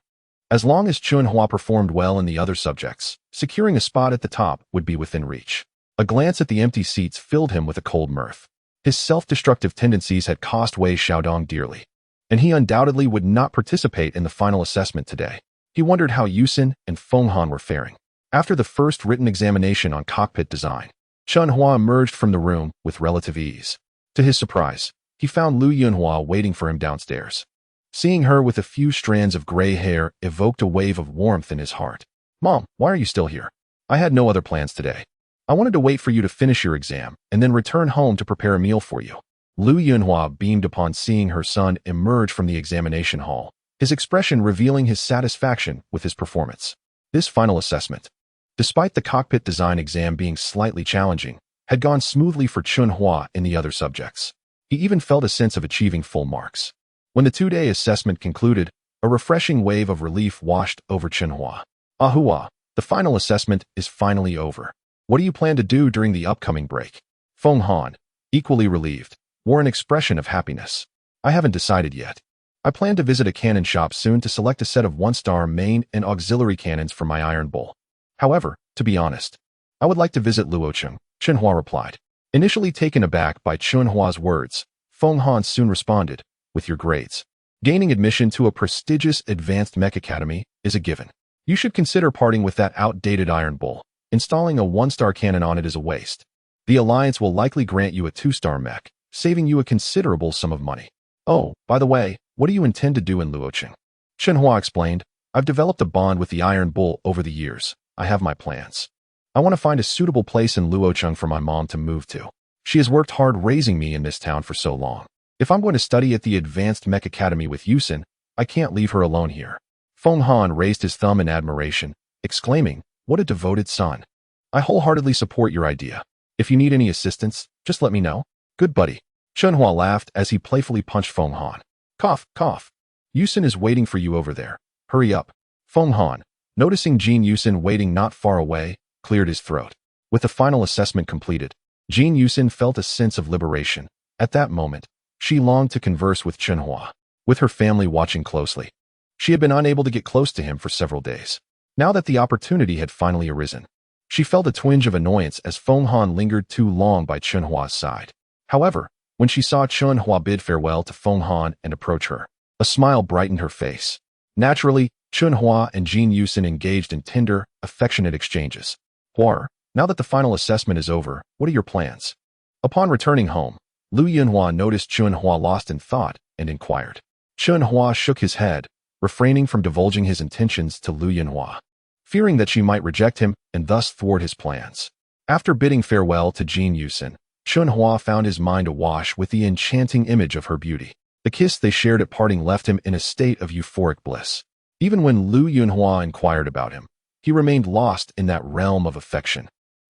Speaker 1: As long as Chen Hua performed well in the other subjects, securing a spot at the top would be within reach. A glance at the empty seats filled him with a cold mirth. His self-destructive tendencies had cost Wei Xiaodong dearly, and he undoubtedly would not participate in the final assessment today. He wondered how Yusin and Feng Han were faring. After the first written examination on cockpit design, Chen Hua emerged from the room with relative ease. To his surprise, he found Lu Yunhua waiting for him downstairs. Seeing her with a few strands of gray hair evoked a wave of warmth in his heart. Mom, why are you still here? I had no other plans today. I wanted to wait for you to finish your exam and then return home to prepare a meal for you. Lu Yunhua beamed upon seeing her son emerge from the examination hall, his expression revealing his satisfaction with his performance. This final assessment, despite the cockpit design exam being slightly challenging, had gone smoothly for Chen Hua in the other subjects. He even felt a sense of achieving full marks. When the 2-day assessment concluded, a refreshing wave of relief washed over Chen Hua. Ahua, the final assessment is finally over. What do you plan to do during the upcoming break? Feng Han, equally relieved, wore an expression of happiness. I haven't decided yet. I plan to visit a cannon shop soon to select a set of 1-star main and auxiliary cannons for my Iron Bull. However, to be honest, I would like to visit Luocheng, Chen Hua replied. Initially taken aback by Chen Hua's words, Feng Han soon responded, with your grades, gaining admission to a prestigious advanced mech academy is a given. You should consider parting with that outdated Iron Bull. Installing a 1-star cannon on it is a waste. The Alliance will likely grant you a 2-star mech, saving you a considerable sum of money. Oh, by the way, what do you intend to do in Luocheng? Chen Hua explained, I've developed a bond with the Iron Bull over the years. I have my plans. I want to find a suitable place in Luocheng for my mom to move to. She has worked hard raising me in this town for so long. If I'm going to study at the Advanced Mech Academy with Yusin, I can't leave her alone here. Feng Han raised his thumb in admiration, exclaiming, what a devoted son. I wholeheartedly support your idea. If you need any assistance, just let me know. Good buddy. Chen Hua laughed as he playfully punched Feng Han. Cough, cough. Yusin is waiting for you over there. Hurry up. Feng Han, noticing Jin Yusin waiting not far away, cleared his throat. With the final assessment completed, Jin Yusin felt a sense of liberation. At that moment, she longed to converse with Chen Hua, with her family watching closely. She had been unable to get close to him for several days. Now that the opportunity had finally arisen, she felt a twinge of annoyance as Feng Han lingered too long by Chen Hua's side. However, when she saw Chen Hua bid farewell to Feng Han and approach her, a smile brightened her face. Naturally, Chen Hua and Jin Yusin engaged in tender, affectionate exchanges. Hua, now that the final assessment is over, what are your plans? Upon returning home, Lu Yunhua noticed Chen Hua lost in thought and inquired. Chen Hua shook his head, refraining from divulging his intentions to Lu Yunhua, fearing that she might reject him and thus thwart his plans. After bidding farewell to Jin Yusin, Chen Hua found his mind awash with the enchanting image of her beauty. The kiss they shared at parting left him in a state of euphoric bliss. Even when Lu Yunhua inquired about him, he remained lost in that realm of affection.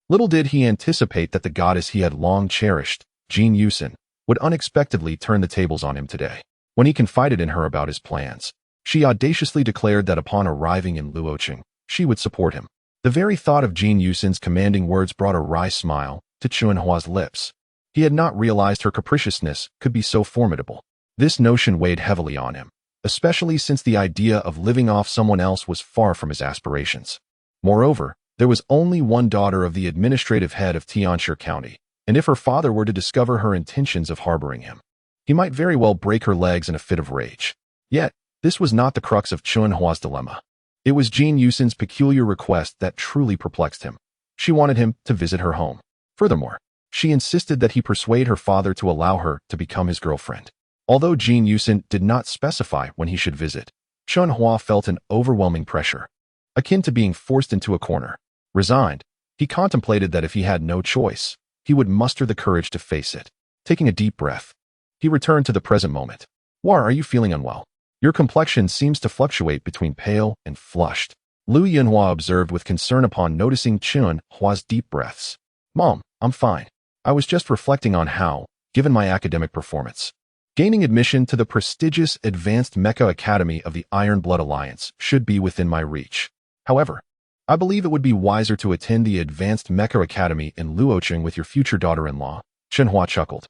Speaker 1: Little did he anticipate that the goddess he had long cherished, Jin Yusin, would unexpectedly turn the tables on him today. When he confided in her about his plans, she audaciously declared that upon arriving in Luocheng, she would support him. The very thought of Jin Yusin's commanding words brought a wry smile to Chen Hua's lips. He had not realized her capriciousness could be so formidable. This notion weighed heavily on him, especially since the idea of living off someone else was far from his aspirations. Moreover, there was only one daughter of the administrative head of Tianshi County, and if her father were to discover her intentions of harboring him, he might very well break her legs in a fit of rage. Yet, this was not the crux of Chen Hua's dilemma. It was Jin Yusin's peculiar request that truly perplexed him. She wanted him to visit her home. Furthermore, she insisted that he persuade her father to allow her to become his girlfriend. Although Jin Yusin did not specify when he should visit, Chen Hua felt an overwhelming pressure, akin to being forced into a corner. Resigned, he contemplated that if he had no choice, he would muster the courage to face it. Taking a deep breath, he returned to the present moment. Hua, are you feeling unwell? Your complexion seems to fluctuate between pale and flushed. Lu Yunhua observed with concern upon noticing Chen Hua's deep breaths. Mom, I'm fine. I was just reflecting on how, given my academic performance, gaining admission to the prestigious Advanced Mecha Academy of the Iron Blood Alliance should be within my reach. However, I believe it would be wiser to attend the Advanced Mecha Academy in Luocheng with your future daughter-in-law. Chen Hua chuckled.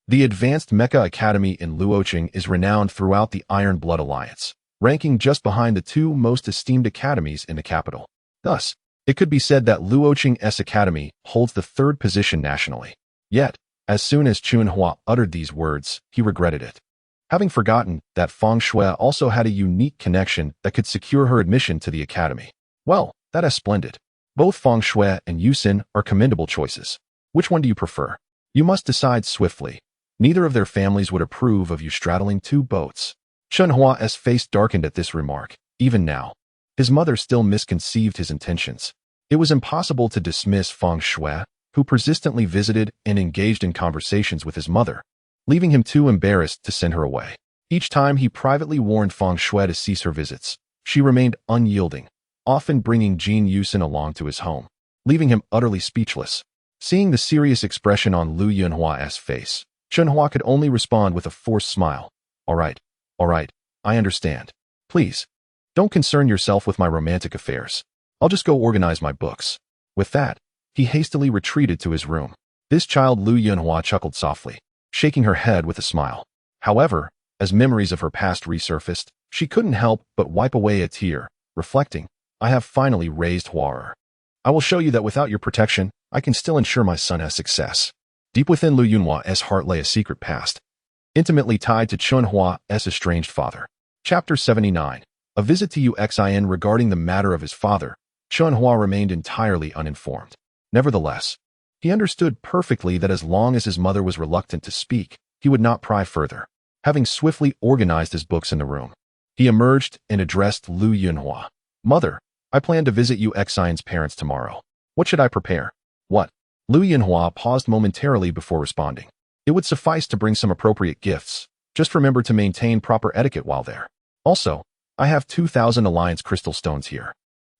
Speaker 1: The Advanced Mecha Academy in Luocheng is renowned throughout the Iron Blood Alliance, ranking just behind the two most esteemed academies in the capital. Thus, it could be said that Luocheng's academy holds the third position nationally. Yet, as soon as Chen Hua uttered these words, he regretted it. Having forgotten that Feng Shui also had a unique connection that could secure her admission to the academy. Well, that is splendid. Both Feng Shui and Yusin are commendable choices. Which one do you prefer? You must decide swiftly. Neither of their families would approve of you straddling two boats. Chen Hua's face darkened at this remark. Even now, his mother still misconceived his intentions. It was impossible to dismiss Feng Shui, who persistently visited and engaged in conversations with his mother, leaving him too embarrassed to send her away. Each time he privately warned Feng Shui to cease her visits, she remained unyielding, often bringing Jin Yusin along to his home, leaving him utterly speechless. Seeing the serious expression on Lu Yunhua's face, Chen Hua could only respond with a forced smile. All right, I understand. Please, don't concern yourself with my romantic affairs. I'll just go organize my books. With that, he hastily retreated to his room. This child Lu Yunhua chuckled softly, shaking her head with a smile. However, as memories of her past resurfaced, she couldn't help but wipe away a tear, reflecting, I have finally raised Hua. I will show you that without your protection, I can still ensure my son has success. Deep within Lu Yunhua's heart lay a secret past, intimately tied to Chen Hua's estranged father. Chapter 79. A visit to Uxin. Regarding the matter of his father, Chen Hua remained entirely uninformed. Nevertheless, he understood perfectly that as long as his mother was reluctant to speak, he would not pry further. Having swiftly organized his books in the room, he emerged and addressed Lu Yunhua. Mother, I plan to visit Uxin's parents tomorrow. What should I prepare? What? Lu Yunhua paused momentarily before responding. It would suffice to bring some appropriate gifts. Just remember to maintain proper etiquette while there. Also, I have 2,000 Alliance crystal stones here.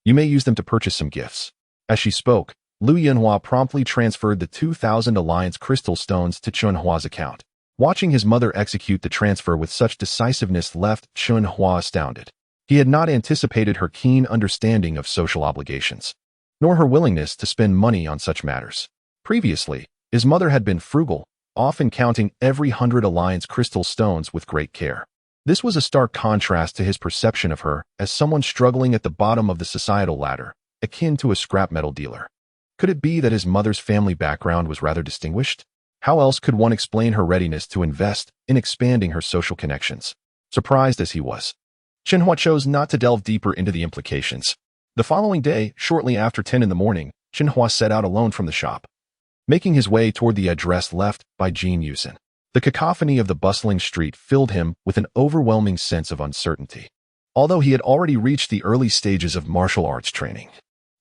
Speaker 1: You may use them to purchase some gifts. As she spoke, Lu Yinhua promptly transferred the 2,000 Alliance crystal stones to Chen Hua's account. Watching his mother execute the transfer with such decisiveness left Chen Hua astounded. He had not anticipated her keen understanding of social obligations, nor her willingness to spend money on such matters. Previously, his mother had been frugal, often counting every 100 Alliance crystal stones with great care. This was a stark contrast to his perception of her as someone struggling at the bottom of the societal ladder, akin to a scrap metal dealer. Could it be that his mother's family background was rather distinguished? How else could one explain her readiness to invest in expanding her social connections? Surprised as he was, Chen Hua chose not to delve deeper into the implications. The following day, shortly after 10 in the morning, Chen Hua set out alone from the shop, making his way toward the address left by Jin Yusen. The cacophony of the bustling street filled him with an overwhelming sense of uncertainty. Although he had already reached the early stages of martial arts training,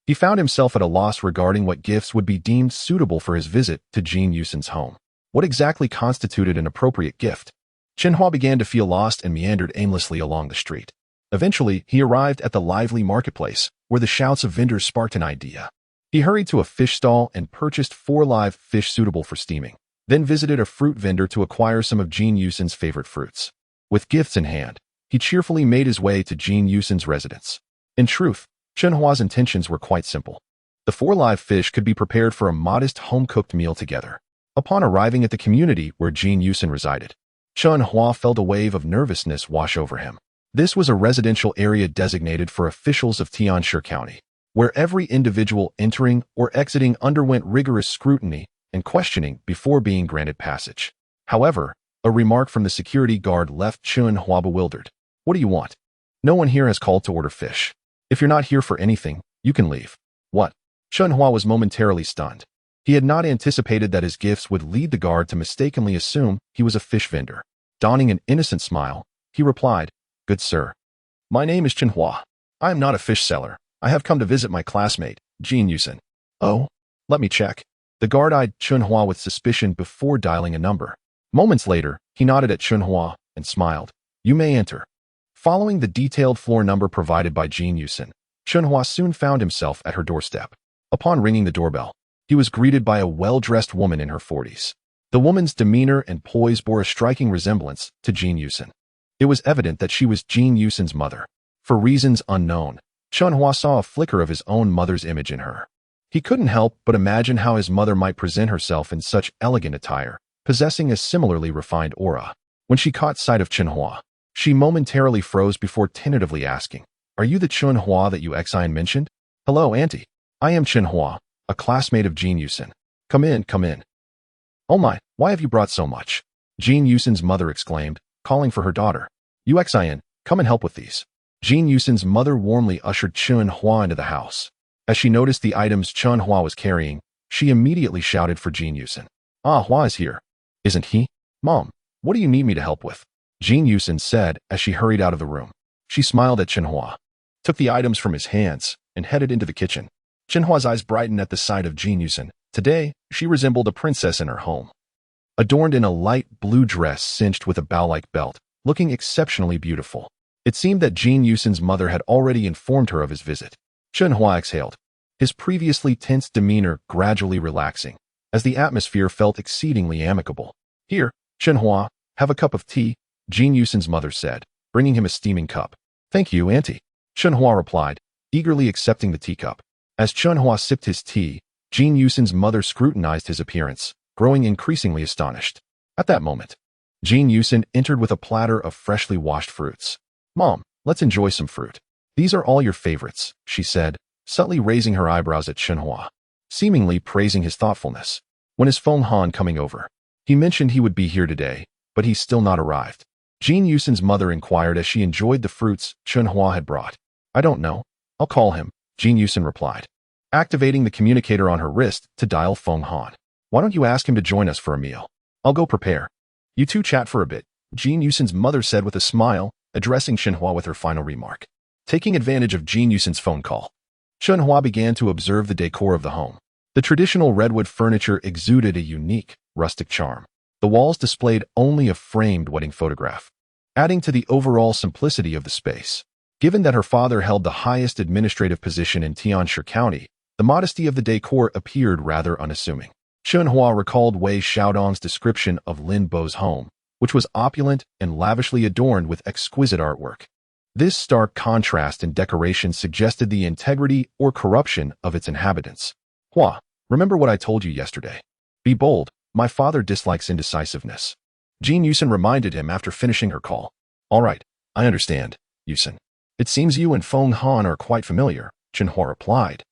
Speaker 1: he found himself at a loss regarding what gifts would be deemed suitable for his visit to Jin Yusen's home. What exactly constituted an appropriate gift? Chen Hua began to feel lost and meandered aimlessly along the street. Eventually, he arrived at the lively marketplace, where the shouts of vendors sparked an idea. He hurried to a fish stall and purchased 4 live fish suitable for steaming, then visited a fruit vendor to acquire some of Jin Yusen's favorite fruits. With gifts in hand, he cheerfully made his way to Jin Yusen's residence. In truth, Chen Hua's intentions were quite simple. The 4 live fish could be prepared for a modest home-cooked meal together. Upon arriving at the community where Jin Yusen resided, Chen Hua felt a wave of nervousness wash over him. This was a residential area designated for officials of Tianshi County, where every individual entering or exiting underwent rigorous scrutiny and questioning before being granted passage. However, a remark from the security guard left Chen Hua bewildered. "What do you want? No one here has called to order fish. If you're not here for anything, you can leave." "What?" Chen Hua was momentarily stunned. He had not anticipated that his gifts would lead the guard to mistakenly assume he was a fish vendor. Donning an innocent smile, he replied, "Good sir, my name is Chen Hua. I am not a fish seller. I have come to visit my classmate, Jin Yusen." "Oh, let me check." The guard eyed Chen Hua with suspicion before dialing a number. Moments later, he nodded at Chen Hua and smiled. "You may enter." Following the detailed floor number provided by Jin Yusen, Chen Hua soon found himself at her doorstep. Upon ringing the doorbell, he was greeted by a well-dressed woman in her 40s. The woman's demeanor and poise bore a striking resemblance to Jin Yusen. It was evident that she was Jin Yusen's mother. For reasons unknown, Chen Hua saw a flicker of his own mother's image in her. He couldn't help but imagine how his mother might present herself in such elegant attire, possessing a similarly refined aura. When she caught sight of Chen Hua, she momentarily froze before tentatively asking, "Are you the Chen Hua that you Xian mentioned?" "Hello, Auntie. I am Chen Hua, a classmate of Jin Yusen. Come in, come in." "Oh my, why have you brought so much?" Jin Yusen's mother exclaimed, calling for her daughter. "You Xian, come and help with these." Jin Yusen's mother warmly ushered Chen Hua into the house. As she noticed the items Chen Hua was carrying, she immediately shouted for Jin Yusen. "Ah, Hua is here. Isn't he? Mom, what do you need me to help with?" Jin Yusen said as she hurried out of the room. She smiled at Chen Hua, took the items from his hands, and headed into the kitchen. Chen Hua's eyes brightened at the sight of Jin Yusen. Today, she resembled a princess in her home. Adorned in a light blue dress cinched with a bow-like belt, looking exceptionally beautiful. It seemed that Jin Yusen's mother had already informed her of his visit. Chen Hua exhaled, his previously tense demeanor gradually relaxing, as the atmosphere felt exceedingly amicable. "Here, Chen Hua, have a cup of tea," Jin Yusen's mother said, bringing him a steaming cup. "Thank you, Auntie," Chen Hua replied, eagerly accepting the teacup. As Chen Hua sipped his tea, Jin Yusen's mother scrutinized his appearance, growing increasingly astonished. At that moment, Jin Yusen entered with a platter of freshly washed fruits. "Mom, let's enjoy some fruit. These are all your favorites," she said, subtly raising her eyebrows at Chen Hua, seemingly praising his thoughtfulness. When is Feng Han coming over? He mentioned he would be here today, but he's still not arrived. Jin Yusen's mother inquired as she enjoyed the fruits Chen Hua had brought. "I don't know. I'll call him," Jin Yusen replied, activating the communicator on her wrist to dial Feng Han. "Why don't you ask him to join us for a meal? I'll go prepare." "You two chat for a bit," Jin Yusen's mother said with a smile, addressing Chen Hua with her final remark. Taking advantage of Jin Yusen's phone call, Chen Hua began to observe the decor of the home. The traditional redwood furniture exuded a unique, rustic charm. The walls displayed only a framed wedding photograph, adding to the overall simplicity of the space. Given that her father held the highest administrative position in Tianshi County, The modesty of the decor appeared rather unassuming. Chen Hua recalled Wei Xiaodong's description of Lin Bo's home, which was opulent and lavishly adorned with exquisite artwork. This stark contrast in decoration suggested the integrity or corruption of its inhabitants. Hua, remember what I told you yesterday. Be bold, my father dislikes indecisiveness. Jean Yusin reminded him after finishing her call. All right, I understand, Yusin. It seems you and Feng Han are quite familiar, Chen Hua replied.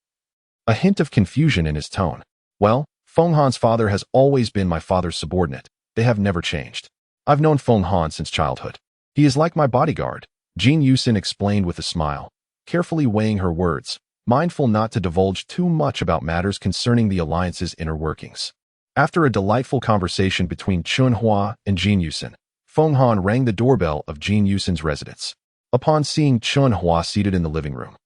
Speaker 1: A hint of confusion in his tone. Well, Feng Han's father has always been my father's subordinate. They have never changed. I've known Feng Han since childhood. He is like my bodyguard, Jean Yusin explained with a smile, carefully weighing her words, mindful not to divulge too much about matters concerning the alliance's inner workings. After a delightful conversation between Chen Hua and Jean Yusin, Feng Han rang the doorbell of Jean Yusin's residence. Upon seeing Chen Hua seated in the living room,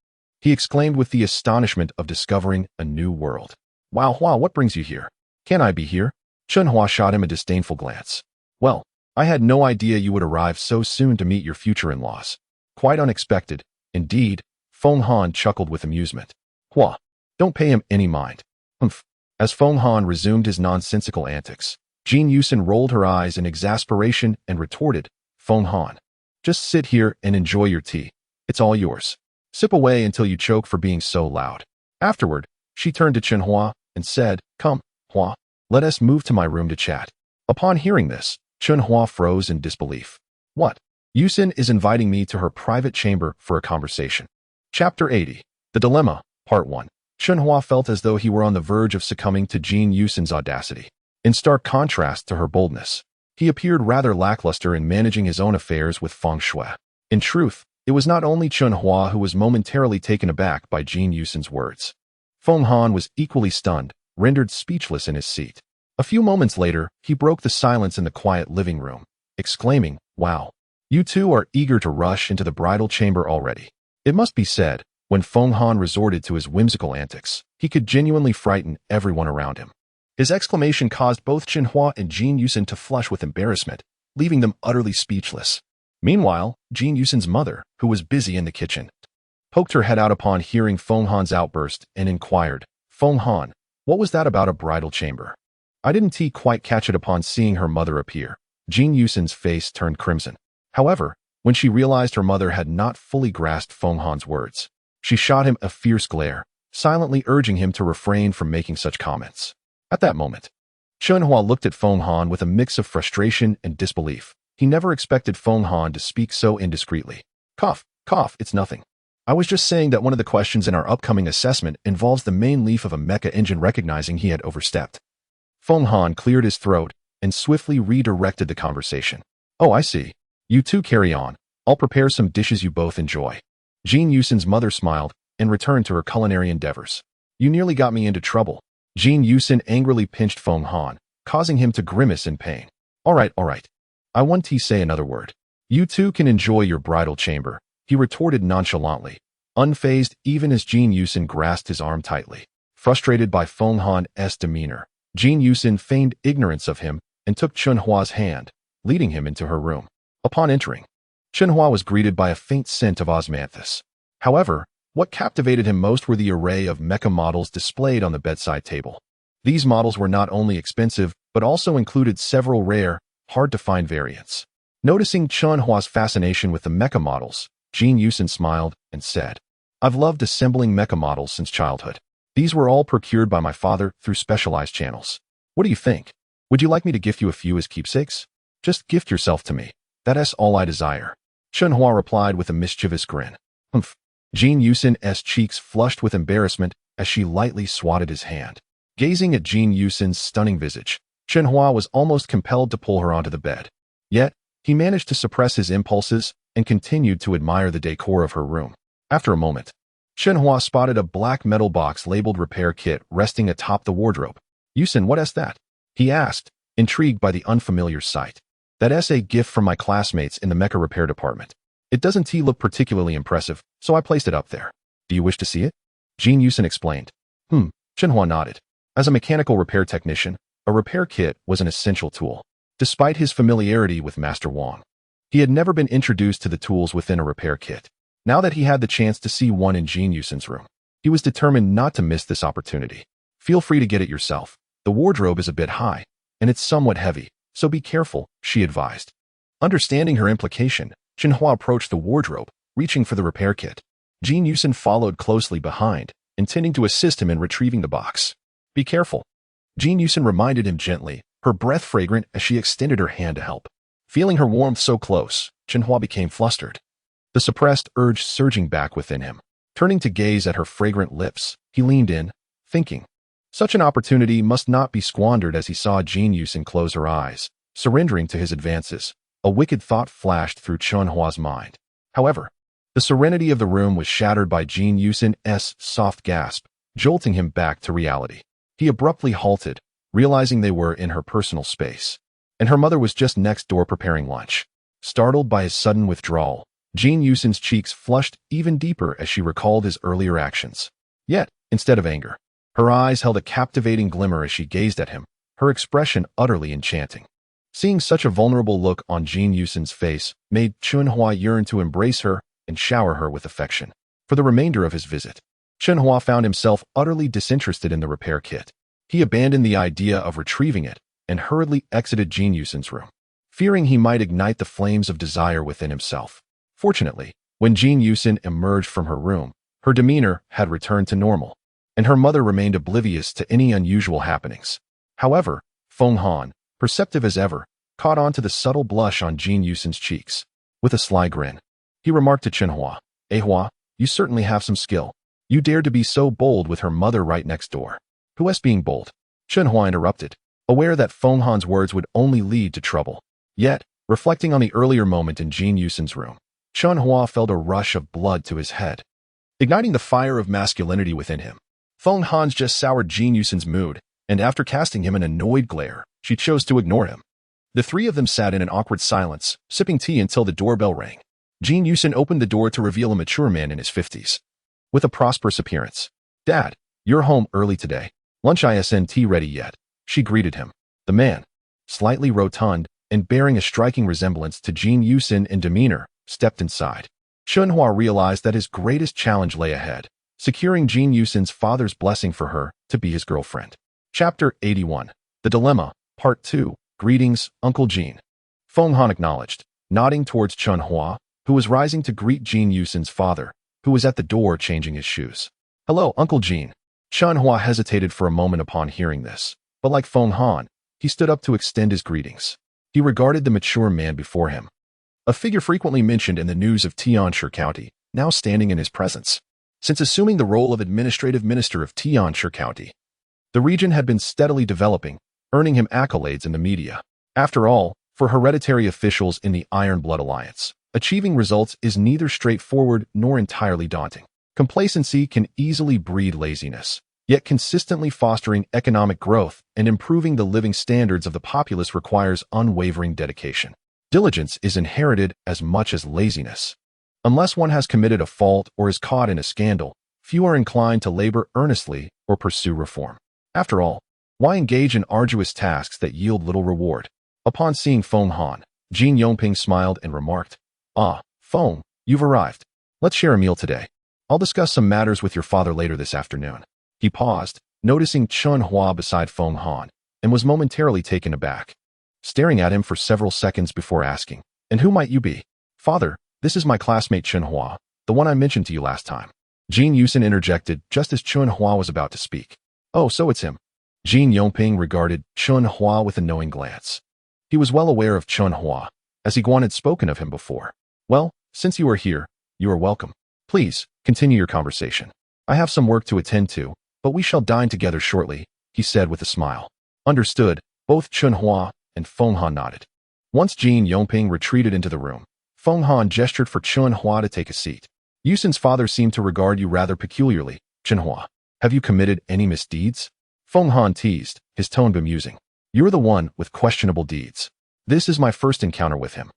Speaker 1: he exclaimed with the astonishment of discovering a new world. Wow, Hua, what brings you here? Can I be here? Chen Hua shot him a disdainful glance. Well, I had no idea you would arrive so soon to meet your future in-laws. Quite unexpected, indeed, Feng Han chuckled with amusement. Hua, don't pay him any mind. Humph. As Feng Han resumed his nonsensical antics, Jean Yusin rolled her eyes in exasperation and retorted, Feng Han, just sit here and enjoy your tea. It's all yours. Sip away until you choke for being so loud. Afterward, she turned to Chen Hua and said, Come, Hua, let us move to my room to chat. Upon hearing this, Chen Hua froze in disbelief. What? Yusin is inviting me to her private chamber for a conversation. Chapter 80. The Dilemma, Part 1. Chen Hua felt as though he were on the verge of succumbing to Jean Yusin's audacity. In stark contrast to her boldness, he appeared rather lackluster in managing his own affairs with Feng Shui. In truth, it was not only Chen Hua who was momentarily taken aback by Jean Yusin's words. Feng Han was equally stunned, rendered speechless in his seat. A few moments later, he broke the silence in the quiet living room, exclaiming, Wow, you two are eager to rush into the bridal chamber already. It must be said, when Feng Han resorted to his whimsical antics, he could genuinely frighten everyone around him. His exclamation caused both Chen Hua and Jean Yusin to flush with embarrassment, leaving them utterly speechless. Meanwhile, Jean Yusin's mother, who was busy in the kitchen, poked her head out upon hearing Feng Han's outburst and inquired, Feng Han, what was that about a bridal chamber? I didn't quite catch it upon seeing her mother appear. Jean Yusin's face turned crimson. However, when she realized her mother had not fully grasped Feng Han's words, she shot him a fierce glare, silently urging him to refrain from making such comments. At that moment, Chen Hua looked at Feng Han with a mix of frustration and disbelief. He never expected Feng Han to speak so indiscreetly. Cough, cough, it's nothing. I was just saying that one of the questions in our upcoming assessment involves the main leaf of a mecha engine, recognizing he had overstepped. Feng Han cleared his throat and swiftly redirected the conversation. Oh, I see. You two carry on. I'll prepare some dishes you both enjoy. Jean Yusin's mother smiled and returned to her culinary endeavors. You nearly got me into trouble. Jean Yusin angrily pinched Feng Han, causing him to grimace in pain. All right. I want to say another word. You two can enjoy your bridal chamber, he retorted nonchalantly, unfazed even as Jean Yusin grasped his arm tightly. Frustrated by Feng Han's demeanor, Jean Yusin feigned ignorance of him and took Chen Hua's hand, leading him into her room. Upon entering, Chen Hua was greeted by a faint scent of osmanthus. However, what captivated him most were the array of mecha models displayed on the bedside table. These models were not only expensive, but also included several rare, hard-to-find variants. Noticing Chen Hua's fascination with the mecha models, Jean Yusin smiled and said, I've loved assembling mecha models since childhood. These were all procured by my father through specialized channels. What do you think? Would you like me to gift you a few as keepsakes? Just gift yourself to me. That's all I desire. Chen Hua replied with a mischievous grin. Humph. Jean Yusin's cheeks flushed with embarrassment as she lightly swatted his hand. Gazing at Jean Yusin's stunning visage, Chen Hua was almost compelled to pull her onto the bed. Yet, he managed to suppress his impulses and continued to admire the decor of her room. After a moment, Chen Hua spotted a black metal box labeled repair kit resting atop the wardrobe. Yusin, what is that? He asked, intrigued by the unfamiliar sight. That's a gift from my classmates in the mecha repair department. It doesn't look particularly impressive, so I placed it up there. Do you wish to see it? Jean Yusin explained. Chen Hua nodded. As a mechanical repair technician, a repair kit was an essential tool. Despite his familiarity with Master Wang, he had never been introduced to the tools within a repair kit. Now that he had the chance to see one in Jean Yusin's room, He was determined not to miss this opportunity. Feel free to get it yourself. The wardrobe is a bit high, and it's somewhat heavy, so be careful, she advised. Understanding her implication, Chen Hua approached the wardrobe, reaching for the repair kit. Jin Yusin followed closely behind, intending to assist him in retrieving the box. Be careful. Jin Yusin reminded him gently, her breath fragrant as she extended her hand to help. Feeling her warmth so close, Chen Hua became flustered. The suppressed urge surging back within him. Turning to gaze at her fragrant lips, he leaned in, thinking. Such an opportunity must not be squandered. As he saw Jin Yusin close her eyes, surrendering to his advances. A wicked thought flashed through Chen Hua's mind. However, the serenity of the room was shattered by Jin Yusin's soft gasp, jolting him back to reality. He abruptly halted, realizing they were in her personal space, and her mother was just next door preparing lunch. Startled by his sudden withdrawal, Jin Yusin's cheeks flushed even deeper as she recalled his earlier actions. Yet, instead of anger, her eyes held a captivating glimmer as she gazed at him, her expression utterly enchanting. Seeing such a vulnerable look on Jin Yusin's face made Chen Hua yearn to embrace her and shower her with affection. For the remainder of his visit, Chen Hua found himself utterly disinterested in the repair kit. He abandoned the idea of retrieving it and hurriedly exited Jin Yusin's room, fearing he might ignite the flames of desire within himself. Fortunately, when Jin Yusin emerged from her room, her demeanor had returned to normal, and her mother remained oblivious to any unusual happenings. However, Feng Han, perceptive as ever, caught on to the subtle blush on Jin Yusin's cheeks. With a sly grin, he remarked to Chen Hua, Hua, you certainly have some skill. You dared to be so bold with her mother right next door. Who is being bold? Chen Hua interrupted, aware that Feng Han's words would only lead to trouble. Yet, reflecting on the earlier moment in Jin Yusin's room, Chen Hua felt a rush of blood to his head, igniting the fire of masculinity within him. Feng Han's just soured Jin Yusin's mood, and after casting him an annoyed glare, she chose to ignore him. The three of them sat in an awkward silence, sipping tea until the doorbell rang. Jin Yusin opened the door to reveal a mature man in his 50s, with a prosperous appearance. Dad, you're home early today. Lunch isn't ready yet, she greeted him. The man, slightly rotund and bearing a striking resemblance to Jin Yusin in demeanor, stepped inside. Chen Hua realized that his greatest challenge lay ahead, securing Jin Yusin's father's blessing for her to be his girlfriend. Chapter 81. The Dilemma, Part 2. Greetings, Uncle Jin. Feng Han acknowledged, nodding towards Chen Hua, who was rising to greet Jin Yusin's father, who was at the door changing his shoes. Hello, Uncle Jin. Chen Hua hesitated for a moment upon hearing this, but like Feng Han, he stood up to extend his greetings. He regarded the mature man before him, a figure frequently mentioned in the news of Tianshi County, now standing in his presence. Since assuming the role of administrative minister of Tianshi County, the region had been steadily developing, earning him accolades in the media. After all, for hereditary officials in the Iron Blood Alliance, achieving results is neither straightforward nor entirely daunting. Complacency can easily breed laziness, yet consistently fostering economic growth and improving the living standards of the populace requires unwavering dedication. Diligence is inherited as much as laziness. Unless one has committed a fault or is caught in a scandal, few are inclined to labor earnestly or pursue reform. After all, why engage in arduous tasks that yield little reward? Upon seeing Feng Han, Jin Yongping smiled and remarked, Ah, Feng, you've arrived. Let's share a meal today. I'll discuss some matters with your father later this afternoon. He paused, noticing Chen Hua beside Feng Han, and was momentarily taken aback, staring at him for several seconds before asking, And who might you be? Father, this is my classmate Chen Hua, the one I mentioned to you last time. Jin Yusin interjected just as Chen Hua was about to speak. Oh, so it's him. Jin Yongping regarded Chen Hua with a knowing glance. He was well aware of Chen Hua, as Iguan had spoken of him before. Well, since you are here, you are welcome. Please, continue your conversation. I have some work to attend to, but we shall dine together shortly, he said with a smile. Understood, both Chen Hua and Feng Han nodded. Once Jin Yongping retreated into the room, Feng Han gestured for Chen Hua to take a seat. Yusin's father seemed to regard you rather peculiarly, Chen Hua. Have you committed any misdeeds? Feng Han teased, his tone bemusing. You're the one with questionable deeds. This is my first encounter with him.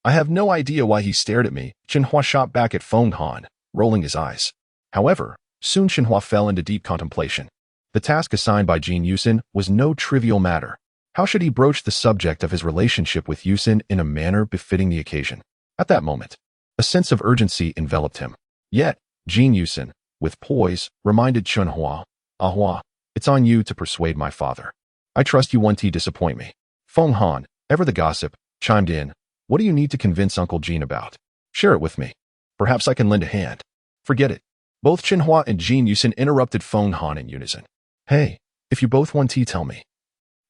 Speaker 1: I have no idea why he stared at me, Chen Hua shot back at Feng Han, rolling his eyes. However, soon Chen Hua fell into deep contemplation. The task assigned by Jin Yusin was no trivial matter. How should he broach the subject of his relationship with Yusin in a manner befitting the occasion? At that moment, a sense of urgency enveloped him. Yet, Jin Yusin, with poise, reminded Chen Hua. Ah Hua, it's on you to persuade my father. I trust you won't disappoint me. Feng Han, ever the gossip, chimed in. What do you need to convince Uncle Jean about? Share it with me. Perhaps I can lend a hand. Forget it. Both Chen Hua and Jean Yusin interrupted Feng Han in unison. Hey, if you both want to tell me.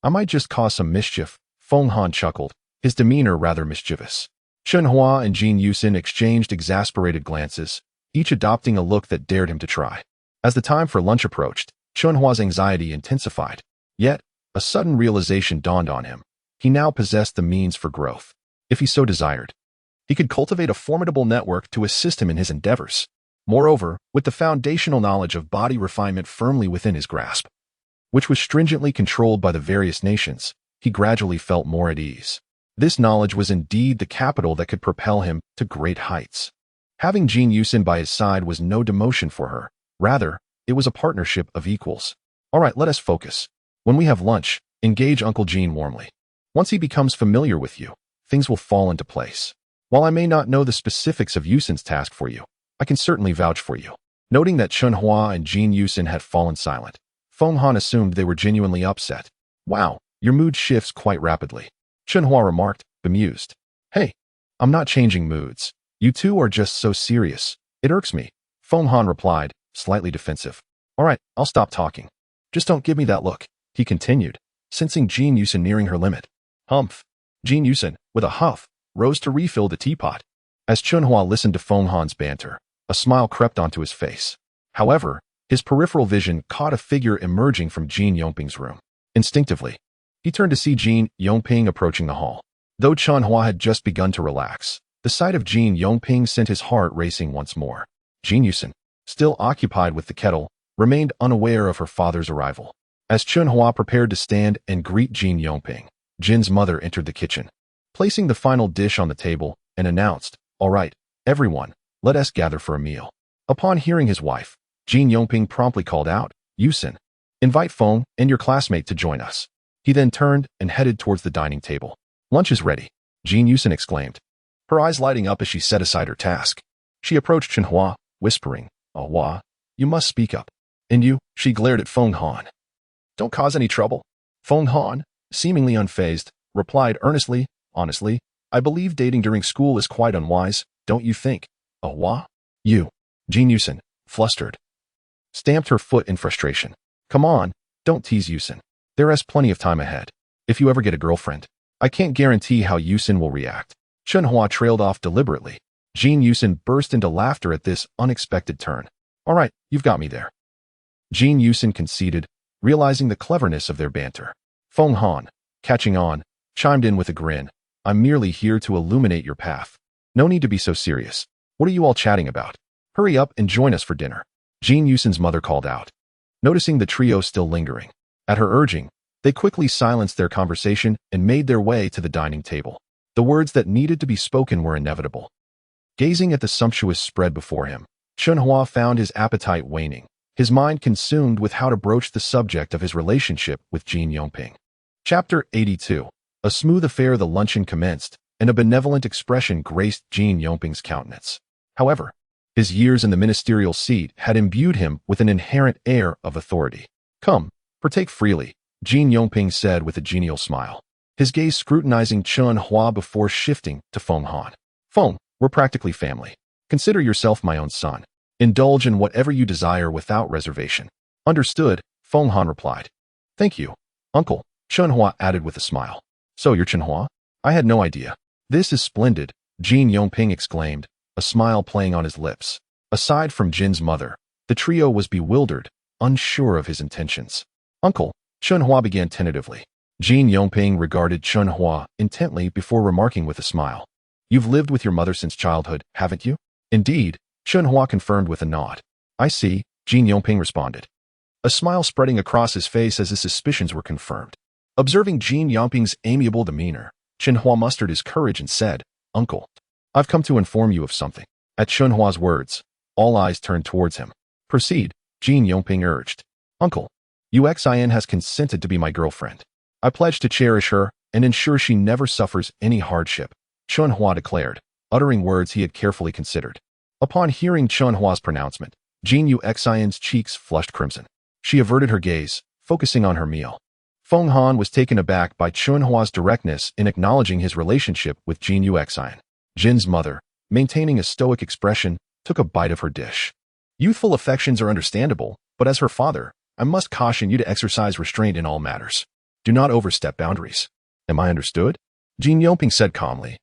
Speaker 1: I might just cause some mischief, Feng Han chuckled, his demeanor rather mischievous. Chen Hua and Jean Yusin exchanged exasperated glances, each adopting a look that dared him to try. As the time for lunch approached, Chen Hua's anxiety intensified. Yet, a sudden realization dawned on him. He now possessed the means for growth. If he so desired, he could cultivate a formidable network to assist him in his endeavors. Moreover, with the foundational knowledge of body refinement firmly within his grasp, which was stringently controlled by the various nations, he gradually felt more at ease. This knowledge was indeed the capital that could propel him to great heights. Having Jean Yusin by his side was no demotion for her. Rather, it was a partnership of equals. All right, let us focus. When we have lunch, engage Uncle Jean warmly. Once he becomes familiar with you, things will fall into place. While I may not know the specifics of Yusin's task for you, I can certainly vouch for you. Noting that Chen Hua and Jean Yusin had fallen silent, Feng Han assumed they were genuinely upset. Wow, your mood shifts quite rapidly. Chen Hua remarked, bemused. Hey, I'm not changing moods. You two are just so serious. It irks me. Feng Han replied, slightly defensive. All right, I'll stop talking. Just don't give me that look, he continued, sensing Jean Yusin nearing her limit. Humph. Jean Yusin, with a huff, rose to refill the teapot. As Chen Hua listened to Feng Han's banter, a smile crept onto his face. However, his peripheral vision caught a figure emerging from Jean Yongping's room. Instinctively, he turned to see Jean Yongping approaching the hall. Though Chen Hua had just begun to relax, the sight of Jean Yongping sent his heart racing once more. Jean Yusin, still occupied with the kettle, remained unaware of her father's arrival. As Chen Hua prepared to stand and greet Jean Yongping, Jin's mother entered the kitchen, placing the final dish on the table, and announced, All right, everyone, let us gather for a meal. Upon hearing his wife, Jean Yongping promptly called out, Yusin, invite Feng and your classmate to join us. He then turned and headed towards the dining table. Lunch is ready, Jean Yusin exclaimed, her eyes lighting up as she set aside her task. She approached Chen Hua, whispering, Ah Hua, you must speak up. And you, she glared at Feng Han. Don't cause any trouble. Feng Han, seemingly unfazed, replied earnestly, honestly, I believe dating during school is quite unwise, don't you think? Ah Hua? You, Jean Yusin, flustered, stamped her foot in frustration. Come on, don't tease Yusin. There is plenty of time ahead. If you ever get a girlfriend, I can't guarantee how Yusin will react. Chen Hua trailed off deliberately. Jean Yusin burst into laughter at this unexpected turn. All right, you've got me there. Jean Yusin conceded, realizing the cleverness of their banter. Feng Han, catching on, chimed in with a grin. I'm merely here to illuminate your path. No need to be so serious. What are you all chatting about? Hurry up and join us for dinner. Jean Yusin's mother called out. Noticing the trio still lingering, at her urging, they quickly silenced their conversation and made their way to the dining table. The words that needed to be spoken were inevitable. Gazing at the sumptuous spread before him, Chen Hua found his appetite waning, his mind consumed with how to broach the subject of his relationship with Jean Yongping. Chapter 82. A smooth affair. The luncheon commenced, and a benevolent expression graced Jean Yongping's countenance. However, his years in the ministerial seat had imbued him with an inherent air of authority. Come, partake freely, Jean Yongping said with a genial smile, his gaze scrutinizing Chen Hua before shifting to Feng Han. Feng, we're practically family. Consider yourself my own son. Indulge in whatever you desire without reservation. Understood, Feng Han replied. Thank you, uncle, Chen Hua added with a smile. So you're Chen Hua? I had no idea. This is splendid, Jean Yongping exclaimed, a smile playing on his lips. Aside from Jin's mother, the trio was bewildered, unsure of his intentions. Uncle, Chen Hua began tentatively. Jean Yongping regarded Chen Hua intently before remarking with a smile. You've lived with your mother since childhood, haven't you? Indeed, Chen Hua confirmed with a nod. I see, Jean Yongping responded, a smile spreading across his face as his suspicions were confirmed. Observing Jean Yongping's amiable demeanor, Chen Hua mustered his courage and said, Uncle, I've come to inform you of something. At Chen Hua's words, all eyes turned towards him. Proceed, Jean Yongping urged. Uncle, Uxin has consented to be my girlfriend. I pledge to cherish her and ensure she never suffers any hardship, Chen Hua declared, uttering words he had carefully considered. Upon hearing Chen Hua's pronouncement, Jin Yuxian's cheeks flushed crimson. She averted her gaze, focusing on her meal. Feng Han was taken aback by Chen Hua's directness in acknowledging his relationship with Jin Yuxian. Jin's mother, maintaining a stoic expression, took a bite of her dish. Youthful affections are understandable, but as her father, I must caution you to exercise restraint in all matters. Do not overstep boundaries. Am I understood? Jin Yongping said calmly,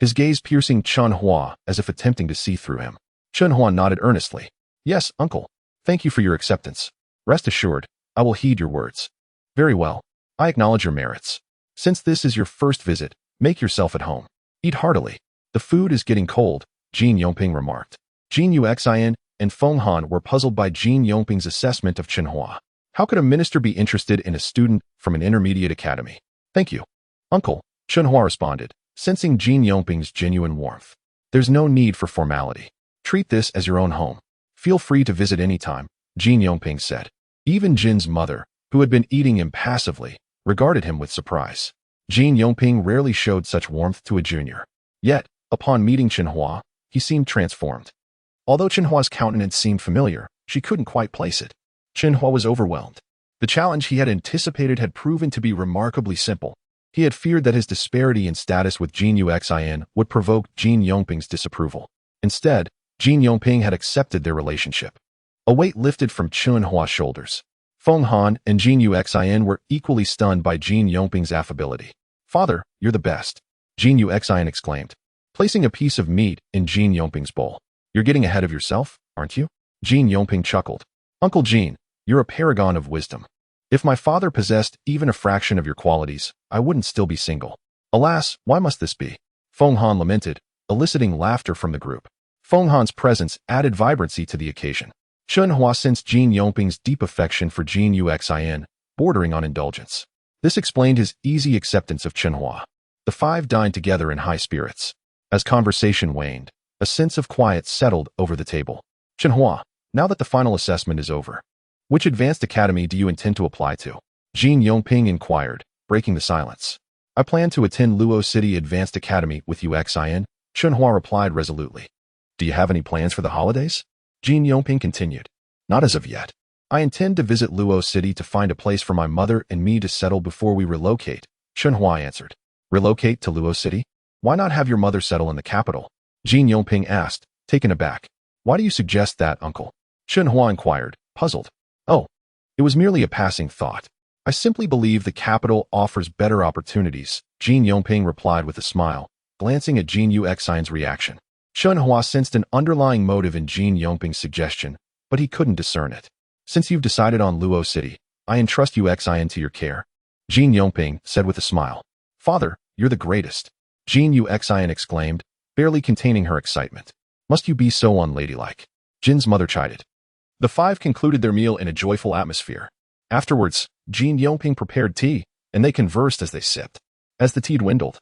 Speaker 1: his gaze piercing Chen Hua as if attempting to see through him. Chen Hua nodded earnestly. Yes, uncle. Thank you for your acceptance. Rest assured, I will heed your words. Very well. I acknowledge your merits. Since this is your first visit, make yourself at home. Eat heartily. The food is getting cold, Jin Yongping remarked. Jin Yuxian and Feng Han were puzzled by Jin Yongping's assessment of Chen Hua. How could a minister be interested in a student from an intermediate academy? Thank you, uncle, Chen Hua responded, sensing Jin Yongping's genuine warmth. There's no need for formality. Treat this as your own home. Feel free to visit any time, Jin Yongping said. Even Jin's mother, who had been eating impassively, regarded him with surprise. Jin Yongping rarely showed such warmth to a junior. Yet, upon meeting Chen Hua, he seemed transformed. Although Chen Hua's countenance seemed familiar, she couldn't quite place it. Chen Hua was overwhelmed. The challenge he had anticipated had proven to be remarkably simple. He had feared that his disparity in status with Jin Yuxian would provoke Jin Yongping's disapproval. Instead, Jin Yongping had accepted their relationship. A weight lifted from Chen Hua's shoulders. Feng Han and Jin Yuxian were equally stunned by Jin Yongping's affability. Father, you're the best, Jin Yuxian exclaimed, placing a piece of meat in Jin Yongping's bowl. You're getting ahead of yourself, aren't you? Jin Yongping chuckled. Uncle Jin, you're a paragon of wisdom. If my father possessed even a fraction of your qualities, I wouldn't still be single. Alas, why must this be? Feng Han lamented, eliciting laughter from the group. Feng Han's presence added vibrancy to the occasion. Chen Hua sensed Jin Yongping's deep affection for Jin Yuxian, bordering on indulgence. This explained his easy acceptance of Chen Hua. The five dined together in high spirits. As conversation waned, a sense of quiet settled over the table. Chen Hua, now that the final assessment is over, which advanced academy do you intend to apply to? Jin Yongping inquired, breaking the silence. I plan to attend Luo City Advanced Academy with Yuxian, Chen Hua replied resolutely. Do you have any plans for the holidays? Jin Yongping continued. Not as of yet. I intend to visit Luo City to find a place for my mother and me to settle before we relocate, Chen Hua answered. Relocate to Luo City? Why not have your mother settle in the capital? Jin Yongping asked, taken aback. Why do you suggest that, uncle? Chen Hua inquired, puzzled. Oh, it was merely a passing thought. I simply believe the capital offers better opportunities, Jin Yongping replied with a smile, glancing at Jin Yuxian's reaction. Chen Hua sensed an underlying motive in Jin Yongping's suggestion, but he couldn't discern it. Since you've decided on Luo City, I entrust Yuxian to your care, Jin Yongping said with a smile. Father, you're the greatest, Jin Yuxian exclaimed, barely containing her excitement. Must you be so unladylike? Jin's mother chided. The five concluded their meal in a joyful atmosphere. Afterwards, Jin Yongping prepared tea, and they conversed as they sipped. As the tea dwindled,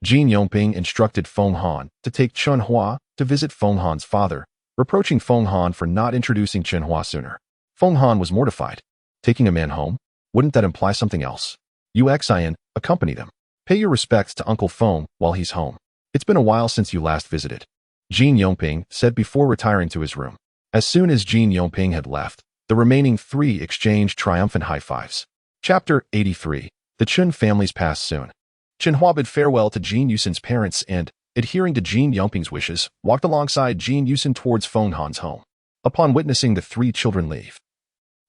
Speaker 1: Jin Yongping instructed Feng Han to take Chen Hua to visit Feng Han's father, reproaching Feng Han for not introducing Chen Hua sooner. Feng Han was mortified. Taking a man home? Wouldn't that imply something else? Yuxian, accompany them. Pay your respects to Uncle Feng while he's home. It's been a while since you last visited, Jin Yongping said before retiring to his room. As soon as Jin Yongping had left, the remaining three exchanged triumphant high fives. Chapter 83. The Chen family's pass soon. Chen Hua bid farewell to Jin Yusin's parents and, adhering to Jin Yongping's wishes, walked alongside Jin Yusin towards Feng Han's home. Upon witnessing the three children leave,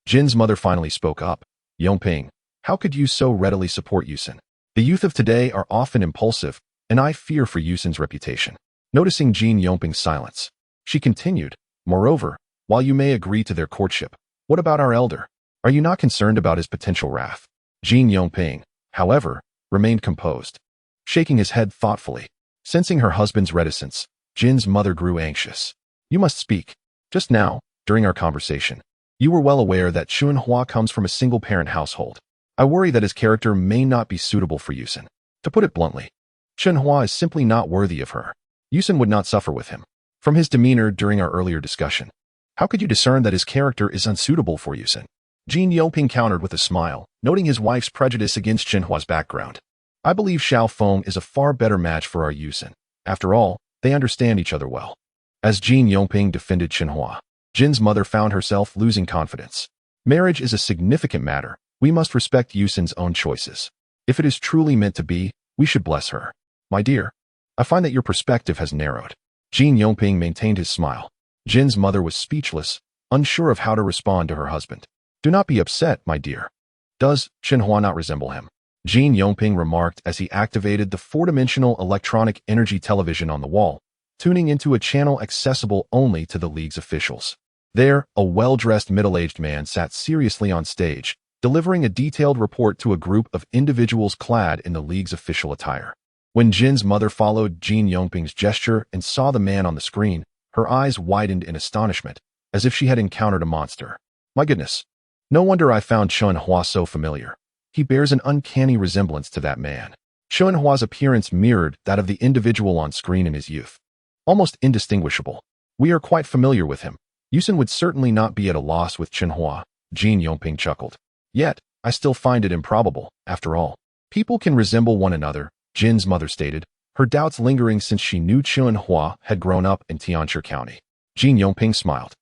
Speaker 1: Jin's mother finally spoke up. Yongping, how could you so readily support Yusin? The youth of today are often impulsive, and I fear for Yusin's reputation. Noticing Jin Yongping's silence, she continued, moreover, while you may agree to their courtship, what about our elder? Are you not concerned about his potential wrath? Jin Yongping, however, remained composed, shaking his head thoughtfully. Sensing her husband's reticence, Jin's mother grew anxious. You must speak. Just now, during our conversation, you were well aware that Chen Hua comes from a single-parent household. I worry that his character may not be suitable for Yusin. To put it bluntly, Chen Hua is simply not worthy of her. Yusin would not suffer with him. From his demeanor during our earlier discussion, how could you discern that his character is unsuitable for Yusin? Jin Yongping countered with a smile, noting his wife's prejudice against Chen Hua's background. I believe Xiao Feng is a far better match for our Yusin. After all, they understand each other well. As Jin Yongping defended Chen Hua, Jin's mother found herself losing confidence. Marriage is a significant matter. We must respect Yusin's own choices. If it is truly meant to be, we should bless her. My dear, I find that your perspective has narrowed. Jin Yongping maintained his smile. Jin's mother was speechless, unsure of how to respond to her husband. Do not be upset, my dear. Does Chen Hua not resemble him? Jin Yongping remarked as he activated the four-dimensional electronic energy television on the wall, tuning into a channel accessible only to the League's officials. There, a well-dressed middle-aged man sat seriously on stage, delivering a detailed report to a group of individuals clad in the League's official attire. When Jin's mother followed Jin Yongping's gesture and saw the man on the screen, her eyes widened in astonishment, as if she had encountered a monster. My goodness. No wonder I found Chen Hua so familiar. He bears an uncanny resemblance to that man. Chen Hua's appearance mirrored that of the individual on screen in his youth. Almost indistinguishable. We are quite familiar with him. Yusin would certainly not be at a loss with Chen Hua, Jin Yongping chuckled. Yet, I still find it improbable, after all. People can resemble one another, Jin's mother stated, her doubts lingering since she knew Chen Hua had grown up in Tianchi County. Jin Yongping smiled.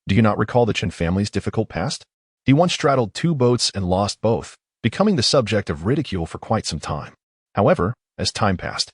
Speaker 1: Do you not recall the Chen family's difficult past? He once straddled two boats and lost both, becoming the subject of ridicule for quite some time. However, as time passed,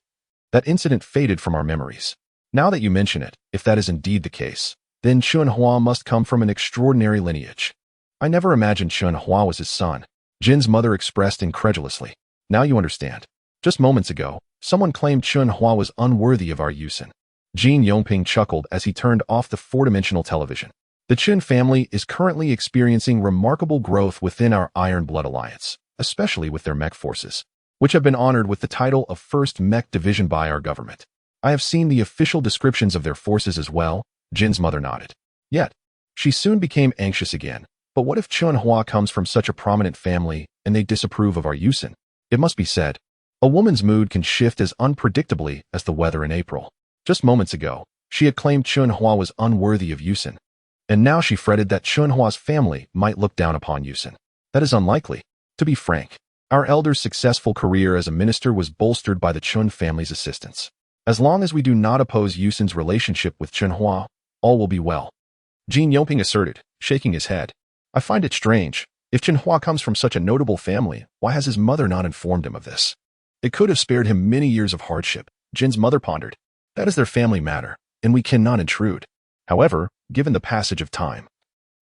Speaker 1: that incident faded from our memories. Now that you mention it, if that is indeed the case, then Chen Hua must come from an extraordinary lineage. I never imagined Chen Hua was his son, Jin's mother expressed incredulously. Now you understand. Just moments ago, someone claimed Chen Hua was unworthy of our Yusin. Jin Yongping chuckled as he turned off the four-dimensional television. The Chen family is currently experiencing remarkable growth within our Iron Blood Alliance, especially with their Mech forces, which have been honored with the title of First Mech Division by our government. I have seen the official descriptions of their forces as well, Jin's mother nodded. Yet, she soon became anxious again. But what if Chen Hua comes from such a prominent family and they disapprove of our Yusin? It must be said, a woman's mood can shift as unpredictably as the weather in April. Just moments ago, she had claimed Chen Hua was unworthy of Yusin. And now she fretted that Chen Hua's family might look down upon Yusin. That is unlikely. To be frank, our elder's successful career as a minister was bolstered by the Chen family's assistance. As long as we do not oppose Yusin's relationship with Chen Hua, all will be well. Jin Yongping asserted, shaking his head. I find it strange. If Chen Hua comes from such a notable family, why has his mother not informed him of this? It could have spared him many years of hardship, Jin's mother pondered. That is their family matter, and we cannot intrude. However, given the passage of time,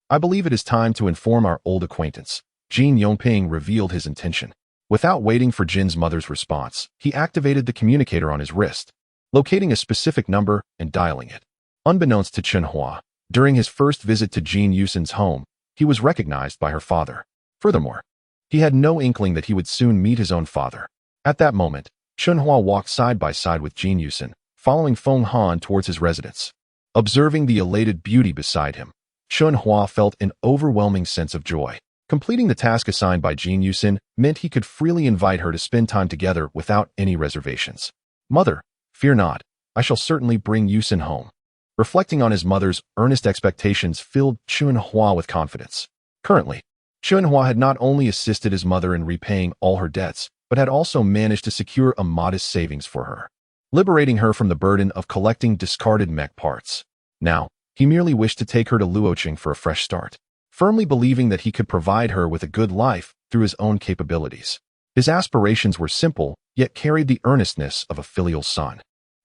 Speaker 1: I believe it is time to inform our old acquaintance. Jin Yongping revealed his intention. Without waiting for Jin's mother's response, he activated the communicator on his wrist, locating a specific number and dialing it. Unbeknownst to Chen Hua, during his first visit to Jin Yusin's home, he was recognized by her father. Furthermore, he had no inkling that he would soon meet his own father. At that moment, Chen Hua walked side by side with Jin Yusin, following Feng Han towards his residence. Observing the elated beauty beside him, Chen Hua felt an overwhelming sense of joy. Completing the task assigned by Jin Yusin meant he could freely invite her to spend time together without any reservations. Mother, fear not, I shall certainly bring Yusin home. Reflecting on his mother's earnest expectations filled Chen Hua with confidence. Currently, Chen Hua had not only assisted his mother in repaying all her debts, but had also managed to secure a modest savings for her, liberating her from the burden of collecting discarded mech parts. Now, he merely wished to take her to Luoqing for a fresh start, firmly believing that he could provide her with a good life through his own capabilities. His aspirations were simple, yet carried the earnestness of a filial son.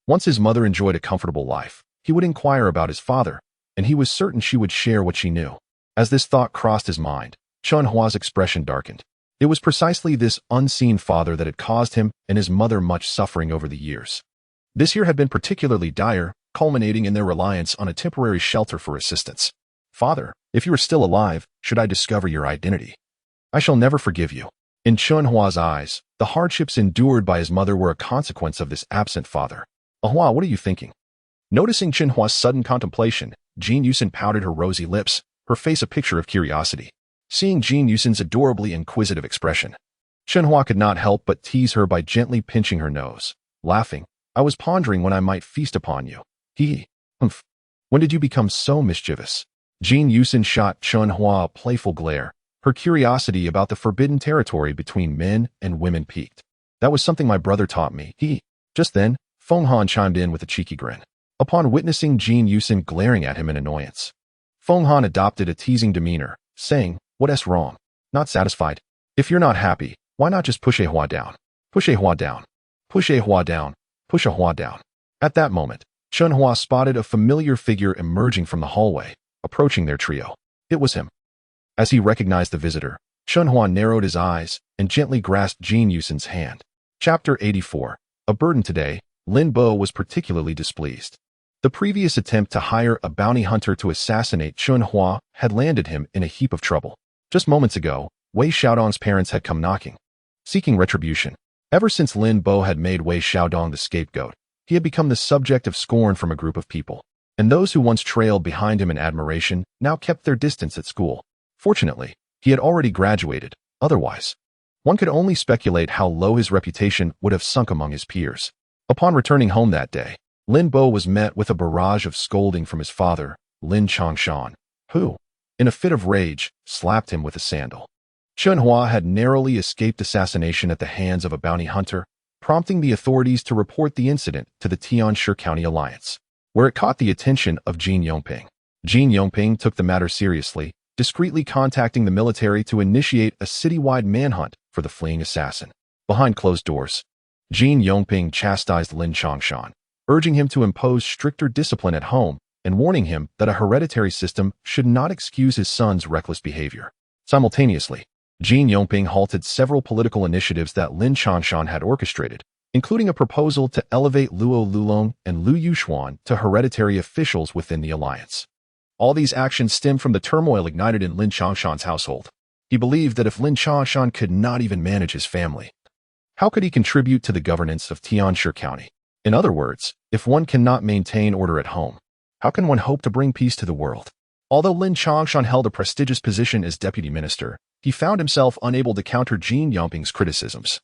Speaker 1: Once his mother enjoyed a comfortable life, he would inquire about his father, and he was certain she would share what she knew. As this thought crossed his mind, Chen Hua's expression darkened. It was precisely this unseen father that had caused him and his mother much suffering over the years. This year had been particularly dire, culminating in their reliance on a temporary shelter for assistance. Father, if you are still alive, should I discover your identity, I shall never forgive you. In Chen Hua's eyes, the hardships endured by his mother were a consequence of this absent father. Hua, what are you thinking? Noticing Chen Hua's sudden contemplation, Jin Yusin pouted her rosy lips, her face a picture of curiosity. Seeing Jin Yusin's adorably inquisitive expression, Chen Hua could not help but tease her by gently pinching her nose. Laughing, I was pondering when I might feast upon you. Humph. When did you become so mischievous? Jin Yusin shot Chen Hua a playful glare. Her curiosity about the forbidden territory between men and women piqued. That was something my brother taught me. Just then, Feng Han chimed in with a cheeky grin. Upon witnessing Jin Yusin glaring at him in annoyance, Feng Han adopted a teasing demeanor, saying, "What's wrong? Not satisfied? If you're not happy, why not just push a Hua down? Push a Hua down. Push a Hua down. Push a Hua down." At that moment, Chen Hua spotted a familiar figure emerging from the hallway, approaching their trio. It was him. As he recognized the visitor, Chen Hua narrowed his eyes and gently grasped Jin Yusin's hand. Chapter 84. A burden today. Lin Bo was particularly displeased. The previous attempt to hire a bounty hunter to assassinate Chen Hua had landed him in a heap of trouble. Just moments ago, Wei Xiaodong's parents had come knocking, seeking retribution. Ever since Lin Bo had made Wei Xiaodong the scapegoat, he had become the subject of scorn from a group of people, and those who once trailed behind him in admiration now kept their distance at school. Fortunately, he had already graduated. Otherwise, one could only speculate how low his reputation would have sunk among his peers. Upon returning home that day, Lin Bo was met with a barrage of scolding from his father, Lin Changshan, who, in a fit of rage, slapped him with a sandal. Chen Hua had narrowly escaped assassination at the hands of a bounty hunter, prompting the authorities to report the incident to the Tianshi County Alliance, where it caught the attention of Jin Yongping. Jin Yongping took the matter seriously, discreetly contacting the military to initiate a citywide manhunt for the fleeing assassin. Behind closed doors, Jin Yongping chastised Lin Changshan, urging him to impose stricter discipline at home and warning him that a hereditary system should not excuse his son's reckless behavior. Simultaneously, Jin Yongping halted several political initiatives that Lin Changshan had orchestrated, including a proposal to elevate Luo Lulong and Lu Yuxuan to hereditary officials within the alliance. All these actions stemmed from the turmoil ignited in Lin Changshan's household. He believed that if Lin Changshan could not even manage his family, how could he contribute to the governance of Tianshi County? In other words, if one cannot maintain order at home, how can one hope to bring peace to the world? Although Lin Changshan held a prestigious position as deputy minister, he found himself unable to counter Jin Yongping's criticisms,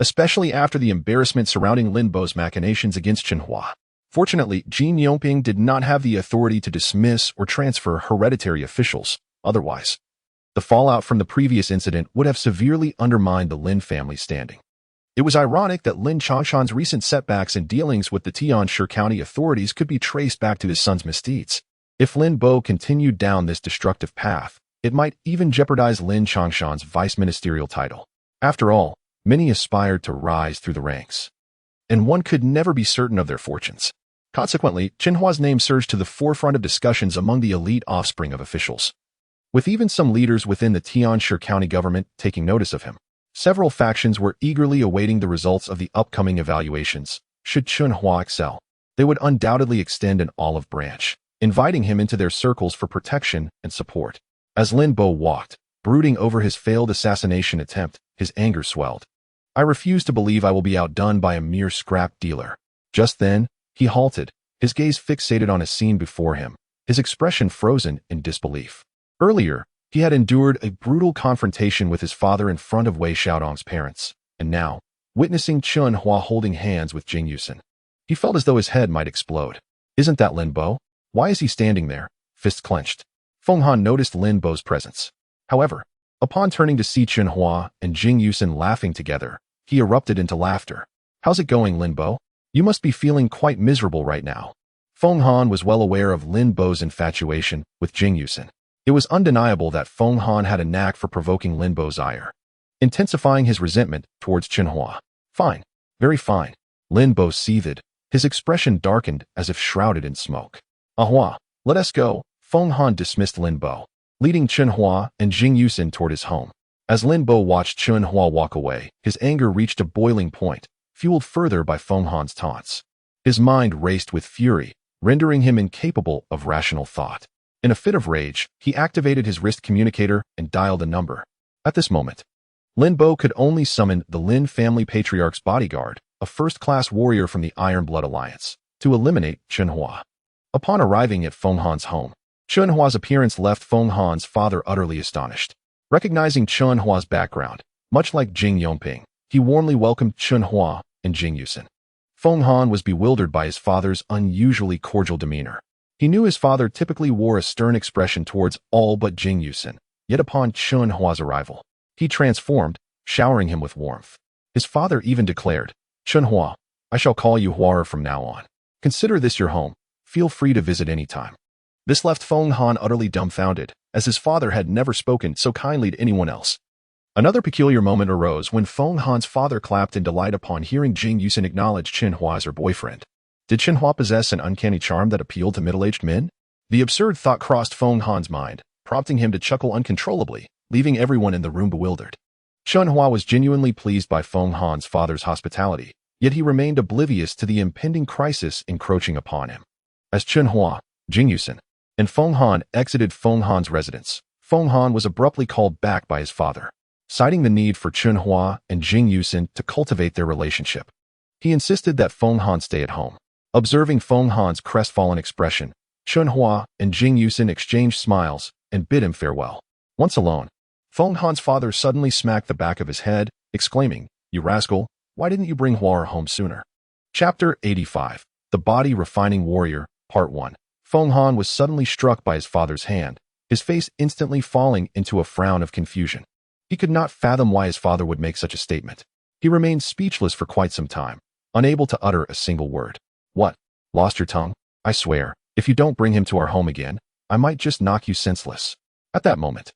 Speaker 1: especially after the embarrassment surrounding Lin Bo's machinations against Chen Hua. Fortunately, Jin Yongping did not have the authority to dismiss or transfer hereditary officials. Otherwise, the fallout from the previous incident would have severely undermined the Lin family's standing. It was ironic that Lin Changshan's recent setbacks in dealings with the Tianshi County authorities could be traced back to his son's misdeeds. If Lin Bo continued down this destructive path, it might even jeopardize Lin Changshan's vice-ministerial title. After all, many aspired to rise through the ranks, and one could never be certain of their fortunes. Consequently, Chen Hua's name surged to the forefront of discussions among the elite offspring of officials, with even some leaders within the Tianshi County government taking notice of him. Several factions were eagerly awaiting the results of the upcoming evaluations. Should Chen Hua excel, they would undoubtedly extend an olive branch, inviting him into their circles for protection and support. As Lin Bo walked, brooding over his failed assassination attempt, his anger swelled. "I refuse to believe I will be outdone by a mere scrap dealer." Just then, he halted, his gaze fixated on a scene before him, his expression frozen in disbelief. Earlier, he had endured a brutal confrontation with his father in front of Wei Xiaodong's parents, and now, witnessing Chen Hua holding hands with Jin Yusin, he felt as though his head might explode. Isn't that Lin Bo? Why is he standing there, fists clenched? Feng Han noticed Lin Bo's presence. However, upon turning to see Chen Hua and Jin Yusin laughing together, he erupted into laughter. "How's it going, Lin Bo? You must be feeling quite miserable right now." Feng Han was well aware of Lin Bo's infatuation with Jin Yusin. It was undeniable that Feng Han had a knack for provoking Lin Bo's ire, intensifying his resentment towards Chen Hua. "Fine. Very fine." Lin Bo seethed, his expression darkened as if shrouded in smoke. "Hua, let us go." Feng Han dismissed Lin Bo, leading Chen Hua and Jin Yusin toward his home. As Lin Bo watched Chen Hua walk away, his anger reached a boiling point, fueled further by Feng Han's taunts. His mind raced with fury, rendering him incapable of rational thought. In a fit of rage, he activated his wrist communicator and dialed a number. At this moment, Lin Bo could only summon the Lin family patriarch's bodyguard, a first-class warrior from the Iron Blood Alliance, to eliminate Chen Hua. Upon arriving at Feng Han's home, Chen Hua's appearance left Feng Han's father utterly astonished. Recognizing Chen Hua's background, much like Jin Yongping, he warmly welcomed Chen Hua and Jin Yusin. Feng Han was bewildered by his father's unusually cordial demeanor. He knew his father typically wore a stern expression towards all but Jin Yusin, yet upon Chen Hua's arrival, he transformed, showering him with warmth. His father even declared, "Chen Hua, I shall call you Hua from now on. Consider this your home. Feel free to visit any time." This left Feng Han utterly dumbfounded, as his father had never spoken so kindly to anyone else. Another peculiar moment arose when Feng Han's father clapped in delight upon hearing Jing Yusin acknowledge Chen Hua as her boyfriend. Did Chen Hua possess an uncanny charm that appealed to middle-aged men? The absurd thought crossed Feng Han's mind, prompting him to chuckle uncontrollably, leaving everyone in the room bewildered. Chen Hua was genuinely pleased by Feng Han's father's hospitality, yet he remained oblivious to the impending crisis encroaching upon him. As Chen Hua, Jing Yusin, and Feng Han exited Feng Han's residence, Feng Han was abruptly called back by his father, citing the need for Chen Hua and Jing Yusin to cultivate their relationship. He insisted that Feng Han stay at home. Observing Feng Han's crestfallen expression, Chen Hua and Jing Yusin exchanged smiles and bid him farewell. Once alone, Feng Han's father suddenly smacked the back of his head, exclaiming, "You rascal, why didn't you bring Hua home sooner?" Chapter 85. The Body Refining Warrior, Part 1. Feng Han was suddenly struck by his father's hand, his face instantly falling into a frown of confusion. He could not fathom why his father would make such a statement. He remained speechless for quite some time, unable to utter a single word. "What? Lost your tongue? I swear, if you don't bring him to our home again, I might just knock you senseless." At that moment,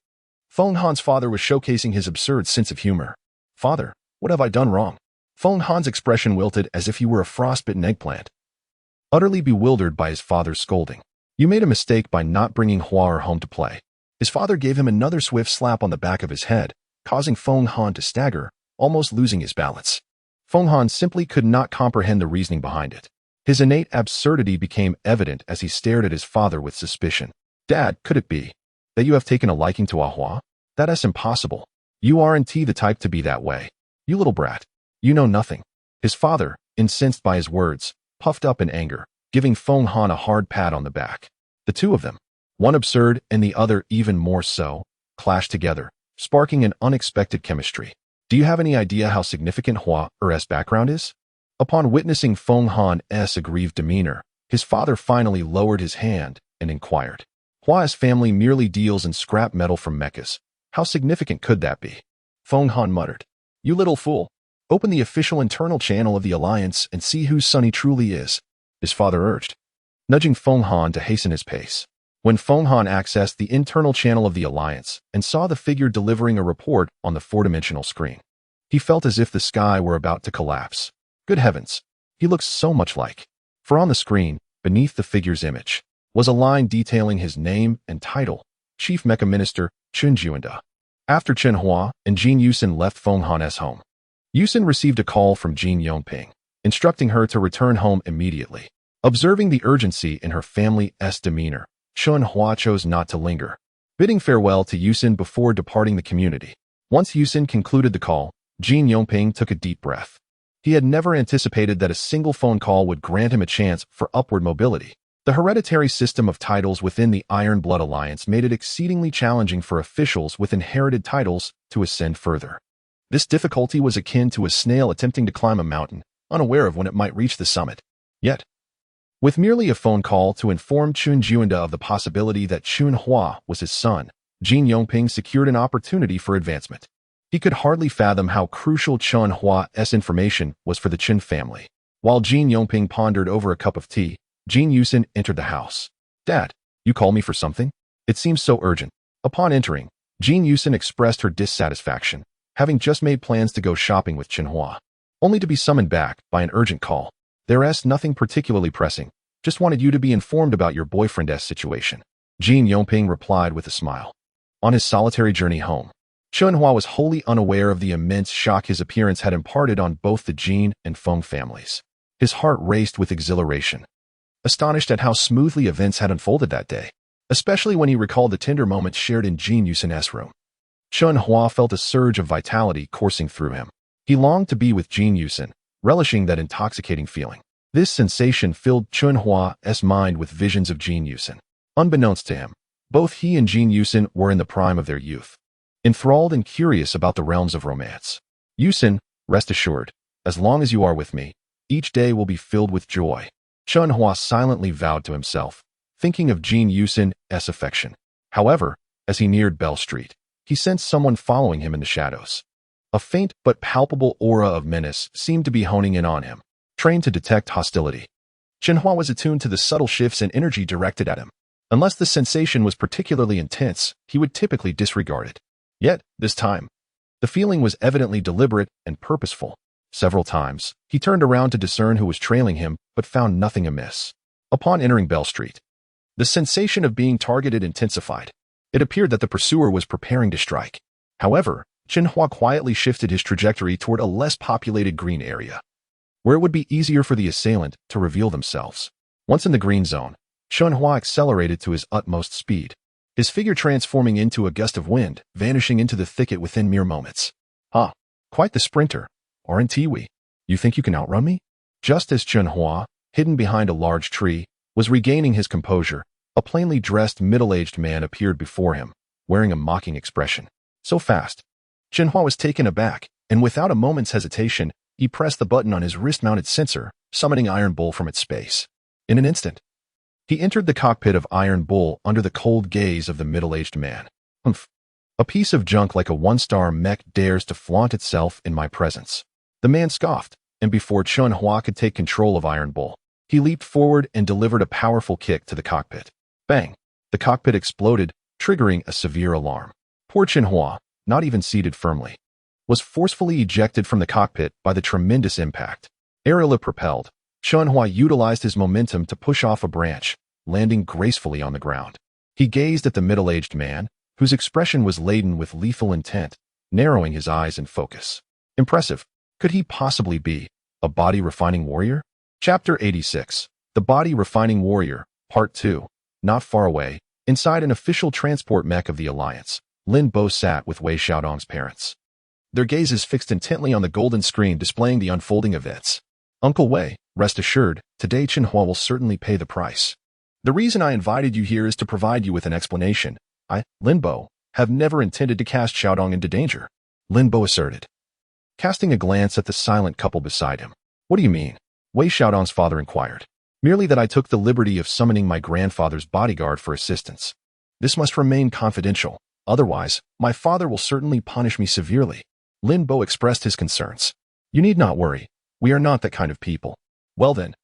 Speaker 1: Feng Han's father was showcasing his absurd sense of humor. "Father, what have I done wrong?" Feng Han's expression wilted as if he were a frostbitten eggplant. Utterly bewildered by his father's scolding, "You made a mistake by not bringing Hua home to play." His father gave him another swift slap on the back of his head, causing Feng Han to stagger, almost losing his balance. Feng Han simply could not comprehend the reasoning behind it. His innate absurdity became evident as he stared at his father with suspicion. "Dad, could it be that you have taken a liking to Hua? That's impossible. You aren't the type to be that way. You little brat. You know nothing." His father, incensed by his words, puffed up in anger, giving Feng Han a hard pat on the back. The two of them, one absurd and the other even more so, clashed together, sparking an unexpected chemistry. "Do you have any idea how significant Hua's background is?" Upon witnessing Feng Han's aggrieved demeanor, his father finally lowered his hand and inquired. "Hua's family merely deals in scrap metal from Mechs. How significant could that be?" Feng Han muttered. "You little fool. Open the official internal channel of the Alliance and see whose son he truly is," his father urged, nudging Feng Han to hasten his pace. When Feng Han accessed the internal channel of the Alliance and saw the figure delivering a report on the four-dimensional screen, he felt as if the sky were about to collapse. Good heavens, he looked so much like. For on the screen, beneath the figure's image, was a line detailing his name and title, Chief Mecha Minister Chen Hua. After Chen Hua and Jing Yusin left Feng Han's home, Yusin received a call from Jin Yongping, instructing her to return home immediately. Observing the urgency in her family's demeanor, Chen Hua chose not to linger, bidding farewell to Yusin before departing the community. Once Yusin concluded the call, Jin Yongping took a deep breath. He had never anticipated that a single phone call would grant him a chance for upward mobility. The hereditary system of titles within the Iron Blood Alliance made it exceedingly challenging for officials with inherited titles to ascend further. This difficulty was akin to a snail attempting to climb a mountain, unaware of when it might reach the summit. Yet, with merely a phone call to inform Chen Hua of the possibility that Chen Hua was his son, Jin Yongping secured an opportunity for advancement. He could hardly fathom how crucial Chen Hua's information was for the Chen family. While Jin Yongping pondered over a cup of tea, Jin Yusin entered the house. "Dad, you called me for something? It seems so urgent." Upon entering, Jin Yusin expressed her dissatisfaction, having just made plans to go shopping with Chen Hua, only to be summoned back by an urgent call. "There's nothing particularly pressing. Just wanted you to be informed about your boyfriend's situation," Jin Yongping replied with a smile. On his solitary journey home, Chen Hua was wholly unaware of the immense shock his appearance had imparted on both the Jin and Feng families. His heart raced with exhilaration, astonished at how smoothly events had unfolded that day, especially when he recalled the tender moments shared in Jin Yusin's room. Chen Hua felt a surge of vitality coursing through him. He longed to be with Jin Yusin, relishing that intoxicating feeling. This sensation filled Chen Hua's mind with visions of Jin Yusin. Unbeknownst to him, both he and Jin Yusin were in the prime of their youth, enthralled and curious about the realms of romance. "Yusin, rest assured, as long as you are with me, each day will be filled with joy," Chen Hua silently vowed to himself, thinking of Jin Yusin's affection. However, as he neared Bell Street, he sensed someone following him in the shadows. A faint but palpable aura of menace seemed to be honing in on him, trained to detect hostility. Chen Hua was attuned to the subtle shifts in energy directed at him. Unless the sensation was particularly intense, he would typically disregard it. Yet, this time, the feeling was evidently deliberate and purposeful. Several times, he turned around to discern who was trailing him, but found nothing amiss. Upon entering Bell Street, the sensation of being targeted intensified. It appeared that the pursuer was preparing to strike. However, Chen Hua quietly shifted his trajectory toward a less populated green area, where it would be easier for the assailant to reveal themselves. Once in the green zone, Chen Hua accelerated to his utmost speed, his figure transforming into a gust of wind, vanishing into the thicket within mere moments. Quite the sprinter, aren't we? You think you can outrun me? Just as Chen Hua, hidden behind a large tree, was regaining his composure, a plainly dressed middle-aged man appeared before him, wearing a mocking expression. So fast. Chen Hua was taken aback, and without a moment's hesitation, he pressed the button on his wrist-mounted sensor, summoning Iron Bull from its space. In an instant, he entered the cockpit of Iron Bull under the cold gaze of the middle-aged man. Humph. A piece of junk like a one-star mech dares to flaunt itself in my presence. The man scoffed, and before Chen Hua could take control of Iron Bull, he leaped forward and delivered a powerful kick to the cockpit. Bang! The cockpit exploded, triggering a severe alarm. Poor Chen Hua, not even seated firmly, was forcefully ejected from the cockpit by the tremendous impact. Aerially propelled, Chen Hua utilized his momentum to push off a branch, landing gracefully on the ground. He gazed at the middle-aged man, whose expression was laden with lethal intent, narrowing his eyes in focus. Impressive. Could he possibly be a body-refining warrior? Chapter 86. The Body-Refining Warrior, Part 2. Not far away, inside an official transport mech of the Alliance, Lin Bo sat with Wei Xiaodong's parents. Their gazes fixed intently on the golden screen displaying the unfolding events. Uncle Wei, rest assured, today Chen Hua will certainly pay the price. The reason I invited you here is to provide you with an explanation. I, Lin Bo, have never intended to cast Xiaodong into danger, Lin Bo asserted, casting a glance at the silent couple beside him. What do you mean? Wei Xiaodong's father inquired. Merely that I took the liberty of summoning my grandfather's bodyguard for assistance. This must remain confidential. Otherwise, my father will certainly punish me severely. Lin Bo expressed his concerns. You need not worry. We are not that kind of people. Well then,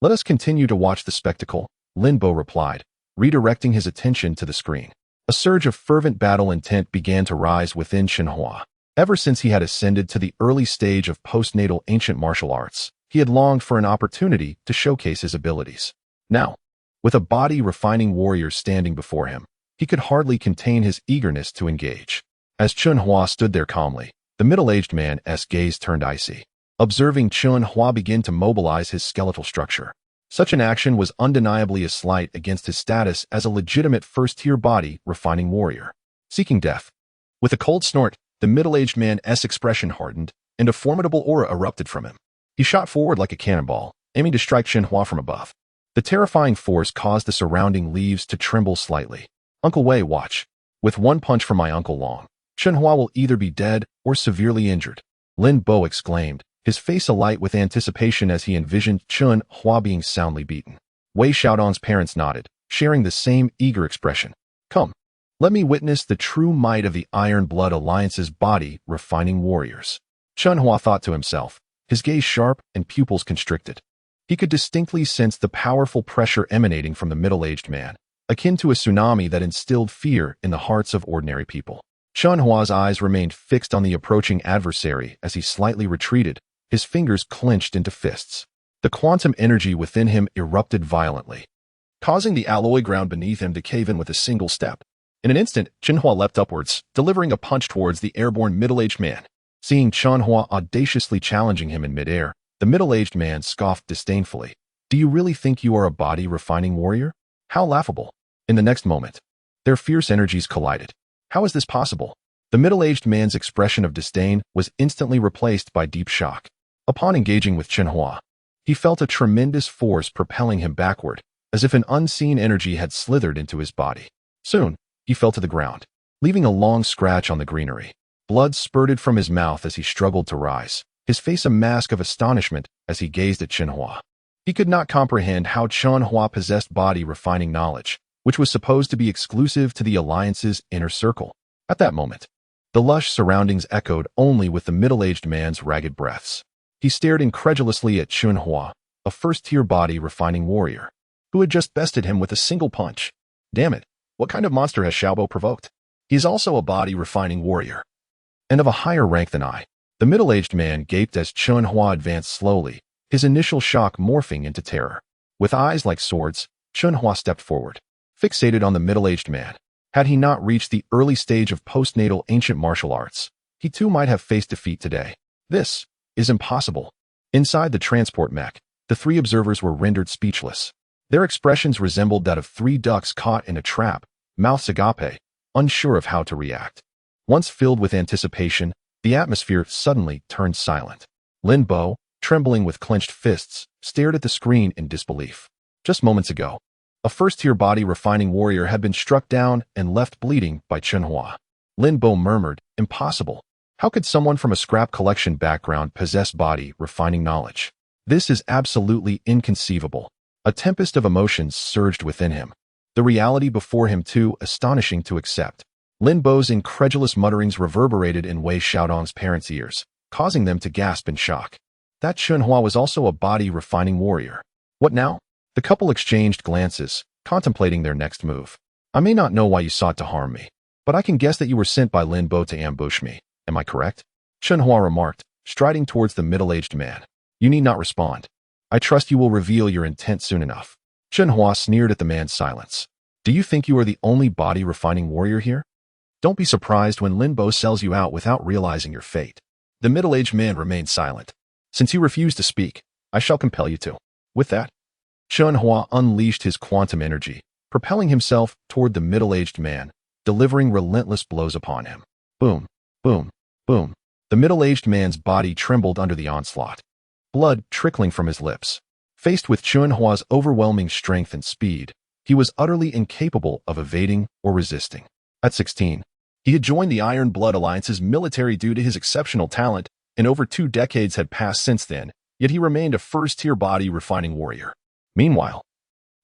Speaker 1: let us continue to watch the spectacle, Lin Bo replied, redirecting his attention to the screen. A surge of fervent battle intent began to rise within Chen Hua. Ever since he had ascended to the early stage of postnatal ancient martial arts, he had longed for an opportunity to showcase his abilities. Now, with a body-refining warrior standing before him, he could hardly contain his eagerness to engage. As Chen Hua stood there calmly, the middle-aged man's gaze turned icy. Observing Chen Hua begin to mobilize his skeletal structure. Such an action was undeniably a slight against his status as a legitimate first-tier body-refining warrior. Seeking death. With a cold snort, the middle-aged man's expression hardened, and a formidable aura erupted from him. He shot forward like a cannonball, aiming to strike Chen Hua from above. The terrifying force caused the surrounding leaves to tremble slightly. Uncle Wei, watch. With one punch from my Uncle Long, Chen Hua will either be dead or severely injured. Lin Bo exclaimed, his face alight with anticipation as he envisioned Chen Hua being soundly beaten. Wei Xiaodong's parents nodded, sharing the same eager expression. Come, let me witness the true might of the Iron Blood Alliance's body-refining warriors. Chen Hua thought to himself, his gaze sharp and pupils constricted. He could distinctly sense the powerful pressure emanating from the middle-aged man, akin to a tsunami that instilled fear in the hearts of ordinary people. Chen Hua's eyes remained fixed on the approaching adversary as he slightly retreated, his fingers clenched into fists. The quantum energy within him erupted violently, causing the alloy ground beneath him to cave in with a single step. In an instant, Chen Hua leapt upwards, delivering a punch towards the airborne middle-aged man. Seeing Chen Hua audaciously challenging him in midair, the middle-aged man scoffed disdainfully. Do you really think you are a body-refining warrior? How laughable. In the next moment, their fierce energies collided. How is this possible? The middle-aged man's expression of disdain was instantly replaced by deep shock. Upon engaging with Chen Hua, he felt a tremendous force propelling him backward, as if an unseen energy had slithered into his body. Soon, he fell to the ground, leaving a long scratch on the greenery. Blood spurted from his mouth as he struggled to rise, his face a mask of astonishment as he gazed at Chen Hua. He could not comprehend how Chen Hua possessed body-refining knowledge, which was supposed to be exclusive to the Alliance's inner circle. At that moment, the lush surroundings echoed only with the middle-aged man's ragged breaths. He stared incredulously at Chen Hua, a first-tier body-refining warrior, who had just bested him with a single punch. Damn it, what kind of monster has Xiaobo provoked? He is also a body-refining warrior, and of a higher rank than I. The middle-aged man gaped as Chen Hua advanced slowly, his initial shock morphing into terror. With eyes like swords, Chen Hua stepped forward, fixated on the middle-aged man. Had he not reached the early stage of postnatal ancient martial arts, he too might have faced defeat today. This is impossible. Inside the transport mech, the three observers were rendered speechless. Their expressions resembled that of three ducks caught in a trap, mouths agape, unsure of how to react. Once filled with anticipation, the atmosphere suddenly turned silent. Lin Bo, trembling with clenched fists, stared at the screen in disbelief. Just moments ago, a first-tier body-refining warrior had been struck down and left bleeding by Chen Hua. Lin Bo murmured, "Impossible. How could someone from a scrap collection background possess body-refining knowledge? This is absolutely inconceivable." A tempest of emotions surged within him. The reality before him too astonishing to accept. Lin Bo's incredulous mutterings reverberated in Wei Xiaodong's parents' ears, causing them to gasp in shock. That Chen Hua was also a body-refining warrior. What now? The couple exchanged glances, contemplating their next move. "I may not know why you sought to harm me, but I can guess that you were sent by Lin Bo to ambush me. Am I correct?" Chen Hua remarked, striding towards the middle-aged man. "You need not respond. I trust you will reveal your intent soon enough." Chen Hua sneered at the man's silence. "Do you think you are the only body-refining warrior here? Don't be surprised when Lin Bo sells you out without realizing your fate." The middle-aged man remained silent. "Since you refuse to speak, I shall compel you to." With that, Chen Hua unleashed his quantum energy, propelling himself toward the middle-aged man, delivering relentless blows upon him. Boom, boom, boom. The middle-aged man's body trembled under the onslaught, blood trickling from his lips. Faced with Chen Hua's overwhelming strength and speed, he was utterly incapable of evading or resisting. At 16, he had joined the Iron Blood Alliance's military due to his exceptional talent, and over 2 decades had passed since then, yet he remained a first-tier body-refining warrior. Meanwhile,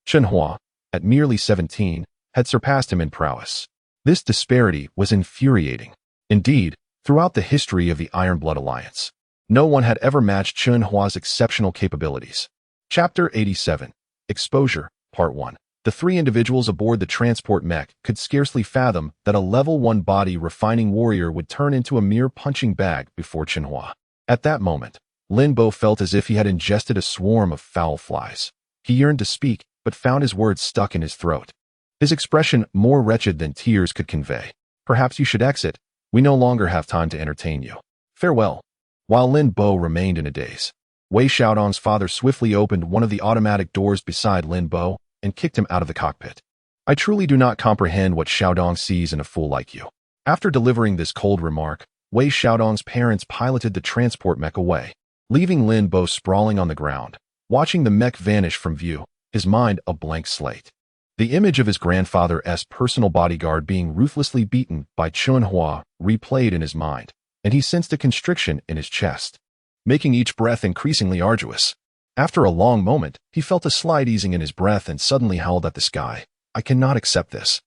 Speaker 1: Chen Hua, at merely 17, had surpassed him in prowess. This disparity was infuriating. Indeed, throughout the history of the Iron Blood Alliance, no one had ever matched Chen Hua's exceptional capabilities. Chapter 87, Exposure, Part 1. The three individuals aboard the transport mech could scarcely fathom that a level 1 body-refining warrior would turn into a mere punching bag before Chen Hua. At that moment, Lin Bo felt as if he had ingested a swarm of foul flies. He yearned to speak, but found his words stuck in his throat. His expression more wretched than tears could convey. "Perhaps you should exit. We no longer have time to entertain you. Farewell." While Lin Bo remained in a daze, Wei Xiaodong's father swiftly opened one of the automatic doors beside Lin Bo and kicked him out of the cockpit. "I truly do not comprehend what Xiaodong sees in a fool like you." After delivering this cold remark, Wei Xiaodong's parents piloted the transport mech away, leaving Lin Bo sprawling on the ground, watching the mech vanish from view, his mind a blank slate. The image of his grandfather's personal bodyguard being ruthlessly beaten by Chen Hua replayed in his mind, and he sensed a constriction in his chest, making each breath increasingly arduous. After a long moment, he felt a slight easing in his breath and suddenly howled at the sky. "I cannot accept this."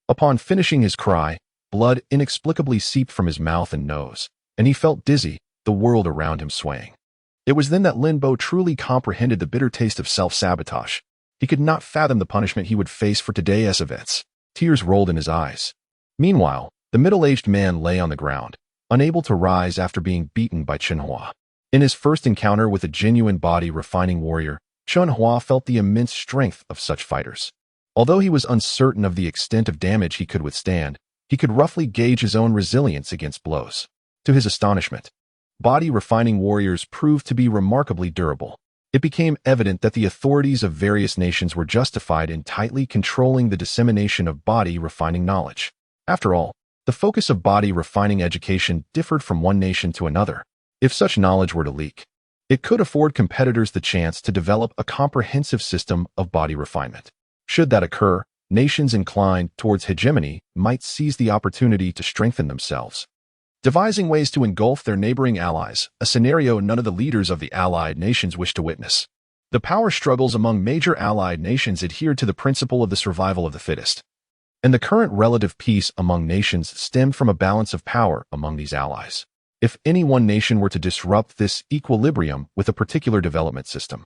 Speaker 1: Upon finishing his cry, blood inexplicably seeped from his mouth and nose, and he felt dizzy, the world around him swaying. It was then that Lin Bo truly comprehended the bitter taste of self-sabotage. He could not fathom the punishment he would face for today's events. Tears rolled in his eyes. Meanwhile, the middle-aged man lay on the ground, unable to rise after being beaten by Chen Hua. In his first encounter with a genuine body-refining warrior, Chen Hua felt the immense strength of such fighters. Although he was uncertain of the extent of damage he could withstand, he could roughly gauge his own resilience against blows. To his astonishment, body-refining warriors proved to be remarkably durable. It became evident that the authorities of various nations were justified in tightly controlling the dissemination of body-refining knowledge. After all, the focus of body-refining education differed from one nation to another. If such knowledge were to leak, it could afford competitors the chance to develop a comprehensive system of body refinement. Should that occur, nations inclined towards hegemony might seize the opportunity to strengthen themselves, devising ways to engulf their neighboring allies, a scenario none of the leaders of the allied nations wished to witness. The power struggles among major allied nations adhered to the principle of the survival of the fittest, and the current relative peace among nations stemmed from a balance of power among these allies. If any one nation were to disrupt this equilibrium with a particular development system,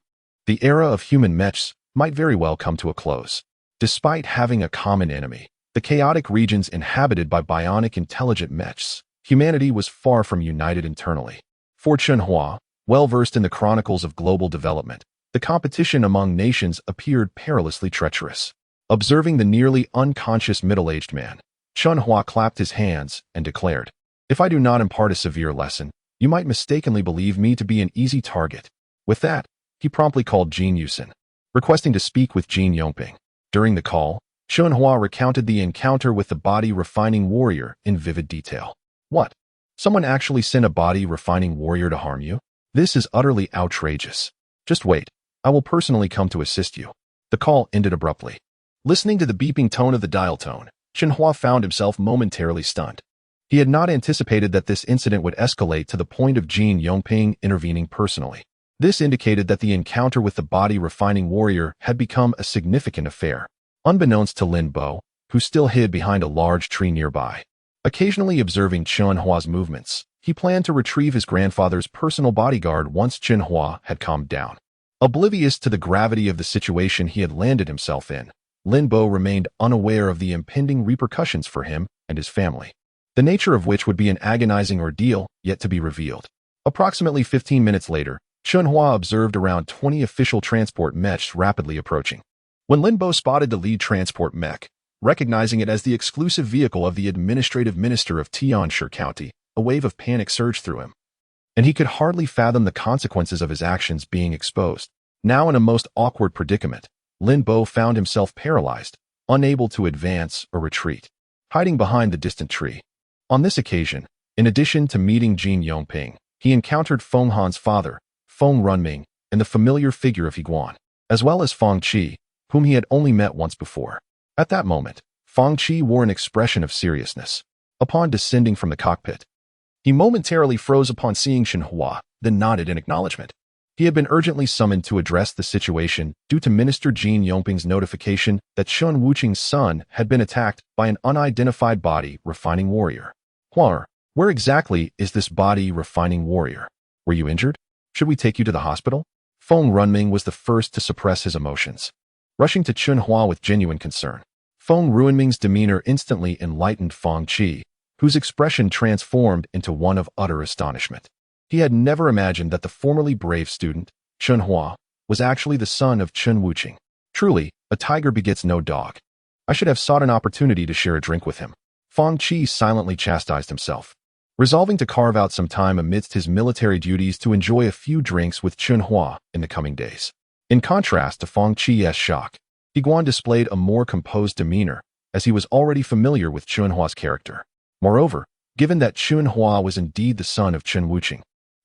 Speaker 1: the era of human mechs might very well come to a close. Despite having a common enemy, the chaotic regions inhabited by bionic intelligent Mechs, humanity was far from united internally. For Chen Hua, well-versed in the chronicles of global development, the competition among nations appeared perilously treacherous. Observing the nearly unconscious middle-aged man, Chen Hua clapped his hands and declared, "If I do not impart a severe lesson, you might mistakenly believe me to be an easy target." With that, he promptly called Jin Yusin, requesting to speak with Jin Yongping. During the call, Chen Hua recounted the encounter with the body-refining warrior in vivid detail. "What? Someone actually sent a body-refining warrior to harm you? This is utterly outrageous. Just wait, I will personally come to assist you." The call ended abruptly. Listening to the beeping tone of the dial tone, Chen Hua found himself momentarily stunned. He had not anticipated that this incident would escalate to the point of Jin Yongping intervening personally. This indicated that the encounter with the body-refining warrior had become a significant affair. Unbeknownst to Lin Bo, who still hid behind a large tree nearby, occasionally observing Chen Hua's movements, he planned to retrieve his grandfather's personal bodyguard once Chen Hua had calmed down. Oblivious to the gravity of the situation he had landed himself in, Lin Bo remained unaware of the impending repercussions for him and his family, the nature of which would be an agonizing ordeal yet to be revealed. Approximately 15 minutes later, Chen Hua observed around 20 official transport mechs rapidly approaching. When Lin Bo spotted the lead transport mech, recognizing it as the exclusive vehicle of the administrative minister of Tianshi County, a wave of panic surged through him, and he could hardly fathom the consequences of his actions being exposed. Now in a most awkward predicament, Lin Bo found himself paralyzed, unable to advance or retreat, hiding behind the distant tree. On this occasion, in addition to meeting Jin Yongping, he encountered Feng Han's father, Feng Runming, and the familiar figure of Higuan, as well as Feng Qi, whom he had only met once before. At that moment, Feng Qi wore an expression of seriousness. Upon descending from the cockpit, he momentarily froze upon seeing Chen Hua, then nodded in acknowledgement. He had been urgently summoned to address the situation due to Minister Jin Yongping's notification that Chen Wuqing's son had been attacked by an unidentified body-refining warrior. "Hua, where exactly is this body-refining warrior? Were you injured? Should we take you to the hospital?" Feng Runming was the first to suppress his emotions, rushing to Chen Hua with genuine concern. Feng Runming's demeanor instantly enlightened Feng Qi, whose expression transformed into one of utter astonishment. He had never imagined that the formerly brave student, Chen Hua, was actually the son of Chen Wuqing. Truly, a tiger begets no dog. I should have sought an opportunity to share a drink with him. Feng Qi silently chastised himself, resolving to carve out some time amidst his military duties to enjoy a few drinks with Chen Hua in the coming days. In contrast to Feng Qi's shock, Higuan displayed a more composed demeanor, as he was already familiar with Chen Hua's character. Moreover, given that Chen Hua was indeed the son of Chen Wuqing,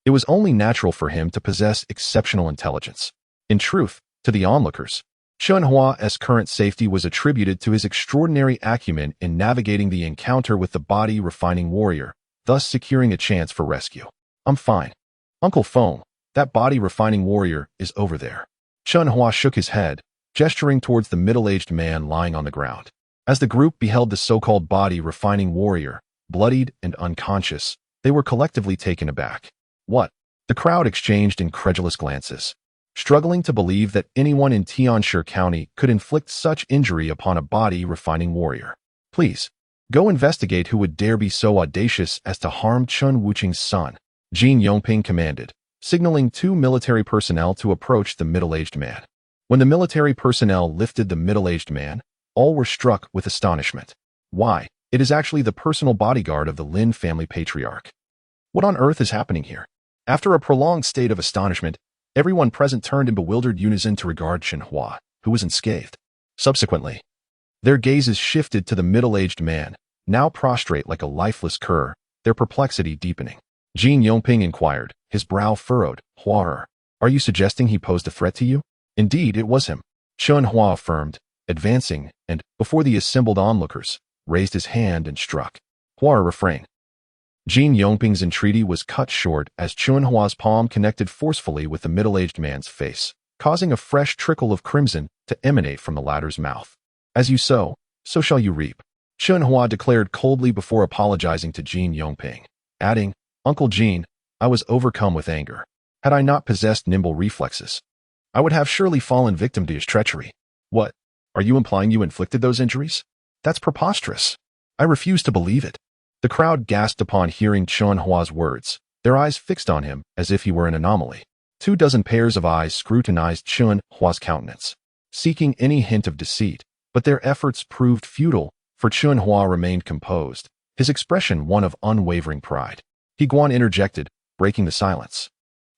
Speaker 1: it was only natural for him to possess exceptional intelligence. In truth, to the onlookers, Chen Hua's current safety was attributed to his extraordinary acumen in navigating the encounter with the body-refining warrior, thus securing a chance for rescue. "I'm fine. Uncle Feng, that body-refining warrior is over there." Chen Hua shook his head, gesturing towards the middle-aged man lying on the ground. As the group beheld the so-called body-refining warrior, bloodied and unconscious, they were collectively taken aback. "What?" The crowd exchanged incredulous glances, struggling to believe that anyone in Tianshi County could inflict such injury upon a body-refining warrior. "Please, go investigate who would dare be so audacious as to harm Chen Wuqing's son," Jin Yongping commanded, signaling 2 military personnel to approach the middle-aged man. When the military personnel lifted the middle-aged man, all were struck with astonishment. "Why, it is actually the personal bodyguard of the Lin family patriarch. What on earth is happening here?" After a prolonged state of astonishment, everyone present turned in bewildered unison to regard Chen Hua, who was unscathed. Subsequently, their gazes shifted to the middle-aged man, now prostrate like a lifeless cur, their perplexity deepening. Jin Yongping inquired, his brow furrowed. "Hua, are you suggesting he posed a threat to you?" "Indeed, it was him," Chen Hua affirmed, advancing, and, before the assembled onlookers, raised his hand and struck. "Hua, refrain." Jin Yongping's entreaty was cut short as Chen Hua's palm connected forcefully with the middle-aged man's face, causing a fresh trickle of crimson to emanate from the latter's mouth. "As you sow, so shall you reap," Chen Hua declared coldly before apologizing to Jin Yongping, adding, "Uncle Jin, I was overcome with anger. Had I not possessed nimble reflexes, I would have surely fallen victim to his treachery." "What? Are you implying you inflicted those injuries? That's preposterous. I refuse to believe it. The crowd gasped upon hearing Chen Hua's words, their eyes fixed on him as if he were an anomaly. 24 pairs of eyes scrutinized Chen Hua's countenance, seeking any hint of deceit, but their efforts proved futile, for Chen Hua remained composed, his expression one of unwavering pride. Guan interjected, breaking the silence.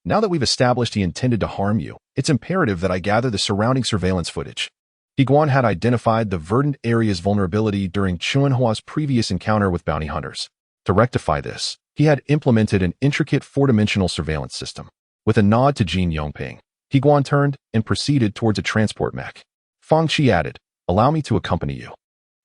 Speaker 1: Now that we've established he intended to harm you, it's imperative that I gather the surrounding surveillance footage. Guan had identified the verdant area's vulnerability during Chen Hua's previous encounter with bounty hunters. To rectify this, he had implemented an intricate four-dimensional surveillance system. With a nod to Jin Yongping, Guan turned and proceeded towards a transport mech. Fang Qi added, "Allow me to accompany you,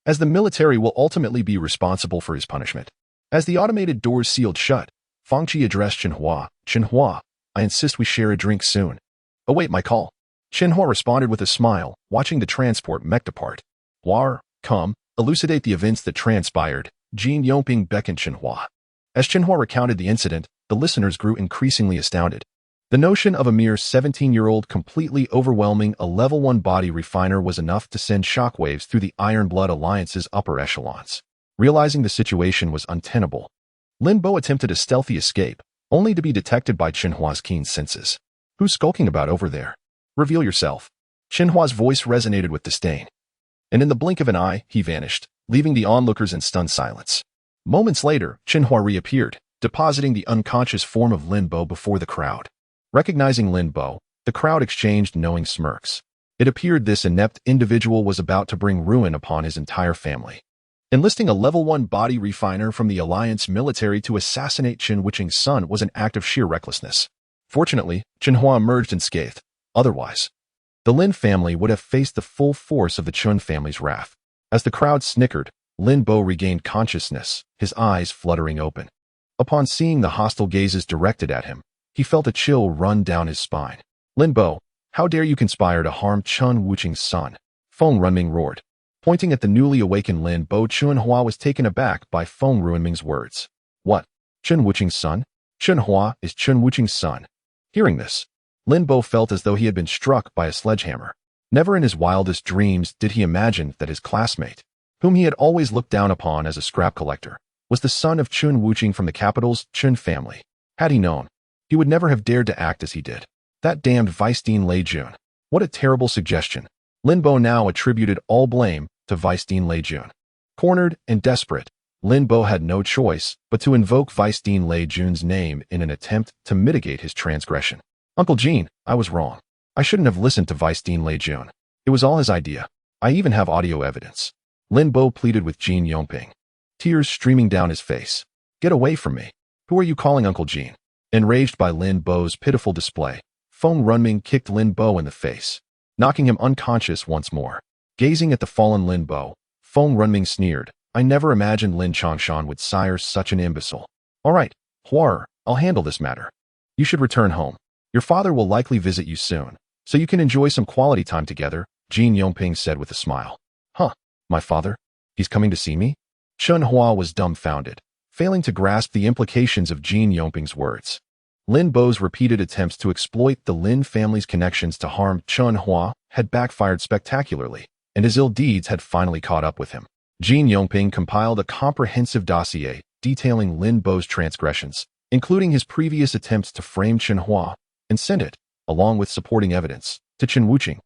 Speaker 1: as the military will ultimately be responsible for his punishment." As the automated doors sealed shut, Fang Qi addressed Chen Hua. "Chen Hua, I insist we share a drink soon." "Await my call." Chen Hua responded with a smile, watching the transport mech depart. "Hua, come, elucidate the events that transpired." Jin Yongping beckoned Chen Hua. As Chen Hua recounted the incident, the listeners grew increasingly astounded. The notion of a mere 17-year-old completely overwhelming a level 1 body refiner was enough to send shockwaves through the Iron Blood Alliance's upper echelons. Realizing the situation was untenable, Lin Bo attempted a stealthy escape, only to be detected by Chen Hua's keen senses. "Who's skulking about over there? Reveal yourself." Chen Hua's voice resonated with disdain. And in the blink of an eye, he vanished, leaving the onlookers in stunned silence. Moments later, Chen Hua reappeared, depositing the unconscious form of Lin Bo before the crowd. Recognizing Lin Bo, the crowd exchanged knowing smirks. It appeared this inept individual was about to bring ruin upon his entire family. Enlisting a level 1 body refiner from the Alliance military to assassinate Chen Wuqing's son was an act of sheer recklessness. Fortunately, Chen Hua emerged unscathed. Otherwise, the Lin family would have faced the full force of the Chen family's wrath. As the crowd snickered, Lin Bo regained consciousness, his eyes fluttering open. Upon seeing the hostile gazes directed at him, he felt a chill run down his spine. "Lin Bo, how dare you conspire to harm Chen Wuqing's son?" Feng Runming roared. Pointing at the newly awakened Lin Bo, Chen Hua was taken aback by Feng Runming's words. "What? Chen Wuqing's son? Chen Hua is Chen Wuqing's son." Hearing this, Lin Bo felt as though he had been struck by a sledgehammer. Never in his wildest dreams did he imagine that his classmate, whom he had always looked down upon as a scrap collector, was the son of Chen Wuqing from the capital's Chen family. Had he known, he would never have dared to act as he did. That damned Vice-Dean Lei Jun. What a terrible suggestion. Lin Bo now attributed all blame to Vice-Dean Lei Jun. Cornered and desperate, Lin Bo had no choice but to invoke Vice-Dean Lei Jun's name in an attempt to mitigate his transgression. "Uncle Jean, I was wrong. I shouldn't have listened to Vice-Dean Lei Jun. It was all his idea. I even have audio evidence." Lin Bo pleaded with Jin Yongping, tears streaming down his face. "Get away from me. Who are you calling Uncle Jean?" Enraged by Lin Bo's pitiful display, Feng Runming kicked Lin Bo in the face, knocking him unconscious once more. Gazing at the fallen Lin Bo, Feng Runming sneered, "I never imagined Lin Changshan would sire such an imbecile. All right, Hua, I'll handle this matter. You should return home. Your father will likely visit you soon, so you can enjoy some quality time together," Jin Yongping said with a smile. "Huh, my father? He's coming to see me?" Chen Hua was dumbfounded, failing to grasp the implications of Jin Yongping's words. Lin Bo's repeated attempts to exploit the Lin family's connections to harm Chen Hua had backfired spectacularly, and his ill deeds had finally caught up with him. Jin Yongping compiled a comprehensive dossier detailing Lin Bo's transgressions, including his previous attempts to frame Chen Hua, and sent it, along with supporting evidence, to Chen Wuqing,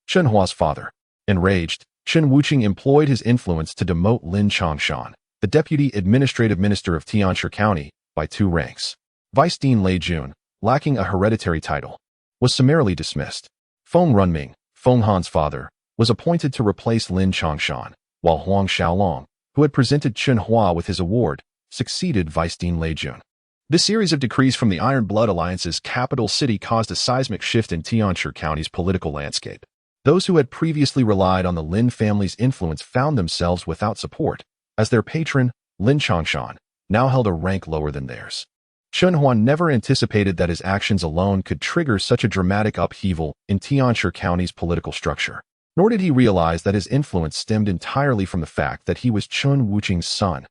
Speaker 1: Chen Hua's father. Enraged, Chen Wuqing employed his influence to demote Lin Changshan, the deputy administrative minister of Tianshi County, by 2 ranks. Vice-Dean Lei Jun, lacking a hereditary title, was summarily dismissed. Feng Runming, Feng Han's father, was appointed to replace Lin Changshan, while Huang Xiaolong, who had presented Chen Hua with his award, succeeded Vice-Dean Lei Jun. This series of decrees from the Iron Blood Alliance's capital city caused a seismic shift in Tianshi County's political landscape. Those who had previously relied on the Lin family's influence found themselves without support, as their patron, Lin Changshan, now held a rank lower than theirs. Chen Hua never anticipated that his actions alone could trigger such a dramatic upheaval in Tianshi County's political structure. Nor did he realize that his influence stemmed entirely from the fact that he was Chen Wuqing's son.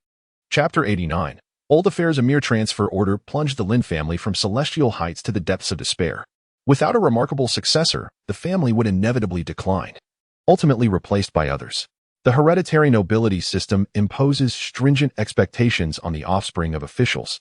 Speaker 1: Chapter 89. Old Affairs. A mere transfer order plunged the Lin family from celestial heights to the depths of despair. Without a remarkable successor, the family would inevitably decline. ultimately replaced by others. The hereditary nobility system imposes stringent expectations on the offspring of officials.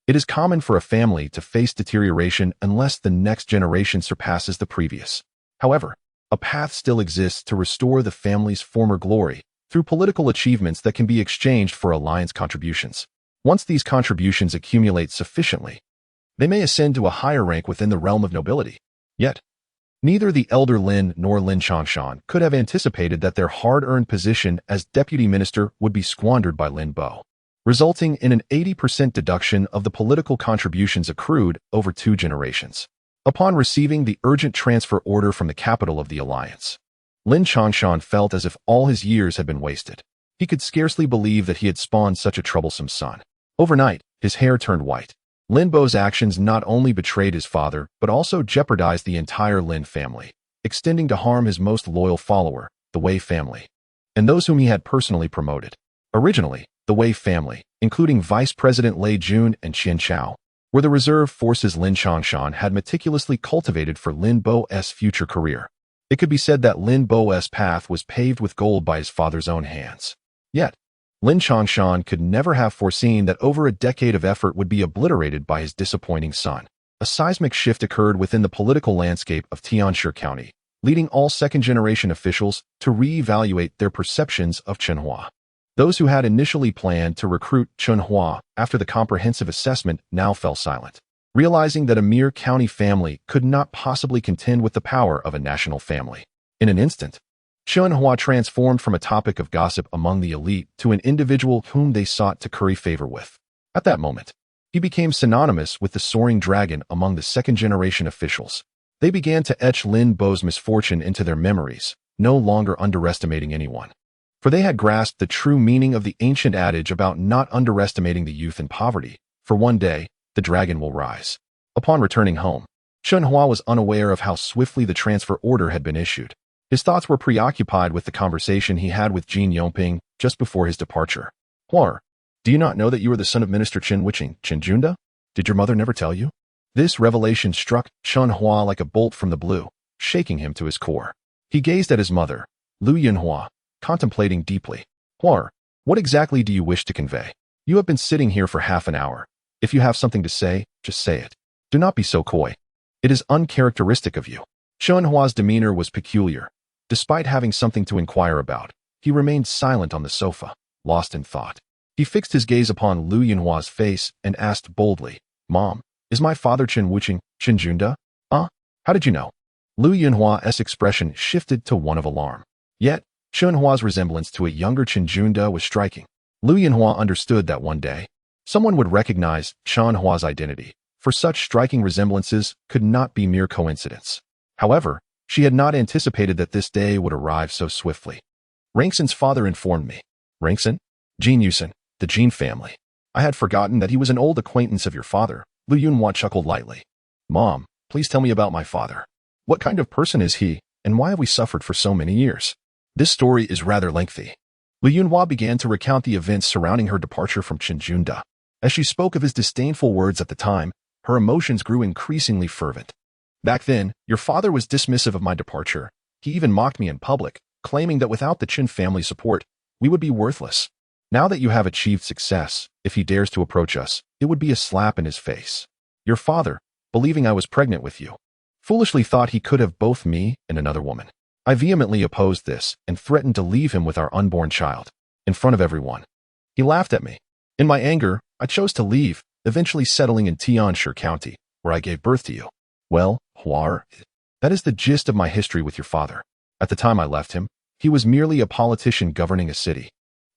Speaker 1: It is common for a family to face deterioration unless the next generation surpasses the previous. However, a path still exists to restore the family's former glory through political achievements that can be exchanged for alliance contributions. Once these contributions accumulate sufficiently, they may ascend to a higher rank within the realm of nobility. Yet, neither the elder Lin nor Lin Changshan could have anticipated that their hard-earned position as deputy minister would be squandered by Lin Bo, resulting in an 80% deduction of the political contributions accrued over 2 generations. Upon receiving the urgent transfer order from the capital of the alliance, Lin Changshan felt as if all his years had been wasted. He could scarcely believe that he had spawned such a troublesome son. Overnight, his hair turned white. Lin Bo's actions not only betrayed his father, but also jeopardized the entire Lin family, extending to harm his most loyal follower, the Wei family, and those whom he had personally promoted. Originally, the Wei family, including Vice President Lei Jun and Qian Chao, were the reserve forces Lin Changshan had meticulously cultivated for Lin Bo's future career. It could be said that Lin Bo's path was paved with gold by his father's own hands. Yet, Lin Changshan could never have foreseen that over a decade of effort would be obliterated by his disappointing son. A seismic shift occurred within the political landscape of Tianshi County, leading all second-generation officials to re-evaluate their perceptions of Chen Hua. Those who had initially planned to recruit Chen Hua after the comprehensive assessment now fell silent, realizing that a mere county family could not possibly contend with the power of a national family. In an instant, Chen Hua transformed from a topic of gossip among the elite to an individual whom they sought to curry favor with. At that moment, he became synonymous with the soaring dragon among the second-generation officials. They began to etch Lin Bo's misfortune into their memories, no longer underestimating anyone. For they had grasped the true meaning of the ancient adage about not underestimating the youth in poverty, for one day, the dragon will rise. Upon returning home, Chen Hua was unaware of how swiftly the transfer order had been issued. His thoughts were preoccupied with the conversation he had with Jin Yongping just before his departure. Hua, do you not know that you are the son of Minister Chen Wiching, Chen Junda? Did your mother never tell you? This revelation struck Chen Hua like a bolt from the blue, shaking him to his core. He gazed at his mother, Lu Yunhua, contemplating deeply. Hua, what exactly do you wish to convey? You have been sitting here for half an hour. If you have something to say, just say it. Do not be so coy. It is uncharacteristic of you. Chen Hua's demeanor was peculiar. Despite having something to inquire about, he remained silent on the sofa, lost in thought. He fixed his gaze upon Lu Yunhua's face and asked boldly, Mom, is my father Chen Wuqing, Chen Junda? How did you know? Lu Yunhua's expression shifted to one of alarm. Yet, Chen Hua's resemblance to a younger Chen Junda was striking. Lu Yunhua understood that one day, someone would recognize Chen Hua's identity, for such striking resemblances could not be mere coincidence. However, she had not anticipated that this day would arrive so swiftly. Rangsen's father informed me. Rangsen? Jin Yusen, the Jin family. I had forgotten that he was an old acquaintance of your father. Lu Yunhua chuckled lightly. Mom, please tell me about my father. What kind of person is he, and why have we suffered for so many years? This story is rather lengthy. Lu Yunhua began to recount the events surrounding her departure from Chen Junda. As she spoke of his disdainful words at the time, her emotions grew increasingly fervent. Back then, your father was dismissive of my departure. He even mocked me in public, claiming that without the Chen family support, we would be worthless. Now that you have achieved success, if he dares to approach us, it would be a slap in his face. Your father, believing I was pregnant with you, foolishly thought he could have both me and another woman. I vehemently opposed this and threatened to leave him with our unborn child, in front of everyone. He laughed at me. In my anger, I chose to leave, eventually settling in Tianshi County, where I gave birth to you. Well, Hua, that is the gist of my history with your father. At the time I left him, he was merely a politician governing a city.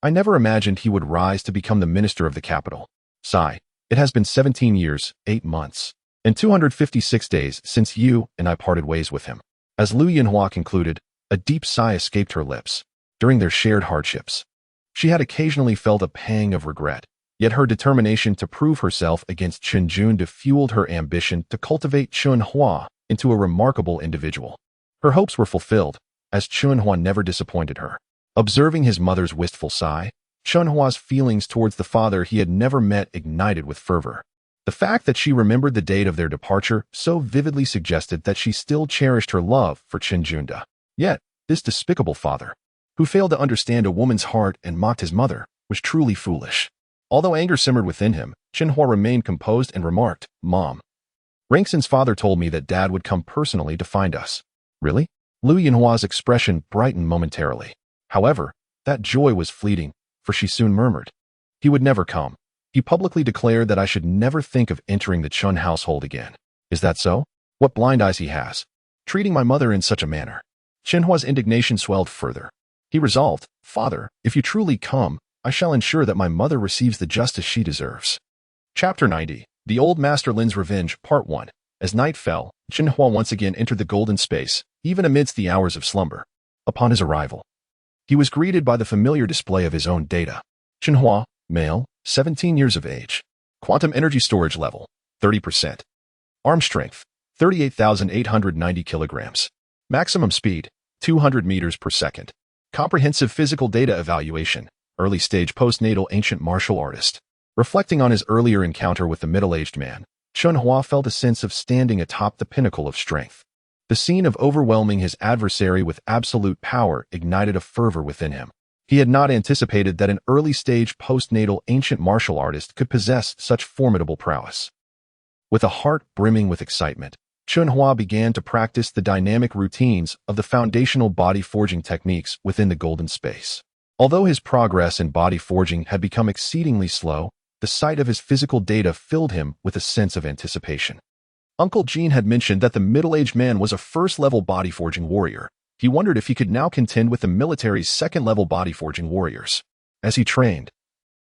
Speaker 1: I never imagined he would rise to become the minister of the capital. Sigh, it has been 17 years, 8 months, and 256 days since you and I parted ways with him. As Lu Yunhua concluded, a deep sigh escaped her lips. During their shared hardships, she had occasionally felt a pang of regret, yet her determination to prove herself against Chen Junda fueled her ambition to cultivate Chen Hua into a remarkable individual. Her hopes were fulfilled, as Chen Hua never disappointed her. Observing his mother's wistful sigh, Chen Hua's feelings towards the father he had never met ignited with fervor. The fact that she remembered the date of their departure so vividly suggested that she still cherished her love for Chen Junda. Yet, This despicable father, who failed to understand a woman's heart and mocked his mother, was truly foolish. Although anger simmered within him, Chen Hua remained composed and remarked, "Mom, Rangxin's father told me that Dad would come personally to find us." "Really?" Lu Yinhua's expression brightened momentarily. However, that joy was fleeting, for she soon murmured, "He would never come. He publicly declared that I should never think of entering the Chun household again." "Is that so? What blind eyes he has, treating my mother in such a manner." Chen Hua's indignation swelled further. He resolved, "Father, if you truly come, I shall ensure that my mother receives the justice she deserves." Chapter 90. The Old Master Lin's Revenge, Part 1. As night fell, Chen Hua once again entered the golden space, even amidst the hours of slumber. Upon his arrival, he was greeted by the familiar display of his own data. Chen Hua, male, 17 years of age. Quantum energy storage level, 30%. Arm strength, 38,890 kilograms. Maximum speed, 200 meters per second. Comprehensive physical data evaluation, early stage postnatal ancient martial artist. Reflecting on his earlier encounter with the middle-aged man, Chen Hua felt a sense of standing atop the pinnacle of strength. The scene of overwhelming his adversary with absolute power ignited a fervor within him. He had not anticipated that an early-stage postnatal ancient martial artist could possess such formidable prowess. With a heart brimming with excitement, Chen Hua began to practice the dynamic routines of the foundational body forging techniques within the golden space. Although his progress in body forging had become exceedingly slow, the sight of his physical data filled him with a sense of anticipation. Uncle Jean had mentioned that the middle-aged man was a first-level body forging warrior. He wondered if he could now contend with the military's second-level body forging warriors. As he trained,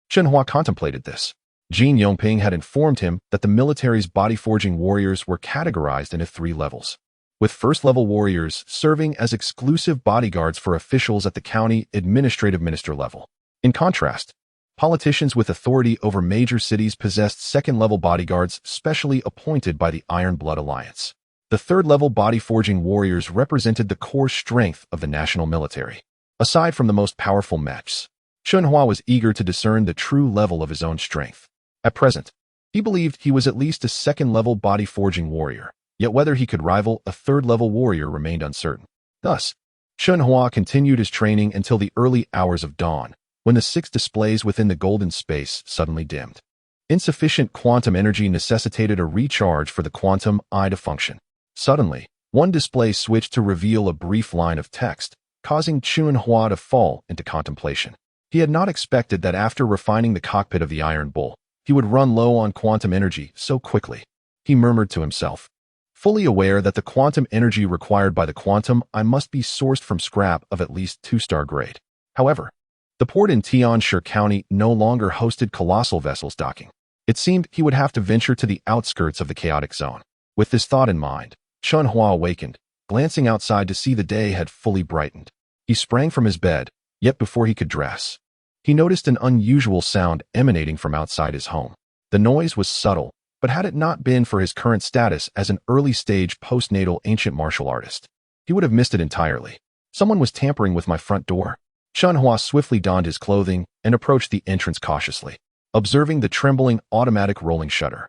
Speaker 1: Chen Hua contemplated this. Jin Yongping had informed him that the military's body forging warriors were categorized into 3 levels, with first-level warriors serving as exclusive bodyguards for officials at the county administrative minister level. In contrast, politicians with authority over major cities possessed second-level bodyguards specially appointed by the Iron Blood Alliance. The third-level body-forging warriors represented the core strength of the national military. Aside from the most powerful Mechs, Chen Hua was eager to discern the true level of his own strength. At present, he believed he was at least a second-level body-forging warrior, yet whether he could rival a third-level warrior remained uncertain. Thus, Chen Hua continued his training until the early hours of dawn, when the 6 displays within the golden space suddenly dimmed. Insufficient quantum energy necessitated a recharge for the quantum eye to function. Suddenly, one display switched to reveal a brief line of text, causing Chen Hua to fall into contemplation. He had not expected that after refining the cockpit of the Iron Bull, he would run low on quantum energy so quickly. He murmured to himself, fully aware that the quantum energy required by the quantum eye must be sourced from scrap of at least 2-star grade. However, the port in Tianshi County no longer hosted colossal vessels docking. It seemed he would have to venture to the outskirts of the chaotic zone. With this thought in mind, Chen Hua awakened, glancing outside to see the day had fully brightened. He sprang from his bed, yet before he could dress, he noticed an unusual sound emanating from outside his home. The noise was subtle, but had it not been for his current status as an early-stage postnatal ancient martial artist, he would have missed it entirely. Someone was tampering with my front door. Chen Hua swiftly donned his clothing and approached the entrance cautiously, observing the trembling automatic rolling shutter.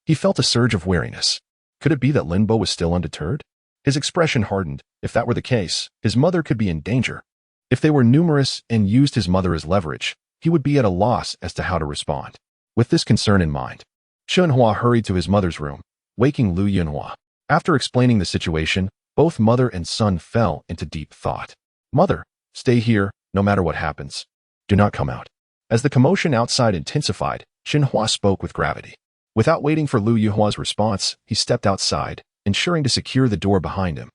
Speaker 1: He felt a surge of weariness. Could it be that Lin Bo was still undeterred? His expression hardened. If that were the case, his mother could be in danger. If they were numerous and used his mother as leverage, he would be at a loss as to how to respond. With this concern in mind, Chen Hua hurried to his mother's room, waking Lu Yinhua. After explaining the situation, both mother and son fell into deep thought. "Mother, stay here, no matter what happens. Do not come out." As the commotion outside intensified, Chen Hua spoke with gravity. Without waiting for Lu Yinhua's response, he stepped outside, ensuring to secure the door behind him.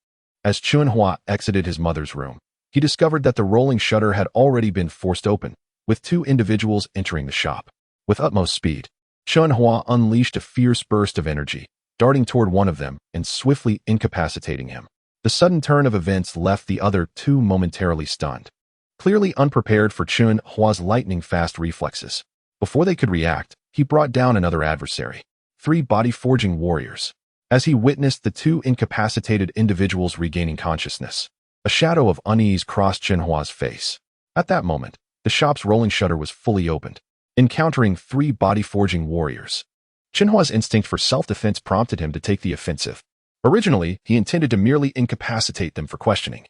Speaker 1: As Chen Hua exited his mother's room, he discovered that the rolling shutter had already been forced open, with 2 individuals entering the shop. With utmost speed, Chen Hua unleashed a fierce burst of energy, darting toward one of them and swiftly incapacitating him. The sudden turn of events left the other 2 momentarily stunned, clearly unprepared for Chen Hua's lightning-fast reflexes. Before they could react, he brought down another adversary, 3 body-forging warriors. As he witnessed the 2 incapacitated individuals regaining consciousness, a shadow of unease crossed Chen Hua's face. At that moment, the shop's rolling shutter was fully opened, encountering 3 body-forging warriors. Chen Hua's instinct for self-defense prompted him to take the offensive. Originally, he intended to merely incapacitate them for questioning,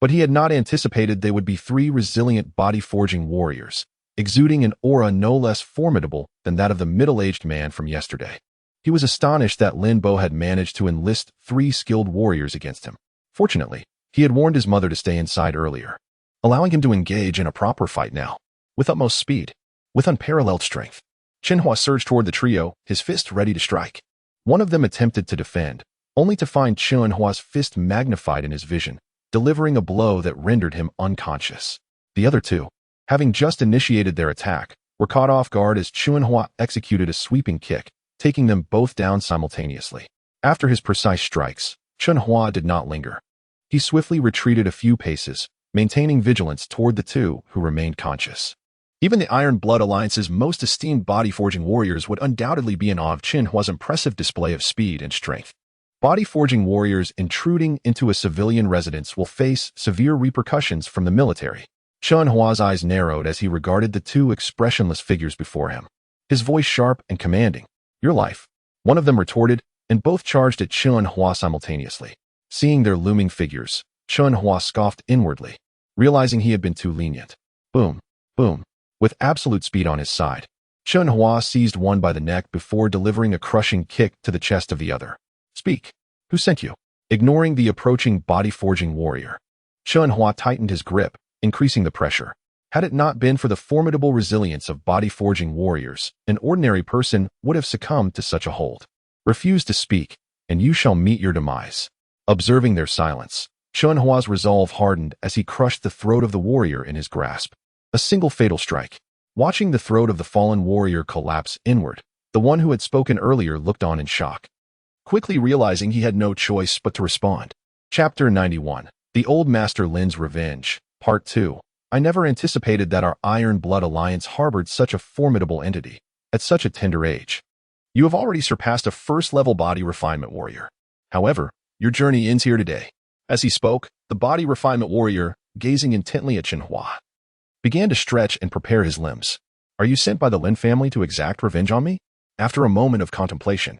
Speaker 1: but But he had not anticipated they would be three resilient body-forging warriors, exuding an aura no less formidable than that of the middle-aged man from yesterday. He was astonished that Lin Bo had managed to enlist three skilled warriors against him. Fortunately, he had warned his mother to stay inside earlier, allowing him to engage in a proper fight now. With utmost speed, with unparalleled strength, Chen Hua surged toward the trio, his fist ready to strike. One of them attempted to defend, only to find Chen Hua's fist magnified in his vision, delivering a blow that rendered him unconscious. The other two, having just initiated their attack, were caught off guard as Chen Hua executed a sweeping kick, taking them both down simultaneously. After his precise strikes, Chen Hua did not linger. He swiftly retreated a few paces, maintaining vigilance toward the two who remained conscious. Even the Iron Blood Alliance's most esteemed body-forging warriors would undoubtedly be in awe of Chen Hua's impressive display of speed and strength. Body-forging warriors intruding into a civilian residence will face severe repercussions from the military. Chen Hua's eyes narrowed as he regarded the two expressionless figures before him. His voice sharp and commanding. "Your life," one of them retorted, and both charged at Chen Hua simultaneously. Seeing their looming figures, Chen Hua scoffed inwardly, realizing he had been too lenient. Boom, boom. With absolute speed on his side, Chen Hua seized one by the neck before delivering a crushing kick to the chest of the other. "Speak. Who sent you?" Ignoring the approaching body-forging warrior, Chen Hua tightened his grip, increasing the pressure. Had it not been for the formidable resilience of body-forging warriors, an ordinary person would have succumbed to such a hold. "Refuse to speak, and you shall meet your demise." Observing their silence, Chen Hua's resolve hardened as he crushed the throat of the warrior in his grasp. A single fatal strike. Watching the throat of the fallen warrior collapse inward, the one who had spoken earlier looked on in shock, quickly realizing he had no choice but to respond. Chapter 91. The Old Master Lin's Revenge, Part 2. I never anticipated that our Iron Blood Alliance harbored such a formidable entity, at such a tender age. You have already surpassed a first-level body refinement warrior. However, your journey ends here today. As he spoke, the body refinement warrior, gazing intently at Chen Hua, began to stretch and prepare his limbs. "Are you sent by the Lin family to exact revenge on me?" After a moment of contemplation,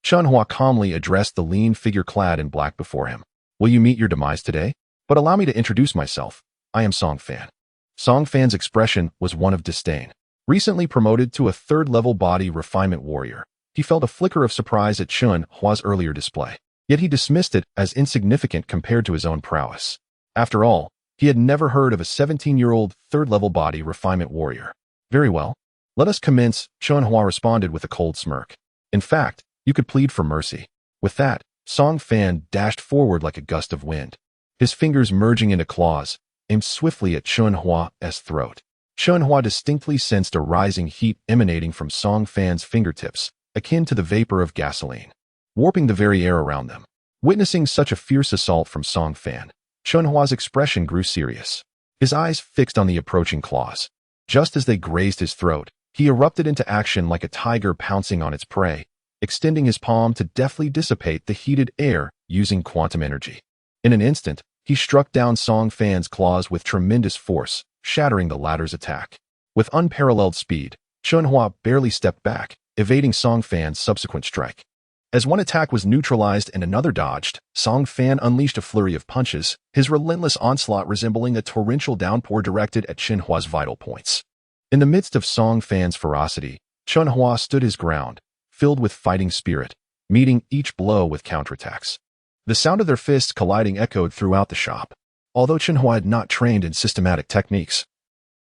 Speaker 1: Chen Hua calmly addressed the lean figure clad in black before him. "Will you meet your demise today? But allow me to introduce myself. I am Song Fan." Song Fan's expression was one of disdain. Recently promoted to a third-level body refinement warrior, he felt a flicker of surprise at Chen Hua's earlier display. Yet he dismissed it as insignificant compared to his own prowess. After all, he had never heard of a 17-year-old third-level body refinement warrior. "Very well. Let us commence," Chen Hua responded with a cold smirk. "In fact, you could plead for mercy." With that, Song Fan dashed forward like a gust of wind, his fingers merging into claws, aimed swiftly at Chen Hua's throat. Chen Hua distinctly sensed a rising heat emanating from Song Fan's fingertips, akin to the vapor of gasoline, warping the very air around them. Witnessing such a fierce assault from Song Fan, Chen Hua's expression grew serious, his eyes fixed on the approaching claws. Just as they grazed his throat, he erupted into action like a tiger pouncing on its prey, extending his palm to deftly dissipate the heated air using quantum energy. In an instant, he struck down Song Fan's claws with tremendous force, shattering the latter's attack. With unparalleled speed, Chen Hua barely stepped back, evading Song Fan's subsequent strike. As one attack was neutralized and another dodged, Song Fan unleashed a flurry of punches, his relentless onslaught resembling a torrential downpour directed at Chen Hua's vital points. In the midst of Song Fan's ferocity, Chen Hua stood his ground, filled with fighting spirit, meeting each blow with counterattacks. The sound of their fists colliding echoed throughout the shop. Although Chen Hua had not trained in systematic techniques,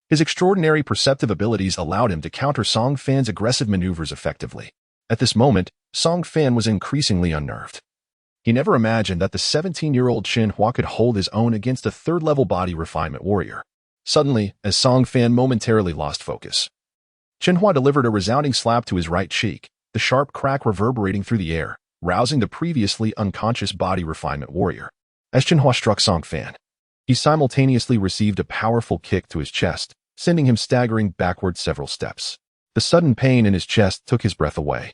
Speaker 1: his extraordinary perceptive abilities allowed him to counter Song Fan's aggressive maneuvers effectively. At this moment, Song Fan was increasingly unnerved. He never imagined that the 17-year-old Chen Hua could hold his own against a third-level body refinement warrior. Suddenly, as Song Fan momentarily lost focus, Chen Hua delivered a resounding slap to his right cheek, the sharp crack reverberating through the air, rousing the previously unconscious body refinement warrior. As Chen Hua struck Song Fan, he simultaneously received a powerful kick to his chest, sending him staggering backward several steps. The sudden pain in his chest took his breath away,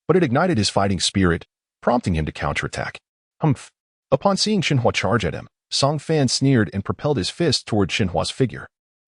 Speaker 1: but it ignited his fighting spirit, prompting him to counterattack. Humph! Upon seeing Chen Hua charge at him, Song Fan sneered and propelled his fist toward Chen Hua's figure.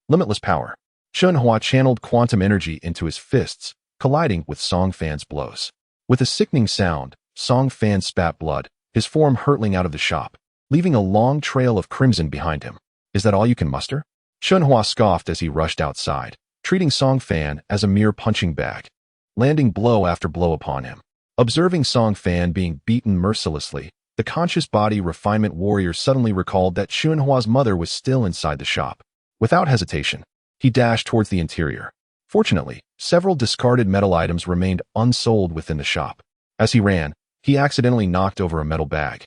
Speaker 1: Limitless power. Chen Hua channeled quantum energy into his fists, colliding with Song Fan's blows. With a sickening sound, Song Fan spat blood, his form hurtling out of the shop. leaving a long trail of crimson behind him. Is that all you can muster? Chen Hua scoffed as he rushed outside, treating Song Fan as a mere punching bag, landing blow after blow upon him. Observing Song Fan being beaten mercilessly, the conscious body refinement warrior suddenly recalled that Chen Hua's mother was still inside the shop. Without hesitation, he dashed towards the interior. Fortunately, several discarded metal items remained unsold within the shop. As he ran, he accidentally knocked over a metal bag,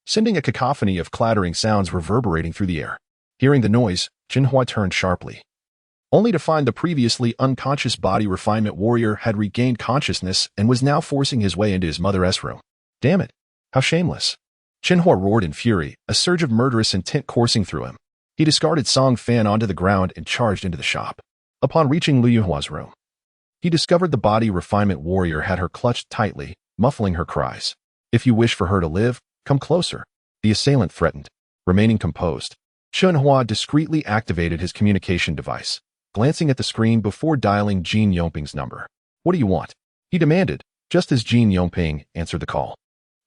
Speaker 1: sending a cacophony of clattering sounds reverberating through the air. Hearing the noise, Chen Hua turned sharply, only to find the previously unconscious body refinement warrior had regained consciousness and was now forcing his way into his mother's room. Damn it! How shameless! Chen Hua roared in fury, a surge of murderous intent coursing through him. He discarded Song Fan onto the ground and charged into the shop. Upon reaching Lu Yunhua's room, he discovered the body refinement warrior had her clutched tightly, muffling her cries. If you wish for her to live, come closer, the assailant threatened. Remaining composed, Chen Hua discreetly activated his communication device, glancing at the screen before dialing Jin Yongping's number. What do you want? He demanded, just as Jin Yongping answered the call.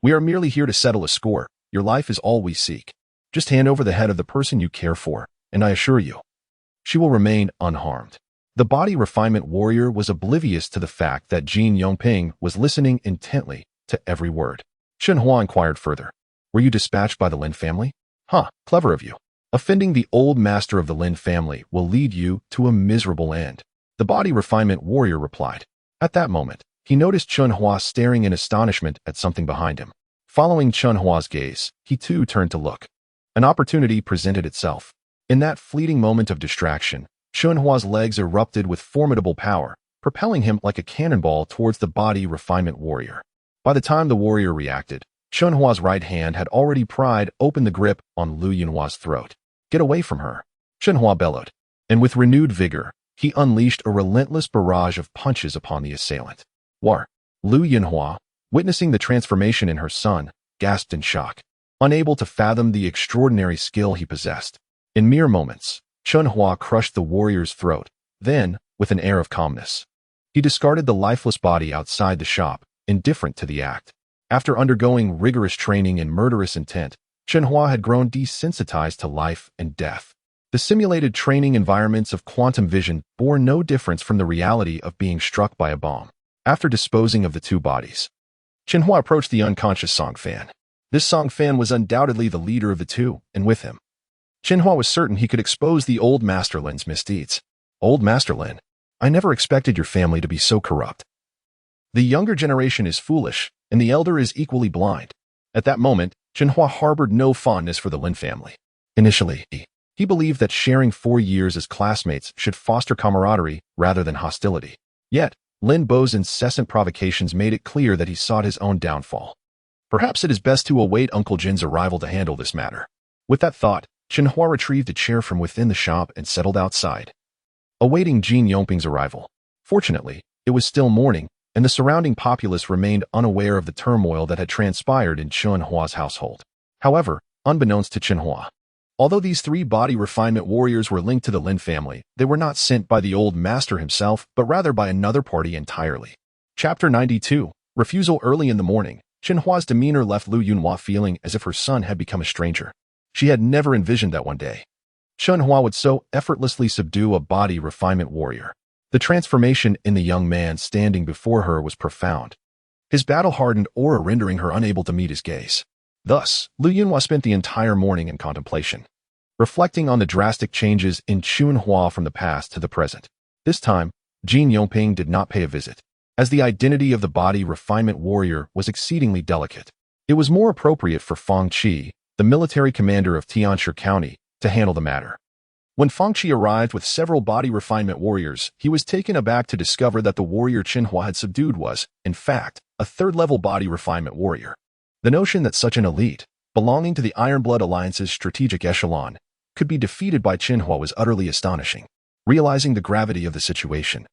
Speaker 1: We are merely here to settle a score. Your life is all we seek. Just hand over the head of the person you care for, and I assure you, she will remain unharmed. The body refinement warrior was oblivious to the fact that Jin Yongping was listening intently to every word. Chen Hua inquired further. Were you dispatched by the Lin family? Huh, clever of you. Offending the old master of the Lin family will lead you to a miserable end, the body refinement warrior replied. At that moment, he noticed Chen Hua staring in astonishment at something behind him. Following Chen Hua's gaze, he too turned to look. An opportunity presented itself. In that fleeting moment of distraction, Chen Hua's legs erupted with formidable power, propelling him like a cannonball towards the body refinement warrior. By the time the warrior reacted, Chen Hua's right hand had already pried open the grip on Lu Yunhua's throat. Get away from her, Chen Hua bellowed, and with renewed vigor, he unleashed a relentless barrage of punches upon the assailant. War. Lu Yunhua, witnessing the transformation in her son, gasped in shock, unable to fathom the extraordinary skill he possessed. In mere moments, Chen Hua crushed the warrior's throat. Then, with an air of calmness, he discarded the lifeless body outside the shop, indifferent to the act. After undergoing rigorous training in murderous intent, Chen Hua had grown desensitized to life and death. The simulated training environments of quantum vision bore no difference from the reality of being struck by a bomb. After disposing of the two bodies, Chen Hua approached the unconscious Song Fan. This Song Fan was undoubtedly the leader of the two, and with him, Chen Hua was certain he could expose the old Master Lin's misdeeds. Old Master Lin, I never expected your family to be so corrupt. The younger generation is foolish, and the elder is equally blind. At that moment, Chen Hua harbored no fondness for the Lin family. Initially, he believed that sharing 4 years as classmates should foster camaraderie rather than hostility. Yet, Lin Bo's incessant provocations made it clear that he sought his own downfall. Perhaps it is best to await Uncle Jin's arrival to handle this matter. With that thought, Chen Hua retrieved a chair from within the shop and settled outside, awaiting Jin Yongping's arrival. Fortunately, it was still morning, and the surrounding populace remained unaware of the turmoil that had transpired in Chen Hua's household. However, unbeknownst to Chen Hua, although these 3 body refinement warriors were linked to the Lin family, they were not sent by the old master himself, but rather by another party entirely. Chapter 92. Refusal. Early in the morning, Chen Hua's demeanor left Lu Yunhua feeling as if her son had become a stranger. She had never envisioned that one day Chen Hua would so effortlessly subdue a body refinement warrior. The transformation in the young man standing before her was profound, his battle-hardened aura rendering her unable to meet his gaze. Thus, Lu Yunhua spent the entire morning in contemplation, reflecting on the drastic changes in Chen Hua from the past to the present. This time, Jin Yongping did not pay a visit, as the identity of the body refinement warrior was exceedingly delicate. It was more appropriate for Fang Qi, the military commander of Tianshi County, to handle the matter. When Fang Qi arrived with several body refinement warriors, he was taken aback to discover that the warrior Chen Hua had subdued was, in fact, a 3rd-level body refinement warrior. The notion that such an elite, belonging to the Ironblood Alliance's strategic echelon, could be defeated by Chen Hua was utterly astonishing. Realizing the gravity of the situation,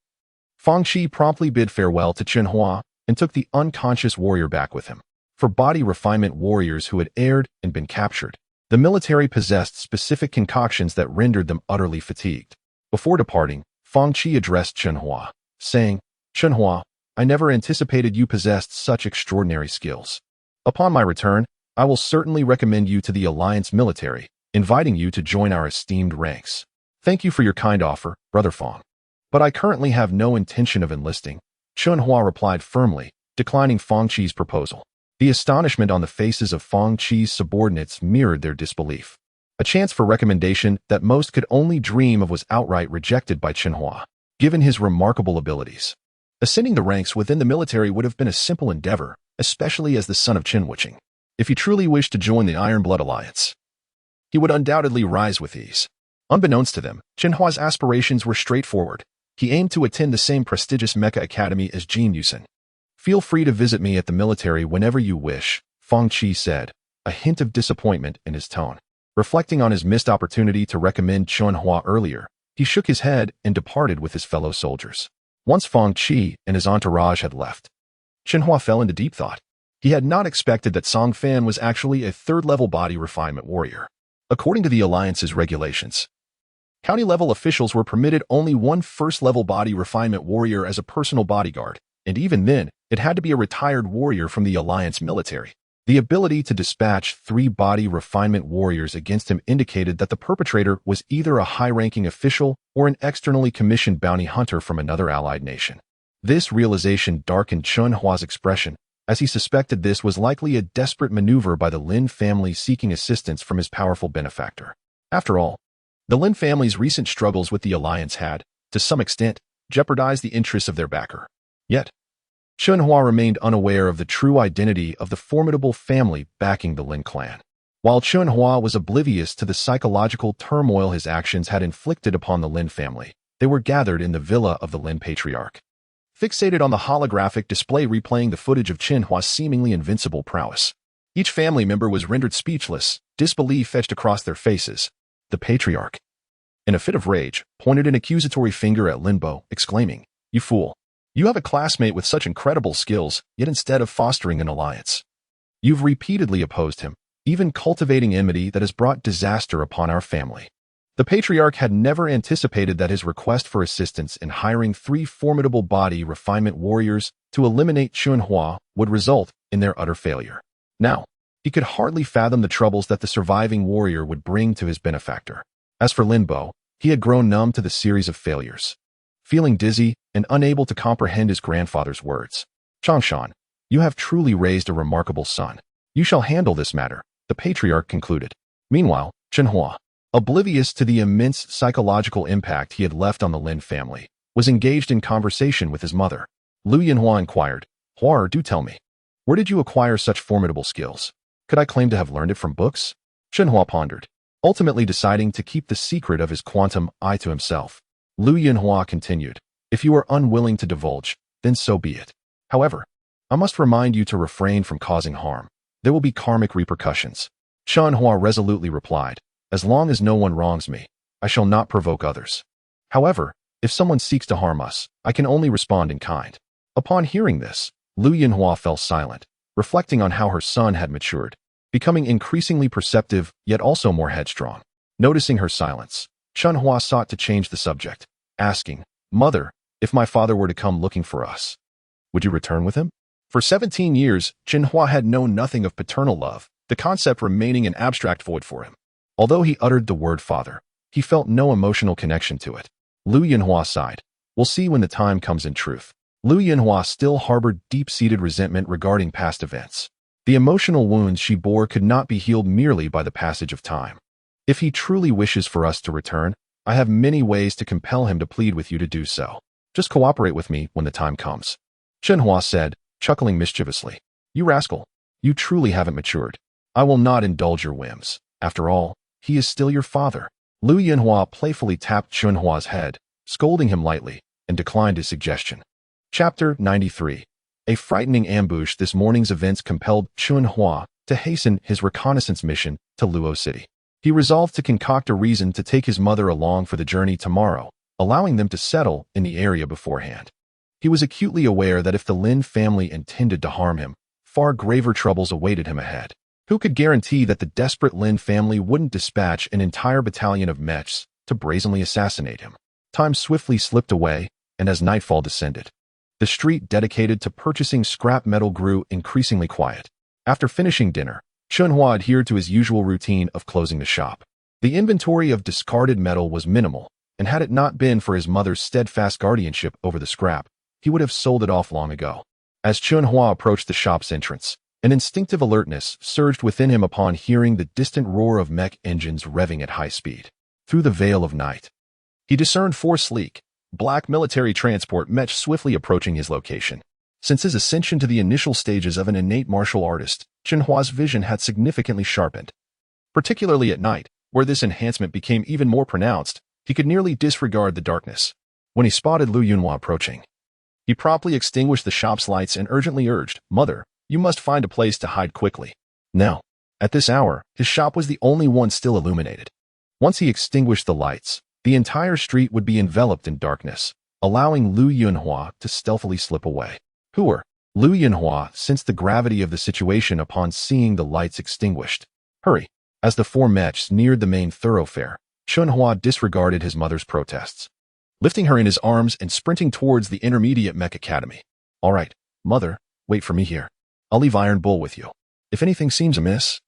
Speaker 1: Fang Qi promptly bid farewell to Chen Hua and took the unconscious warrior back with him. For body refinement warriors who had erred and been captured, the military possessed specific concoctions that rendered them utterly fatigued. Before departing, Fang Qi addressed Chen Hua, saying, Chen Hua, I never anticipated you possessed such extraordinary skills. Upon my return, I will certainly recommend you to the Alliance military, inviting you to join our esteemed ranks. Thank you for your kind offer, Brother Fong. But I currently have no intention of enlisting, Chen Hua replied firmly, declining Fong Qi's proposal. The astonishment on the faces of Fong Qi's subordinates mirrored their disbelief. A chance for recommendation that most could only dream of was outright rejected by Chen Hua, given his remarkable abilities. Ascending the ranks within the military would have been a simple endeavor, especially as the son of Qin Wuqing. If he truly wished to join the Iron Blood Alliance, he would undoubtedly rise with ease. Unbeknownst to them, Chen Hua's aspirations were straightforward. He aimed to attend the same prestigious Mech Academy as Jin Yusen. Feel free to visit me at the military whenever you wish, Fong Qi said, a hint of disappointment in his tone. Reflecting on his missed opportunity to recommend Chen Hua earlier, he shook his head and departed with his fellow soldiers. Once Fong Qi and his entourage had left, Chen Hua fell into deep thought. He had not expected that Song Fan was actually a third-level body refinement warrior. According to the Alliance's regulations, county-level officials were permitted only one first-level body refinement warrior as a personal bodyguard, and even then, it had to be a retired warrior from the Alliance military. The ability to dispatch 3 body refinement warriors against him indicated that the perpetrator was either a high-ranking official or an externally commissioned bounty hunter from another allied nation. This realization darkened Chen Hua's expression, as he suspected this was likely a desperate maneuver by the Lin family seeking assistance from his powerful benefactor. After all, the Lin family's recent struggles with the Alliance had, to some extent, jeopardized the interests of their backer. Yet, Chen Hua remained unaware of the true identity of the formidable family backing the Lin clan. While Chen Hua was oblivious to the psychological turmoil his actions had inflicted upon the Lin family, they were gathered in the villa of the Lin patriarch. Fixated on the holographic display replaying the footage of Chen Hua's seemingly invincible prowess, each family member was rendered speechless, disbelief etched across their faces. The patriarch, in a fit of rage, pointed an accusatory finger at Lin Bo, exclaiming, "You fool! You have a classmate with such incredible skills, yet instead of fostering an alliance, you've repeatedly opposed him, even cultivating enmity that has brought disaster upon our family." The patriarch had never anticipated that his request for assistance in hiring 3 formidable body refinement warriors to eliminate Chen Hua would result in their utter failure. Now, he could hardly fathom the troubles that the surviving warrior would bring to his benefactor. As for Lin Bo, he had grown numb to the series of failures. Feeling dizzy and unable to comprehend his grandfather's words, "Changshan, you have truly raised a remarkable son. You shall handle this matter," the patriarch concluded. Meanwhile, Chen Hua, oblivious to the immense psychological impact he had left on the Lin family, was engaged in conversation with his mother. Lu Yinhua inquired, "Hua, do tell me, where did you acquire such formidable skills? Could I claim to have learned it from books?" Chen Hua pondered, ultimately deciding to keep the secret of his quantum eye to himself. Lu Yinhua continued, "If you are unwilling to divulge, then so be it. However, I must remind you to refrain from causing harm. There will be karmic repercussions." Chen Hua resolutely replied, "As long as no one wrongs me, I shall not provoke others. However, if someone seeks to harm us, I can only respond in kind." Upon hearing this, Lu Yinhua fell silent, reflecting on how her son had matured, becoming increasingly perceptive yet also more headstrong. Noticing her silence, Chen Hua sought to change the subject, asking, "Mother, if my father were to come looking for us, would you return with him?" For 17 years, Chen Hua had known nothing of paternal love, the concept remaining an abstract void for him. Although he uttered the word father, he felt no emotional connection to it. Lu Yinhua sighed. "We'll see when the time comes in truth." Lu Yinhua still harbored deep-seated resentment regarding past events. The emotional wounds she bore could not be healed merely by the passage of time. "If he truly wishes for us to return, I have many ways to compel him to plead with you to do so. Just cooperate with me when the time comes," Chen Hua said, chuckling mischievously. "You rascal, you truly haven't matured. I will not indulge your whims. After all, he is still your father." Lu Yinhua playfully tapped Chen Hua's head, scolding him lightly, and declined his suggestion. Chapter 93. A frightening ambush. This morning's events compelled Chen Hua to hasten his reconnaissance mission to Luo City. He resolved to concoct a reason to take his mother along for the journey tomorrow, allowing them to settle in the area beforehand. He was acutely aware that if the Lin family intended to harm him, far graver troubles awaited him ahead. Who could guarantee that the desperate Lin family wouldn't dispatch an entire battalion of Mechs to brazenly assassinate him? Time swiftly slipped away, and as nightfall descended, the street dedicated to purchasing scrap metal grew increasingly quiet. After finishing dinner, Chen Hua adhered to his usual routine of closing the shop. The inventory of discarded metal was minimal, and had it not been for his mother's steadfast guardianship over the scrap, he would have sold it off long ago. As Chen Hua approached the shop's entrance, an instinctive alertness surged within him upon hearing the distant roar of mech engines revving at high speed. Through the veil of night, he discerned four sleek, black military transport Mechs swiftly approaching his location. Since his ascension to the initial stages of an innate martial artist, Chen Hua's vision had significantly sharpened. Particularly at night, where this enhancement became even more pronounced, he could nearly disregard the darkness. When he spotted Lu Yunhua approaching, he promptly extinguished the shop's lights and urgently urged, "Mother, you must find a place to hide quickly." Now, at this hour, his shop was the only one still illuminated. Once he extinguished the lights, the entire street would be enveloped in darkness, allowing Lu Yunhua to stealthily slip away. Lu Yunhua sensed the gravity of the situation upon seeing the lights extinguished. "Hurry." As the four Mechs neared the main thoroughfare, Chen Hua disregarded his mother's protests, lifting her in his arms and sprinting towards the intermediate Mech Academy. "All right, Mother, wait for me here. I'll leave Iron Bull with you. If anything seems amiss,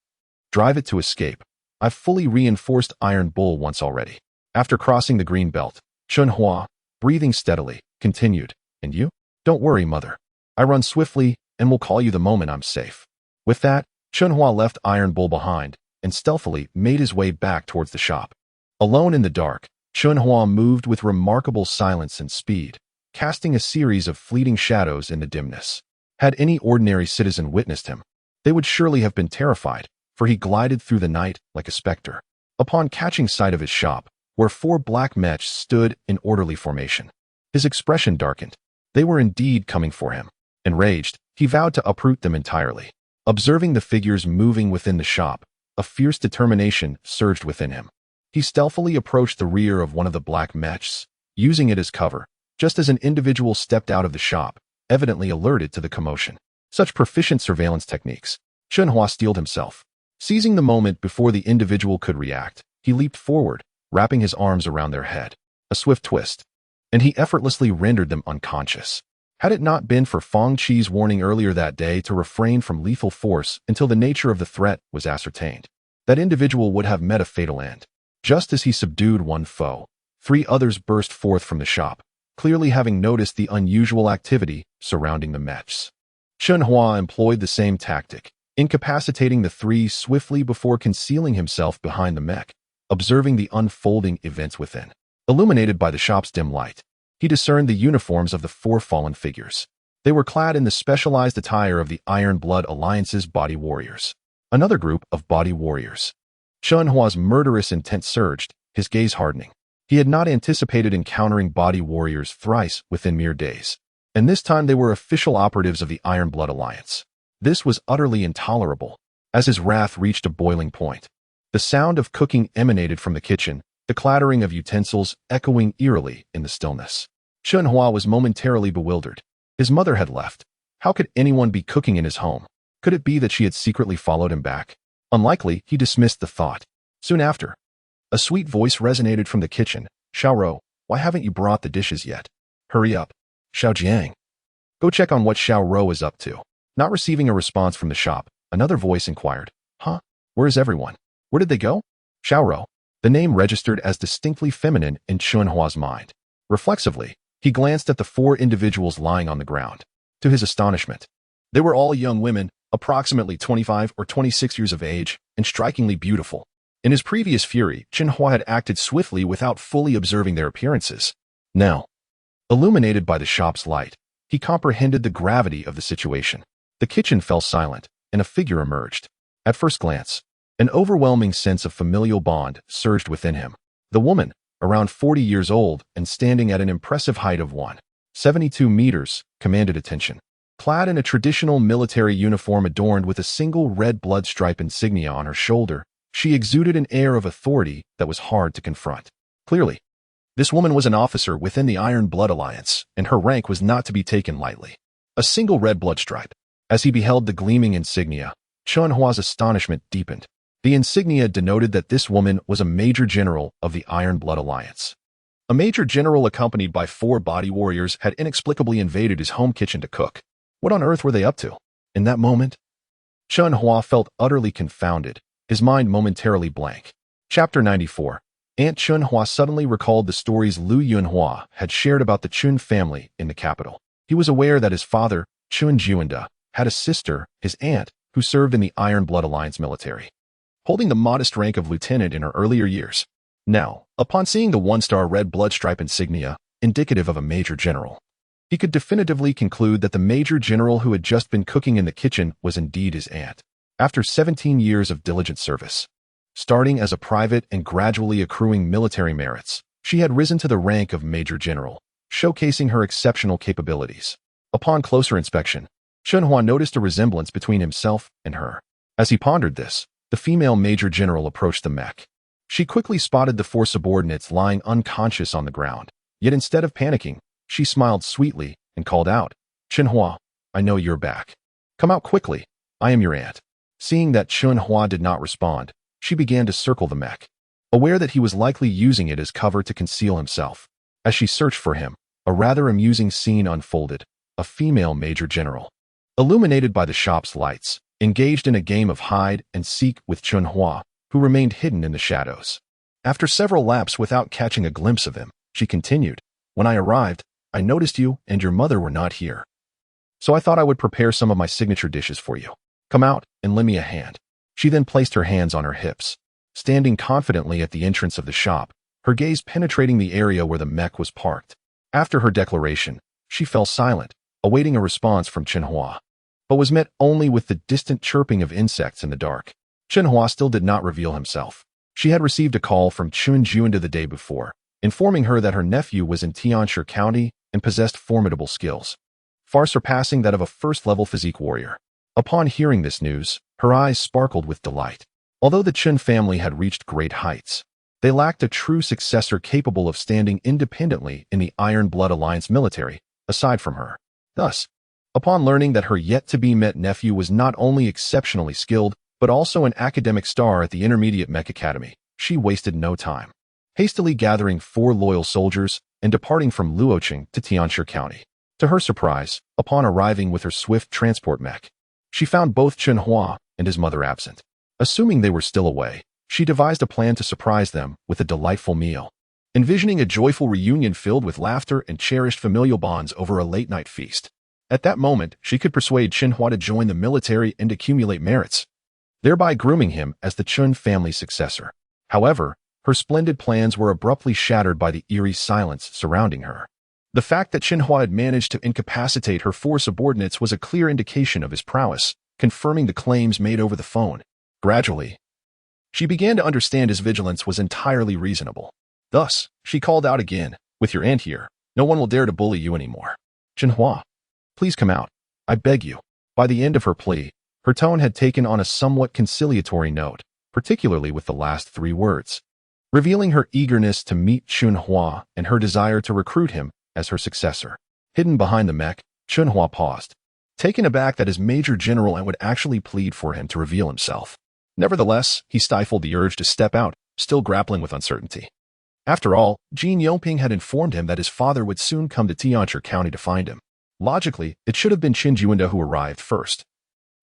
Speaker 1: drive it to escape. I've fully reinforced Iron Bull once already." After crossing the green belt, Chen Hua, breathing steadily, continued, "And you? Don't worry, Mother. I run swiftly and will call you the moment I'm safe." With that, Chen Hua left Iron Bull behind and stealthily made his way back towards the shop. Alone in the dark, Chen Hua moved with remarkable silence and speed, casting a series of fleeting shadows in the dimness. Had any ordinary citizen witnessed him, they would surely have been terrified, for he glided through the night like a specter. Upon catching sight of his shop, where four black Mechs stood in orderly formation, his expression darkened. They were indeed coming for him. Enraged, he vowed to uproot them entirely. Observing the figures moving within the shop, a fierce determination surged within him. He stealthily approached the rear of one of the black Mechs, using it as cover, just as an individual stepped out of the shop, evidently alerted to the commotion. Such proficient surveillance techniques, Chen Hua steeled himself. Seizing the moment before the individual could react, he leaped forward, wrapping his arms around their head. A swift twist, and he effortlessly rendered them unconscious. Had it not been for Fong Qi's warning earlier that day to refrain from lethal force until the nature of the threat was ascertained, that individual would have met a fatal end. Just as he subdued one foe, three others burst forth from the shop, clearly having noticed the unusual activity surrounding the Mechs. Chen Hua employed the same tactic, incapacitating the three swiftly before concealing himself behind the Mech, observing the unfolding events within. Illuminated by the shop's dim light, he discerned the uniforms of the four fallen figures. They were clad in the specialized attire of the Iron Blood Alliance's body warriors. Another group of body warriors. Chen Hua's murderous intent surged, his gaze hardening. He had not anticipated encountering body warriors thrice within mere days. And this time they were official operatives of the Iron Blood Alliance. This was utterly intolerable. As his wrath reached a boiling point, the sound of cooking emanated from the kitchen, the clattering of utensils echoing eerily in the stillness. Chen Hua was momentarily bewildered. His mother had left. How could anyone be cooking in his home? Could it be that she had secretly followed him back? Unlikely, he dismissed the thought. Soon after, a sweet voice resonated from the kitchen. "Xiaorou, why haven't you brought the dishes yet? Hurry up. Xiaojiang. Go check on what Xiaorou is up to." Not receiving a response from the shop, another voice inquired, "Huh? Where is everyone? Where did they go?" Xiaorou. The name registered as distinctly feminine in Chen Hua's mind. Reflexively, he glanced at the four individuals lying on the ground. To his astonishment, they were all young women, approximately 25 or 26 years of age, and strikingly beautiful. In his previous fury, Chen Hua had acted swiftly without fully observing their appearances. Now, illuminated by the shop's light, he comprehended the gravity of the situation. The kitchen fell silent, and a figure emerged. At first glance, an overwhelming sense of familial bond surged within him. The woman, around 40 years old and standing at an impressive height of 1.72 meters, commanded attention. Clad in a traditional military uniform adorned with a single red blood stripe insignia on her shoulder, she exuded an air of authority that was hard to confront. Clearly, this woman was an officer within the Iron Blood Alliance, and her rank was not to be taken lightly. A single red blood stripe. As he beheld the gleaming insignia, Chen Hua's astonishment deepened. The insignia denoted that this woman was a major general of the Iron Blood Alliance. A major general accompanied by four body warriors had inexplicably invaded his home kitchen to cook. What on earth were they up to? In that moment, Chen Hua felt utterly confounded, his mind momentarily blank. Chapter 94. Aunt Chen Hua suddenly recalled the stories Lu Yunhua had shared about the Chun family in the capital. He was aware that his father, Chun Juanda, had a sister, his aunt, who served in the Iron Blood Alliance military, holding the modest rank of lieutenant in her earlier years. Now, upon seeing the one-star red blood stripe insignia, indicative of a major general, he could definitively conclude that the major general who had just been cooking in the kitchen was indeed his aunt. After 17 years of diligent service, starting as a private and gradually accruing military merits, she had risen to the rank of major general, showcasing her exceptional capabilities. Upon closer inspection, Chen Hua noticed a resemblance between himself and her. As he pondered this, the female major general approached the Mech. She quickly spotted the four subordinates lying unconscious on the ground, yet instead of panicking, she smiled sweetly and called out, "Chen Hua, I know you're back. Come out quickly, I am your aunt." Seeing that Chen Hua did not respond, she began to circle the Mech, aware that he was likely using it as cover to conceal himself. As she searched for him, a rather amusing scene unfolded. A female major general, illuminated by the shop's lights, engaged in a game of hide and seek with Chen Hua, who remained hidden in the shadows. After several laps without catching a glimpse of him, she continued, "When I arrived, I noticed you and your mother were not here. So I thought I would prepare some of my signature dishes for you. Come out and lend me a hand." She then placed her hands on her hips, standing confidently at the entrance of the shop, her gaze penetrating the area where the Mech was parked. After her declaration, she fell silent, awaiting a response from Chen Hua, but was met only with the distant chirping of insects in the dark. Chen Hua still did not reveal himself. She had received a call from Chun Juanda the day before, informing her that her nephew was in Tianshi County and possessed formidable skills, far surpassing that of a first-level physique warrior. Upon hearing this news, her eyes sparkled with delight. Although the Chen family had reached great heights, they lacked a true successor capable of standing independently in the Iron Blood Alliance military, aside from her. Thus, upon learning that her yet-to-be-met nephew was not only exceptionally skilled, but also an academic star at the Intermediate Mech Academy, she wasted no time, hastily gathering 4 loyal soldiers and departing from Luocheng to Tianshi County. To her surprise, upon arriving with her swift transport mech, she found both Chen Hua and his mother absent. Assuming they were still away, she devised a plan to surprise them with a delightful meal, envisioning a joyful reunion filled with laughter and cherished familial bonds over a late-night feast. At that moment, she could persuade Chen Hua to join the military and accumulate merits, thereby grooming him as the Chun family's successor. However, her splendid plans were abruptly shattered by the eerie silence surrounding her. The fact that Chen Hua had managed to incapacitate her 4 subordinates was a clear indication of his prowess, confirming the claims made over the phone. Gradually, she began to understand his vigilance was entirely reasonable. Thus, she called out again, "With your aunt here, no one will dare to bully you anymore. Chen Hua, please come out, I beg you." By the end of her plea, her tone had taken on a somewhat conciliatory note, particularly with the last 3 words, revealing her eagerness to meet Chen Hua and her desire to recruit him as her successor. Hidden behind the Mech, Chen Hua paused, taken aback that his major general would actually plead for him to reveal himself. Nevertheless, he stifled the urge to step out, still grappling with uncertainty. After all, Jin Yongping had informed him that his father would soon come to Tianshi County to find him. Logically, it should have been Qin Juanda who arrived first.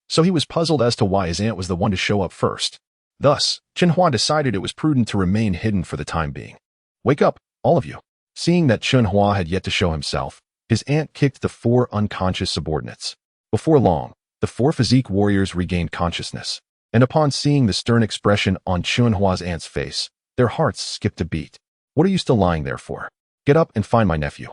Speaker 1: So he was puzzled as to why his aunt was the one to show up first. Thus, Chen Hua decided it was prudent to remain hidden for the time being. "Wake up, all of you." Seeing that Chen Hua had yet to show himself, his aunt kicked the 4 unconscious subordinates. Before long, the 4 physique warriors regained consciousness, and upon seeing the stern expression on Chen Hua's aunt's face, their hearts skipped a beat. "What are you still lying there for? Get up and find my nephew.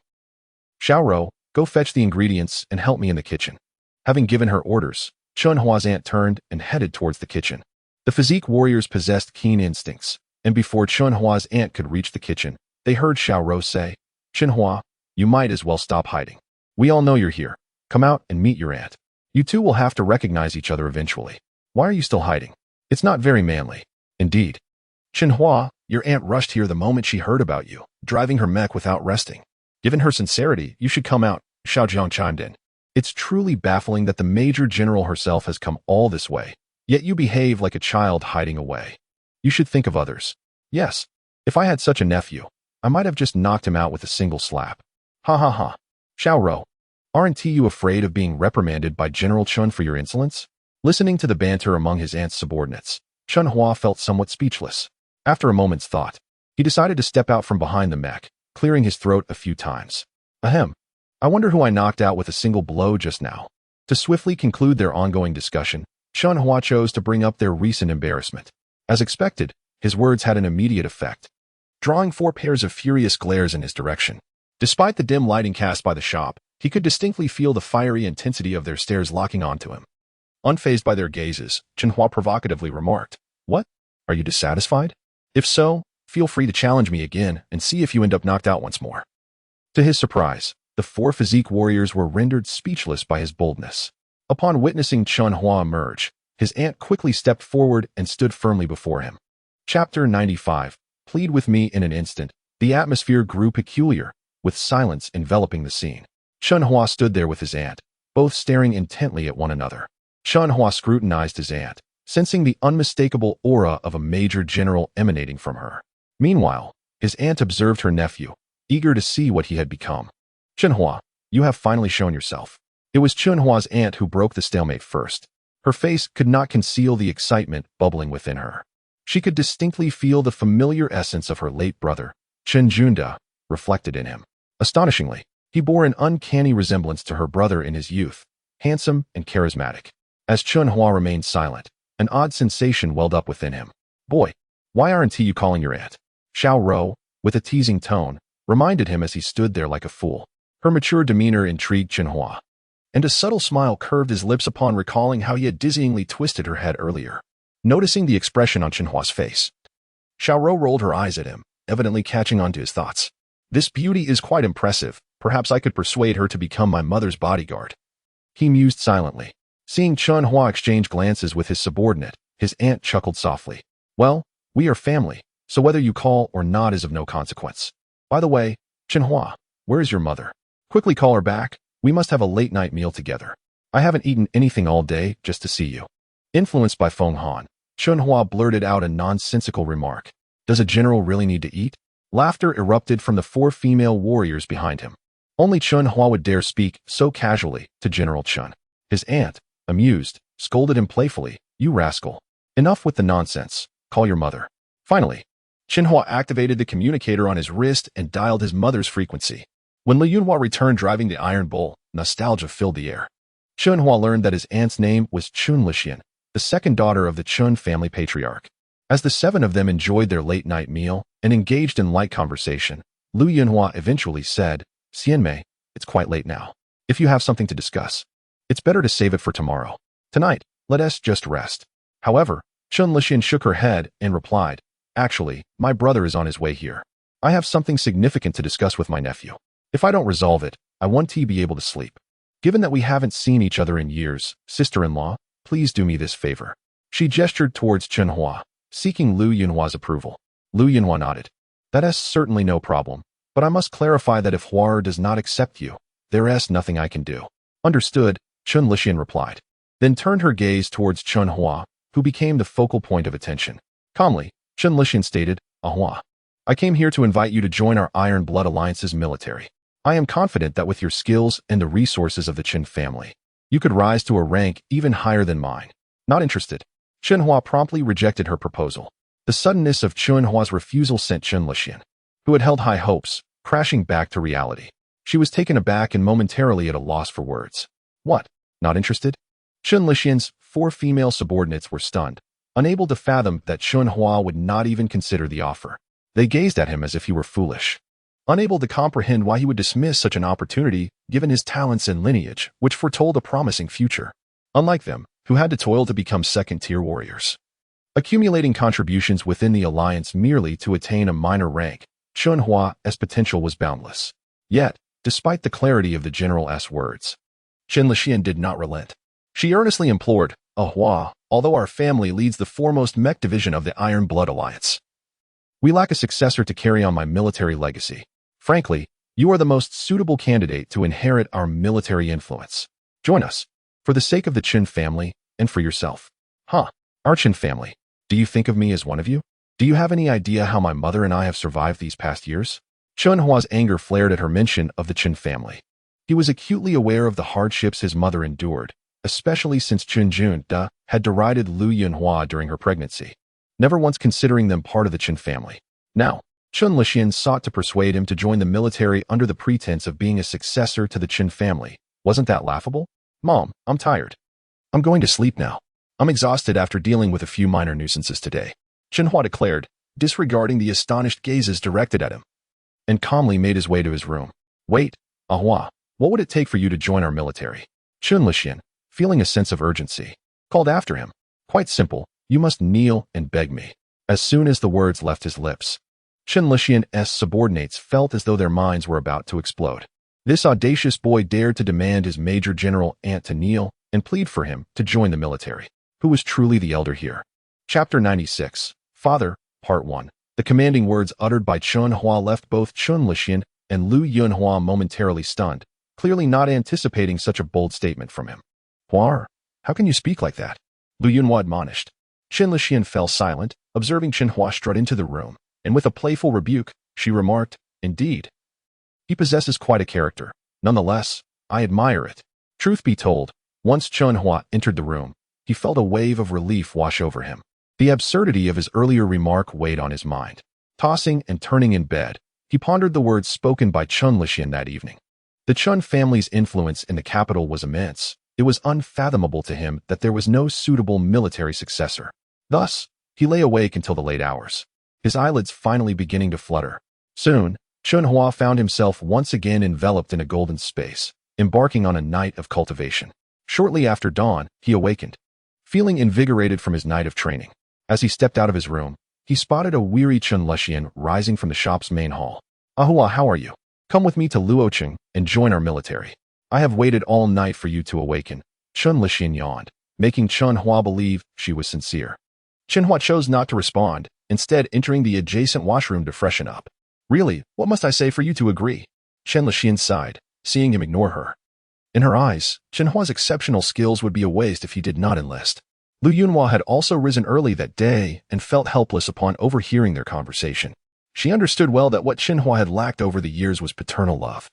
Speaker 1: Xiaoro, go fetch the ingredients and help me in the kitchen." Having given her orders, Chen Hua's aunt turned and headed towards the kitchen. The physique warriors possessed keen instincts, and before Chen Hua's aunt could reach the kitchen, they heard Xiaoro say, "Chen Hua, you might as well stop hiding. We all know you're here. Come out and meet your aunt. You two will have to recognize each other eventually. Why are you still hiding? It's not very manly." "Indeed. Chen Hua, your aunt rushed here the moment she heard about you, driving her mech without resting. Given her sincerity, you should come out," Xiaojiang chimed in. "It's truly baffling that the Major General herself has come all this way, yet you behave like a child hiding away. You should think of others. Yes, if I had such a nephew, I might have just knocked him out with a single slap. Ha ha ha. Xiaoro, aren't you afraid of being reprimanded by General Chun for your insolence? Listening to the banter among his aunt's subordinates, Chen Hua felt somewhat speechless. After a moment's thought, he decided to step out from behind the mech, clearing his throat a few times. Ahem. I wonder who I knocked out with a single blow just now. To swiftly conclude their ongoing discussion, Chen Hua chose to bring up their recent embarrassment. As expected, his words had an immediate effect, drawing 4 pairs of furious glares in his direction. Despite the dim lighting cast by the shop, he could distinctly feel the fiery intensity of their stares locking onto him. Unfazed by their gazes, Chen Hua provocatively remarked, "What? Are you dissatisfied? If so, feel free to challenge me again and see if you end up knocked out once more." To his surprise, the 4 physique warriors were rendered speechless by his boldness. Upon witnessing Chen Hua emerge, his aunt quickly stepped forward and stood firmly before him. Chapter 95. Plead with me in an instant. The atmosphere grew peculiar, with silence enveloping the scene. Chen Hua stood there with his aunt, both staring intently at one another. Chen Hua scrutinized his aunt, sensing the unmistakable aura of a major general emanating from her. Meanwhile, his aunt observed her nephew, eager to see what he had become. "Chen Hua, you have finally shown yourself." It was Chen Hua's aunt who broke the stalemate first. Her face could not conceal the excitement bubbling within her. She could distinctly feel the familiar essence of her late brother, Chen Junda, reflected in him. Astonishingly, he bore an uncanny resemblance to her brother in his youth, handsome and charismatic. As Chen Hua remained silent, an odd sensation welled up within him. "Boy, why aren't you calling your aunt?" Xiao Rou, with a teasing tone, reminded him as he stood there like a fool. Her mature demeanor intrigued Chen Hua, and a subtle smile curved his lips upon recalling how he had dizzyingly twisted her head earlier. Noticing the expression on Chen Hua's face, Xiao Rou rolled her eyes at him, evidently catching on to his thoughts. "This beauty is quite impressive. Perhaps I could persuade her to become my mother's bodyguard." He mused silently. Seeing Chen Hua exchange glances with his subordinate, his aunt chuckled softly. "Well, we are family, so whether you call or not is of no consequence. By the way, Chen Hua, where is your mother? Quickly call her back. We must have a late-night meal together. I haven't eaten anything all day just to see you." Influenced by Feng Han, Chen Hua blurted out a nonsensical remark. "Does a general really need to eat?" Laughter erupted from the 4 female warriors behind him. Only Chen Hua would dare speak so casually to General Chen. His aunt, amused, scolded him playfully, "You rascal. Enough with the nonsense. Call your mother." Finally, Chen Hua activated the communicator on his wrist and dialed his mother's frequency. When Li Yunhua returned driving the Iron Bull, nostalgia filled the air. Chen Hua learned that his aunt's name was Chun Lixian, the second daughter of the Chun family patriarch. As the 7 of them enjoyed their late-night meal and engaged in light conversation, Li Yunhua eventually said, "Xianmei, it's quite late now. If you have something to discuss, it's better to save it for tomorrow. Tonight, let us just rest." However, Chun Lixian shook her head and replied, "Actually, my brother is on his way here. I have something significant to discuss with my nephew. If I don't resolve it, I want to be able to sleep. Given that we haven't seen each other in years, sister-in-law, please do me this favor." She gestured towards Chen Hua, seeking Lu Yunhua's approval. Lu Yunhua nodded. "That is certainly no problem, but I must clarify that if Hua does not accept you, there is nothing I can do." "Understood," Chun Lixian replied, then turned her gaze towards Chen Hua, who became the focal point of attention. Calmly, Chun Lixian stated, "Hua, I came here to invite you to join our Iron Blood Alliance's military. I am confident that with your skills and the resources of the Chen family, you could rise to a rank even higher than mine." "Not interested." Chen Hua promptly rejected her proposal. The suddenness of Chen Hua's refusal sent Chun Lixian, who had held high hopes, crashing back to reality. She was taken aback and momentarily at a loss for words. "What? Not interested?" Chun Lixian's 4 female subordinates were stunned, unable to fathom that Chen Hua would not even consider the offer. They gazed at him as if he were foolish, unable to comprehend why he would dismiss such an opportunity given his talents and lineage, which foretold a promising future. Unlike them, who had to toil to become second-tier warriors, accumulating contributions within the alliance merely to attain a minor rank, Chen Hua's potential was boundless. Yet, despite the clarity of the general's words, Chen Lixian did not relent. She earnestly implored, "Hua, although our family leads the foremost Mech division of the Iron Blood Alliance, we lack a successor to carry on my military legacy. Frankly, you are the most suitable candidate to inherit our military influence. Join us, for the sake of the Chen family and for yourself." "Huh, our Chen family. Do you think of me as one of you? Do you have any idea how my mother and I have survived these past years?" Chen Hua's anger flared at her mention of the Chen family. He was acutely aware of the hardships his mother endured, especially since Chen Junda had derided Lu Yunhua during her pregnancy, never once considering them part of the Chen family. Now, Chen Lixian sought to persuade him to join the military under the pretense of being a successor to the Chen family. Wasn't that laughable? Mom, I'm tired. I'm going to sleep now. I'm exhausted after dealing with a few minor nuisances today, Chen Hua declared, disregarding the astonished gazes directed at him, and calmly made his way to his room. Wait, Ahua, what would it take for you to join our military? Chen Lixian, feeling a sense of urgency, called after him. Quite simple, you must kneel and beg me. As soon as the words left his lips, Chen Lixian's subordinates felt as though their minds were about to explode. This audacious boy dared to demand his Major General aunt to kneel and plead for him to join the military. Who was truly the elder here? Chapter 96, Father, Part 1. The commanding words uttered by Chen Hua left both Chen Lixian and Lu Yunhua momentarily stunned, clearly not anticipating such a bold statement from him. Hua, how can you speak like that? Lu Yunhua admonished. Chen Lixian fell silent, observing Chen Hua strut into the room, and with a playful rebuke, she remarked, Indeed. He possesses quite a character. Nonetheless, I admire it. Truth be told, once Chen Hua entered the room, he felt a wave of relief wash over him. The absurdity of his earlier remark weighed on his mind. Tossing and turning in bed, he pondered the words spoken by Chen Lixian that evening. The Chen family's influence in the capital was immense. It was unfathomable to him that there was no suitable military successor. Thus, he lay awake until the late hours, his eyelids finally beginning to flutter. Soon, Chen Hua found himself once again enveloped in a golden space, embarking on a night of cultivation. Shortly after dawn, he awakened, feeling invigorated from his night of training. As he stepped out of his room, he spotted a weary Chen Lixian rising from the shop's main hall. Ahua, how are you? Come with me to Luocheng and join our military. I have waited all night for you to awaken. Chen Lixian yawned, making Chen Hua believe she was sincere. Chen Hua chose not to respond, instead entering the adjacent washroom to freshen up. Really, what must I say for you to agree? Chen Lixian sighed, seeing him ignore her. In her eyes, Chen Hua's exceptional skills would be a waste if he did not enlist. Lu Yunhua had also risen early that day and felt helpless upon overhearing their conversation. She understood well that what Chen Hua had lacked over the years was paternal love,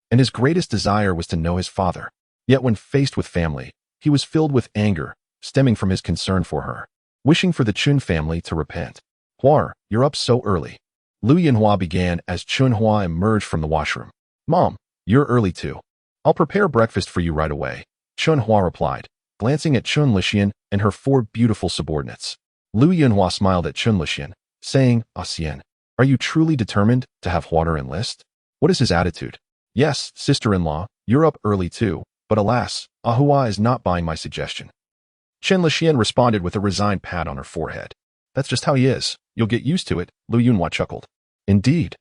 Speaker 1: and his greatest desire was to know his father. Yet when faced with family, he was filled with anger, stemming from his concern for her, wishing for the Chen family to repent. Hua, you're up so early. Lu Yunhua began as Chen Hua emerged from the washroom. Mom, you're early too. I'll prepare breakfast for you right away, Chen Hua replied, glancing at Chen Lixian and her four beautiful subordinates. Lu Yunhua smiled at Chen Lixian, saying, Xian, are you truly determined to have water enlist? What is his attitude? Yes, sister-in-law, you're up early too, but alas, Ahua is not buying my suggestion. Chen Lixian responded with a resigned pat on her forehead. That's just how he is. You'll get used to it, Lu Yunhua chuckled. Indeed.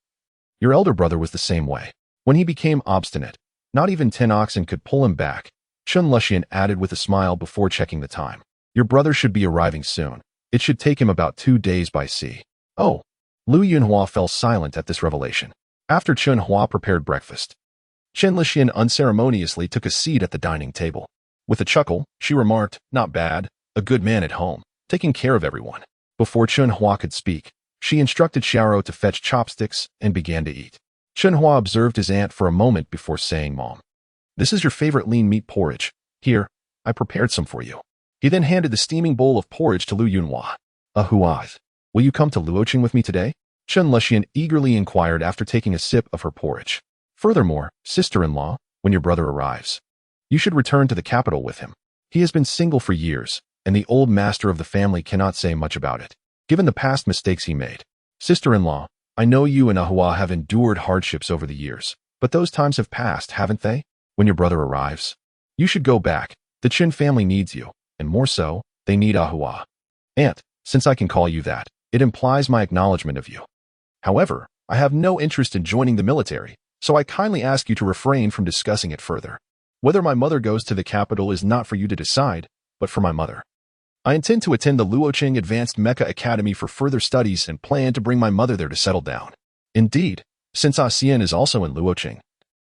Speaker 1: Your elder brother was the same way. When he became obstinate, not even 10 oxen could pull him back. Chen Lixian added with a smile before checking the time. Your brother should be arriving soon. It should take him about 2 days by sea. Oh. Lu Yunhua fell silent at this revelation. After Chen Hua prepared breakfast, Chen Lixian unceremoniously took a seat at the dining table. With a chuckle, she remarked, Not bad, a good man at home, taking care of everyone. Before Chen Hua could speak, she instructed Xiao to fetch chopsticks and began to eat. Chen Hua observed his aunt for a moment before saying, Mom, this is your favorite lean meat porridge. Here, I prepared some for you. He then handed the steaming bowl of porridge to Lu Yunhua. Ahua, will you come to Luocheng with me today? Chen Lixian eagerly inquired after taking a sip of her porridge. Furthermore, sister-in-law, when your brother arrives, you should return to the capital with him. He has been single for years, and the old master of the family cannot say much about it, given the past mistakes he made. Sister-in-law, I know you and Ahua have endured hardships over the years, but those times have passed, haven't they? When your brother arrives, you should go back. The Chen family needs you, and more so, they need Ahua. Aunt, since I can call you that, it implies my acknowledgement of you. However, I have no interest in joining the military, so I kindly ask you to refrain from discussing it further. Whether my mother goes to the capital is not for you to decide, but for my mother. I intend to attend the Luocheng Advanced Mecha Academy for further studies and plan to bring my mother there to settle down. Indeed, since Xian is also in Luocheng,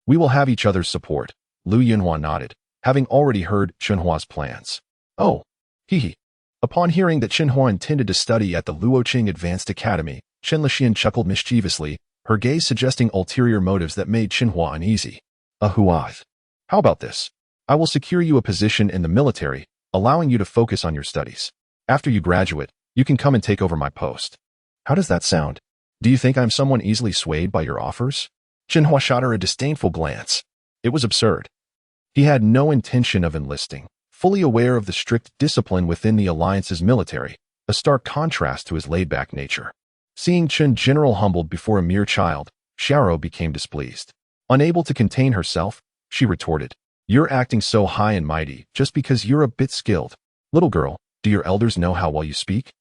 Speaker 1: we will have each other's support. Lu Yunhua nodded, having already heard Chen Hua's plans. Oh, hee. Upon hearing that Chen Hua intended to study at the Luocheng Advanced Academy, Chen Lixian chuckled mischievously, her gaze suggesting ulterior motives that made Chen Hua uneasy. Ahua, how about this? I will secure you a position in the military, allowing you to focus on your studies. After you graduate, you can come and take over my post. How does that sound? Do you think I'm someone easily swayed by your offers? Chen Hua shot her a disdainful glance. It was absurd. He had no intention of enlisting, fully aware of the strict discipline within the Alliance's military, a stark contrast to his laid-back nature. Seeing Chen General humbled before a mere child, Xiao became displeased. Unable to contain herself, she retorted, "You're acting so high and mighty just because you're a bit skilled. Little girl, do your elders know how well you speak?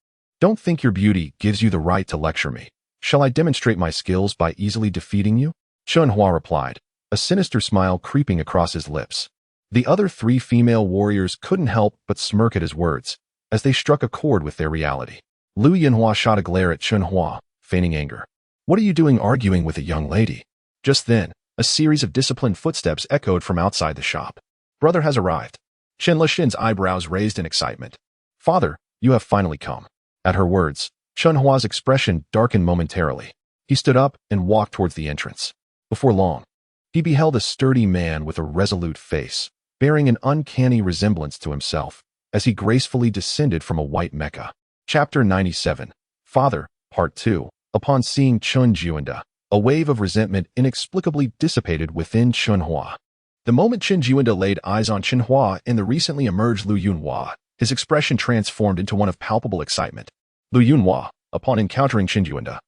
Speaker 1: Don't think your beauty gives you the right to lecture me. Shall I demonstrate my skills by easily defeating you?" Chen Hua replied, a sinister smile creeping across his lips. The other 3 female warriors couldn't help but smirk at his words, as they struck a chord with their reality. Lu Yinhua shot a glare at Chen Hua, feigning anger. "What are you doing arguing with a young lady?" Just then, a series of disciplined footsteps echoed from outside the shop. "Brother has arrived." Chen Lixin's eyebrows raised in excitement. "Father, you have finally come." At her words, Chen Hua's expression darkened momentarily. He stood up and walked towards the entrance. Before long, he beheld a sturdy man with a resolute face, bearing an uncanny resemblance to himself, as he gracefully descended from a white mecha. Chapter 97, Father, Part 2. Upon seeing Chen Jiuanda, a wave of resentment inexplicably dissipated within Chen Hua. The moment Chen Jiuanda laid eyes on Chen Hua and the recently emerged Lu Yunhua, his expression transformed into one of palpable excitement. Lu Yunhua, upon encountering Chen Jiuanda,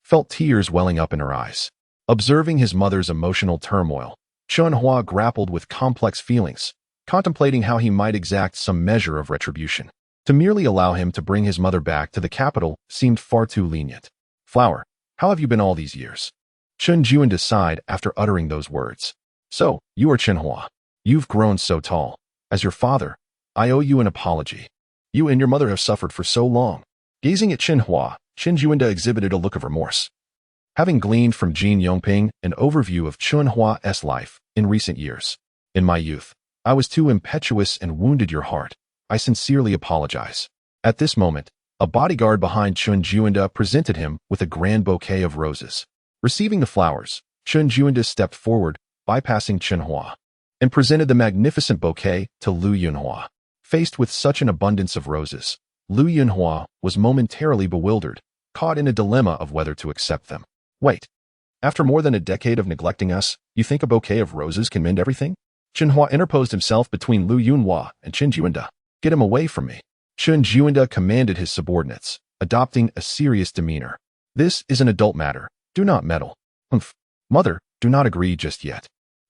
Speaker 1: felt tears welling up in her eyes. Observing his mother's emotional turmoil, Chen Hua grappled with complex feelings, contemplating how he might exact some measure of retribution. To merely allow him to bring his mother back to the capital seemed far too lenient. "Flower, how have you been all these years?" Chen Jiuanda sighed after uttering those words. "So, you are Chen Hua. You've grown so tall. As your father, I owe you an apology. You and your mother have suffered for so long." Gazing at Chen Hua, Chen Jiuanda exhibited a look of remorse. Having gleaned from Jin Yongping an overview of Chen Hua's life in recent years, "In my youth, I was too impetuous and wounded your heart. I sincerely apologize." At this moment, a bodyguard behind Chen Jiuanda presented him with a grand bouquet of roses. Receiving the flowers, Chen Jiuanda stepped forward, bypassing Chen Hua, and presented the magnificent bouquet to Lu Yunhua. Faced with such an abundance of roses, Lu Yunhua was momentarily bewildered, caught in a dilemma of whether to accept them. "Wait. After more than a decade of neglecting us, you think a bouquet of roses can mend everything?" Chen Hua interposed himself between Lu Yunhua and Chen Jiuanda. "Get him away from me." Chen Jiuanda commanded his subordinates, adopting a serious demeanor. "This is an adult matter. Do not meddle." "Humph. Mother, do not agree just yet.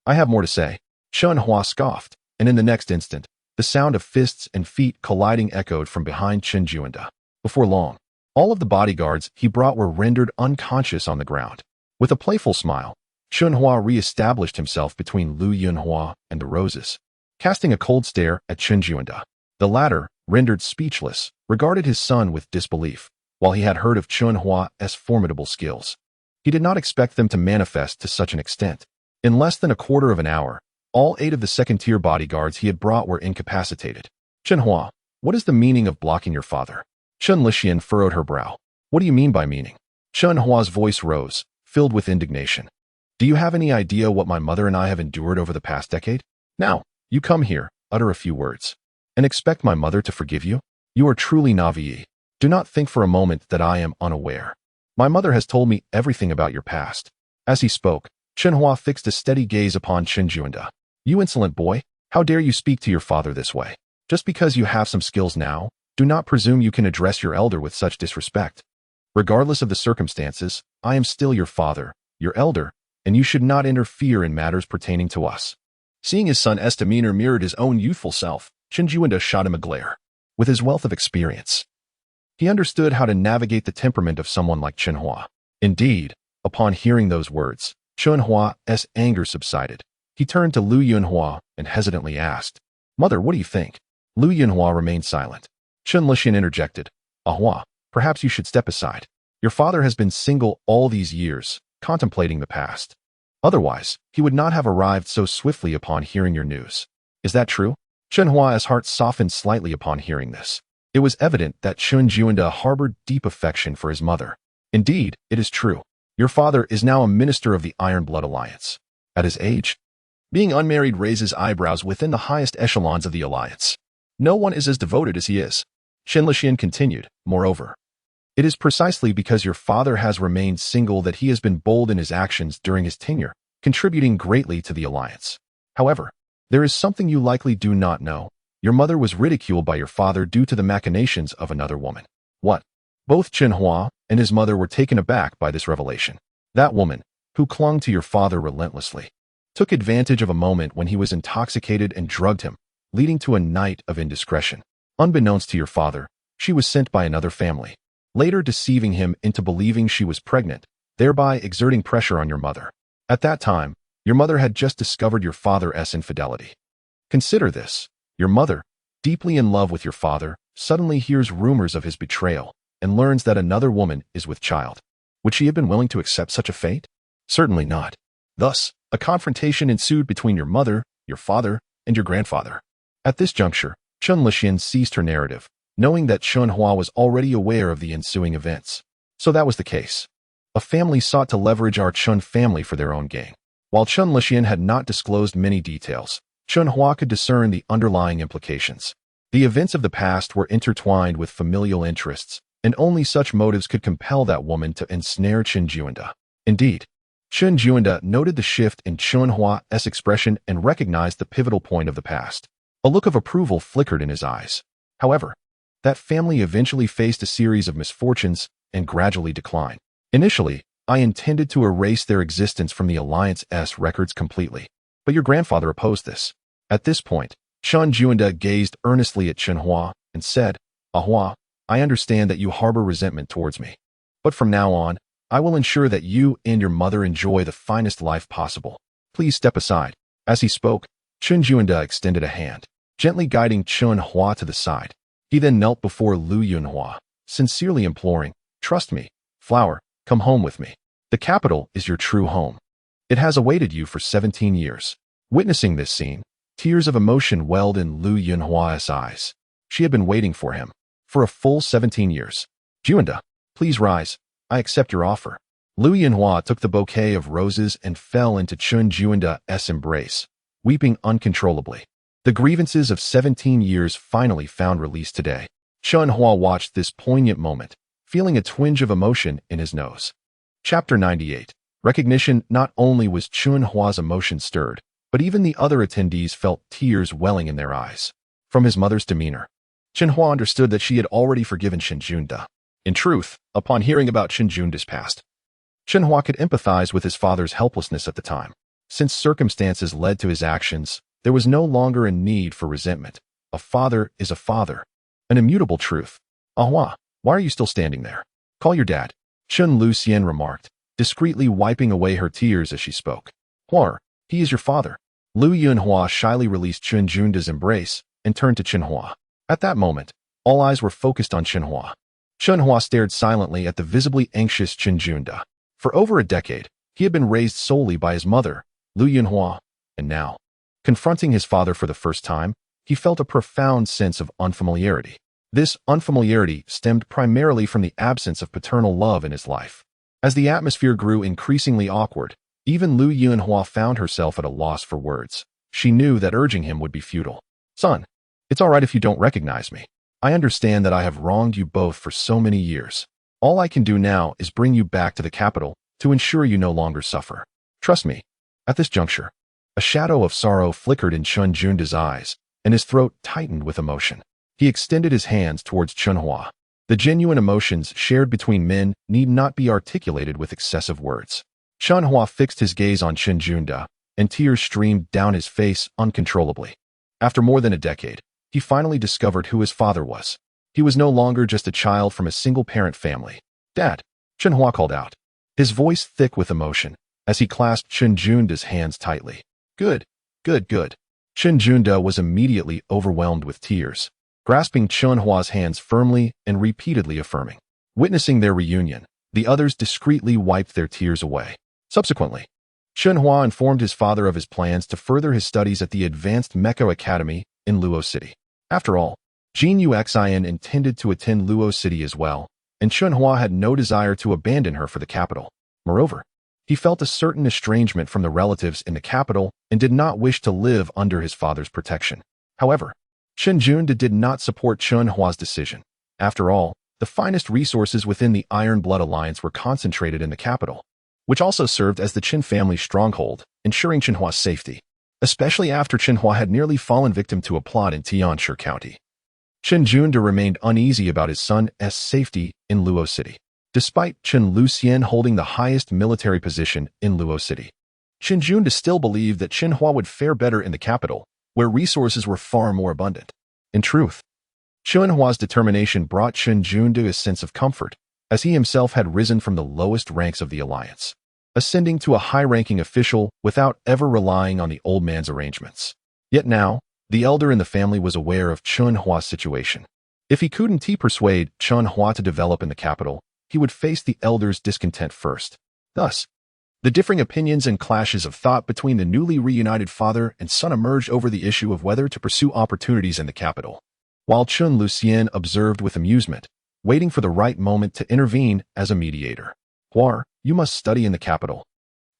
Speaker 1: I have more to say." Chen Hua scoffed, and in the next instant, the sound of fists and feet colliding echoed from behind Chen Jiuanda. Before long, all of the bodyguards he brought were rendered unconscious on the ground. With a playful smile, Chen Hua re-established himself between Lu Yunhua and the roses. Casting a cold stare at Chen Jiuanda, the latter, rendered speechless, regarded his son with disbelief. While he had heard of Chen Hua's formidable skills, he did not expect them to manifest to such an extent. In less than a quarter of an hour, all 8 of the second-tier bodyguards he had brought were incapacitated. "Chen Hua, what is the meaning of blocking your father?" Chen Lixin furrowed her brow. "What do you mean by meaning?" Chen Hua's voice rose, filled with indignation. "Do you have any idea what my mother and I have endured over the past decade? Now, you come here, utter a few words, and expect my mother to forgive you? You are truly naive. Do not think for a moment that I am unaware. My mother has told me everything about your past." As he spoke, Chen Hua fixed a steady gaze upon Chen Jiuanda. "You insolent boy, how dare you speak to your father this way? Just because you have some skills now, do not presume you can address your elder with such disrespect. Regardless of the circumstances, I am still your father, your elder, and you should not interfere in matters pertaining to us." Seeing his son's demeanor mirrored his own youthful self, Chen Jiuanda shot him a glare. With his wealth of experience, he understood how to navigate the temperament of someone like Chen Hua. Indeed, upon hearing those words, Chen Hua's anger subsided. He turned to Lu Yunhua and hesitantly asked, "Mother, what do you think?" Lu Yunhua remained silent. Chen Lixin interjected, "Hua, perhaps you should step aside. Your father has been single all these years, contemplating the past. Otherwise, he would not have arrived so swiftly upon hearing your news. Is that true?" Chen Hua's heart softened slightly upon hearing this. It was evident that Chen Jiuanda harbored deep affection for his mother. "Indeed, it is true. Your father is now a minister of the Iron Blood Alliance. At his age, being unmarried raises eyebrows within the highest echelons of the alliance. No one is as devoted as he is. Chen Hua continued, moreover. It is precisely because your father has remained single that he has been bold in his actions during his tenure, contributing greatly to the alliance. However, there is something you likely do not know. Your mother was ridiculed by your father due to the machinations of another woman. What? Both Chen Hua and his mother were taken aback by this revelation. That woman, who clung to your father relentlessly, took advantage of a moment when he was intoxicated and drugged him, leading to a night of indiscretion. Unbeknownst to your father, she was sent by another family, later deceiving him into believing she was pregnant, thereby exerting pressure on your mother. At that time, your mother had just discovered your father's infidelity. Consider this. Your mother, deeply in love with your father, suddenly hears rumors of his betrayal and learns that another woman is with child. Would she have been willing to accept such a fate? Certainly not. Thus, a confrontation ensued between your mother, your father, and your grandfather. At this juncture, Chen Hua ceased her narrative, knowing that Chen Hua was already aware of the ensuing events. So that was the case. A family sought to leverage our Chen family for their own gain. While Chen Hua had not disclosed many details, Chen Hua could discern the underlying implications. The events of the past were intertwined with familial interests, and only such motives could compel that woman to ensnare Chen Hua. Indeed, Chen Hua noted the shift in Chen Hua's expression and recognized the pivotal point of the past. A look of approval flickered in his eyes. However, that family eventually faced a series of misfortunes and gradually declined. Initially, I intended to erase their existence from the Alliance's records completely, but your grandfather opposed this. At this point, Chen Hua gazed earnestly at Chen Hua and said, Hua, I understand that you harbor resentment towards me. But from now on, I will ensure that you and your mother enjoy the finest life possible. Please step aside. As he spoke, Chen Hua extended a hand, gently guiding Chen Hua to the side. He then knelt before Lu Yunhua, sincerely imploring, Trust me, flower, come home with me. The capital is your true home. It has awaited you for 17 years. Witnessing this scene, tears of emotion welled in Lu Yunhua's eyes. She had been waiting for him for a full 17 years. Juanda, please rise. I accept your offer. Lu Yunhua took the bouquet of roses and fell into Chen Juanda's embrace, weeping uncontrollably. The grievances of 17 years finally found release today. Chen Hua watched this poignant moment, feeling a twinge of emotion in his nose. Chapter 98. Recognition. Not only was Chen Hua's emotion stirred, but even the other attendees felt tears welling in their eyes. From his mother's demeanor, Chen Hua understood that she had already forgiven Chen Junda. In truth, upon hearing about Chen Junda's past, Chen Hua could empathize with his father's helplessness at the time. Since circumstances led to his actions, there was no longer a need for resentment. A father is a father. An immutable truth. Hua, why are you still standing there? Call your dad. Chen Lucian remarked, discreetly wiping away her tears as she spoke. Hua, he is your father. Lu Yunhua shyly released Chen Junda's embrace and turned to Chen Hua. At that moment, all eyes were focused on Chen Hua. Chen Hua stared silently at the visibly anxious Chen Junda. For over a decade, he had been raised solely by his mother, Lu Yunhua, and now, confronting his father for the first time, he felt a profound sense of unfamiliarity. This unfamiliarity stemmed primarily from the absence of paternal love in his life. As the atmosphere grew increasingly awkward, even Lu Yunhua found herself at a loss for words. She knew that urging him would be futile. Son, it's all right if you don't recognize me. I understand that I have wronged you both for so many years. All I can do now is bring you back to the capital to ensure you no longer suffer. Trust me. At this juncture, a shadow of sorrow flickered in Chen Junda's eyes, and his throat tightened with emotion. He extended his hands towards Chen Hua. The genuine emotions shared between men need not be articulated with excessive words. Chen Hua fixed his gaze on Chen Junda, and tears streamed down his face uncontrollably. After more than a decade, he finally discovered who his father was. He was no longer just a child from a single-parent family. Dad, Chen Hua called out, his voice thick with emotion, as he clasped Chen Junda's hands tightly. Good, good, good. Chen Junda was immediately overwhelmed with tears, grasping Chen Hua's hands firmly and repeatedly affirming. Witnessing their reunion, the others discreetly wiped their tears away. Subsequently, Chen Hua informed his father of his plans to further his studies at the Advanced Mech Academy in Luo City. After all, Jin Uxin intended to attend Luo City as well, and Chen Hua had no desire to abandon her for the capital. Moreover, he felt a certain estrangement from the relatives in the capital and did not wish to live under his father's protection. However, Chen Junde did not support Chen Hua's decision. After all, the finest resources within the Iron Blood Alliance were concentrated in the capital, which also served as the Chen family's stronghold, ensuring Chen Hua's safety, especially after Chen Hua had nearly fallen victim to a plot in Tianshi County. Chen Junde remained uneasy about his son's safety in Luo City. Despite Chen Luxian holding the highest military position in Luo City, Chen Junde still believed that Chen Hua would fare better in the capital, where resources were far more abundant. In truth, Chen Hua's determination brought Chen Junde a sense of comfort, as he himself had risen from the lowest ranks of the alliance, ascending to a high-ranking official without ever relying on the old man's arrangements. Yet now, the elder in the family was aware of Chen Hua's situation. If he couldn't persuade Chen Hua to develop in the capital, he would face the elder's discontent first. Thus, the differing opinions and clashes of thought between the newly reunited father and son emerged over the issue of whether to pursue opportunities in the capital. While Chen Luxian observed with amusement, waiting for the right moment to intervene as a mediator. Hua, you must study in the capital.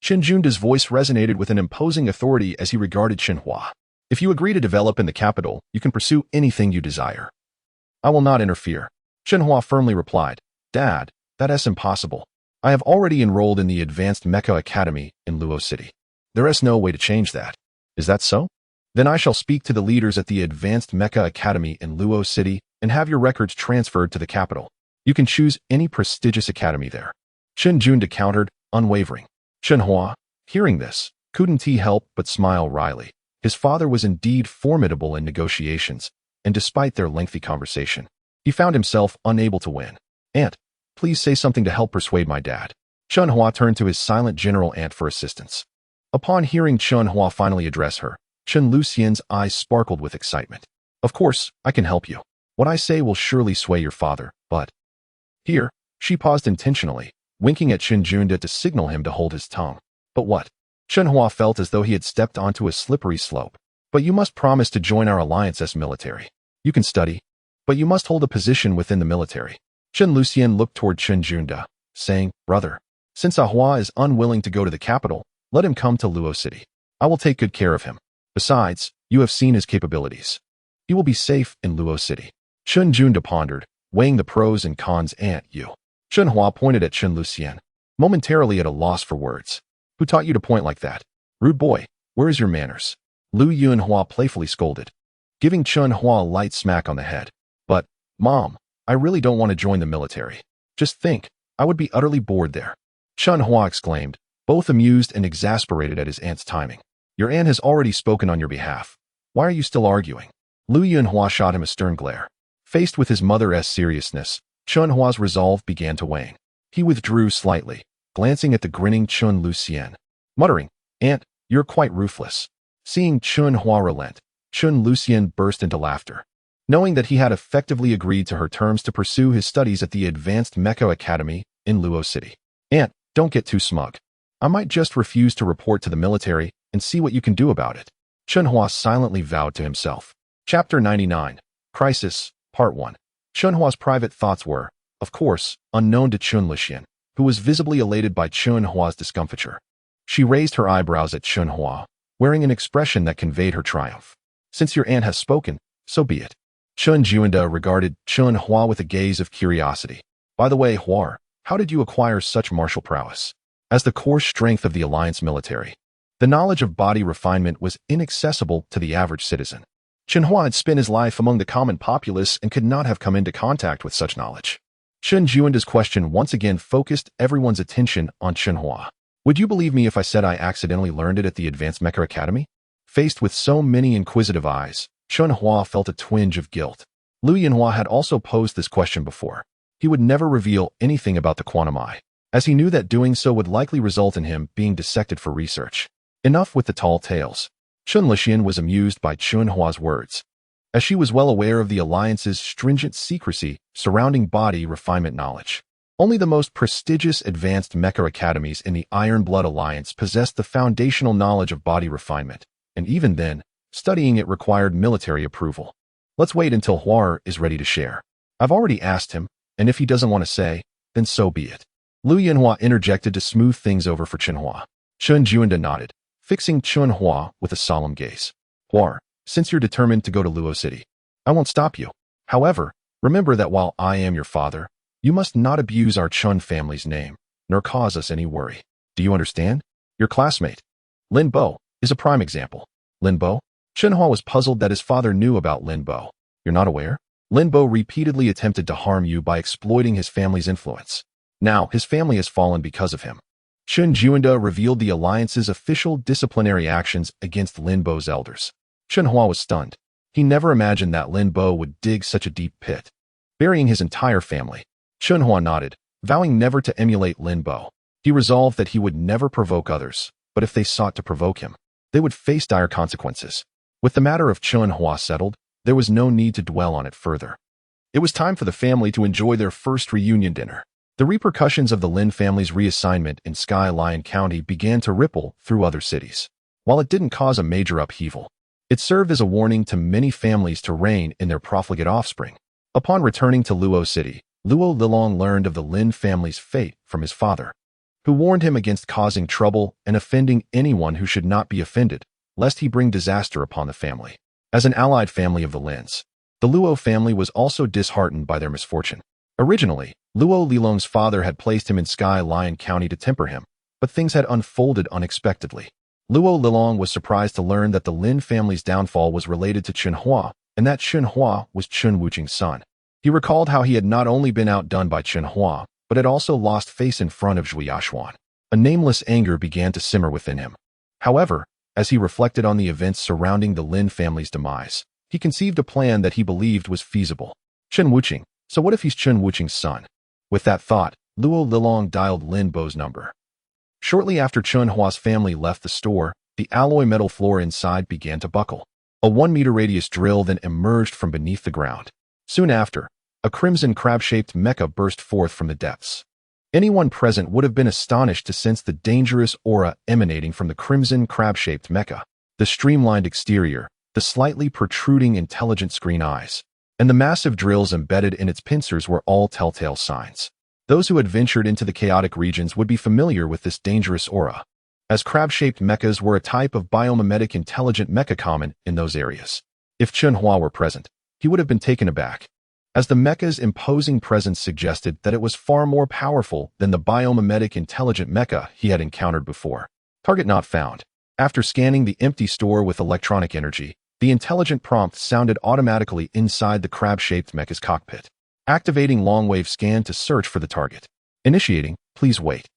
Speaker 1: Chen Junde's voice resonated with an imposing authority as he regarded Chen Hua. If you agree to develop in the capital, you can pursue anything you desire. I will not interfere. Chen Hua firmly replied, Dad, that's impossible. I have already enrolled in the Advanced Mecha Academy in Luo City. There is no way to change that. Is that so? Then I shall speak to the leaders at the Advanced Mecha Academy in Luo City and have your records transferred to the capital. You can choose any prestigious academy there. Chen Junde countered, unwavering. Chen Hua, hearing this, couldn't he help but smile wryly. His father was indeed formidable in negotiations, and despite their lengthy conversation, he found himself unable to win. Aunt, please say something to help persuade my dad. Chen Hua turned to his silent general aunt for assistance. Upon hearing Chen Hua finally address her, Chen Luxian's eyes sparkled with excitement. Of course, I can help you. What I say will surely sway your father, but... Here, she paused intentionally, winking at Chen Junde to signal him to hold his tongue. But what? Chen Hua felt as though he had stepped onto a slippery slope. But you must promise to join our alliance as military. You can study, but you must hold a position within the military. Chen Luxian looked toward Chen Junde, saying, Brother, since Hua is unwilling to go to the capital, let him come to Luo City. I will take good care of him. Besides, you have seen his capabilities. He will be safe in Luo City. Chen Junde pondered, weighing the pros and cons. Aunt, you. Chen Hua pointed at Chen Luxian, momentarily at a loss for words. Who taught you to point like that? Rude boy, where is your manners? Lu Yunhua playfully scolded, giving Chen Hua a light smack on the head. But, Mom, I really don't want to join the military. Just think, I would be utterly bored there. Chen Hua exclaimed, both amused and exasperated at his aunt's timing. Your aunt has already spoken on your behalf. Why are you still arguing? Lu Yunhua shot him a stern glare. Faced with his mother's seriousness, Chen Hua's resolve began to wane. He withdrew slightly, glancing at the grinning Chen Luxian, muttering, Aunt, you're quite ruthless. Seeing Chen Hua relent, Chen Luxian burst into laughter. Knowing that he had effectively agreed to her terms to pursue his studies at the Advanced Mecha Academy in Luo City. Aunt, don't get too smug. I might just refuse to report to the military and see what you can do about it. Chen Hua silently vowed to himself. Chapter 99. Crisis, Part 1. Chen Hua's private thoughts were, of course, unknown to Chen Luxian, who was visibly elated by Chen Hua's discomfiture. She raised her eyebrows at Chen Hua, wearing an expression that conveyed her triumph. Since your aunt has spoken, so be it. Chen Junde regarded Chen Hua with a gaze of curiosity. By the way, Hua, how did you acquire such martial prowess? As the core strength of the alliance military, the knowledge of body refinement was inaccessible to the average citizen. Chen Hua had spent his life among the common populace and could not have come into contact with such knowledge. Chen Junde's question once again focused everyone's attention on Chen Hua. Would you believe me if I said I accidentally learned it at the Advanced Mecha Academy? Faced with so many inquisitive eyes, Chen Hua felt a twinge of guilt. Lu Yunhua had also posed this question before. He would never reveal anything about the quantum eye, as he knew that doing so would likely result in him being dissected for research. Enough with the tall tales. Chen Luxian was amused by Chen Hua's words, as she was well aware of the alliance's stringent secrecy surrounding body refinement knowledge. Only the most prestigious advanced mecha academies in the Iron Blood Alliance possessed the foundational knowledge of body refinement, and even then, studying it required military approval. Let's wait until Hua is ready to share. I've already asked him, and if he doesn't want to say, then so be it. Lu Yunhua interjected to smooth things over for Chen Hua. Chen Junde nodded, fixing Chen Hua with a solemn gaze. Hua, since you're determined to go to Luo City, I won't stop you. However, remember that while I am your father, you must not abuse our Chen family's name, nor cause us any worry. Do you understand? Your classmate, Lin Bo, is a prime example. Lin Bo? Chen Hua was puzzled that his father knew about Lin Bo. You're not aware? Lin Bo repeatedly attempted to harm you by exploiting his family's influence. Now, his family has fallen because of him. Chen Juanda revealed the alliance's official disciplinary actions against Lin Bo's elders. Chen Hua was stunned. He never imagined that Lin Bo would dig such a deep pit, burying his entire family. Chen Hua nodded, vowing never to emulate Lin Bo. He resolved that he would never provoke others, but if they sought to provoke him, they would face dire consequences. With the matter of Chen Hua settled, there was no need to dwell on it further. It was time for the family to enjoy their first reunion dinner. The repercussions of the Lin family's reassignment in Sky Lion County began to ripple through other cities. While it didn't cause a major upheaval, it served as a warning to many families to rein in their profligate offspring. Upon returning to Luo City, Luo Lilong learned of the Lin family's fate from his father, who warned him against causing trouble and offending anyone who should not be offended, lest he bring disaster upon the family. As an allied family of the Lins, the Luo family was also disheartened by their misfortune. Originally, Luo Lilong's father had placed him in Sky Lion County to temper him, but things had unfolded unexpectedly. Luo Lilong was surprised to learn that the Lin family's downfall was related to Chen Hua, and that Chen Hua was Chen Wuqing's son. He recalled how he had not only been outdone by Chen Hua, but had also lost face in front of Zhui Yashuan. A nameless anger began to simmer within him. However, as he reflected on the events surrounding the Lin family's demise, he conceived a plan that he believed was feasible. Chen Wuqing, so what if he's Chen Wuqing's son? With that thought, Luo Lilong dialed Lin Bo's number. Shortly after Chen Hua's family left the store, the alloy metal floor inside began to buckle. A 1-meter radius drill then emerged from beneath the ground. Soon after, a crimson crab-shaped mecha burst forth from the depths. Anyone present would have been astonished to sense the dangerous aura emanating from the crimson crab-shaped mecha. The streamlined exterior, the slightly protruding intelligent screen eyes, and the massive drills embedded in its pincers were all telltale signs. Those who had ventured into the chaotic regions would be familiar with this dangerous aura, as crab-shaped mechas were a type of biomimetic intelligent mecha common in those areas. If Chen Hua were present, he would have been taken aback, as the mecha's imposing presence suggested that it was far more powerful than the biomimetic intelligent mecha he had encountered before. Target not found. After scanning the empty store with electronic energy, the intelligent prompt sounded automatically inside the crab-shaped mecha's cockpit. Activating long-wave scan to search for the target. Initiating, please wait.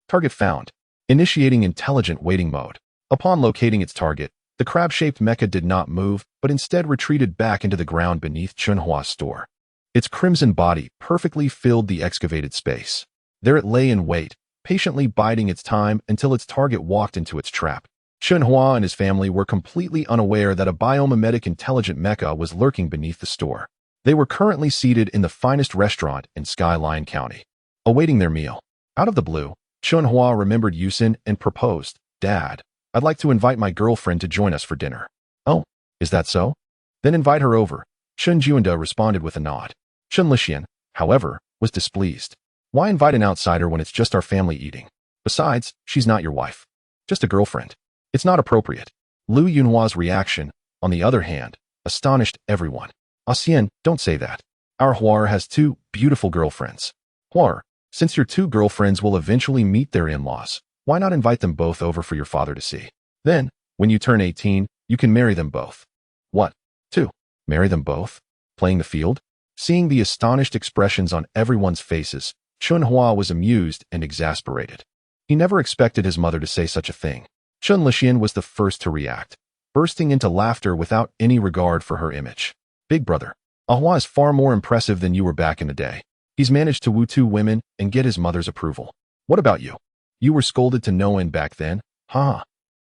Speaker 1: Target found. Initiating intelligent waiting mode. Upon locating its target, the crab-shaped mecha did not move, but instead retreated back into the ground beneath Chen Hua's store. Its crimson body perfectly filled the excavated space. There it lay in wait, patiently biding its time until its target walked into its trap. Chen Hua and his family were completely unaware that a biomimetic intelligent mecha was lurking beneath the store. They were currently seated in the finest restaurant in Sky Lion County, awaiting their meal. Out of the blue, Chen Hua remembered Yusin and proposed, "Dad, I'd like to invite my girlfriend to join us for dinner." "Oh, is that so? Then invite her over." Chen Juanda responded with a nod. Chen Lixian, however, was displeased. "Why invite an outsider when it's just our family eating? Besides, she's not your wife. Just a girlfriend. It's not appropriate." Lu Yunhua's reaction, on the other hand, astonished everyone. "Ah Xian, don't say that. Our Huar has 2 beautiful girlfriends." "Huar, since your 2 girlfriends will eventually meet their in-laws, why not invite them both over for your father to see? Then, when you turn 18, you can marry them both." "What? 2? Marry them both? Playing the field?" Seeing the astonished expressions on everyone's faces, Chen Hua was amused and exasperated. He never expected his mother to say such a thing. Chen Lixian was the first to react, bursting into laughter without any regard for her image. "Big brother, Ahua is far more impressive than you were back in the day. He's managed to woo 2 women and get his mother's approval. What about you? You were scolded to no end back then, huh?"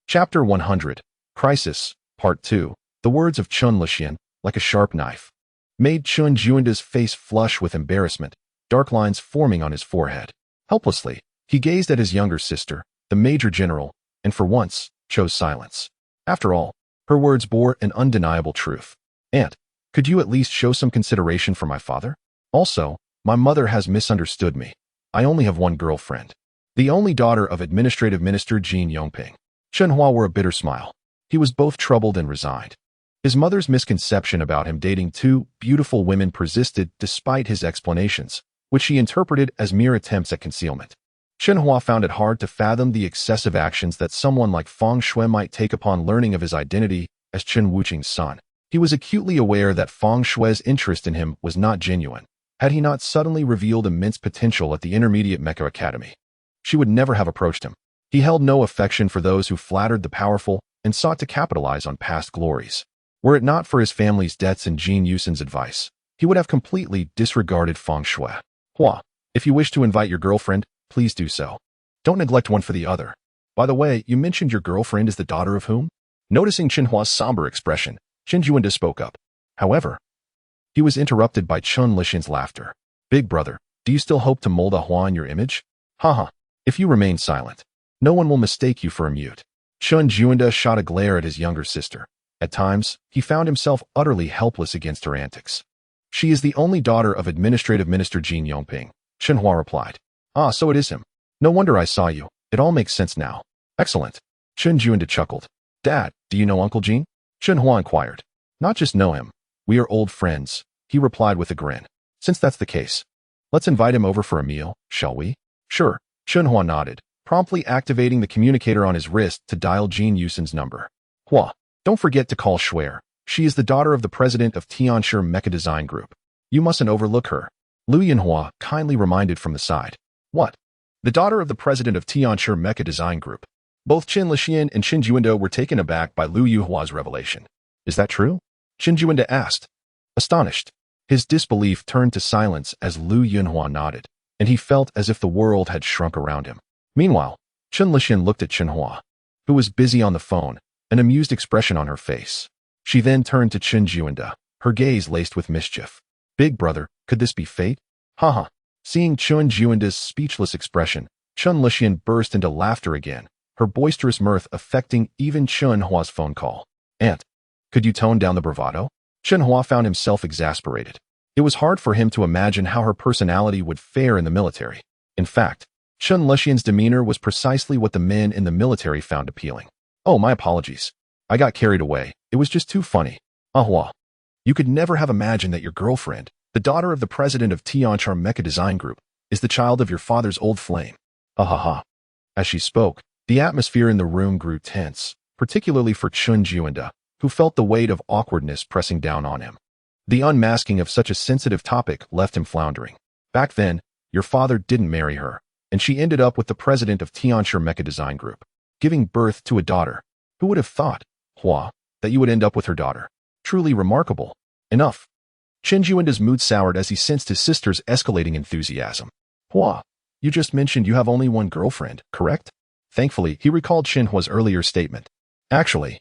Speaker 1: Chapter 100, Crisis, Part 2. The words of Chen Lixian, like a sharp knife, made Chen Juanda's face flush with embarrassment, dark lines forming on his forehead. Helplessly, he gazed at his younger sister, the Major General, and for once, chose silence. After all, her words bore an undeniable truth. "Aunt, could you at least show some consideration for my father? Also, my mother has misunderstood me. I only have 1 girlfriend. The only daughter of Administrative Minister Jin Yongping." Chen Hua wore a bitter smile. He was both troubled and resigned. His mother's misconception about him dating two beautiful women persisted despite his explanations, which she interpreted as mere attempts at concealment. Chen Hua found it hard to fathom the excessive actions that someone like Fang Shui might take upon learning of his identity as Chen Wuqing's son. He was acutely aware that Fang Shui's interest in him was not genuine, had he not suddenly revealed immense potential at the Intermediate Mecha Academy. She would never have approached him. He held no affection for those who flattered the powerful and sought to capitalize on past glories. Were it not for his family's debts and Jin Yusen's advice, he would have completely disregarded Fang Shui. Hua, if you wish to invite your girlfriend, please do so. Don't neglect one for the other. By the way, you mentioned your girlfriend is the daughter of whom? Noticing Chen Hua's somber expression, Chen Juanda spoke up. However, he was interrupted by Chen Lishan's laughter. Big brother, do you still hope to mold a Hua in your image? Haha, if you remain silent, no one will mistake you for a mute. Chen Juanda shot a glare at his younger sister. At times, he found himself utterly helpless against her antics. She is the only daughter of Administrative Minister Jin Yongping, Chen Hua replied. Ah, so it is him. No wonder I saw you. It all makes sense now. Excellent. Chen Juanda chuckled. Dad, do you know Uncle Jin? Chen Hua inquired. Not just know him. We are old friends, he replied with a grin. Since that's the case, let's invite him over for a meal, shall we? Sure. Chen Hua nodded, promptly activating the communicator on his wrist to dial Jin Yusen's number. Hua, don't forget to call Shuer. She is the daughter of the president of Tianshi Mecha Design Group. You mustn't overlook her. Lu Yinhua kindly reminded from the side. What? The daughter of the president of Tianshi Mecha Design Group. Both Chen Lixian and Chen Juanda were taken aback by Lu Yuhua's revelation. Is that true? Chen Juanda asked. Astonished, his disbelief turned to silence as Lu Yinhua nodded, and he felt as if the world had shrunk around him. Meanwhile, Chen Lixian looked at Chen Hua, who was busy on the phone, an amused expression on her face. She then turned to Chen Juanda, her gaze laced with mischief. Big brother, could this be fate? Haha. Seeing Chen Juanda's speechless expression, Chen Lixian burst into laughter again, her boisterous mirth affecting even Chen Hua's phone call. Aunt, could you tone down the bravado? Chen Hua found himself exasperated. It was hard for him to imagine how her personality would fare in the military. In fact, Chen Lixian's demeanor was precisely what the men in the military found appealing. Oh, my apologies. I got carried away. It was just too funny. Hua, you could never have imagined that your girlfriend, the daughter of the president of Tianshi Mecha Design Group, is the child of your father's old flame. Ha. As she spoke, the atmosphere in the room grew tense, particularly for Chen Juanda, who felt the weight of awkwardness pressing down on him. The unmasking of such a sensitive topic left him floundering. Back then, your father didn't marry her, and she ended up with the president of Tianshi Mecha Design Group, giving birth to a daughter. Who would have thought, Hua, that you would end up with her daughter? Truly remarkable. Enough. Chen Juanda's mood soured as he sensed his sister's escalating enthusiasm. Hua, you just mentioned you have only one girlfriend, correct? Thankfully, he recalled Chen Hua's earlier statement. Actually,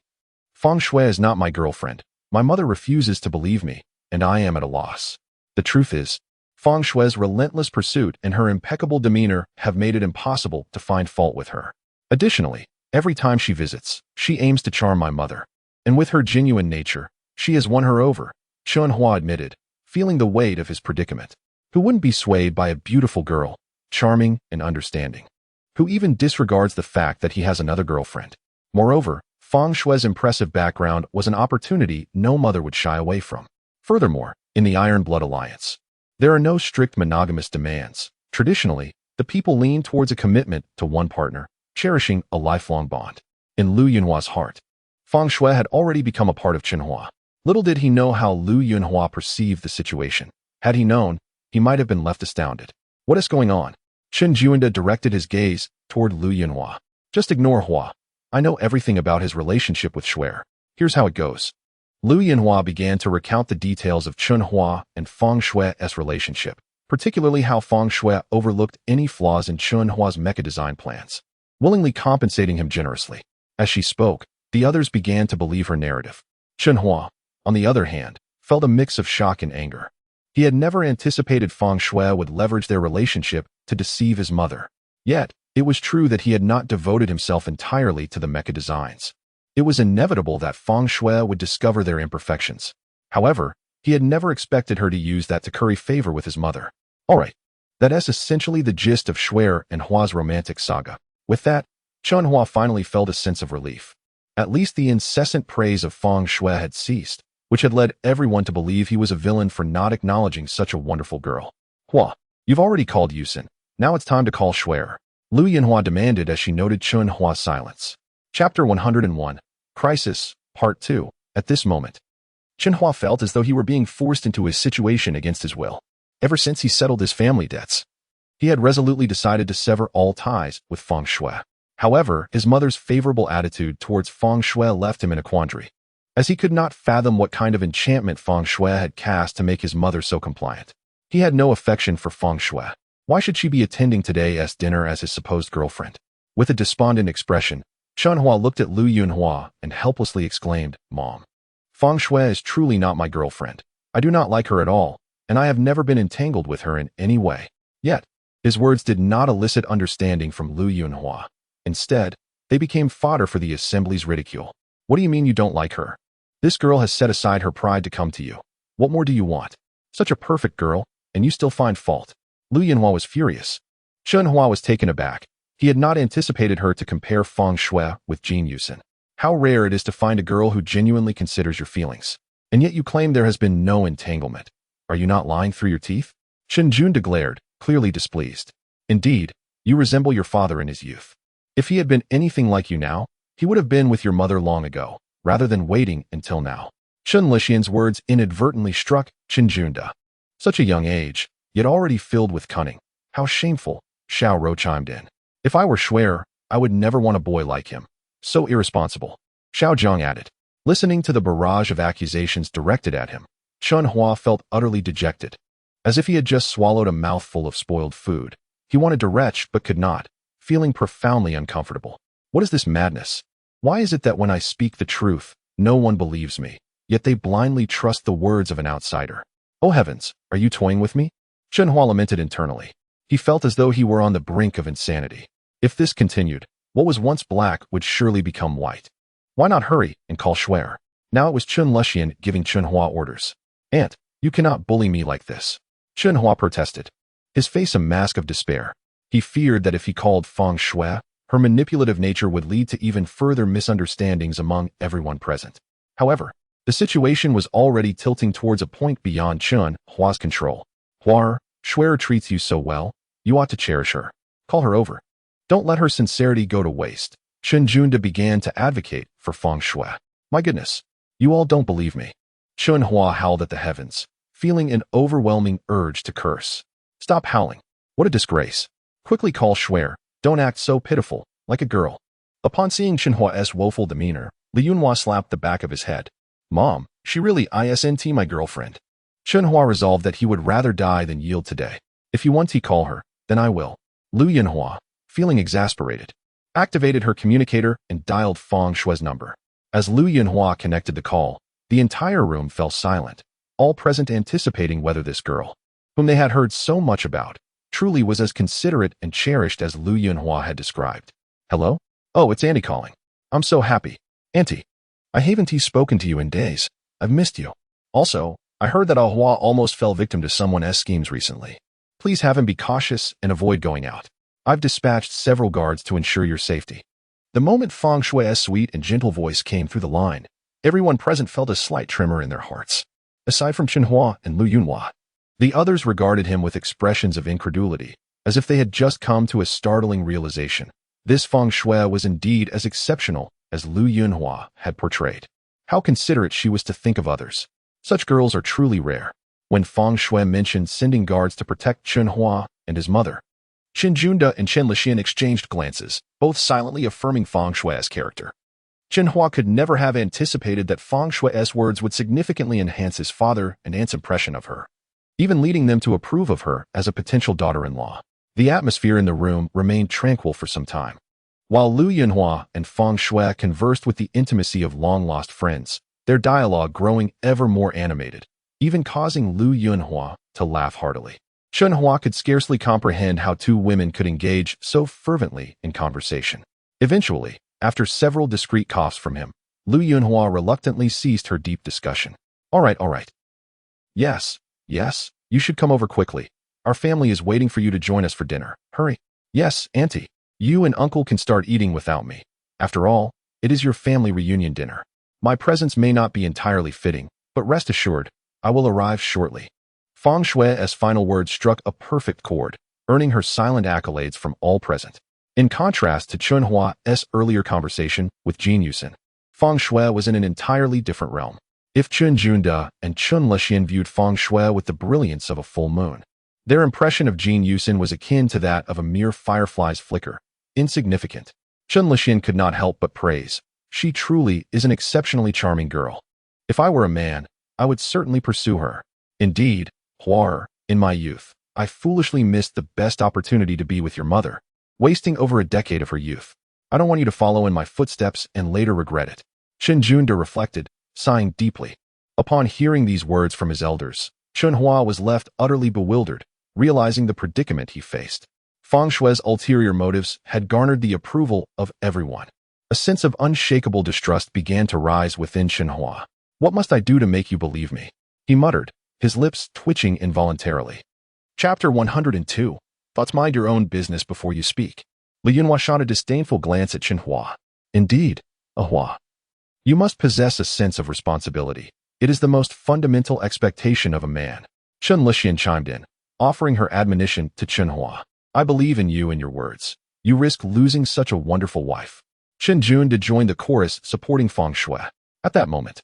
Speaker 1: Fang Shui is not my girlfriend. My mother refuses to believe me, and I am at a loss. The truth is, Fang Shui's relentless pursuit and her impeccable demeanor have made it impossible to find fault with her. Additionally, every time she visits, she aims to charm my mother. And with her genuine nature, she has won her over, Chen Hua admitted, feeling the weight of his predicament. Who wouldn't be swayed by a beautiful girl, charming and understanding? Who even disregards the fact that he has another girlfriend? Moreover, Fang Shui's impressive background was an opportunity no mother would shy away from. Furthermore, in the Iron Blood Alliance, there are no strict monogamous demands. Traditionally, the people lean towards a commitment to one partner, cherishing a lifelong bond. In Lu Yunhua's heart, Fang Shui had already become a part of Chen Hua. Little did he know how Lu Yunhua perceived the situation. Had he known, he might have been left astounded. What is going on? Chen Juanda directed his gaze toward Lu Yunhua. Just ignore Hua. I know everything about his relationship with Shuer. Here's how it goes. Lu Yinhua began to recount the details of Chen Hua and Fang Shui's relationship, particularly how Fang Shui overlooked any flaws in Chen Hua's mecha design plans, willingly compensating him generously. As she spoke, the others began to believe her narrative. Chen Hua, on the other hand, felt a mix of shock and anger. He had never anticipated Fang Shui would leverage their relationship to deceive his mother. Yet, it was true that he had not devoted himself entirely to the mecha designs. It was inevitable that Fang Shui would discover their imperfections. However, he had never expected her to use that to curry favor with his mother. Alright, that is essentially the gist of Shuer and Hua's romantic saga. With that, Chen Hua finally felt a sense of relief. At least the incessant praise of Feng Shui had ceased, which had led everyone to believe he was a villain for not acknowledging such a wonderful girl. Hua, you've already called Yusin. Now it's time to call Shuer, Lu Yinhua demanded as she noted Chen Hua's silence. Chapter 101, Crisis, Part 2. At this moment, Chen Hua felt as though he were being forced into his situation against his will. Ever since he settled his family debts, he had resolutely decided to sever all ties with Feng Shui. However, his mother's favorable attitude towards Feng Shui left him in a quandary, as he could not fathom what kind of enchantment Feng Shui had cast to make his mother so compliant. He had no affection for Feng Shui. Why should she be attending today's dinner as his supposed girlfriend? With a despondent expression, Chen Hua looked at Lu Yunhua and helplessly exclaimed, "Mom, Feng Shui is truly not my girlfriend. I do not like her at all, and I have never been entangled with her in any way." Yet, his words did not elicit understanding from Lu Yunhua. Instead, they became fodder for the assembly's ridicule. "What do you mean you don't like her? This girl has set aside her pride to come to you. What more do you want? Such a perfect girl, and you still find fault." Lu Yinhua was furious. Chen Hua was taken aback. He had not anticipated her to compare Feng Shui with Jin Yusin. How rare it is to find a girl who genuinely considers your feelings. And yet you claim there has been no entanglement. Are you not lying through your teeth? Chen Jun declared, clearly displeased. "Indeed, you resemble your father in his youth. If he had been anything like you now, he would have been with your mother long ago, rather than waiting until now." Chen Lixian's words inadvertently struck Chen Junda. Such a young age, yet already filled with cunning. How shameful, Xiao Rou chimed in. "If I were Shuer, I would never want a boy like him. So irresponsible." Xiao Zhang added. Listening to the barrage of accusations directed at him, Chen Hua felt utterly dejected. As if he had just swallowed a mouthful of spoiled food. He wanted to retch but could not, feeling profoundly uncomfortable. What is this madness? Why is it that when I speak the truth, no one believes me, yet they blindly trust the words of an outsider? Oh heavens, are you toying with me? Chen Hua lamented internally. He felt as though he were on the brink of insanity. If this continued, what was once black would surely become white. Why not hurry and call Shuer? Now it was Chen Lixian giving Chen Hua orders. "Aunt, you cannot bully me like this." Chen Hua protested, his face a mask of despair. He feared that if he called Feng Shui, her manipulative nature would lead to even further misunderstandings among everyone present. However, the situation was already tilting towards a point beyond Chen Hua's control. "Hua, Shuer treats you so well, you ought to cherish her. Call her over. Don't let her sincerity go to waste." Chen Junda began to advocate for Feng Shui. "My goodness, you all don't believe me." Chen Hua howled at the heavens, feeling an overwhelming urge to curse. "Stop howling. What a disgrace. Quickly call Shuer. Don't act so pitiful, like a girl." Upon seeing Chen Hua's woeful demeanor, Li Yunhua slapped the back of his head. "Mom, she really isn't my girlfriend." Chen Hua resolved that he would rather die than yield today. "If you want to call her, then I will." Lu Yinhua, feeling exasperated, activated her communicator and dialed Feng Shui's number. As Lu Yinhua connected the call, the entire room fell silent, all present anticipating whether this girl, whom they had heard so much about, truly was as considerate and cherished as Lu Yinhua had described. "Hello? Oh, it's Auntie calling. I'm so happy. Auntie, I haven't spoken to you in days. I've missed you. Also, I heard that Hua almost fell victim to someone's schemes recently. Please have him be cautious and avoid going out. I've dispatched several guards to ensure your safety." The moment Feng Shui's sweet and gentle voice came through the line, everyone present felt a slight tremor in their hearts. Aside from Chen Hua and Lu Yunhua, the others regarded him with expressions of incredulity, as if they had just come to a startling realization. This Feng Shui was indeed as exceptional as Lu Yunhua had portrayed. How considerate she was to think of others. Such girls are truly rare. When Feng Shui mentioned sending guards to protect Chen Hua and his mother, Chen Junda and Chen Lixian exchanged glances, both silently affirming Feng Shui's character. Chen Hua could never have anticipated that Feng Shui's words would significantly enhance his father and aunt's impression of her, even leading them to approve of her as a potential daughter-in-law. The atmosphere in the room remained tranquil for some time. While Lu Yinhua and Feng Shui conversed with the intimacy of long-lost friends, their dialogue growing ever more animated, even causing Lu Yinhua to laugh heartily. Chen Hua could scarcely comprehend how two women could engage so fervently in conversation. Eventually, after several discreet coughs from him, Lu Yinhua reluctantly ceased her deep discussion. All right. Yes, you should come over quickly. Our family is waiting for you to join us for dinner. Hurry." "Yes, Auntie. You and Uncle can start eating without me. After all, It is your family reunion dinner. My presence may not be entirely fitting, but rest assured, I will arrive shortly. Feng Shui's final words struck a perfect chord, earning her silent accolades from all present. In contrast to Chen Hua's earlier conversation with Jin Yusin, Feng Shui was in an entirely different realm. If Chen Junde and Chen Lixian viewed Feng Shui with the brilliance of a full moon, their impression of Jin Yusin was akin to that of a mere firefly's flicker, insignificant. Chen Lixian could not help but praise. She truly is an exceptionally charming girl. If I were a man, I would certainly pursue her. Indeed, Hua, in my youth, I foolishly missed the best opportunity to be with your mother, wasting over a decade of her youth. I don't want you to follow in my footsteps and later regret it. Chen Junde reflected, sighing deeply. Upon hearing these words from his elders, Chen Hua was left utterly bewildered, realizing the predicament he faced. Feng Shui's ulterior motives had garnered the approval of everyone. A sense of unshakable distrust began to rise within Chen Hua. What must I do to make you believe me? He muttered, his lips twitching involuntarily. Chapter 102. Thoughts. Mind your own business before you speak. Li Yunhua shot a disdainful glance at Chen Hua. Indeed, Hua. You must possess a sense of responsibility. It is the most fundamental expectation of a man. Chen Lixian chimed in, offering her admonition to Chen Hua. I believe in you and your words. You risk losing such a wonderful wife. Chen Junde joined the chorus supporting Feng Shui. At that moment,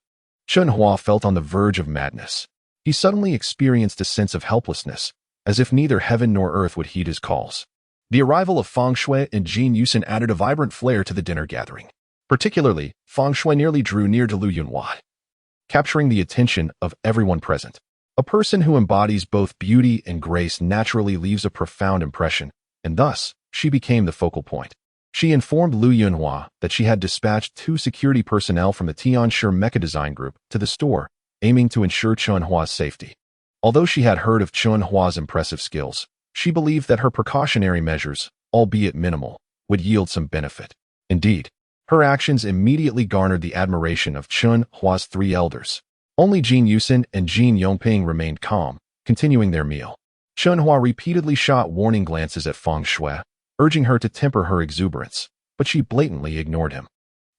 Speaker 1: Chen Hua felt on the verge of madness. He suddenly experienced a sense of helplessness, as if neither heaven nor earth would heed his calls. The arrival of Feng Shui and Jin Yusin added a vibrant flair to the dinner gathering. Particularly, Feng Shui nearly drew near to Lu Yunhua, capturing the attention of everyone present. A person who embodies both beauty and grace naturally leaves a profound impression, and thus, she became the focal point. She informed Lu Yunhua that she had dispatched 2 security personnel from the Tianshi Mecha Design Group to the store, aiming to ensure Chen Hua's safety. Although she had heard of Chen Hua's impressive skills, she believed that her precautionary measures, albeit minimal, would yield some benefit. Indeed, her actions immediately garnered the admiration of Chen Hua's 3 elders. Only Jin Yusin and Jin Yongping remained calm, continuing their meal. Chen Hua repeatedly shot warning glances at Feng Shui, urging her to temper her exuberance, but she blatantly ignored him.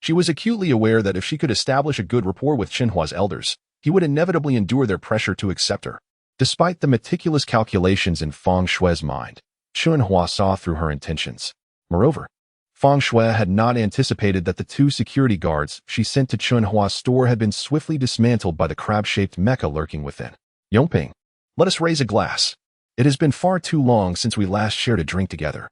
Speaker 1: She was acutely aware that if she could establish a good rapport with Chen Hua's elders, he would inevitably endure their pressure to accept her. Despite the meticulous calculations in Feng Shui's mind, Chen Hua saw through her intentions. Moreover, Feng Shui had not anticipated that the 2 security guards she sent to Chen Hua's store had been swiftly dismantled by the crab-shaped mecha lurking within. Yongping, let us raise a glass. It has been far too long since we last shared a drink together.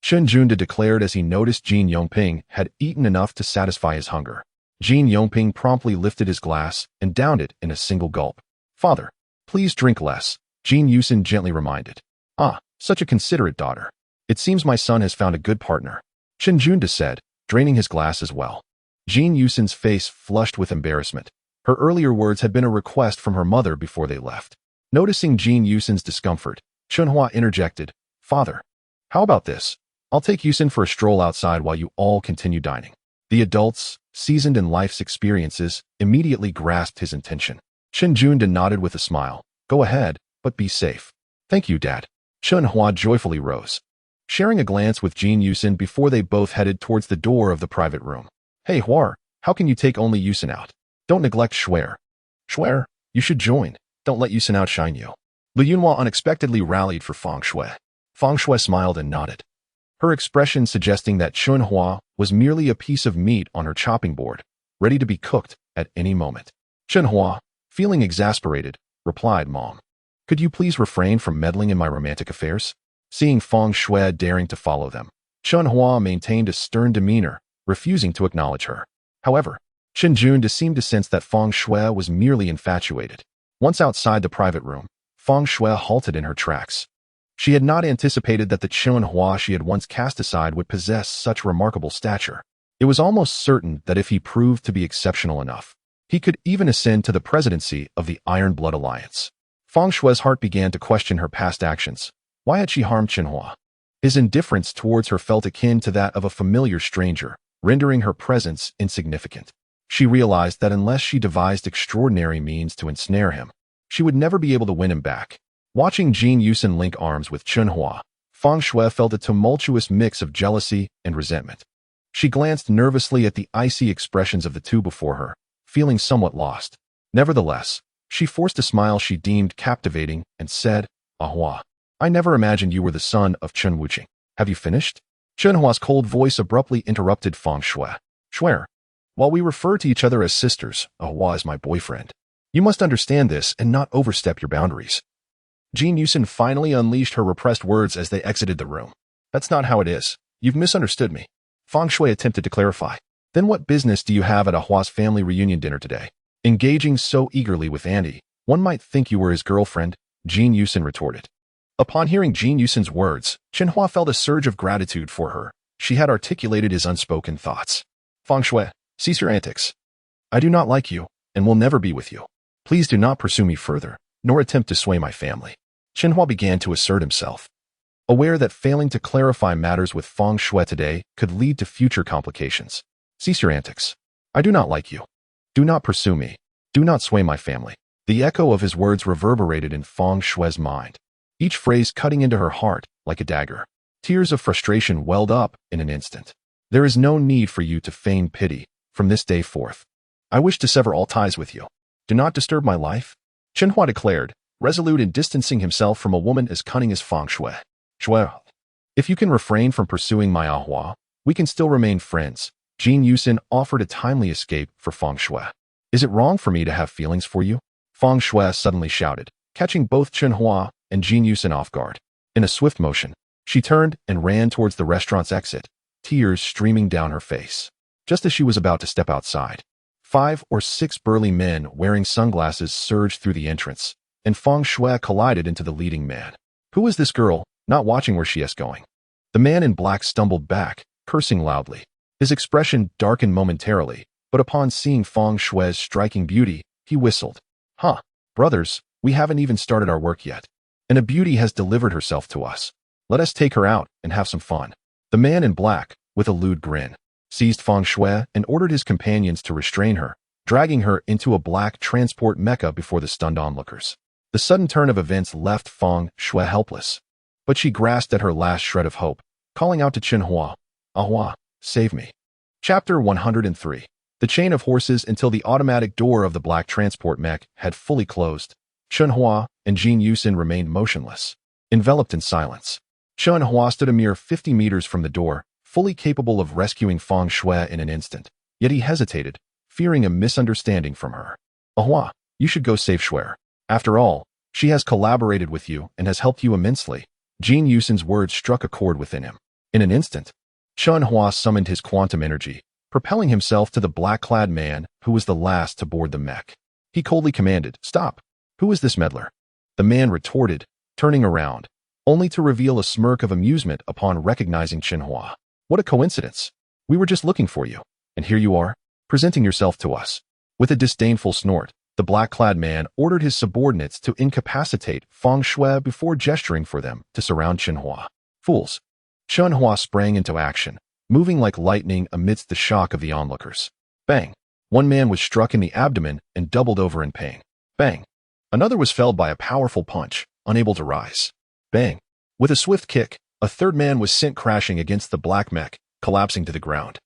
Speaker 1: Chen Junde declared as he noticed Jin Yongping had eaten enough to satisfy his hunger. Jin Yongping promptly lifted his glass and downed it in a single gulp. Father, please drink less, Jin Yusin gently reminded. Ah, such a considerate daughter. It seems my son has found a good partner, Chen Junde said, draining his glass as well. Jin Yusin's face flushed with embarrassment. Her earlier words had been a request from her mother before they left. Noticing Jin Yusin's discomfort, Chen Hua interjected, Father, how about this? I'll take Yusin for a stroll outside while you all continue dining. The adults, seasoned in life's experiences, immediately grasped his intention. Chen Junde nodded with a smile. Go ahead, but be safe. Thank you, Dad. Chen Hua joyfully rose, sharing a glance with Jin Yusin before they both headed towards the door of the private room. Hey Hua, how can you take only Yusin out? Don't neglect Shuer. Shuer, you should join. Don't let Yusin outshine you. Lu Yunhua unexpectedly rallied for Feng Shui. Feng Shui smiled and nodded, her expression suggesting that Chen Hua was merely a piece of meat on her chopping board, ready to be cooked at any moment. Chen Hua, feeling exasperated, replied, Mom, could you please refrain from meddling in my romantic affairs? Seeing Feng Shui daring to follow them, Chen Hua maintained a stern demeanor, refusing to acknowledge her. However, Chen Junde seemed to sense that Feng Shui was merely infatuated. Once outside the private room, Feng Shui halted in her tracks. She had not anticipated that the Chen Hua she had once cast aside would possess such remarkable stature. It was almost certain that if he proved to be exceptional enough, he could even ascend to the presidency of the Iron Blood Alliance. Feng Shui's heart began to question her past actions. Why had she harmed Chen Hua? His indifference towards her felt akin to that of a familiar stranger, rendering her presence insignificant. She realized that unless she devised extraordinary means to ensnare him, she would never be able to win him back. Watching Jin Yusin link arms with Chen Hua, Feng Shui felt a tumultuous mix of jealousy and resentment. She glanced nervously at the icy expressions of the two before her, feeling somewhat lost. Nevertheless, she forced a smile she deemed captivating and said, "Hua, I never imagined you were the son of Chen Hua. Have you finished?" Chen Hua's cold voice abruptly interrupted Feng Shui. "Swear. While we refer to each other as sisters, Hua is my boyfriend. You must understand this and not overstep your boundaries." Jin Yusin finally unleashed her repressed words as they exited the room. "That's not how it is. You've misunderstood me." Feng Shui attempted to clarify. "Then what business do you have at Hua's family reunion dinner today? Engaging so eagerly with Andy, one might think you were his girlfriend," Jin Yusin retorted. Upon hearing Jin Yusin's words, Chen Hua felt a surge of gratitude for her. She had articulated his unspoken thoughts. "Feng Shui, cease your antics. I do not like you, and will never be with you. Please do not pursue me further, nor attempt to sway my family." Chen Hua began to assert himself. Aware that failing to clarify matters with Feng Shui today could lead to future complications. "Cease your antics. I do not like you. Do not pursue me. Do not sway my family." The echo of his words reverberated in Feng Shui's mind, each phrase cutting into her heart like a dagger. Tears of frustration welled up in an instant. "There is no need for you to feign pity. From this day forth, I wish to sever all ties with you. Do not disturb my life," Chen Hua declared, resolute in distancing himself from a woman as cunning as Feng Shui. "Shui, if you can refrain from pursuing my Hua, we can still remain friends." Jin Yusin offered a timely escape for Feng Shui. "Is it wrong for me to have feelings for you?" Feng Shui suddenly shouted, catching both Chen Hua and Jin Yusin off guard. In a swift motion, she turned and ran towards the restaurant's exit, tears streaming down her face. Just as she was about to step outside, 5 or 6 burly men wearing sunglasses surged through the entrance, and Feng Shui collided into the leading man. "Who is this girl, not watching where she is going?" The man in black stumbled back, cursing loudly. His expression darkened momentarily, but upon seeing Feng Shui's striking beauty, he whistled. "Huh, brothers, we haven't even started our work yet, and a beauty has delivered herself to us. Let us take her out and have some fun." The man in black, with a lewd grin, seized Feng Shui and ordered his companions to restrain her, dragging her into a black transport mecha before the stunned onlookers. The sudden turn of events left Feng Shui helpless, but she grasped at her last shred of hope, calling out to Chen Hua, "Hua, save me." Chapter 103. The chain of horses until the automatic door of the black transport mech had fully closed. Chen Hua and Jin Yusin remained motionless, enveloped in silence. Chen Hua stood a mere 50 meters from the door, fully capable of rescuing Feng Shui in an instant. Yet he hesitated, fearing a misunderstanding from her. "Hua, you should go save Shui. After all, she has collaborated with you and has helped you immensely." Jin Yusin's words struck a chord within him. In an instant, Chen Hua summoned his quantum energy, propelling himself to the black-clad man who was the last to board the mech. He coldly commanded, "Stop! Who is this meddler?" The man retorted, turning around, only to reveal a smirk of amusement upon recognizing Chen Hua. "What a coincidence! We were just looking for you, and here you are, presenting yourself to us." With a disdainful snort, the black-clad man ordered his subordinates to incapacitate Feng Shui before gesturing for them to surround Chen Hua. "Fools!" Chen Hua sprang into action, moving like lightning amidst the shock of the onlookers. Bang! One man was struck in the abdomen and doubled over in pain. Bang! Another was felled by a powerful punch, unable to rise. Bang! With a swift kick, a third man was sent crashing against the black mech, collapsing to the ground.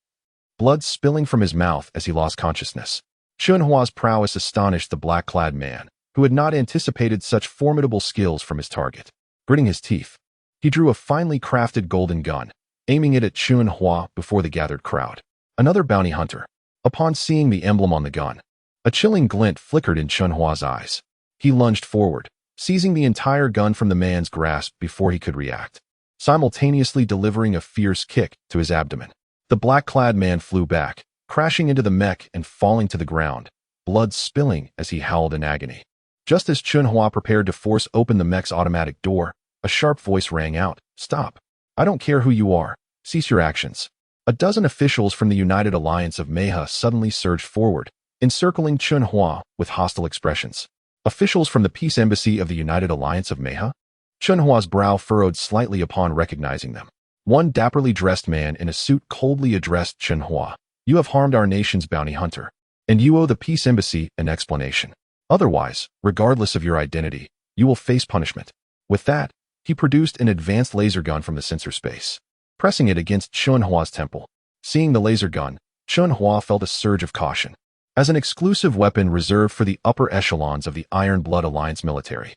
Speaker 1: Blood spilling from his mouth as he lost consciousness. Chen Hua's prowess astonished the black-clad man, who had not anticipated such formidable skills from his target. Gritting his teeth, he drew a finely crafted golden gun, aiming it at Chen Hua before the gathered crowd. Another bounty hunter. Upon seeing the emblem on the gun, a chilling glint flickered in Chen Hua's eyes. He lunged forward, seizing the entire gun from the man's grasp before he could react, simultaneously delivering a fierce kick to his abdomen. The black-clad man flew back, crashing into the mech and falling to the ground, blood spilling as he howled in agony. Just as Chen Hua prepared to force open the mech's automatic door, a sharp voice rang out, "Stop! I don't care who you are. Cease your actions." A dozen officials from the United Alliance of Mech suddenly surged forward, encircling Chen Hua with hostile expressions. Officials from the Peace Embassy of the United Alliance of Mech? Chen Hua's brow furrowed slightly upon recognizing them. One dapperly dressed man in a suit coldly addressed Chen Hua. "You have harmed our nation's bounty hunter, and you owe the Peace Embassy an explanation. Otherwise, regardless of your identity, you will face punishment." With that, he produced an advanced laser gun from the sensor space, pressing it against Chen Hua's temple. Seeing the laser gun, Chen Hua felt a surge of caution. As an exclusive weapon reserved for the upper echelons of the Iron Blood Alliance military,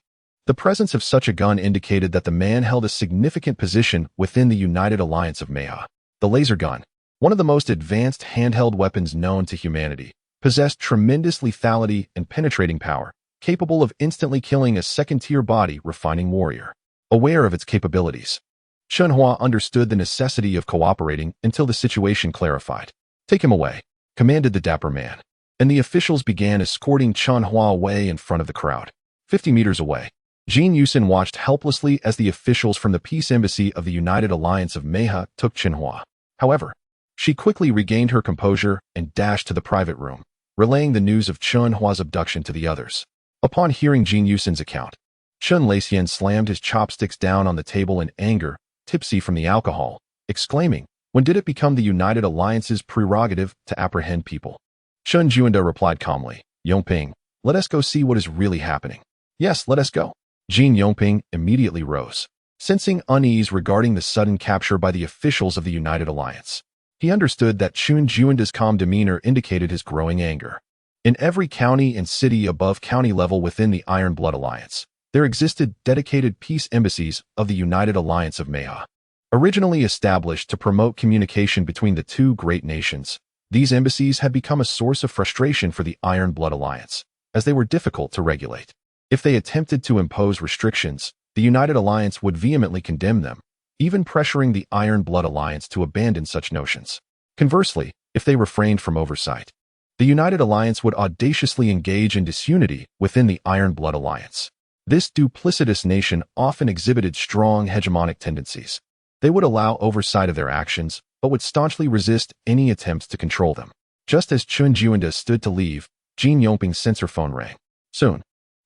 Speaker 1: the presence of such a gun indicated that the man held a significant position within the United Alliance of Mech. The laser gun, one of the most advanced handheld weapons known to humanity, possessed tremendous lethality and penetrating power, capable of instantly killing a second-tier body-refining warrior. Aware of its capabilities, Chen Hua understood the necessity of cooperating until the situation clarified. "Take him away," commanded the dapper man, and the officials began escorting Chen Hua away in front of the crowd. 50 meters away, Jin Yusin watched helplessly as the officials from the Peace Embassy of the United Alliance of Mech took Chen Hua. However, she quickly regained her composure and dashed to the private room, relaying the news of Chen Hua's abduction to the others. Upon hearing Jin Yusin's account, Chen Laxian slammed his chopsticks down on the table in anger, tipsy from the alcohol, exclaiming, "When did it become the United Alliance's prerogative to apprehend people?" Chen Juanda replied calmly, "Yongping, let us go see what is really happening." "Yes, let us go." Jin Yongping immediately rose, sensing unease regarding the sudden capture by the officials of the United Alliance. He understood that Chen Juanda's calm demeanor indicated his growing anger. In every county and city above county level within the Iron Blood Alliance, there existed dedicated peace embassies of the United Alliance of Mech. Originally established to promote communication between the two great nations, these embassies had become a source of frustration for the Iron Blood Alliance, as they were difficult to regulate. If they attempted to impose restrictions, the United Alliance would vehemently condemn them, even pressuring the Iron Blood Alliance to abandon such notions. Conversely, if they refrained from oversight, the United Alliance would audaciously engage in disunity within the Iron Blood Alliance. This duplicitous nation often exhibited strong hegemonic tendencies. They would allow oversight of their actions, but would staunchly resist any attempts to control them. Just as Chen Juanda stood to leave, Jin Yongping's sensor phone rang. Soon,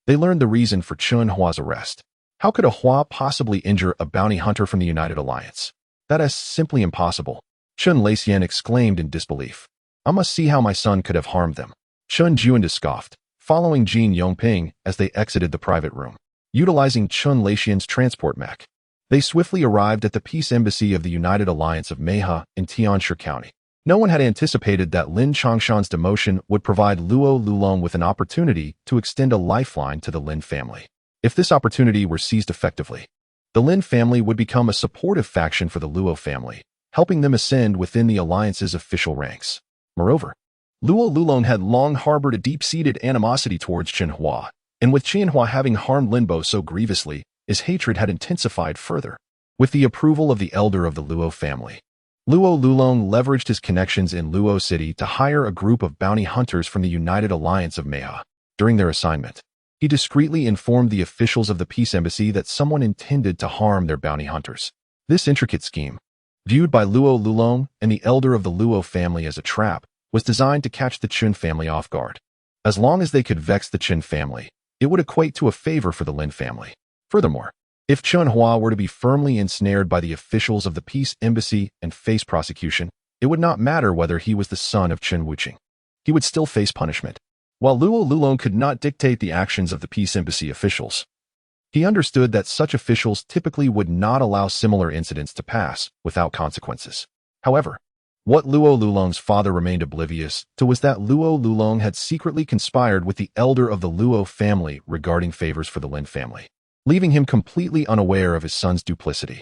Speaker 1: they learned the reason for Chen Hua's arrest. How could a Hua possibly injure a bounty hunter from the United Alliance? That is simply impossible. Chen Laxian exclaimed in disbelief. "I must see how my son could have harmed them." Chen Juanda scoffed, following Jin Yongping as they exited the private room. Utilizing Chen Laxian's transport mech, they swiftly arrived at the Peace Embassy of the United Alliance of Mech in Tianshi County. No one had anticipated that Lin Chongshan's demotion would provide Luo Lulong with an opportunity to extend a lifeline to the Lin family. If this opportunity were seized effectively, the Lin family would become a supportive faction for the Luo family, helping them ascend within the alliance's official ranks. Moreover, Luo Lulong had long harbored a deep-seated animosity towards Chen Hua, and with Chen Hua having harmed Linbo so grievously, his hatred had intensified further. With the approval of the elder of the Luo family, Luo Lulong leveraged his connections in Luo City to hire a group of bounty hunters from the United Alliance of Mech. During their assignment, he discreetly informed the officials of the Peace Embassy that someone intended to harm their bounty hunters. This intricate scheme, viewed by Luo Lulong and the elder of the Luo family as a trap, was designed to catch the Chen family off guard. As long as they could vex the Chen family, it would equate to a favor for the Lin family. Furthermore, if Chen Hua were to be firmly ensnared by the officials of the Peace Embassy and face prosecution, it would not matter whether he was the son of Chen Wuqing. He would still face punishment. While Luo Lulong could not dictate the actions of the Peace Embassy officials, he understood that such officials typically would not allow similar incidents to pass without consequences. However, what Luo Lulong's father remained oblivious to was that Luo Lulong had secretly conspired with the elder of the Luo family regarding favors for the Lin family, leaving him completely unaware of his son's duplicity.